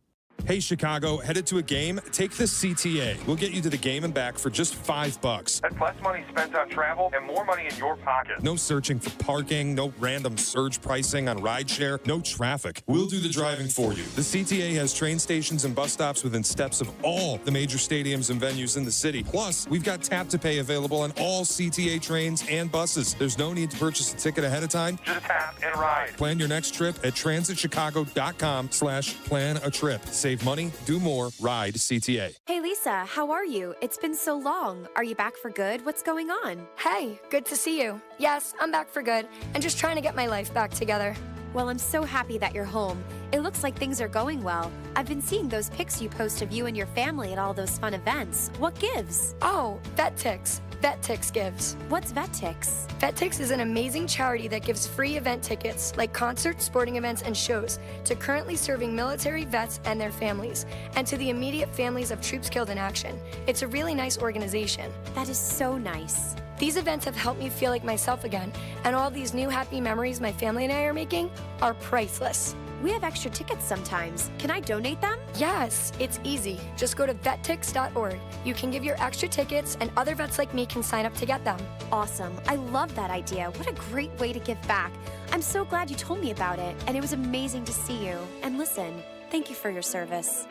Hey, Chicago, headed to a game? Take the CTA. We'll get you to the game and back for just $5. That's less money spent on travel and more money in your pocket. No searching for parking, no random surge pricing on rideshare, no traffic. We'll do the driving for you. The CTA has train stations and bus stops within steps of all the major stadiums and venues in the city. Plus, we've got tap to pay available on all CTA trains and buses. There's no need to purchase a ticket ahead of time. Just tap and ride. Plan your next trip at transitchicago.com/plan-a-trip. Save money, do more, ride CTA. Hey Lisa, how are you? It's been so long. Are you back for good? What's going on? Hey, good to see you. Yes, I'm back for good and just trying to get my life back together. Well, I'm so happy that you're home. It looks like things are going well. I've been seeing those pics you post of you and your family at all those fun events. What gives? Oh, VetTix. VetTix gives. What's VetTix? VetTix is an amazing charity that gives free event tickets, like concerts, sporting events, and shows, to currently serving military vets and their families, and to the immediate families of troops killed in action. It's a really nice organization. That is so nice. These events have helped me feel like myself again, and all these new happy memories my family and I are making are priceless. We have extra tickets sometimes. Can I donate them? Yes, it's easy. Just go to vettix.org. You can give your extra tickets, and other vets like me can sign up to get them. Awesome. I love that idea. What a great way to give back. I'm so glad you told me about it, and it was amazing to see you. And listen, thank you for your service.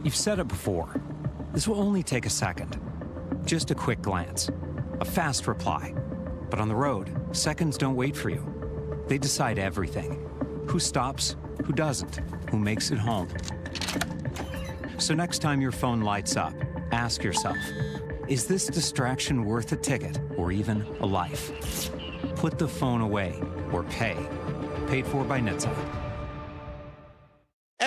You've said it before. This will only take a second. Just a quick glance. A fast reply. But on the road, seconds don't wait for you. They decide everything. Who stops, who doesn't, who makes it home. So next time your phone lights up, ask yourself, is this distraction worth a ticket or even a life? Put the phone away or pay. Paid for by NHTSA.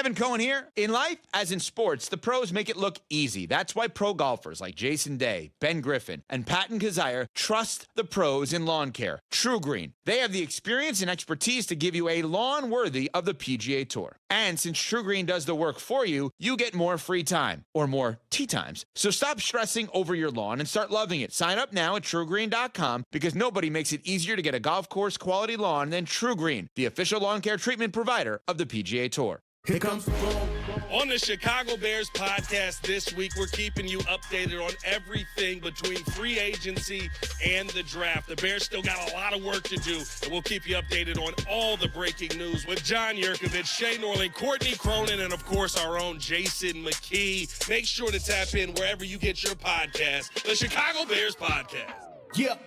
Kevin Cohen here. In life, as in sports, the pros make it look easy. That's why pro golfers like Jason Day, Ben Griffin, and Patton Kazire trust the pros in lawn care. True Green. They have the experience and expertise to give you a lawn worthy of the PGA Tour. And since True Green does the work for you, you get more free time, or more tee times. So stop stressing over your lawn and start loving it. Sign up now at TrueGreen.com because nobody makes it easier to get a golf course quality lawn than True Green, the official lawn care treatment provider of the PGA Tour. Here comes the ball. On the Chicago Bears podcast this week, we're keeping you updated on everything between free agency and the draft. The Bears still got a lot of work to do, and we'll keep you updated on all the breaking news with John Yurkovich, Shay Norling, Courtney Cronin, and, of course, our own Jason McKee. Make sure to tap in wherever you get your podcast, the Chicago Bears podcast. Yep.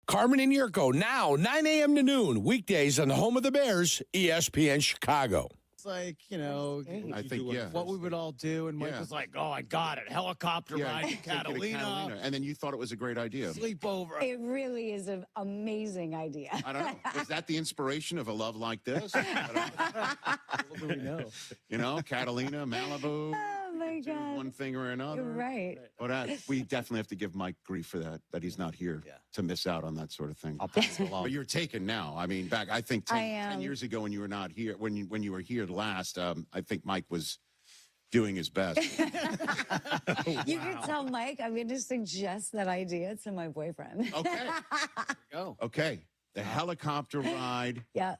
Carmen and Jurko, now 9 a.m. to noon, weekdays on the home of the Bears, ESPN Chicago. Like, you know, I think, what we would all do. And Mike was like, oh, I got it. Helicopter ride to Catalina. And then you thought it was a great idea. Sleepover. It really is an amazing idea. I don't know. Was that the inspiration of a love like this? What do we know? You know, Catalina, Malibu. Oh, my God. One thing or another. You're right. But we definitely have to give Mike grief for that he's not here to miss out on that sort of thing. I'll pass it along. But you're taken now. I mean, back, I think 10 years ago when you were not here, when you were here last, I think Mike was doing his best. You can tell Mike, I'm going to suggest that idea to my boyfriend. Okay. Go. Okay. The helicopter ride. Yeah.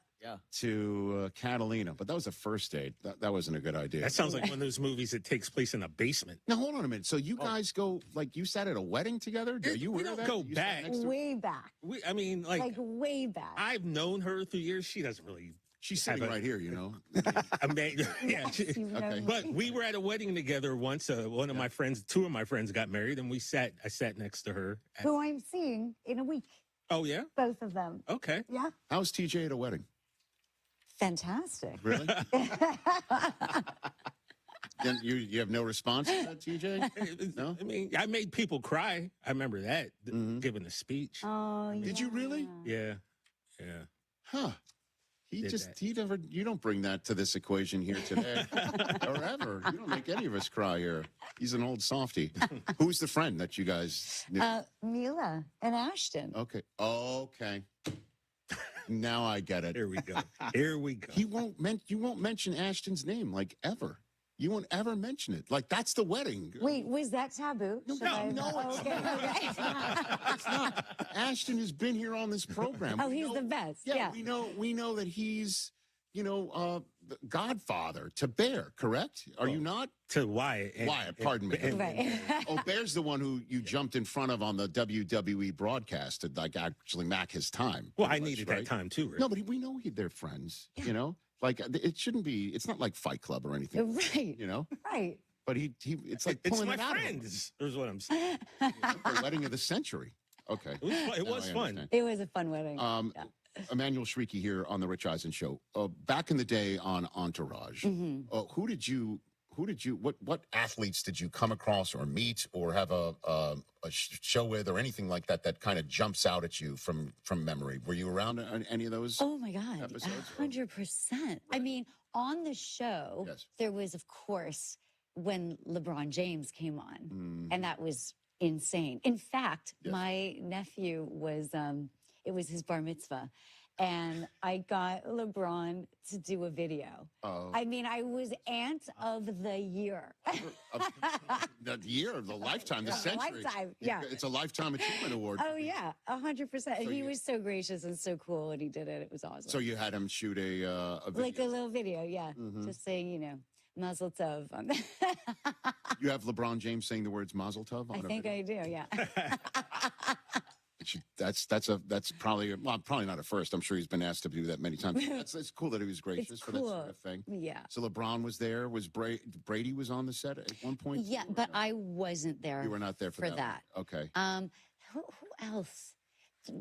To Catalina, but that was a first date. That wasn't a good idea. That sounds like one of those movies that takes place in a basement. Now hold on a minute. So you guys go, like, you sat at a wedding together? We don't go back. Way back. Like way back. I've known her through years. She doesn't really. She's sitting right here, you know. Yeah. Okay. But we were at a wedding together once. One of my friends, two of my friends got married, and I sat next to her. Who I'm seeing in a week. Oh, yeah? Both of them. Okay. Yeah. How's TJ at a wedding? Fantastic. Really? Then you have no response to that, TJ? No? I mean, I made people cry. I remember that, giving a speech. Oh, yeah. Did you really? Yeah. Huh. You don't bring that to this equation here today or ever. You don't make any of us cry here. He's an old softie. Who's the friend that you guys knew? Mila and Ashton. Okay. Now I get it. Here we go. You won't mention Ashton's name, like, ever. You won't ever mention it. Like, that's the wedding. Wait, was that taboo? No, it's not. Ashton has been here on this program. Oh, he's the best. Yeah. We know that he's, the godfather to Bear, correct? Are you not? To Wyatt. Wyatt, pardon me. Right. Bear's the one who you jumped in front of on the WWE broadcast to, like, actually mark his time. Well, I needed that time, too, Rick. No, but we know they're friends, you know? Like, it shouldn't be, it's not like Fight Club or anything. Right. You know? Right. But it's like it's pulling my it out friends. Is what I'm saying. The wedding of the century. Okay. It was fun. It was a fun wedding. Emmanuel Shrieky here on the Rich Eisen Show. Back in the day on Entourage, what athletes did you come across or meet or have a show with or anything like that kind of jumps out at you from memory? Were you around any of those? Oh my God, episodes? 100%. I mean, on the show, there was, of course, when LeBron James came on, and that was insane. In fact, my nephew was, it was his bar mitzvah. And I got LeBron to do a video. I mean, I was Aunt of the Year. The year, the lifetime, the century. Lifetime, yeah. It's a Lifetime Achievement Award. Oh, yeah, 100%. He was so gracious and so cool, and he did it. It was awesome. So you had him shoot a video? Like a little video, yeah. Just saying, Mazel Tov. You have LeBron James saying the words Mazel Tov on I think I do, yeah. That's probably not a first. I'm sure he's been asked to do that many times. It's cool that he was gracious for that sort of thing. Yeah. So LeBron was there. Was Brady was on the set at one point? Yeah, but I wasn't there. You were not there for that. Okay. Okay. Who else?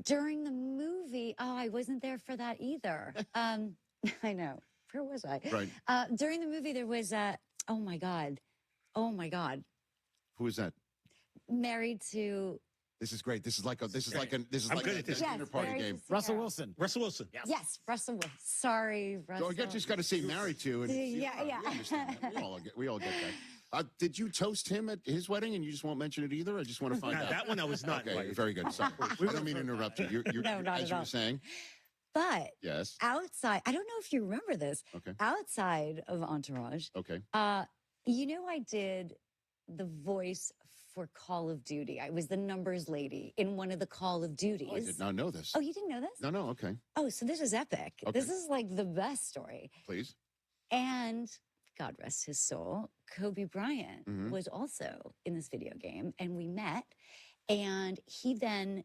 During the movie, I wasn't there for that either. I know. Where was I? Right. During the movie, there was oh my God. Who was that? Married to This is great. This is like a dinner party very game. Russell Wilson. Russell Wilson. Yes, Russell Wilson. Sorry, Russell. So you just got to say married to. And Yeah. We understand that. We all get that. Did you toast him at his wedding and you just won't mention it either? I just want to find out. That one I was not. Okay, very good. Sorry. I don't mean to interrupt you. No, not as at you all. were saying. But Yes. outside, I don't know if you remember this. Okay. Outside of Entourage, Okay. I did the voice for Call of Duty. I was the numbers lady in one of the Call of Duties. I did not know this. Oh, you didn't know this? No. Okay. Oh, so this is epic. Okay. This is like the best story. Please. And God rest his soul, Kobe Bryant Mhm. was also in this video game, and we met. And he then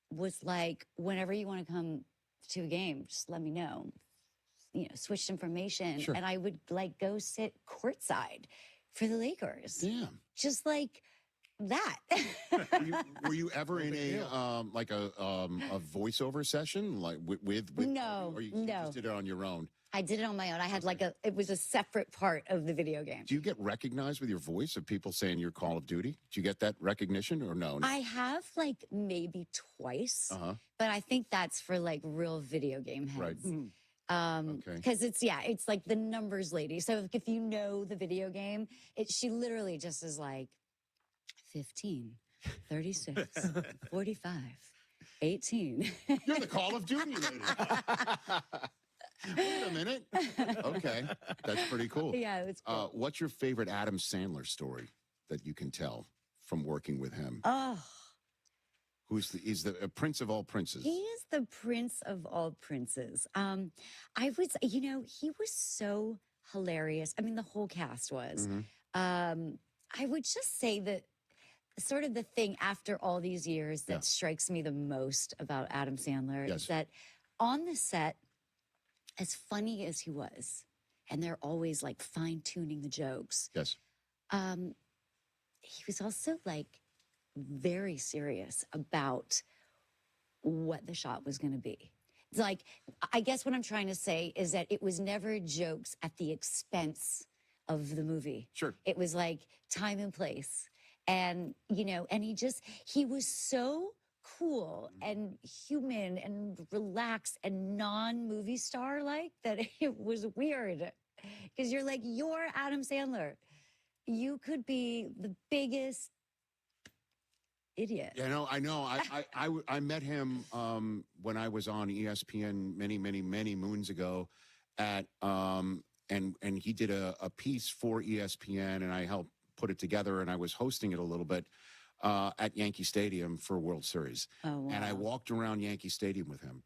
was like, whenever you want to come to a game, just let me know. Switched information. Sure. And I would like go sit courtside for the Lakers. Damn. Just like that. Were you ever in a voiceover session like with No, or you no. just did it on your own? I did it on my own. I had it was a separate part of the video game. Do you get recognized with your voice of people saying you're Call of Duty? Do you get that recognition or no? I have like maybe twice, but I think that's for like real video game heads. Right. Okay. Because it's like the numbers lady. So if you know the video game, she literally just is like 15, 36, 45, 18. You're the Call of Duty lady. Wait a minute. Okay. That's pretty cool. Yeah, it's cool. What's your favorite Adam Sandler story that you can tell from working with him? Oh, He's the prince of all princes. he is the prince of all princes. He was so hilarious. I mean, the whole cast was. Mhm. I would just say that sort of the thing after all these years that strikes me the most about Adam Sandler is that on the set, as funny as he was, and they're always like fine tuning the jokes. Yes. He was also like very serious about what the shot was going to be. It's like, I guess what I'm trying to say is that it was never jokes at the expense of the movie. Sure. It was like time and place. And, and he was so cool and human and relaxed and non-movie star like that it was weird. Because you're Adam Sandler. You could be the biggest idiot. Yeah, I know. I met him when I was on ESPN many moons ago and he did a piece for ESPN and I helped put it together and I was hosting it a little bit at Yankee Stadium for World Series. Oh, wow. And I walked around Yankee Stadium with him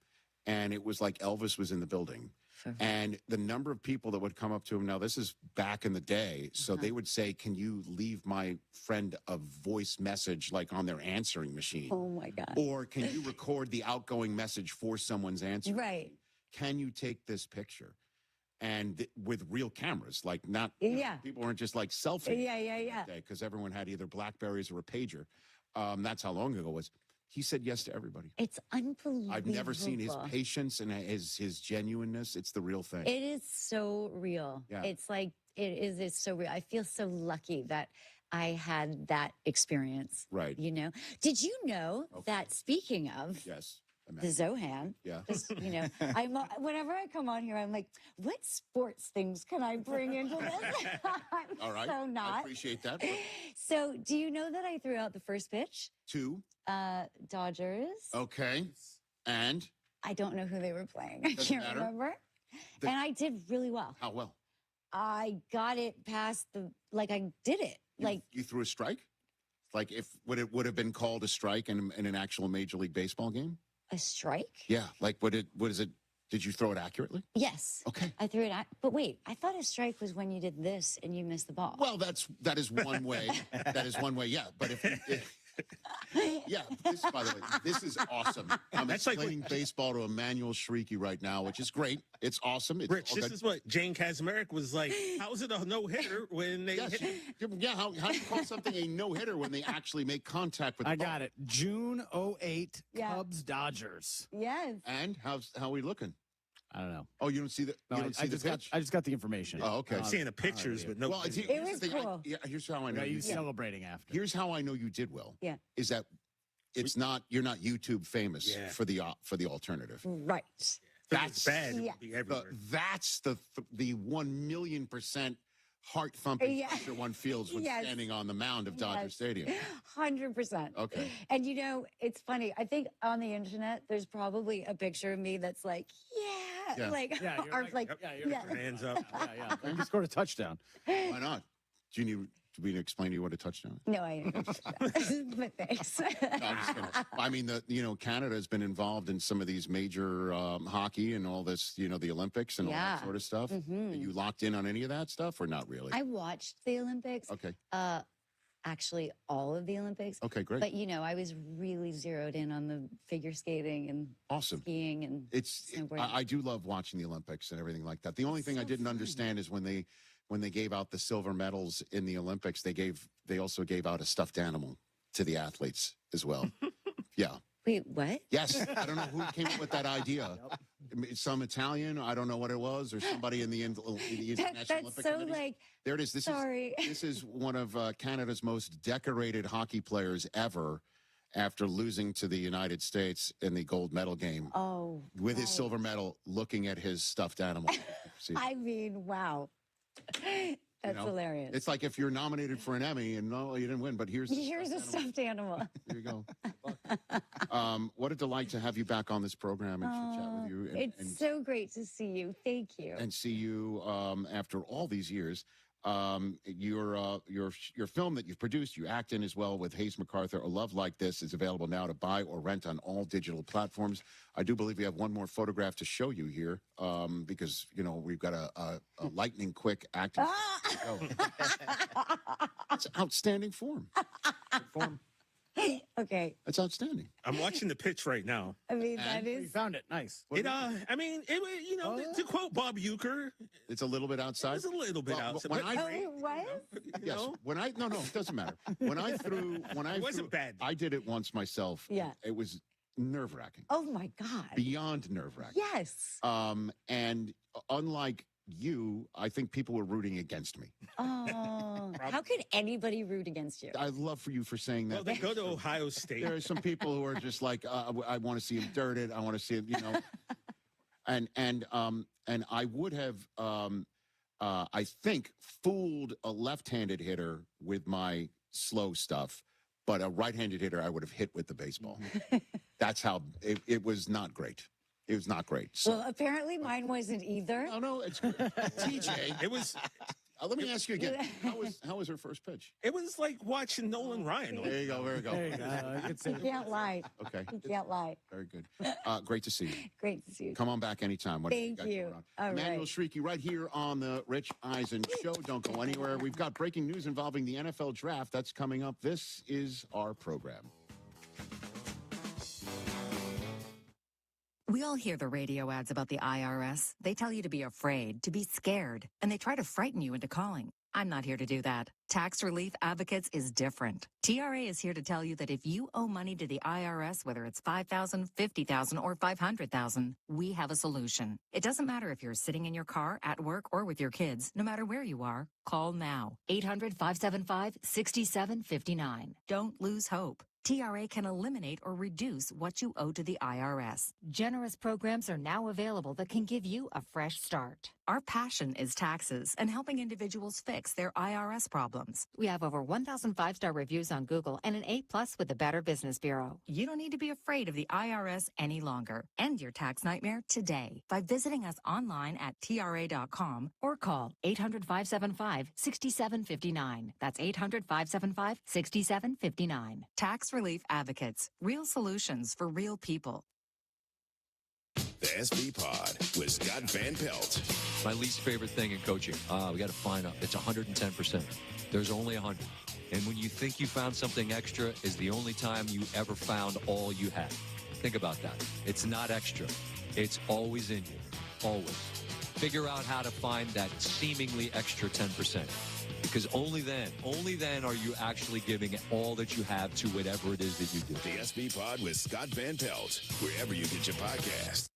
and it was like Elvis was in the building. And the number of people that would come up to him, now this is back in the day, so they would say, can you leave my friend a voice message like on their answering machine? Oh my God. Or can you record the outgoing message for someone's answer? Right. Can you take this picture? And with real cameras, like not, people weren't just like selfie. Yeah. Because everyone had either Blackberries or a pager. That's how long ago it was. He said yes to everybody. It's unbelievable. I've never seen his patience and his genuineness. It's the real thing. It is so real. Yeah. It's like, it's so real. I feel so lucky that I had that experience. Right. Did you know that speaking of the Zohan, yeah. I'm whenever I come on here, I'm like, what sports things can I bring into this? All right. So not. I appreciate that. So do you know that I threw out the first pitch? To? Dodgers. Okay. And? I don't know who they were playing. I Doesn't can't matter. remember. And I did really well. How well? I got it past I did it. You threw a strike? Like would it have been called a strike in an actual Major League Baseball game? A strike? Yeah. Like what is it? Did you throw it accurately? Yes. Okay. I threw it out. But wait, I thought a strike was when you did this and you missed the ball. Well, that is one way. That is one way. Yeah. But if by the way, this is awesome. I'm explaining baseball to Emmanuel Shrieky right now, which is great. It's awesome. It's Rich, this is what Jane Kaczmarek was like. How is it a no-hitter when they hit? Yeah, how do you call something a no-hitter when they actually make contact with the ball? got it. June 08, Cubs Dodgers. Yes. And how are we looking? I don't know. Oh, you don't see the pitch? I just got the information. Oh, okay. I'm seeing the pictures, but no. Well, It was cool. Here's how I know you did. celebrating after. Here's how I know you did well. Yeah. Is that it's not. You're not YouTube famous for the alternative. Right. That's bad. Yeah. That's the 1,000,000% heart thumping pressure one feels when standing on the mound of Dodger Stadium. 100%. Okay. And it's funny. I think on the internet, there's probably a picture of me that's like, like, hands up. Yeah. You scored a touchdown. Why not? Do you need me to explain to you what a touchdown is? No, I don't. But thanks. No, I'm just kidding. I mean, Canada has been involved in some of these major hockey and all this, the Olympics and all that sort of stuff. Mm-hmm. Are you locked in on any of that stuff or not really? I watched the Olympics. Okay. Actually, all of the Olympics. Okay, great. But I was really zeroed in on the figure skating and skiing and snowboarding. I do love watching the Olympics and everything like that. The only thing I didn't understand is when they gave out the silver medals in the Olympics, they also gave out a stuffed animal to the athletes as well. Yeah. Wait, what? Yes. I don't know who came up with that idea. Some Italian, I don't know what it was, or somebody in the International Olympic Committee. There it is. This is one of Canada's most decorated hockey players ever after losing to the United States in the gold medal game. Oh. With his silver medal, looking at his stuffed animal. I mean, wow. That's hilarious. It's like if you're nominated for an Emmy and no, you didn't win, but here's a stuffed animal. There you go. What a delight to have you back on this program and chat with you. It's so great to see you. Thank you. And see you after all these years. Your film that you've produced, you act in as well with Hayes MacArthur, A Love Like This, is available now to buy or rent on all digital platforms. I do believe we have one more photograph to show you here because, we've got a lightning quick acting. It's outstanding form. Okay. That's outstanding. I'm watching the pitch right now. I mean, that is. You found it. Nice. To quote Bob Uecker, it's a little bit outside. It's a little bit outside. What? Yes. No, it doesn't matter. It wasn't bad. I did it once myself. Yeah. It was nerve-wracking. Oh my God. Beyond nerve-wracking. Yes. And unlike you, I think people were rooting against me. Oh, how could anybody root against you? I'd love for you for saying that. Well, they go to Ohio State. There are some people who are just like, I want to see him dirted. I want to see him, and I would have, I think, fooled a left-handed hitter with my slow stuff, but a right-handed hitter I would have hit with the baseball. That's how it was not great. It was not great. So. Well, apparently mine wasn't either. No, it's good. TJ, it was. Let me ask you again. How was her first pitch? It was like watching Nolan Ryan. There you go. There you go. You can't lie. Okay. You can't lie. Very good. Great to see you. Great to see you. Come on back anytime. Thank you. All Emmanuel right. Shrieky right here on the Rich Eisen Show. Don't go anywhere. We've got breaking news involving the NFL draft. That's coming up. This is our program. We all hear the radio ads about the IRS. They tell you to be afraid, to be scared, and they try to frighten you into calling. I'm not here to do that. Tax Relief Advocates is different. TRA is here to tell you that if you owe money to the IRS, whether it's $5,000, $50,000, or $500,000, we have a solution. It doesn't matter if you're sitting in your car, at work, or with your kids. No matter where you are, call now. 800-575-6759. Don't lose hope. TRA can eliminate or reduce what you owe to the IRS. Generous programs are now available that can give you a fresh start. Our passion is taxes and helping individuals fix their IRS problems. We have over 1,000 5-star reviews on Google and an A+ with the Better Business Bureau. You don't need to be afraid of the IRS any longer. End your tax nightmare today by visiting us online at TRA.com or call 800-575-6759. That's 800-575-6759. Tax Relief Advocates. Real solutions for real people. The SB Pod with Scott Van Pelt. My least favorite thing in coaching. We got to find out. It's 110%. There's only 100. And when you think you found something extra is the only time you ever found all you had. Think about that. It's not extra. It's always in you. Always. Figure out how to find that seemingly extra 10%. Because only then are you actually giving all that you have to whatever it is that you do. The SB Pod with Scott Van Pelt, wherever you get your podcast.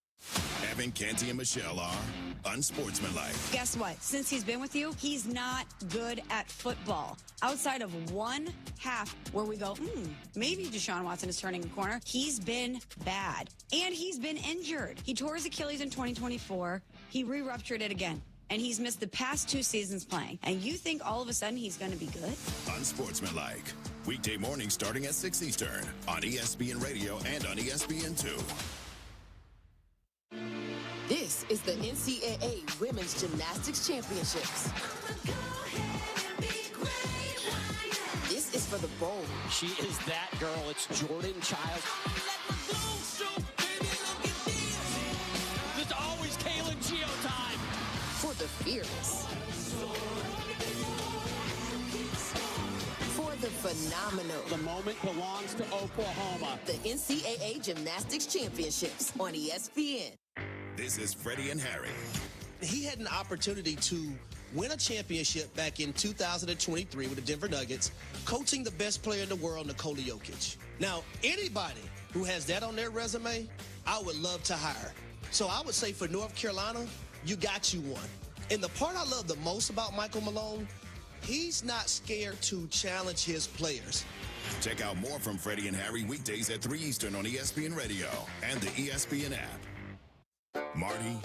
Kevin, Canty, and Michelle are unsportsmanlike. Guess what? Since he's been with you, he's not good at football. Outside of one half where we go, maybe Deshaun Watson is turning a corner, he's been bad. And he's been injured. He tore his Achilles in 2024. He re-ruptured it again. And he's missed the past 2 seasons playing. And you think all of a sudden he's going to be good? Unsportsmanlike. Weekday mornings starting at 6 Eastern on ESPN Radio and on ESPN2. This is the NCAA Women's Gymnastics Championships. This is for the bold. She is that girl. It's Jordan Child. There's always Kaylin Geo time. For the fearless. For the phenomenal. The moment belongs to Oklahoma. The NCAA Gymnastics Championships on ESPN. This is Freddie and Harry. He had an opportunity to win a championship back in 2023 with the Denver Nuggets, coaching the best player in the world, Nikola Jokic. Now, anybody who has that on their resume, I would love to hire. So I would say for North Carolina, you got you one. And the part I love the most about Michael Malone, he's not scared to challenge his players. Check out more from Freddie and Harry weekdays at 3 Eastern on ESPN Radio and the ESPN app. Marty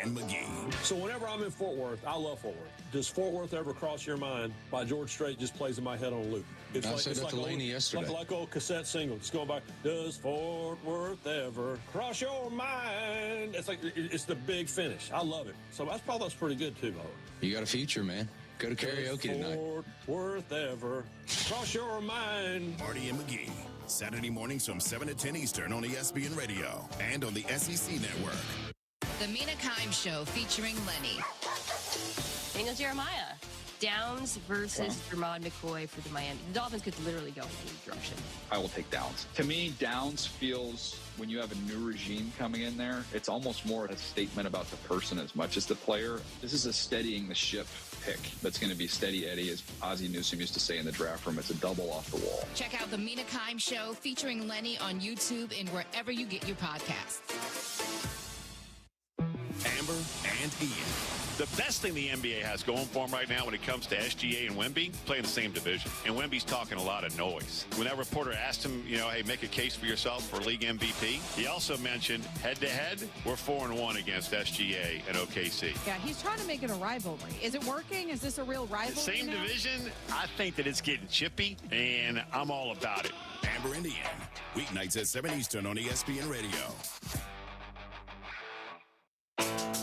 and McGee. So whenever I'm in Fort Worth, I love Fort Worth. Does Fort Worth ever cross your mind? By George Strait just plays in my head on a loop. I said that to Laney yesterday. Like old cassette single. Just going back. Does Fort Worth ever cross your mind? It's like it's the big finish. I love it. So I thought that was pretty good too, though. You got a future, man. Go to karaoke tonight. Fort Worth ever cross your mind. Marty and McGee. Saturday mornings from 7 to 10 Eastern on ESPN Radio and on the SEC Network. The Mina Kimes Show featuring Lenny. Daniel Jeremiah. Downs versus Jermon McCoy for the Miami. The Dolphins could literally go in any direction. I will take Downs. To me, Downs feels, when you have a new regime coming in there, it's almost more a statement about the person as much as the player. This is a steadying the ship pick that's going to be steady Eddie, as Ozzie Newsome used to say in the draft room. It's a double off the wall. Check out the Mina Kimes Show featuring Lenny on YouTube and wherever you get your podcasts. Amber and Ian. The best thing the NBA has going for them right now when it comes to SGA and Wemby, play in the same division. And Wemby's talking a lot of noise. When that reporter asked him, hey, make a case for yourself for league MVP, he also mentioned head-to-head, we're 4-1 against SGA and OKC. Yeah, he's trying to make it a rivalry. Is it working? Is this a real rivalry? The same division, I think that it's getting chippy, and I'm all about it. Amber and Ian, weeknights at 7 Eastern on ESPN Radio.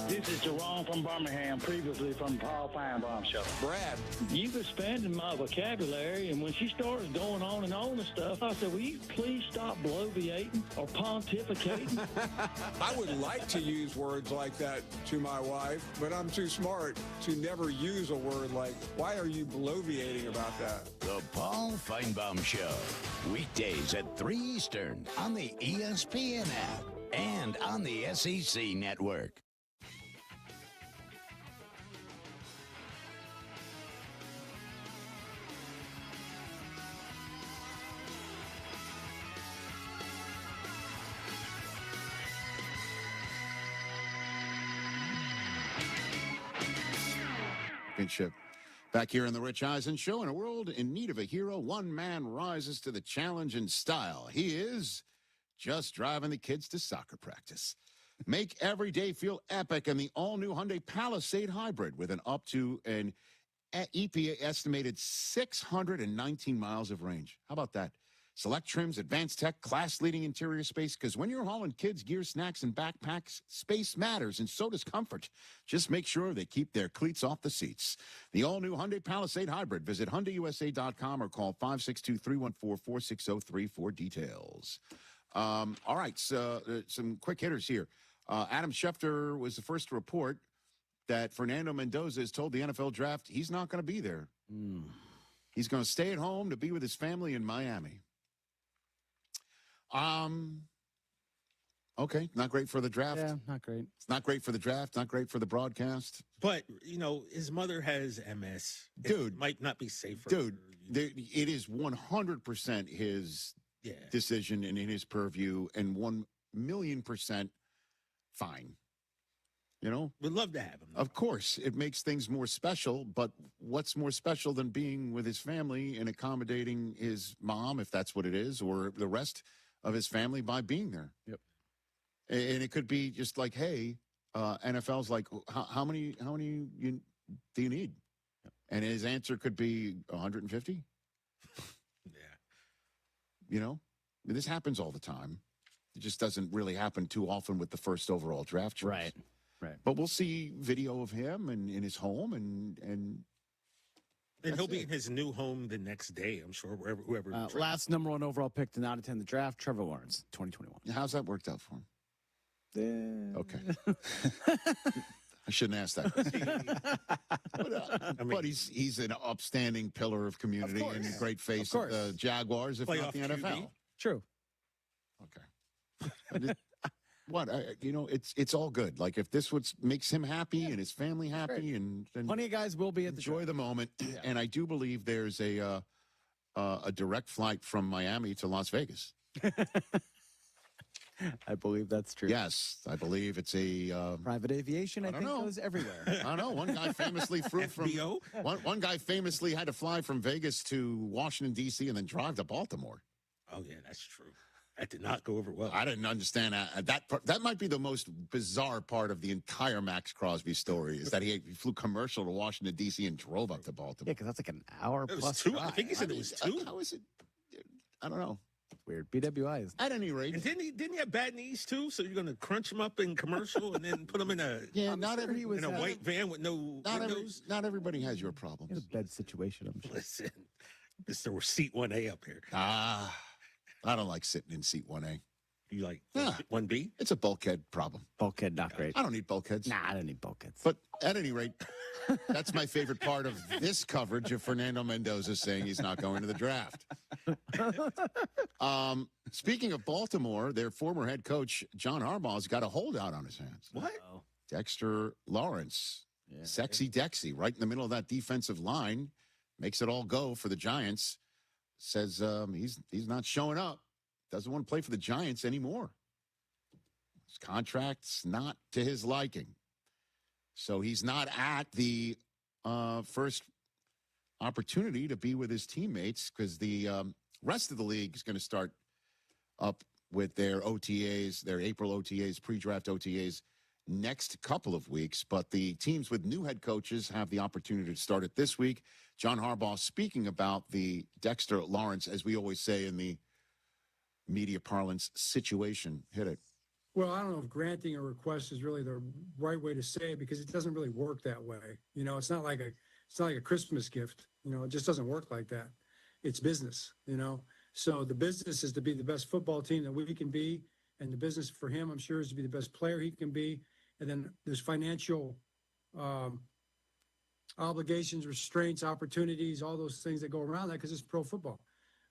This is Jerome from Birmingham, previously from Paul Feinbaum Show. Brad. You've expanded my vocabulary, and when she started going on and stuff, I said, will you please stop bloviating or pontificating? I would like to use words like that to my wife, but I'm too smart to never use a word like, why are you bloviating about that? The Paul Feinbaum Show, weekdays at 3 Eastern on the ESPN app and on the SEC Network. Championship. Back here on the Rich Eisen Show, in a world in need of a hero, one man rises to the challenge in style. He is just driving the kids to soccer practice. Make every day feel epic in the all-new Hyundai Palisade Hybrid with an up to an EPA estimated 619 miles of range. How about that? Select trims, advanced tech, class-leading interior space, because when you're hauling kids, gear, snacks, and backpacks, space matters, and so does comfort. Just make sure they keep their cleats off the seats. The all-new Hyundai Palisade Hybrid. Visit HyundaiUSA.com or call 562-314-4603 for details. All right, so some quick hitters here. Adam Schefter was the first to report that Fernando Mendoza has told the NFL draft he's not going to be there. He's going to stay at home to be with his family in Miami. Okay, not great for the draft. Yeah, not great. It's not great for the draft, not great for the broadcast. But, his mother has MS. Dude. It might not be safe for Dude, her. it is 100% his decision and in his purview, and 1,000,000% fine. You know, we'd love to have him. Of course, it makes things more special, but what's more special than being with his family and accommodating his mom, if that's what it is, or the rest of his family by being there? Yep. And it could be just like, hey, NFL's like, how many do you need? Yep. And his answer could be 150. Yeah. You know, this happens all the time. It just doesn't really happen too often with the first overall draft choice. Right. But we'll see video of him and in his home, and he'll be in his new home the next day, I'm sure, whoever. Last number 1 overall pick to not attend the draft, Trevor Lawrence, 2021. How's that worked out for him? Okay. I shouldn't ask that. But he's an upstanding pillar of community and a great face of the Jaguars, if not the NFL. QB. True. Okay. What it's all good. Like if this makes him happy and his family happy, and plenty of guys will be at the enjoy the moment. Yeah. And I do believe there's a direct flight from Miami to Las Vegas. I believe that's true. Yes, I believe it's a private aviation. I think goes everywhere. I don't know. One guy famously flew from one guy famously had to fly from Vegas to Washington D.C. and then drive to Baltimore. Oh yeah, that's true. That did not go over well. I didn't understand that. That might be the most bizarre part of the entire Max Crosby story is that he flew commercial to Washington, D.C. and drove up to Baltimore. Yeah, because that's like an hour plus. 2. I think he said it was 2. How is it? I don't know. Weird. BWI is. At any rate. And didn't he have bad knees too? So you're going to crunch him up in commercial and then put him in a white van with no windows? Not everybody has your problems. In a bed situation, I'm sure. Listen, Mr. Seat 1A up here. I don't like sitting in seat 1A. You like 1B? It's a bulkhead problem. Bulkhead, not great. I don't need bulkheads. Nah, I don't need bulkheads. But at any rate, that's my favorite part of this coverage of Fernando Mendoza saying he's not going to the draft. Speaking of Baltimore, their former head coach, John Harbaugh's got a holdout on his hands. What? Dexter Lawrence. Yeah. Sexy Dexy, right in the middle of that defensive line. Makes it all go for the Giants. Says he's not showing up. Doesn't want to play for the Giants anymore. His contract's not to his liking. So he's not at the first opportunity to be with his teammates because the rest of the league is going to start up with their OTAs, their April OTAs, pre-draft OTAs next couple of weeks. But the teams with new head coaches have the opportunity to start it this week. John Harbaugh speaking about the Dexter Lawrence, as we always say in the media parlance, situation. Hit it. Well, I don't know if granting a request is really the right way to say it because it doesn't really work that way. You know, it's not like a Christmas gift. You know, it just doesn't work like that. It's business, you know. So the business is to be the best football team that we can be, and the business for him, I'm sure, is to be the best player he can be. And then there's financial obligations, restraints, opportunities, all those things that go around that because it's pro football.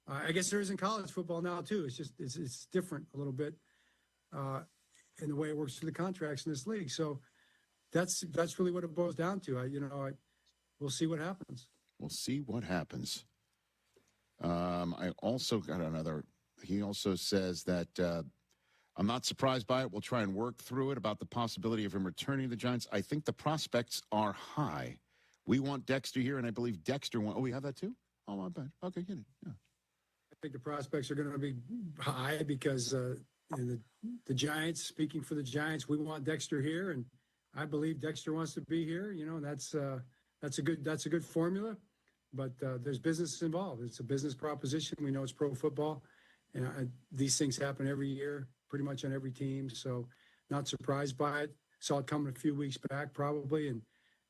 I guess there is in college football now too. It's just it's different a little bit in the way it works through the contracts in this league. So that's really what it boils down to. We'll see what happens. We'll see what happens. I also got another. He also says that I'm not surprised by it. We'll try and work through it about the possibility of him returning to the Giants. I think the prospects are high. We want Dexter here, and I believe Dexter wants. Oh, we have that too? Oh, my bad. Okay, get it. Yeah. I think the prospects are going to be high because the Giants, speaking for the Giants, we want Dexter here, and I believe Dexter wants to be here. You know, that's a good formula, but there's business involved. It's a business proposition. We know it's pro football, and these things happen every year, pretty much on every team. So, not surprised by it. Saw it coming a few weeks back, probably, and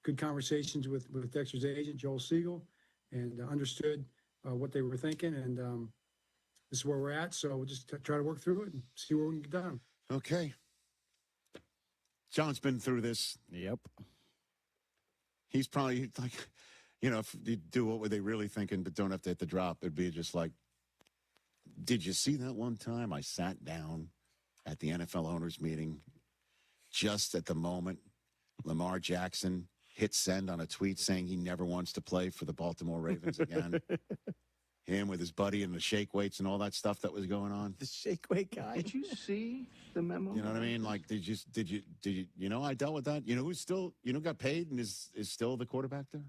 good conversations with Dexter's agent, Joel Siegel, and understood what they were thinking, and this is where we're at. So we'll just try to work through it and see where we can get done. Okay. John's been through this. Yep. He's probably like, if you do what were they really thinking, but don't have to hit the drop, it'd be just like, did you see that one time I sat down at the NFL owners meeting just at the moment Lamar Jackson hit send on a tweet saying he never wants to play for the Baltimore Ravens again? Him with his buddy and the shake weights and all that stuff that was going on. The shake weight guy. Did you see the memo? You know what I mean? Like, did you know, I dealt with that. You know who's still, got paid and is still the quarterback there?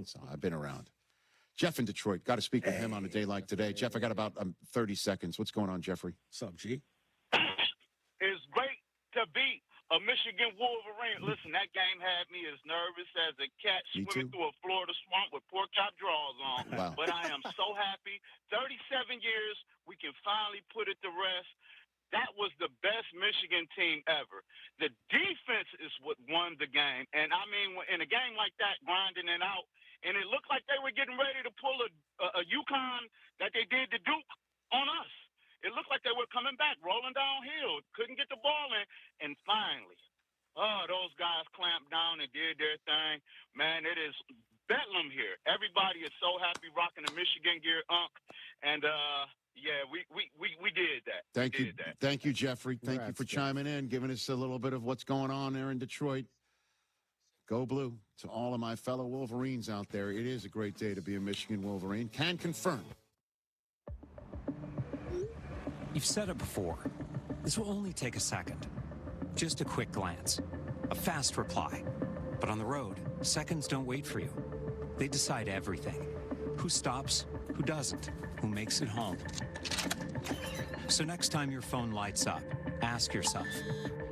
So I've been around. Jeff in Detroit. Got to speak with him on a day like today. Jeff, I got about 30 seconds. What's going on, Jeffrey? What's up, G? It's great to beat a Michigan Wolverine. Listen, that game had me as nervous as a cat swimming through a Florida swamp with pork chop drawers on. Wow. But I am so happy. 37 years, we can finally put it to rest. That was the best Michigan team ever. The defense is what won the game. And, I mean, in a game like that, grinding it out, and it looked like they were getting ready to pull a UConn that they did to Duke on us. It looked like they were coming back, rolling downhill, couldn't get the ball in, and finally, those guys clamped down and did their thing. Man, it is bedlam here. Everybody is so happy rocking the Michigan gear, and yeah, we did that. Thank you, Jeffrey. Thank you for chiming in, giving us a little bit of what's going on there in Detroit. Go Blue. To all of my fellow Wolverines out there, it is a great day to be a Michigan Wolverine. Can confirm. You've said it before. This will only take a second. Just a quick glance. A fast reply. But on the road, seconds don't wait for you. They decide everything. Who stops, who doesn't, who makes it home. So next time your phone lights up, ask yourself,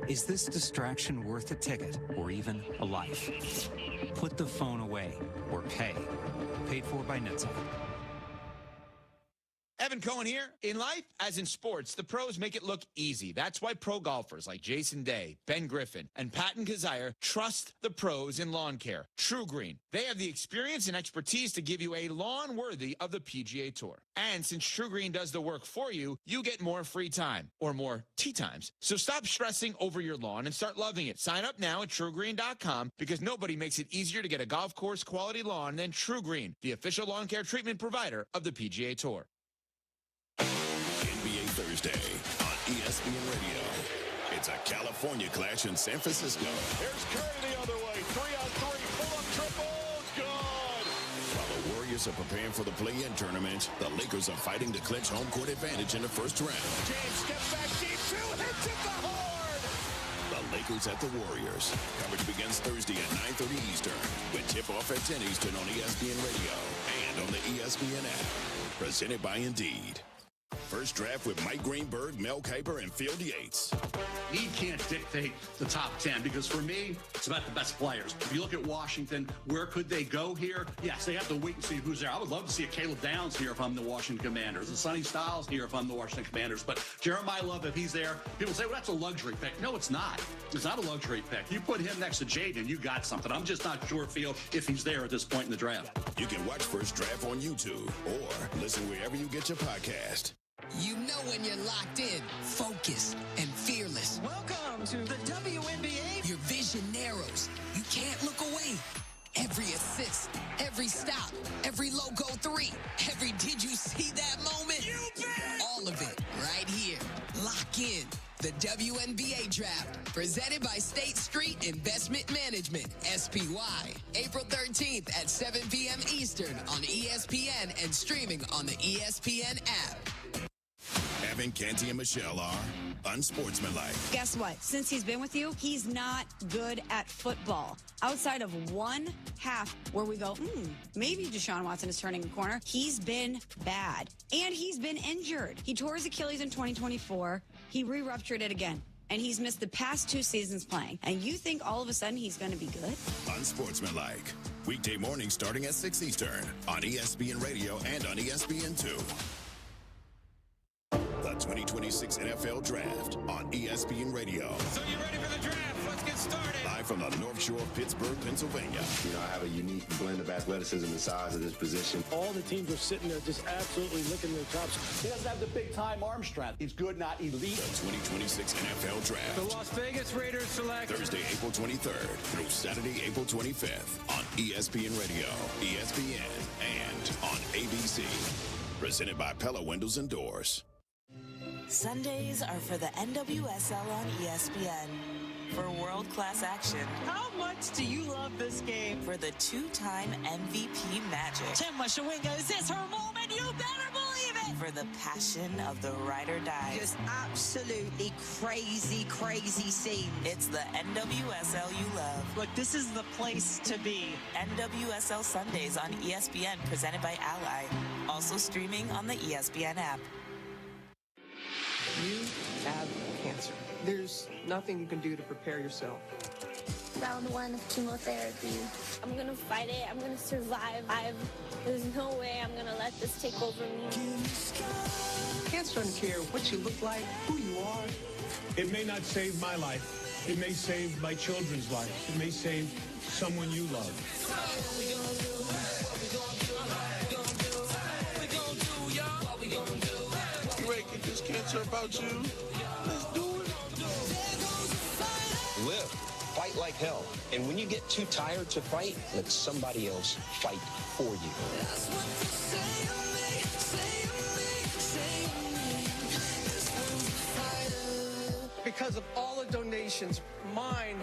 is this distraction worth a ticket or even a life? Put the phone away or pay. Paid for by NHTSA. Evan Cohen here. In life, as in sports, the pros make it look easy. That's why pro golfers like Jason Day, Ben Griffin, and Patton Kazire trust the pros in lawn care. True Green. They have the experience and expertise to give you a lawn worthy of the PGA Tour. And since True Green does the work for you, you get more free time, or more tee times. So stop stressing over your lawn and start loving it. Sign up now at TrueGreen.com because nobody makes it easier to get a golf course quality lawn than True Green, the official lawn care treatment provider of the PGA Tour. NBA Thursday on ESPN Radio. It's a California clash in San Francisco. Here's Curry the other way. 3-on-3. Pull-up triple. Good. While the Warriors are preparing for the play-in tournament, the Lakers are fighting to clinch home court advantage in the first round. James steps back deep. 2 hits at the horn. The Lakers at the Warriors. Coverage begins Thursday at 9:30 Eastern with tip-off at 10 Eastern on ESPN Radio and on the ESPN app. Presented by Indeed. First draft with Mike Greenberg, Mel Kiper, and Field Yates. He can't dictate the top 10 because for me, it's about the best players. If you look at Washington, where could they go here? Yes, they have to wait and see who's there. I would love to see a Caleb Downs here if I'm the Washington Commanders, a Sonny Styles here if I'm the Washington Commanders. But Jeremiah Love, if he's there, people say, well, that's a luxury pick. No, it's not. It's not a luxury pick. You put him next to Jaden, you got something. I'm just not sure, Field, if he's there at this point in the draft. You can watch First Draft on YouTube or listen wherever you get your podcast. You know when you're locked in, focused, and fearless. Welcome to the WNBA. Your vision narrows. You can't look away. Every assist, every stop, every logo 3, every did you see that moment? You bet! All of it right here. Lock in. The WNBA Draft, presented by State Street Investment Management, SPY. April 13th at 7 p.m. Eastern on ESPN and streaming on the ESPN app. Evan, Canty, and Michelle are unsportsmanlike. Guess what? Since he's been with you, he's not good at football. Outside of one half where we go, maybe Deshaun Watson is turning a corner, he's been bad. And he's been injured. He tore his Achilles in 2024. He re-ruptured it again. And he's missed the past 2 seasons playing. And you think all of a sudden he's going to be good? Unsportsmanlike. Weekday mornings starting at 6 Eastern on ESPN Radio and on ESPN2. The 2026 NFL Draft on ESPN Radio. So you ready for the draft? Let's get started. Live from the North Shore of Pittsburgh, Pennsylvania. You know, I have a unique blend of athleticism and size at this position. All the teams are sitting there just absolutely licking their chops. He doesn't have the big-time arm strength. He's good, not elite. The 2026 NFL Draft. The Las Vegas Raiders select Thursday, April 23rd through Saturday, April 25th on ESPN Radio, ESPN, and on ABC. Presented by Pella Windows and Doors. Sundays are for the NWSL on ESPN. For world-class action. How much do you love this game? For the two-time MVP Magic. Chema Shawinga, is this her moment? You better believe it! For the passion of the ride or die. Just absolutely crazy, crazy scene. It's the NWSL you love. Look, this is the place to be. NWSL Sundays on ESPN, presented by Ally. Also streaming on the ESPN app. You have cancer. There's nothing you can do to prepare yourself. Round 1 of chemotherapy. I'm gonna fight it. I'm gonna survive. There's no way I'm gonna let this take over me. Cancer doesn't care what you look like, who you are. It may not save my life. It may save my children's life. It may save someone you love. You ready to get this cancer about you? Let's do it. Live. Fight like hell. And when you get too tired to fight, let somebody else fight for you. Because of all the donations, mine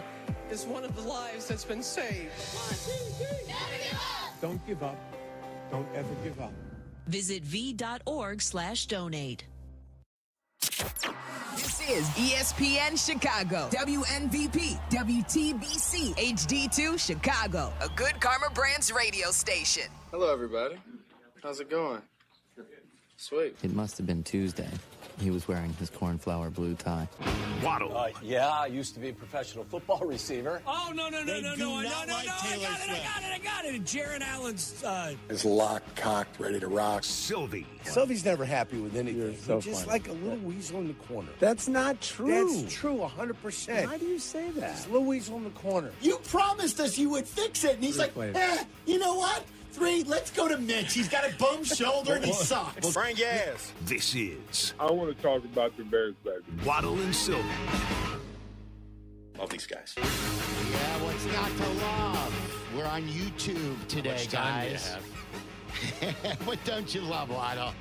is one of the lives that's been saved. 1, 2, 3. Don't give up. Don't ever give up. Visit v.org/donate. This is ESPN Chicago, WNVP, WTBC, HD2 Chicago, a Good Karma Brands radio station. Hello, everybody. How's it going? Sweet. It must have been Tuesday. He was wearing his cornflower blue tie. Waddle. Yeah, I used to be a professional football receiver. Oh, no. I got it. Jaron Allen's, Is locked, cocked, ready to rock. Silvy. Silvy's never happy with anything. so He's just funny. like a little weasel in the corner. That's not true. That's true, 100%. How do you say that? He's a little weasel in the corner. You promised us you would fix it. And he's like, you know what? 3, let's go to Mitch. He's got a bum shoulder and he sucks. Bring your ass. This is I want to talk about the Bears, baby. Waddle and Silvy. Love these guys. Yeah, what's not to love? We're on YouTube today, guys. What don't you love, Waddle?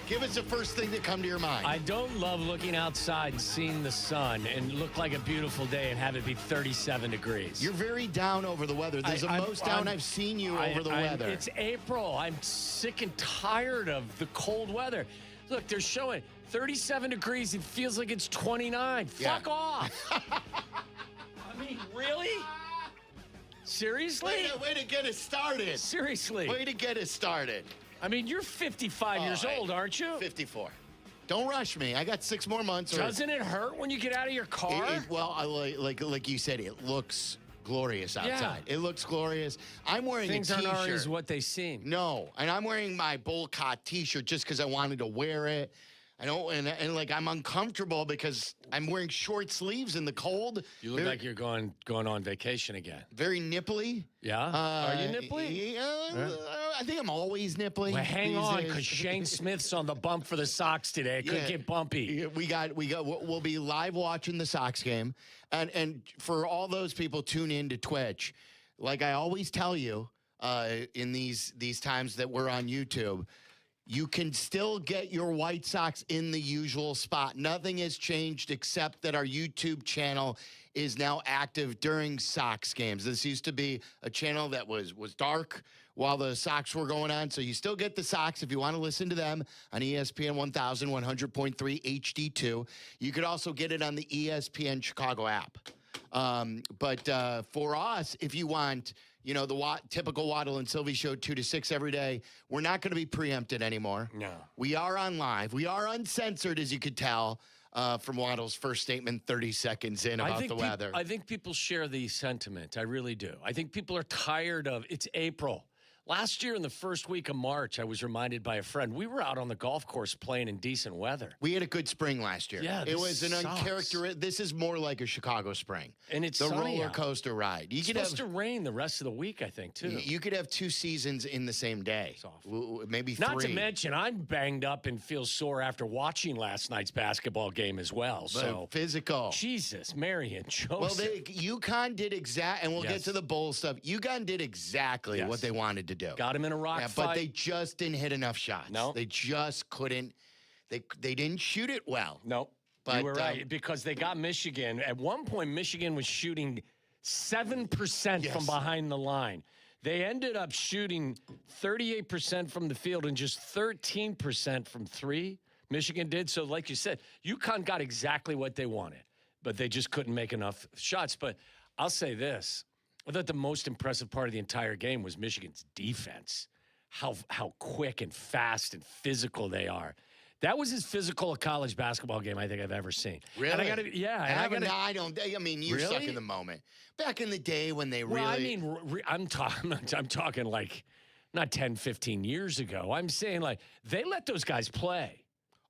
Give us the first thing that come to your mind. I don't love looking outside and seeing the sun and look like a beautiful day and have it be 37 degrees. You're very down over the weather. This is the most down I've seen you over the weather. It's April. I'm sick and tired of the cold weather. Look, they're showing 37 degrees. It feels like it's 29. Yeah. Fuck off. I mean, really? Seriously? Way to get us started. Seriously. Way to get us started. I mean, you're 55 years old, aren't you? 54. Don't rush me. I got 6 more months. Doesn't it hurt when you get out of your car? Like you said, it looks glorious outside. Yeah. It looks glorious. I'm wearing Things a T-shirt. aren't always what they seem. No, and I'm wearing my Bullcott T-shirt just because I wanted to wear it. I don't, and like I'm uncomfortable because I'm wearing short sleeves in the cold. You look like you're going on vacation again. Very nipply. Yeah? Are you nipply? Yeah, I think I'm always nipply. Well, hang on, because Shane Smith's on the bump for the Sox today. It could get bumpy. Yeah, we'll be live watching the Sox game, and for all those people tune in to Twitch, like I always tell you, in these times that we're on YouTube. You can still get your White Sox in the usual spot. Nothing has changed except that our YouTube channel is now active during Sox games. This used to be a channel that was dark while the Sox were going on. So you still get the Sox if you want to listen to them on ESPN 1100.3 HD2. You could also get it on the ESPN Chicago app. But for us, if you want... You know, the typical Waddle and Silvy show 2 to 6 every day. We're not going to be preempted anymore. No. We are on live. We are uncensored, as you could tell from Waddle's first statement 30 seconds in about the weather. I think people share the sentiment. I really do. I think people are tired of it's April. Last year in the first week of March, I was reminded by a friend, we were out on the golf course playing in decent weather. We had a good spring last year. Yeah, it was an uncharacteristic. This is more like a Chicago spring. And it's the sunny roller out. coaster ride. It's supposed to rain the rest of the week, I think, too. You could have 2 seasons in the same day. Maybe 3. Not to mention, I'm banged up and feel sore after watching last night's basketball game as well. So physical. Jesus, Mary and Joseph. Well, UConn did and we'll get to the bowl stuff. UConn did exactly what they wanted to do. Got him in a rock fight. But they just didn't hit enough shots. No. They just couldn't. They didn't shoot it well. No. But you were right, because they got Michigan. At one point, Michigan was shooting 7% from behind the line. They ended up shooting 38% from the field and just 13% from three. Michigan did. So like you said, UConn got exactly what they wanted, but they just couldn't make enough shots. But I'll say this. I thought the most impressive part of the entire game was Michigan's defense. How quick and fast and physical they are. That was as physical a college basketball game I think I've ever seen. Really? And I got to, yeah. And I don't. I mean, you're Really? stuck in the moment. Back in the day when they Well, really. I mean, I'm talking like not 10, 15 years ago. I'm saying like they let those guys play.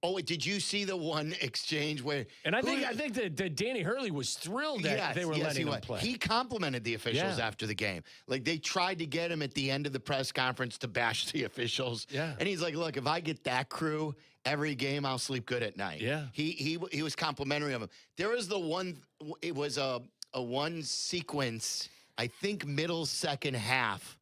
Oh, did you see the one exchange where? And I think that Danny Hurley was thrilled that they were letting him play. He complimented the officials after the game. Like they tried to get him at the end of the press conference to bash the officials. Yeah. And he's like, "Look, if I get that crew every game, I'll sleep good at night." Yeah. He was complimentary of him. There was the one. It was a one sequence. I think middle second half,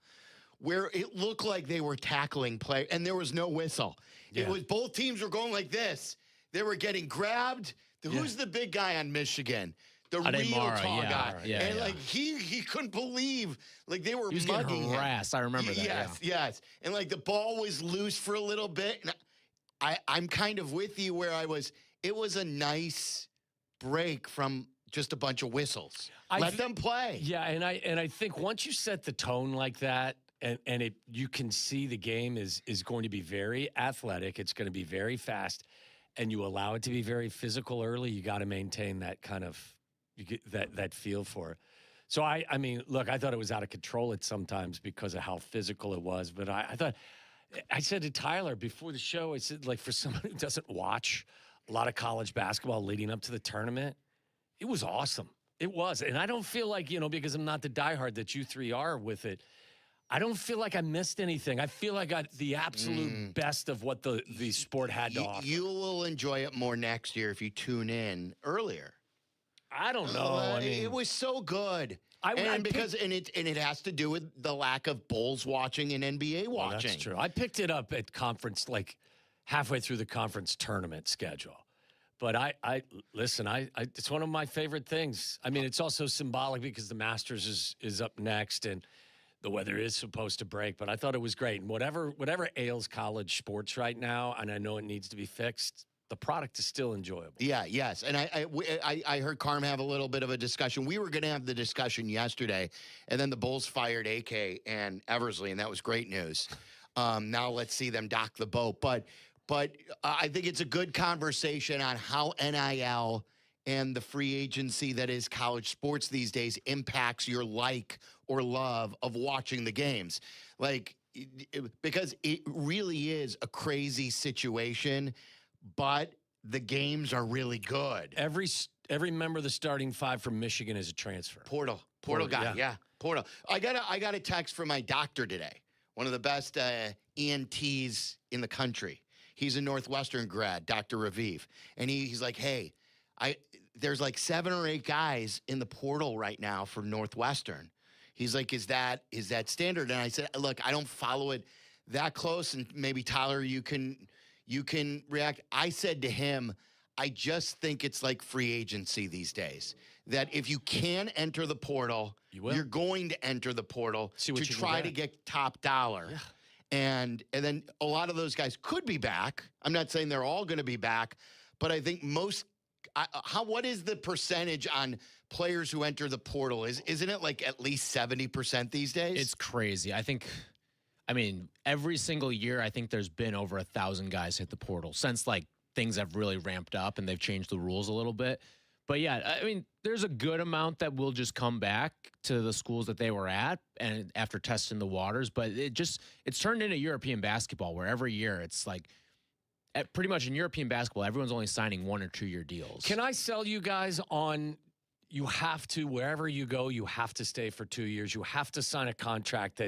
where it looked like they were tackling play, and there was no whistle. Yeah. It was both teams were going like this. They were getting grabbed. Who's the big guy on Michigan? The real tall guy. And like he couldn't believe like they were mugging him. Harassed. I remember that. Yes. And like the ball was loose for a little bit. And I'm kind of with you where it was a nice break from just a bunch of whistles. Let them play. Yeah, and I think once you set the tone like that, and you can see the game is going to be very athletic. It's going to be very fast, and you allow it to be very physical early. You got to maintain that kind of that feel for it. So I mean, look, I thought it was out of control at sometimes because of how physical it was. But I said to Tyler before the show, I said, like, for someone who doesn't watch a lot of college basketball leading up to the tournament, it was awesome. It was, and I don't feel like, because I'm not the diehard that you three are with it. I don't feel like I missed anything. I feel like I got the absolute best of what the sport had to offer. You will enjoy it more next year if you tune in earlier. I don't know. I mean, it was so good. It has to do with the lack of Bulls watching and NBA watching. That's true. I picked it up at conference, like halfway through the conference tournament schedule. But listen, it's one of my favorite things. I mean, it's also symbolic because the Masters is up next and the weather is supposed to break, but I thought it was great. And whatever ails college sports right now, and I know it needs to be fixed, the product is still enjoyable. Yeah, yes. And I heard Carm have a little bit of a discussion. We were going to have the discussion yesterday, and then the Bulls fired AK and Eversley, and that was great news. Now let's see them dock the boat. But I think it's a good conversation on how NIL and the free agency that is college sports these days impacts your like or love of watching the games. Like, because it really is a crazy situation, but the games are really good. Every member of the starting five from Michigan is a transfer. Portal guy, yeah. Portal. I got a text from my doctor today, one of the best ENTs in the country. He's a Northwestern grad, Dr. Raviv. And he's like, hey, there's like 7 or 8 guys in the portal right now for Northwestern. He's like, is that standard? And I said, look, I don't follow it that close. And maybe Tyler, you can react. I said to him, I just think it's like free agency these days. That if you can enter the portal, you're going to enter the portal to try to get top dollar. Yeah. And then a lot of those guys could be back. I'm not saying they're all going to be back, but I think what is the percentage on players who enter the portal? Isn't it like at least 70% these days? It's crazy. I mean, every single year, I think there's been over 1,000 guys hit the portal since like things have really ramped up and they've changed the rules a little bit. But yeah, I mean, there's a good amount that will just come back to the schools that they were at and after testing the waters. But it's turned into European basketball where every year it's like pretty much in European basketball, everyone's only signing 1 or 2 year deals. Can I sell you guys on you have to, wherever you go, you have to stay for 2 years. You have to sign a contract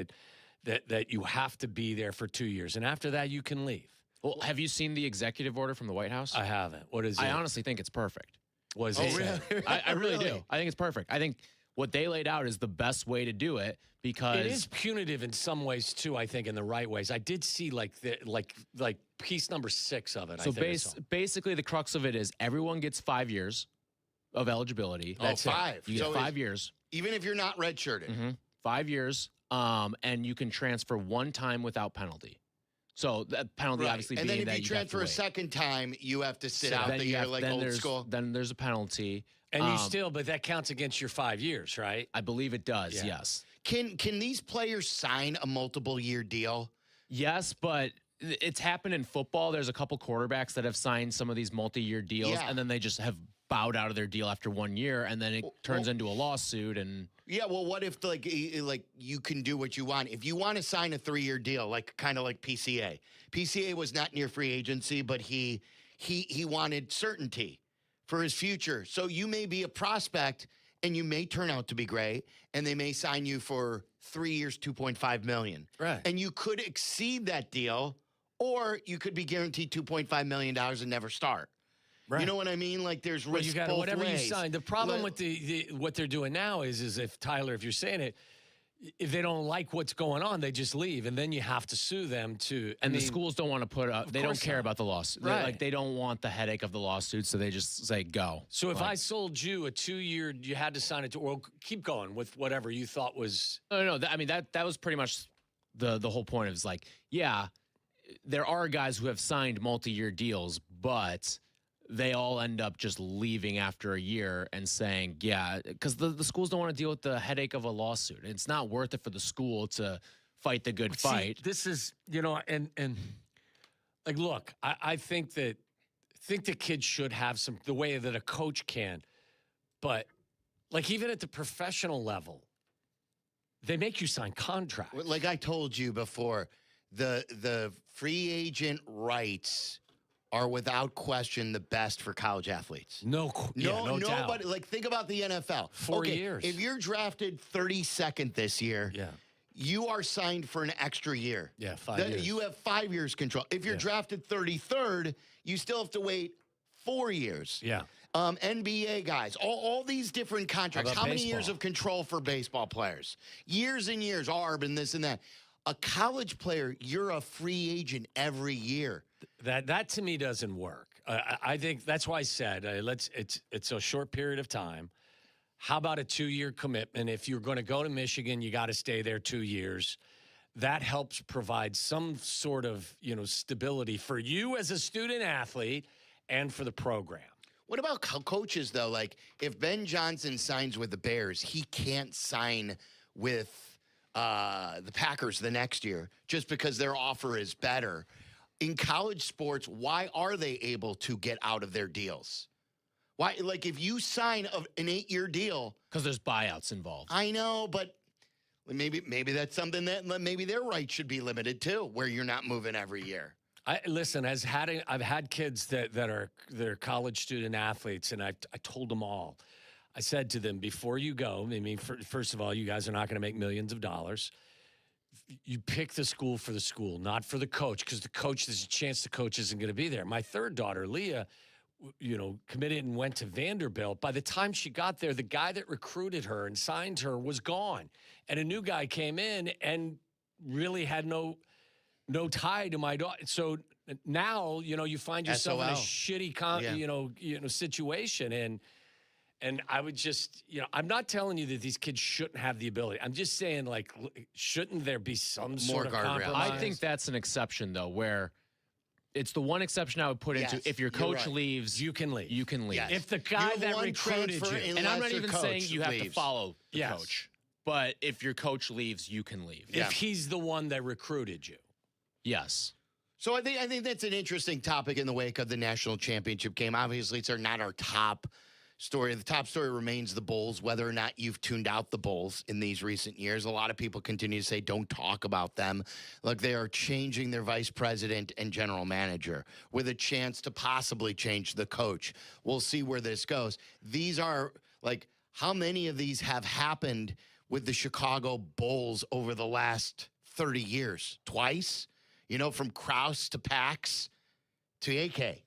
that you have to be there for 2 years. And after that, you can leave. Well, have you seen the executive order from the White House? I haven't. What is it? I honestly think it's perfect. What does it say? I really do. I think it's perfect. I think what they laid out is the best way to do it because it is punitive in some ways too. I think in the right ways. I did see like piece number 6 of it. So basically, the crux of it is everyone gets 5 years of eligibility. That's 5. You get 5 years, even if you're not redshirted. 5 years, and you can transfer one time without penalty. So that penalty obviously and being then if that you transfer a second time, you have to sit out the year like old school. Then there's a penalty. And you still, but that counts against your 5 years, right? I believe it does. Yes. Can these players sign a multiple year deal? Yes, but it's happened in football. There's a couple quarterbacks that have signed some of these multi-year deals, and then they just have bowed out of their deal after 1 year, and then it turns into a lawsuit. And yeah, well, what if like you can do what you want? If you want to sign a 3-year deal, kind of like PCA. PCA was not near free agency, but he wanted certainty for his future. So you may be a prospect, and you may turn out to be great, and they may sign you for 3 years, $2.5 million. Right. And you could exceed that deal, or you could be guaranteed $2.5 million and never start. Right. You know what I mean? Like there's risk you got both whatever ways. you sign. The problem with the what they're doing now is if Tyler, if you're saying it, if they don't like what's going on, they just leave, and then you have to sue them to. And the schools don't want to put up. They don't care not. about the lawsuit. Right. They don't want the headache of the lawsuit, so they just say go. So if I sold you a 2-year, you had to sign it to. Well, keep going with whatever you thought was. No. I mean that was pretty much the whole point. Is like, yeah, there are guys who have signed multi-year deals, but they all end up just leaving after a year and saying, yeah, because the schools don't want to deal with the headache of a lawsuit. It's not worth it for the school to fight the good fight. This is, and like, look, I think the kids should have the way that a coach can, but like even at the professional level, they make you sign contracts. Like I told you before, the free agent rights are without question the best for college athletes. No doubt. But like think about the NFL. 4 years. If you're drafted 32nd this year, you are signed for an extra year. Yeah, 5 years. You have 5 years control. If you're drafted 33rd, you still have to wait 4 years. Yeah. NBA guys, all these different contracts. How many years of control for baseball players? Years and years, ARB and this and that. A college player, you're a free agent every year. That to me doesn't work. I think that's why I said it's a short period of time. How about a 2-year commitment? If you're going to go to Michigan, you got to stay there 2 years. That helps provide some sort of stability for you as a student athlete and for the program. What about coaches though? Like if Ben Johnson signs with the Bears, he can't sign with the Packers the next year just because their offer is better. In college sports, why are they able to get out of their deals? Why, like if you sign an 8-year deal, because there's buyouts involved. I know, but maybe that's something that maybe their rights should be limited too, where you're not moving every year. I've had kids that are college student athletes, and I told them all. I said to them, before you go, I mean, first of all, you guys are not going to make millions of dollars. You pick the school for the school, not for the coach, because there's a chance the coach isn't going to be there. My third daughter, Leah, committed and went to Vanderbilt. By the time she got there, the guy that recruited her and signed her was gone. And a new guy came in and really had no tie to my daughter. So now, you find yourself in a shitty, situation. And I would just, I'm not telling you that these kids shouldn't have the ability. I'm just saying, like, shouldn't there be some sort of compromise? I think that's an exception, though, where it's the one exception I would put into if your coach leaves, you can leave. You can leave. Yes. If the guy that recruited you, and I'm not even saying you have to follow the coach, but if your coach leaves, you can leave. If he's the one that recruited you. Yes. So I think that's an interesting topic in the wake of the national championship game. Obviously, it's not our top story. The top story remains the Bulls, whether or not you've tuned out the Bulls in these recent years. A lot of people continue to say, don't talk about them. Look, they are changing their vice president and general manager with a chance to possibly change the coach. We'll see where this goes. These are, like, how many of these have happened with the Chicago Bulls over the last 30 years? Twice? From Krause to Pax to AK.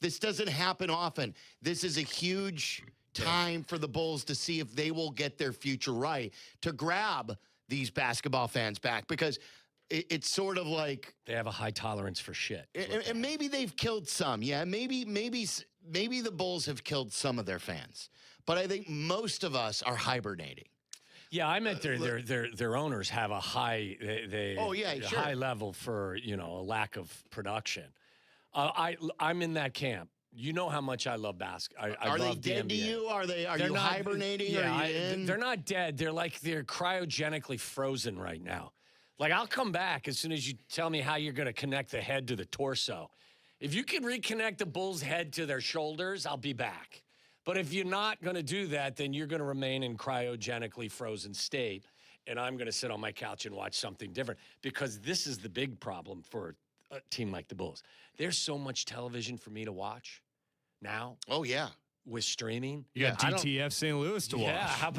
This doesn't happen often. This is a huge time for the Bulls to see if they will get their future right, to grab these basketball fans back, because it's sort of like they have a high tolerance for shit. And maybe they've killed some. Yeah, maybe the Bulls have killed some of their fans. But I think most of us are hibernating. Yeah, I meant their owners have a high sure. high level for a lack of production. I'm in that camp. You know how much I love basketball. Are they dead to you? Are you hibernating? Yeah, they're not dead. They're cryogenically frozen right now. Like, I'll come back as soon as you tell me how you're going to connect the head to the torso. If you can reconnect the Bulls' head to their shoulders, I'll be back. But if you're not going to do that, then you're going to remain in cryogenically frozen state, and I'm going to sit on my couch and watch something different, because this is the big problem for a team like the Bulls. There's so much television for me to watch now. Oh, yeah. With streaming. You got DTF St. Louis to watch. Yeah, how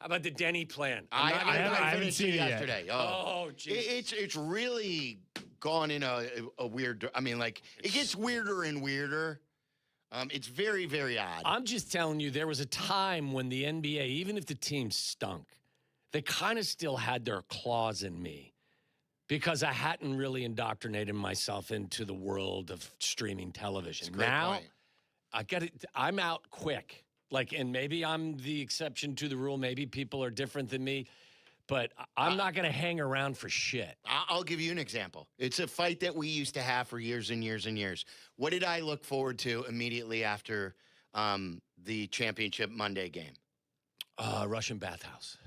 about the Denny plan? I haven't seen it yesterday. Oh, geez. It's really gone in a weird. I mean, like, it gets weirder and weirder. It's very, very odd. I'm just telling you, there was a time when the NBA, even if the team stunk, they kind of still had their claws in me, because I hadn't really indoctrinated myself into the world of streaming television. Now, point. I get it. I'm out quick. And maybe I'm the exception to the rule. Maybe people are different than me, but I'm not going to hang around for shit. I'll give you an example. It's a fight that we used to have for years and years and years. What did I look forward to immediately after the championship Monday game? Russian bathhouse.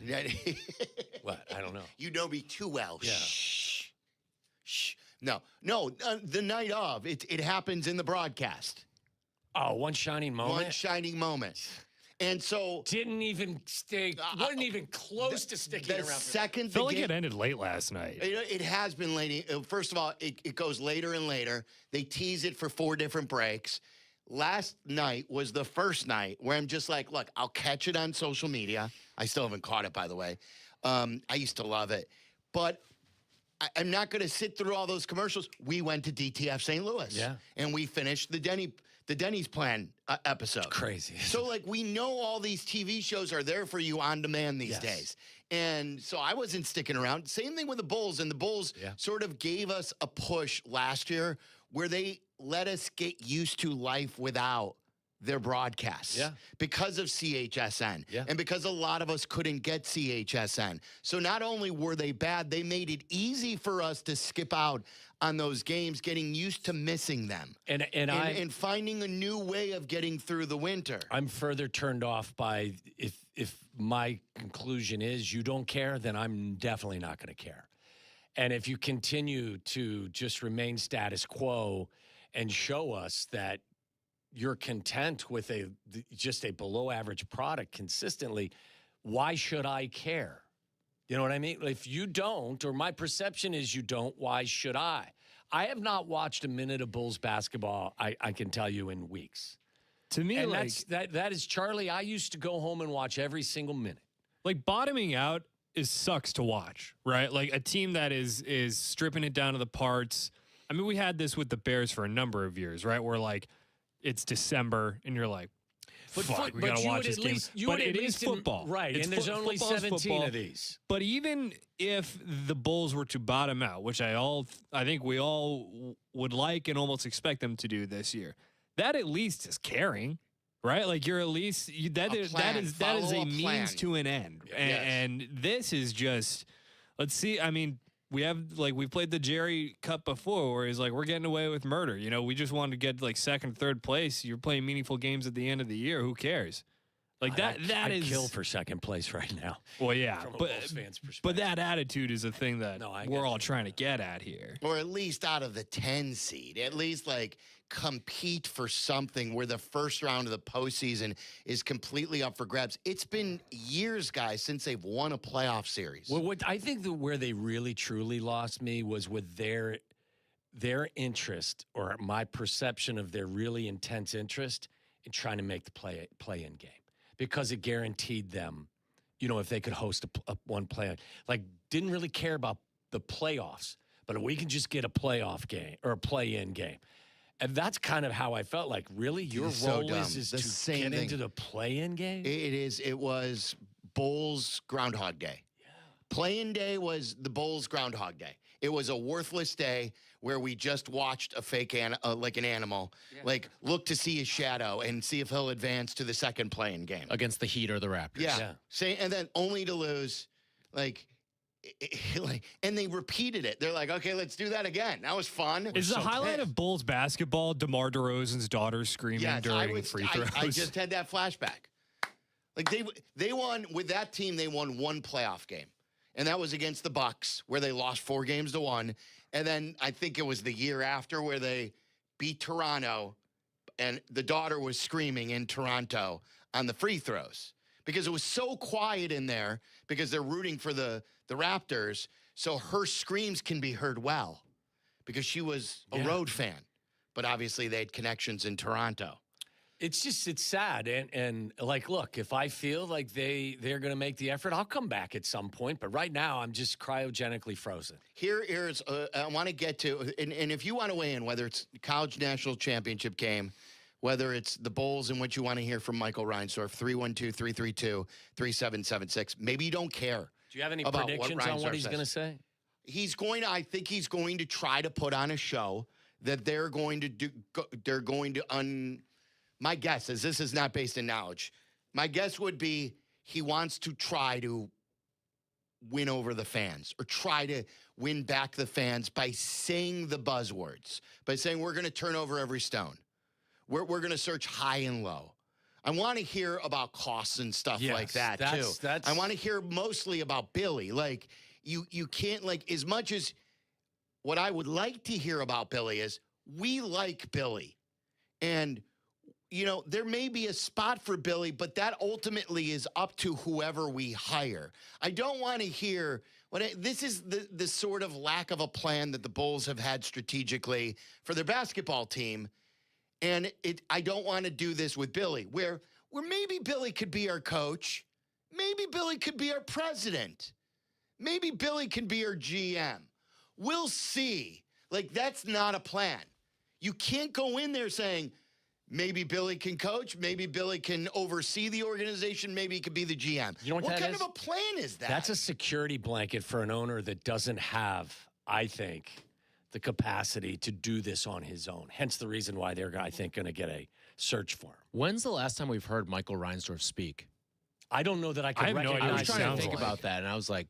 What? I don't know. You know me too well. Yeah. Shh. No. The night of, it happens in the broadcast. Oh, one shining moment? One shining moment. And so... wasn't even close to sticking around. I felt like it ended late last night. It has been late. First of all, it goes later and later. They tease it for 4 different breaks. Last night was the first night where I'm just like, look, I'll catch it on social media. I still haven't caught it, by the way. I used to love it. But I'm not going to sit through all those commercials. We went to DTF St. Louis. Yeah. And we finished the Denny's Plan episode. It's crazy. So, we know all these TV shows are there for you on demand these days. And so I wasn't sticking around. Same thing with the Bulls. And the Bulls sort of gave us a push last year where they let us get used to life without their broadcasts. Yeah. Because of CHSN. Yeah. And because a lot of us couldn't get CHSN. So not only were they bad, they made it easy for us to skip out on those games, getting used to missing them. And finding a new way of getting through the winter. I'm further turned off by, if my conclusion is you don't care, then I'm definitely not going to care. And if you continue to just remain status quo and show us that you're content with just a below average product consistently, why should I care? You know what I mean? If you don't, or my perception is you don't, why should I? I have not watched a minute of Bulls basketball, I can tell you, in weeks. To me, and that is Charlie. I used to go home and watch every single minute. Bottoming out sucks to watch, right? A team that is stripping it down to the parts. I mean, we had this with the Bears for a number of years, right? Where it's December and you're like, fuck, we gotta watch this game. But it is football, right? And there's only 17 of these. But even if the Bulls were to bottom out, which I think we all would like and almost expect them to do this year, that at least is caring, right? You're at least that is a means to an end, and this is just. Let's see. I mean, we have we played the Jerry Cup before, where he's we're getting away with murder. We just wanted to get second, third place. You're playing meaningful games at the end of the year. Who cares? I'd kill for second place right now. Well, yeah, from a Bulls fan's perspective. But that attitude is a thing that we're all trying to get at here. Or at least out of the 10 seed, at least compete for something where the first round of the postseason is completely up for grabs. It's been years, guys, since they've won a playoff series. Well, what I think where they really truly lost me was with their interest, or my perception of their really intense interest in trying to make the play-in game, because it guaranteed them, if they could host a one play, didn't really care about the playoffs, but we can just get a playoff game or a play-in game. And that's kind of how I felt like, really? Your role is to get into the play-in game? It was Bulls Groundhog Day. Yeah. Play-in day was the Bulls Groundhog Day. It was a worthless day where we just watched a fake like an animal, like look to see his shadow and see if he'll advance to the second play-in game. Against the Heat or the Raptors. Yeah. And then only to lose, and they repeated it. They're like, okay, let's do that again. That was fun. Is the highlight of Bulls basketball DeMar DeRozan's daughter screaming during free throws? I just had that flashback. Like they won with that team. They won one playoff game, and that was against the Bucks, where they lost 4-1. And then I think it was the year after where they beat Toronto, and the daughter was screaming in Toronto on the free throws because it was so quiet in there because they're rooting for the Raptors, so her screams can be heard well because she was a road fan. But obviously they had connections in Toronto. It's sad. And like, look, if I feel like they're going to make the effort, I'll come back at some point. But right now, I'm just cryogenically frozen. Here's I want to get to, and if you want to weigh in, whether it's college national championship game, whether it's the Bulls and what you want to hear from Michael Reinsdorf, 312-332-3776. Maybe you don't care. Do you have any predictions on what he's going to say? I think he's going to try to put on a show that they're going to do. They're going to my guess is, this is not based in knowledge. My guess would be he wants to try to win over the fans or try to win back the fans by saying the buzzwords, by saying we're going to turn over every stone. We're going to search high and low. I want to hear about costs and stuff like that, too. I want to hear mostly about Billy. Like, you can't, like, as much as what I would like to hear about Billy is we like Billy. And, you know, there may be a spot for Billy, but that ultimately is up to whoever we hire. I don't want to hear this is the sort of lack of a plan that the Bulls have had strategically for their basketball team. And I don't want to do this with Billy, where maybe Billy could be our coach. Maybe Billy could be our president. Maybe Billy can be our GM. We'll see. Like, that's not a plan. You can't go in there saying, maybe Billy can coach, maybe Billy can oversee the organization, maybe he could be the GM. You know what kind of a plan is that? That's a security blanket for an owner that doesn't have, I think, the capacity to do this on his own. Hence the reason why they're, I think, going to get a search for him. When's the last time we've heard Michael Reinsdorf speak? I don't know that I can recognize. I was trying to think about that, and I was like,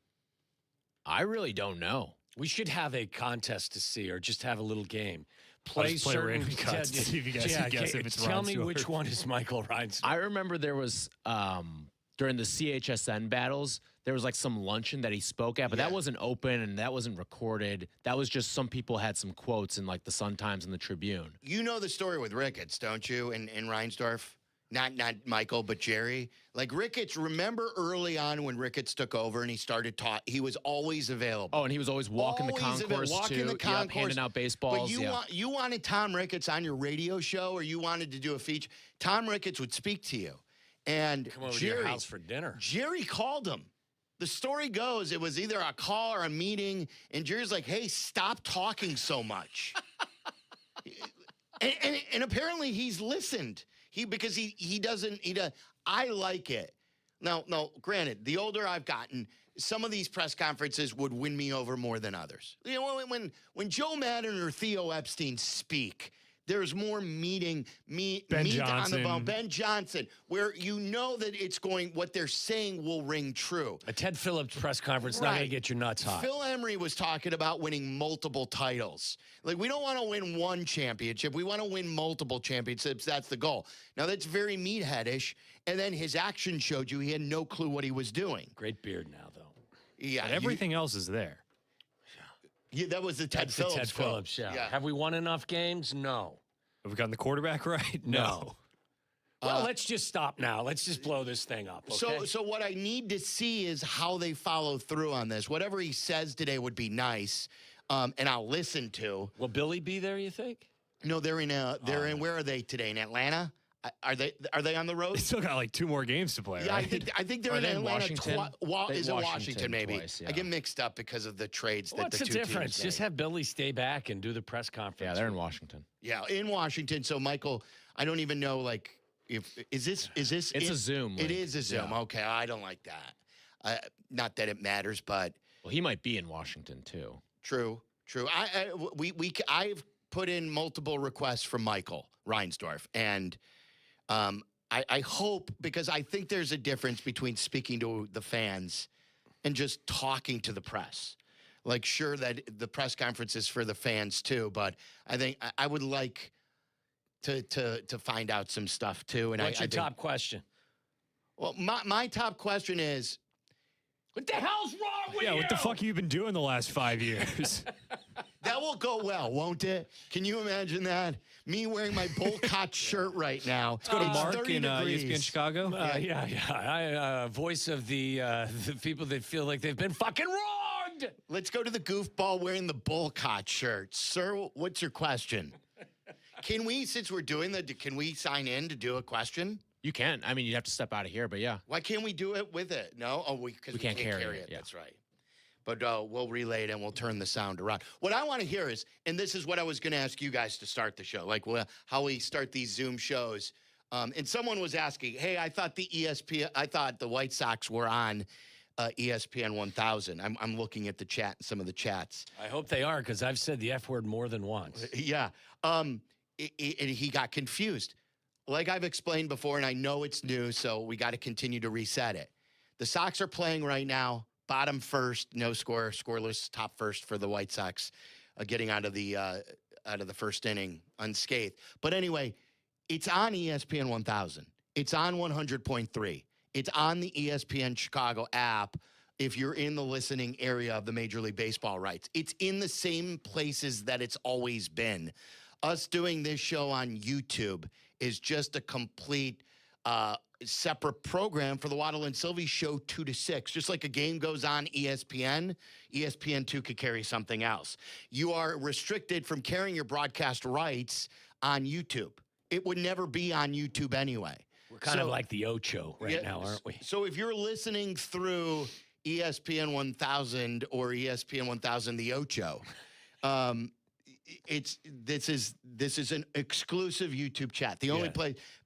I really don't know. We should have a contest to see, or just have a little game. Play certain cuts to see if you guys can guess if it's Tell me which one is Michael Reinsdorf. I remember there was during the CHSN battles, there was like some luncheon that he spoke at, but that wasn't open and that wasn't recorded. That was just some people had some quotes in like the Sun-Times and the Tribune. You know the story with Ricketts, don't you? And Reinsdorf? Not Michael, but Jerry. Like Ricketts, remember early on when Ricketts took over and he started he was always available. Oh, and he was always walking the concourse too. Handing out baseballs. But you wanted Tom Ricketts on your radio show, or you wanted to do a feature. Tom Ricketts would speak to you. And come over to your house for dinner. Jerry called him. The story goes, it was either a call or a meeting, and Jerry's like, hey, stop talking so much. and apparently he's listened. Because he doesn't. I like it. Now, granted, the older I've gotten, some of these press conferences would win me over more than others. You know, when Joe Madden or Theo Epstein speak, there's more meat on the bone. Ben Johnson, where you know that what they're saying will ring true. A Ted Phillips press conference not going to get your nuts hot. Phil Emery was talking about winning multiple titles. Like, we don't want to win one championship. We want to win multiple championships. That's the goal. Now, that's very meatheadish. And then his action showed you he had no clue what he was doing. Great beard now, though. Yeah. But everything else is there. Yeah, that was the Ted Phillips. Yeah. Have we won enough games? No. Have we gotten the quarterback right? No. Well, let's just stop now. Let's just blow this thing up. Okay? So what I need to see is how they follow through on this. Whatever he says today would be nice, and I'll listen to. Will Billy be there, you think? No, they're in. Where are they today? In Atlanta? Are they on the road? They still got like 2 more games to play, Yeah, right? I think they're Are in they in Atlanta. Washington? Is it Washington, maybe? Twice, yeah. I get mixed up because of the trades that What's the the two difference? teams Just made. have Billy stay back and do the press conference. Yeah, they're in Washington. Yeah, in Washington. So, Michael, I don't even know, like, is this? It's a Zoom It link. is a Zoom. Yeah. Okay, I don't like that. Not that it matters, but Well, he might be in Washington too. true. I've put in multiple requests from Michael Reinsdorf, and I hope, because I think there's a difference between speaking to the fans and just talking to the press. Like, sure that the press conference is for the fans too, but I think I would like to find out some stuff too. And What's I your think, top question? Well, my top question is, What the hell's wrong with you? Yeah, what the fuck have you been doing the last 5 years? that will go well, won't it? Can you imagine that? Me wearing my Bullcott shirt right now. Let's go to It's Mark 30 in degrees. ESPN Chicago. I voice of the people that feel like they've been fucking wronged. Let's go to the goofball wearing the Bullcott shirt. Sir, what's your question? Can we, since we're doing can we sign in to do a question? You can. I mean, you'd have to step out of here, but yeah. Why can't we do it with it? No? Oh, because we can't carry it. Yeah. That's right. But we'll relay it and we'll turn the sound around. What I want to hear is, and this is what I was going to ask you guys to start the show, like how we start these Zoom shows. And someone was asking, hey, I thought the White Sox were on ESPN 1000. I'm looking at the chat, some of the chats. I hope they are, because I've said the F word more than once. Yeah. He got confused. Like I've explained before, and I know it's new, so we got to continue to reset it. The Sox are playing right now, bottom first, no score, scoreless, top first for the White Sox, getting out of the first inning unscathed. But anyway, it's on ESPN 1000. It's on 100.3. It's on the ESPN Chicago app if you're in the listening area of the Major League Baseball rights. It's in the same places that it's always been. Us doing this show on YouTube is just a complete separate program for the Waddle and Silvy show 2 to 6. Just like a game goes on ESPN, ESPN2 could carry something else. You are restricted from carrying your broadcast rights on YouTube. It would never be on YouTube anyway. We're kind of like the Ocho now, aren't we? So if you're listening through ESPN 1000 or ESPN 1000 the Ocho, this is an exclusive YouTube chat. The only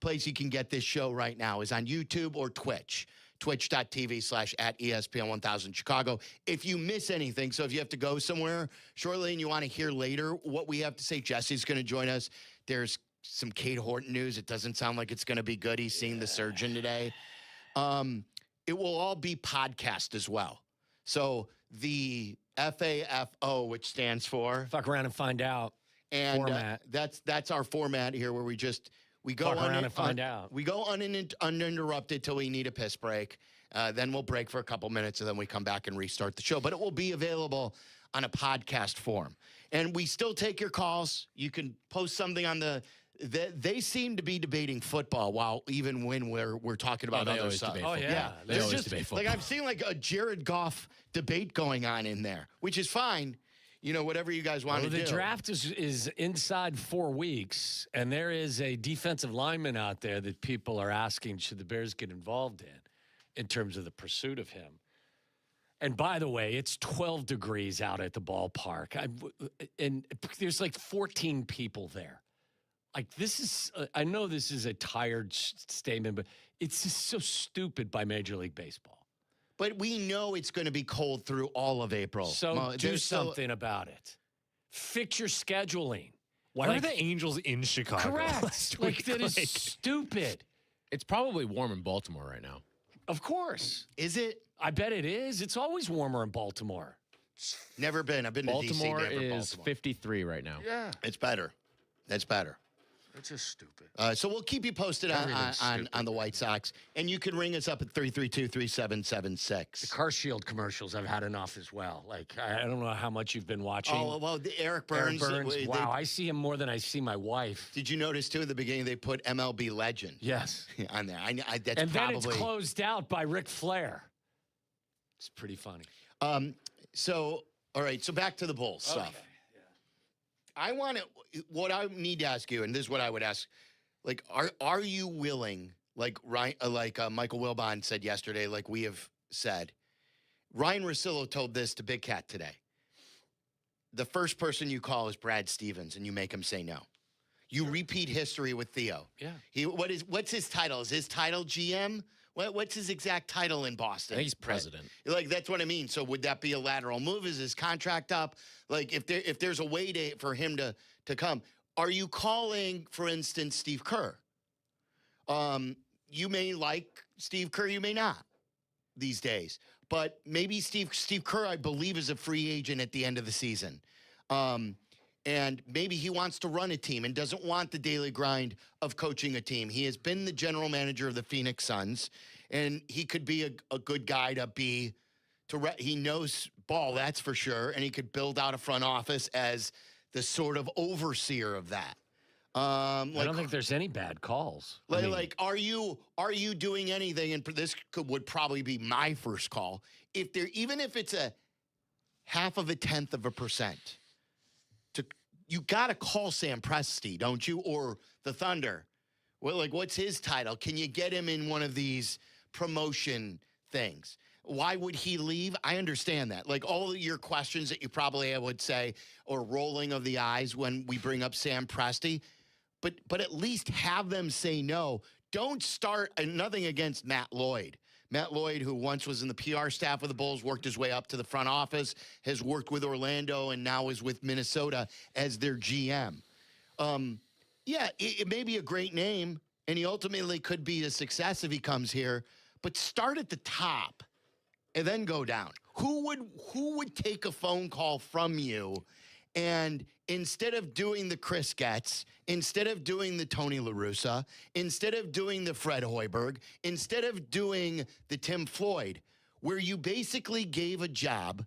place you can get this show right now is on YouTube or Twitch. Twitch.tv/@ESPN 1000 Chicago. If you miss anything, so if you have to go somewhere shortly and you want to hear later what we have to say, Jesse's going to join us. There's some Cade Horton news. It doesn't sound like it's going to be good. He's seeing the surgeon today. It will all be podcast as well. So the FAFO, which stands for Fuck Around and Find Out. And format. That's our format here, where we go Fuck around and find out. We go uninterrupted till we need a piss break. Then we'll break for a couple minutes, and then we come back and restart the show. But it will be available on a podcast form. And we still take your calls. You can post something on they seem to be debating football when we're talking about other stuff. Oh yeah, they always debate football. Like I've seen like a Jared Goff debate going on in there, which is fine. You know, whatever you guys want to do. The draft is inside 4 weeks, and there is a defensive lineman out there that people are asking, should the Bears get involved in terms of the pursuit of him. And by the way, it's 12 degrees out at the ballpark. And there's like 14 people there. Like, this is, I know this is a tired statement, but it's just so stupid by Major League Baseball. But we know it's going to be cold through all of April. So do something about it. Fix your scheduling. Why are the Angels in Chicago? Correct. Like, that is stupid. It's probably warm in Baltimore right now. Of course. Is it? I bet it is. It's always warmer in Baltimore. Never been. I've been Baltimore to DC. Is 53 right now. Yeah. It's better. That's better. It's just stupid. So we'll keep you posted on the White Sox. And you can ring us up at 332-3776. The Car Shield commercials, I've had enough as well. Like, I don't know how much you've been watching. Oh, well, Eric Burns. Wow, I see him more than I see my wife. Did you notice, too, at the beginning, they put MLB legend? Yes. On there. Then it's closed out by Ric Flair. It's pretty funny. So, all right, so back to the Bulls stuff. What I need to ask you, and this is what I would ask Like, are you willing, like Michael Wilbon said yesterday, like we have said, Ryan Russillo told this to Big Cat today. The first person you call is Brad Stevens, and you make him say no. You repeat history with Theo. Yeah. What's his title? Is his title GM? What's his exact title in Boston? I think he's president. Right? Like, that's what I mean. So would that be a lateral move? Is his contract up? Like, if there's a way for him to come, are you calling, for instance, Steve Kerr? You may like Steve Kerr, you may not these days. But maybe Steve Kerr, I believe, is a free agent at the end of the season. And maybe he wants to run a team and doesn't want the daily grind of coaching a team. He has been the general manager of the Phoenix Suns, and he could be a good guy he knows ball, that's for sure, and he could build out a front office as the sort of overseer of that. I don't think there's any bad calls. Are you doing anything? And this would probably be my first call. Even if it's a 0.5%, you got to call Sam Presti, don't you? Or the Thunder. Well, what's his title? Can you get him in one of these promotion things? Why would he leave? I understand that. Like, all of your questions that you probably would say, or rolling of the eyes when we bring up Sam Presti, but at least have them say no. Don't start, nothing against Matt Lloyd. Matt Lloyd, who once was in the PR staff of the Bulls, worked his way up to the front office, has worked with Orlando, and now is with Minnesota as their GM. It may be a great name, and he ultimately could be a success if he comes here, but start at the top and then go down. Who would take a phone call from you, and instead of doing the Chris Getz, instead of doing the Tony La Russa, instead of doing the Fred Hoiberg, instead of doing the Tim Floyd, where you basically gave a job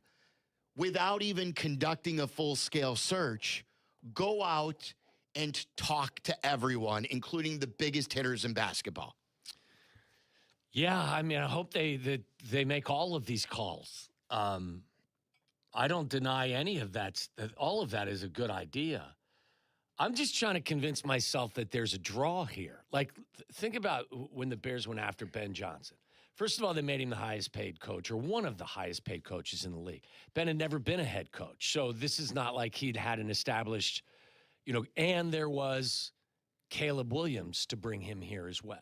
without even conducting a full-scale search, go out and talk to everyone, including the biggest hitters in basketball? Yeah, I mean, I hope they make all of these calls. I don't deny any of that. All of that is a good idea. I'm just trying to convince myself that there's a draw here. Like, think about when the Bears went after Ben Johnson. First of all, they made him the highest paid coach, or one of the highest paid coaches in the league. Ben had never been a head coach. So this is not like he'd had an established, and there was Caleb Williams to bring him here as well.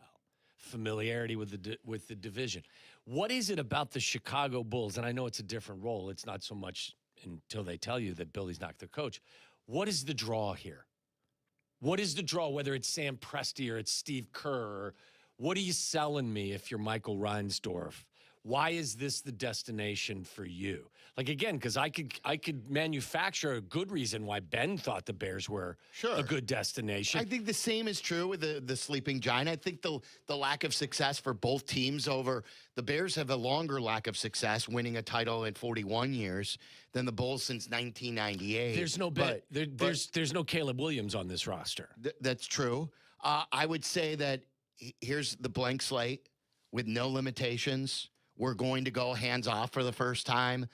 Familiarity with the division. What is it about the Chicago Bulls? And I know it's a different role. It's not so much until they tell you that Billy's not their coach. What is the draw here? What is the draw, whether it's Sam Presti or it's Steve Kerr? Or what are you selling me if you're Michael Reinsdorf? Why is this the destination for you? Like, again, because I could manufacture a good reason why Ben thought the Bears were a good destination. I think the same is true with the sleeping giant. I think the lack of success for both teams the Bears have a longer lack of success winning a title in 41 years than the Bulls since 1998. There's no there's no Caleb Williams on this roster. That's true. I would say that here's the blank slate with no limitations. We're going to go hands off for the first time.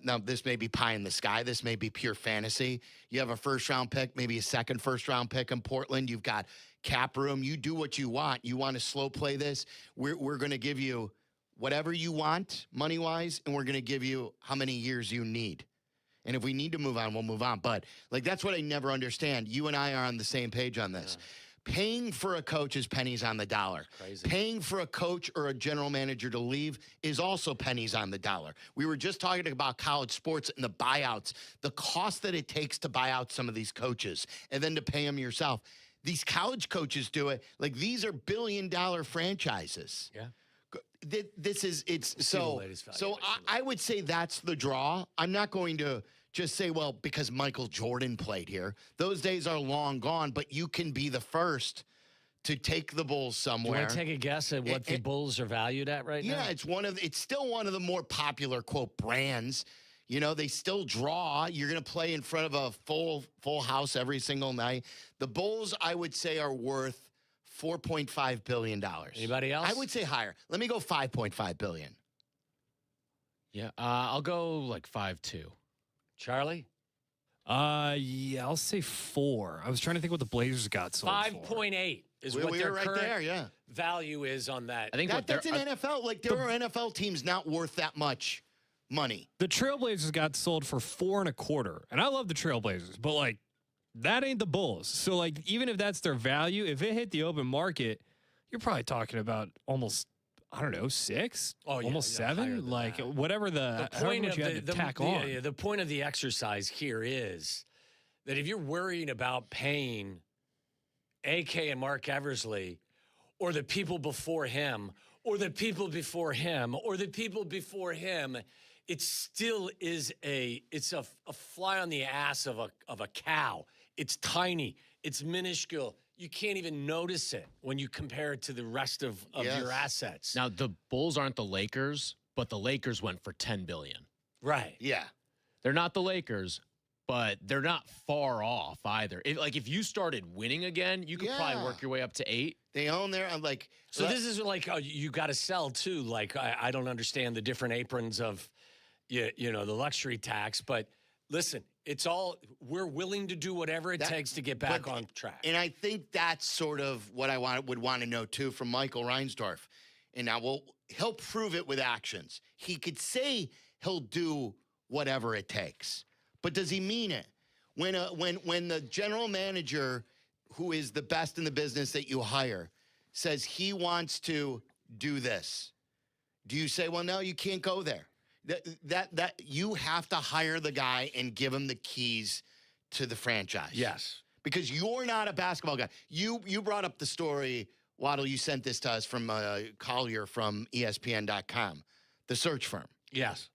Now, this may be pie in the sky. This may be pure fantasy. You have a first-round pick, maybe a second first-round pick in Portland. You've got cap room. You do what you want. You want to slow play this. We're going to give you whatever you want money-wise, and we're going to give you how many years you need. And if we need to move on, we'll move on. But, that's what I never understand. You and I are on the same page on this. Yeah. Paying for a coach is pennies on the dollar. Crazy. Paying for a coach or a general manager to leave is also pennies on the dollar. We were just talking about college sports and the buyouts, the cost that it takes to buy out some of these coaches and then to pay them yourself. These college coaches do it. Like, these are billion-dollar franchises. Yeah. I would say that's the draw. I'm not going to just say, well, because Michael Jordan played here. Those days are long gone, but you can be the first to take the Bulls somewhere. Do you want to take a guess at what the Bulls are valued at right now? Yeah, it's still one of the more popular, quote, brands. They still draw. You're going to play in front of a full house every single night. The Bulls, I would say, are worth $4.5 billion. Anybody else? I would say higher. Let me go $5.5 billion. Yeah, I'll go like 5.2. Charlie? Yeah, I'll say 4. I was trying to think what the Blazers got sold 5.8. is what their right current there, yeah. value is on that. I think that's an NFL. Like, there are NFL teams not worth that much money. The Trailblazers got sold for $4.25, and I love the Trailblazers, but like that ain't the Bulls. So like, even if that's their value, if it hit the open market, you're probably talking about almost, I don't know, 6, almost 7, like whatever the point of the point of the exercise here is that if you're worrying about paying AK and Mark Eversley, or the people before him, or the people before him, or the people before him, it still is a fly on the ass of a cow. It's tiny. It's minuscule. You can't even notice it when you compare it to the rest of your assets. Now, the Bulls aren't the Lakers, but the Lakers went for $10 billion. Right. Yeah. They're not the Lakers, but they're not far off either. If you started winning again, you could probably work your way up to 8. They own their like. So this is like you got to sell too. Like I don't understand the different aprons of, you know, the luxury tax. But listen, it's all we're willing to do whatever it takes to get back on track. And I think that's sort of what I would want to know too from Michael Reinsdorf. And now he'll prove it with actions. He could say he'll do whatever it takes, but does he mean it? When the general manager, who is the best in the business that you hire, says he wants to do this, do you say, well, no, you can't go there? That you have to hire the guy and give him the keys to the franchise. Yes. Because you're not a basketball guy. You brought up the story, Waddle, you sent this to us from Collier from ESPN.com, the search firm. Yes.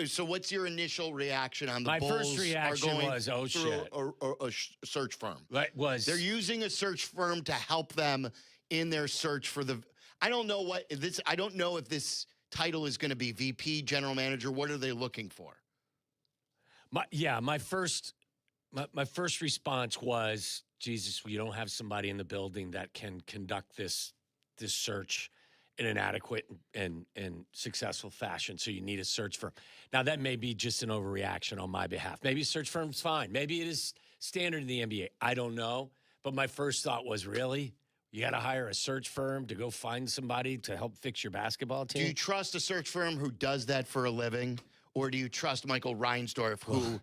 So what's your initial reaction on the My Bulls first reaction are going was, oh, through shit. a search firm? Right, They're using a search firm to help them in their search for the I don't know if this title is going to be VP, general manager. What are they looking for? My first response was, Jesus, you don't have somebody in the building that can conduct this search in an adequate and successful fashion. So you need a search firm. Now, that may be just an overreaction on my behalf. Maybe a search firm's fine. Maybe it is standard in the NBA. I don't know. But my first thought was, really? You got to hire a search firm to go find somebody to help fix your basketball team? Do you trust a search firm who does that for a living? Or do you trust Michael Reinsdorf, who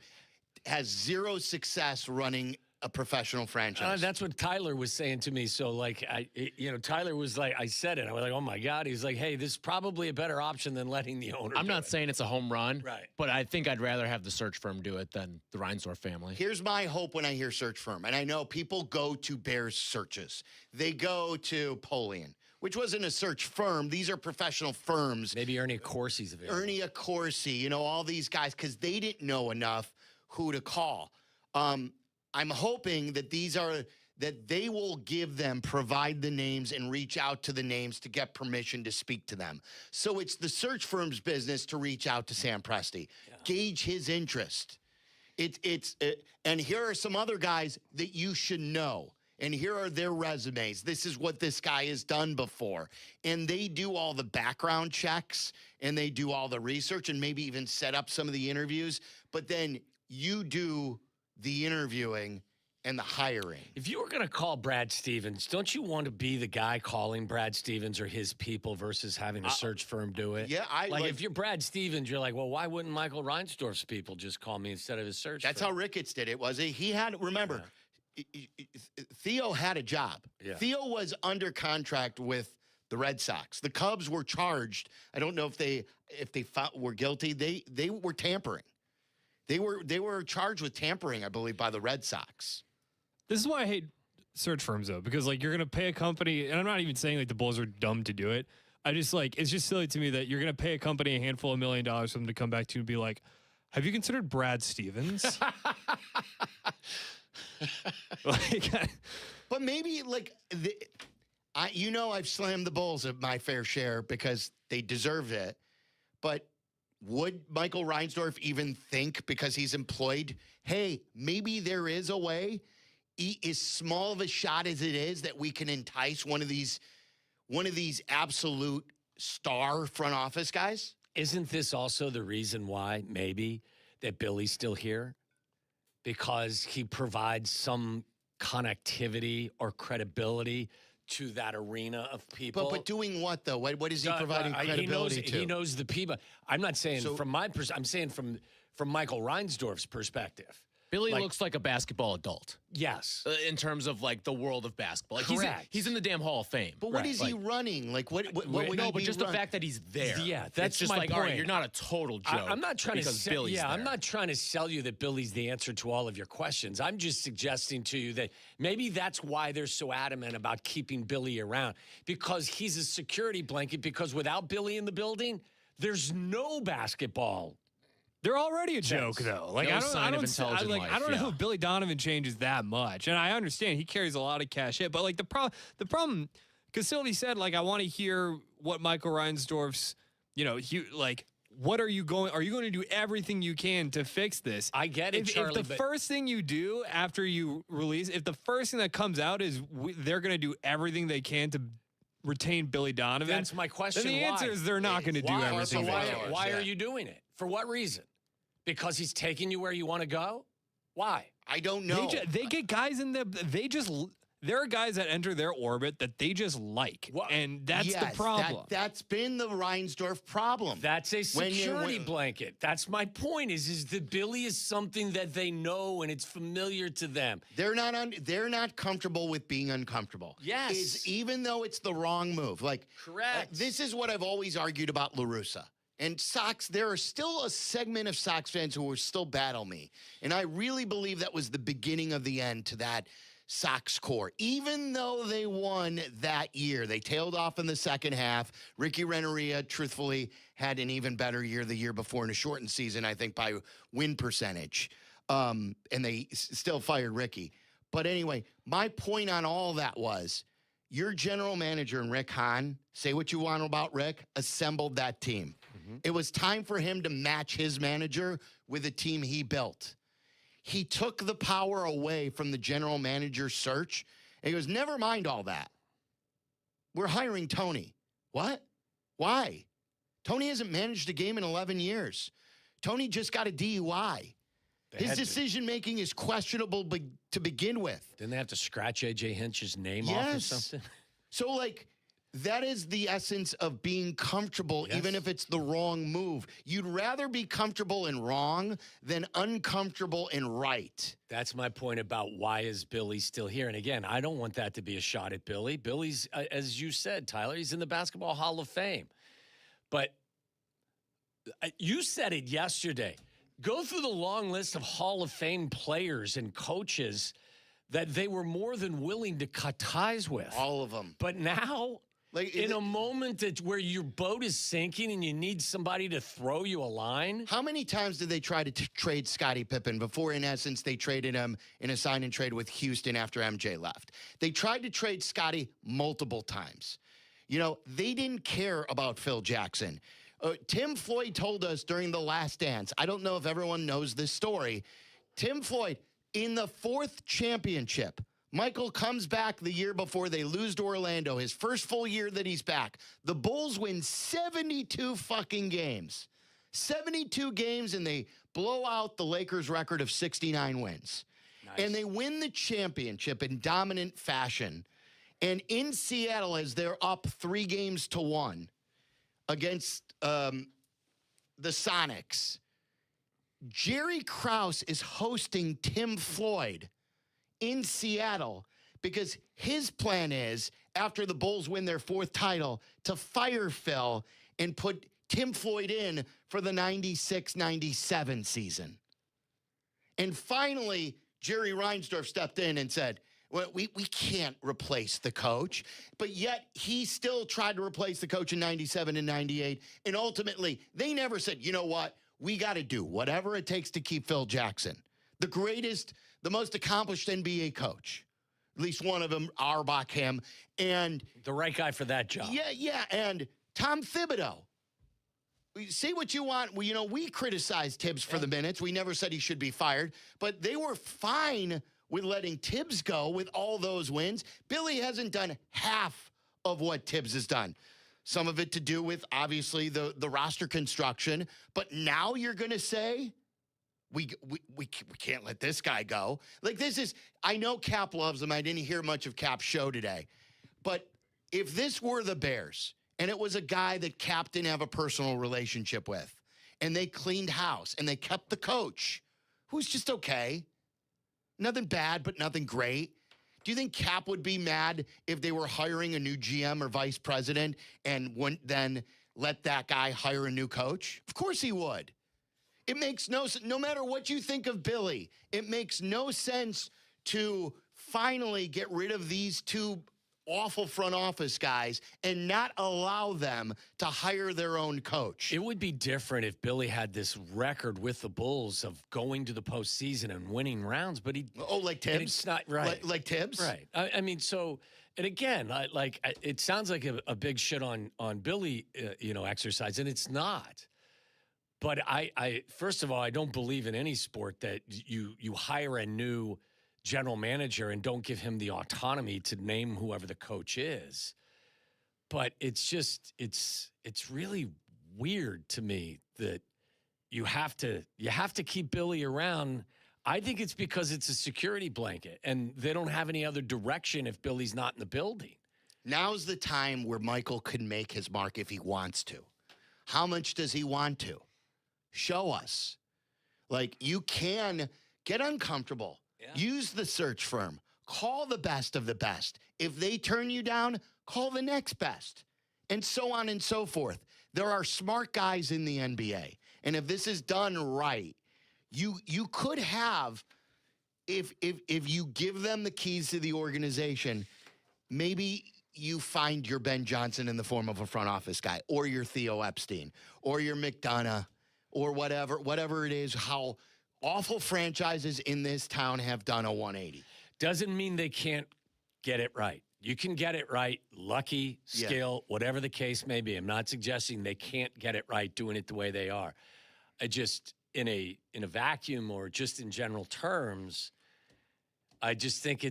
has zero success running a professional franchise? That's what Tyler was saying to me. So, like, Tyler was like, I said it. I was like, oh, my God. He's like, hey, this is probably a better option than letting the owner I'm not saying it's a home run, right? But I think I'd rather have the search firm do it than the Reinsdorf family. Here's my hope when I hear search firm. And I know people go to Bears searches. They go to Polian, which wasn't a search firm. These are professional firms. Maybe Ernie Accorsi's available. Ernie Accorsi, all these guys, because they didn't know enough who to call. I'm hoping that that they will provide the names and reach out to the names to get permission to speak to them. So it's the search firm's business to reach out to Sam Presti, gauge his interest. And here are some other guys that you should know. And here are their resumes. This is what this guy has done before. And they do all the background checks and they do all the research and maybe even set up some of the interviews. But then you do the interviewing and the hiring. If you were going to call Brad Stevens, don't you want to be the guy calling Brad Stevens or his people versus having a search firm do it? Yeah, if you're Brad Stevens, you're like, well, why wouldn't Michael Reinsdorf's people just call me instead of his search That's firm? how Ricketts did it, was he? He had, remember, Theo had a job. Yeah. Theo was under contract with the Red Sox. The Cubs were charged. I don't know if they were guilty. They were tampering. They were charged with tampering, I believe, by the Red Sox. This is why I hate search firms, though, because like you're gonna pay a company, and I'm not even saying like the Bulls are dumb to do it. I just it's just silly to me that you're gonna pay a company a handful of $1 million for them to come back to you and be like, "Have you considered Brad Stevens?" But maybe I've slammed the Bulls at my fair share because they deserve it, but. Would Michael Reinsdorf even think, because he's employed, hey, maybe there is a way, as small of a shot as it is, that we can entice one of these absolute star front office guys? Isn't this also the reason why maybe that Billy's still here? Because he provides some connectivity or credibility to that arena of people. But doing what, though? What is he providing credibility to? He knows the people. I'm not saying from my perspective. I'm saying from Michael Reinsdorf's perspective. Billy looks like a basketball adult. Yes. In terms of like the world of basketball. Like Correct. He's in the damn Hall of Fame. But what is he running? Like what would no, he but be just run? the fact that he's there. Yeah, It's that's just my like, point. all right, you're not a total joke. I'm not trying to sell, Billy's there. I'm not trying to sell you that Billy's the answer to all of your questions. I'm just suggesting to you that maybe that's why they're so adamant about keeping Billy around, because he's a security blanket, because without Billy in the building, there's no basketball. They're already a joke, though. Like No I sign of intelligent life, I don't know yeah. if Billy Donovan changes that much, and I understand he carries a lot of cash hit. But like the problem, because Sylvie said, like, I want to hear what Michael Reinsdorf's, what are you going to do everything you can to fix this? I get it, Charlie. If the first thing you do after you release, if the first thing that comes out is they're going to do everything they can to retain Billy Donovan, That's my question. then the answer is they're not going to do everything. Why are you doing it? For what reason? Because he's taking you where you want to go? Why? I don't know. They get guys in there are guys that enter their orbit that they just like. And that's the problem. That's been the Reinsdorf problem. That's a security blanket. That's my point is that Billy is something that they know and it's familiar to them. They're not comfortable with being uncomfortable. Yes. Even though it's the wrong move. Like, correct. This is what I've always argued about La Russa. And Sox, there are still a segment of Sox fans who will still battle me. And I really believe that was the beginning of the end to that Sox core. Even though they won that year, they tailed off in the second half. Ricky Renteria, truthfully, had an even better year the year before in a shortened season, I think, by win percentage. And they still fired Ricky. But anyway, my point on all that was your general manager and Rick Hahn, say what you want about Rick, assembled that team. It was time for him to match his manager with a team he built. He took the power away from the general manager search. And he goes, never mind all that. We're hiring Tony. What? Why? Tony hasn't managed a game in 11 years. Tony just got a DUI. His decision-making is questionable to begin with. Didn't they have to scratch A.J. Hinch's name off or something? So, like, that is the essence of being comfortable, even if it's the wrong move. You'd rather be comfortable and wrong than uncomfortable and right. That's my point about why is Billy still here. And again, I don't want that to be a shot at Billy. Billy's, as you said, Tyler, he's in the Basketball Hall of Fame. But you said it yesterday. Go through the long list of Hall of Fame players and coaches that they were more than willing to cut ties with. All of them. But now, like in a moment where your boat is sinking and you need somebody to throw you a line. How many times did they try to trade Scottie Pippen before, in essence, they traded him in a sign and trade with Houston after MJ left? They tried to trade Scottie multiple times. You know, they didn't care about Phil Jackson. Tim Floyd told us during The Last Dance, I don't know if everyone knows this story, Tim Floyd, in the fourth championship, Michael comes back the year before they lose to Orlando, his first full year that he's back. The Bulls win 72 fucking games. 72 games, and they blow out the Lakers' record of 69 wins. Nice. And they win the championship in dominant fashion. And in Seattle, as they're up 3-1 against the Sonics, Jerry Krause is hosting Tim Floyd in Seattle because his plan is, after the Bulls win their fourth title, to fire Phil and put Tim Floyd in for the 96-97 season. And finally, Jerry Reinsdorf stepped in and said, well, we can't replace the coach. But yet he still tried to replace the coach in 97 and 98. And ultimately, they never said, you know what? We got to do whatever it takes to keep Phil Jackson, the greatest, the most accomplished NBA coach. At least one of them, Auerbach, him. And the right guy for that job. Yeah. And Tom Thibodeau. Say what you want. We criticized Tibbs for the minutes. We never said he should be fired. But they were fine with letting Tibbs go with all those wins. Billy hasn't done half of what Tibbs has done. Some of it to do with, obviously, the roster construction. But now you're going to say, we can't let this guy go. Like, this is, I know Kap loves him. I didn't hear much of Kap's show today. But if this were the Bears and it was a guy that Kap didn't have a personal relationship with, and they cleaned house and they kept the coach, who's just okay, nothing bad, but nothing great. Do you think Kap would be mad if they were hiring a new GM or vice president and wouldn't then let that guy hire a new coach? Of course he would. It makes no matter what you think of Billy, it makes no sense to finally get rid of these two awful front office guys and not allow them to hire their own coach. It would be different if Billy had this record with the Bulls of going to the postseason and winning rounds, but like Tibbs? It's not right. Like Tibbs? Right. I mean, so, and again, it sounds like a big shit on Billy, exercise, and it's not. But I first of all, I don't believe in any sport that you hire a new general manager and don't give him the autonomy to name whoever the coach is. But it's really weird to me that you have to keep Billy around. I think it's because it's a security blanket and they don't have any other direction if Billy's not in the building. Now's the time where Michael can make his mark if he wants to. How much does he want to? Show us. Like, you can get uncomfortable. Yeah. Use the search firm. Call the best of the best. If they turn you down, call the next best. And so on and so forth. There are smart guys in the NBA. And if this is done right, you could have, if you give them the keys to the organization, maybe you find your Ben Johnson in the form of a front office guy, or your Theo Epstein, or your McDonough, or whatever it is, how awful franchises in this town have done a 180. Doesn't mean they can't get it right. You can get it right, lucky, skill, whatever the case may be. I'm not suggesting they can't get it right doing it the way they are. I just, in a vacuum or just in general terms, I just think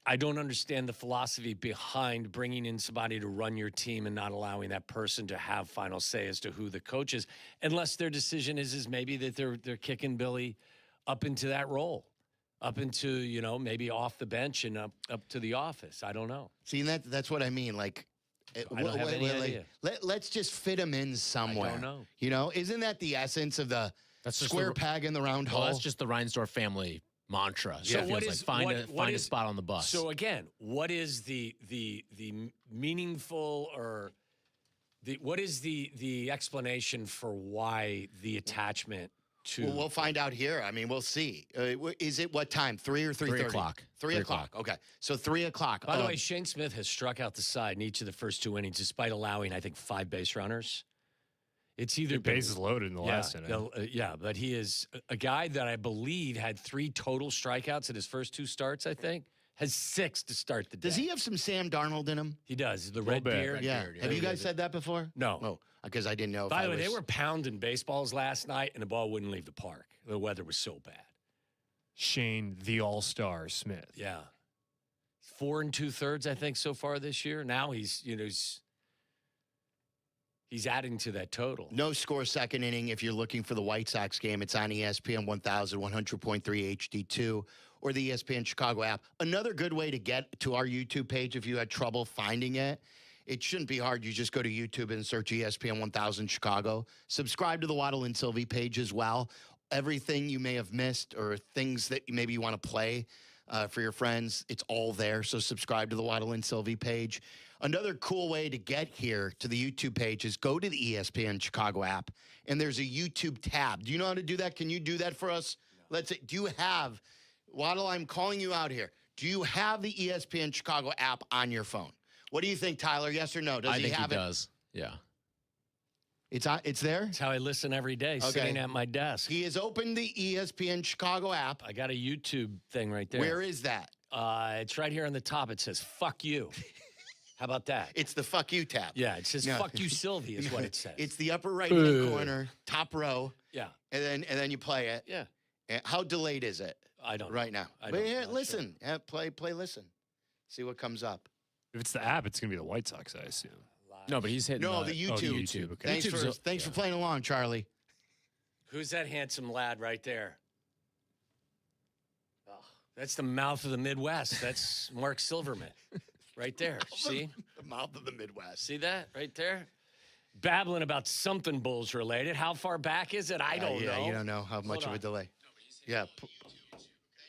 I don't understand the philosophy behind bringing in somebody to run your team and not allowing that person to have final say as to who the coach is, unless their decision is maybe that they're kicking Billy up into that role, up into, maybe off the bench and up to the office. I don't know. See, that's what I mean. Like, I don't have any idea. Let's just fit him in somewhere. I don't know. Isn't that the essence of the square peg in the round hole? That's just the Reinsdorf family mantra. So what is find a spot on the bus? So again, what is the meaningful or what is the explanation for why the attachment to? Well, we'll find out here. I mean, we'll see. Is it what time? 3 or 3:30? 3 o'clock. 3 o'clock. Okay, so 3 o'clock. By the way, Shane Smith has struck out the side in each of the first 2 innings, despite allowing, I think, 5 base runners. It's either bases loaded in the last inning. But he is a guy that I believe had 3 total strikeouts in his first 2 starts, I think. Has 6 to start the day. Does he have some Sam Darnold in him? He does. The red beard. Yeah. Have you guys said that before? No. Oh, because I didn't know. By the way, they were pounding baseballs last night, and the ball wouldn't leave the park. The weather was so bad. Shane, the All-Star Smith. Yeah. 4 2/3, I think, so far this year. Now he's adding to that total. No score second inning. If you're looking for the White Sox game, it's on ESPN 1100.3 HD2 or the ESPN Chicago app. Another good way to get to our YouTube page if you had trouble finding it. It shouldn't be hard. You just go to YouTube and search ESPN 1000 Chicago. Subscribe to the Waddle and Silvy page as well. Everything you may have missed or things that maybe you want to play for your friends, it's all there. So subscribe to the Waddle and Silvy page. Another cool way to get here to the YouTube page is go to the ESPN Chicago app, and there's a YouTube tab. Do you know how to do that? Can you do that for us? No. Let's say, do you have, Waddle, I'm calling you out here. Do you have the ESPN Chicago app on your phone? What do you think, Tyler? Yes or no? I think he does. Yeah. It's there? It's how I listen every day, sitting at my desk. He has opened the ESPN Chicago app. I got a YouTube thing right there. Where is that? It's right here on the top. It says, fuck you. How about that? It's the fuck you tab. Yeah, it says fuck you, Sylvie is what it says. It's the upper right-hand corner, top row. Yeah. And then you play it. Yeah. How delayed is it? I don't know. Right now. But here, listen. Sure. Play, listen. See what comes up. If it's the app, it's going to be the White Sox, I assume. No, but he's hitting the YouTube. YouTube. Okay. Thanks for playing along, Charlie. Who's that handsome lad right there? Oh, that's the mouth of the Midwest. That's Mark Silverman right there. See? The mouth of the Midwest. See that right there? Babbling about something Bulls related. How far back is it? I don't know. You don't know how much of a delay. Yeah.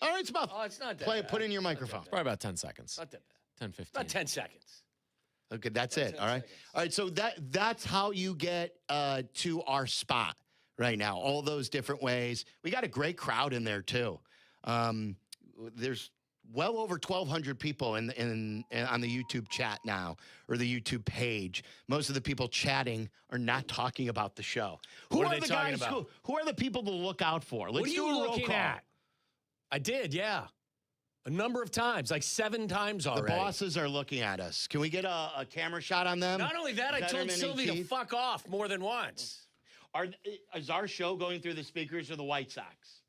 All right, it's about. Oh, it's not that Play. bad. Put in your microphone. Probably about 10 seconds. Not that bad. 10, 15. About 10 seconds. Okay, that's it. 10 All right. seconds. All right. So that's how you get to our spot right now. All those different ways. We got a great crowd in there too. There's well over 1,200 people on the YouTube chat now, or the YouTube page. Most of the people chatting are not talking about the show. What are they talking guys about? who are the people to look out for? Let's What are do you a roll looking call. at? I did, yeah. A number of times, like 7 times The already. bosses are looking at us. Can we get a camera shot on them? Not only that, I told Zetterman and Sylvie to Keith? fuck off more than once. Is our show going through the speakers or the White Sox?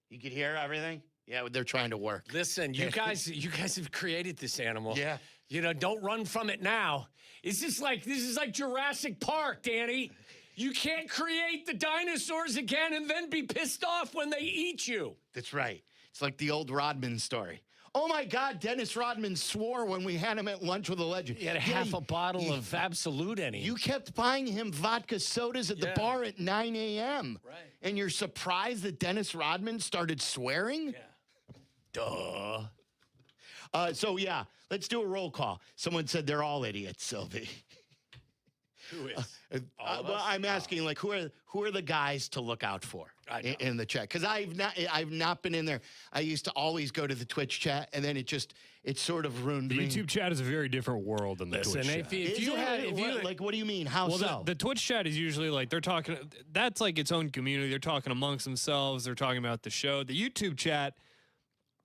You can hear everything? Yeah, they're trying to work. Listen, you guys have created this animal. Yeah. You know, don't run from it now. This is like Jurassic Park, Danny. You can't create the dinosaurs again and then be pissed off when they eat you. That's right. It's like the old Rodman story. Oh my God, Dennis Rodman swore when we had him at lunch with a legend. He had half a bottle of Absolute in him. You kept buying him vodka sodas at the bar at 9 a.m. Right. And you're surprised that Dennis Rodman started swearing? Yeah. Duh. So, yeah, let's do a roll call. Someone said they're all idiots, Sylvie. Who is? Well, I'm asking, like, who are the guys to look out for in the chat? Because I've not been in there. I used to always go to the Twitch chat, and then it sort of ruined The me. YouTube chat is a very different world than the Twitch chat. What do you mean? How so? The Twitch chat is usually like they're talking. That's like its own community. They're talking amongst themselves. They're talking about the show. The YouTube chat.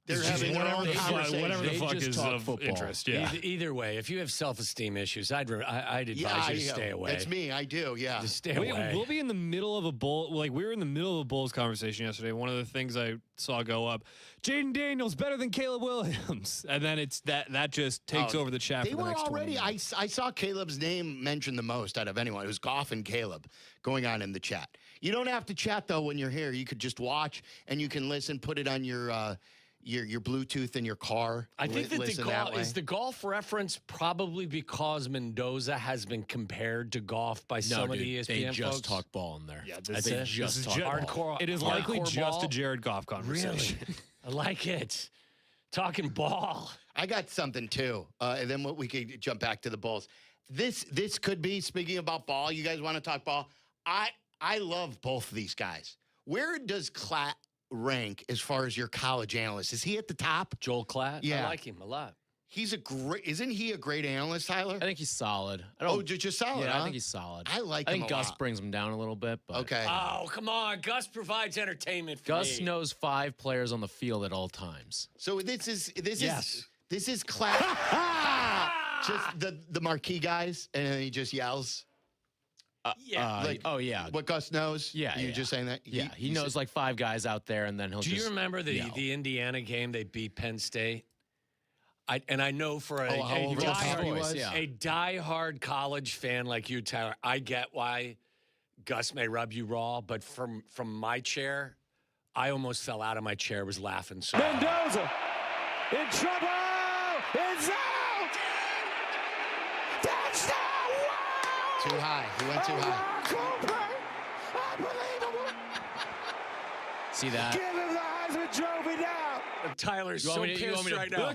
They're having their own conversation. Whatever the They fuck just is talk of football. interest. Yeah. Either way, if you have self-esteem issues, I'd advise you to stay away. That's me. I do. Yeah. Just stay away. We'll be in the middle of a bull. Like we were in the middle of a Bulls conversation yesterday. One of the things I saw go up: Jaden Daniels better than Caleb Williams, and then it's that just takes over the chat. They for the were next 20 already. minutes. I saw Caleb's name mentioned the most out of anyone. It was Goff and Caleb going on in the chat. You don't have to chat though when you're here. You could just watch and you can listen. Put it on your Bluetooth in your car. I think that is the golf reference probably because Mendoza has been compared to golf by some of the ESPN they just folks. talk ball in there. Yeah, They just talk ball. hardcore. It is hardcore likely just ball. a Jared Goff conversation. Really? I like it. Talking ball. I got something too, and then we could jump back to the Bulls. This could be, speaking about ball. You guys want to talk ball? I love both of these guys. Where does Klatt rank as far as your college analyst? Is he at the top? Joel Klatt? Yeah. I like him a lot. Isn't he a great analyst, Tyler? I think he's solid. Just solid. Yeah, huh? I think he's solid. I like I him think a Gus lot. brings him down a little bit, but Okay. Oh, come on. Gus provides entertainment for Gus me. knows 5 players on the field at all times. So this is Ah! Klatt. Just the marquee guys, and then he just yells. What Gus knows. Yeah, You're just saying that. He knows like 5 guys out there, and then he'll. Do just you remember the yell. Indiana game they beat Penn State? I know for a diehard college fan like you, Tyler, I get why Gus may rub you raw, but from my chair, I almost fell out of my chair, was laughing so hard. Mendoza in trouble. It's out. Touchdown. Too high. He went too high. Unbelievable. See that? Give him the Heisman Trophy now. Tyler's so pissed right now.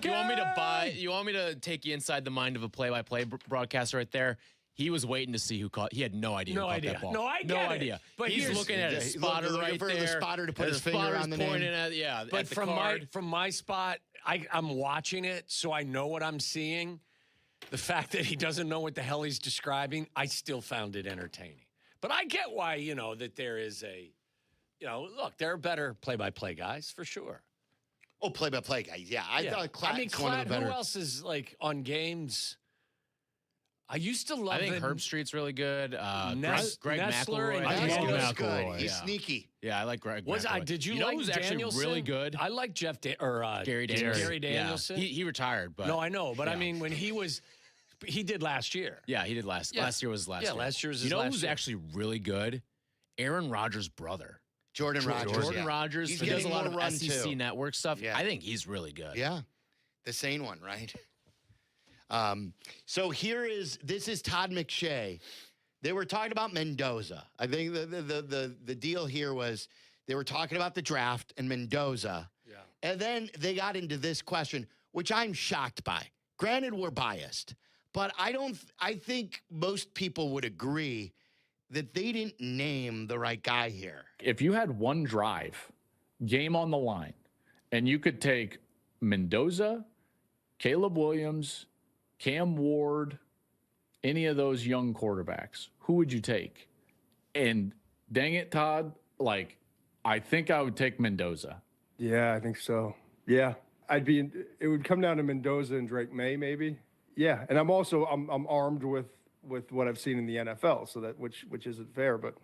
You want me to take you inside the mind of a play-by-play broadcaster right there? He was waiting to see who caught. He had no idea. No who caught idea. That ball. No, I get no it. idea. But he's looking at a spotter looking right for there. the spotter to put his finger spotter's on the name. pointing at But at the from card. my spot, I'm watching it, so I know what I'm seeing. The fact that he doesn't know what the hell he's describing, I still found it entertaining. But I get why, that there is look, there are better play-by-play guys for sure. Oh, play-by-play guys. Yeah, I thought Klatt's Klatt, one of the better. who else is like on games? I used to love. I think it. Herb Street's really good. Greg Nessler McElroy. and He's good. McElroy. He's sneaky. Yeah, I like Greg. McElroy. Did you know like who's actually Danielson? really good? I like Gary Danielson. Gary Danielson. Yeah. He retired, but No, I know, but I mean when he did last year. Yeah, he did last. Yeah. Last year was last. Yeah, year. last year was You his know last who's year. actually really good, Aaron Rodgers' brother. Jordan Rodgers. Jordan Rodgers. He's He does a getting lot more of run, SEC too. network stuff. Yeah. I think he's really good. Yeah. The sane one, right? So this is Todd McShay. They were talking about Mendoza. I think the deal here was they were talking about the draft and Mendoza. Yeah. And then they got into this question, which I'm shocked by. Granted, we're biased, but I think most people would agree that they didn't name the right guy here. If you had one drive, game on the line, and you could take Mendoza, Caleb Williams, Cam Ward, any of those young quarterbacks, who would you take? And dang it, Todd, I think I would take Mendoza. Yeah, I think so. Yeah. It would come down to Mendoza and Drake May, maybe. Yeah. And I'm armed with what I've seen in the NFL, so that which isn't fair, but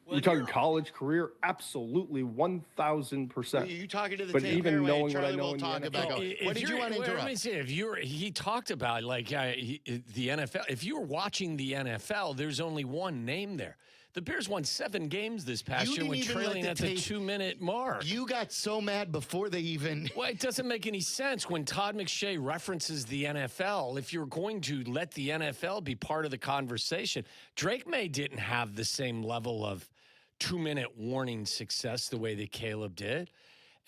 you're talking college career, absolutely 1,000%. You talking to the but tape even airway, knowing Charlie what I know will in talk the about. NFL. What did you want to interrupt? Let me say, he talked about the NFL. If you were watching the NFL, there's only one name there. The Bears won 7 games this past year when trailing at the 2-minute mark. You got so mad before they even. Well, it doesn't make any sense when Todd McShay references the NFL. If you're going to let the NFL be part of the conversation, Drake May didn't have the same level of 2-minute warning success the way that Caleb did.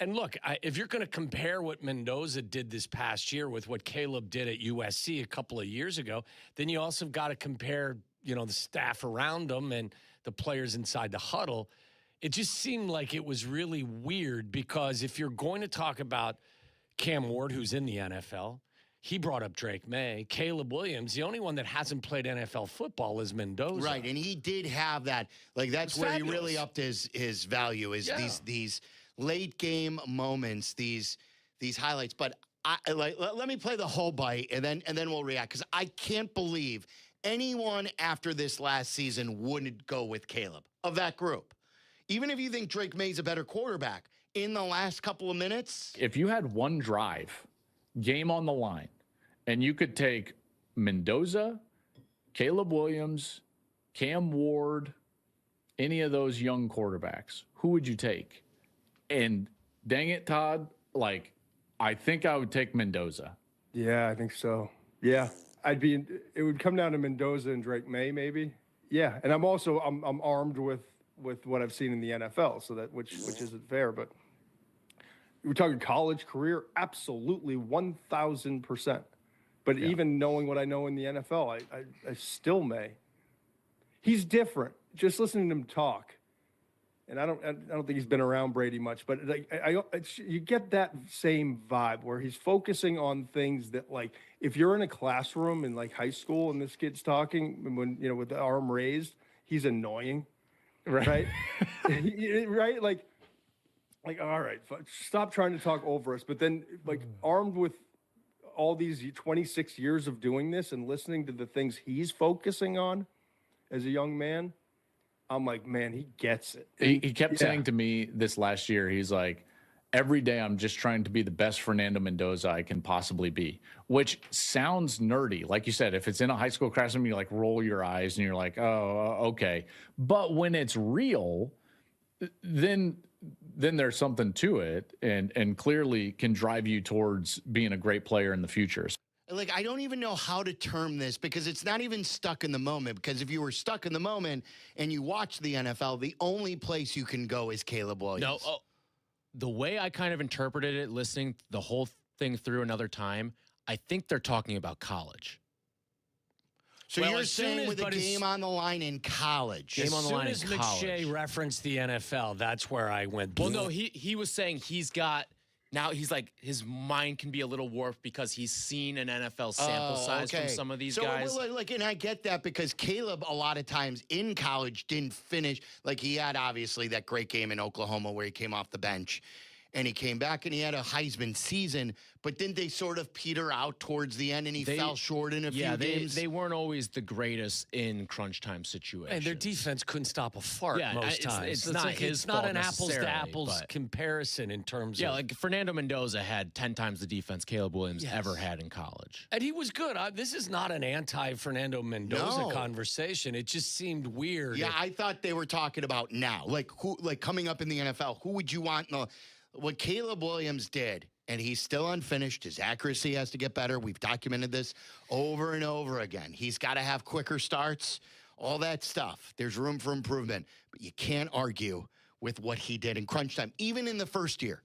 And look, if you're going to compare what Mendoza did this past year with what Caleb did at USC a couple of years ago, then you also got to compare, the staff around them and the players inside the huddle. It just seemed like it was really weird because if you're going to talk about Cam Ward, who's in the NFL, he brought up Drake May. Caleb Williams, the only one that hasn't played NFL football is Mendoza. Right, and he did have that. That's where fabulous. He really upped his value is these late game moments, these highlights. But let me play the whole bite and then we'll react, because I can't believe anyone after this last season wouldn't go with Caleb of that group. Even if you think Drake May's a better quarterback, in the last couple of minutes. If you had one drive, game on the line, and you could take Mendoza, Caleb Williams, Cam Ward, any of those young quarterbacks, who would you take? And dang it, Todd, I think I would take Mendoza. Yeah, I think so. Yeah. It would come down to Mendoza and Drake May, maybe. Yeah. And I'm armed with what I've seen in the NFL, so that which isn't fair, but we're talking college career, absolutely 1,000%. But even knowing what I know in the NFL, I still may. He's different. Just listening to him talk, and I don't think he's been around Brady much, but you get that same vibe where he's focusing on things that, if you're in a classroom in high school and this kid's talking when with the arm raised, he's annoying, right? Right, all right, stop trying to talk over us. But then, armed with all these 26 years of doing this and listening to the things he's focusing on as a young man, I'm like, man, he gets it. He kept saying to me this last year, he's like, every day I'm just trying to be the best Fernando Mendoza I can possibly be, which sounds nerdy. Like you said, if it's in a high school classroom, you roll your eyes and you're like, oh, okay. But when it's real, then there's something to it and clearly can drive you towards being a great player in the future. I don't even know how to term this, because it's not even stuck in the moment. Because if you were stuck in the moment and you watch the NFL, the only place you can go is Caleb Williams. No, the way I kind of interpreted it, listening the whole thing through another time, I think they're talking about college. So you're saying with a game on the line in college. As soon as McShay referenced the NFL, that's where I went. Well, no, he was saying now he's his mind can be a little warped because he's seen an NFL sample size from some of these guys. And I get that, because Caleb a lot of times in college didn't finish. He had obviously that great game in Oklahoma where he came off the bench and he came back and he had a Heisman season, but didn't they sort of peter out towards the end and he fell short in a few games? They weren't always the greatest in crunch time situations. And their defense couldn't stop a fart most times. It's not his It's not fault an apples to necessarily, apples but- comparison in terms of. Yeah, like Fernando Mendoza had 10 times the defense Caleb Williams ever had in college. And he was good. This is not an anti-Fernando Mendoza conversation. It just seemed weird. Yeah, I thought they were talking about now, like coming up in the NFL. Who would you want? What Caleb Williams did, and he's still unfinished. His accuracy has to get better. We've documented this over and over again. He's got to have quicker starts, all that stuff. There's room for improvement, but you can't argue with what he did in crunch time, even in the first year,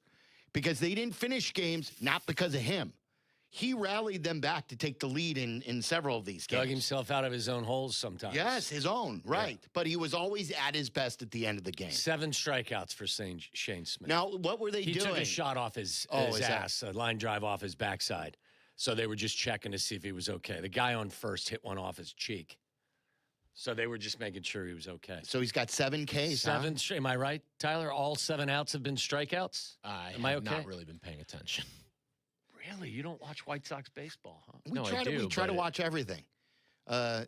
because they didn't finish games, not because of him. He rallied them back to take the lead in several of these games. Dug himself out of his own holes sometimes. Yes, his own, right. Yeah. But he was always at his best at the end of the game. 7 strikeouts for Shane Smith. Now, what were they doing? He took a shot off his ass, a line drive off his backside. So they were just checking to see if he was okay. The guy on first hit one off his cheek. So they were just making sure he was okay. So he's got 7 Ks, 7, am I right, Tyler? All 7 outs have been strikeouts? Am I okay? Not really been paying attention. Really? You don't watch White Sox baseball, huh? We try to watch everything. Let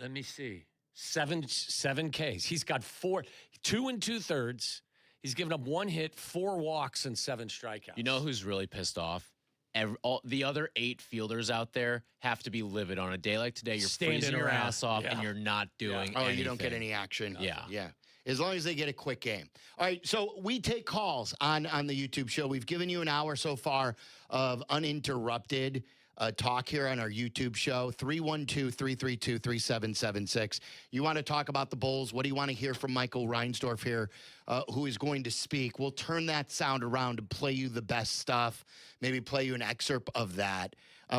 me see. 7 Ks. He's got 2 2/3. He's given up 1 hit, 4 walks, and 7 strikeouts. You know who's really pissed off? The other 8 fielders out there have to be livid on a day like today. You're freezing your ass off, and you're not doing anything. Oh, you don't get any action. Yeah. As long as they get a quick game. All right, so we take calls on the YouTube show. We've given you an hour so far of uninterrupted talk here on our YouTube show, 312-332-3776. You want to talk about the Bulls? What do you want to hear from Michael Reinsdorf here, who is going to speak? We'll turn that sound around and play you the best stuff, maybe play you an excerpt of that.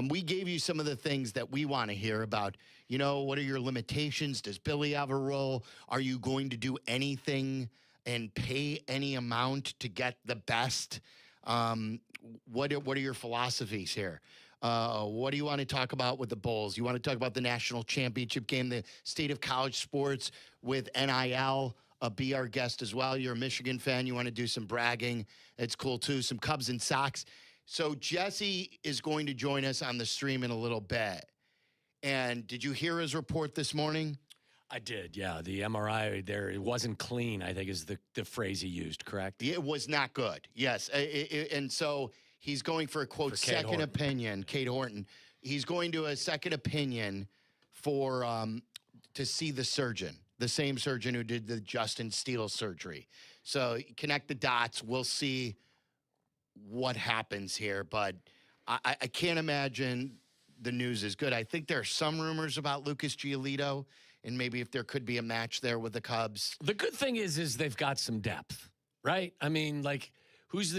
We gave you some of the things that we want to hear about. You know, what are your limitations? Does Billy have a role? Are you going to do anything and pay any amount to get the best? What are your philosophies here? What do you want to talk about with the Bulls? You want to talk about the national championship game, the state of college sports with NIL? Be our guest as well. You're a Michigan fan. You want to do some bragging. It's cool, too. Some Cubs and Sox. So Jesse is going to join us on the stream in a little bit. And did you hear his report this morning? I did, yeah. The MRI there, it wasn't clean, I think is the phrase he used, correct? It was not good, yes. And so he's going for a, quote, second opinion, Cade Horton. He's going to a second opinion for to see the surgeon, the same surgeon who did the Justin Steele surgery. So connect the dots. We'll see what happens here. But I can't imagine the news is good. I think there are some rumors about Lucas Giolito and maybe if there could be a match there with the Cubs. The good thing is they've got some depth, right? I mean, like, who's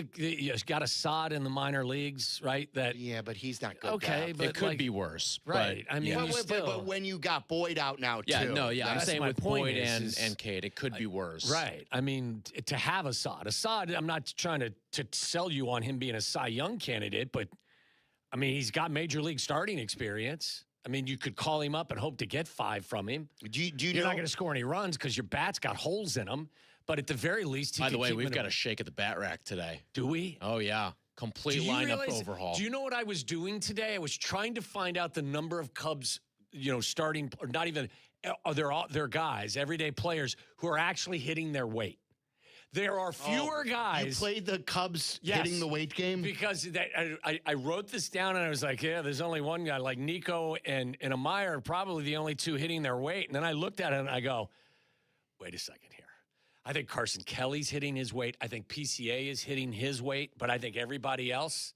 got Assad in the minor leagues, right? Yeah, but he's not good. Okay, depth. but it could be worse, right? But, I mean, but when you got Boyd out now, too. I'm saying with Boyd and Cade, it could be worse, right? I mean, to have Assad, I'm not trying to sell you on him being a Cy Young candidate, but I mean, he's got major league starting experience. I mean, you could call him up and hope to get 5 from him. You're not going to score any runs because your bat's got holes in them. But at the very least, by the way, we've got a shake at the bat rack today. Do we? Oh, yeah. Complete lineup overhaul. Do you know what I was doing today? I was trying to find out the number of Cubs, starting, or not even, they're guys, everyday players who are actually hitting their weight. There are fewer guys. You played the Cubs hitting the weight game? Because I wrote this down and I was like, yeah, there's only one guy. Like Nico and Amaya are probably the only 2 hitting their weight. And then I looked at it and I go, wait a second here. I think Carson Kelly's hitting his weight. I think PCA is hitting his weight. But I think everybody else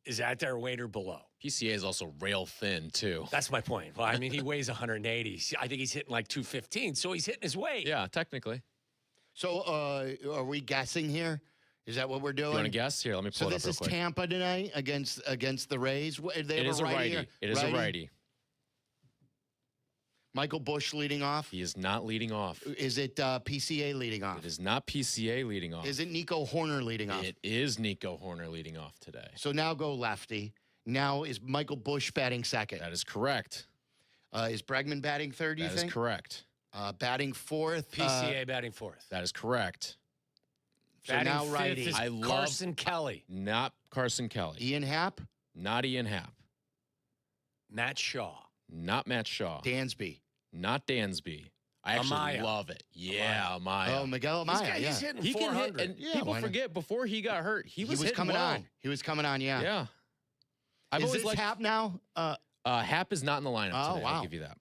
is at their weight or below. PCA is also rail thin, too. That's my point. Well, I mean, he weighs 180. I think he's hitting like 215. So he's hitting his weight. Yeah, technically. So, are we guessing here? Is that what we're doing? You want to guess? Here, let me pull it up real quick. So this is Tampa tonight against the Rays. It is a righty. It is a righty. Michael Busch leading off? He is not leading off. Is it PCA leading off? It is not PCA leading off. Is it Nico Horner leading off? It is Nico Horner leading off today. So now go lefty. Now is Michael Busch batting second? That is correct. Is Bregman batting third, you think? That is correct. Batting fourth. PCA batting fourth. That is correct. So Batting now fifth righty. is Carson Kelly. Not Carson Kelly. Ian Happ? Not Ian Happ. Matt Shaw. Not Matt Shaw. Dansby. Not Dansby. I actually Amaya. love it. Yeah, Amaya. Oh, Miguel Amaya. He's hitting He can 400. hit, and Yeah, people why not? forget before he got hurt, he was hitting coming well. on. He was coming on, yeah. Yeah. I've Is always this liked Happ now? Hap is not in the lineup Oh, today. wow. I'll give you that.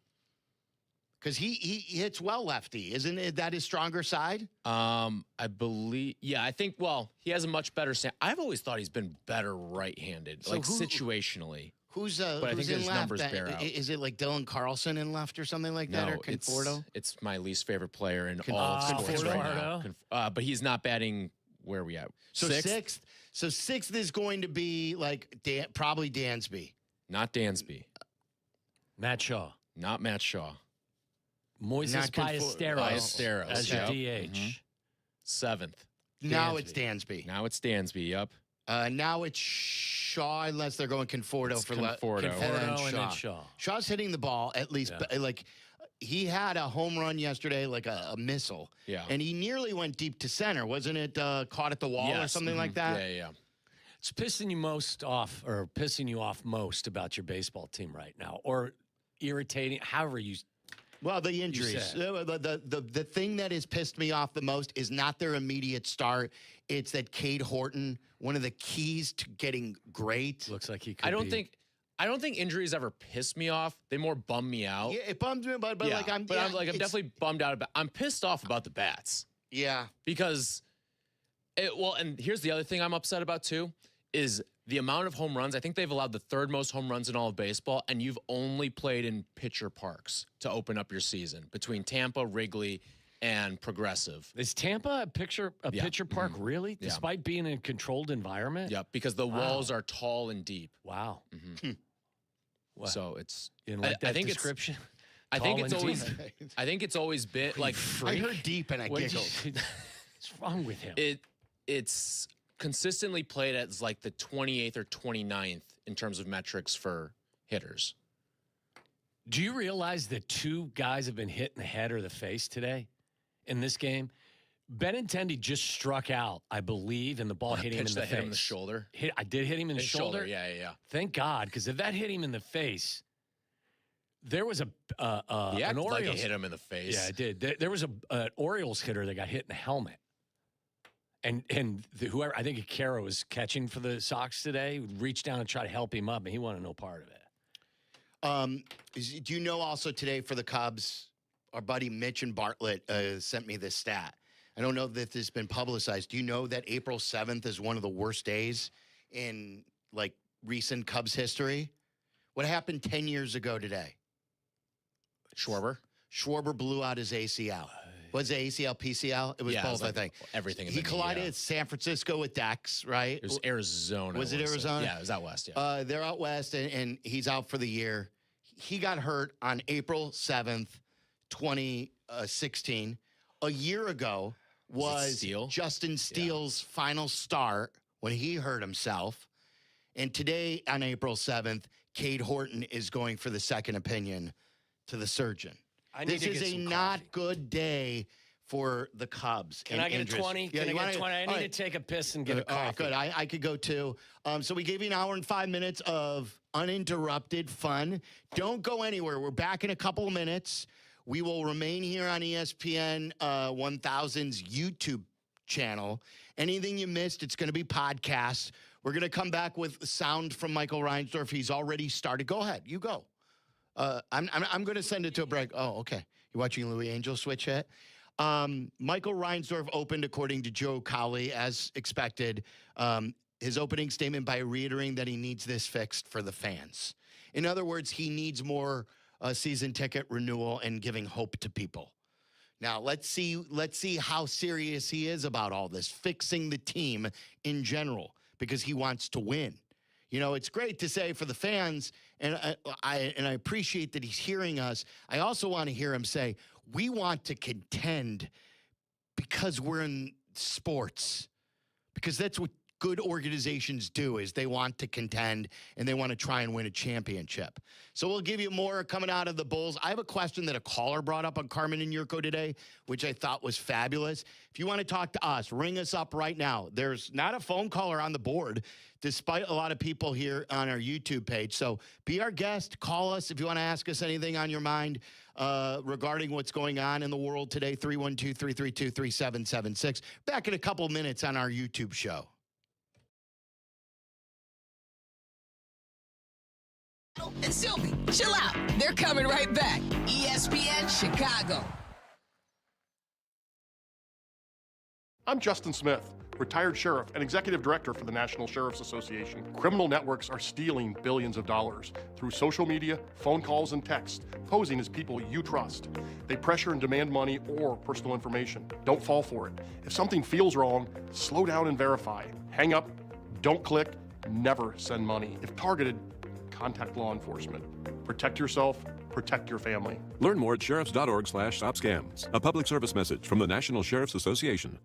Because he hits well lefty. Isn't it that his stronger side? I believe. Yeah, I think. Well, he has a much better. I've always thought he's been better right-handed, So like who- situationally. Who's But I who's think in his left? numbers bear out. Is it like Dylan Carlson in left or something like that, or No, Conforto? it's my least favorite player in all of sports Conforto? right now. But he's not batting. Where are we at? So sixth. So sixth is going to be like probably Dansby. Not Dansby. Matt Shaw. Not Matt Shaw. Moises Not Ballesteros as your Yep. DH. Seventh. Now it's Dansby. Now it's Dansby. Yep. Now it's Shaw, unless they're going Conforto It's for Conforto. And then Shaw. Shaw's hitting the ball at least, like he had a home run yesterday, like a missile. Yeah. And he nearly went deep to center. Wasn't it caught at the wall or Yes. something like that? Yeah. It's pissing you most off, or pissing you off most about your baseball team right now, or irritating, however you. Well, the injuries. The thing that has pissed me off the most is not their immediate start. It's that Cade Horton, one of the keys to getting great. Looks like he could I don't think injuries ever piss me off. They more bum me out. Yeah, it bums me, but Yeah, like I'm definitely bummed out about. I'm pissed off about the bats Yeah. because and here's the other thing I'm upset about too is the amount of home runs. I think they've allowed the third most home runs in all of baseball, and you've only played in pitcher parks to open up your season between Tampa, Wrigley, and Progressive. Is Tampa a pitcher park really, Yeah. despite being in a controlled environment? Yep, because the walls are tall and deep. Wow. Wow. So it's. You didn't like that I think description? I think Tall it's and always. deep? I think it's always been like. I heard deep and I What did you giggled. say? What's wrong with him? It's consistently played as like the 28th or 29th in terms of metrics for hitters. Do you realize that two guys have been hit in the head or the face today in this game? Benintendi just struck out, I believe, and the ball hit him in the face. Hit him in the shoulder. I did hit him in the shoulder. Yeah. Thank God, because if that hit him in the face, there was an Like Orioles. it hit him in the face. Yeah, it did. There was an Orioles hitter that got hit in the helmet. And whoever, I think Caro was catching for the Sox today, reached down and tried to help him up, and he wanted no part of it. Do you know also today for the Cubs, our buddy Mitch and Bartlett sent me this stat. I don't know if this has been publicized. Do you know that April 7th is one of the worst days in like recent Cubs history? What happened 10 years ago today? Schwarber blew out his ACL. Was it ACL, PCL? It was both, I think. Everything. He collided at San Francisco with Dex, right? It was Arizona. Was it Arizona? Yeah, it was out west. Yeah. They're out west, and he's out for the year. He got hurt on April 7th, 2016. A year ago was Justin Steele's final start when he hurt himself. And today, on April 7th, Cade Horton is going for the second opinion to the surgeon. This is a not good day for the Cubs. Can I get a 20? Yeah, Can I get a 20? I need to take a piss and get a coffee. All right, good. I could go too. So we gave you an hour and 5 minutes of uninterrupted fun. Don't go anywhere. We're back in a couple of minutes. We will remain here on ESPN 1000's YouTube channel. Anything you missed, it's going to be podcasts. We're going to come back with sound from Michael Reinsdorf. He's already started. Go ahead. You go. I'm going to send it to a break. Oh, okay. You watching Louis Angel switch yet? Michael Reinsdorf opened, according to Joe Cowley, as expected, his opening statement by reiterating that he needs this fixed for the fans. In other words, he needs more season ticket renewal and giving hope to people. Now, let's see how serious he is about all this, fixing the team in general, because he wants to win. You know, it's great to say for the fans, and I appreciate that he's hearing us. I also want to hear him say, we want to contend because we're in sports, because that's what good organizations do is they want to contend and they want to try and win a championship. So we'll give you more coming out of the Bulls. I have a question that a caller brought up on Carmen and Jurko today, which I thought was fabulous. If you want to talk to us, ring us up right now. There's not a phone caller on the board, despite a lot of people here on our YouTube page. So be our guest. Call us if you want to ask us anything on your mind regarding what's going on in the world today. 312-332-3776. Back in a couple minutes on our YouTube show. And Sylvie, chill out. They're coming right back. ESPN Chicago. I'm Justin Smith, retired sheriff and executive director for the National Sheriff's Association. Criminal networks are stealing billions of dollars through social media, phone calls, and text, posing as people you trust. They pressure and demand money or personal information. Don't fall for it. If something feels wrong, slow down and verify. Hang up, don't click, never send money. If targeted, contact law enforcement. Protect yourself, protect your family. Learn more at sheriffs.org/stopscams. A public service message from the National Sheriff's Association.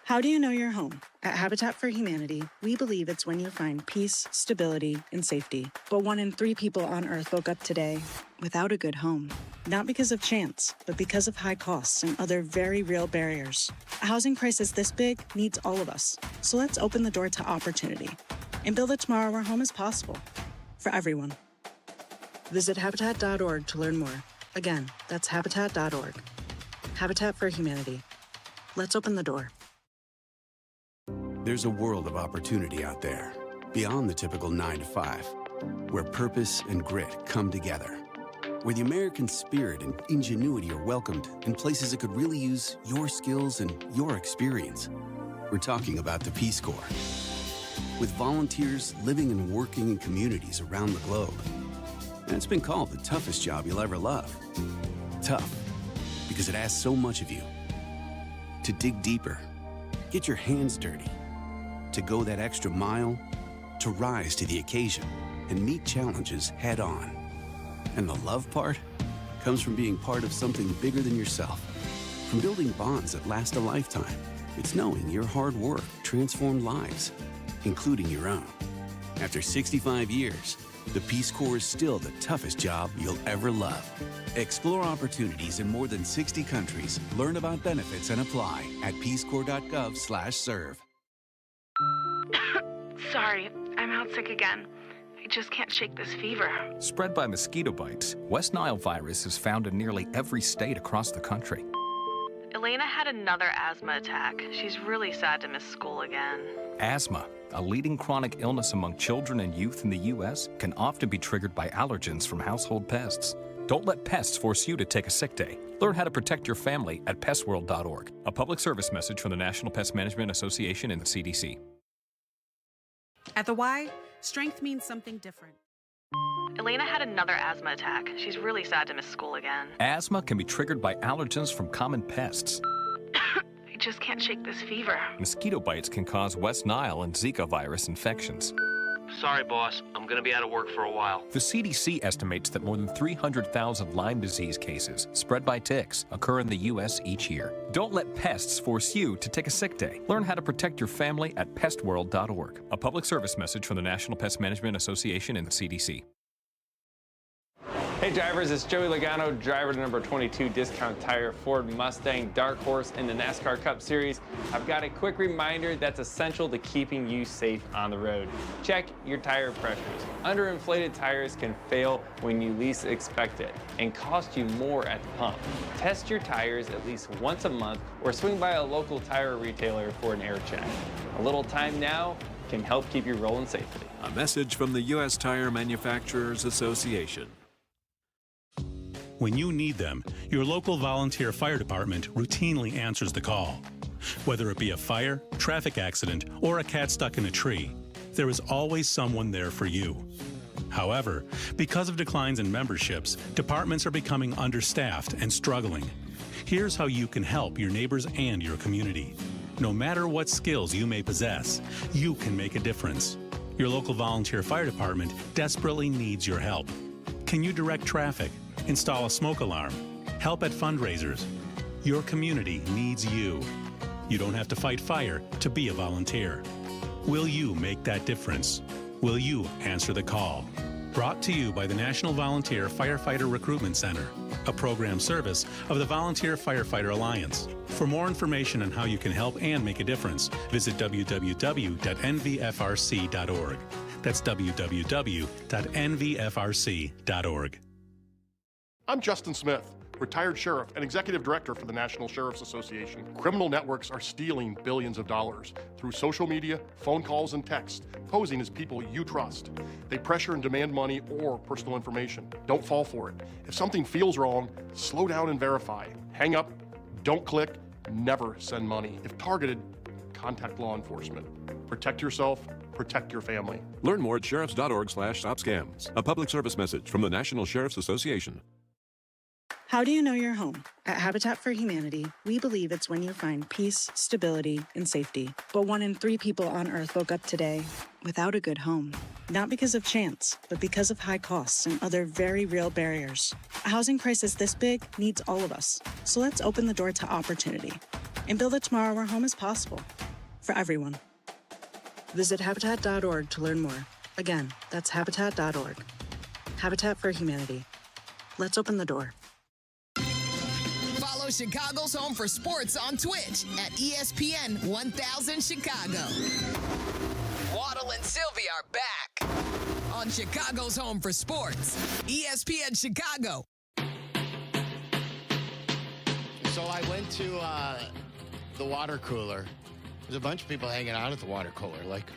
How do you know you're home? At Habitat for Humanity, we believe it's when you find peace, stability, and safety. But 1 in 3 people on Earth woke up today without a good home. Not because of chance, but because of high costs and other very real barriers. A housing crisis this big needs all of us. So let's open the door to opportunity and build a tomorrow where home is possible for everyone. Visit Habitat.org to learn more. Again, that's Habitat.org. Habitat for Humanity. Let's open the door. There's a world of opportunity out there, beyond the typical 9 to 5, where purpose and grit come together, where the American spirit and ingenuity are welcomed in places that could really use your skills and your experience. We're talking about the Peace Corps. With volunteers living and working in communities around the globe. And it's been called the toughest job you'll ever love. Tough, because it asks so much of you. To dig deeper, get your hands dirty, to go that extra mile, to rise to the occasion and meet challenges head on. And the love part comes from being part of something bigger than yourself, from building bonds that last a lifetime. It's knowing your hard work transformed lives, including your own. After 65 years, the Peace Corps is still the toughest job you'll ever love. Explore opportunities in more than 60 countries. Learn about benefits and apply at peacecorps.gov/serve. Sorry, I'm out sick again. I just can't shake this fever. Spread by mosquito bites, West Nile virus is found in nearly every state across the country. Elena had another asthma attack. She's really sad to miss school again. Asthma, a leading chronic illness among children and youth in the U.S., can often be triggered by allergens from household pests. Don't let pests force you to take a sick day. Learn how to protect your family at pestworld.org. A public service message from the National Pest Management Association and the CDC. At the Y, strength means something different. Elena had another asthma attack. She's really sad to miss school again. Asthma can be triggered by allergens from common pests. I just can't shake this fever. Mosquito bites can cause West Nile and Zika virus infections. Sorry, boss. I'm going to be out of work for a while. The CDC estimates that more than 300,000 Lyme disease cases spread by ticks occur in the U.S. each year. Don't let pests force you to take a sick day. Learn how to protect your family at pestworld.org. A public service message from the National Pest Management Association and the CDC. Hey drivers, it's Joey Logano, driver to number 22 Discount Tire Ford Mustang Dark Horse in the NASCAR Cup Series. I've got a quick reminder that's essential to keeping you safe on the road. Check your tire pressures. Underinflated tires can fail when you least expect it and cost you more at the pump. Test your tires at least once a month or swing by a local tire retailer for an air check. A little time now can help keep you rolling safely. A message from the U.S. Tire Manufacturers Association. When you need them, your local volunteer fire department routinely answers the call. Whether it be a fire, traffic accident, or a cat stuck in a tree, there is always someone there for you. However, because of declines in memberships, departments are becoming understaffed and struggling. Here's how you can help your neighbors and your community. No matter what skills you may possess, you can make a difference. Your local volunteer fire department desperately needs your help. Can you direct traffic? Install a smoke alarm? Help at fundraisers? Your community needs you. You don't have to fight fire to be a volunteer. Will you make that difference? Will you answer the call? Brought to you by the National Volunteer Firefighter Recruitment Center, a program service of the Volunteer Firefighter Alliance. For more information on how you can help and make a difference, visit www.nvfrc.org. That's www.nvfrc.org. I'm Justin Smith, retired sheriff and executive director for the National Sheriff's Association. Criminal networks are stealing billions of dollars through social media, phone calls, and text, posing as people you trust. They pressure and demand money or personal information. Don't fall for it. If something feels wrong, slow down and verify. Hang up, don't click, never send money. If targeted, contact law enforcement. Protect yourself, protect your family. Learn more at sheriffs.org/stopscams. A public service message from the National Sheriff's Association. How do you know your home? At Habitat for Humanity, we believe it's when you find peace, stability, and safety. But 1 in 3 people on Earth woke up today without a good home. Not because of chance, but because of high costs and other very real barriers. A housing crisis this big needs all of us. So let's open the door to opportunity and build a tomorrow where home is possible for everyone. Visit Habitat.org to learn more. Again, that's Habitat.org. Habitat for Humanity. Let's open the door. Follow Chicago's Home for Sports on Twitch at ESPN 1000 Chicago. Waddle and Silvy are back on Chicago's Home for Sports, ESPN Chicago. So I went to the water cooler. There's a bunch of people hanging out at the water cooler, like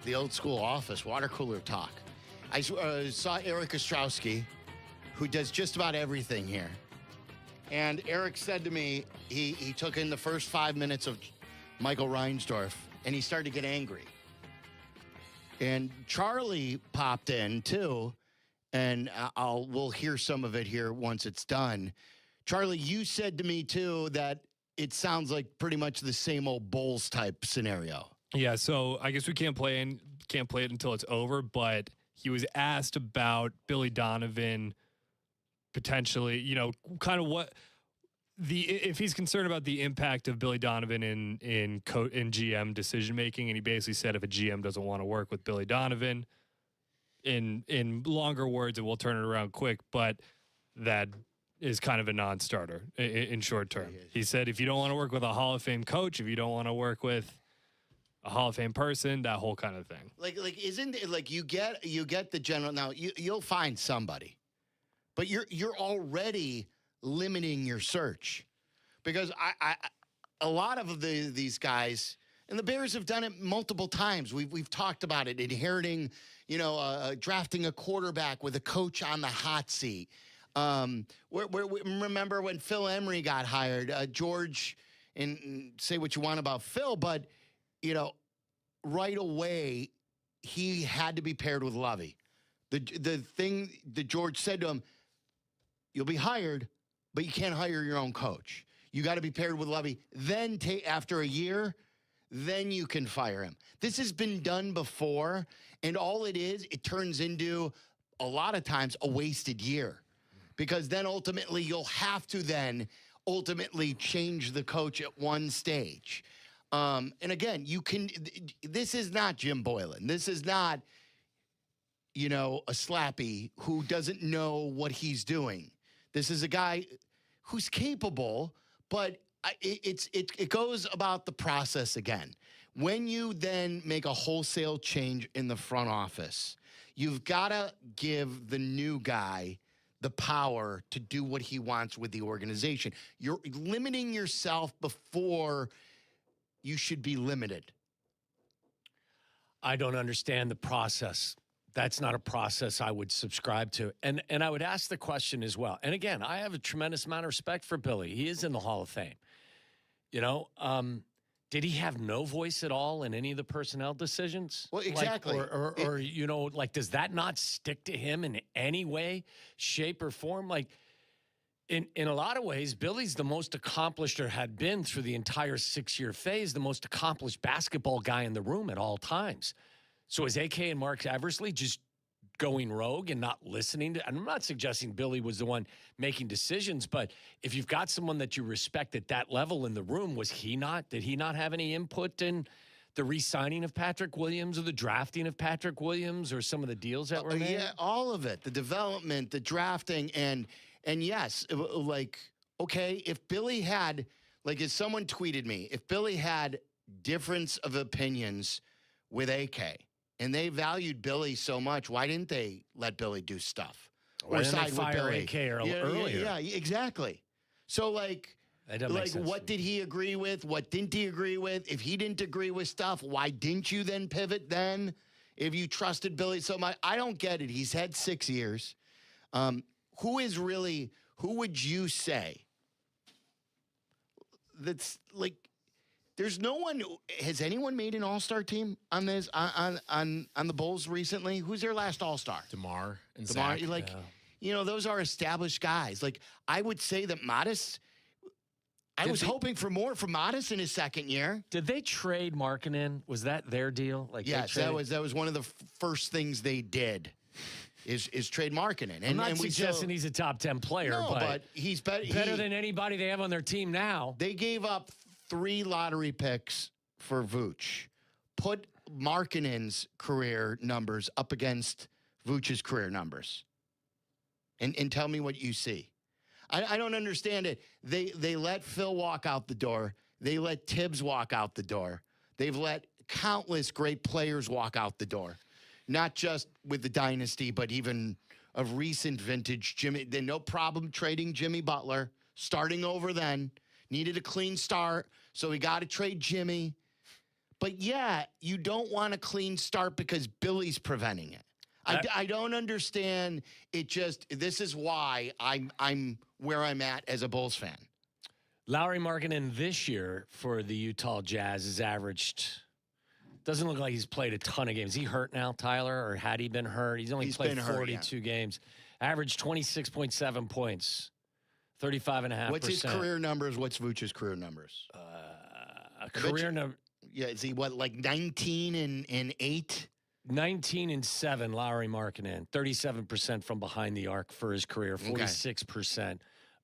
the old school office, water cooler talk. I saw Eric Ostrowski, who does just about everything here. And Eric said to me, he took in the first 5 minutes of Michael Reinsdorf, and he started to get angry. And Charlie popped in, too, and we'll hear some of it here once it's done. Charlie, you said to me, too, that it sounds like pretty much the same old Bulls type scenario. Yeah, so I guess we can't play it until it's over, but he was asked about Billy Donovan potentially, kind of what if he's concerned about the impact of Billy Donovan in GM decision making, and he basically said if a GM doesn't want to work with Billy Donovan, in longer words, it will turn it around quick, but that is kind of a non-starter in short term. He said if you don't want to work with a Hall of Fame coach, if you don't want to work with a Hall of Fame person, that whole kind of thing. Like isn't it like you get the general now? You'll find somebody. But you're already limiting your search, because a lot of these guys, and the Bears have done it multiple times. We've talked about it, inheriting, drafting a quarterback with a coach on the hot seat. Remember when Phil Emery got hired, George, and say what you want about Phil, but right away he had to be paired with Lovey. The thing that George said to him, you'll be hired, but you can't hire your own coach. You got to be paired with Lovey. Then after a year, then you can fire him. This has been done before, and all it turns into, a lot of times, a wasted year. Because then ultimately you'll have to ultimately change the coach at one stage. And again, this is not Jim Boylan. This is not, a slappy who doesn't know what he's doing. This is a guy who's capable, but it goes about the process again. When you then make a wholesale change in the front office, you've got to give the new guy the power to do what he wants with the organization. You're limiting yourself before you should be limited. I don't understand the process. That's not a process I would subscribe to. And I would ask the question as well. And again, I have a tremendous amount of respect for Billy. He is in the Hall of Fame. Did he have no voice at all in any of the personnel decisions? Well, exactly. Does that not stick to him in any way, shape, or form? Like, in a lot of ways, Billy's the most accomplished, or had been through the entire 6-year phase, the most accomplished basketball guy in the room at all times. So is AK and Mark Eversley just going rogue and not listening to? I'm not suggesting Billy was the one making decisions, but if you've got someone that you respect at that level in the room, did he not have any input in the re-signing of Patrick Williams or the drafting of Patrick Williams or some of the deals that were made? Yeah, all of it. The development, the drafting, and yes, like, okay, if Billy had, like, as someone tweeted me, if Billy had difference of opinions with AK and they valued Billy so much, why didn't they let Billy do stuff? Why didn't they fire AK earlier? Yeah, exactly. So, like, what did he agree with? What didn't he agree with? If he didn't agree with stuff, why didn't you then pivot then? If you trusted Billy so much, I don't get it. He's had 6 years. Who would you say that's like, there's no one, has anyone made an all-star team on this, on the Bulls recently? Who's their last all-star? DeMar and DeMar, Zach. like, you know, those are established guys. Like, I would say that Modest, I was hoping for more from Modest in his second year. Did they trade Markkanen? Was that their deal? Like, yes, that was one of the first things they did. Is trade Markkanen. I'm not suggesting he's a top 10 player, but he's better than anybody they have on their team now. They gave up 3 lottery picks for Vooch. Put Markkanen's career numbers up against Vooch's career numbers. And tell me what you see. I don't understand it. They let Phil walk out the door. They let Tibbs walk out the door. They've let countless great players walk out the door. Not just with the dynasty, but even of recent vintage. Jimmy, they no problem trading Jimmy Butler, starting over then. Needed a clean start, so we got to trade Jimmy. But yeah, you don't want a clean start because Billy's preventing it. I don't understand it. This is why I'm where I'm at as a Bulls fan. Lauri Markkanen this year for the Utah Jazz has averaged. Doesn't look like he's played a ton of games. Is he hurt now, Tyler, or had he been hurt? He's only played 42 games. Averaged 26.7 points, 35.5%. What's his career numbers? What's Vooch's career numbers? Career number. Yeah, is he like 19 and 8? 19 and 7, Lauri Markkanen. 37% from behind the arc for his career. 46%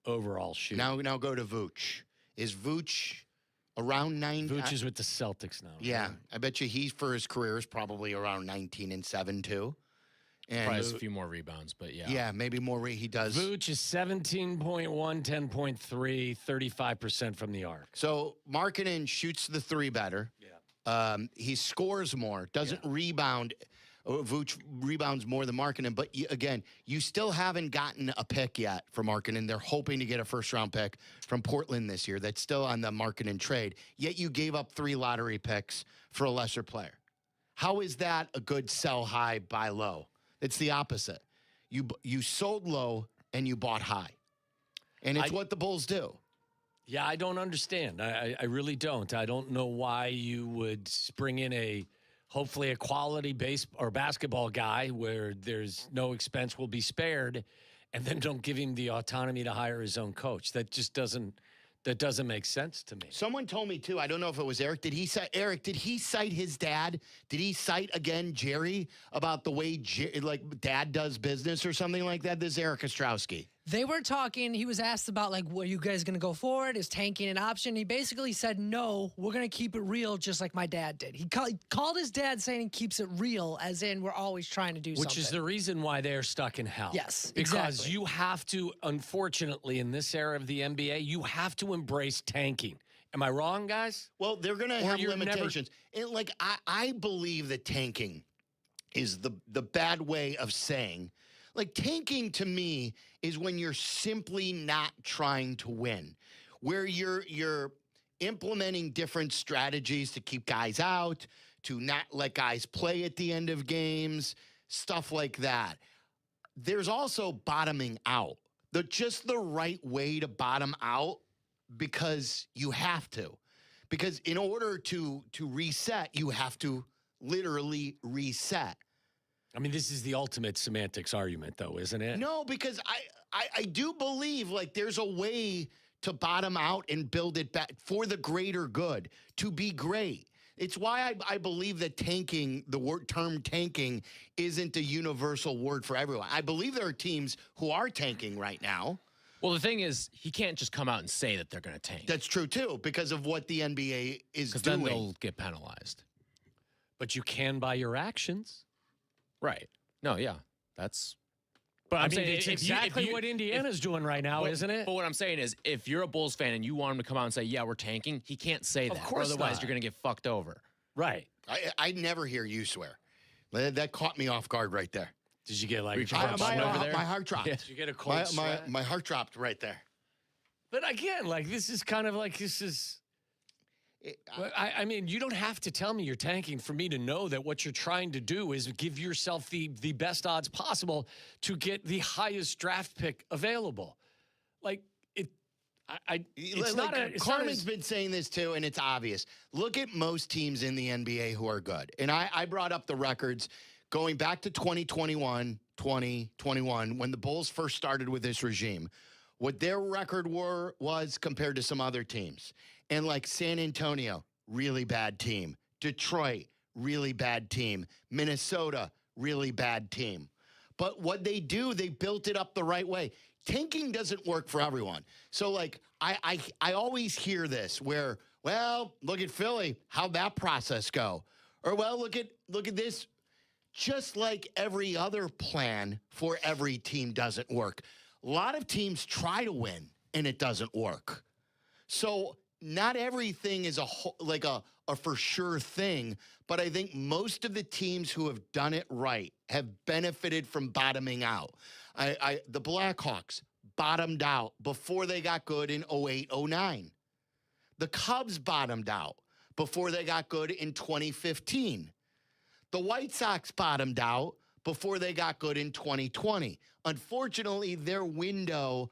overall shooting. Now go to Vooch. Is Vooch around 9? Vooch is with the Celtics now. Yeah, I bet you he for his career is probably around 19 and 7 too. And probably has a few more rebounds, but yeah. Yeah, maybe more he does. Vooch is 17.1, 10.3, 35% from the arc. So Markkanen shoots the 3 better. Yeah. He scores more, doesn't rebound. Vooch rebounds more than Markkanen, but you still haven't gotten a pick yet for Markkanen. They're hoping to get a first-round pick from Portland this year. That's still on the Markkanen trade. Yet you gave up 3 lottery picks for a lesser player. How is that a good sell high, buy low? It's the opposite. You sold low and you bought high, and it's what the Bulls do. Yeah, I don't understand. I really don't. I don't know why you would bring in hopefully a quality base or basketball guy where there's no expense will be spared, and then don't give him the autonomy to hire his own coach. That just doesn't make sense to me. Someone told me too. I don't know if it was Eric. Did he cite his dad? Did he cite again Jerry about the way dad does business or something like that? This is Eric Ostrowski. They were talking. He was asked about, like, were you guys going to go forward? Is tanking an option? He basically said, no, we're going to keep it real just like my dad did. He called his dad saying he keeps it real, as in we're always trying to do something. Which is the reason why they're stuck in hell. Yes, because exactly. You have to, unfortunately, in this era of the NBA, you have to embrace tanking. Am I wrong, guys? Well, they're going to have limitations. I believe that tanking is the bad way of saying. Like, tanking to me is when you're simply not trying to win, where you're implementing different strategies to keep guys out, to not let guys play at the end of games, stuff like that. There's also bottoming out. Just the right way to bottom out, because you have to. Because in order to reset, you have to literally reset. I mean, this is the ultimate semantics argument, though, isn't it? No, because I do believe, like, there's a way to bottom out and build it back for the greater good, to be great. It's why I believe that tanking, the term tanking, isn't a universal word for everyone. I believe there are teams who are tanking right now. Well, the thing is, he can't just come out and say that they're going to tank. That's true, too, because of what the NBA is doing. Because then they'll get penalized. But you can by your actions. Right. No, yeah. That's. But I'm I mean, saying it's if you- exactly if you- what Indiana's doing right now, isn't it? But what I'm saying is, if you're a Bulls fan and you want him to come out and say, yeah, we're tanking, he can't say that. Of course Otherwise, not. you're going to get fucked over. Right. I never hear you swear. That caught me off guard right there. Did you get like Reach your my over there? heart dropped. Did you get a cold My sweat? my heart dropped right there. But again, like this is kind of like this is. I mean, you don't have to tell me you're tanking for me to know that what you're trying to do is give yourself the best odds possible to get the highest draft pick available. Like it, it's not a. Carmen's been saying this too, and it's obvious. Look at most teams in the NBA who are good, and I brought up the records going back to 2021, 2021 when the Bulls first started with this regime. What their record was compared to some other teams. And like San Antonio, really bad team. Detroit, really bad team. Minnesota, really bad team. But what they do, they built it up the right way. Tanking doesn't work for everyone. So like I always hear this where, well, look at Philly. How'd that process go? Or well, look at this. Just like every other plan for every team doesn't work. A lot of teams try to win and it doesn't work. So not everything is a for sure thing, but I think most of the teams who have done it right have benefited from bottoming out. The Blackhawks bottomed out before they got good in 08-09. The Cubs bottomed out before they got good in 2015. The White Sox bottomed out before they got good in 2020. Unfortunately, their window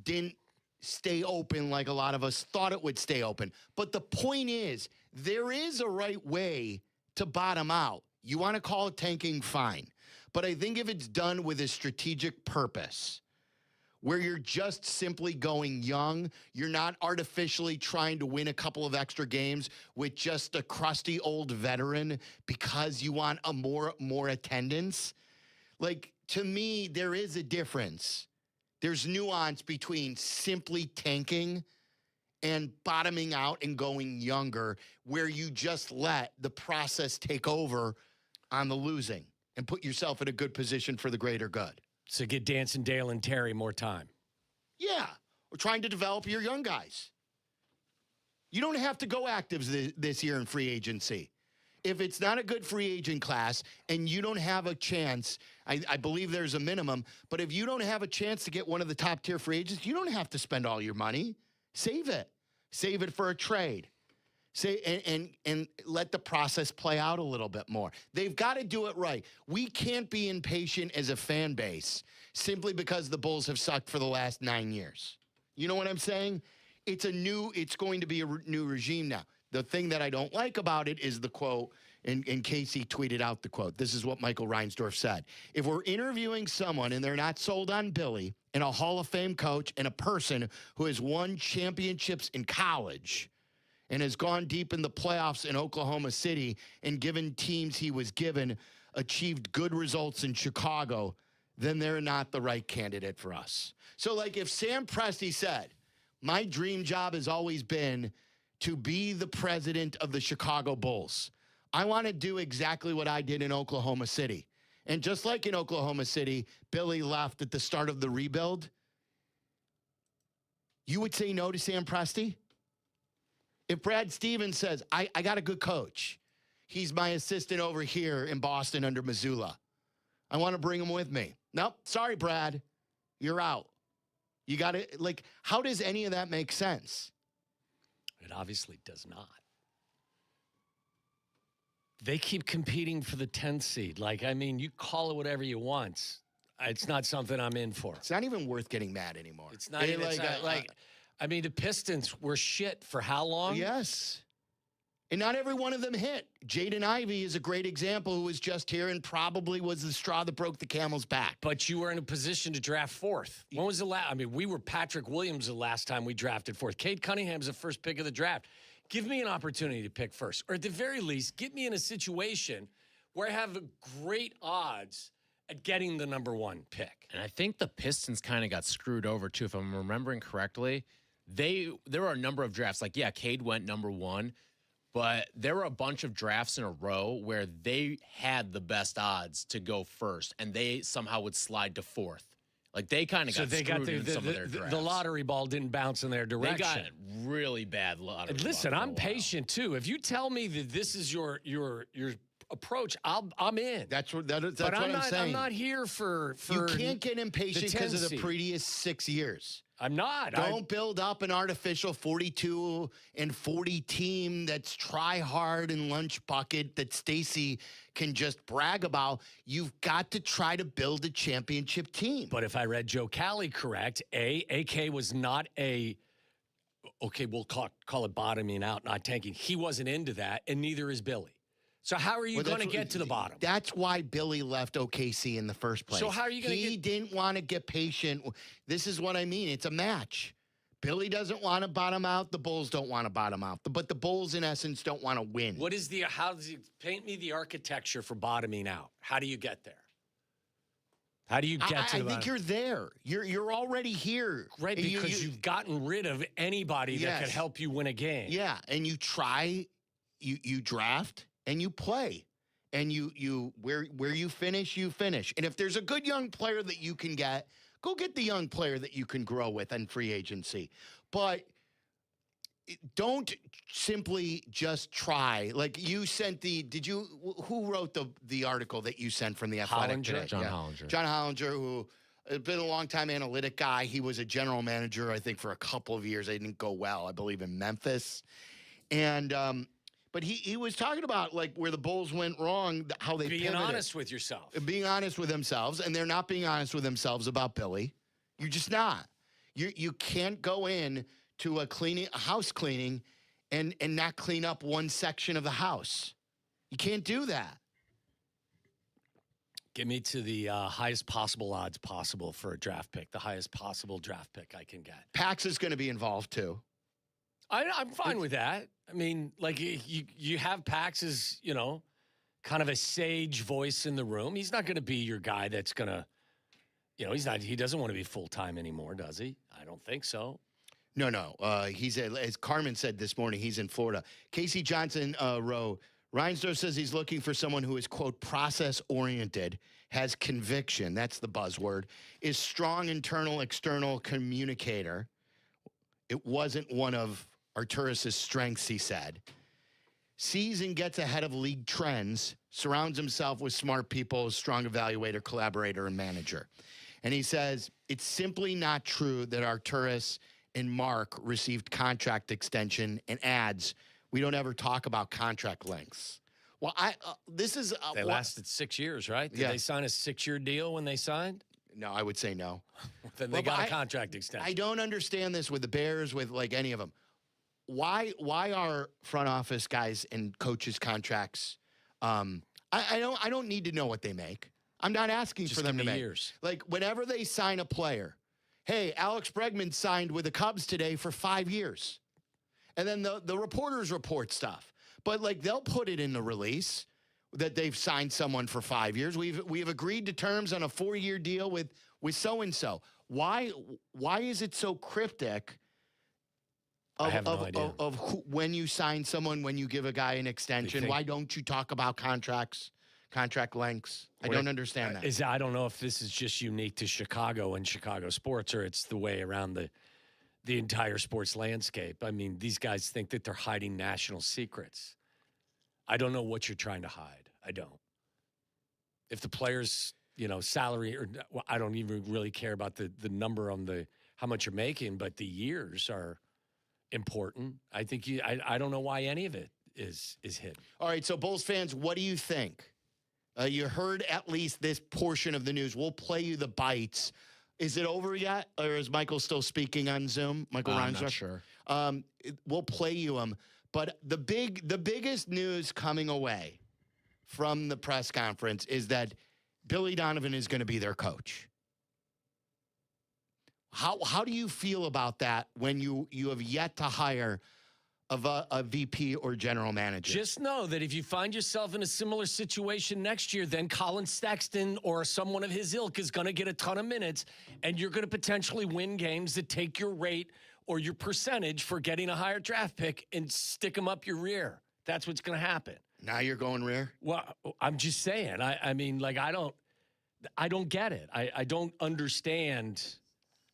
didn't stay open like a lot of us thought it would stay open. But the point is, there is a right way to bottom out. You want to call it tanking, fine. But I think if it's done with a strategic purpose, where you're just simply going young, you're not artificially trying to win a couple of extra games with just a crusty old veteran because you want a more attendance. Like, to me, there is a difference. There's nuance between simply tanking and bottoming out and going younger, where you just let the process take over on the losing and put yourself in a good position for the greater good. So get Dancing Dale and Terry more time. Yeah. We're trying to develop your young guys. You don't have to go actives this year in free agency. If it's not a good free agent class and you don't have a chance, I believe there's a minimum, but if you don't have a chance to get one of the top tier free agents, you don't have to spend all your money. Save it. Save it for a trade. And let the process play out a little bit more. They've got to do it right. We can't be impatient as a fan base simply because the Bulls have sucked for the last 9 years. You know what I'm saying? It's going to be a new regime now. The thing that I don't like about it is the quote, and Casey tweeted out the quote. This is what Michael Reinsdorf said. If we're interviewing someone and they're not sold on Billy and a Hall of Fame coach and a person who has won championships in college and has gone deep in the playoffs in Oklahoma City and given teams he was given, achieved good results in Chicago, then they're not the right candidate for us. So like if Sam Presti said, my dream job has always been to be the president of the Chicago Bulls. I want to do exactly what I did in Oklahoma City. And just like in Oklahoma City, Billy left at the start of the rebuild. You would say no to Sam Presti? If Brad Stevens says, I got a good coach. He's my assistant over here in Boston under Missoula. I want to bring him with me. Nope, sorry, Brad. You're out. You got to, like, how does any of that make sense? It obviously does not. They keep competing for the 10th seed. Like, I mean, you call it whatever you want. It's not something I'm in for. It's not even worth getting mad anymore. It's not even I mean, the Pistons were shit for how long? Yes. And not every one of them hit. Jaden Ivey is a great example who was just here and probably was the straw that broke the camel's back. But you were in a position to draft fourth. When was the last? I mean, we were Patrick Williams the last time we drafted fourth. Cade Cunningham's the first pick of the draft. Give me an opportunity to pick first. Or at the very least, get me in a situation where I have great odds at getting the number one pick. And I think the Pistons kind of got screwed over, too. If I'm remembering correctly, there were a number of drafts. Like, yeah, Cade went number one. but there were a bunch of drafts in a row where they had the best odds to go first, and they somehow would slide to fourth. Like, they kind of got screwed in some of their drafts. The lottery ball didn't bounce in their direction. They got really bad lottery. Listen, I'm patient too. If you tell me that this is your approach, I'm in. That's what I'm saying. I'm not here for you can't get impatient because of the previous 6 years. I'm not. Don't build up an artificial 42 and 40 team that's try hard and lunch bucket that Stacey can just brag about. You've got to try to build a championship team. But if I read Joe Cali correct, AK was not okay, we'll call it bottoming out, not tanking. He wasn't into that, and neither is Billy. So how are you going to get to the bottom? That's why Billy left OKC in the first place. So how are you going to He didn't want to get patient. This is what I mean. It's a match. Billy doesn't want to bottom out. The Bulls don't want to bottom out. But the Bulls, in essence, don't want to win. How does he paint me the architecture for bottoming out? How do you get there? How do you get to the bottom? I think you're there. You're already here. Right, because you've gotten rid of anybody that could help you win a game. Yeah, and you try, you draft, and you play, and you where you finish, you finish. And if there's a good young player that you can get, go get the young player that you can grow with in free agency. But don't simply just try. Like you sent who wrote the article that you sent from the Athletic today? John Hollinger. John Hollinger, who has been a long-time analytic guy. He was a general manager, I think, for a couple of years. They didn't go well, I believe, in Memphis. And but he was talking about like where the Bulls went wrong, how they being pivoted. honest with yourself, being honest with themselves, and they're not being honest with themselves about Billy. You're just not. You can't go in to a house cleaning and not clean up one section of the house. You can't do that. Get me to the highest possible odds possible for a draft pick, the highest possible draft pick I can get. Pax is going to be involved too. I'm fine with that. I mean, like you have Pax as, kind of a sage voice in the room. He's not going to be your guy that's going to, he doesn't want to be full-time anymore, does he? I don't think so. No. He's, as Carmen said this morning, he's in Florida. Casey Johnson wrote, Reinsdorf says he's looking for someone who is, quote, process-oriented, has conviction, that's the buzzword, is strong internal, external communicator. It wasn't one of Arturas's strengths, he said. Sees and gets ahead of league trends, surrounds himself with smart people, strong evaluator, collaborator, and manager. And he says, it's simply not true that Arturas and Mark received contract extension and adds, we don't ever talk about contract lengths. Well, this is... they lasted 6 years, right? Did they sign a 6-year deal when they signed? No, I would say no. Then they got a contract extension. I don't understand this with the Bears, with like any of them. Why are front office guys and coaches contracts? I don't need to know what they make. I'm not asking for them to make years. Like whenever they sign a player, hey, Alex Bregman signed with the Cubs today for 5 years, and then the reporters report stuff. But like they'll put it in the release that they've signed someone for 5 years. We've agreed to terms on a 4-year deal with so and so. Why is it so cryptic? I have no idea. Of when you sign someone, when you give a guy an extension, why don't you talk about contracts, contract lengths? I don't understand that. I don't know if this is just unique to Chicago and Chicago sports, or it's the way around the entire sports landscape. I mean, these guys think that they're hiding national secrets. I don't know what you're trying to hide. I don't. If the player's, salary, or I don't even really care about the number on how much you're making, but the years are important. I think I don't know why any of it is hidden. All right, so Bulls fans, what do you think? You heard at least this portion of the news. We'll play you the bites. Is it over yet, or is Michael still speaking on Zoom? Michael Reinsdorf? I'm not sure. We'll play you them. But the biggest news coming away from the press conference is that Billy Donovan is going to be their coach. How do you feel about that when you have yet to hire a VP or general manager? Just know that if you find yourself in a similar situation next year, then Colin Sexton or someone of his ilk is going to get a ton of minutes, and you're going to potentially win games that take your rate or your percentage for getting a higher draft pick and stick them up your rear. That's what's going to happen. Now you're going rear? Well, I'm just saying. I mean, like, I don't get it. I don't understand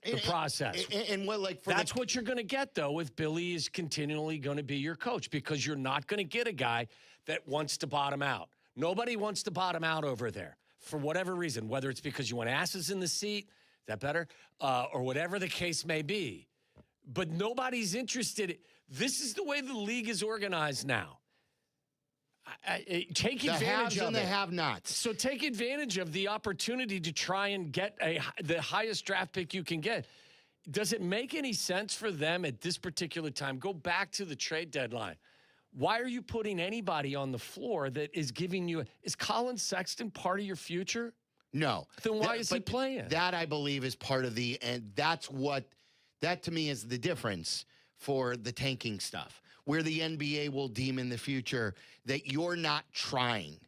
the process. And what, like, that's what you're going to get, though, if Billy is continually going to be your coach, because you're not going to get a guy that wants to bottom out. Nobody wants to bottom out over there for whatever reason, whether it's because you want asses in the seat, is that better? Or whatever the case may be. But nobody's interested. This is the way the league is organized now. Take the advantage haves of and it. the have-nots. So take advantage of the opportunity to try and get the highest draft pick you can get. Does it make any sense for them at this particular time? Go back to the trade deadline. Why are you putting anybody on the floor that is giving you – is Colin Sexton part of your future? No. Then why is he playing? That, I believe, is part of the – and that's what – that, to me, is the difference for the tanking stuff, where the NBA will deem in the future that you're not trying,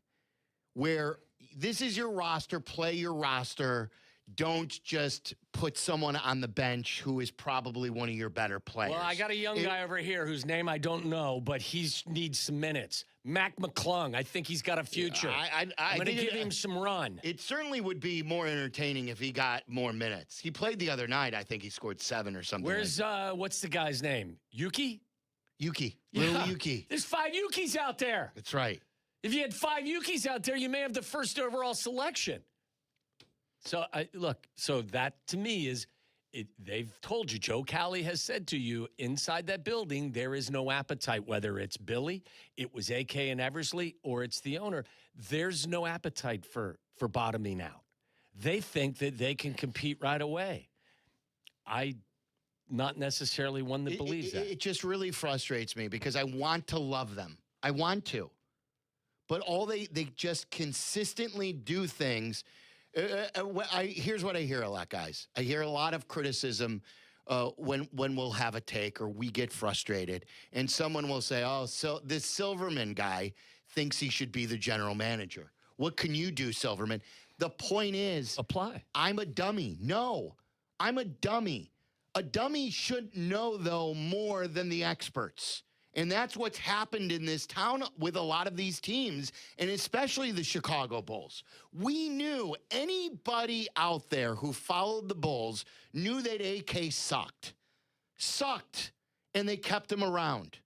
where this is your roster, play your roster. Don't just put someone on the bench who is probably one of your better players. Well, I got a young guy over here whose name I don't know, but he needs some minutes. Mac McClung. I think he's got a future. I'm going to give him some run. It certainly would be more entertaining if he got more minutes. He played the other night. I think he scored 7 or something. Where's, what's the guy's name? Yuki? Yuki. Yeah. Little Yuki. There's 5 Yukis out there. That's right. If you had 5 Yukis out there, you may have the first overall selection. So, look, so that to me is, they've told you, Joe Cowley has said to you, inside that building, there is no appetite, whether it's Billy, it was AK and Eversley, or it's the owner. There's no appetite for bottoming out. They think that they can compete right away. Not necessarily one that believes that. It just really frustrates me because I want to love them. I want to. But they just consistently do things. Here's what I hear a lot, guys. I hear a lot of criticism when we'll have a take or we get frustrated. And someone will say, oh, so this Silverman guy thinks he should be the general manager. What can you do, Silverman? The point is, apply. I'm a dummy. No, I'm a dummy. A dummy should know, though, more than the experts. And that's what's happened in this town with a lot of these teams, and especially the Chicago Bulls. We knew anybody out there who followed the Bulls knew that AK sucked, and they kept him around.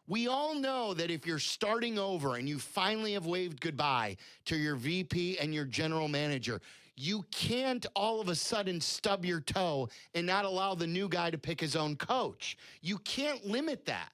We all know that if you're starting over and you finally have waved goodbye to your VP and your general manager, you can't all of a sudden stub your toe and not allow the new guy to pick his own coach. You can't limit that.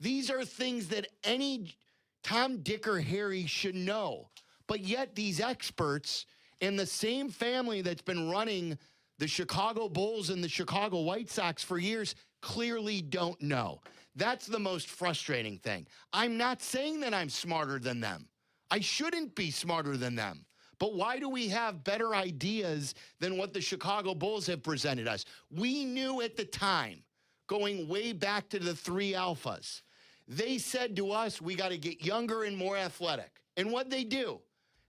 These are things that any Tom, Dick, or Harry should know. But yet these experts in the same family that's been running the Chicago Bulls and the Chicago White Sox for years clearly don't know. That's the most frustrating thing. I'm not saying that I'm smarter than them. I shouldn't be smarter than them. But why do we have better ideas than what the Chicago Bulls have presented us? We knew at the time, going way back to the 3 alphas, they said to us, we got to get younger and more athletic. And what'd they do?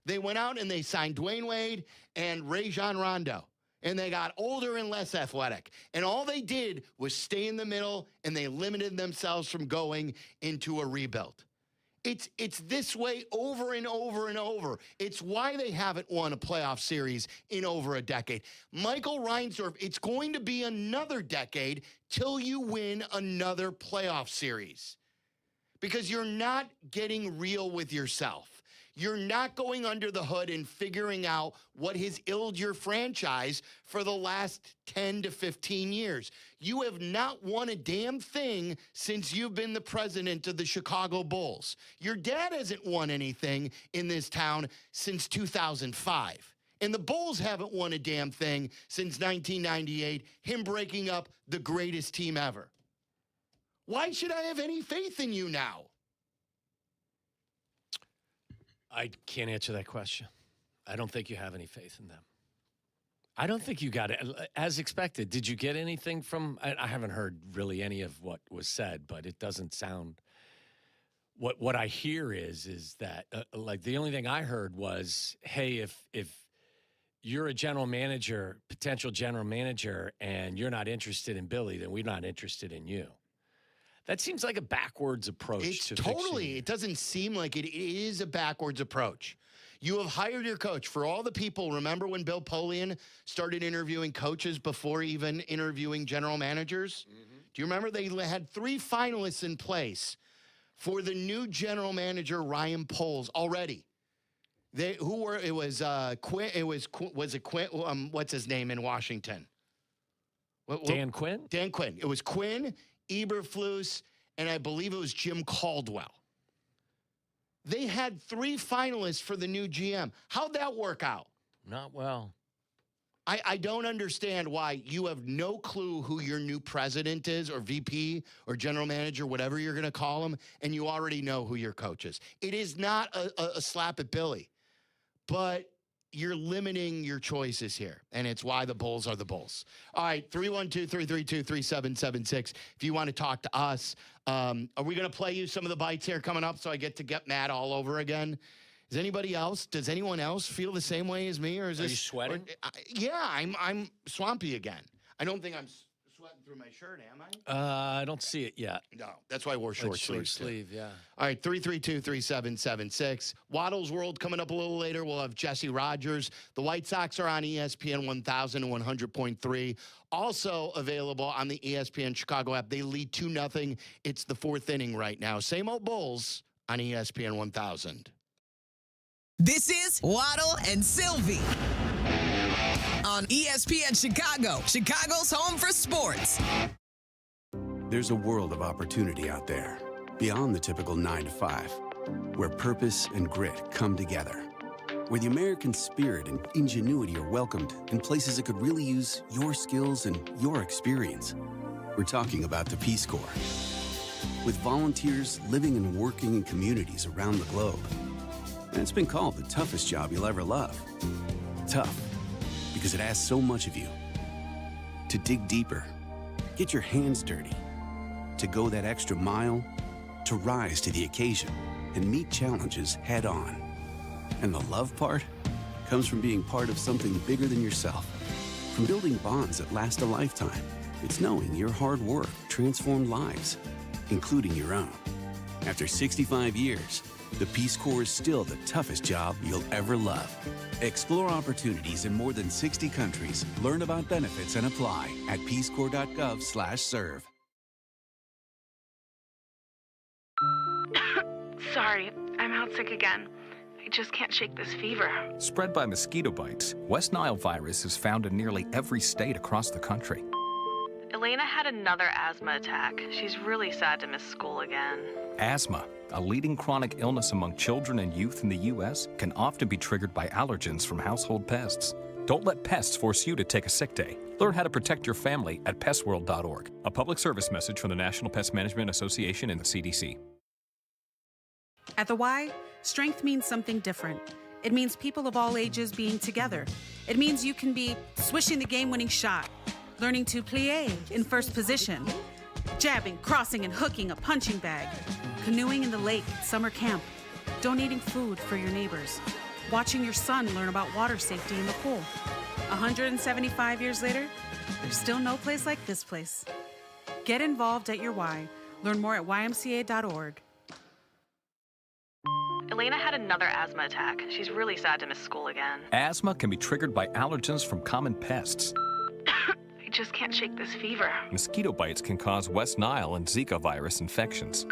They went out and they signed Dwayne Wade and Rajon Rondo. And they got older and less athletic. And all they did was stay in the middle, and they limited themselves from going into a rebuild. It's this way over and over and over. It's why they haven't won a playoff series in over a decade. Michael Reinsdorf, it's going to be another decade till you win another playoff series. Because you're not getting real with yourself. You're not going under the hood and figuring out what has illed your franchise for the last 10 to 15 years. You have not won a damn thing since you've been the president of the Chicago Bulls. Your dad hasn't won anything in this town since 2005. And the Bulls haven't won a damn thing since 1998, him breaking up the greatest team ever. Why should I have any faith in you now? I can't answer that question. I don't think you have any faith in them. I don't think you got it. As expected, did you get anything from – I haven't heard really any of what was said, but it doesn't sound – what I hear is that like the only thing I heard was, hey, if you're a general manager, potential general manager, and you're not interested in Billy, then we're not interested in you. That seems like a backwards approach. It's to totally. fixing. It doesn't seem like it is a backwards approach. You have hired your coach. For all the people, remember when Bill Polian started interviewing coaches before even interviewing general managers? Do you remember they had 3 finalists in place for the new general manager, Ryan Poles, already? It was Quinn. Was it Quinn? What's his name in Washington? Dan Quinn? Dan Quinn. It was Quinn, Eberflus, and I believe it was Jim Caldwell. They had 3 finalists for the new GM. How'd that work out? Not well. I don't understand why you have no clue who your new president is or VP or general manager, whatever you're going to call him, and you already know who your coach is. It is not a slap at Billy, but you're limiting your choices here, and it's why the Bulls are the Bulls. All right, 312-332-3776. If you want to talk to us, are we going to play you some of the bites here coming up so I get to get mad all over again? Does anyone else feel the same way as me? Or is this, you sweating? Yeah, I'm swampy again. I don't think I'm sweating through my shirt, am I? I don't see it yet. No, that's why I wore short sleeves. Yeah. All right, 332-3776. Waddle's World coming up a little later. We'll have Jesse Rogers. The White Sox are on ESPN 1000 and 100.3. Also available on the ESPN Chicago app. They lead 2-0. It's the 4th inning right now. Same old Bulls on ESPN 1000. This is Waddle and Silvy on ESPN Chicago, Chicago's home for sports. There's a world of opportunity out there, beyond the typical 9 to 5, where purpose and grit come together, where the American spirit and ingenuity are welcomed in places that could really use your skills and your experience. We're talking about the Peace Corps. With volunteers living and working in communities around the globe. And it's been called the toughest job you'll ever love. Tough, because it asks so much of you. To dig deeper, get your hands dirty, to go that extra mile, to rise to the occasion and meet challenges head on. And the love part comes from being part of something bigger than yourself. From building bonds that last a lifetime, it's knowing your hard work transformed lives, including your own. After 65 years, the Peace Corps is still the toughest job you'll ever love. Explore opportunities in more than 60 countries. Learn about benefits and apply at peacecorps.gov/serve. Sorry, I'm out sick again. I just can't shake this fever. Spread by mosquito bites, West Nile virus is found in nearly every state across the country. Elena had another asthma attack. She's really sad to miss school again. Asthma, a leading chronic illness among children and youth in the U.S., can often be triggered by allergens from household pests. Don't let pests force you to take a sick day. Learn how to protect your family at pestworld.org. A public service message from the National Pest Management Association and the CDC. At the Y, strength means something different. It means people of all ages being together. It means you can be swishing the game-winning shot, learning to plie in first position, jabbing, crossing, and hooking a punching bag, canoeing in the lake at summer camp, donating food for your neighbors, watching your son learn about water safety in the pool. 175 years later, there's still no place like this place. Get involved at your Y. Learn more at ymca.org. Elena had another asthma attack. She's really sad to miss school again. Asthma can be triggered by allergens from common pests. I just can't shake this fever. Mosquito bites can cause West Nile and Zika virus infections.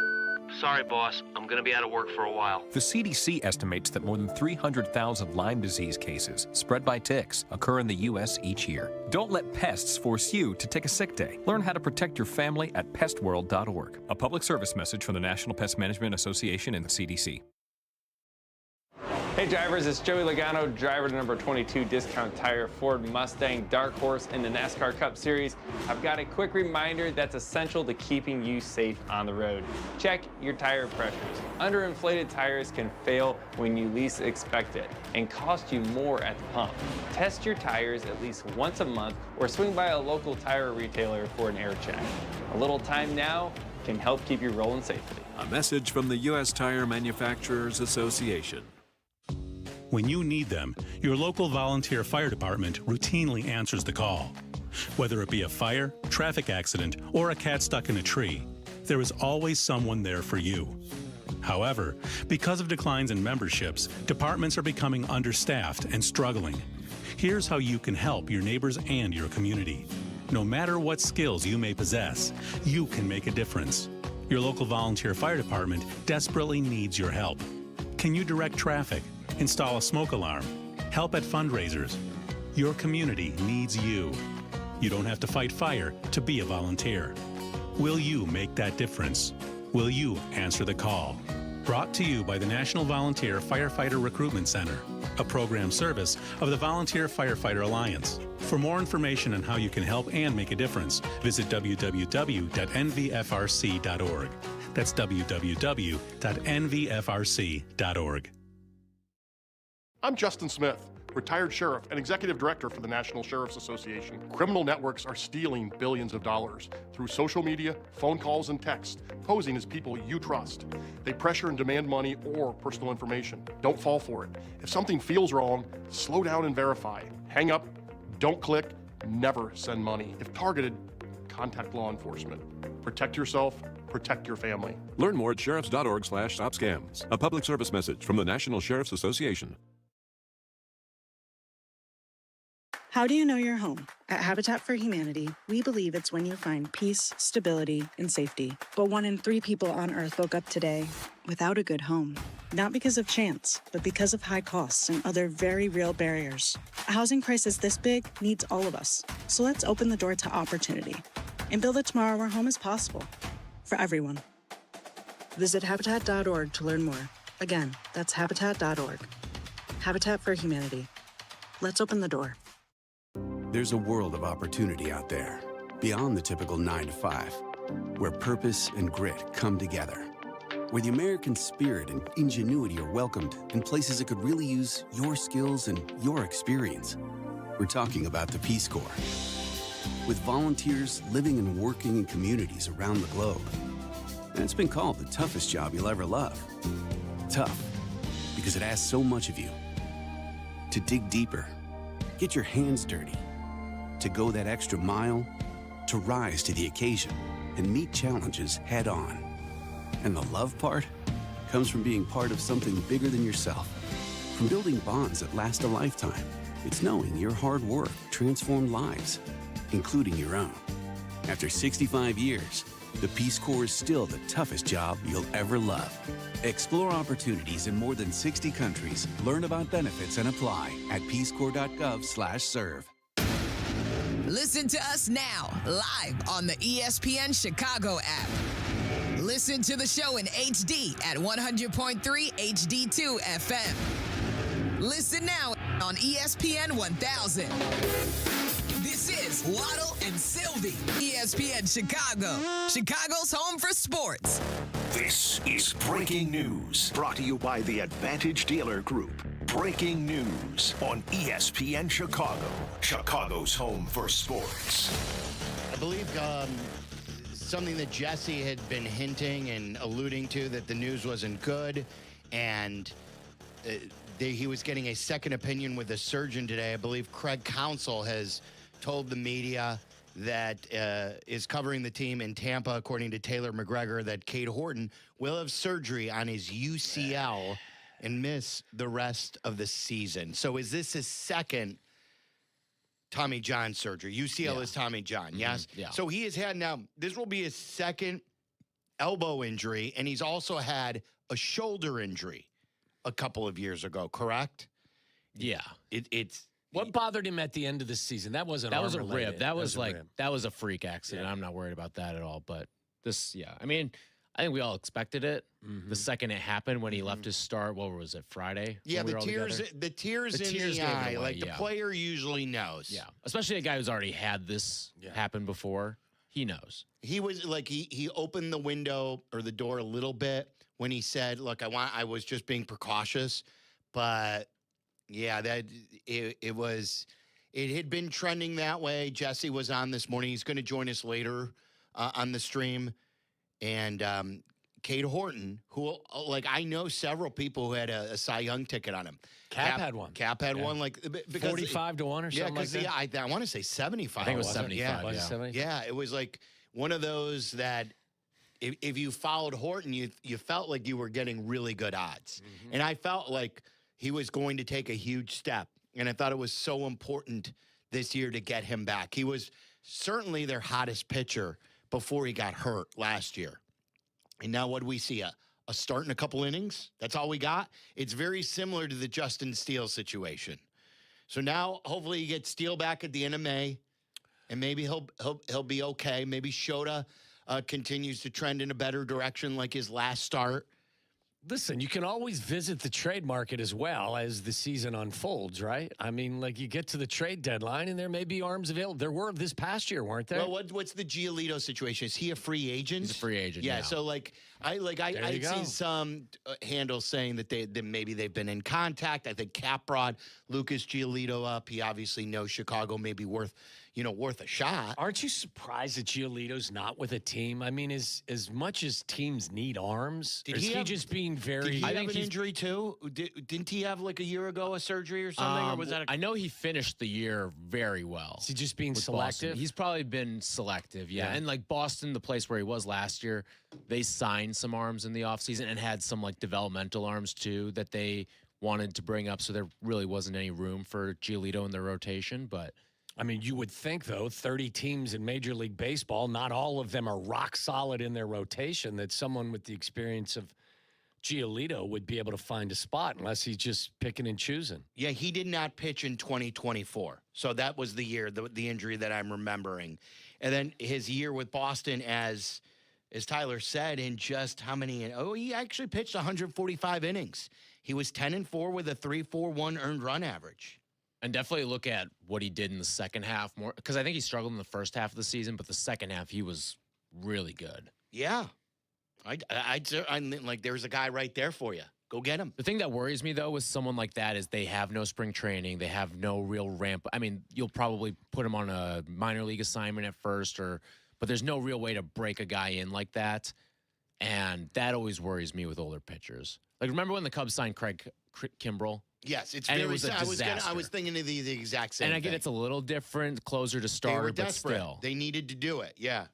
Sorry, boss. I'm going to be out of work for a while. The CDC estimates that more than 300,000 Lyme disease cases spread by ticks occur in the U.S. each year. Don't let pests force you to take a sick day. Learn how to protect your family at pestworld.org. A public service message from the National Pest Management Association and the CDC. Hey drivers, it's Joey Logano, driver to number 22 Discount Tire Ford Mustang Dark Horse in the NASCAR Cup Series. I've got a quick reminder that's essential to keeping you safe on the road. Check your tire pressures. Underinflated tires can fail when you least expect it and cost you more at the pump. Test your tires at least once a month or swing by a local tire retailer for an air check. A little time now can help keep you rolling safely. A message from the U.S. Tire Manufacturers Association. When you need them, your local volunteer fire department routinely answers the call. Whether it be a fire, traffic accident, or a cat stuck in a tree, there is always someone there for you. However, because of declines in memberships, departments are becoming understaffed and struggling. Here's how you can help your neighbors and your community. No matter what skills you may possess, you can make a difference. Your local volunteer fire department desperately needs your help. Can you direct traffic, install a smoke alarm, help at fundraisers? Your community needs you. You don't have to fight fire to be a volunteer. Will you make that difference? Will you answer the call? Brought to you by the National Volunteer Firefighter Recruitment Center, a program service of the Volunteer Firefighter Alliance. For more information on how you can help and make a difference, visit www.nvfrc.org. That's www.nvfrc.org. I'm Justin Smith, retired sheriff and executive director for the National Sheriff's Association. Criminal networks are stealing billions of dollars through social media, phone calls, and text, posing as people you trust. They pressure and demand money or personal information. Don't fall for it. If something feels wrong, slow down and verify. Hang up, don't click, never send money. If targeted, contact law enforcement. Protect yourself, protect your family. Learn more at sheriffs.org/stopscams. A public service message from the National Sheriff's Association. How do you know your home? At Habitat for Humanity, we believe it's when you find peace, stability, and safety. But 1 in 3 people on Earth woke up today without a good home. Not because of chance, but because of high costs and other very real barriers. A housing crisis this big needs all of us. So let's open the door to opportunity and build a tomorrow where home is possible for everyone. Visit Habitat.org to learn more. Again, that's Habitat.org. Habitat for Humanity. Let's open the door. There's a world of opportunity out there, beyond the typical 9 to 5, where purpose and grit come together, where the American spirit and ingenuity are welcomed in places that could really use your skills and your experience. We're talking about the Peace Corps. With volunteers living and working in communities around the globe. And it's been called the toughest job you'll ever love. Tough, because it asks so much of you. To dig deeper, get your hands dirty, to go that extra mile, to rise to the occasion and meet challenges head on. And the love part comes from being part of something bigger than yourself, from building bonds that last a lifetime. It's knowing your hard work transformed lives, including your own. After 65 years, the Peace Corps is still the toughest job you'll ever love. Explore opportunities in more than 60 countries. Learn about benefits and apply at peacecorps.gov/serve. Listen to us now, live on the ESPN Chicago app. Listen to the show in HD at 100.3 HD2 FM. Listen now on ESPN 1000. This is Waddle and Silvy, ESPN Chicago, Chicago's home for sports. This is Breaking News, brought to you by the Advantage Dealer Group. Breaking News on ESPN Chicago, Chicago's home for sports. I believe something that Jesse had been hinting and alluding to, that the news wasn't good, and he was getting a second opinion with a surgeon today. I believe Craig Counsell has told the media that is covering the team in Tampa, according to Taylor McGregor, that Cade Horton will have surgery on his UCL and miss the rest of the season. So is this his second Tommy John surgery? UCL is Tommy John, yes? Yeah. So he has had, now, this will be his second elbow injury, and he's also had a shoulder injury a couple of years ago, correct? Yeah. What bothered him at the end of the season? That wasn't That was a arm-related. rib. That was a like rib. that was a freak accident. Yeah. I'm not worried about that at all. But this, I mean, I think we all expected it. The second it happened, when he left his start, what was it, Friday? Yeah, when we the were all tears together? in the gave it eye, away, like the player usually knows. Yeah, especially a guy who's already had this happen before. He knows. He was like, he opened the window or the door a little bit when he said, look, I was just being precautious. But yeah, it had been trending that way. Jesse was on this morning. He's going to join us later on the stream. And Cade Horton, who, like, I know several people who had a Cy Young ticket on him. Cap had one. Cap had one, like 45 to 1 or something like that. Yeah, I want to say 75. I think it was 75. Yeah, it was like one of those that if you followed Horton, you felt like you were getting really good odds. And I felt like he was going to take a huge step. And I thought it was so important this year to get him back. He was certainly their hottest pitcher before he got hurt last year. And now what do we see? A start in a couple innings? That's all we got? It's very similar to the Justin Steele situation. So now hopefully you get Steele back at the end of May, and maybe he'll be okay. Maybe Shota continues to trend in a better direction like his last start. Listen, you can always visit the trade market as well as the season unfolds, right? I mean, like, you get to the trade deadline and there may be arms available. There were this past year, weren't there? Well, what's the Giolito situation? Is he a free agent? He's a free agent. Yeah. So I'd seen some handles saying that maybe they've been in contact. I think Kap brought Lucas Giolito up. He obviously knows Chicago may be worth a shot. Aren't you surprised that Giolito's not with a team? I mean, as much as teams need arms, is he just being very? Did he have an injury too? Didn't he have like a year ago a surgery or something? Or was that? I know he finished the year very well. Is he just being selective? Boston. He's probably been selective, yeah. And like Boston, the place where he was last year, they signed some arms in the offseason and had some like developmental arms too that they wanted to bring up. So there really wasn't any room for Giolito in their rotation, but. I mean, you would think, though, 30 teams in Major League Baseball, not all of them are rock solid in their rotation, that someone with the experience of Giolito would be able to find a spot unless he's just picking and choosing. Yeah, he did not pitch in 2024. So that was the year, the injury that I'm remembering. And then his year with Boston, as Tyler said, in just how many? Oh, he actually pitched 145 innings. He was 10-4 with a 3.41 earned run average. And definitely look at what he did in the second half more, because I think he struggled in the first half of the season, but the second half he was really good. Yeah, I like there's a guy right there for you. Go get him. The thing that worries me though with someone like that is they have no spring training, they have no real ramp. I mean, you'll probably put him on a minor league assignment at first, but there's no real way to break a guy in like that, and that always worries me with older pitchers. Like, remember when the Cubs signed Craig Kimbrell? Yes, it's and very. It was a disaster. I was thinking of the exact same. And I get thing. it's a little different, closer to starter, they were but desperate. still, they needed to do it. Yeah.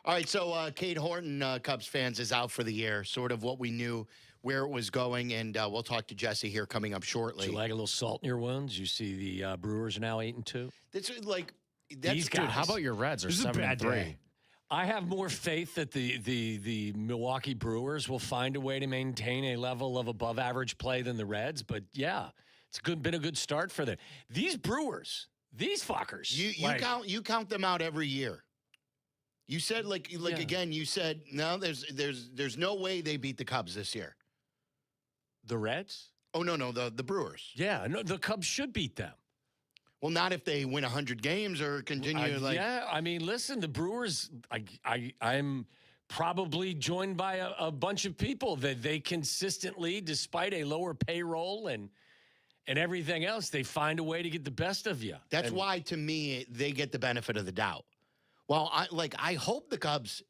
All right, so Cade Horton, Cubs fans, is out for the year. Sort of what we knew where it was going, and we'll talk to Jesse here coming up shortly. Do you like a little salt in your wounds? You see the Brewers are now 8-2. That's these guys. Dude, how about your Reds are 7-3? I have more faith that the Milwaukee Brewers will find a way to maintain a level of above average play than the Reds. But yeah, it's been a good start for them. These Brewers, these fuckers. You count them out every year. You said again. You said no. There's no way they beat the Cubs this year. The Reds? Oh no, the Brewers. Yeah, no, the Cubs should beat them. Well, not if they win 100 games or continue Yeah, I mean, listen, the Brewers, I'm probably joined by a bunch of people that they consistently, despite a lower payroll and everything else, they find a way to get the best of you. That's why, to me, they get the benefit of the doubt. Well, I hope the Cubs,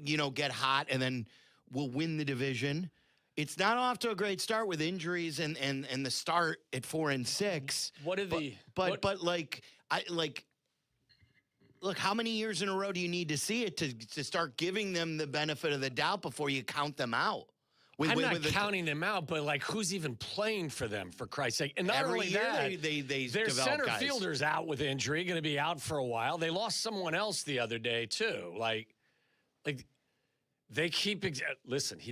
get hot and then will win the division. It's not off to a great start with injuries and the start at 4-6. What are the? Look, how many years in a row do you need to see it to start giving them the benefit of the doubt before you count them out? I'm not counting them out, but like, who's even playing for them, for Christ's sake? And not every only year that, they their center guys. fielder's out with injury, going to be out for a while. They lost someone else the other day too. Like. They keep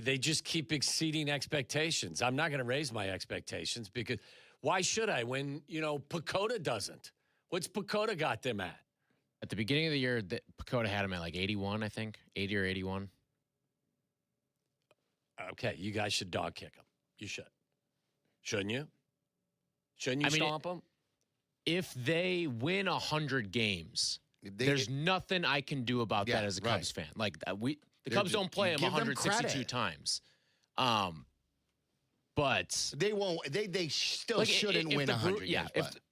they just keep exceeding expectations. I'm not going to raise my expectations because why should I when, Pacoda doesn't? What's Pacoda got them at? At the beginning of the year, Pacoda had him at like 81, I think. 80 or 81. Okay, you guys should dog kick him. You should. Shouldn't you? Shouldn't you stomp him? If they win 100 games, there's nothing I can do about that as a Cubs fan. Like, the Cubs don't play him 162 times. But they won't. They still shouldn't win 100 games.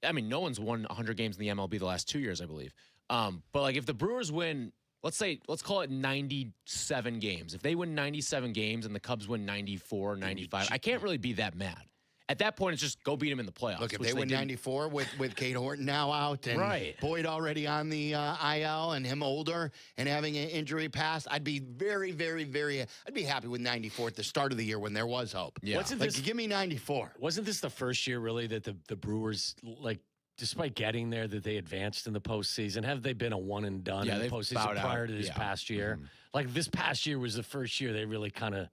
Yeah, no one's won 100 games in the MLB the last 2 years, I believe. But like, if the Brewers win, let's call it 97 games. If they win 97 games and the Cubs win 94, 95, I can't really be that mad. At that point, it's just go beat him in the playoffs. Look, if which they win didn't. 94 with Cade Horton now out and Right. Boyd already on the IL and him older and having an injury past, I'd be very, very, very. I'd be happy with 94 at the start of the year when there was hope. Yeah. Wasn't Like, this, give me 94. wasn't this the first year really that the Brewers, like, despite getting there, that they advanced in the postseason? Have they been a one and done Yeah, in the they've postseason bowed prior out. to this Yeah. past year? Like, this past year was the first year they really kind of.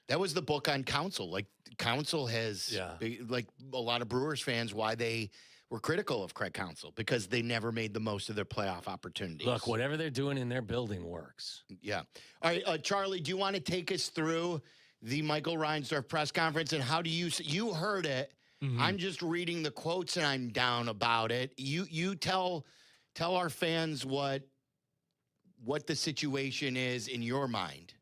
That was the book on Council. Like, Council has, like, a lot of Brewers fans, why they were critical of Craig Council, because they never made the most of their playoff opportunities. Look, whatever they're doing in their building works. Yeah. All right, Charlie, do you want to take us through the Michael Reinsdorf press conference, and how do you heard it? I'm just reading the quotes, and I'm down about it. You tell our fans what the situation is in your mind.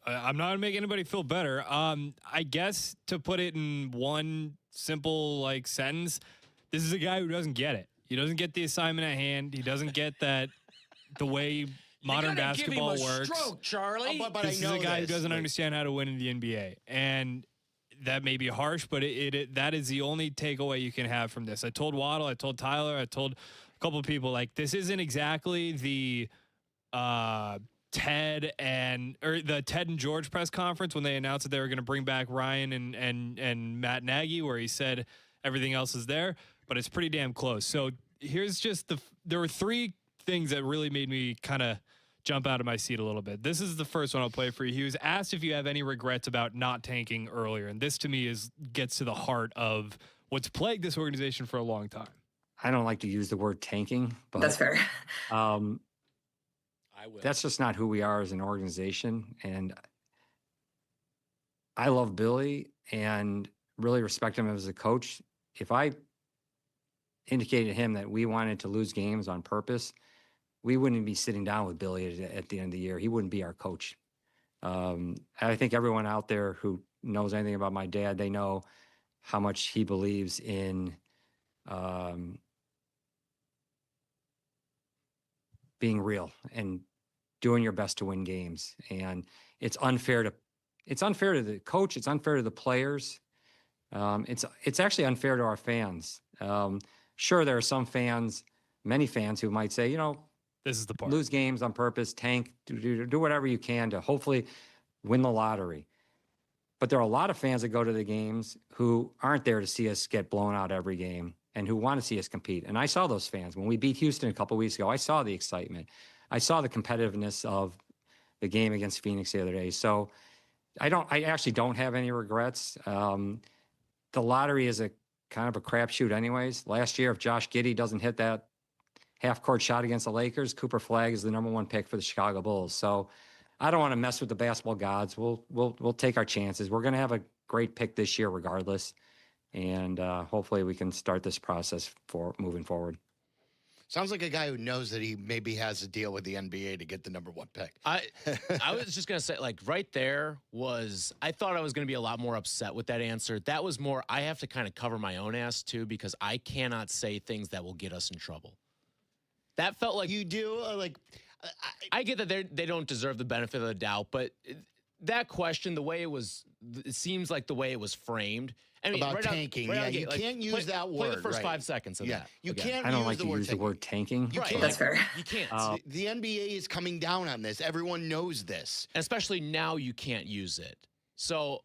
I'm not going to make anybody feel better. I guess to put it in one simple like sentence, this is a guy who doesn't get it. He doesn't get the assignment at hand. He doesn't get that the way modern basketball works. Stroke, Charlie. But This is a guy who doesn't understand how to win in the NBA. And that may be harsh, but that is the only takeaway you can have from this. I told Waddle, I told Tyler, I told a couple of people, like, this isn't exactly the Ted and George press conference when they announced that they were going to bring back Ryan and Matt Nagy, where he said everything else is there, but it's pretty damn close. So here's just there were three things that really made me kind of jump out of my seat a little bit. This is the first one I'll play for you. He was asked if you have any regrets about not tanking earlier, and this to me gets to the heart of what's plagued this organization for a long time. I don't like to use the word tanking, but that's fair. I will. That's just not who we are as an organization. And I love Billy and really respect him as a coach. If I indicated to him that we wanted to lose games on purpose, we wouldn't be sitting down with Billy at the end of the year. He wouldn't be our coach. I think everyone out there who knows anything about my dad, they know how much he believes in being real and doing your best to win games. And it's unfair to the coach. It's unfair to the players. It's actually unfair to our fans. Sure, there are some fans, many fans who might say, this is the part. Lose games on purpose, tank, do whatever you can to hopefully win the lottery. But there are a lot of fans that go to the games who aren't there to see us get blown out every game and who want to see us compete. And I saw those fans. When we beat Houston a couple of weeks ago, I saw the excitement. I saw the competitiveness of the game against Phoenix the other day. So I actually don't have any regrets. The lottery is a kind of a crapshoot anyways. Last year, if Josh Giddey doesn't hit that half-court shot against the Lakers, Cooper Flagg is the #1 pick for the Chicago Bulls. So I don't want to mess with the basketball gods. We'll take our chances. We're going to have a great pick this year regardless. And hopefully we can start this process for moving forward. Sounds like a guy who knows that he maybe has a deal with the NBA to get the #1 pick. I was just going to say, like, right there I thought I was going to be a lot more upset with that answer. That was more, I have to kind of cover my own ass too, because I cannot say things that will get us in trouble. That felt like you do. I get that they don't deserve the benefit of the doubt, but that question, the way it seems like the way it was framed. I mean, about tanking. You can't use that word. Play the first right. 5 seconds of that. You again. can't I don't use like the to word use tanking. the word tanking. Right. That's fair. You can't. The NBA is coming down on this. Everyone knows this. And especially now you can't use it. So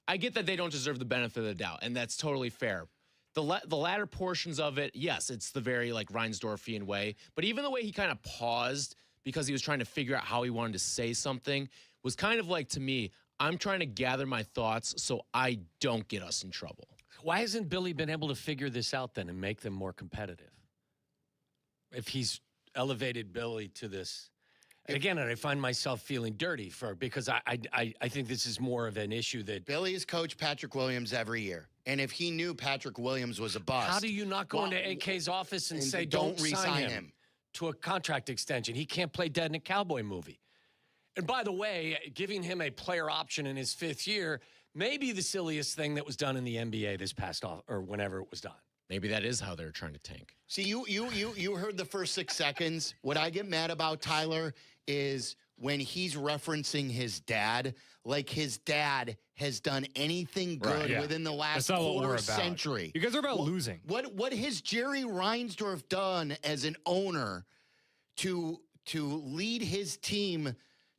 I get that they don't deserve the benefit of the doubt, and that's totally fair. The latter portions of it, yes, it's the very like Reinsdorfian way. But even the way he kind of paused because he was trying to figure out how he wanted to say something was kind of like, to me, I'm trying to gather my thoughts so I don't get us in trouble. Why hasn't Billy been able to figure this out then and make them more competitive? If he's elevated Billy to this. And again, I find myself feeling dirty because I think this is more of an issue that Billy has coached Patrick Williams every year. And if he knew Patrick Williams was a bust. How do you not go into AK's office and say, don't re-sign him to a contract extension? He can't play dead in a cowboy movie. And by the way, giving him a player option in his 5th year may be the silliest thing that was done in the NBA this past off or whenever it was done. Maybe that is how they're trying to tank. See, you heard the first 6 seconds. What I get mad about, Tyler, is when he's referencing his dad, like his dad has done anything good within the last quarter century. You guys are about losing. What has Jerry Reinsdorf done as an owner to lead his team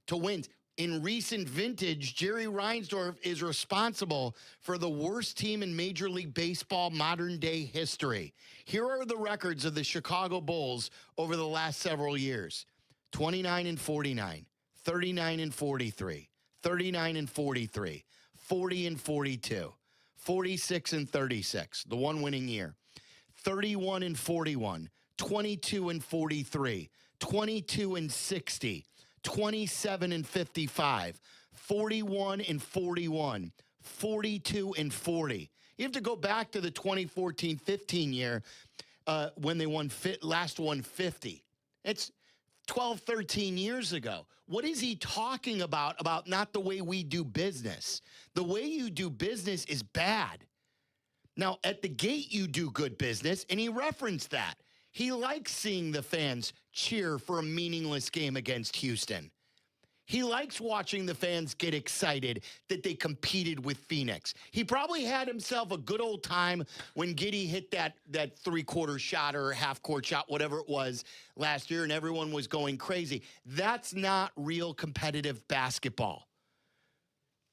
to wins? In recent vintage, Jerry Reinsdorf is responsible for the worst team in Major League Baseball modern day history. Here are the records of the Chicago Bulls over the last several years. 29-49, 39-43, 39-43, 40-42, 46-36, the one winning year. 31-41, 22-43, 22-60, 27-55, 41-41, 42-40. You have to go back to the 2014-15 year when they won last won 50. It's 12, 13 years ago. What is he talking about not the way we do business? The way you do business is bad. Now, at the gate, you do good business, and he referenced that. He likes seeing the fans cheer for a meaningless game against Houston. He likes watching the fans get excited that they competed with Phoenix. He probably had himself a good old time when Giddey hit that three-quarter shot or half-court shot, whatever it was, last year, and everyone was going crazy. That's not real competitive basketball.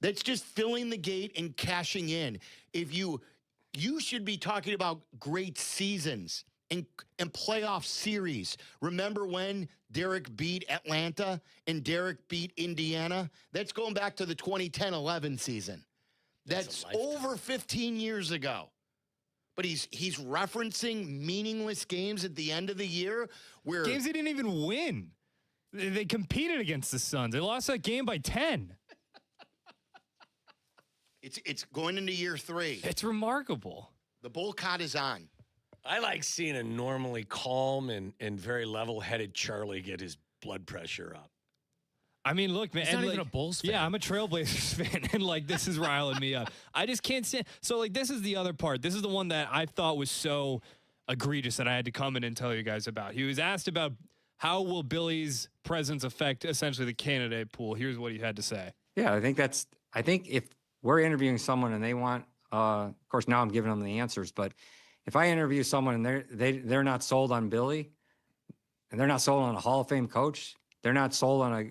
That's just filling the gate and cashing in. If you should be talking about great seasons and playoff series. Remember when Derek beat Atlanta and Derek beat Indiana? That's going back to the 2010-11 season. That's over 15 years ago. But he's referencing meaningless games at the end of the year where games they didn't even win. They competed against the Suns. They lost that game by 10. It's going into year 3. It's remarkable. The boycott is on. I like seeing a normally calm and very level-headed Charlie get his blood pressure up. I mean, look, man. He's not even a Bulls fan. Yeah, I'm a Trailblazers fan, and, like, this is riling me up. I just can't stand. So, like, this is the other part. This is the one that I thought was so egregious that I had to come in and tell you guys about. He was asked about how will Billy's presence affect essentially the candidate pool. Here's what he had to say. Yeah, I think if we're interviewing someone and they want, of course, now I'm giving them the answers, but if I interview someone and they're not sold on Billy, and they're not sold on a Hall of Fame coach, they're not sold on a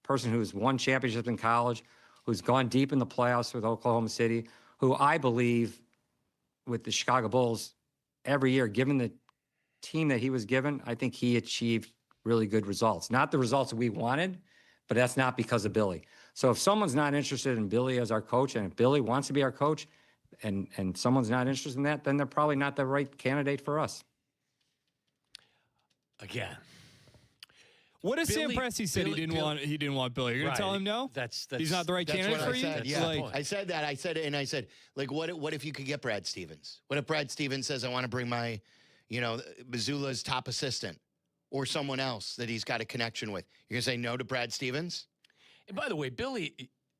person who's won championships in college, who's gone deep in the playoffs with Oklahoma City, who I believe with the Chicago Bulls every year, given the team that he was given, I think he achieved really good results. Not the results that we wanted, but that's not because of Billy. So if someone's not interested in Billy as our coach, and if Billy wants to be our coach, and someone's not interested in that, then they're probably not the right candidate for us. Again. What if Sam Presti said he didn't want Billy? You're gonna tell him no? That's he's not the right candidate for you. Yeah, I said that. I said, like, what if you could get Brad Stevens? What if Brad Stevens says, I want to bring my, Missoula's top assistant or someone else that he's got a connection with? You're gonna say no to Brad Stevens? And by the way, Billy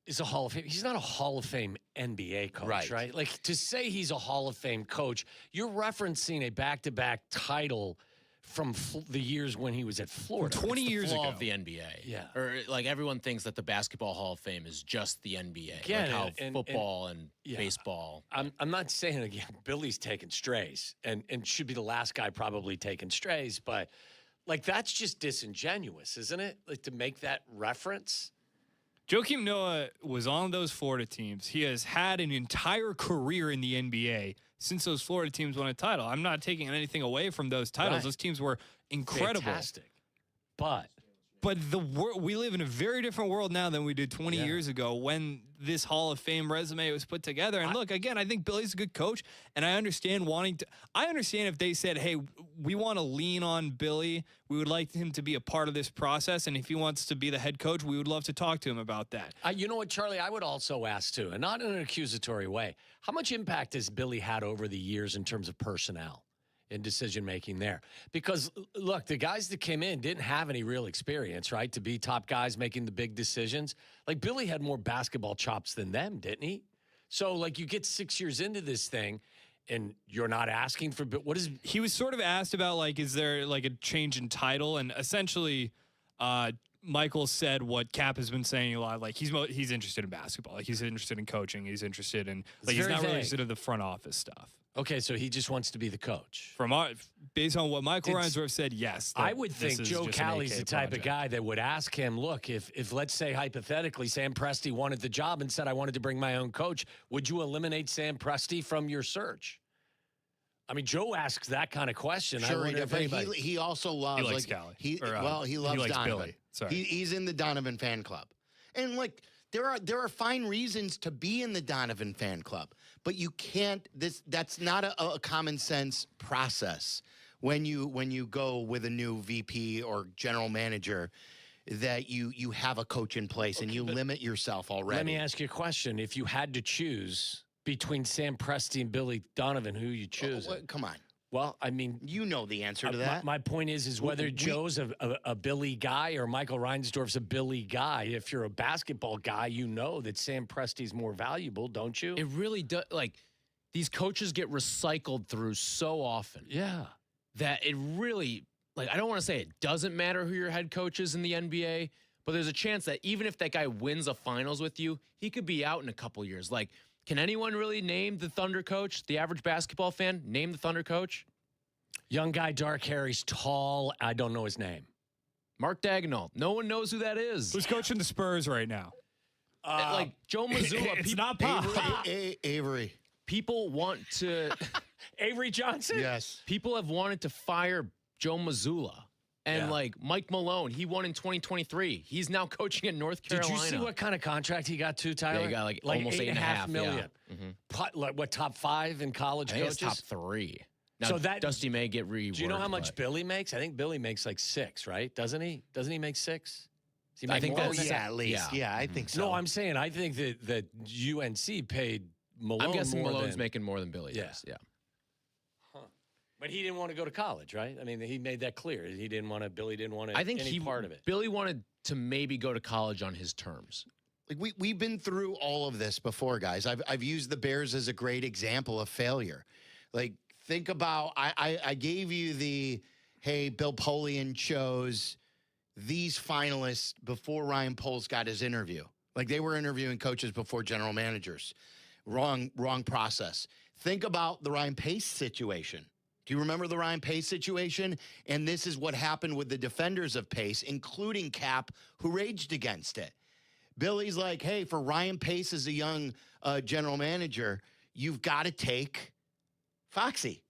is a Hall of Fame. He's not a Hall of Fame NBA coach, right? Like, to say he's a Hall of Fame coach, you're referencing a back-to-back title from the years when he was at Florida. 20 years ago. Of the NBA. Yeah. Or, like, everyone thinks that the Basketball Hall of Fame is just the NBA. Again, like how football and baseball. I'm not saying, again, Billy's taking strays and should be the last guy probably taking strays, but, like, that's just disingenuous, isn't it? Like, to make that reference. Joakim Noah was on those Florida teams. He has had an entire career in the NBA since those Florida teams won a title. I'm not taking anything away from those titles. Right. Those teams were incredible. Fantastic. But we live in a very different world now than we did 20 years ago when this Hall of Fame resume was put together. And look, again, I think Billy's a good coach, and I understand I understand if they said, hey, we want to lean on Billy. We would like him to be a part of this process, and if he wants to be the head coach, we would love to talk to him about that. You know what, Charlie? I would also ask, too, and not in an accusatory way, how much impact has Billy had over the years in terms of personnel and decision-making there? Because, look, the guys that came in didn't have any real experience, right, to be top guys making the big decisions. Like, Billy had more basketball chops than them, didn't he? So, like, you get 6 years into this thing, and you're not asking for what is. He was sort of asked about, like, is there like a change in title, and essentially Michael said what Kap has been saying a lot. Like he's interested in basketball. Like he's interested in coaching. He's interested in he's not really interested in the front office stuff. Okay, so he just wants to be the coach. Based on what Michael Reinsdorf said, yes. I would think Joe Cowley's the type of guy that would ask him, look, if let's say hypothetically Sam Presti wanted the job and said I wanted to bring my own coach, would you eliminate Sam Presti from your search? I mean, Joe asks that kind of question. Sure, he also loves he likes Cowley. He loves likes Donovan. Billy. Sorry. He's in the Donovan fan club, and like there are fine reasons to be in the Donovan fan club, but you can't. That's not a common sense process when you go with a new VP or general manager. That you have a coach in place and you limit yourself already. Let me ask you a question: if you had to choose between Sam Presti and Billy Donovan, who you choose? Come on. Well, I mean, you know the answer to that. My point is whether Joe's a Billy guy or Michael Reinsdorf's a Billy guy. If you're a basketball guy, you know that Sam Presti's more valuable, don't you? It really does. Like, these coaches get recycled through so often. Yeah. That it really, like, I don't want to say it doesn't matter who your head coach is in the NBA, but there's a chance that even if that guy wins a finals with you, he could be out in a couple years. Like, can anyone really name the Thunder coach? The average basketball fan, name the Thunder coach? Young guy, dark hair, he's tall. I don't know his name. Mark Daigneault. No one knows who that is. Who's coaching the Spurs right now? Like Joe Mazzulla. It's not Pop. Avery. People want to... Avery Johnson? Yes. People have wanted to fire Joe Mazzulla. And like Mike Malone, he won in 2023. He's now coaching at North Carolina. Did you see what kind of contract he got too, Tyler? Yeah, he got like almost $8.5 million. Yeah. Like what, top 5 in college coaches? Top 3. Now, so that Dusty may get reworked. Do you know how much Billy makes? I think Billy makes like 6, right? Doesn't he? Doesn't he make 6? Does he make I think more that's at least. Yeah, I think so. No, I'm saying I think that UNC paid Malone. I'm guessing more Malone's than, making more than Billy does. Yeah. But he didn't want to go to college, right? I mean, he made that clear. He didn't want to. Billy didn't want to. I think any part of it. Billy wanted to maybe go to college on his terms. Like we've been through all of this before, guys. I've used the Bears as a great example of failure. Like think about I gave you the hey, Bill Polian chose these finalists before Ryan Poles got his interview. Like they were interviewing coaches before general managers. Wrong process. Think about the Ryan Pace situation. Do you remember the Ryan Pace situation? And this is what happened with the defenders of Pace, including Kap, who raged against it. Billy's like, hey, for Ryan Pace as a young general manager, you've got to take Foxy.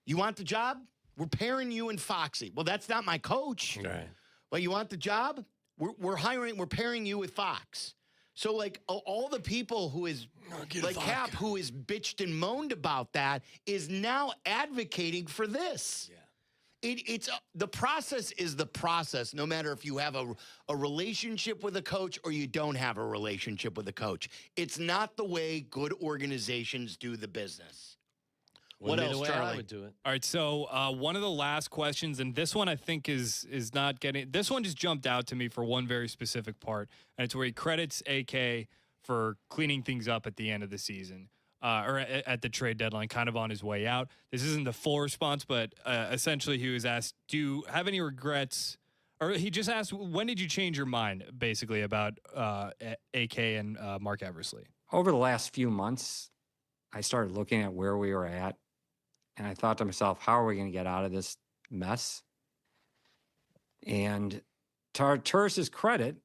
You want the job? We're pairing you and Foxy. Well, that's not my coach. Right. But you want the job? We're pairing you with Fox. So, like, all the people who is, like Kap, who is bitched and moaned about that, is now advocating for this. Yeah. It's the process is the process, no matter if you have a relationship with a coach or you don't have a relationship with a coach. It's not the way good organizations do the business. What else, Charlie? I would do it. All right, so one of the last questions, and this one I think is not getting. This one just jumped out to me for one very specific part, and it's where he credits AK for cleaning things up at the end of the season, or at the trade deadline, kind of on his way out. This isn't the full response, but essentially he was asked, "Do you have any regrets?" Or he just asked, "When did you change your mind?" Basically about AK and Mark Eversley. Over the last few months, I started looking at where we were at. And I thought to myself, how are we going to get out of this mess? And to Turris's credit,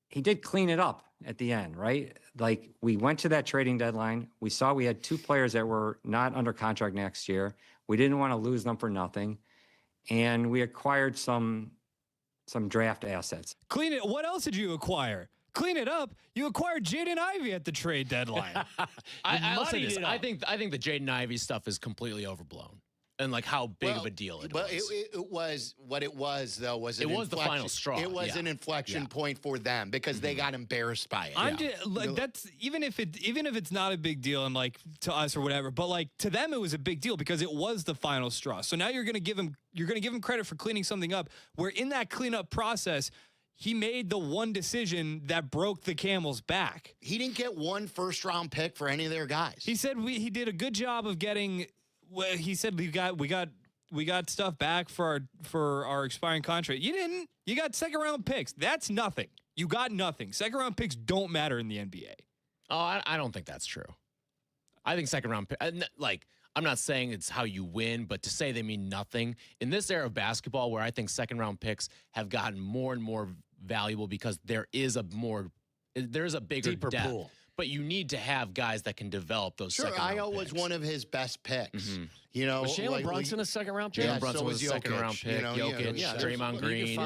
he did clean it up at the end, right? Like we went to that trading deadline. We saw we had 2 players that were not under contract next year. We didn't want to lose them for nothing. And we acquired some draft assets. Clean it. What else did you acquire? Clean it up. You acquired Jaden Ivey at the trade deadline. I'll say this. I think the Jaden Ivey stuff is completely overblown, and like how big of a deal it was. It was what it was though. Was the final straw. It was an inflection point for them because they got embarrassed by it. That's even if it's not a big deal and like to us or whatever, but like to them it was a big deal because it was the final straw. So now you're gonna give him credit for cleaning something up. Where in that cleanup process, he made the one decision that broke the camel's back. He didn't get 1 first-round pick for any of their guys. He said he did a good job of getting. Well, he said we got stuff back for our expiring contract. You didn't. You got second round picks. That's nothing. You got nothing. Second round picks don't matter in the NBA. Oh, I don't think that's true. I think second round like I'm not saying it's how you win, but to say they mean nothing in this era of basketball, where I think second round picks have gotten more and more valuable because there's a bigger deeper depth. pool. But you need to have guys that can develop those. Sure, Io was one of his best picks. Mm-hmm. You know, Was Jalen Brunson a second round pick? Jalen Brunson was a second round pick. You know, Jokic, Draymond Green.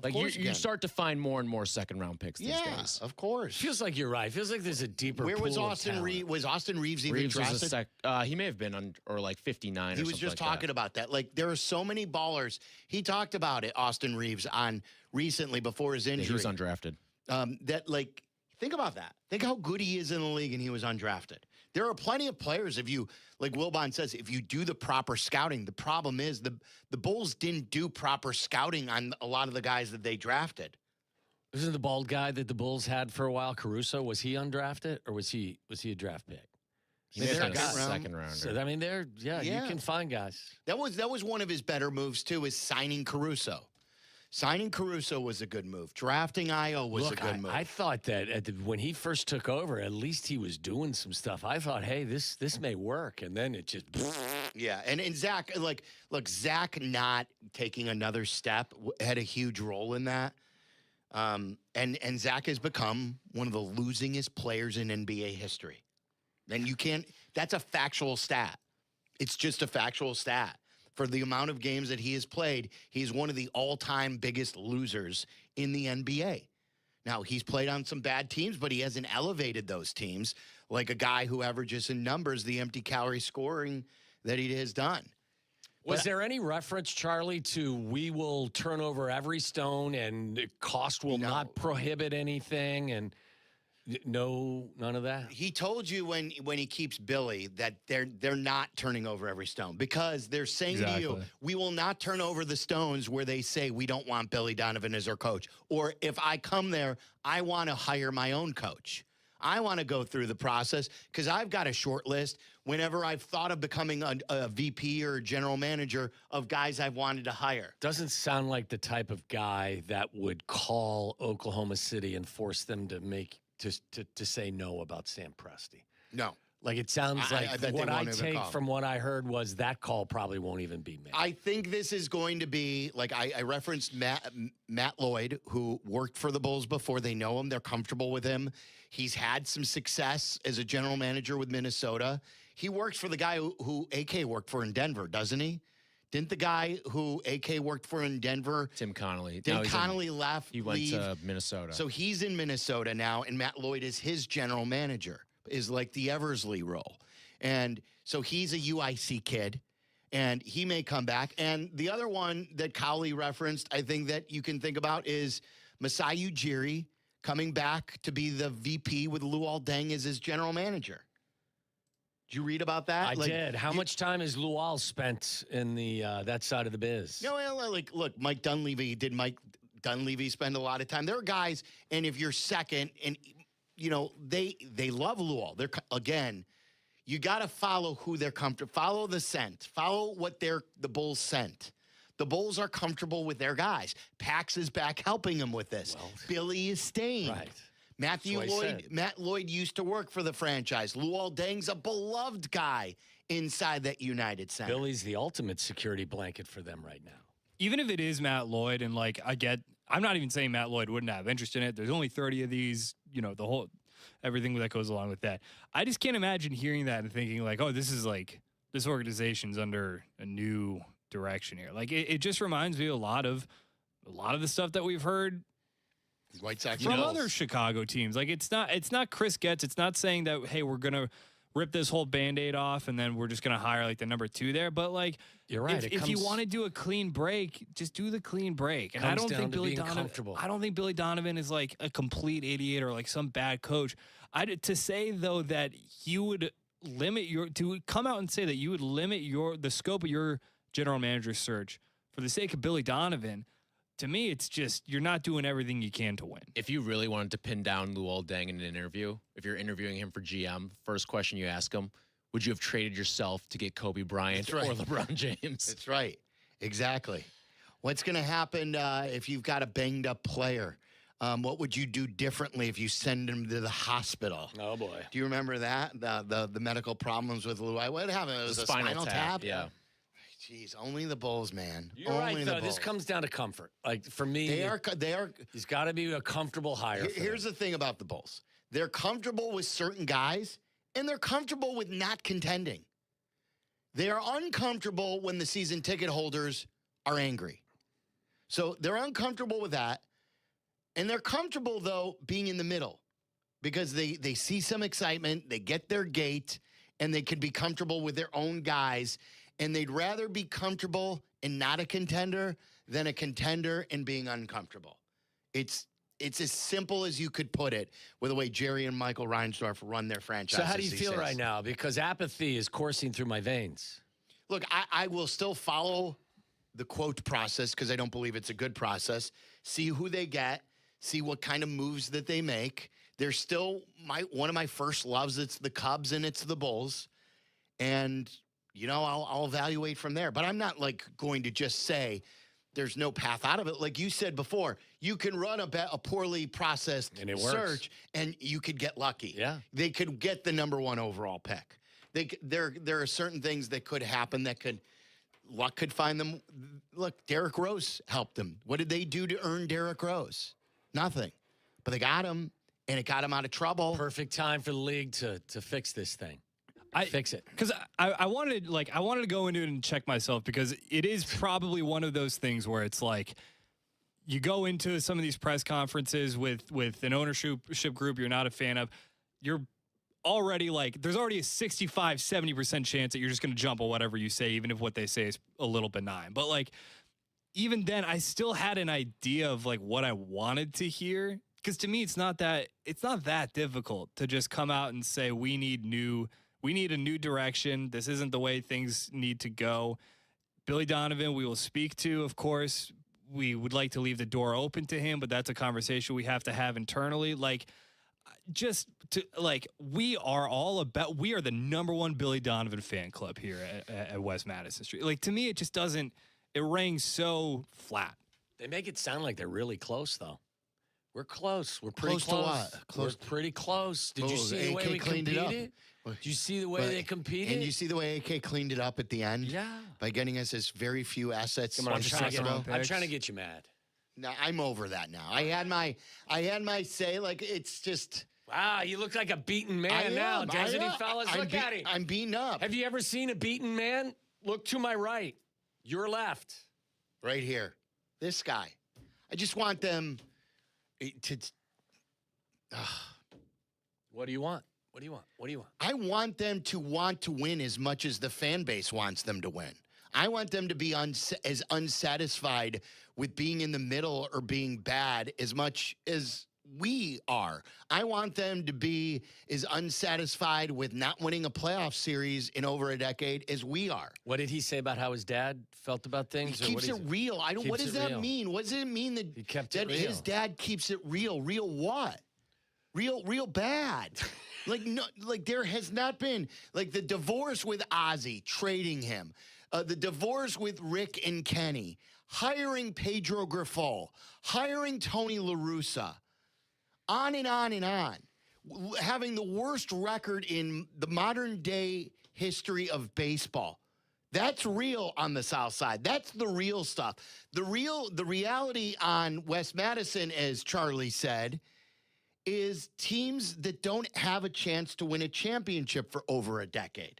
Like you start to find more and more second round picks these days. Of course. Feels like you're right. Feels like there's a deeper. Where was pool of Austin talent. Reeves? Was Austin Reeves even drafted? He may have been on or like 59. He or was something just like talking about that. Like there are so many ballers. He talked about it, Austin Reeves, on recently before his injury. He was undrafted. That like. Think about that. Think how good he is in the league, and he was undrafted. There are plenty of players, if you, like Wilbon says, if you do the proper scouting. The problem is the Bulls didn't do proper scouting on a lot of the guys that they drafted. Isn't the bald guy that the Bulls had for a while, Caruso, was he undrafted or was he a draft pick? He missed a second rounder. So, I mean, you can find guys. That was one of his better moves too, is signing Caruso. Signing Caruso was a good move. Drafting Io was a good move. I thought that when he first took over, at least he was doing some stuff. I thought, hey, this may work, and then it just. Yeah, and Zach, look, Zach not taking another step had a huge role in that. And Zach has become one of the losingest players in NBA history. And you can't. That's a factual stat. It's just a factual stat. For the amount of games that he has played, he's one of the all-time biggest losers in the NBA. Now, he's played on some bad teams, but he hasn't elevated those teams like a guy who averages in numbers the empty calorie scoring that he has done. Was there any reference, Charlie, to we will turn over every stone and cost will not prohibit anything and no, none of that? He told you when he keeps Billy that they're not turning over every stone because they're saying to you, we will not turn over the stones where they say we don't want Billy Donovan as our coach. Or if I come there, I want to hire my own coach. I want to go through the process because I've got a short list whenever I've thought of becoming a VP or a general manager of guys I've wanted to hire. Doesn't sound like the type of guy that would call Oklahoma City and force them to make to say no about Sam Presti. No. Like it sounds like what I take call. from what I heard was that call probably won't even be made. I think this is going to be, like I referenced Matt Lloyd, who worked for the Bulls before. They know him. They're comfortable with him. He's had some success as a general manager with Minnesota. He works for the guy who AK worked for in Denver, doesn't he? Didn't the guy who AK worked for in Denver? Tim Connolly. Tim Connolly left. He went to Minnesota. So he's in Minnesota now, and Matt Lloyd is his general manager, is like the Eversley role. And so he's a UIC kid, and he may come back. And the other one that Cowley referenced, I think that you can think about is Masai Ujiri coming back to be the VP with Luol Deng as his general manager. Did you read about that? I did. How much time has Luol spent in the that side of the biz? No, look, Mike Dunleavy. Did Mike Dunleavy spend a lot of time? There are guys, and if you're second, and they love Luol. They're again, you got to follow who they're comfortable. Follow the scent. Follow what the Bulls sent. The Bulls are comfortable with their guys. Pax is back helping them with this. Well, Billy is staying. Right. Matt Lloyd used to work for the franchise. Luol Deng's a beloved guy inside that United Center. Billy's the ultimate security blanket for them right now. Even if it is Matt Lloyd, and I'm not even saying Matt Lloyd wouldn't have interest in it. There's only 30 of these, the whole, everything that goes along with that. I just can't imagine hearing that and thinking like, oh, this organization's under a new direction here. Like it just reminds me a lot of the stuff that we've heard White Sox from other Chicago teams. Like it's not Chris Getz. It's not saying that, hey, we're going to rip this whole Band-Aid off and then we're just going to hire like the number 2 there. But like, you're right. If you want to do a clean break, just do the clean break. And I don't think Billy Donovan is like a complete idiot or like some bad coach. To say though that you would limit come out and say that you would limit the scope of your general manager search for the sake of Billy Donovan, to me, it's just you're not doing everything you can to win. If you really wanted to pin down Luol Deng in an interview, if you're interviewing him for GM, first question you ask him, would you have traded yourself to get Kobe Bryant or LeBron James? That's right. Exactly. What's going to happen if you've got a banged up player? What would you do differently if you send him to the hospital? Oh, boy. Do you remember that? The medical problems with Lou? What happened? It was a spinal tap? Yeah. Jeez, only the Bulls, man. You're only right, the though. This Bulls. comes down to comfort. Like, for me, They are. he's got to be a comfortable hire. Here's the thing about the Bulls. They're comfortable with certain guys, and they're comfortable with not contending. They are uncomfortable when the season ticket holders are angry. So they're uncomfortable with that. And they're comfortable, though, being in the middle because they see some excitement, they get their gate, and they can be comfortable with their own guys. And they'd rather be comfortable and not a contender than a contender and being uncomfortable. It's as simple as you could put it with the way Jerry and Michael Reinsdorf run their franchise. So how do you feel right now? Because apathy is coursing through my veins. Look, I will still follow the quote process because I don't believe it's a good process. See who they get. See what kind of moves that they make. They're still one of my first loves. It's the Cubs and it's the Bulls. And, I'll evaluate from there. But I'm not going to just say there's no path out of it. Like you said before, you can run a poorly processed search and you could get lucky. Yeah. They could get the number 1 overall pick. There are certain things that could happen that luck could find them. Look, Derrick Rose helped them. What did they do to earn Derrick Rose? Nothing. But they got him, and it got him out of trouble. Perfect time for the league to fix this thing. Fix it. Because I wanted to go into it and check myself because it is probably one of those things where it's like you go into some of these press conferences with an ownership group you're not a fan of. You're already there's already a 65-70% chance that you're just going to jump on whatever you say, even if what they say is a little benign. But even then, I still had an idea of what I wanted to hear. Because to me, it's not that difficult to just come out and say we need a new direction. This isn't the way things need to go. Billy Donovan, we will speak to, of course. We would like to leave the door open to him, but that's a conversation we have to have internally. We are the number 1 Billy Donovan fan club here at West Madison Street. To me, it just doesn't. It rang so flat. They make it sound like they're really close, though. We're close. We're pretty Close close. to what? We're pretty close. Did you see the way we cleaned it competed? up. Did you see the way they competed? And you see the way AK cleaned it up at the end? Yeah. By getting us as very few assets. Come on, I'm trying to get you mad. No, I'm over that now. I had my say. It's just. Wow, you look like a beaten man now, doesn't he, fellas? Look at him. I'm beaten up. Have you ever seen a beaten man? Look to my right. Your left. Right here. This guy. I just want them to. What do you want? What do you want? What do you want? I want them to want to win as much as the fan base wants them to win. I want them to be as unsatisfied with being in the middle or being bad as much as we are. I want them to be as unsatisfied with not winning a playoff series in over a decade as we are. What did he say about how his dad felt about things? He keeps it real. What does that mean? What does it mean that, he kept it real. His dad keeps it real? Real what? Real bad. There has not been the divorce with Ozzie, trading him, the divorce with Rick and Kenny, hiring Pedro Grifol, hiring Tony La Russa, on and on and on, having the worst record in the modern day history of baseball. That's real on the South Side. That's the real stuff. The reality on West Madison, as Charlie said, is teams that don't have a chance to win a championship for over a decade.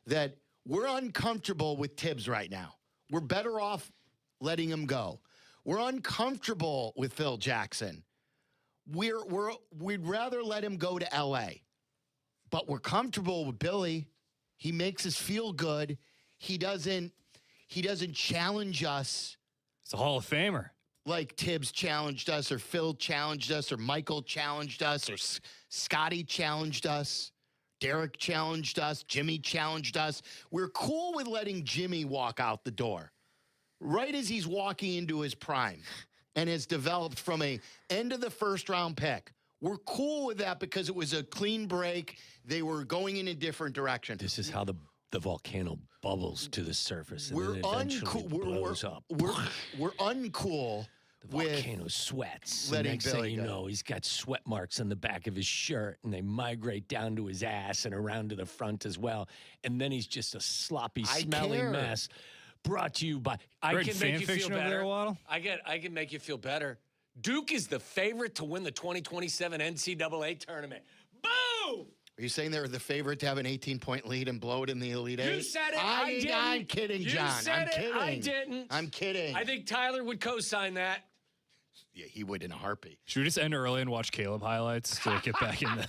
That we're uncomfortable with Tibbs right now. We're better off letting him go. We're uncomfortable with Phil Jackson. We'd rather let him go to L.A., but we're comfortable with Billy. He makes us feel good. He doesn't challenge us. It's a Hall of Famer. Like Tibbs challenged us, or Phil challenged us, or Michael challenged us, or Scotty challenged us, Derek challenged us, Jimmy challenged us. We're cool with letting Jimmy walk out the door right as he's walking into his prime and has developed from a end of the first round pick. We're cool with that because it was a clean break. They were going in a different direction. This is how the volcano bubbles to the surface and We're then eventually uncool. blows up. We're uncool. The volcano sweats. letting Next Billy thing you go. know, he's got sweat marks on the back of his shirt, and they migrate down to his ass and around to the front as well. And then he's just a sloppy, smelly care. mess. Brought to you by. I Great can fan make you feel fiction over better. there, Waddle. I can make you feel better. Duke is the favorite to win the 2027 NCAA tournament. Boom! Are you saying they're the favorite to have an 18-point lead and blow it in the Elite Eight? You said it. I didn't. I'm kidding, You John. said I'm it. kidding. I didn't. I'm kidding. I think Tyler would co-sign that. Yeah, he would in a heartbeat. Should we just end early and watch Caleb highlights to get back in the...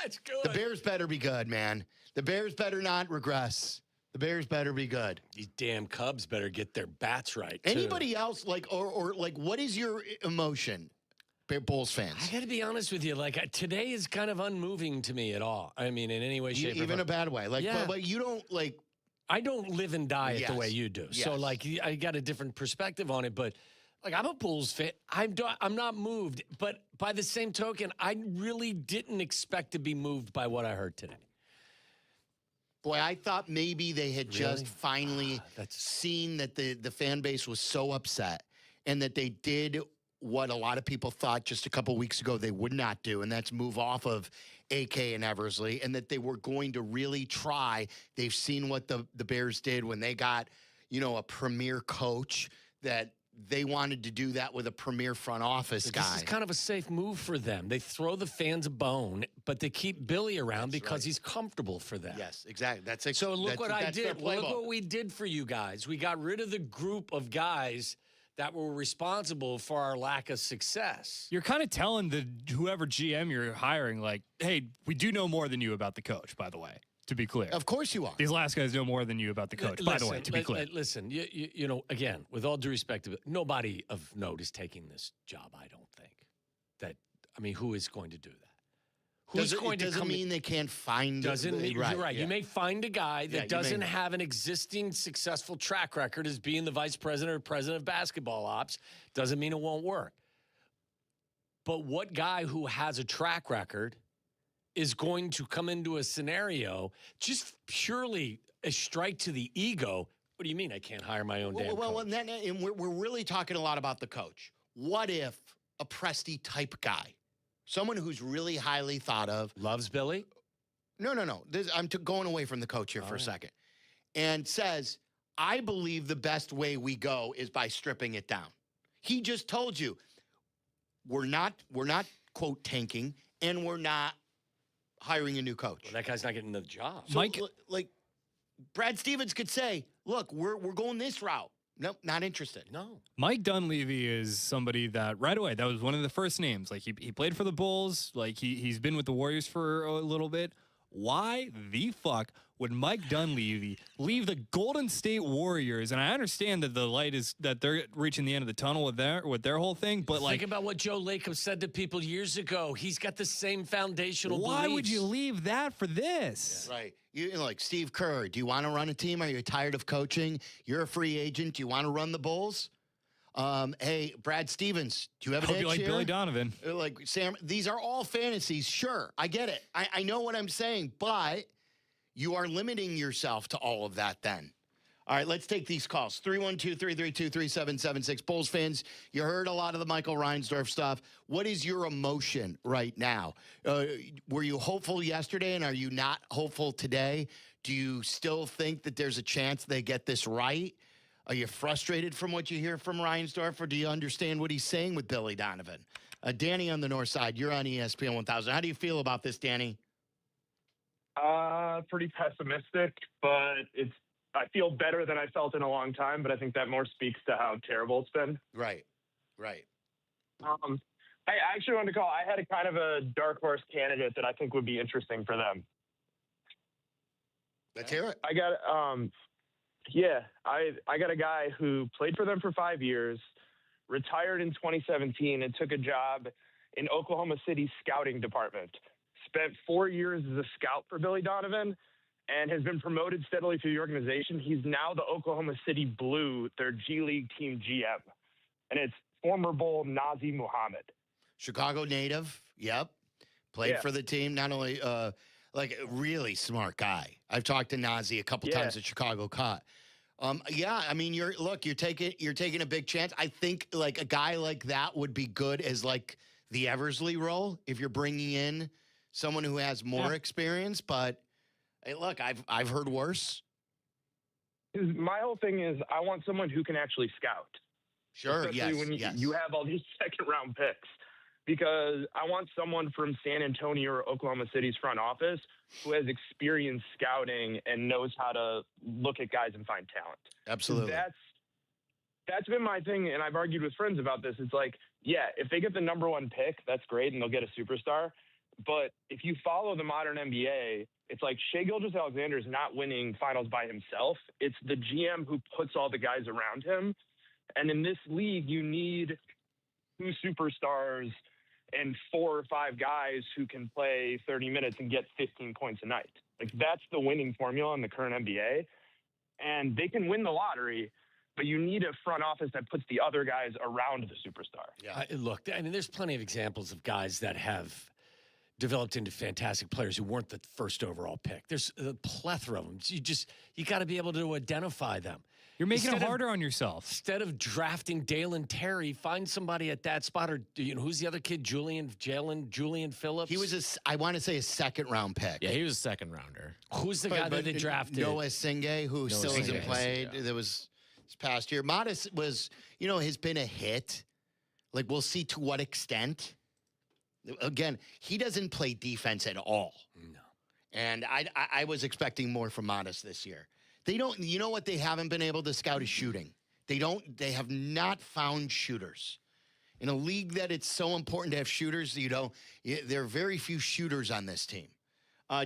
It's good. The Bears better be good, man. The Bears better not regress. The Bears better be good. These damn Cubs better get their bats right, too. Anybody else, or what is your emotion, Bulls fans? I got to be honest with you. Today is kind of unmoving to me at all. I mean, in any way, shape, or form. Even a bad way. Yeah. But you don't, I don't live and die Yes. the way you do. Yes. So, I got a different perspective on it. But, I'm a Bulls fan. I'm not moved. But by the same token, I really didn't expect to be moved by what I heard today. Boy, I thought maybe they had just finally seen that the fan base was so upset and that they did what a lot of people thought just a couple weeks ago they would not do, and that's move off of AK and Eversley, and that they were going to really try. They've seen what the Bears did when they got, a premier coach, that they wanted to do that with a premier front office guy. This is kind of a safe move for them. They throw the fans a bone, but they keep Billy around because he's comfortable for them. Yes, exactly. So look what I did. Look Look what we did for you guys. We got rid of the group of guys that were responsible for our lack of success. You're kind of telling whoever GM you're hiring, hey, we do know more than you about the coach, by the way, to be clear. Of course you are. These last guys know more than you about the coach, by the way, to be clear. Listen, again, with all due respect, nobody of note is taking this job, I don't think. Who is going to do that? Who's going to doesn't mean they can't find. Doesn't mean right, you're right. yeah. You may find a guy that doesn't have an existing successful track record as being the vice president or president of basketball ops. Doesn't mean it won't work. But what guy who has a track record is going to come into a scenario just purely a strike to the ego? What do you mean I can't hire my own damn coach? And we're really talking a lot about the coach. What if a Presti type guy, someone who's really highly thought of, loves Billy? No. I'm going away from the coach here for a second, and says, I believe the best way we go is by stripping it down. He just told you, we're not quote tanking, and we're not hiring a new coach. Well, that guy's not getting the job. So, Mike, Brad Stevens could say, look, we're going this route. Nope, not interested. No. Mike Dunleavy is somebody that right away, that was one of the first names. He played for the Bulls. He's been with the Warriors for a little bit. Why the fuck would Mike Dunleavy leave the Golden State Warriors? And I understand that the light is that they're reaching the end of the tunnel with their whole thing, but think about what Joe Lacob said to people years ago. He's got the same foundational why beliefs. would you leave that for this? Yeah. Right. You like Steve Kerr. Do you want to run a team? Are you tired of coaching? You're a free agent. Do you want to run the Bulls? Hey, Brad Stevens, do you have an Hope edge you like here? Billy Donovan. Like Sam, these are all fantasies. Sure, I get it. I know what I'm saying, but you are limiting yourself to all of that then. All right, let's take these calls. 312-332-3776. Bulls fans, you heard a lot of the Michael Reinsdorf stuff. What is your emotion right now? Were you hopeful yesterday, and are you not hopeful today? Do you still think that there's a chance they get this right? Are you frustrated from what you hear from Reinsdorf, or do you understand what he's saying with Billy Donovan? Danny on the north side, you're on ESPN 1000. How do you feel about this, Danny? Pretty pessimistic, but I feel better than I felt in a long time, but I think that more speaks to how terrible it's been. Right. I actually wanted to call. I had a kind of a dark horse candidate that I think would be interesting for them. Let's hear it. I got I got a guy who played for them for 5 years, retired in 2017, and took a job in Oklahoma City's scouting department. Spent 4 years as a scout for Billy Donovan and has been promoted steadily through the organization. He's now the Oklahoma City Blue, their G League team GM. And it's former Bull Nazi Muhammad. Chicago native. Yep. Played for the team. Not only like a really smart guy. I've talked to Nazi a couple times at Chicago Caught. I mean, you're taking a big chance. I think like a guy like that would be good as like the Eversley role if you're bringing in someone who has more experience. But hey, look, I've heard worse. My whole thing is I want someone who can actually scout. Sure, especially when you have all these second-round picks. Because I want someone from San Antonio or Oklahoma City's front office who has experience scouting and knows how to look at guys and find talent. Absolutely. That's been my thing, and I've argued with friends about this. It's like, if they get the number one pick, that's great, and they'll get a superstar. But if you follow the modern NBA, it's like Shai Gilgeous-Alexander is not winning finals by himself. It's the GM who puts all the guys around him. And in this league, you need 2 superstars and 4 or 5 guys who can play 30 minutes and get 15 points a night. Like, that's the winning formula in the current NBA. And they can win the lottery, but you need a front office that puts the other guys around the superstar. Yeah. Look, I mean, there's plenty of examples of guys that have developed into fantastic players who weren't the first overall pick. There's a plethora of them. You got to be able to identify them. You're making it harder on yourself. Instead of drafting Dalen Terry, find somebody at that spot. Or who's the other kid? Julian Phillips. He was I want to say a second-round pick. Yeah, he was a second-rounder. Who's the guy that they drafted? Noah Singay, who still hasn't played. There was this past year. Modest was, has been a hit. Like, we'll see to what extent. Again, he doesn't play defense at all. No. And I was expecting more from Modest this year. They don't, what they haven't been able to scout is shooting. They have not found shooters. In a league that it's so important to have shooters, there are very few shooters on this team.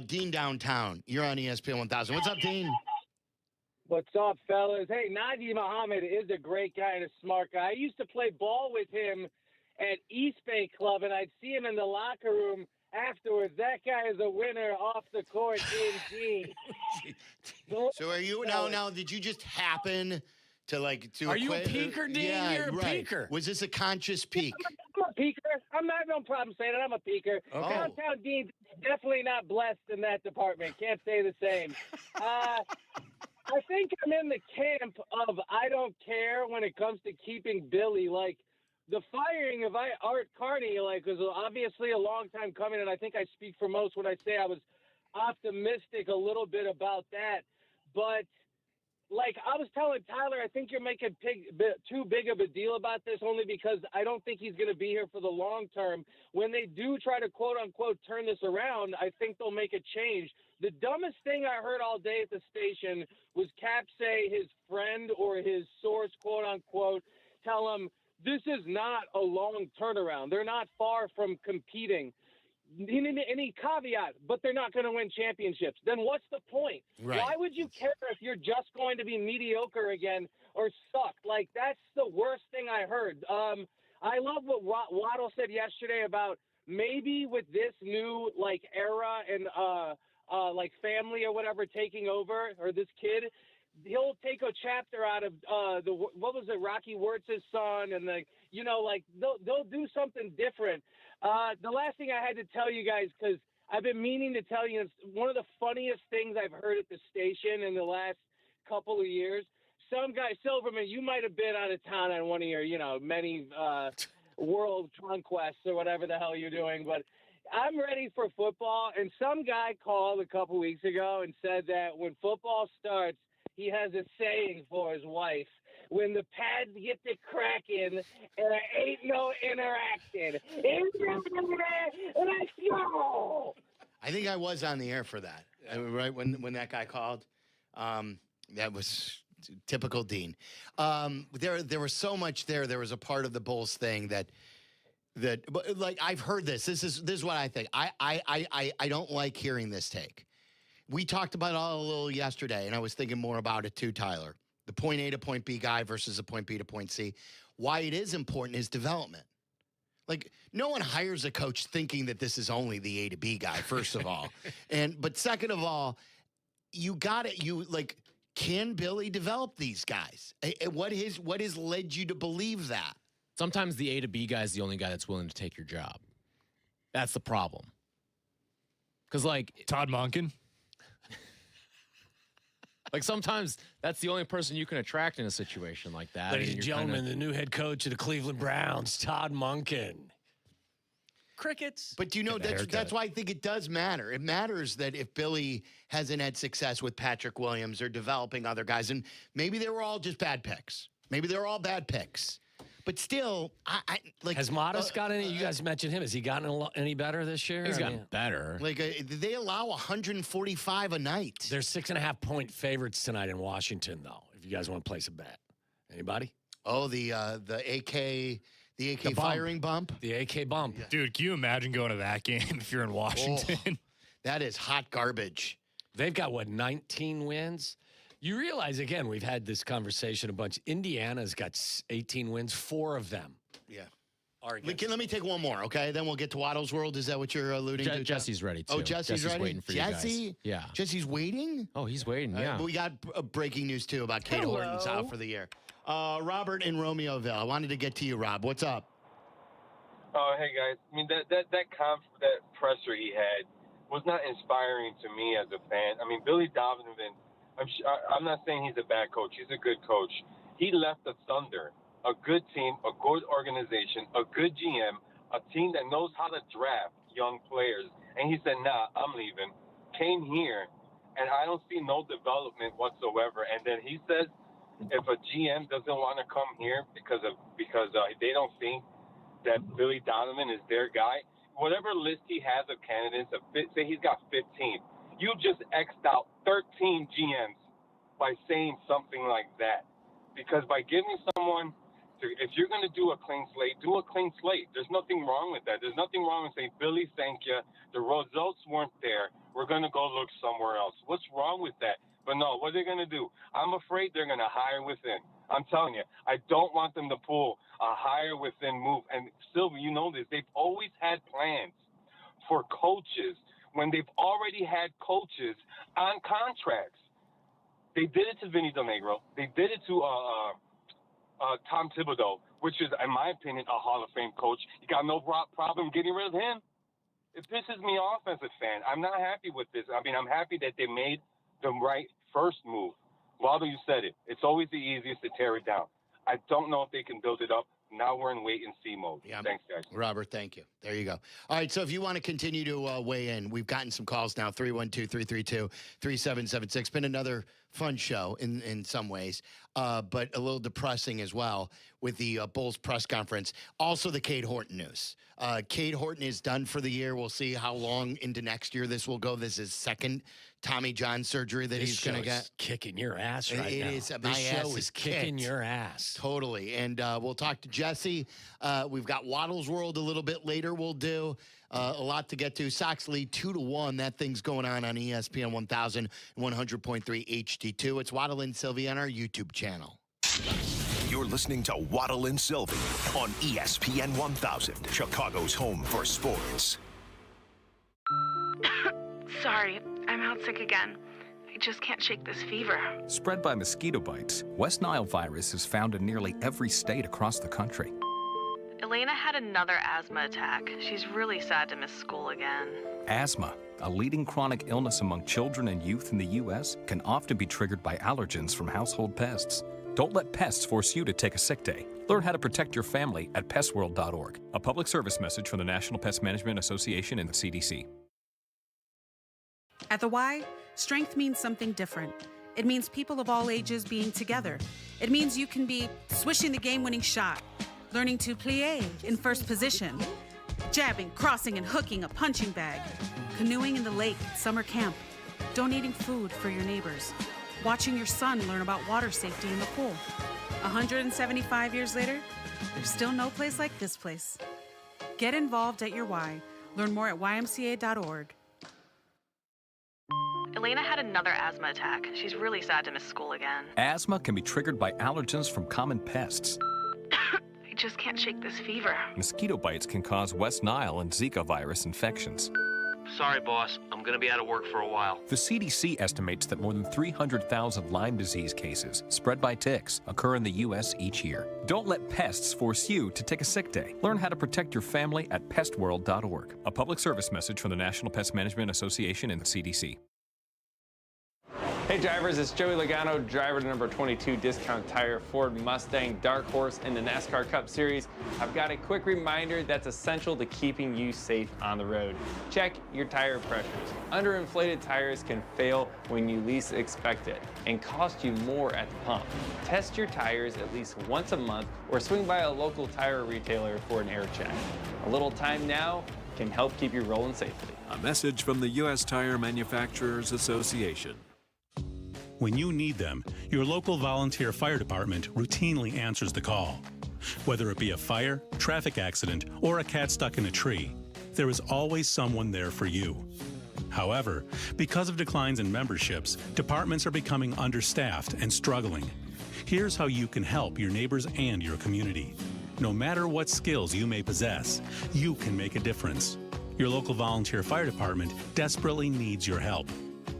Dean downtown, you're on ESPN 1000. What's up, Dean? What's up, fellas? Hey, Najee Muhammad is a great guy and a smart guy. I used to play ball with him at East Bay Club, and I'd see him in the locker room afterwards. That guy is a winner off the court, indeed. So are you now? Did you just happen to Are you a peaker, Dean? Yeah, You're a right. peaker. Was this a conscious peak? I'm a peaker. I'm not no problem saying it. I'm a peaker. Okay. Downtown Dean definitely not blessed in that department. Can't say the same. I think I'm in the camp of I don't care when it comes to keeping Billy. Like, the firing of Art Carney, was obviously a long time coming, and I think I speak for most when I say I was optimistic a little bit about that. But, I was telling Tyler, I think you're making too big of a deal about this only because I don't think he's going to be here for the long term. When they do try to, quote-unquote, turn this around, I think they'll make a change. The dumbest thing I heard all day at the station was Kap say his friend or his source, quote-unquote, tell him, this is not a long turnaround. They're not far from competing. Any caveat, but they're not going to win championships. Then what's the point? Right. Why would you care if you're just going to be mediocre again or suck? That's the worst thing I heard. I love what Waddle said yesterday about maybe with this new era and family or whatever taking over, or this kid, he'll take a chapter out of what was it, Rocky Wirtz's son, and they'll do something different. The last thing I had to tell you guys, because I've been meaning to tell you, it's one of the funniest things I've heard at the station in the last couple of years. Some guy, Silverman, you might have been out of town on one of your, many world conquests or whatever the hell you're doing, but I'm ready for football. And some guy called a couple weeks ago and said that when football starts, he has a saying for his wife. When the pads get to cracking and there ain't no interaction. Let's go! I think I was on the air for that, right, when that guy called. That was typical Dean. There was so much there. There was a part of the Bulls thing that I've heard this. This is what I think. I don't like hearing this take. We talked about it all a little yesterday, and I was thinking more about it too, Tyler. The point A to point B guy versus the point B to point C. Why it is important is development. No one hires a coach thinking that this is only the A to B guy, first of all. But second of all, can Billy develop these guys? What has led you to believe that? Sometimes the A to B guy is the only guy that's willing to take your job. That's the problem. Because, like... Todd Monken? Like, sometimes that's the only person you can attract in a situation like that. Ladies and gentlemen, the new head coach of the Cleveland Browns, Todd Monken. Crickets. But do you know, that's why I think it does matter. It matters that if Billy hasn't had success with Patrick Williams or developing other guys, and maybe they were all just bad picks. Maybe they're all bad picks. But still, I like. Has Modest got any? You guys mentioned him. Has he gotten any better this year? He's gotten better. Like, they allow 145 a night. They're 6.5-point favorites tonight in Washington, though. If you guys want to place a bet, anybody? Oh, the AK firing bump. The AK bump. Yeah. Dude, can you imagine going to that game if you're in Washington? Oh, that is hot garbage. They've got, 19 wins? You realize, again, we've had this conversation a bunch. Indiana's got 18 wins, 4 of them. Yeah. Let me take one more, okay? Then we'll get to Waddle's World. Is that what you're alluding to? Jesse's ready, too. Oh, Jesse's ready? Waiting for you guys. Yeah. Jesse's waiting? Oh, he's waiting, yeah. We got breaking news, too, about Cade Horton's out for the year. Robert in Romeoville. I wanted to get to you, Rob. What's up? Oh, hey, guys. I mean, that presser he had was not inspiring to me as a fan. I mean, Billy Donovan, I'm not saying he's a bad coach. He's a good coach. He left the Thunder, a good team, a good organization, a good GM, a team that knows how to draft young players. And he said, nah, I'm leaving. Came here, and I don't see no development whatsoever. And then he says if a GM doesn't want to come here because they don't think that Billy Donovan is their guy, whatever list he has of candidates, say he's got 15, you just X'd out 13 GMs by saying something like that. Because by giving someone, if you're going to do a clean slate, do a clean slate. There's nothing wrong with that. There's nothing wrong with saying, Billy, thank you. The results weren't there. We're going to go look somewhere else. What's wrong with that? But no, what are they going to do? I'm afraid they're going to hire within. I'm telling you, I don't want them to pull a hire within move. And Silvy, you know this. They've always had plans for coaches when they've already had coaches on contracts. They did it to Vinny Delnegro. They did it to Tom Thibodeau, which is, in my opinion, a Hall of Fame coach. You got no problem getting rid of him. It pisses me off as a fan. I'm not happy with this. I mean, I'm happy that they made the right first move. Waddle, you said it. It's always the easiest to tear it down. I don't know if they can build it up. Now we're in wait-and-see mode. Yeah, thanks, guys. Robert, thank you. There you go. All right, so if you want to continue to weigh in, we've gotten some calls now, 312-332-3776. Been another fun show in some ways, but a little depressing as well with the Bulls press conference. Also the Cade Horton news. Cade Horton is done for the year. We'll see how long into next year this will go. This is second Tommy John surgery that he's going to get. Kicking your ass right now. It is. My show is kicking your ass. Totally. And we'll talk to Jesse. We've got Waddle's World a little bit later. We'll do a lot to get to. Sox lead 2-1. That thing's going on ESPN 1000 100.3 HD2. It's Waddle and Silvy on our YouTube channel. You're listening to Waddle and Silvy on ESPN 1000, Chicago's home for sports. Sorry, I'm out sick again. I just can't shake this fever. Spread by mosquito bites, West Nile virus is found in nearly every state across the country. Elena had another asthma attack. She's really sad to miss school again. Asthma, a leading chronic illness among children and youth in the U.S., can often be triggered by allergens from household pests. Don't let pests force you to take a sick day. Learn how to protect your family at pestworld.org. A public service message from the National Pest Management Association and the CDC. At the Y, strength means something different. It means people of all ages being together. It means you can be swishing the game-winning shot, learning to plie in first position, jabbing, crossing, and hooking a punching bag, canoeing in the lake at summer camp, donating food for your neighbors, watching your son learn about water safety in the pool. 175 years later, there's still no place like this place. Get involved at your Y. Learn more at ymca.org. Elena had another asthma attack. She's really sad to miss school again. Asthma can be triggered by allergens from common pests. I just can't shake this fever. Mosquito bites can cause West Nile and Zika virus infections. Sorry, boss. I'm going to be out of work for a while. The CDC estimates that more than 300,000 Lyme disease cases spread by ticks occur in the U.S. each year. Don't let pests force you to take a sick day. Learn how to protect your family at pestworld.org. A public service message from the National Pest Management Association and the CDC. Hey drivers, it's Joey Logano, driver to number 22 Discount Tire Ford Mustang Dark Horse in the NASCAR Cup Series. I've got a quick reminder that's essential to keeping you safe on the road. Check your tire pressures. Underinflated tires can fail when you least expect it and cost you more at the pump. Test your tires at least once a month or swing by a local tire retailer for an air check. A little time now can help keep you rolling safely. A message from the U.S. Tire Manufacturers Association. When you need them, your local volunteer fire department routinely answers the call. Whether it be a fire, traffic accident, or a cat stuck in a tree, there is always someone there for you. However, because of declines in memberships, departments are becoming understaffed and struggling. Here's how you can help your neighbors and your community. No matter what skills you may possess, you can make a difference. Your local volunteer fire department desperately needs your help.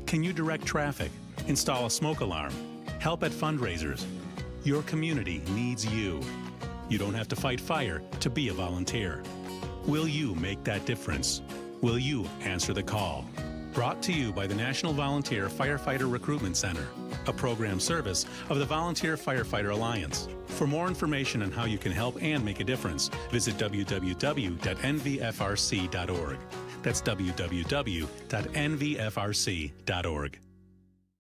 Can you direct traffic? Install a smoke alarm, help at fundraisers? Your community needs you. You don't have to fight fire to be a volunteer. Will you make that difference? Will you answer the call? Brought to you by the National Volunteer Firefighter Recruitment Center, a program service of the Volunteer Firefighter Alliance. For more information on how you can help and make a difference, visit www.nvfrc.org. That's www.nvfrc.org.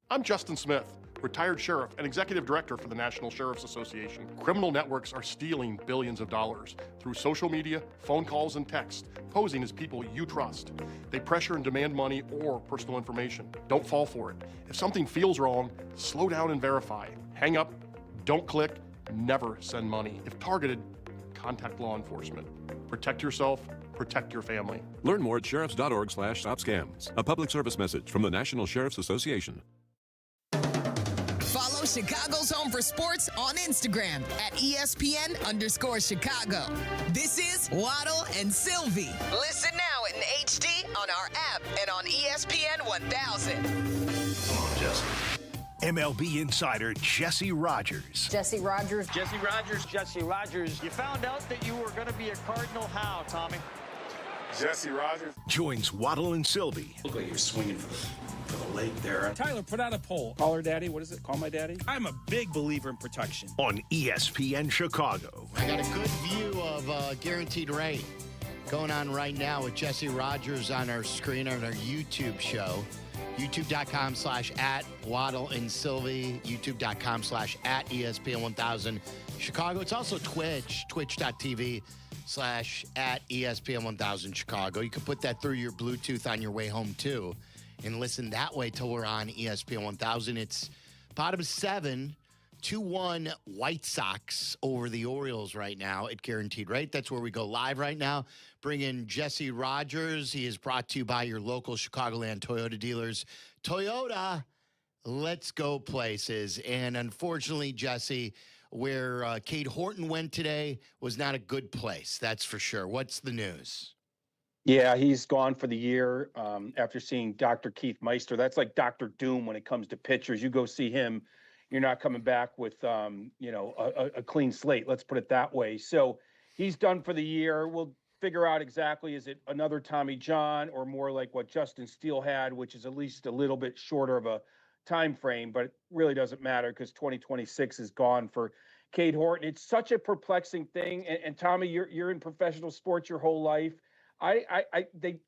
I'm Justin Smith, retired sheriff and executive director for the National Sheriff's Association. Criminal networks are stealing billions of dollars through social media, phone calls, and text, posing as people you trust. They pressure and demand money or personal information. Don't fall for it. If something feels wrong, slow down and verify. Hang up, don't click, never send money. If targeted, contact law enforcement. Protect yourself, protect your family. Learn more at sheriffs.org/stopscams. A public service message from the National Sheriff's Association. Follow Chicago's Home for Sports on Instagram at ESPN_Chicago. This is Waddle and Silvy. Listen now in HD on our app and on ESPN 1000. Come on, Jesse. MLB insider Jesse Rogers. Jesse Rogers. Jesse Rogers. Jesse Rogers. You found out that you were going to be a Cardinal. How, Tommy? Jesse Rogers joins Waddle and Silvy. Look like you're swinging for the leg there. Tyler, put out a poll. Call her daddy. What is it? Call my daddy. I'm a big believer in protection. On ESPN Chicago. I got a good view of Guaranteed Rate going on right now with Jesse Rogers on our screen on our YouTube show. YouTube.com/@Waddle and Silvy. YouTube.com/@ESPN 1000 Chicago. It's also Twitch. Twitch.tv/@ESPN 1000 Chicago. You can put that through your Bluetooth on your way home too, and listen that way till we're on ESPN 1000. It's bottom 7, 2-1 White Sox over the Orioles right now at Guaranteed Rate. That's where we go live right now. Bring in Jesse Rogers. He is brought to you by your local Chicagoland Toyota dealers. Toyota, let's go places. And unfortunately, Jesse, where Cade Horton went today was not a good place. That's for sure. What's the news? Yeah, he's gone for the year after seeing Dr. Keith Meister. That's like Dr. Doom when it comes to pitchers. You go see him, you're not coming back with, a clean slate. Let's put it that way. So he's done for the year. We'll figure out exactly, is it another Tommy John or more like what Justin Steele had, which is at least a little bit shorter of a time frame, but it really doesn't matter because 2026 is gone for Cade Horton. It's such a perplexing thing. And Tommy, you're in professional sports your whole life. They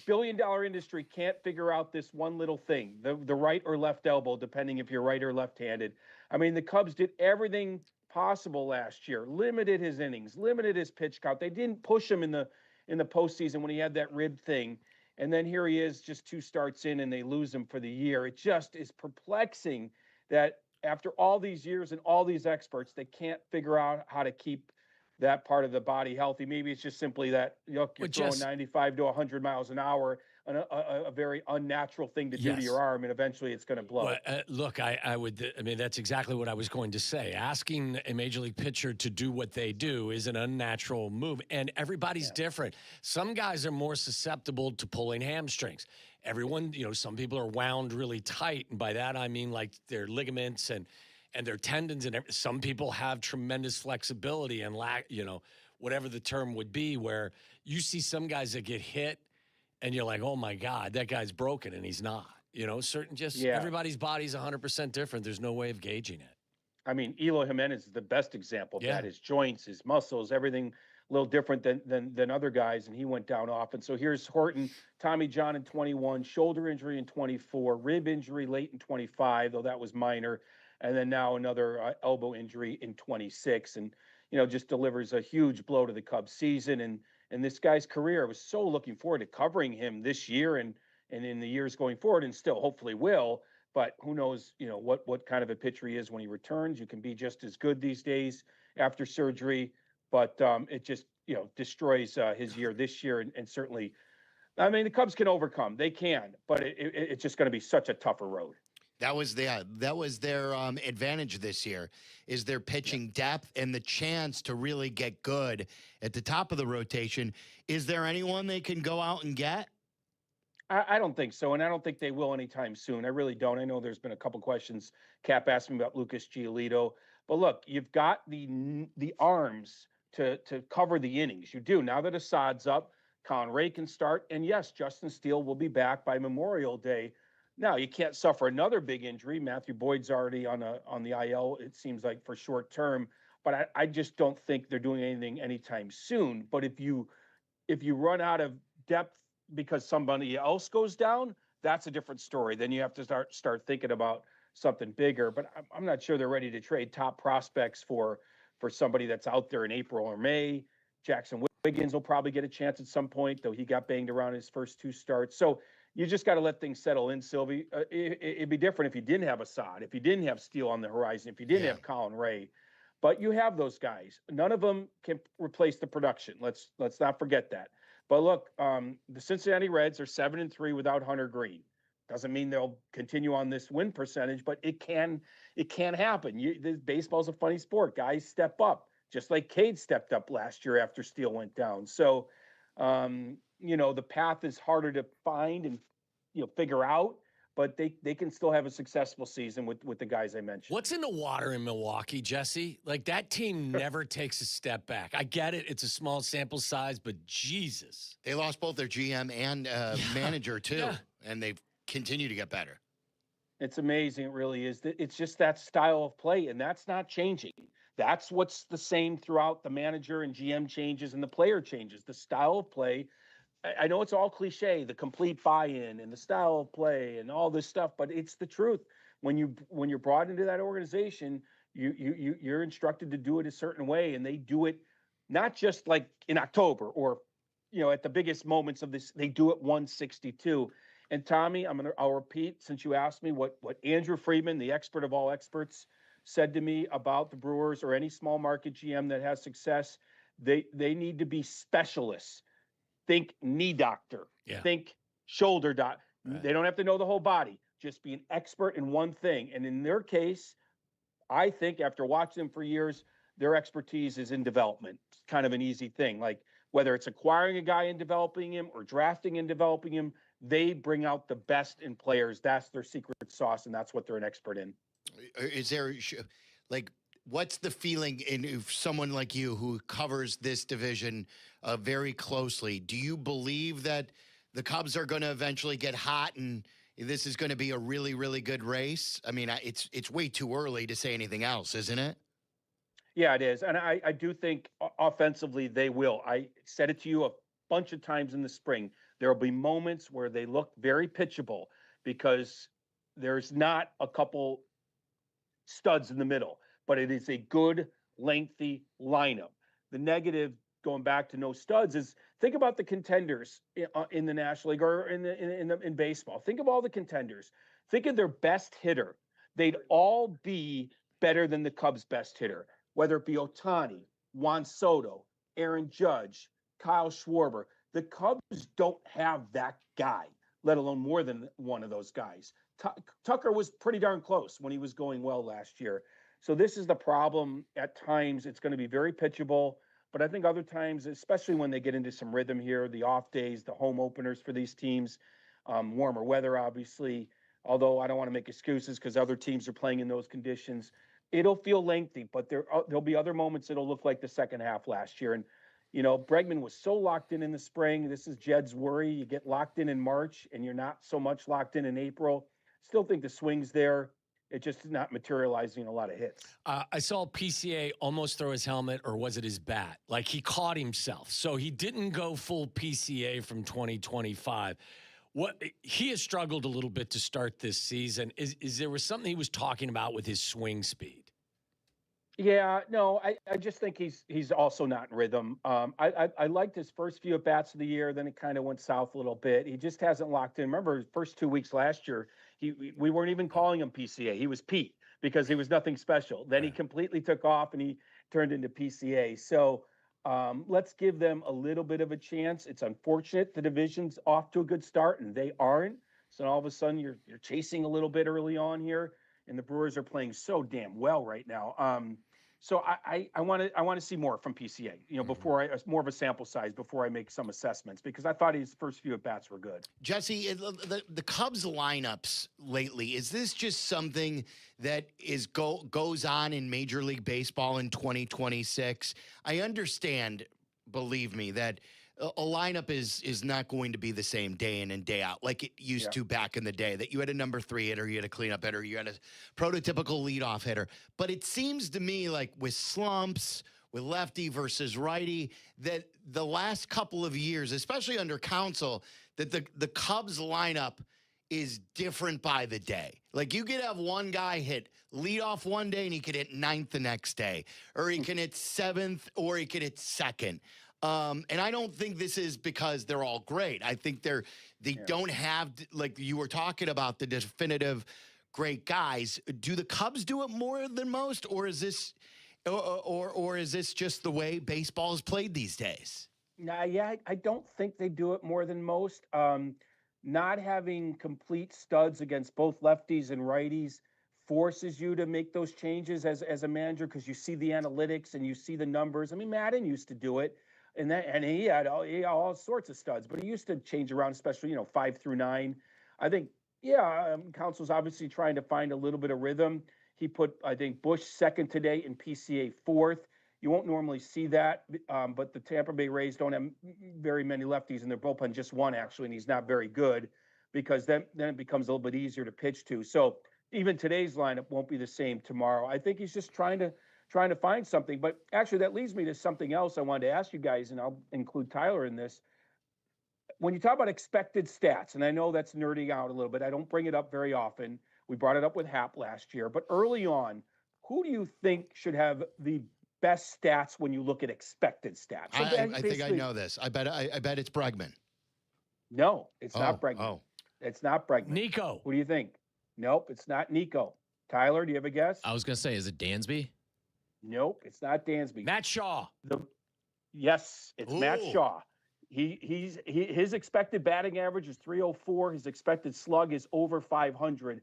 billion-dollar industry can't figure out this one little thing, the right or left elbow, depending if you're right or left-handed. I mean, the Cubs did everything possible last year, limited his innings, limited his pitch count. They didn't push him in the postseason when he had that rib thing. And then here he is just 2 starts in and they lose him for the year. It just is perplexing that after all these years and all these experts, they can't figure out how to keep that part of the body healthy. Maybe it's just simply that you're throwing 95 to 100 miles an hour a very unnatural thing to do to Yes. your arm, and eventually it's going to blow. Well, look, I mean, that's exactly what I was going to say. Asking a major league pitcher to do what they do is an unnatural move, and everybody's different. Some guys are more susceptible to pulling hamstrings. Everyone, some people are wound really tight, and by that I mean like their ligaments and their tendons, and some people have tremendous flexibility and whatever the term would be, where you see some guys that get hit and you're like, oh my God, that guy's broken, and he's not. Everybody's body's 100% different. There's no way of gauging it. I mean, Eloy Jimenez is the best example of that. His joints, his muscles, everything a little different than other guys, and he went down often. So here's Horton, Tommy John in 21, shoulder injury in 24, rib injury late in 25, though that was minor, and then now another elbow injury in 26, and just delivers a huge blow to the Cubs season and this guy's career. I was so looking forward to covering him this year and in the years going forward, and still hopefully will. But who knows, what kind of a pitcher he is when he returns. You can be just as good these days after surgery, but it just destroys his year this year, and certainly, I mean, the Cubs can overcome. They can, but it's just going to be such a tougher road. That was their advantage this year, is their pitching depth and the chance to really get good at the top of the rotation. Is there anyone they can go out and get? I don't think so, and I don't think they will anytime soon. I really don't. I know there's been a couple questions. Kap asked me about Lucas Giolito, but look, you've got the arms to cover the innings. You do. Now that Assad's up, Colin Ray can start, and yes, Justin Steele will be back by Memorial Day. Now, you can't suffer another big injury. Matthew Boyd's already on the IL, it seems like, for short term. But I just don't think they're doing anything anytime soon. But if you run out of depth because somebody else goes down, that's a different story. Then you have to start thinking about something bigger. But I'm not sure they're ready to trade top prospects for somebody that's out there in April or May. Jackson Wiggins will probably get a chance at some point, though he got banged around his first 2 starts. So you just got to let things settle in, Silvy. It'd be different if you didn't have Assad, if you didn't have Steele on the horizon, if you didn't have Colin Ray. But you have those guys. None of them can replace the production. Let's not forget that. But look, the Cincinnati Reds are 7-3 without Hunter Green. Doesn't mean they'll continue on this win percentage, but it can happen. Baseball's a funny sport. Guys step up, just like Cade stepped up last year after Steele went down. So, the path is harder to find and figure out, but they can still have a successful season with the guys I mentioned. What's in the water in Milwaukee, Jesse? Like, that team never takes a step back. I get it. It's a small sample size, but Jesus. They lost both their GM and manager, too, and they've continued to get better. It's amazing. It really is. It's just that style of play, and that's not changing. That's what's the same throughout the manager and GM changes and the player changes. The style of play. I know it's all cliche, the complete buy-in and the style of play and all this stuff, but it's the truth. When you're brought into that organization, you're instructed to do it a certain way, and they do it not just like in October or at the biggest moments of this. They do it 162. And Tommy, I'll repeat, since you asked me what Andrew Friedman, the expert of all experts, said to me about the Brewers or any small market GM that has success. They need to be specialists. Think knee doctor. Think shoulder doctor. Right. They don't have to know the whole body. Just be an expert in one thing. And in their case, I think after watching them for years, their expertise is in development. It's kind of an easy thing. Like whether it's acquiring a guy and developing him or drafting and developing him, they bring out the best in players. That's their secret sauce, and that's what they're an expert in. Is there what's the feeling in someone like you who covers this division very closely? Do you believe that the Cubs are going to eventually get hot and this is going to be a really, really good race? I mean, it's way too early to say anything else, isn't it? Yeah, it is. And I do think offensively they will. I said it to you a bunch of times in the spring. There will be moments where they look very pitchable because there's not a couple studs in the middle. But it is a good, lengthy lineup. The negative, going back to no studs, is think about the contenders in the National League or in baseball. Think of all the contenders. Think of their best hitter. They'd all be better than the Cubs' best hitter, whether it be Ohtani, Juan Soto, Aaron Judge, Kyle Schwarber. The Cubs don't have that guy, let alone more than one of those guys. Tucker was pretty darn close when he was going well last year. So this is the problem. At times, it's going to be very pitchable. But I think other times, especially when they get into some rhythm here, the off days, the home openers for these teams, warmer weather, obviously, although I don't want to make excuses because other teams are playing in those conditions. It'll feel lengthy, but there'll be other moments that'll look like the second half last year. And, Bregman was so locked in the spring. This is Jed's worry. You get locked in March, and you're not so much locked in April. Still think the swing's there. It just is not materializing a lot of hits. I saw PCA almost throw his helmet, or was it his bat? Like he caught himself. So he didn't go full PCA from 2025. He has struggled a little bit to start this season. Is there was something he was talking about with his swing speed? Yeah, no, I just think he's also not in rhythm. I liked his first few at bats of the year, then it kind of went south a little bit. He just hasn't locked in. Remember, his first 2 weeks last year, we weren't even calling him PCA. He was Pete because he was nothing special. Then he completely took off and he turned into PCA. So let's give them a little bit of a chance. It's unfortunate the division's off to a good start and they aren't. So all of a sudden you're chasing a little bit early on here. And the Brewers are playing so damn well right now. So I want to see more from PCA, before more of a sample size before I make some assessments, because I thought his first few at bats were good. Jesse, the Cubs lineups lately, is this just something that goes on in Major League Baseball in 2026? I understand, believe me, that a lineup is not going to be the same day in and day out like it used to back in the day, that you had a number 3 hitter, you had a cleanup hitter, you had a prototypical leadoff hitter. But it seems to me like with slumps, with lefty versus righty, that the last couple of years, especially under Counsell, that the Cubs lineup is different by the day. Like you could have one guy hit leadoff one day and he could hit 9th the next day, or he can hit 7th, or he could hit 2nd. And I don't think this is because they're all great. I think they don't have, like you were talking about, the definitive great guys. Do the Cubs do it more than most, or is this, or is this just the way baseball is played these days? I don't think they do it more than most. Not having complete studs against both lefties and righties forces you to make those changes as a manager, because you see the analytics and you see the numbers. I mean, Madden used to do it. And he had all sorts of studs, but he used to change around, especially 5 through 9. I think Counsell's obviously trying to find a little bit of rhythm. He put, I think, Bush 2nd today and PCA 4th. You won't normally see that, but the Tampa Bay Rays don't have very many lefties in their bullpen, just one actually, and he's not very good, because then it becomes a little bit easier to pitch to. So even today's lineup won't be the same tomorrow. I think he's just trying to find something. But actually, that leads me to something else I wanted to ask you guys, and I'll include Tyler in this. When you talk about expected stats, and I know that's nerding out a little bit, I don't bring it up very often. We brought it up with Hap last year. But early on, who do you think should have the best stats when you look at expected stats? So I think I know this. I bet it's Bregman. No, it's not Bregman. Oh. It's not Bregman. Nico. Who do you think? Nope, it's not Nico. Tyler, do you have a guess? I was going to say, is it Dansby? Nope, it's not Dansby. Matt Shaw. Yes, it's Matt Shaw. His expected batting average is 304. His expected slug is over 500.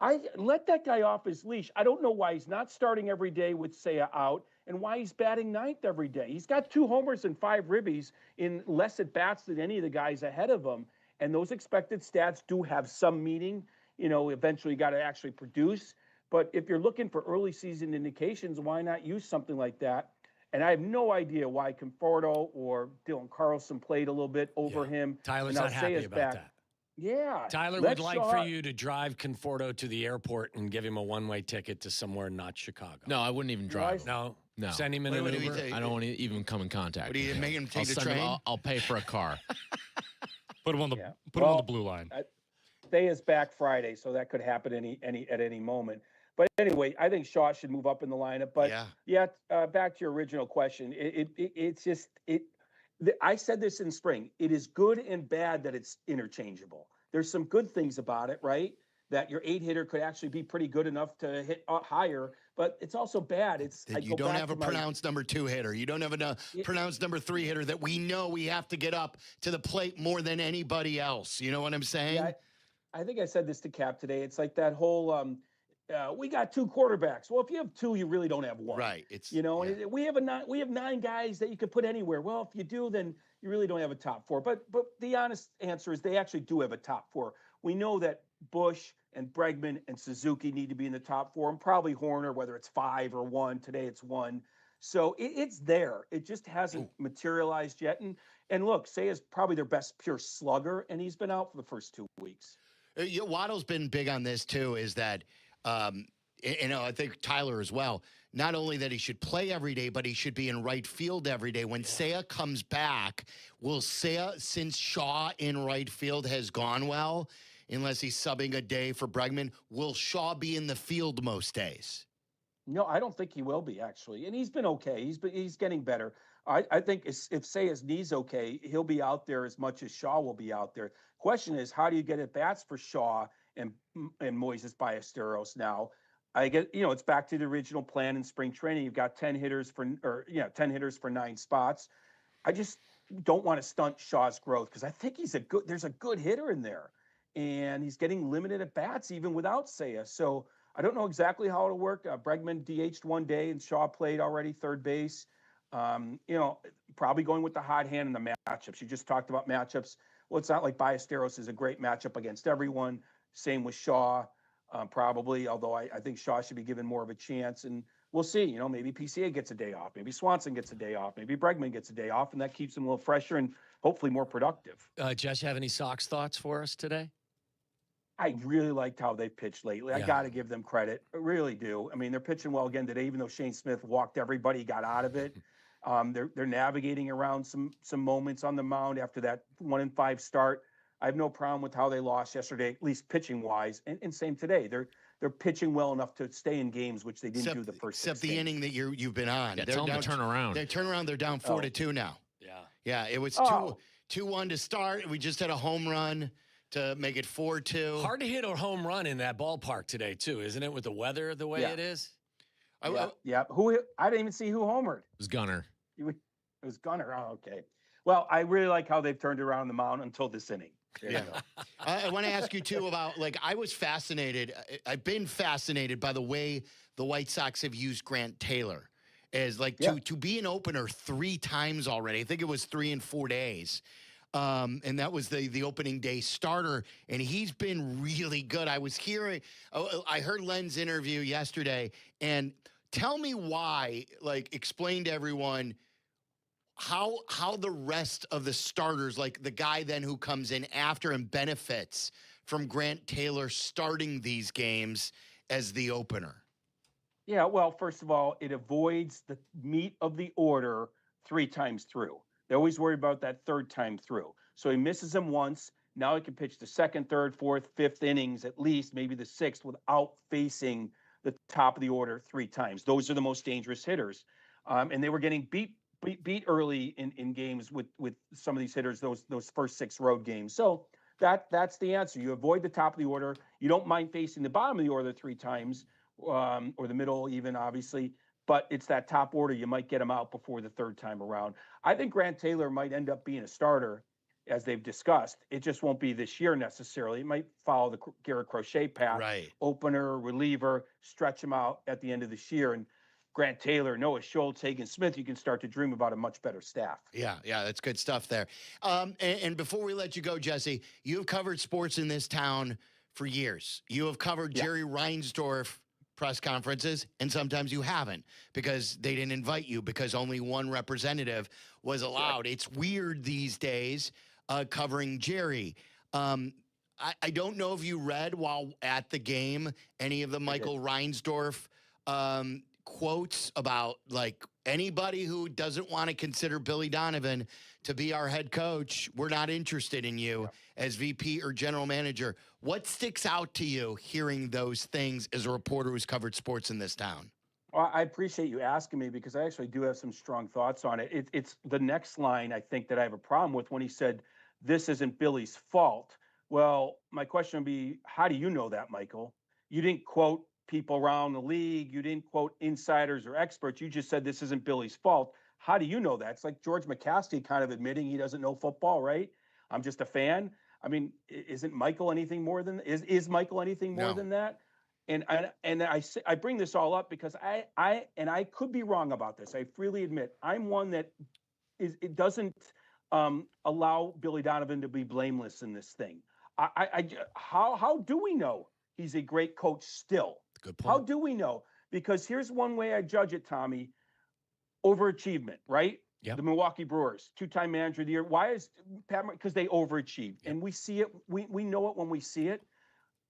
I let that guy off his leash. I don't know why he's not starting every day with Seiya out, and why he's batting 9th every day. He's got 2 homers and 5 ribbies in less at bats than any of the guys ahead of him. And those expected stats do have some meaning. Eventually you got to actually produce. But if you're looking for early season indications, why not use something like that? And I have no idea why Conforto or Dylan Carlson played a little bit over him. Tyler's not happy about that. Yeah. Tyler would like for you to drive Conforto to the airport and give him a one-way ticket to somewhere not Chicago. No, I wouldn't even drive. No. Send him in What an do Uber. I don't want to even come in contact. What do you with make him take I'll the send him- train? I'll pay for a car. Put him on the blue line. Day is back Friday, so that could happen at any moment. But anyway, I think Shaw should move up in the lineup. But back to your original question. I said this in spring. It is good and bad that it's interchangeable. There's some good things about it, right? that your 8 hitter could actually be pretty good enough to hit higher, but it's also bad. That you don't have a pronounced number 2 hitter. You don't have a pronounced number 3 hitter that we know we have to get up to the plate more than anybody else. You know what I'm saying? Yeah, I think I said this to Kap today. It's like that whole we got 2 quarterbacks. Well, if you have 2, you really don't have 1. Right. It's and we have 9 guys that you could put anywhere. Well, if you do, then you really don't have a top 4. But the honest answer is they actually do have a top 4. We know that Bush and Bregman and Suzuki need to be in the top 4, and probably Horner, whether it's 5 or 1. Today it's 1. So it's there. It just hasn't materialized yet. And look, Seiya's probably their best pure slugger, and he's been out for the first 2 weeks. Waddle's been big on this too, is that, I think Tyler as well, not only that he should play every day, but he should be in right field every day. When Seiya comes back, will Seiya, since Shaw in right field has gone well, unless he's subbing a day for Bregman, will Shaw be in the field most days? No, I don't think he will be, actually. And he's been okay. He's getting better. I think if Seiya's knee's okay, he'll be out there as much as Shaw will be out there. Question is, how do you get at bats for Shaw and Moises Ballesteros now? I get, it's back to the original plan in spring training. You've got 10 hitters for 9 spots. I just don't want to stunt Shaw's growth because I think there's a good hitter in there, and he's getting limited at bats even without Seiya. So I don't know exactly how it'll work. Bregman DH'd 1 day, and Shaw played already third base. Probably going with the hot hand in the matchups. You just talked about matchups. Well, it's not like Ballesteros is a great matchup against everyone. Same with Shaw, probably, although I think Shaw should be given more of a chance. And we'll see, maybe PCA gets a day off. Maybe Swanson gets a day off. Maybe Bregman gets a day off, and that keeps him a little fresher and hopefully more productive. Jess, you have any Sox thoughts for us today? I really liked how they pitched lately. I got to give them credit. I really do. I mean, they're pitching well again today, even though Shane Smith walked everybody, got out of it. They're navigating around some moments on the mound after that 1-5 start. I have no problem with how they lost yesterday, at least pitching wise, and same today. They're pitching well enough to stay in games, which they didn't do the first. Except the inning that you've been on. Yeah, tell them to turn around. They turn around. They're down 4-2 now. Yeah. It was 2-1 to start. We just had a home run to make it 4-2. Hard to hit a home run in that ballpark today, too, isn't it? With the weather the way it is. Yeah. I didn't even see who homered. It was Gunnar. It was Gunnar. Oh, okay. Well, I really like how they've turned around the mound until this inning. I want to ask you too about, I was fascinated. I've been fascinated by the way the White Sox have used Grant Taylor as to be an opener 3 times already. I think it was 3 in 4 days. And that was the opening day starter, and he's been really good. I heard Len's interview yesterday, and tell me why, explain to everyone how the rest of the starters, like the guy then who comes in after and benefits from Grant Taylor starting these games as the opener. Yeah, well, first of all, it avoids the meat of the order 3 times through. They always worry about that 3rd time through. So he misses him once. Now he can pitch the 2nd, 3rd, 4th, 5th innings, at least maybe the 6th, without facing the top of the order 3 times. Those are the most dangerous hitters. And they were getting beat early in games with some of these hitters, those first 6 road games. So that's the answer. You avoid the top of the order. You don't mind facing the bottom of the order 3 times, or the middle even, obviously. But it's that top order. You might get him out before the 3rd time around. I think Grant Taylor might end up being a starter, as they've discussed. It just won't be this year necessarily. It might follow the Garrett Crochet path. Right. Opener, reliever, stretch him out at the end of this year. And Grant Taylor, Noah Schultz, Hagen Smith, you can start to dream about a much better staff. Yeah, that's good stuff there. And before we let you go, Jesse, you've covered sports in this town for years. You have covered Jerry Reinsdorf press conferences, and sometimes you haven't because they didn't invite you because only one representative was allowed. Right. It's weird these days covering Jerry. I don't know if you read while at the game any of the Michael Reinsdorf quotes about anybody who doesn't want to consider Billy Donovan to be our head coach, we're not interested in you as VP or general manager. What sticks out to you hearing those things as a reporter who's covered sports in this town? Well, I appreciate you asking me because I actually do have some strong thoughts on it. It's the next line I think that I have a problem with when he said, this isn't Billy's fault. Well, my question would be, how do you know that, Michael? You didn't quote people around the league. You didn't quote insiders or experts. You just said this isn't Billy's fault. How do you know that? It's like George McCaskey kind of admitting he doesn't know football, right? I'm just a fan. I mean, isn't Michael anything more than is Michael anything more than that? And I bring this all up because I could be wrong about this. I freely admit I'm one that it doesn't allow Billy Donovan to be blameless in this thing. How do we know he's a great coach still? Good point. How do we know? Because here's one way I judge it, Tommy. Overachievement, right? Yep. The Milwaukee Brewers, 2-time manager of the year. Why is Pat? Because they overachieved, and we see it. We know it when we see it.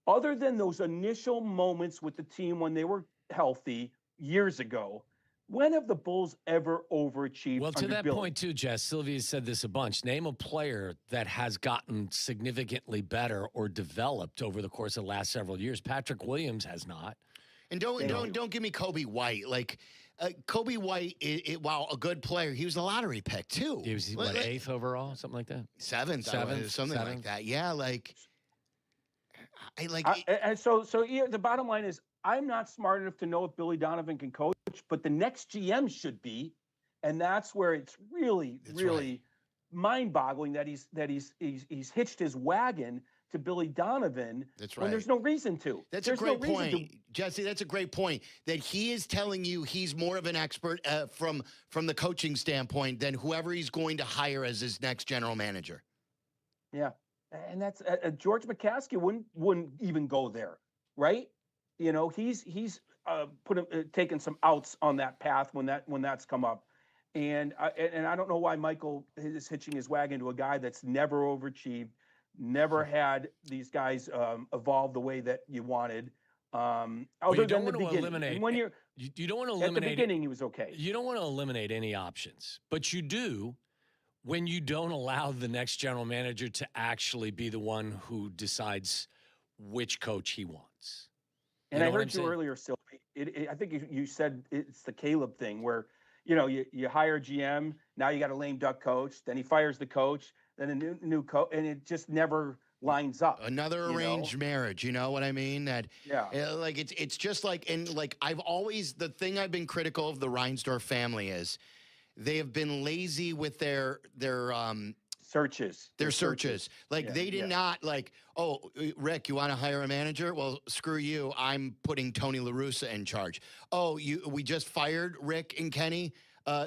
Other than those initial moments with the team when they were healthy years ago, when have the Bulls ever overachieved? Well, to that Billy? point too, Jess, Sylvia said this a bunch. Name a player that has gotten significantly better or developed over the course of the last several years. Patrick Williams has not. And don't give me Kobe White. Like Kobe White, while a good player, he was a lottery pick too. He was what, 8th overall, something like that. Seventh, something like that. Yeah, like so the bottom line is I'm not smart enough to know if Billy Donovan can coach, but the next GM should be, and that's where it's really mind-boggling that he's hitched his wagon to Billy Donovan. That's right. When there's no reason to. That's a great point, Jesse. That's a great point. That he is telling you he's more of an expert from the coaching standpoint than whoever he's going to hire as his next general manager. Yeah, and that's George McCaskey wouldn't even go there, right? You know, he's taken some outs on that path when that's come up, and I don't know why Michael is hitching his wagon to a guy that's never overachieved, never had these guys evolve the way that you wanted. You don't want to eliminate. And when you don't want to eliminate. At the beginning, he was okay. You don't want to eliminate any options, but you do when you don't allow the next general manager to actually be the one who decides which coach he wants. And I heard you earlier, Sylvie. I think you said it's the Caleb thing where, you hire GM, now you got a lame duck coach, then he fires the coach, then a new coach, and it just never lines up. Another arranged marriage, you know what I mean? Like it's just like, and like the thing I've been critical of the Reinsdorf family is they have been lazy with their searches. Their searches. Like they did not like, oh, Rick, you want to hire a manager? Well, screw you. I'm putting Tony La Russa in charge. Oh, we just fired Rick and Kenny.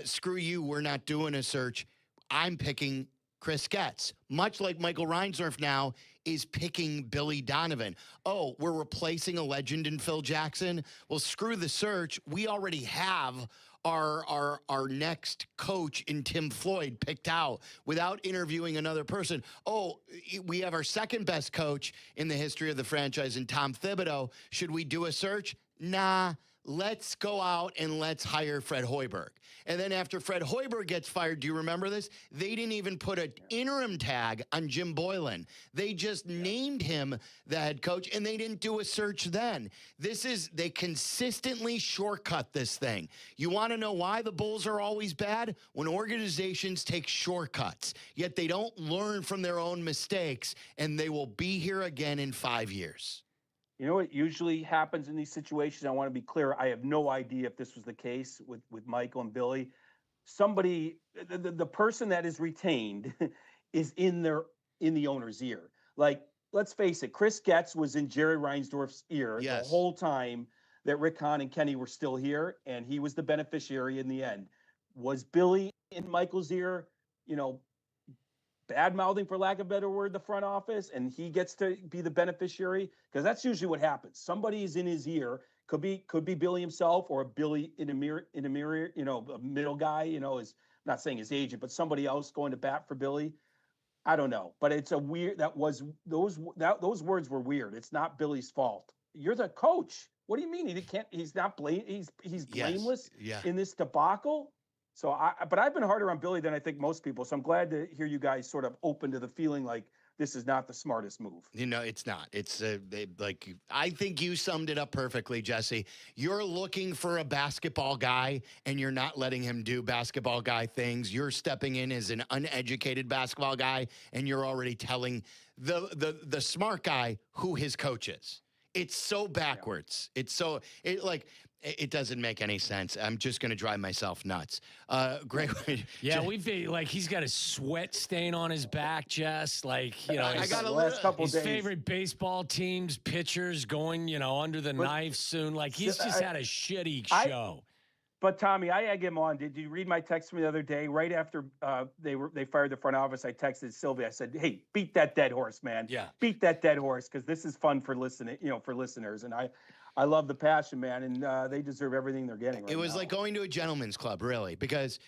Screw you. We're not doing a search. I'm picking Chris Getz. Much like Michael Reinsdorf now is picking Billy Donovan. Oh, we're replacing a legend in Phil Jackson. Well, screw the search. We already have our next coach in Tim Floyd picked out without interviewing another person. Oh, we have our second best coach in the history of the franchise in Tom Thibodeau. Should we do a search? Nah. Let's go out and let's hire Fred Hoiberg. And then after Fred Hoiberg gets fired, do you remember this? They didn't even put an interim tag on Jim Boylan. They just named him the head coach, and they didn't do a search then. They consistently shortcut this thing. You want to know why the Bulls are always bad? When organizations take shortcuts, yet they don't learn from their own mistakes, and they will be here again in 5 years. You know what usually happens in these situations? I want to be clear. I have no idea if this was the case with Michael and Billy. Somebody, the person that is retained is in the owner's ear. Like, let's face it, Chris Getz was in Jerry Reinsdorf's ear the whole time that Rick Hahn and Kenny were still here, and he was the beneficiary in the end. Was Billy in Michael's ear, bad-mouthing, for lack of a better word, the front office, and he gets to be the beneficiary? Because that's usually what happens. Somebody is in his ear. Could be Billy himself, or a Billy in a mirror, a middle guy, is not saying his agent, but somebody else going to bat for Billy. I don't know, but it's a weird. Those words were weird. It's not Billy's fault. You're the coach. What do you mean he's not he's blameless in this debacle? So but I've been harder on Billy than I think most people. So I'm glad to hear you guys sort of open to the feeling like this is not the smartest move. It's not. It's like, I think you summed it up perfectly, Jesse. You're looking for a basketball guy, and you're not letting him do basketball guy things. You're stepping in as an uneducated basketball guy, and you're already telling the smart guy who his coach is. It's so backwards. It's so it doesn't make any sense. I'm just going to drive myself nuts. Great. Yeah, he's got a sweat stain on his back, Jess. I got his favorite baseball teams, pitchers going, under the knife soon. He's just had a shitty show. But Tommy, I egg him on. Did you read my text from the other day? Right after they fired the front office, I texted Sylvia. I said, "Hey, beat that dead horse, man. Yeah, beat that dead horse, because this is fun for listeners." And I love the passion, man, and they deserve everything they're getting. Right It was now. like going to a gentleman's club, really, because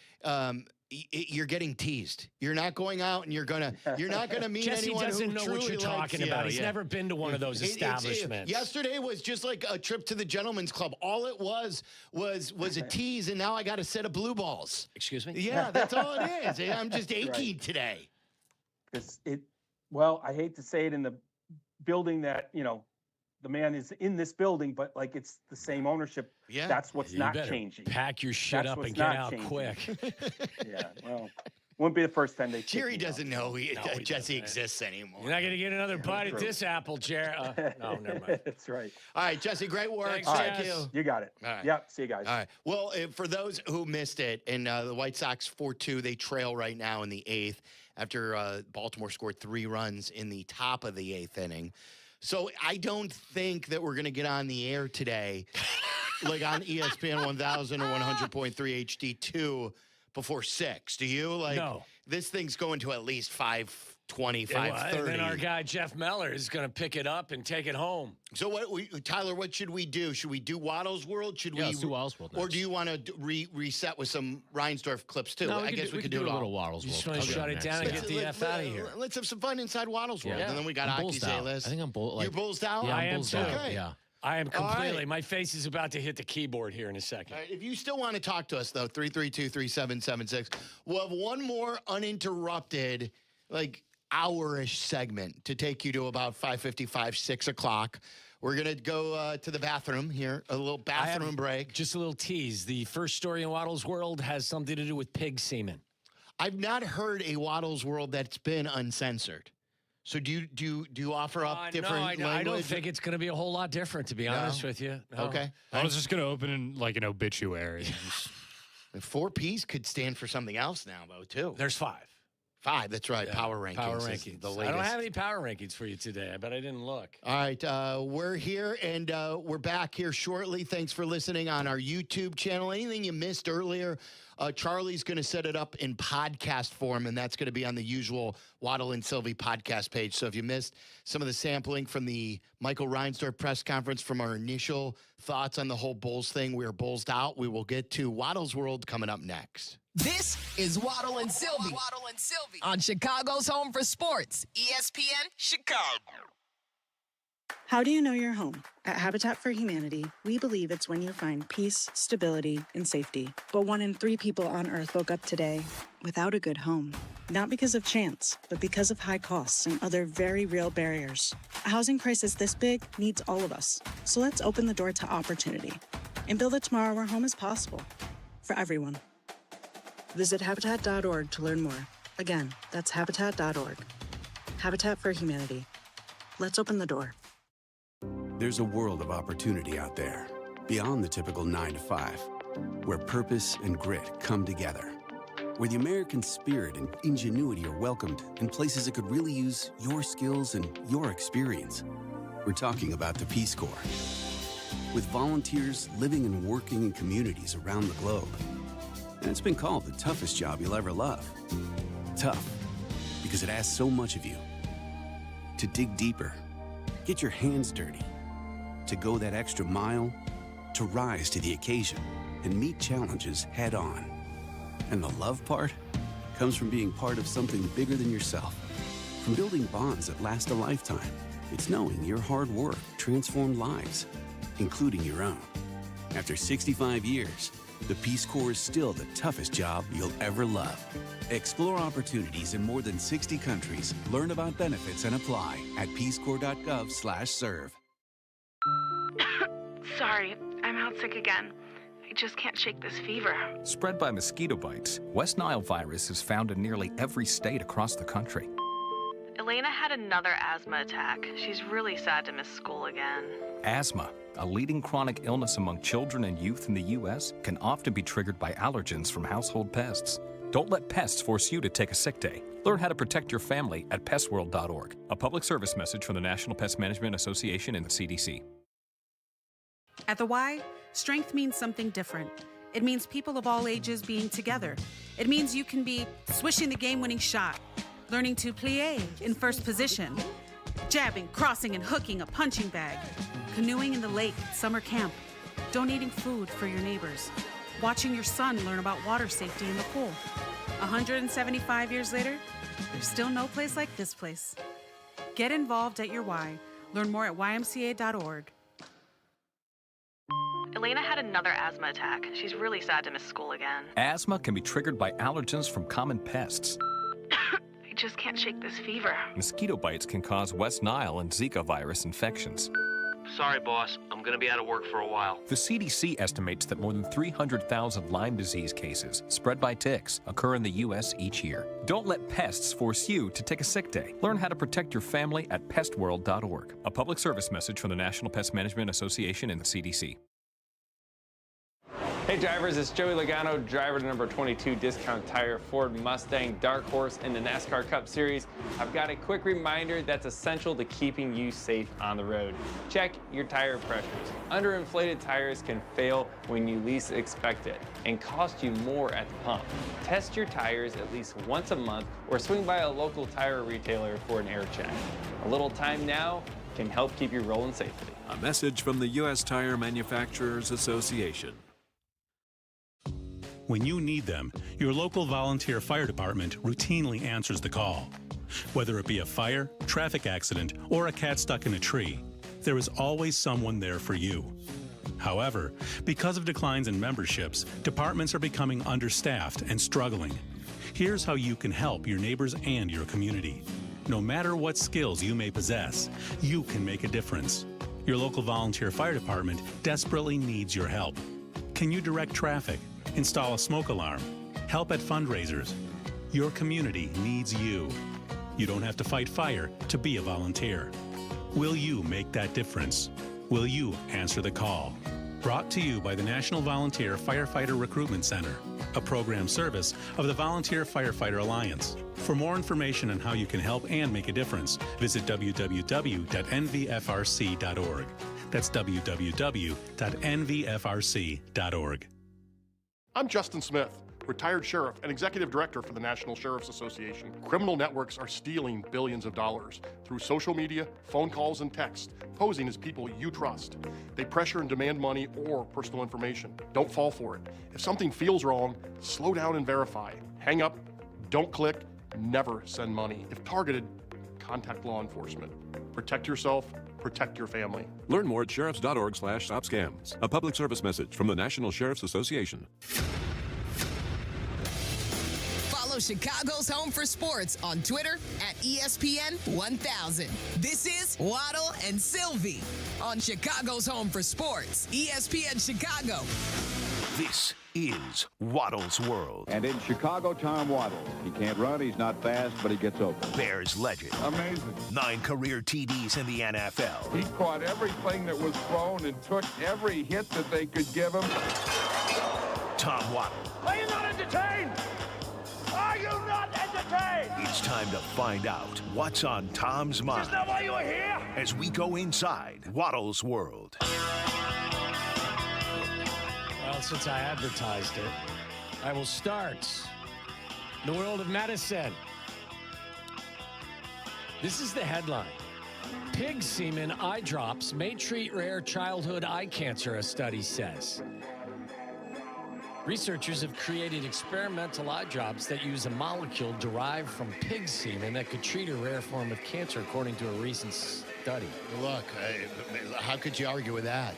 you're getting teased. You're not going out, and you're not gonna meet Jesse anyone doesn't who know truly what you're talking about. He's never been to one of those establishments. Yesterday was just like a trip to the gentleman's club. All it was a tease, and now I got a set of blue balls. Excuse me? Yeah, that's all it is. I'm just achy today. Well, I hate to say it, in the building that the man is in this building, but it's the same ownership. Yeah, that's what's not changing. Pack your shit up and get out quick. Yeah, well, wouldn't be the first time they. Jerry doesn't know Jesse exists anymore. You're not going to get another bite at this apple, Jerry. No, never mind. That's right. All right, Jesse, great work. Thanks, Thank you. You got it. All right. Yep. See you guys. All right. Well, for those who missed it, and the White Sox 4-2, they trail right now in the 8th after Baltimore scored 3 runs in the top of the 8th inning. So I don't think that we're going to get on the air today, on ESPN 1000 or 100.3 HD2 before 6. Do you? No. This thing's going to at least 5:20, 5:30. And then our guy Jeff Meller is going to pick it up and take it home. So Tyler, what should we do? Should we do Waddle's World? Let's do Waddle's World next. Or do you want to reset with some Reinsdorf clips too? No, I guess we could do a little Waddle's World. You just want to shut it down and get the F out of here. Let's have some fun inside Waddle's World. And then we got Aki Salas. I think I'm bull. You're bullsed out? Yeah, I am too. Okay. Yeah. I am completely. Right. My face is about to hit the keyboard here in a second. Right, if you still want to talk to us, though, 332-3776. We'll have one more uninterrupted, hour-ish segment to take you to about 5:55, 6 o'clock. We're going to go to the bathroom here, a little bathroom break. Just a little tease. The first story in Waddle's World has something to do with pig semen. I've not heard a Waddle's World that's been uncensored. So do you offer up different language? I don't think it's going to be a whole lot different, to be honest with you. No. Okay. I was just going to open in an obituary. 4Ps could stand for something else now, though, too. There's 5. 5, that's right. Yeah, Power rankings. Power rankings. The latest. I don't have any power rankings for you today. I bet I didn't look. All right. We're here, and we're back here shortly. Thanks for listening on our YouTube channel. Anything you missed earlier, Charlie's going to set it up in podcast form, and that's going to be on the usual Waddle and Silvy podcast page. So if you missed some of the sampling from the Michael Reinsdorf press conference from our initial thoughts on the whole Bulls thing, we are bullsed out. We will get to Waddle's World coming up next. This is Waddle and Silvy. Waddle and Silvy on Chicago's home for sports, ESPN Chicago. How do you know you're home? At Habitat for Humanity, we believe it's when you find peace, stability, and safety. But 1 in 3 people on Earth woke up today without a good home. Not because of chance, but because of high costs and other very real barriers. A housing crisis this big needs all of us. So let's open the door to opportunity and build a tomorrow where home is possible for everyone. Visit Habitat.org to learn more. Again, that's Habitat.org. Habitat for Humanity. Let's open the door. There's a world of opportunity out there, beyond the typical 9 to 5, where purpose and grit come together, where the American spirit and ingenuity are welcomed in places that could really use your skills and your experience. We're talking about the Peace Corps, with volunteers living and working in communities around the globe. And it's been called the toughest job you'll ever love. Tough, because it asks so much of you. To dig deeper, get your hands dirty, to go that extra mile, to rise to the occasion and meet challenges head on. And the love part comes from being part of something bigger than yourself. From building bonds that last a lifetime, it's knowing your hard work transformed lives, including your own. After 65 years, the Peace Corps is still the toughest job you'll ever love. Explore opportunities in more than 60 countries. Learn about benefits and apply at peacecorps.gov/serve. Sorry, I'm out sick again. I just can't shake this fever. Spread by mosquito bites, West Nile virus is found in nearly every state across the country. Elena had another asthma attack. She's really sad to miss school again. Asthma, a leading chronic illness among children and youth in the U.S., can often be triggered by allergens from household pests. Don't let pests force you to take a sick day. Learn how to protect your family at pestworld.org. A public service message from the National Pest Management Association and the CDC. At the Y, strength means something different. It means people of all ages being together. It means you can be swishing the game-winning shot, learning to plie in first position, jabbing, crossing, and hooking a punching bag, canoeing in the lake at summer camp, donating food for your neighbors, watching your son learn about water safety in the pool. 175 years later, there's still no place like this place. Get involved at your Y. Learn more at ymca.org. Elena had another asthma attack. She's really sad to miss school again. Asthma can be triggered by allergens from common pests. I just can't shake this fever. Mosquito bites can cause West Nile and Zika virus infections. Sorry, boss. I'm going to be out of work for a while. The CDC estimates that more than 300,000 Lyme disease cases spread by ticks occur in the U.S. each year. Don't let pests force you to take a sick day. Learn how to protect your family at pestworld.org. A public service message from the National Pest Management Association and the CDC. Hey drivers, it's Joey Logano, driver to number 22 Discount Tire Ford Mustang Dark Horse in the NASCAR Cup Series. I've got a quick reminder that's essential to keeping you safe on the road. Check your tire pressures. Underinflated tires can fail when you least expect it and cost you more at the pump. Test your tires at least once a month or swing by a local tire retailer for an air check. A little time now can help keep you rolling safely. A message from the U.S. Tire Manufacturers Association. When you need them, your local volunteer fire department routinely answers the call. Whether it be a fire, traffic accident, or a cat stuck in a tree, there is always someone there for you. However, because of declines in memberships, departments are becoming understaffed and struggling. Here's how you can help your neighbors and your community. No matter what skills you may possess, you can make a difference. Your local volunteer fire department desperately needs your help. Can you direct traffic? Install a smoke alarm, help at fundraisers. Your community needs you. You don't have to fight fire to be a volunteer. Will you make that difference? Will you answer the call? Brought to you by the National Volunteer Firefighter Recruitment Center, a program service of the Volunteer Firefighter Alliance. For more information on how you can help and make a difference, visit www.nvfrc.org. That's www.nvfrc.org. I'm Justin Smith, retired sheriff and executive director for the National Sheriff's Association. Criminal networks are stealing billions of dollars through social media, phone calls, and text, posing as people you trust. They pressure and demand money or personal information. Don't fall for it. If something feels wrong, slow down and verify. Hang up, don't click, never send money. If targeted, contact law enforcement. Protect yourself, protect your family. Learn more at sheriffs.org/stopscams. A public service message from the National Sheriff's Association. Follow Chicago's Home for Sports on Twitter at ESPN 1000. This is Waddle and Silvy on Chicago's Home for Sports, ESPN Chicago. This is Waddle's World. And in Chicago, Tom Waddle. He can't run, he's not fast, but he gets open. Bears legend. Amazing. 9 career TDs in the NFL. He caught everything that was thrown and took every hit that they could give him. Tom Waddle. Are you not entertained? Are you not entertained? It's time to find out what's on Tom's mind. Is that why you were here? As we go inside Waddle's World. Well, since I advertised it, I will start the world of medicine. This is the headline. Pig semen eye drops may treat rare childhood eye cancer, a study says. Researchers have created experimental eye drops that use a molecule derived from pig semen that could treat a rare form of cancer, according to a recent study. Look, how could you argue with that?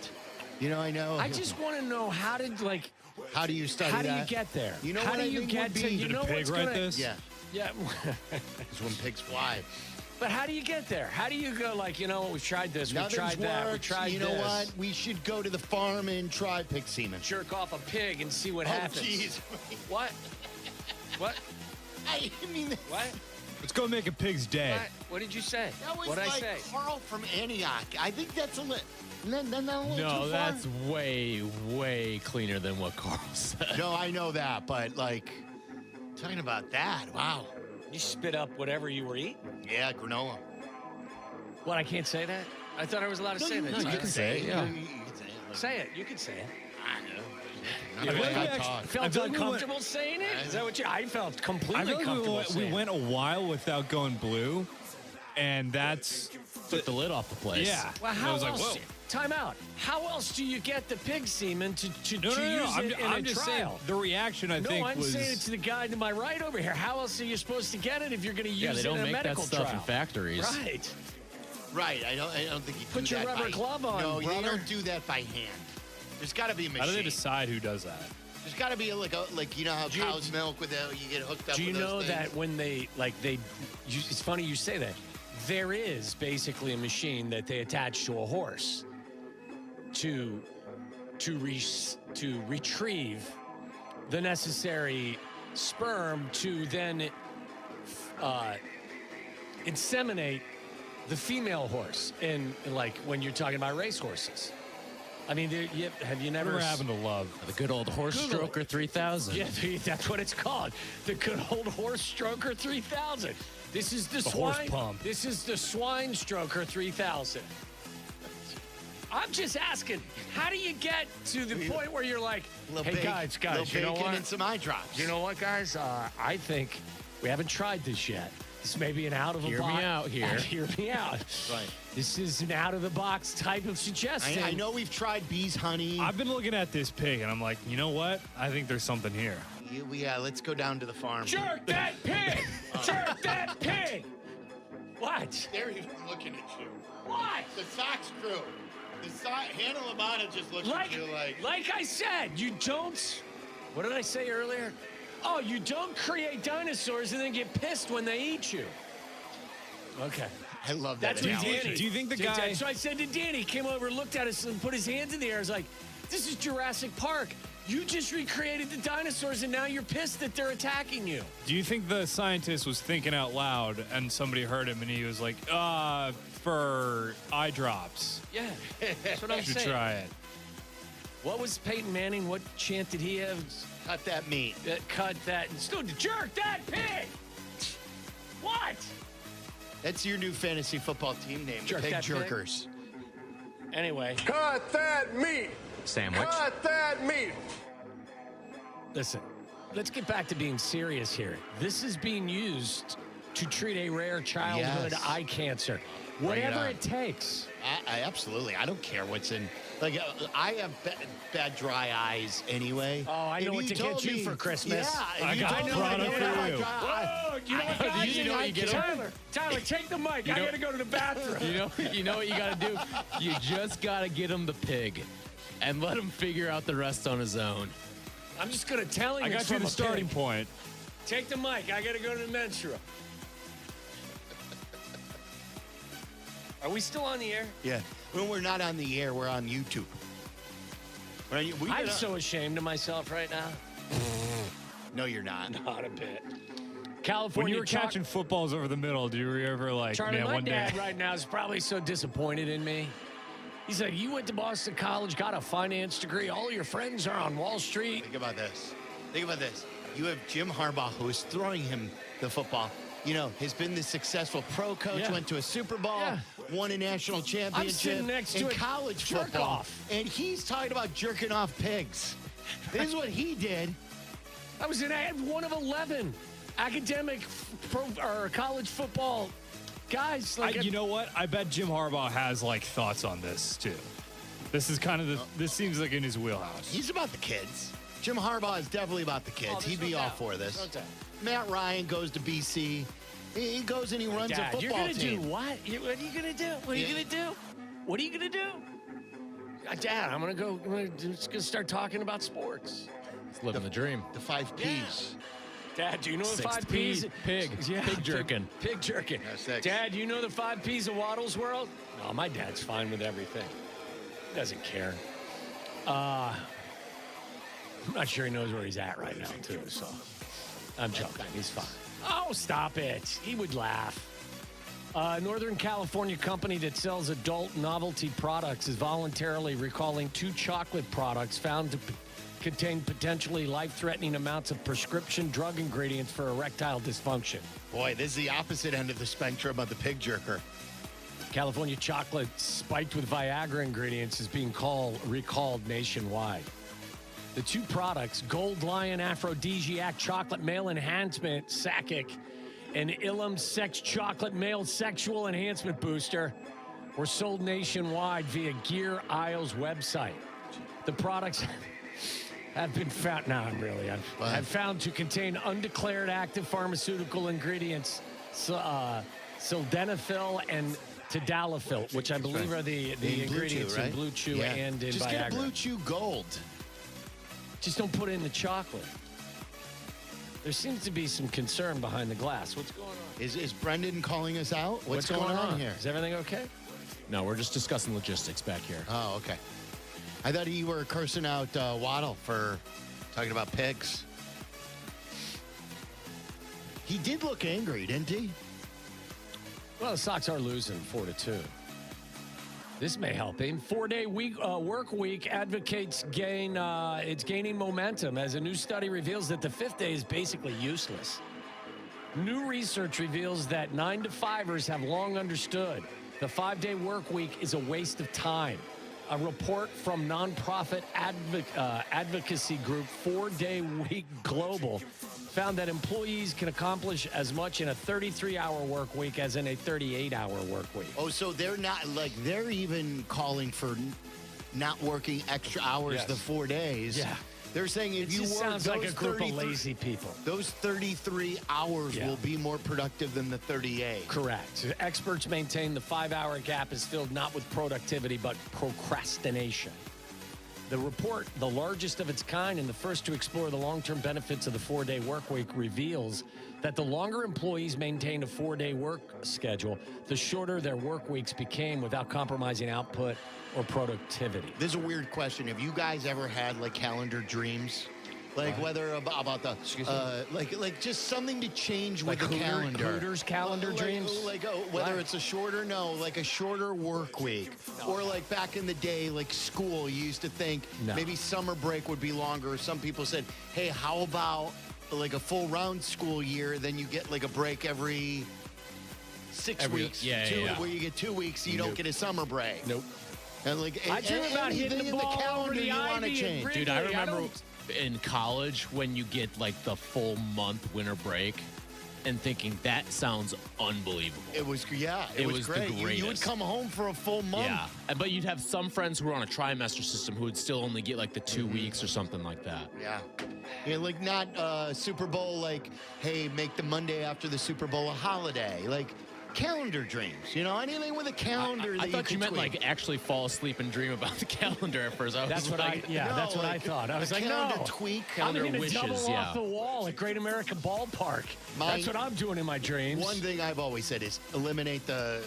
You know, I know. I just want to know how do you study How do you that? get there? You know how what do I you think get would to? be- You Did a know pig what's write gonna? this? Yeah. Yeah. It's when pigs fly. But how do you get there? How do you go like, we've tried this, we've Nothing's tried that, we worked. tried You this. know what? We should go to the farm and try pig semen. Jerk off a pig and see what Oh, happens. jeez. What? What? I mean, What? Let's go make a pig's day. What did you say? that was What did like I say? Carl from Antioch. I think that's a little. Not a little No, too far? that's way, way cleaner than what Carl said. No, I know that, but like talking about that, wow. You spit up whatever you were eating? Yeah, granola. What, I can't say that? I thought I was allowed to say that. no, you can say it, yeah. You can say it. Say it. You can say it. I know. I feel like we actually- I Felt feel like we uncomfortable saying it? Is that what you? I felt I completely feel like comfortable we saying went a while without going blue, and that's Took the lid off the place. yeah. Well, And how I was like, else? whoa. Time out. How else do you get the pig semen to No, use I'm, it in I'm a just trial? saying the reaction I No, think I'm was saying it to the guy to my right over here. How else are you supposed to get it if you're going to use Yeah, they it don't in a make that medical stuff in trial? factories. Right. Right. I don't think you Put do your that rubber by, glove on, No, you brother. don't do that by hand. There's got to be a machine. how do they decide who does that? There's got to be like you know how Do you- cow's milk with you get hooked up. Do you with those know things? that when it's funny you say that. There is basically a machine that they attach to a horse to retrieve the necessary sperm to then inseminate the female horse in like when you're talking about race horses. I mean, have you never Whatever happened to love? The good old horse Google stroker 3000. Yeah, that's what it's called. The good old horse stroker 3000. This is the horse swine pump. This is the swine stroker 3000. I'm just asking, how do you get to the point where you're like, Little hey bake- guys, little you know bacon what? and some eye drops. You know what, guys? I think we haven't tried this yet. This may be an out of the Hear box. me out here. Hear me out. Right. This is an out of the box type of suggestion. I know we've tried bees honey. I've been looking at this pig, and I'm like, you know what? I think there's something here. Yeah, let's go down to the farm. Jerk that pig! Jerk that pig! What? They're even looking at you. What? The Sox crew. Hannah Lamana just looks at you Like I said, you don't. What did I say earlier? Oh, you don't create dinosaurs and then get pissed when they eat you. Okay. I love that. That's what Danny. Do you think the guy? So I said to Danny, he came over, looked at us, and put his hands in the air. I was like, "This is Jurassic Park. You just recreated the dinosaurs, and now you're pissed that they're attacking you." Do you think the scientist was thinking out loud, and somebody heard him, and he was like, for eye drops? Yeah, that's what I'm You should saying. try it. What was Peyton Manning? What chant did he have? Cut that meat. Cut that. And still jerk that pig. What? That's your new fantasy football team name, Jerk the Pig that pig? Jerkers. Anyway, Cut that meat! Sandwich. Cut that meat! listen. Let's get back to being serious here. This is being used to treat a rare childhood Yes. eye cancer. Bring it Whatever on. it takes. I absolutely. I don't care what's in. Like I have bad dry eyes anyway. Oh, I know If what to told get you me- for Christmas. Yeah, I if you got told me a product I don't for have you. dry eye- Whoa, you know what, guys? you know what you get him? Tyler, take the mic. I gotta go to the bathroom. You know what you got to do? You just got to get him the pig and let him figure out the rest on his own. I'm just gonna tell him. I it's got you from the a starting pig. point. Take the mic. I gotta go to the men's room. Are we still on the air? Yeah. When we're not on the air, we're on YouTube. I'm so ashamed of myself right now. No, you're not. Not a bit. When California you were catching footballs over the middle, do you ever like, Charlie, man, my one dad day? right now is probably so disappointed in me. He's like, you went to Boston College, got a finance degree. All your friends are on Wall Street. Think about this. Think about this. You have Jim Harbaugh, who is throwing him the football. You know, has been the successful pro coach, Yeah. went to a Super Bowl, Yeah. won a national championship sitting next to in a college jerk football. off. And he's talking about jerking off pigs. This is what he did. I was one of 11 academic or college football guys. You know what? I bet Jim Harbaugh has like thoughts on this too. This is kind of this seems like in his wheelhouse. He's about the kids. Jim Harbaugh is definitely about the kids. there's He'd no be all doubt. for this. No doubt. Matt Ryan goes to BC. He goes and he runs Dad, a you're football gonna team. do what? What are you gonna do? What are you gonna do? What are you gonna do? Dad, I'm just gonna start talking about sports. It's living the dream. The 5 Ps. Dad, do you know the 5 P, Ps? pig. Yeah, Pig jerkin. Pig jerkin. Yeah, 6. Dad, you know the 5 Ps of Waddle's World? No, my dad's fine with everything. He doesn't care. I'm not sure he knows where he's at right now, too, so I'm joking. He's fine. Oh, stop it. He would laugh. Northern California company that sells adult novelty products is voluntarily recalling 2 chocolate products found to contain potentially life-threatening amounts of prescription drug ingredients for erectile dysfunction. Boy, this is the opposite end of the spectrum of the pig jerker. California chocolate spiked with Viagra ingredients is being recalled nationwide. The 2 products, Gold Lion Aphrodisiac Chocolate Male Enhancement Sakic and Ilum Sex Chocolate Male Sexual Enhancement Booster, were sold nationwide via Gear Isle's website. The products have been found, have found to contain undeclared active pharmaceutical ingredients, sildenafil and tadalafil, which I believe are the ingredients in Blue Chew and in Just Viagra. get a Blue Chew Gold. Just don't put it in the chocolate. There seems to be some concern behind the glass. What's going on? Is Brendan calling us out? What's going on here? Is everything okay? No, we're just discussing logistics back here. Oh, okay. I thought you were cursing out Waddle for talking about pigs. He did look angry, didn't he? Well, the Sox are losing 4-2. This may help him. 4-day work week advocates it's gaining momentum as a new study reveals that the 5th day is basically useless. New research reveals that 9-to-5ers have long understood the 5-day work week is a waste of time. A report from nonprofit advocacy group 4-Day Week Global found that employees can accomplish as much in a 33-hour work week as in a 38-hour work week. Oh, so they're not they're even calling for not working extra hours the 4 days. Yeah. They're saying if you work sounds those like a group of lazy people. Those 33 hours will be more productive than the 38. Correct. Experts maintain the 5-hour gap is filled not with productivity but procrastination. The report, the largest of its kind and the first to explore the long-term benefits of the 4-day work week, reveals that the longer employees maintained a 4-day work schedule, the shorter their work weeks became without compromising output or productivity. This is a weird question. Have you guys ever had calendar dreams? Whether about the just something to change with the calendar. Hooters calendar dreams? Whether it's a shorter work week. Or back in the day, school, you used to think maybe summer break would be longer. Some people said, hey, how about a full round school year, then you get a break every 6 weeks. Where you get 2 weeks, you don't get a summer break. Nope. And I dream about hitting the ball calendar over the you want to ivy change. and Dude, I remember in college when you get the full month winter break and thinking that sounds unbelievable. It was it was great. The greatest. You would come home for a full month. Yeah, but you'd have some friends who were on a trimester system who would still only get the 2 weeks or something like that. Yeah, not Super Bowl hey, make the Monday after the Super Bowl a holiday. Calendar dreams, anything with a calendar. I thought you meant actually fall asleep and dream about the calendar at first. That's what that's what I thought. I was calendar no. tweak. I'm calendar going to wishes, double off the wall at Great America Ballpark. That's what I'm doing in my dreams. One thing I've always said is eliminate the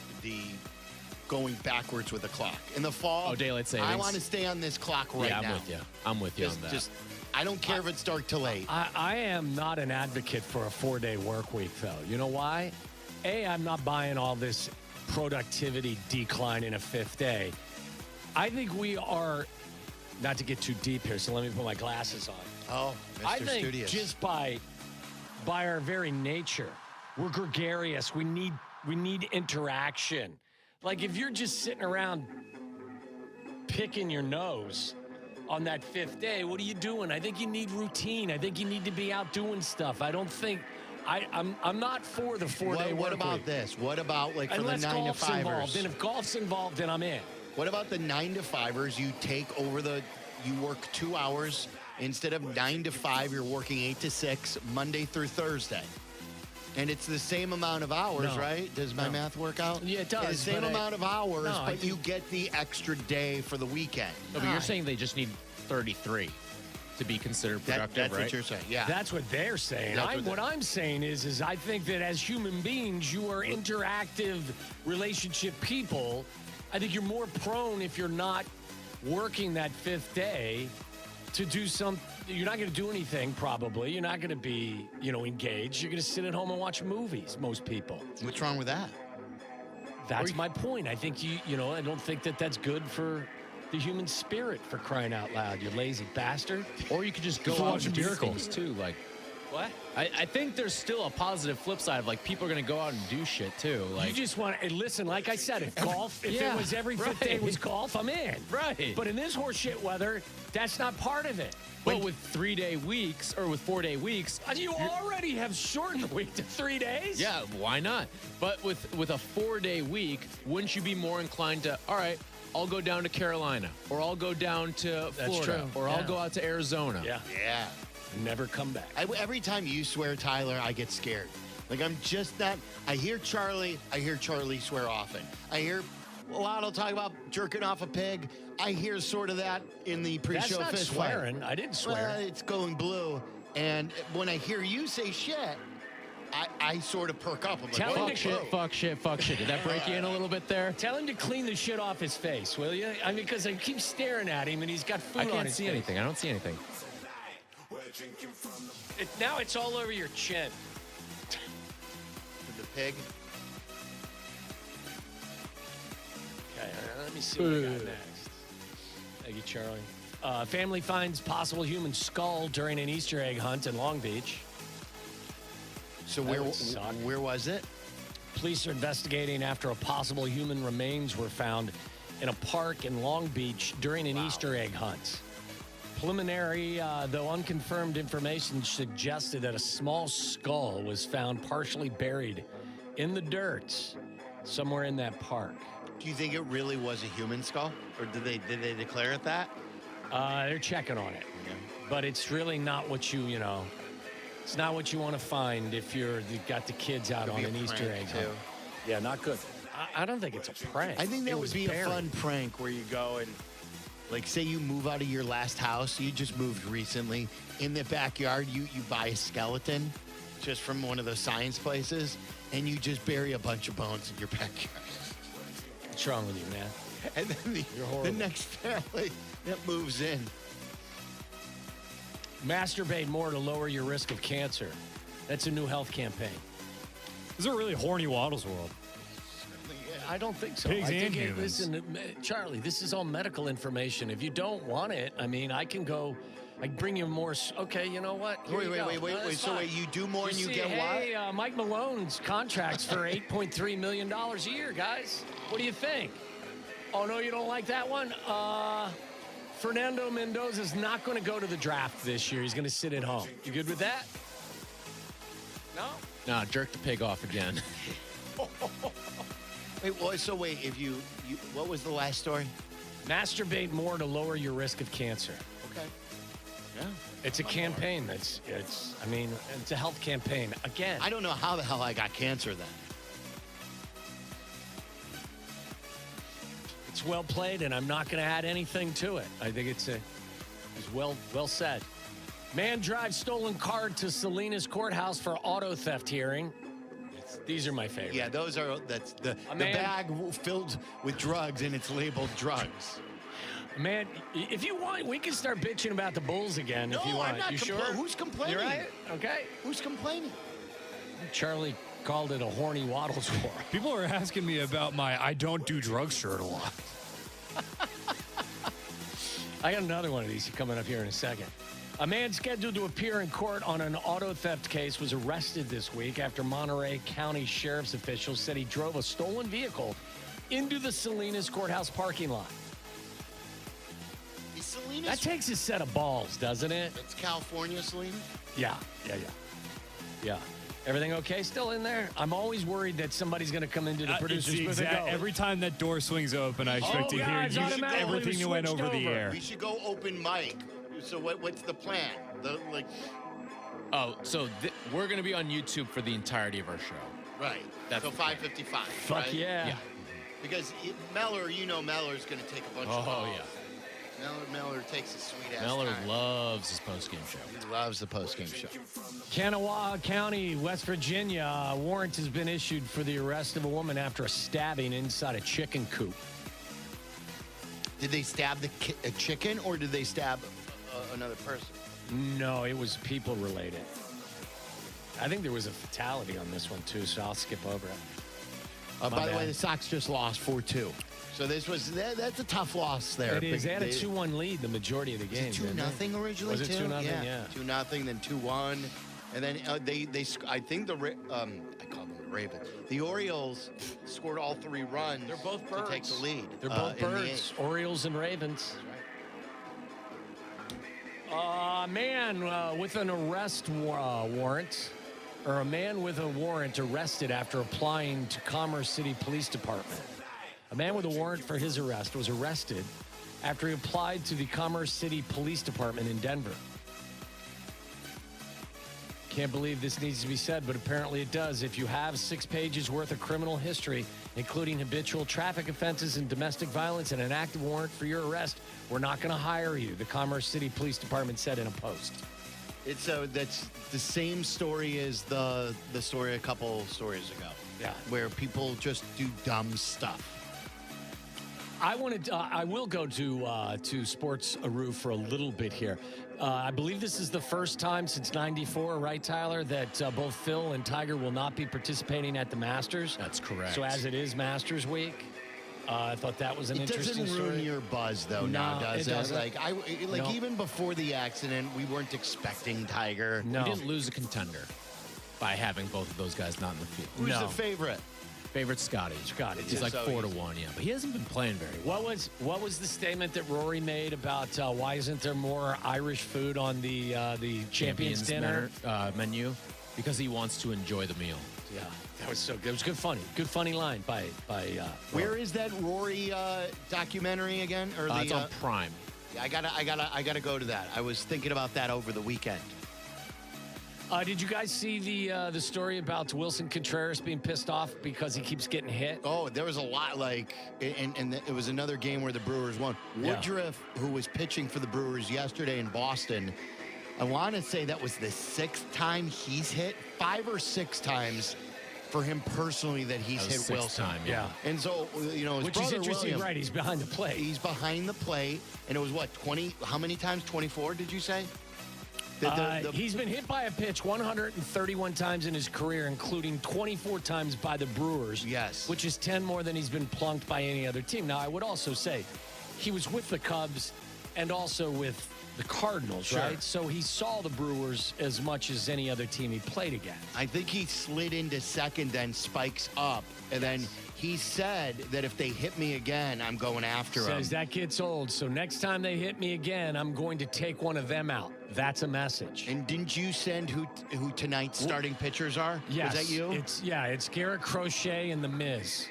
going backwards with the clock. In the fall, daylight savings. I want to stay on this clock right now. I'm with you on that. I don't care if it's dark till 8. I am not an advocate for a 4-day work week, though. You know why? I'm not buying all this productivity decline in a 5th day. I think we are, not to get too deep here, so let me put my glasses on. Oh, Mr. I think Studious. just by our very nature, we're gregarious. We need interaction. If you're just sitting around picking your nose on that 5th day, what are you doing? I think you need routine. I think you need to be out doing stuff. I don't think... I'm not for the 4-day work What about week. this? What about for Unless the 9-to-5ers? Involved. And if golf's involved, then I'm in. What about the 9-to-5ers? You take over you work 2 hours instead of 9 to 5. You're working 8 to 6 Monday through Thursday. And it's the same amount of hours, No. right? Does my math work out? Yeah, it does, It's the same but amount of hours, No, I but you get the extra day for the weekend. No, but you're saying they just need 33 to be considered productive, That's right? what you're saying, yeah. That's what they're saying. That's What I'm saying is I think that as human beings, you are interactive relationship people. I think you're more prone, if you're not working that fifth day, to do some. You're not going to do anything, probably. You're not going to be, engaged. You're going to sit at home and watch movies, most people. What's wrong with that? That's my point. I think I don't think that that's good for the human spirit, for crying out loud, you lazy bastard. Or you could just go out and do things too, like. What? I think there's still a positive flip side of, like, people are going to go out and do shit too. Like, You just want to listen. Like I said, if golf, if Yeah, it was every fifth day right. was golf, I'm in. Right. But in this horseshit weather, that's not part of it. But with 3-day weeks or with 4-day weeks, You already have shortened the week to 3 days. yeah, why not? But with a 4-day week, wouldn't you be more inclined to, all right, I'll go down to Carolina, or I'll go down to Florida, true. or I'll Yeah. go out to Arizona? Yeah. Yeah. Never come back. Every time you swear, Tyler, I get scared. Like, I'm just not. I hear Charlie swear often. I hear Waddle talk about jerking off a pig. I hear sort of that in the pre-show That's not fist swearing. fight. I didn't swear. Well, it's going blue. And when I hear you say shit, I sort of perk up. I'm Tell like, him whoa, to whoa. Fuck shit. Did that break you in a little bit there? Tell him to clean the shit off his face, will you? I mean, because I keep staring at him and he's got food I on can't his see face. anything. I don't see anything. Now it's all over your chin. The pig. Okay, let me see what we got next. Thank you, Charlie. Family finds possible human skull during an Easter egg hunt in Long Beach. So That would suck. where was it? Police are investigating after a possible human remains were found in a park in Long Beach during an Easter egg hunt. Preliminary, though unconfirmed information suggested that a small skull was found partially buried in the dirt somewhere in that park. Do you think it really was a human skull, or did they declare it that? They're checking on it, but it's really not what it's not what you want to find if you've got the kids out on an Easter egg hunt. Yeah, not good. I don't think it's a prank. I think that It would was be buried. a fun prank where you go and, like, say you move out of your last house, you just moved recently. In the backyard, you buy a skeleton just from one of those science places, and you just bury a bunch of bones in your backyard. What's wrong with you, man? And then the next family that moves in. Masturbate more to lower your risk of cancer. That's a new health campaign. This is a really horny Waddles world. I don't think so. Pigs I think and humans. listen, Charlie, this is all medical information. If you don't want it, I mean, I can bring you more. Okay, you know what? Here you go. Wait. So wait, you do more and you see, get what? hey, Mike Malone's contract's for $8.3 million a year, guys. What do you think? Oh, no, you don't like that one? Fernando Mendoza's not going to go to the draft this year. He's going to sit at home. You good with that? No? Nah, jerk the pig off again. Wait, if you what was the last story? Masturbate more to lower your risk of cancer. Okay. Yeah. It's a campaign. It's a health campaign. Again, I don't know how the hell I got cancer then. it's well played, and I'm not going to add anything to it. I think it's well said. Man drives stolen car to Salinas courthouse for auto theft hearing. These are my favorite. Yeah, that's the bag filled with drugs and it's labeled drugs. Man, if you want, we can start bitching about the Bulls again if you want. I'm not you sure? Who's complaining? You're right? Okay. Who's complaining? Charlie called it a horny Waddles war. People are asking me about my I don't do drugs shirt a lot. I got another one of these coming up here in a second. A man scheduled to appear in court on an auto theft case was arrested this week after Monterey County Sheriff's officials said he drove a stolen vehicle into the Salinas courthouse parking lot. Is Salinas? That takes a set of balls, doesn't it? It's California, Salinas? Yeah. Everything okay still in there? I'm always worried that somebody's going to come into the producer's booth and go. Every time that door swings open, I expect to hear everything that went over the air. We should go open mic. So what's the plan? Oh, so we're going to be on YouTube for the entirety of our show. Right. That's so 5:55. Fuck right? yeah. Because Meller's going to take a bunch of balls. Yeah. Meller takes a sweet ass Meller time. loves his post-game show. He loves the post-game show. Kanawha County, West Virginia. A warrant has been issued for the arrest of a woman after a stabbing inside a chicken coop. Did they stab a chicken or did they stab another person? No, it was people related. I think there was a fatality on this one too, so I'll skip over it. By the way, the Sox just lost 4-2. So that's a tough loss there. It is. They had a 2-1 lead the majority of the game. 2-0 originally. Was it 2-0? Yeah. 2-0, then 2-1, and then I think I call them the Ravens. The Orioles scored all 3 runs. They're both birds. To take the lead. They're both in the birds. 8th. Orioles and Ravens. A man with an arrest warrant, or a man with a warrant arrested after applying to Commerce City Police Department. A man with a warrant for his arrest was arrested after he applied to the Commerce City Police Department in Denver. Can't believe this needs to be said, but apparently it does. If you have 6 pages worth of criminal history, including habitual traffic offenses and domestic violence and an active warrant for your arrest, we're not going to hire you, the Commerce City Police Department said in a post. That's the same story as the story a couple stories ago. Yeah. Where people just do dumb stuff. I will go to Sports Aru for a little bit here. I believe this is the first time since '94, right, Tyler, that both Phil and Tiger will not be participating at the Masters. That's correct. So as it is Masters Week, I thought that was an interesting story. It doesn't ruin your buzz, though, now, does it? Doesn't. No. Even before the accident, we weren't expecting Tiger. No. We didn't lose a contender by having both of those guys not in the field. Who's the favorite? Favorite Scotty. He's like 4-1, yeah, but he hasn't been playing very well. What was the statement that Rory made about why isn't there more Irish food on the Champions dinner menu? Because he wants to enjoy the meal. Yeah, that was so good. It was good, funny line by. Where is that Rory documentary again? Or it's on Prime. Yeah, I gotta go to that. I was thinking about that over the weekend. Did you guys see the story about Wilson Contreras being pissed off because he keeps getting hit? Oh, there was a lot, and it was another game where the Brewers won. Woodruff, who was pitching for the Brewers yesterday in Boston, I want to say that was the 6th time he's hit, 5 or 6 times for him personally that he's hit Wilson. Time, yeah. And so, which is interesting, William, right? He's behind the plate. He's behind the plate, and it was what, 20? How many times? 24? Did you say? He's been hit by a pitch 131 times in his career, including 24 times by the Brewers. Yes. Which is 10 more than he's been plunked by any other team. Now, I would also say he was with the Cubs and also with the Cardinals, right? So he saw the Brewers as much as any other team he played against. I think he slid into second, then spikes up, and then he said that if they hit me again, I'm going after him. Says that gets old, so next time they hit me again, I'm going to take one of them out. That's a message. And didn't you send who tonight's starting pitchers are? Yes. Was that you? It's Garrett Crochet and The Miz.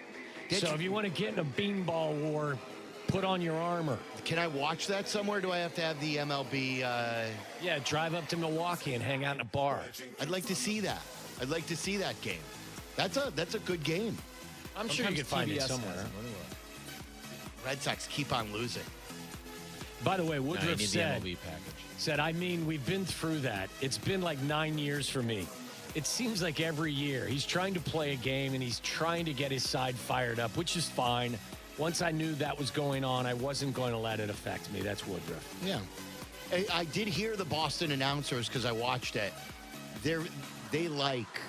If you want to get in a beanball war, put on your armor. Can I watch that somewhere? Do I have to have the MLB? Yeah, drive up to Milwaukee and hang out in a bar. I'd like to see that. I'd like to see that game. That's a good game. I'm sure you could find it somewhere. Red Sox keep on losing. By the way, Woodruff said, I mean, we've been through that. It's been like 9 years for me. It seems like every year he's trying to play a game and he's trying to get his side fired up, which is fine. Once I knew that was going on, I wasn't going to let it affect me. That's Woodruff. Yeah. I did hear the Boston announcers because I watched it. They like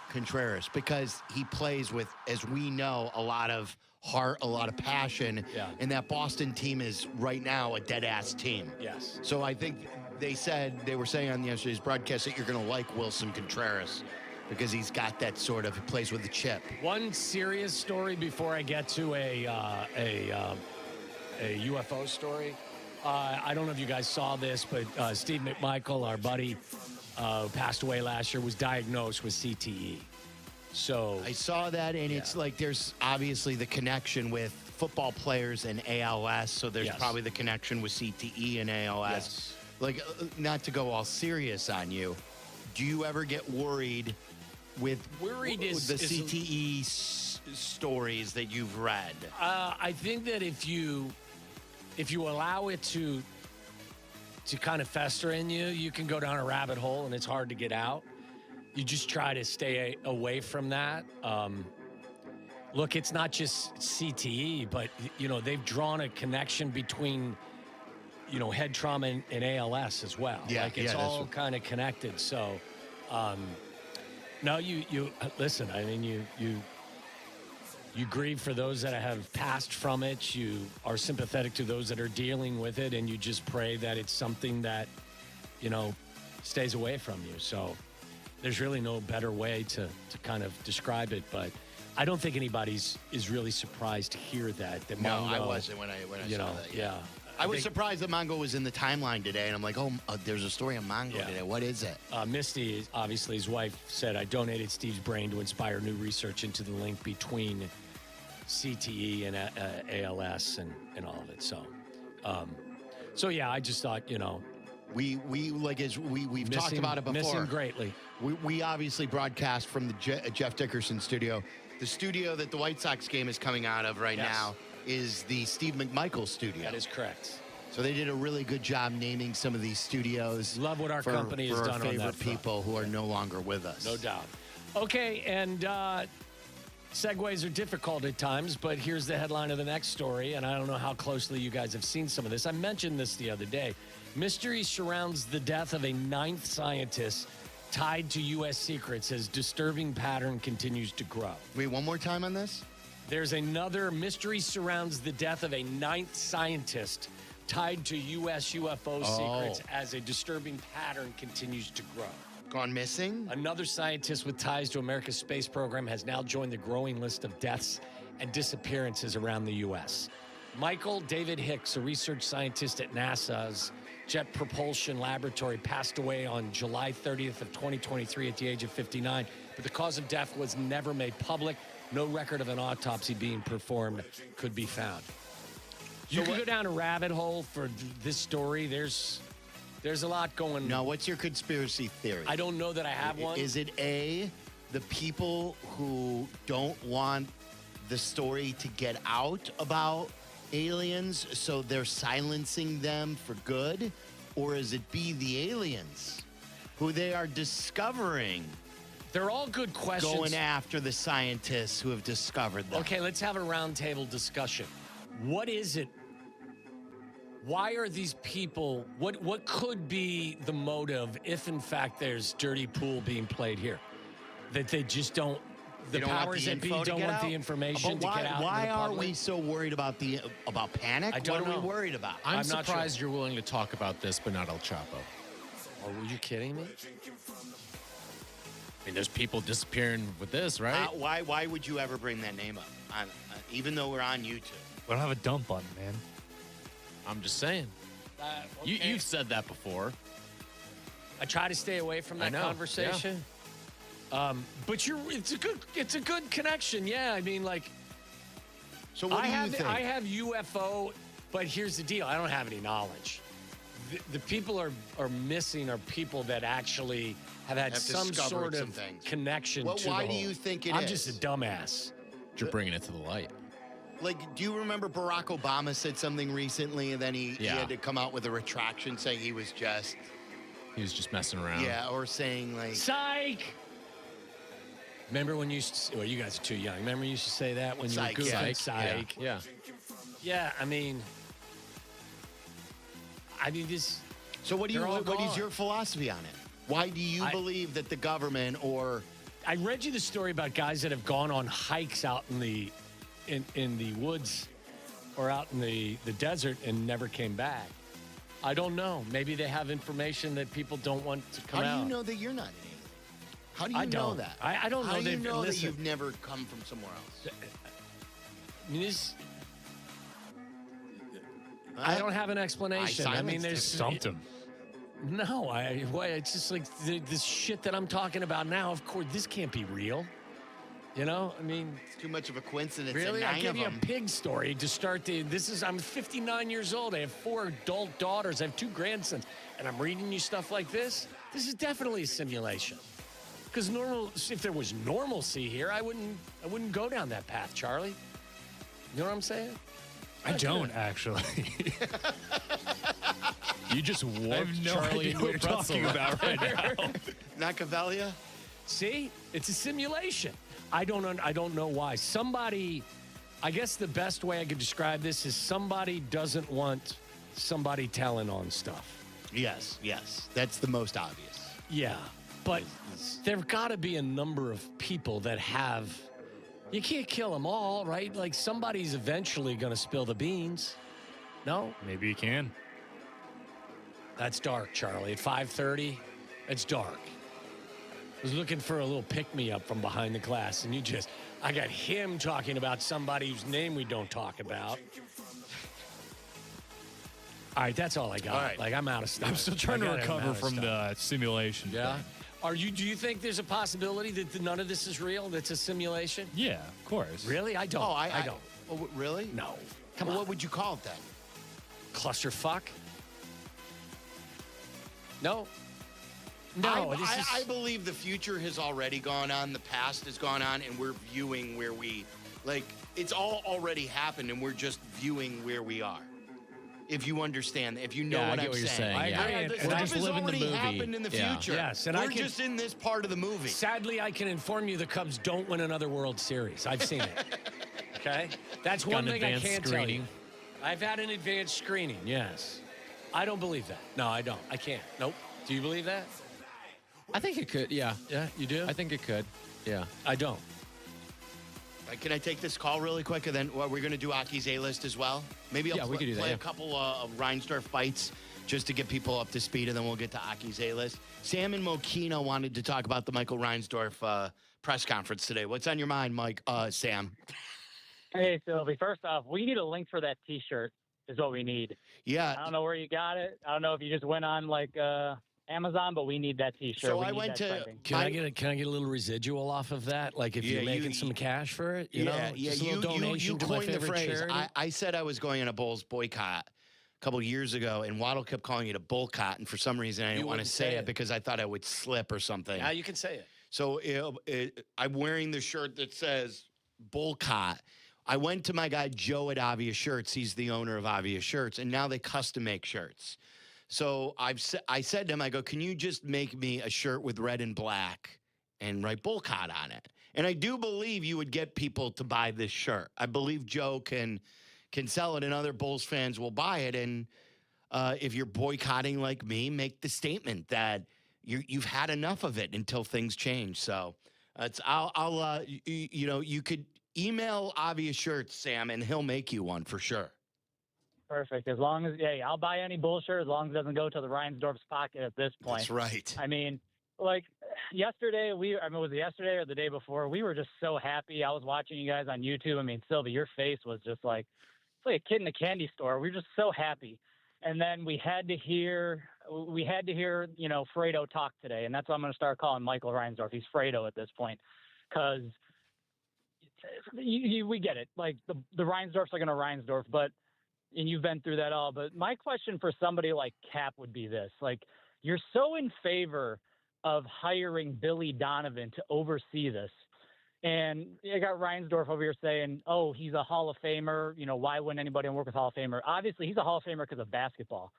Contreras because he plays with, as we know, a lot of heart, a lot of passion. Yeah. And that Boston team is right now a dead-ass team. Yes. So I think they were saying on yesterday's broadcast that you're going to like Wilson Contreras because he's got that sort of, he plays with a chip. One serious story before I get to a UFO story. I don't know if you guys saw this, but Steve McMichael, our buddy, passed away last year, was diagnosed with CTE. So I saw that, and it's like there's obviously the connection with football players and ALS, so there's probably the connection with CTE and ALS. Yes. Like, not to go all serious on you, do you ever get worried with the is CTE stories that you've read? I think that if you allow it to kind of fester in you, you can go down a rabbit hole and it's hard to get out. You just try to stay away from that. Look, it's not just CTE, but, they've drawn a connection between, head trauma and ALS as well. Yeah, like, it's all kind of connected. So, no, you listen, I mean, you grieve for those that have passed from it. You are sympathetic to those that are dealing with it, and you just pray that it's something that, stays away from you. So there's really no better way to kind of describe it, but I don't think anybody's is really surprised to hear that No, Mongo, I wasn't when I saw that. Yeah. I was surprised that Mongo was in the timeline today, and I'm like, there's a story on Mongo today. What is it? Misty, obviously, his wife said, I donated Steve's brain to inspire new research into the link between CTE and ALS and all of it. So yeah, I just thought, we've talked about it before. Missing greatly. We obviously broadcast from the Jeff Dickerson Studio. The studio that the White Sox game is coming out of right now is the Steve McMichael studio. That is correct. So they did a really good job naming some of these studios. Love what our company has done on that for our favorite front. people who are no longer with us. No doubt. Okay, and segues are difficult at times, but here's the headline of the next story, and I don't know how closely you guys have seen some of this. I mentioned this the other day. Mystery surrounds the death of a 9th scientist tied to U.S. secrets as disturbing pattern continues to grow. Wait, one more time on this? There's another mystery surrounds the death of a 9th scientist tied to U.S. UFO secrets as a disturbing pattern continues to grow. Gone missing? Another scientist with ties to America's space program has now joined the growing list of deaths and disappearances around the U.S. Michael David Hicks, a research scientist at NASA's Jet Propulsion Laboratory, passed away on July 30th of 2023 at the age of 59, but the cause of death was never made public. No record of an autopsy being performed could be found. You can go down a rabbit hole for this story. There's a lot going on. Now, what's your conspiracy theory? I don't know that I have one. Is it A, the people who don't want the story to get out about aliens, so they're silencing them for good? Or is it B, the aliens who they are discovering? They're all good questions. Going after the scientists who have discovered them. Okay, let's have a roundtable discussion. What is it? Why are these people, what could be the motive if, in fact, there's dirty pool being played here? That they just don't, the powers that be don't want the information to get out. Why are we so worried about panic? I don't know. What are we worried about? I'm surprised you're willing to talk about this, but not El Chapo. Oh, were you kidding me? I mean, there's people disappearing with this, right? Why would you ever bring that name up? Even though we're on YouTube. We don't have a dump button, man. I'm just saying. Okay. You've said that before. I try to stay away from that conversation. Yeah. But it's a good connection. Yeah, I mean, like. So what do you think? I have UFO, but here's the deal. I don't have any knowledge. The people are missing are people that actually have had some sort of connection to why do you think it is? I'm just a dumbass. You're bringing it to the light. Like, do you remember Barack Obama said something recently, and then he had to come out with a retraction saying he was just messing around. Yeah, or saying like psych. Remember when you guys are too young. Remember when you used to say that when psych, you were goofing? yeah. Psych. Yeah. Yeah, I mean this. So what is your philosophy on it? Why do you believe that the government or? I read you the story about guys that have gone on hikes out in the woods or out in the desert and never came back. I don't know. Maybe they have information that people don't want to come out. How do you know that you're not an alien? How do you know that? I don't know. How do you know that you've never come from somewhere else? I mean, I don't have an explanation. I mean, there's stumped him. No, it's just like this shit that I'm talking about now. Of course, this can't be real. You know, I mean, it's too much of a coincidence. Really, I give you a them. pig story to start the. I'm 59 years old. I have 4 adult daughters. I have 2 grandsons, and I'm reading you stuff like this. This is definitely a simulation. Because if there was normalcy here, I wouldn't go down that path, Charlie. You know what I'm saying? I don't actually. You just warped no Charlie idea into what a you're pretzel talking about right now. Machiavellia? See, it's a simulation. I don't know why. I guess the best way I could describe this is somebody doesn't want somebody telling on stuff. Yes. That's the most obvious. Yeah, but there've got to be a number of people that have. You can't kill them all, right? Like somebody's eventually going to spill the beans. No? Maybe you can. That's dark, Charlie. At 5:30, it's dark. I was looking for a little pick-me-up from behind the glass, and I got him talking about somebody whose name we don't talk about. All right, that's all I got. All right. Like, I'm out of stuff. I'm still trying to recover from the simulation. Yeah? thing. Do you think there's a possibility that none of this is real, that's a simulation? Yeah, of course. Really? I don't. Oh, I don't. Oh, really? No. Come on. What would you call it then? Clusterfuck? No. No, I believe the future has already gone on, the past has gone on, and we're viewing where it's all already happened, and we're just viewing where we are. If you understand, if you know what I'm saying. I agree. The stuff has already happened in the future. Yes, and we're just in this part of the movie. Sadly, I can inform you the Cubs don't win another World Series. I've seen it. Okay? That's one thing I can't tell you. I've had an advanced screening, yes. I don't believe that. No, I don't. I can't. Nope. Do you believe that? I think it could, yeah. Yeah, you do? I think it could, yeah. I don't. Can I take this call really quick, and then we're going to do Aki's A-list as well? Maybe I'll we could do that, play a couple of Reinsdorf bites just to get people up to speed, and then we'll get to Aki's A-list. Sam and Mokina wanted to talk about the Michael Reinsdorf press conference today. What's on your mind, Sam? Hey, Sylvie. First off, we need a link for that T-shirt is what we need. Yeah. I don't know where you got it. I don't know if you just went on, Amazon, but we need that T-shirt. So I went to. Can I get a little residual off of that? Like if you're making some cash for it, you know, just a little donation to my coined the favorite phrase. charity. I said I was going on a Bulls boycott a couple years ago, and Waddle kept calling it a bullcott, and for some reason I didn't want to say it because I thought I would slip or something. Yeah, you can say it. So I'm wearing the shirt that says bullcott. I went to my guy Joe at Obvious Shirts. He's the owner of Obvious Shirts, and now they custom make shirts. So I said to him, I go, can you just make me a shirt with red and black and write Bullcott on it? And I do believe you would get people to buy this shirt. I believe Joe can sell it and other Bulls fans will buy it. And if you're boycotting like me, make the statement that you've had enough of it until things change. So you could email Obvious Shirts, Sam, and he'll make you one for sure. Perfect. As long as, I'll buy any bullshit as long as it doesn't go to the Reinsdorf's pocket at this point. That's right. I mean, yesterday, was it yesterday or the day before? We were just so happy. I was watching you guys on YouTube. I mean, Sylvie, your face was just it's like a kid in a candy store. We were just so happy. And then we had to hear, Fredo talk today. And that's why I'm going to start calling Michael Reinsdorf. He's Fredo at this point. Because we get it. Like, the Reinsdorfs are going to Reinsdorf, and you've been through that all. But my question for somebody like Kap would be this. Like, you're so in favor of hiring Billy Donovan to oversee this. And I got Reinsdorf over here saying, oh, he's a Hall of Famer. Why wouldn't anybody work with Hall of Famer? Obviously, he's a Hall of Famer because of basketball.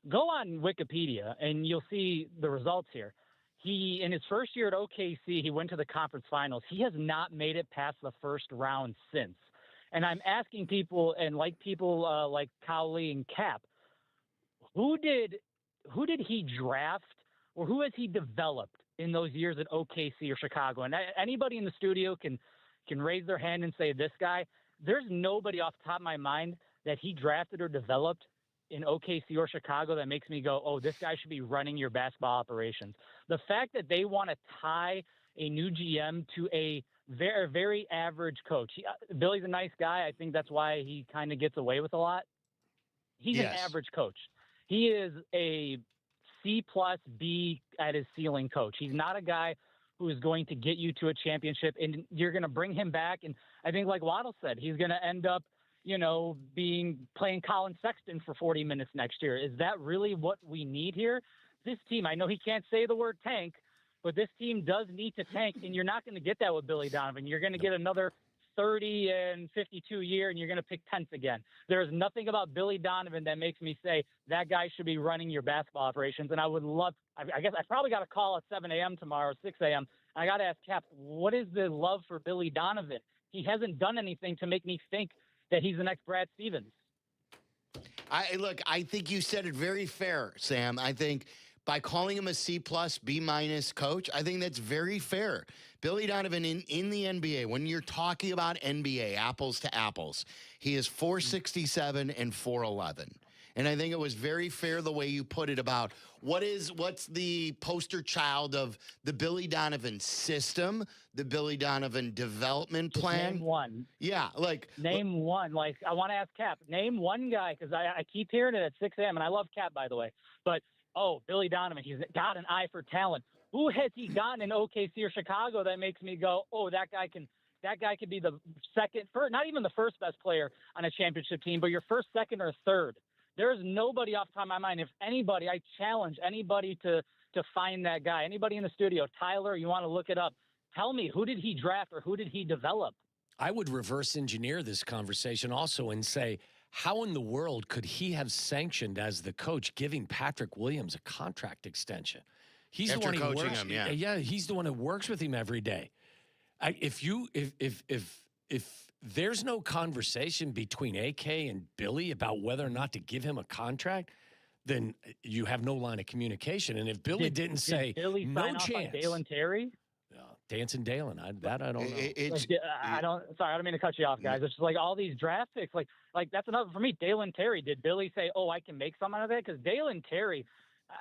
Go on Wikipedia, and you'll see the results here. He, in his first year at OKC, he went to the conference finals. He has not made it past the first round since. And I'm asking people, and like Cowley and Kap, who did he draft, or who has he developed in those years at OKC or Chicago? And anybody in the studio can raise their hand and say this guy. There's nobody off the top of my mind that he drafted or developed in OKC or Chicago that makes me go, oh, this guy should be running your basketball operations. The fact that they want to tie a new GM to a very, very average coach. Billy's a nice guy. I think that's why he kind of gets away with a lot. He's an average coach. He is a C plus B at his ceiling coach. He's not a guy who is going to get you to a championship, and you're going to bring him back. And I think, like Waddle said, he's going to end up, playing Colin Sexton for 40 minutes next year. Is that really what we need here? This team, I know he can't say the word tank, but this team does need to tank, and you're not going to get that with Billy Donovan. You're going to get another 30 and 52 year, and you're going to pick 10th again. There's nothing about Billy Donovan that makes me say that guy should be running your basketball operations. And I would love, I guess I probably got a call at 7 a.m. tomorrow, 6 a.m. I got to ask Kap, what is the love for Billy Donovan? He hasn't done anything to make me think that he's the next Brad Stevens. I think you said it very fair, Sam. I think by calling him a C+, B- coach, I think that's very fair. Billy Donovan in the NBA, when you're talking about NBA, apples to apples, he is 467 and 411. And I think it was very fair the way you put it about what's the poster child of the Billy Donovan system, the Billy Donovan development plan. Name one. Yeah, name one. Like, I want to ask Kap, name one guy, because I keep hearing it at 6 a.m. and I love Kap, by the way, but Billy Donovan, he's got an eye for talent. Who has he gotten in OKC or Chicago that makes me go, that guy could be the not even the first best player on a championship team, but your first, second, or third. There's nobody off the top of my mind. If anybody, I challenge anybody to find that guy. Anybody in the studio, Tyler, you want to look it up. Tell me, who did he draft or who did he develop? I would reverse engineer this conversation also and say, how in the world could he have sanctioned as the coach giving Patrick Williams a contract extension? He's After the one coaching works, him, yeah. Yeah, he's the one who works with him every day. If there's no conversation between AK and Billy about whether or not to give him a contract, then you have no line of communication. And if Billy didn't say Billy no sign chance, off on Dalen Terry? Dancing Dalen, I don't know. I don't mean to cut you off, guys. It's just like all these draft picks, like that's another for me. Dalen Terry, did Billy say, I can make some out of that? Because Dalen Terry,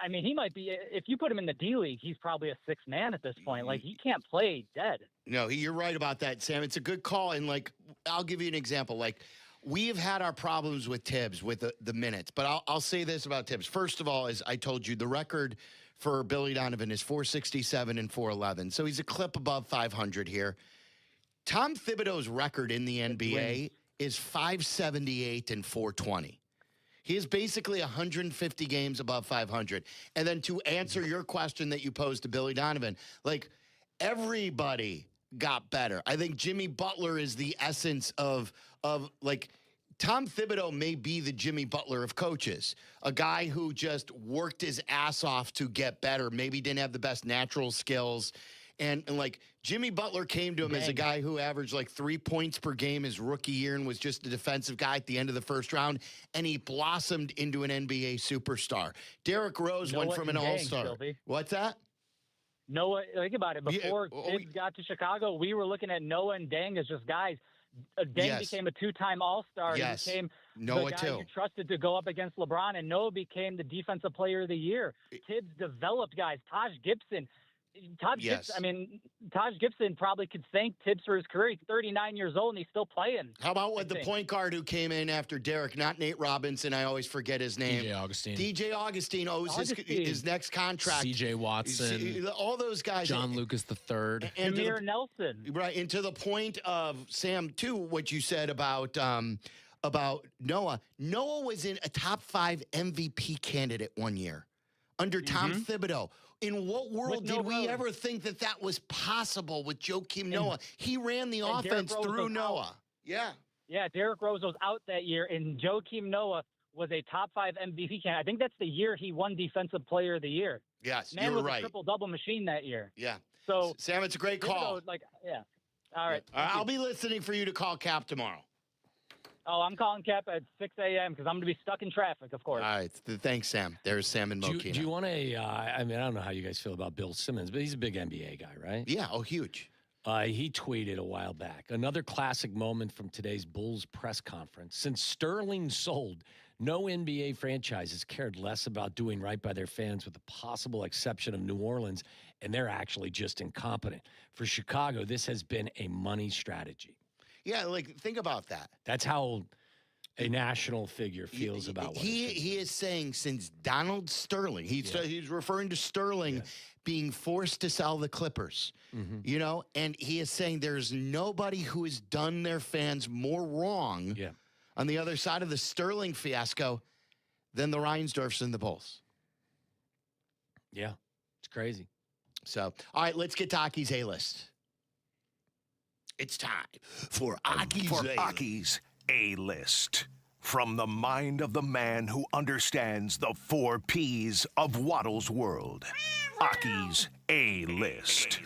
I mean, he might be, if you put him in the D League, he's probably a sixth man at this point. Like, he can't play dead. No, you're right about that, Sam. It's a good call. And I'll give you an example. We have had our problems with Tibbs with the minutes, but I'll say this about Tibbs. First of all, as I told you, the record for Billy Donovan is 467 and 411. So he's a clip above 500 here. Tom Thibodeau's record in the NBA is 578 and 420. He is basically 150 games above 500. And then to answer your question that you posed to Billy Donovan, everybody got better. I think Jimmy Butler is the essence of Tom Thibodeau may be the Jimmy Butler of coaches, a guy who just worked his ass off to get better, maybe didn't have the best natural skills. And Jimmy Butler came to him as a guy who averaged 3 points per game his rookie year and was just a defensive guy at the end of the first round. And he blossomed into an NBA superstar. Derrick Rose went from an all-star. What's that? Noah, think about it. Before Tibbs got to Chicago, we were looking at Noah and Deng as just guys. Deng became a two-time All-Star. Yes. He became Noah the guy you trusted to go up against LeBron, and Noah became the Defensive Player of the Year. Tibbs developed guys. Taj Gibson probably could thank Tibbs for his career. He's 39 years old, and he's still playing. How about the point guard who came in after Derek, not Nate Robinson, I always forget his name. DJ Augustine owes his next contract. CJ Watson. All those guys. John Lucas III. And Amir Nelson. Right, and to the point of, Sam, too, what you said about Noah. Noah was in a top 5 MVP candidate one year under Tom Thibodeau. In what world did we ever think that was possible with Joakim Noah? He ran the offense through Noah. Yeah. Yeah, Derrick Rose was out that year, and Joakim Noah was a top 5 MVP candidate. I think that's the year he won Defensive Player of the Year. Yes, Man you're was right. a triple-double machine that year. Yeah. So, Sam, it's a great call. All right. I'll be listening for you to call Kap tomorrow. Oh, I'm calling Kap at 6 a.m. because I'm going to be stuck in traffic, of course. All right. Thanks, Sam. There's Sam and Mokina. Do you want to, I don't know how you guys feel about Bill Simmons, but he's a big NBA guy, right? Yeah. Oh, huge. He tweeted a while back, another classic moment from today's Bulls press conference. Since Sterling sold, no NBA franchises cared less about doing right by their fans with the possible exception of New Orleans, and they're actually just incompetent. For Chicago, this has been a money strategy. Yeah, think about that. That's how a national figure feels about what he is saying since Donald Sterling, he's referring to Sterling being forced to sell the Clippers, you know, and he is saying there's nobody who has done their fans more wrong on the other side of the Sterling fiasco than the Reinsdorfs and the Bulls. Yeah, it's crazy. So, all right, let's get to Aki's A-list. It's time for Aki's A-list. From the mind of the man who understands the 4 Ps of Waddle's world. Aki's A-list.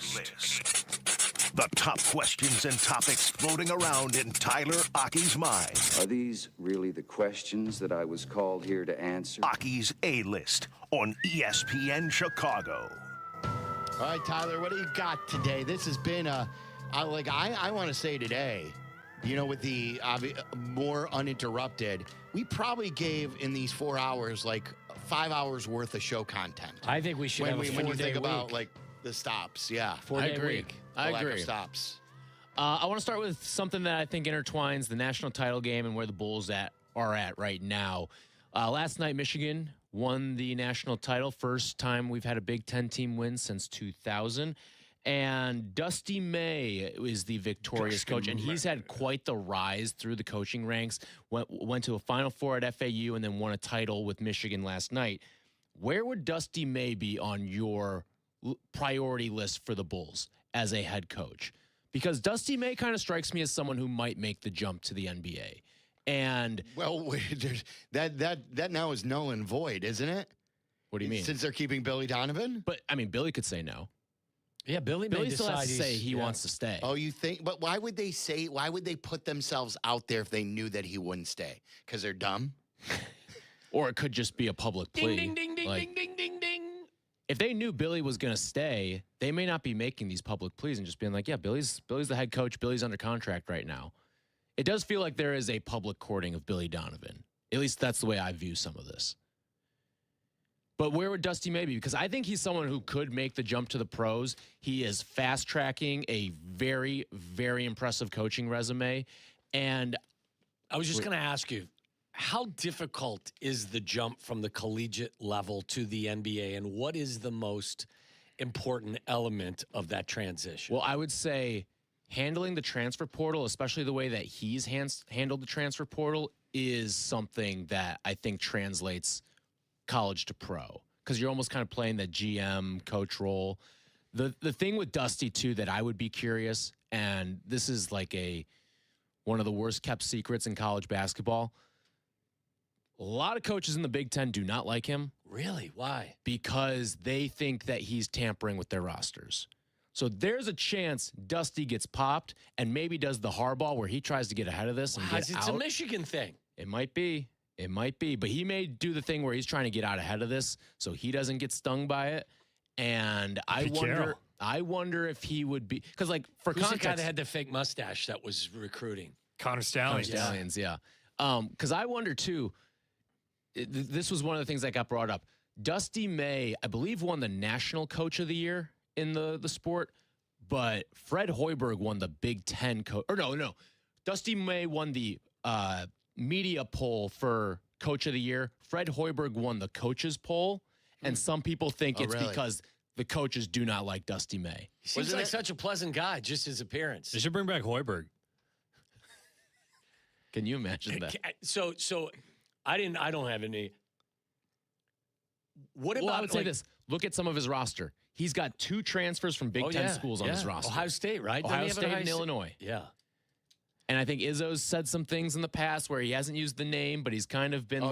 The top questions and topics floating around in Tyler Aki's mind. Are these really the questions that I was called here to answer? Aki's A-list on ESPN Chicago. All right, Tyler, what do you got today? This has been I want to say today, you know, with the more uninterrupted, we probably gave in these 4 hours like 5 hours worth of show content. I think we should have a 4-day when you think week. about like the stops, 4-day week. I agree. Stops. I want to start with something that I think intertwines the national title game and where the Bulls are at right now. Last night, Michigan won the national title. First time we've had a Big Ten team win since 2000. And Dusty May is the victorious coach, and he's had quite the rise through the coaching ranks. Went to a Final Four at FAU and then won a title with Michigan last night. Where would Dusty May be on your priority list for the Bulls as a head coach? Because Dusty May kind of strikes me as someone who might make the jump to the NBA. And well, that now is null and void, isn't it? What do you mean? Since they're keeping Billy Donovan? But I mean, Billy could say no. Yeah, Billy still has to say he wants to stay. Oh, you think? But why would they put themselves out there if they knew that he wouldn't stay? Because they're dumb? Or it could just be a public plea. Ding, ding, ding, ding, ding, ding, ding. If they knew Billy was going to stay, they may not be making these public pleas and just being like, yeah, Billy's the head coach. Billy's under contract right now. It does feel like there is a public courting of Billy Donovan. At least that's the way I view some of this. But where would Dusty May be? Because I think he's someone who could make the jump to the pros. He is fast-tracking a very, very impressive coaching resume. And I was just going to ask you, how difficult is the jump from the collegiate level to the NBA, and what is the most important element of that transition? Well, I would say handling the transfer portal, especially the way that he's handled the transfer portal, is something that I think translates college to pro, because you're almost kind of playing the GM coach role. The thing with Dusty too that I would be curious, and this is like one of the worst kept secrets in college basketball. A lot of coaches in the Big Ten do not like him. Really? Why? Because they think that he's tampering with their rosters. So there's a chance Dusty gets popped and maybe does the Harbaugh where he tries to get ahead of this and get out. It's a Michigan thing. It might be. It might be, but he may do the thing where he's trying to get out ahead of this so he doesn't get stung by it. And I wonder if he would be, because like for Who's context, the guy that had the fake mustache that was recruiting? Connor Stallions. Yeah. Because I wonder too. This was one of the things that got brought up. Dusty May, I believe, won the National Coach of the Year in the sport, but Fred Hoiberg won the Big Ten coach. Or no. Dusty May won the media poll for Coach of the Year. Fred Hoiberg won the coaches poll, and some people think it's really because the coaches do not like Dusty May. He seems like such a pleasant guy, just his appearance. They should bring back Hoiberg. Can you imagine that? So I don't have any. What about? I would say this. Look at some of his roster. He's got 2 transfers from Big Ten schools on his roster. Ohio State, right? Ohio State and Illinois. Yeah. And I think Izzo's said some things in the past where he hasn't used the name, but he's kind of been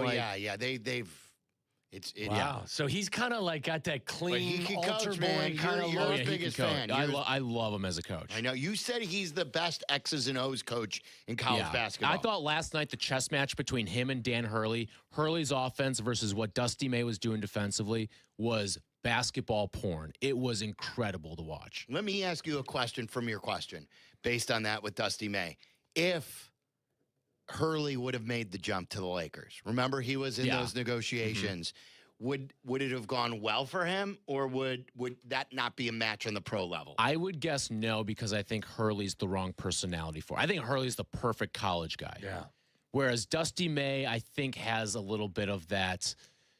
Wow. So he's kind of like got that clean, altar-born kind of You're his biggest fan. I love him as a coach. I know. You said he's the best X's and O's coach in college basketball. I thought last night the chess match between him and Dan Hurley, Hurley's offense versus what Dusty May was doing defensively, was basketball porn. It was incredible to watch. Let me ask you a question from your question based on that with Dusty May. If Hurley would have made the jump to the Lakers, remember he was in those negotiations, would it have gone well for him, or would that not be a match on the pro level? I would guess no, because I think Hurley's the wrong personality for it. I think Hurley's the perfect college guy. Yeah. Whereas Dusty May, I think, has a little bit of that.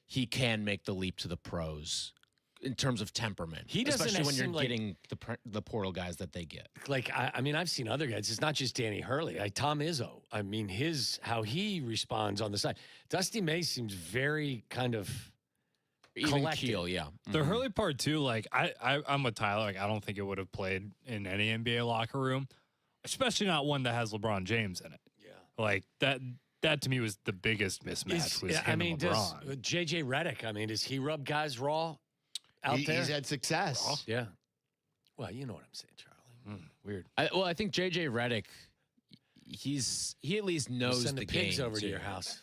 He can make the leap to the pros in terms of temperament. He doesn't especially when you're seem like- getting the portal guys that they get. Like, I mean, I've seen other guys. It's not just Danny Hurley. Like Tom Izzo. I mean, how he responds on the side. Dusty May seems very kind of Even collected. keel, yeah. The Hurley part too, like I'm with Tyler. Like I don't think it would have played in any NBA locker room, especially not one that has LeBron James in it. Yeah, like that to me was the biggest mismatch. Was him and LeBron. Does JJ Redick? I mean, does he rub guys raw out there? He's had success. Raw? Yeah. Well, you know what I'm saying, Charlie. Weird. I think JJ Redick, he at least knows Send the pigs game over to too. your house.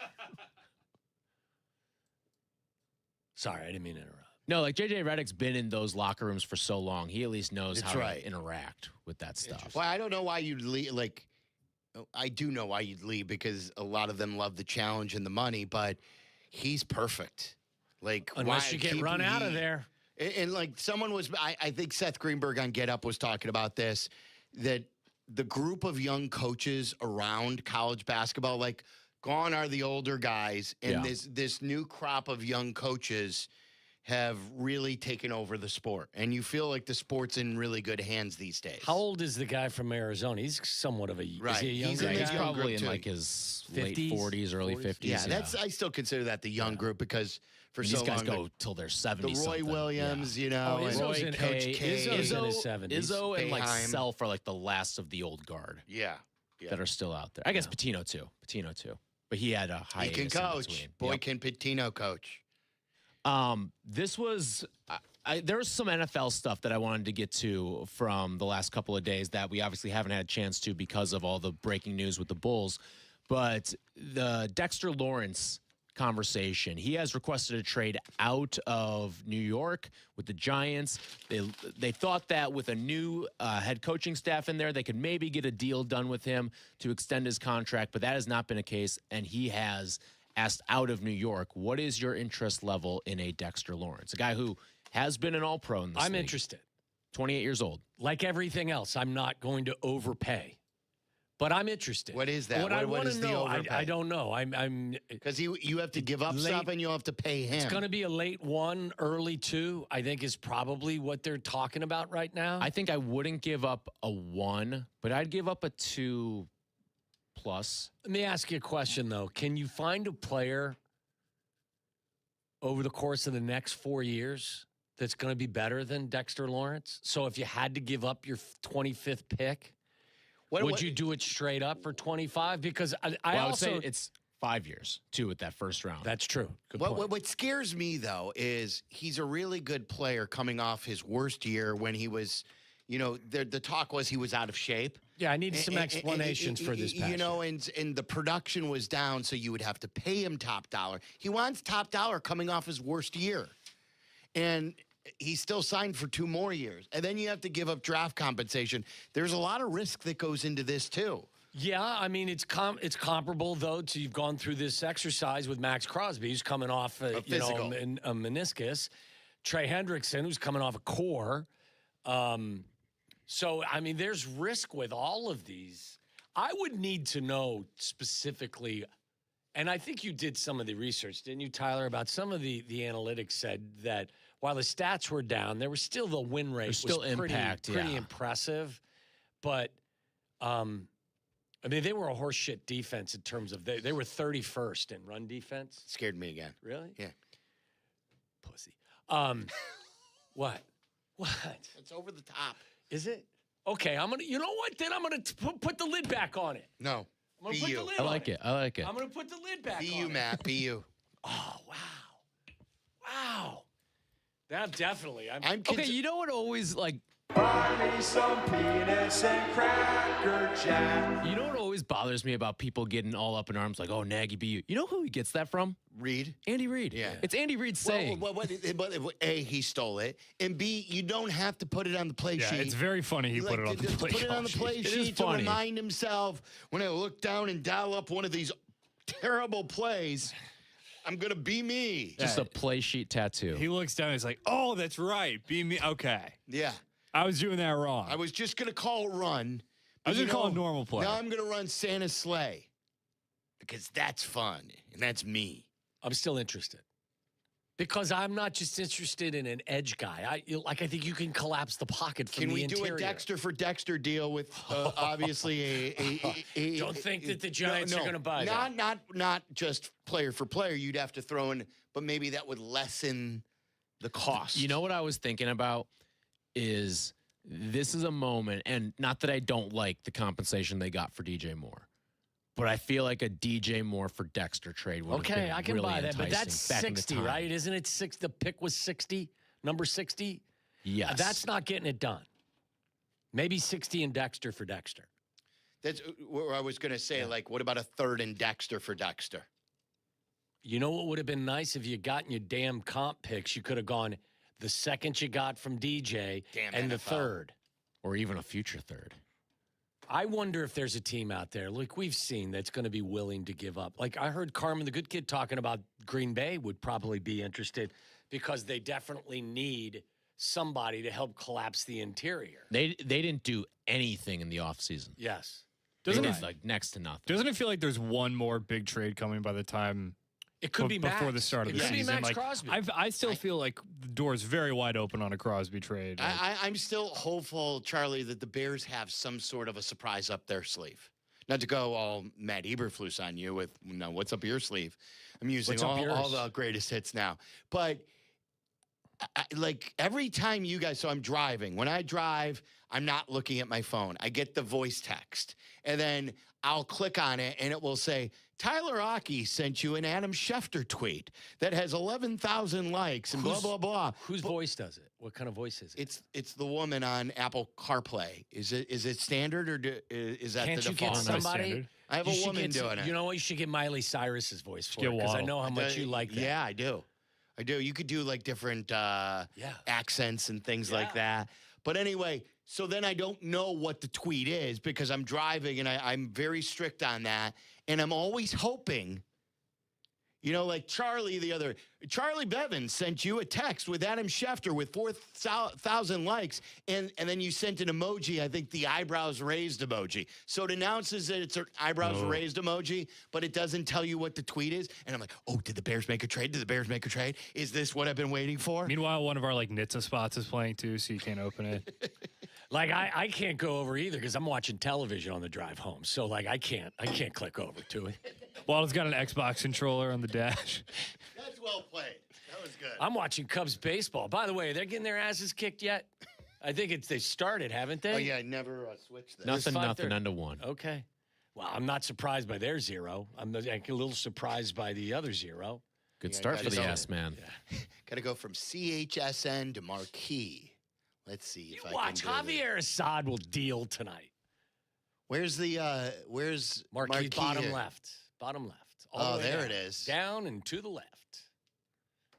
Sorry, I didn't mean to interrupt. No, like JJ Redick's been in those locker rooms for so long. He at least knows That's how right. to interact with that stuff. Well, I don't know why you'd leave. Like, I do know why you'd leave because a lot of them love the challenge and the money, but he's perfect. Like, Unless why you get keep run out of he- there. And like someone was, I think Seth Greenberg on Get Up was talking about this, that the group of young coaches around college basketball, like gone are the older guys, and Yeah. this new crop of young coaches have really taken over the sport. And you feel like the sport's in really good hands these days. How old is the guy from Arizona? He's somewhat of a Right. Is he a He's younger in He's the guy? young probably group, in too. like his 50s, late 40s, early 50s. Yeah, that's I still consider that the young group because for And so these guys long go till they're the 70 Roy something. Williams, you know, Oh, and Izzo's in- Coach K, K, Izzo's in his 70s. Izzo and like Boeheim. Self are like the last of the old guard yeah. that are still out there. I guess Patino too. But he had a high. He can coach. Boy, can Pitino coach. This was there was some NFL stuff that I wanted to get to from the last couple of days that we obviously haven't had a chance to because of all the breaking news with the Bulls. But the Dexter Lawrence conversation, he has requested a trade out of New York with the Giants. They thought that with a new head coaching staff in there, they could maybe get a deal done with him to extend his contract, but that has not been a case, and he has asked out of New York. What is your interest level in a Dexter Lawrence, a guy who has been an all-pro in this I'm league, interested. 28 years old. Like everything else, I'm not going to overpay. But I'm interested. What is that? What I What want is to the know, overpay? I don't know. I'm Because you have to give up Late- stuff and you'll have to pay him. It's going to be a late 1, early 2, I think is probably what they're talking about right now. I think I wouldn't give up a 1, but I'd give up a 2+. Let me ask you a question, though. Can you find a player over the course of the next 4 years that's going to be better than Dexter Lawrence? So if you had to give up your 25th pick, would you do it straight up for 25? Because I I would also say it's 5 years, too, with that first round. That's true. Good point. What scares me, though, is he's a really good player coming off his worst year when he was, you know, the talk was he was out of shape. Yeah, I need some explanations for this You know, and the production was down, so you would have to pay him top dollar. He wants top dollar coming off his worst year. And he's still signed for 2 more years. And then you have to give up draft compensation. There's a lot of risk that goes into this, too. Yeah, I mean, it's comparable, though, to you've gone through this exercise with Max Crosby, who's coming off a physical. a meniscus. Trey Hendrickson, who's coming off a core. So, I mean, there's risk with all of these. I would need to know specifically, and I think you did some of the research, didn't you, Tyler, about some of the analytics said that while the stats were down, there was still the win rate There's still was pretty impact, yeah. impressive. But, I mean, they were a horseshit defense in terms of they were 31st in run defense. Scared me again. Really? Yeah. Pussy. What? It's over the top. Is it? Okay, you know what? Then I'm gonna put the lid back on it. No. I'm gonna put the lid I on like it. I like it. I'm gonna put the lid back Be on you, it. Matt. Be you. Oh, wow. That definitely. Okay, you know what always, like... Buy me some peanuts and cracker jack. You know what always bothers me about people getting all up in arms like, oh, Nagy be you. You know who he gets that from? Reed. Andy Reid. Yeah. It's Andy Reid saying. Well, A, he stole it. And B, you don't have to put it on the play Yeah, sheet. it's very funny he put it on the play Put it on the play It is sheet to funny. remind himself when I look down and dial up one of these terrible plays, I'm going to be me. Just a play sheet tattoo. He looks down and he's like, oh, that's right. Be me. Okay. Yeah. I was doing that wrong. I was just going to call a run. I was but going to call a normal play. Now I'm going to run Santa's sleigh. because that's fun and that's me. I'm still interested. Because I'm not just interested in an edge guy. I think you can collapse the pocket from the interior. Can we do a Dexter for Dexter deal with obviously a Don't think that the Giants are going to buy that. Not just player for player. You'd have to throw in, but maybe that would lessen the cost. You know what I was thinking about is this is a moment, and not that I don't like the compensation they got for DJ Moore, but I feel like a DJ Moore for Dexter trade would have been I can really buy that, but enticing that's back in the 60, time. right? Isn't it 6? The pick was 60, number 60? Yes. That's not getting it done. Maybe 60 and Dexter for Dexter. That's where I was going to say, like, what about a third and Dexter for Dexter? You know what would have been nice if you got in your damn comp picks? You could have gone the second you got from DJ and the third. Or even a future third. I wonder if there's a team out there, like we've seen, that's going to be willing to give up. Like I heard Carmen, the good kid, talking about Green Bay would probably be interested because they definitely need somebody to help collapse the interior. They didn't do anything in the offseason. Yes. Doesn't it it like next to nothing? Doesn't it feel like there's one more big trade coming by the time it could be before Max. the start of It the could be season? Max Like, Crosby. I still feel like the door is very wide open on a Crosby trade. I'm still hopeful, Charlie, that the Bears have some sort of a surprise up their sleeve. Not to go all Matt Eberflus on you with, what's up your sleeve? I'm using all the greatest hits now. But like every time you guys, so I'm driving. When I drive, I'm not looking at my phone. I get the voice text. And then I'll click on it and it will say, Tyler Aki sent you an Adam Schefter tweet that has 11,000 likes and blah, blah, blah. Whose voice does it? What kind of voice is it? It's the woman on Apple CarPlay. Is it standard or is that Can't the you default? get somebody? I have a woman doing it. You know what? You should get Miley Cyrus's voice for Get it because I Waddle. know how much you like that. Yeah, I do. You could do like different accents and things like that. But anyway, so then I don't know what the tweet is because I'm driving and I'm very strict on that. And I'm always hoping, like Charlie Bevins sent you a text with Adam Schefter with 4,000 likes. And then you sent an emoji, I think the eyebrows raised emoji. So it announces that it's an eyebrows raised emoji, but it doesn't tell you what the tweet is. And I'm like, oh, did the Bears make a trade? Did the Bears make a trade? Is this what I've been waiting for? Meanwhile, one of our Nitsa spots is playing too, so you can't open it. Like I can't go over either because I'm watching television on the drive home. So like I can't click over to it. Waddle's got an Xbox controller on the dash. That's well played. That was good. I'm watching Cubs baseball. By the way, they're getting their asses kicked yet? I think they started, haven't they? Oh yeah, I never switched this. Nothing under one. Okay. Well, I'm not surprised by their 0. I'm a little surprised by the other 0. Good start for the ass man. Yeah. Got to go from CHSN to Marquee. Let's see if I watch. can do Javier Assad will deal tonight. Where's Marquee bottom left? Bottom left. Oh, there it is. Down and to the left.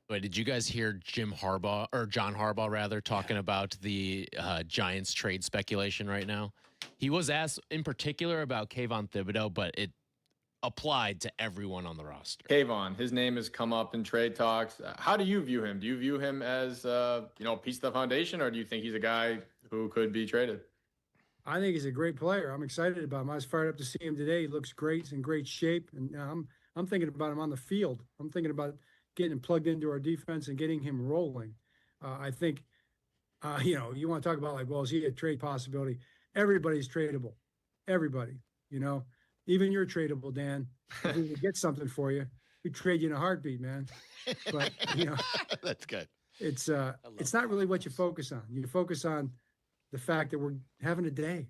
But did you guys hear John Harbaugh rather talking about the Giants trade speculation right now? He was asked in particular about Kayvon Thibodeau, but it applied to everyone on the roster. Kayvon, his name has come up in trade talks. How do you view him? Do you view him as a piece of the foundation, or do you think he's a guy who could be traded? I think he's a great player. I'm excited about him. I was fired up to see him today. He looks great. He's in great shape, and I'm thinking about him on the field. I'm thinking about getting him plugged into our defense and getting him rolling. I think, you want to talk about is he a trade possibility? Everybody's tradable. Everybody, even you're tradable, Dan. If we could get something for you, we'd trade you in a heartbeat, man. But, that's good. It's not really what you focus on. You focus on the fact that we're having a day.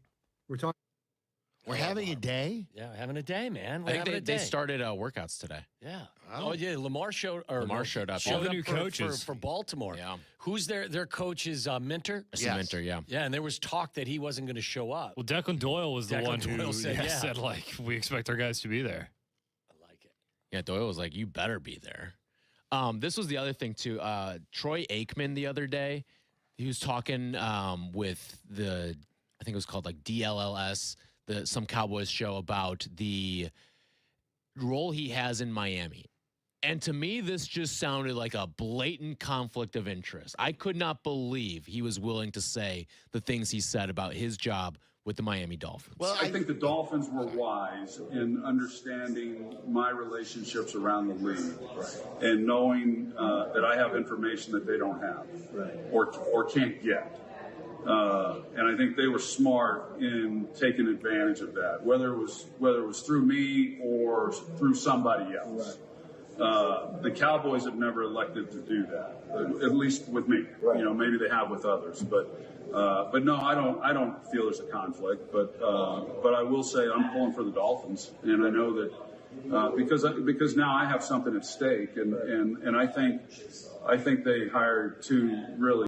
We're having a day? Yeah, having a day, man. I think they started workouts today. Yeah. Oh, yeah. Lamar showed up. All the new coaches for Baltimore. Yeah. Who's their coach is Minter? Yes. Minter, yeah. Yeah, and there was talk that he wasn't going to show up. Well, Declan Doyle was the one who said, we expect our guys to be there. I like it. Yeah, Doyle was like, you better be there. This was the other thing, too. Troy Aikman the other day, he was talking with I think it was called DLLS, some Cowboys show about the role he has in Miami. And to me, this just sounded like a blatant conflict of interest. I could not believe he was willing to say the things he said about his job with the Miami Dolphins. Well, I think the Dolphins were wise in understanding my relationships around the league and knowing that I have information that they don't have or can't get. And I think they were smart in taking advantage of that, whether it was through me or through somebody else. The Cowboys have never elected to do that, at least with me. Maybe they have with others, but no, I don't feel there's a conflict. But I will say I'm pulling for the Dolphins, and I know that because now I have something at stake, and I think they hired two really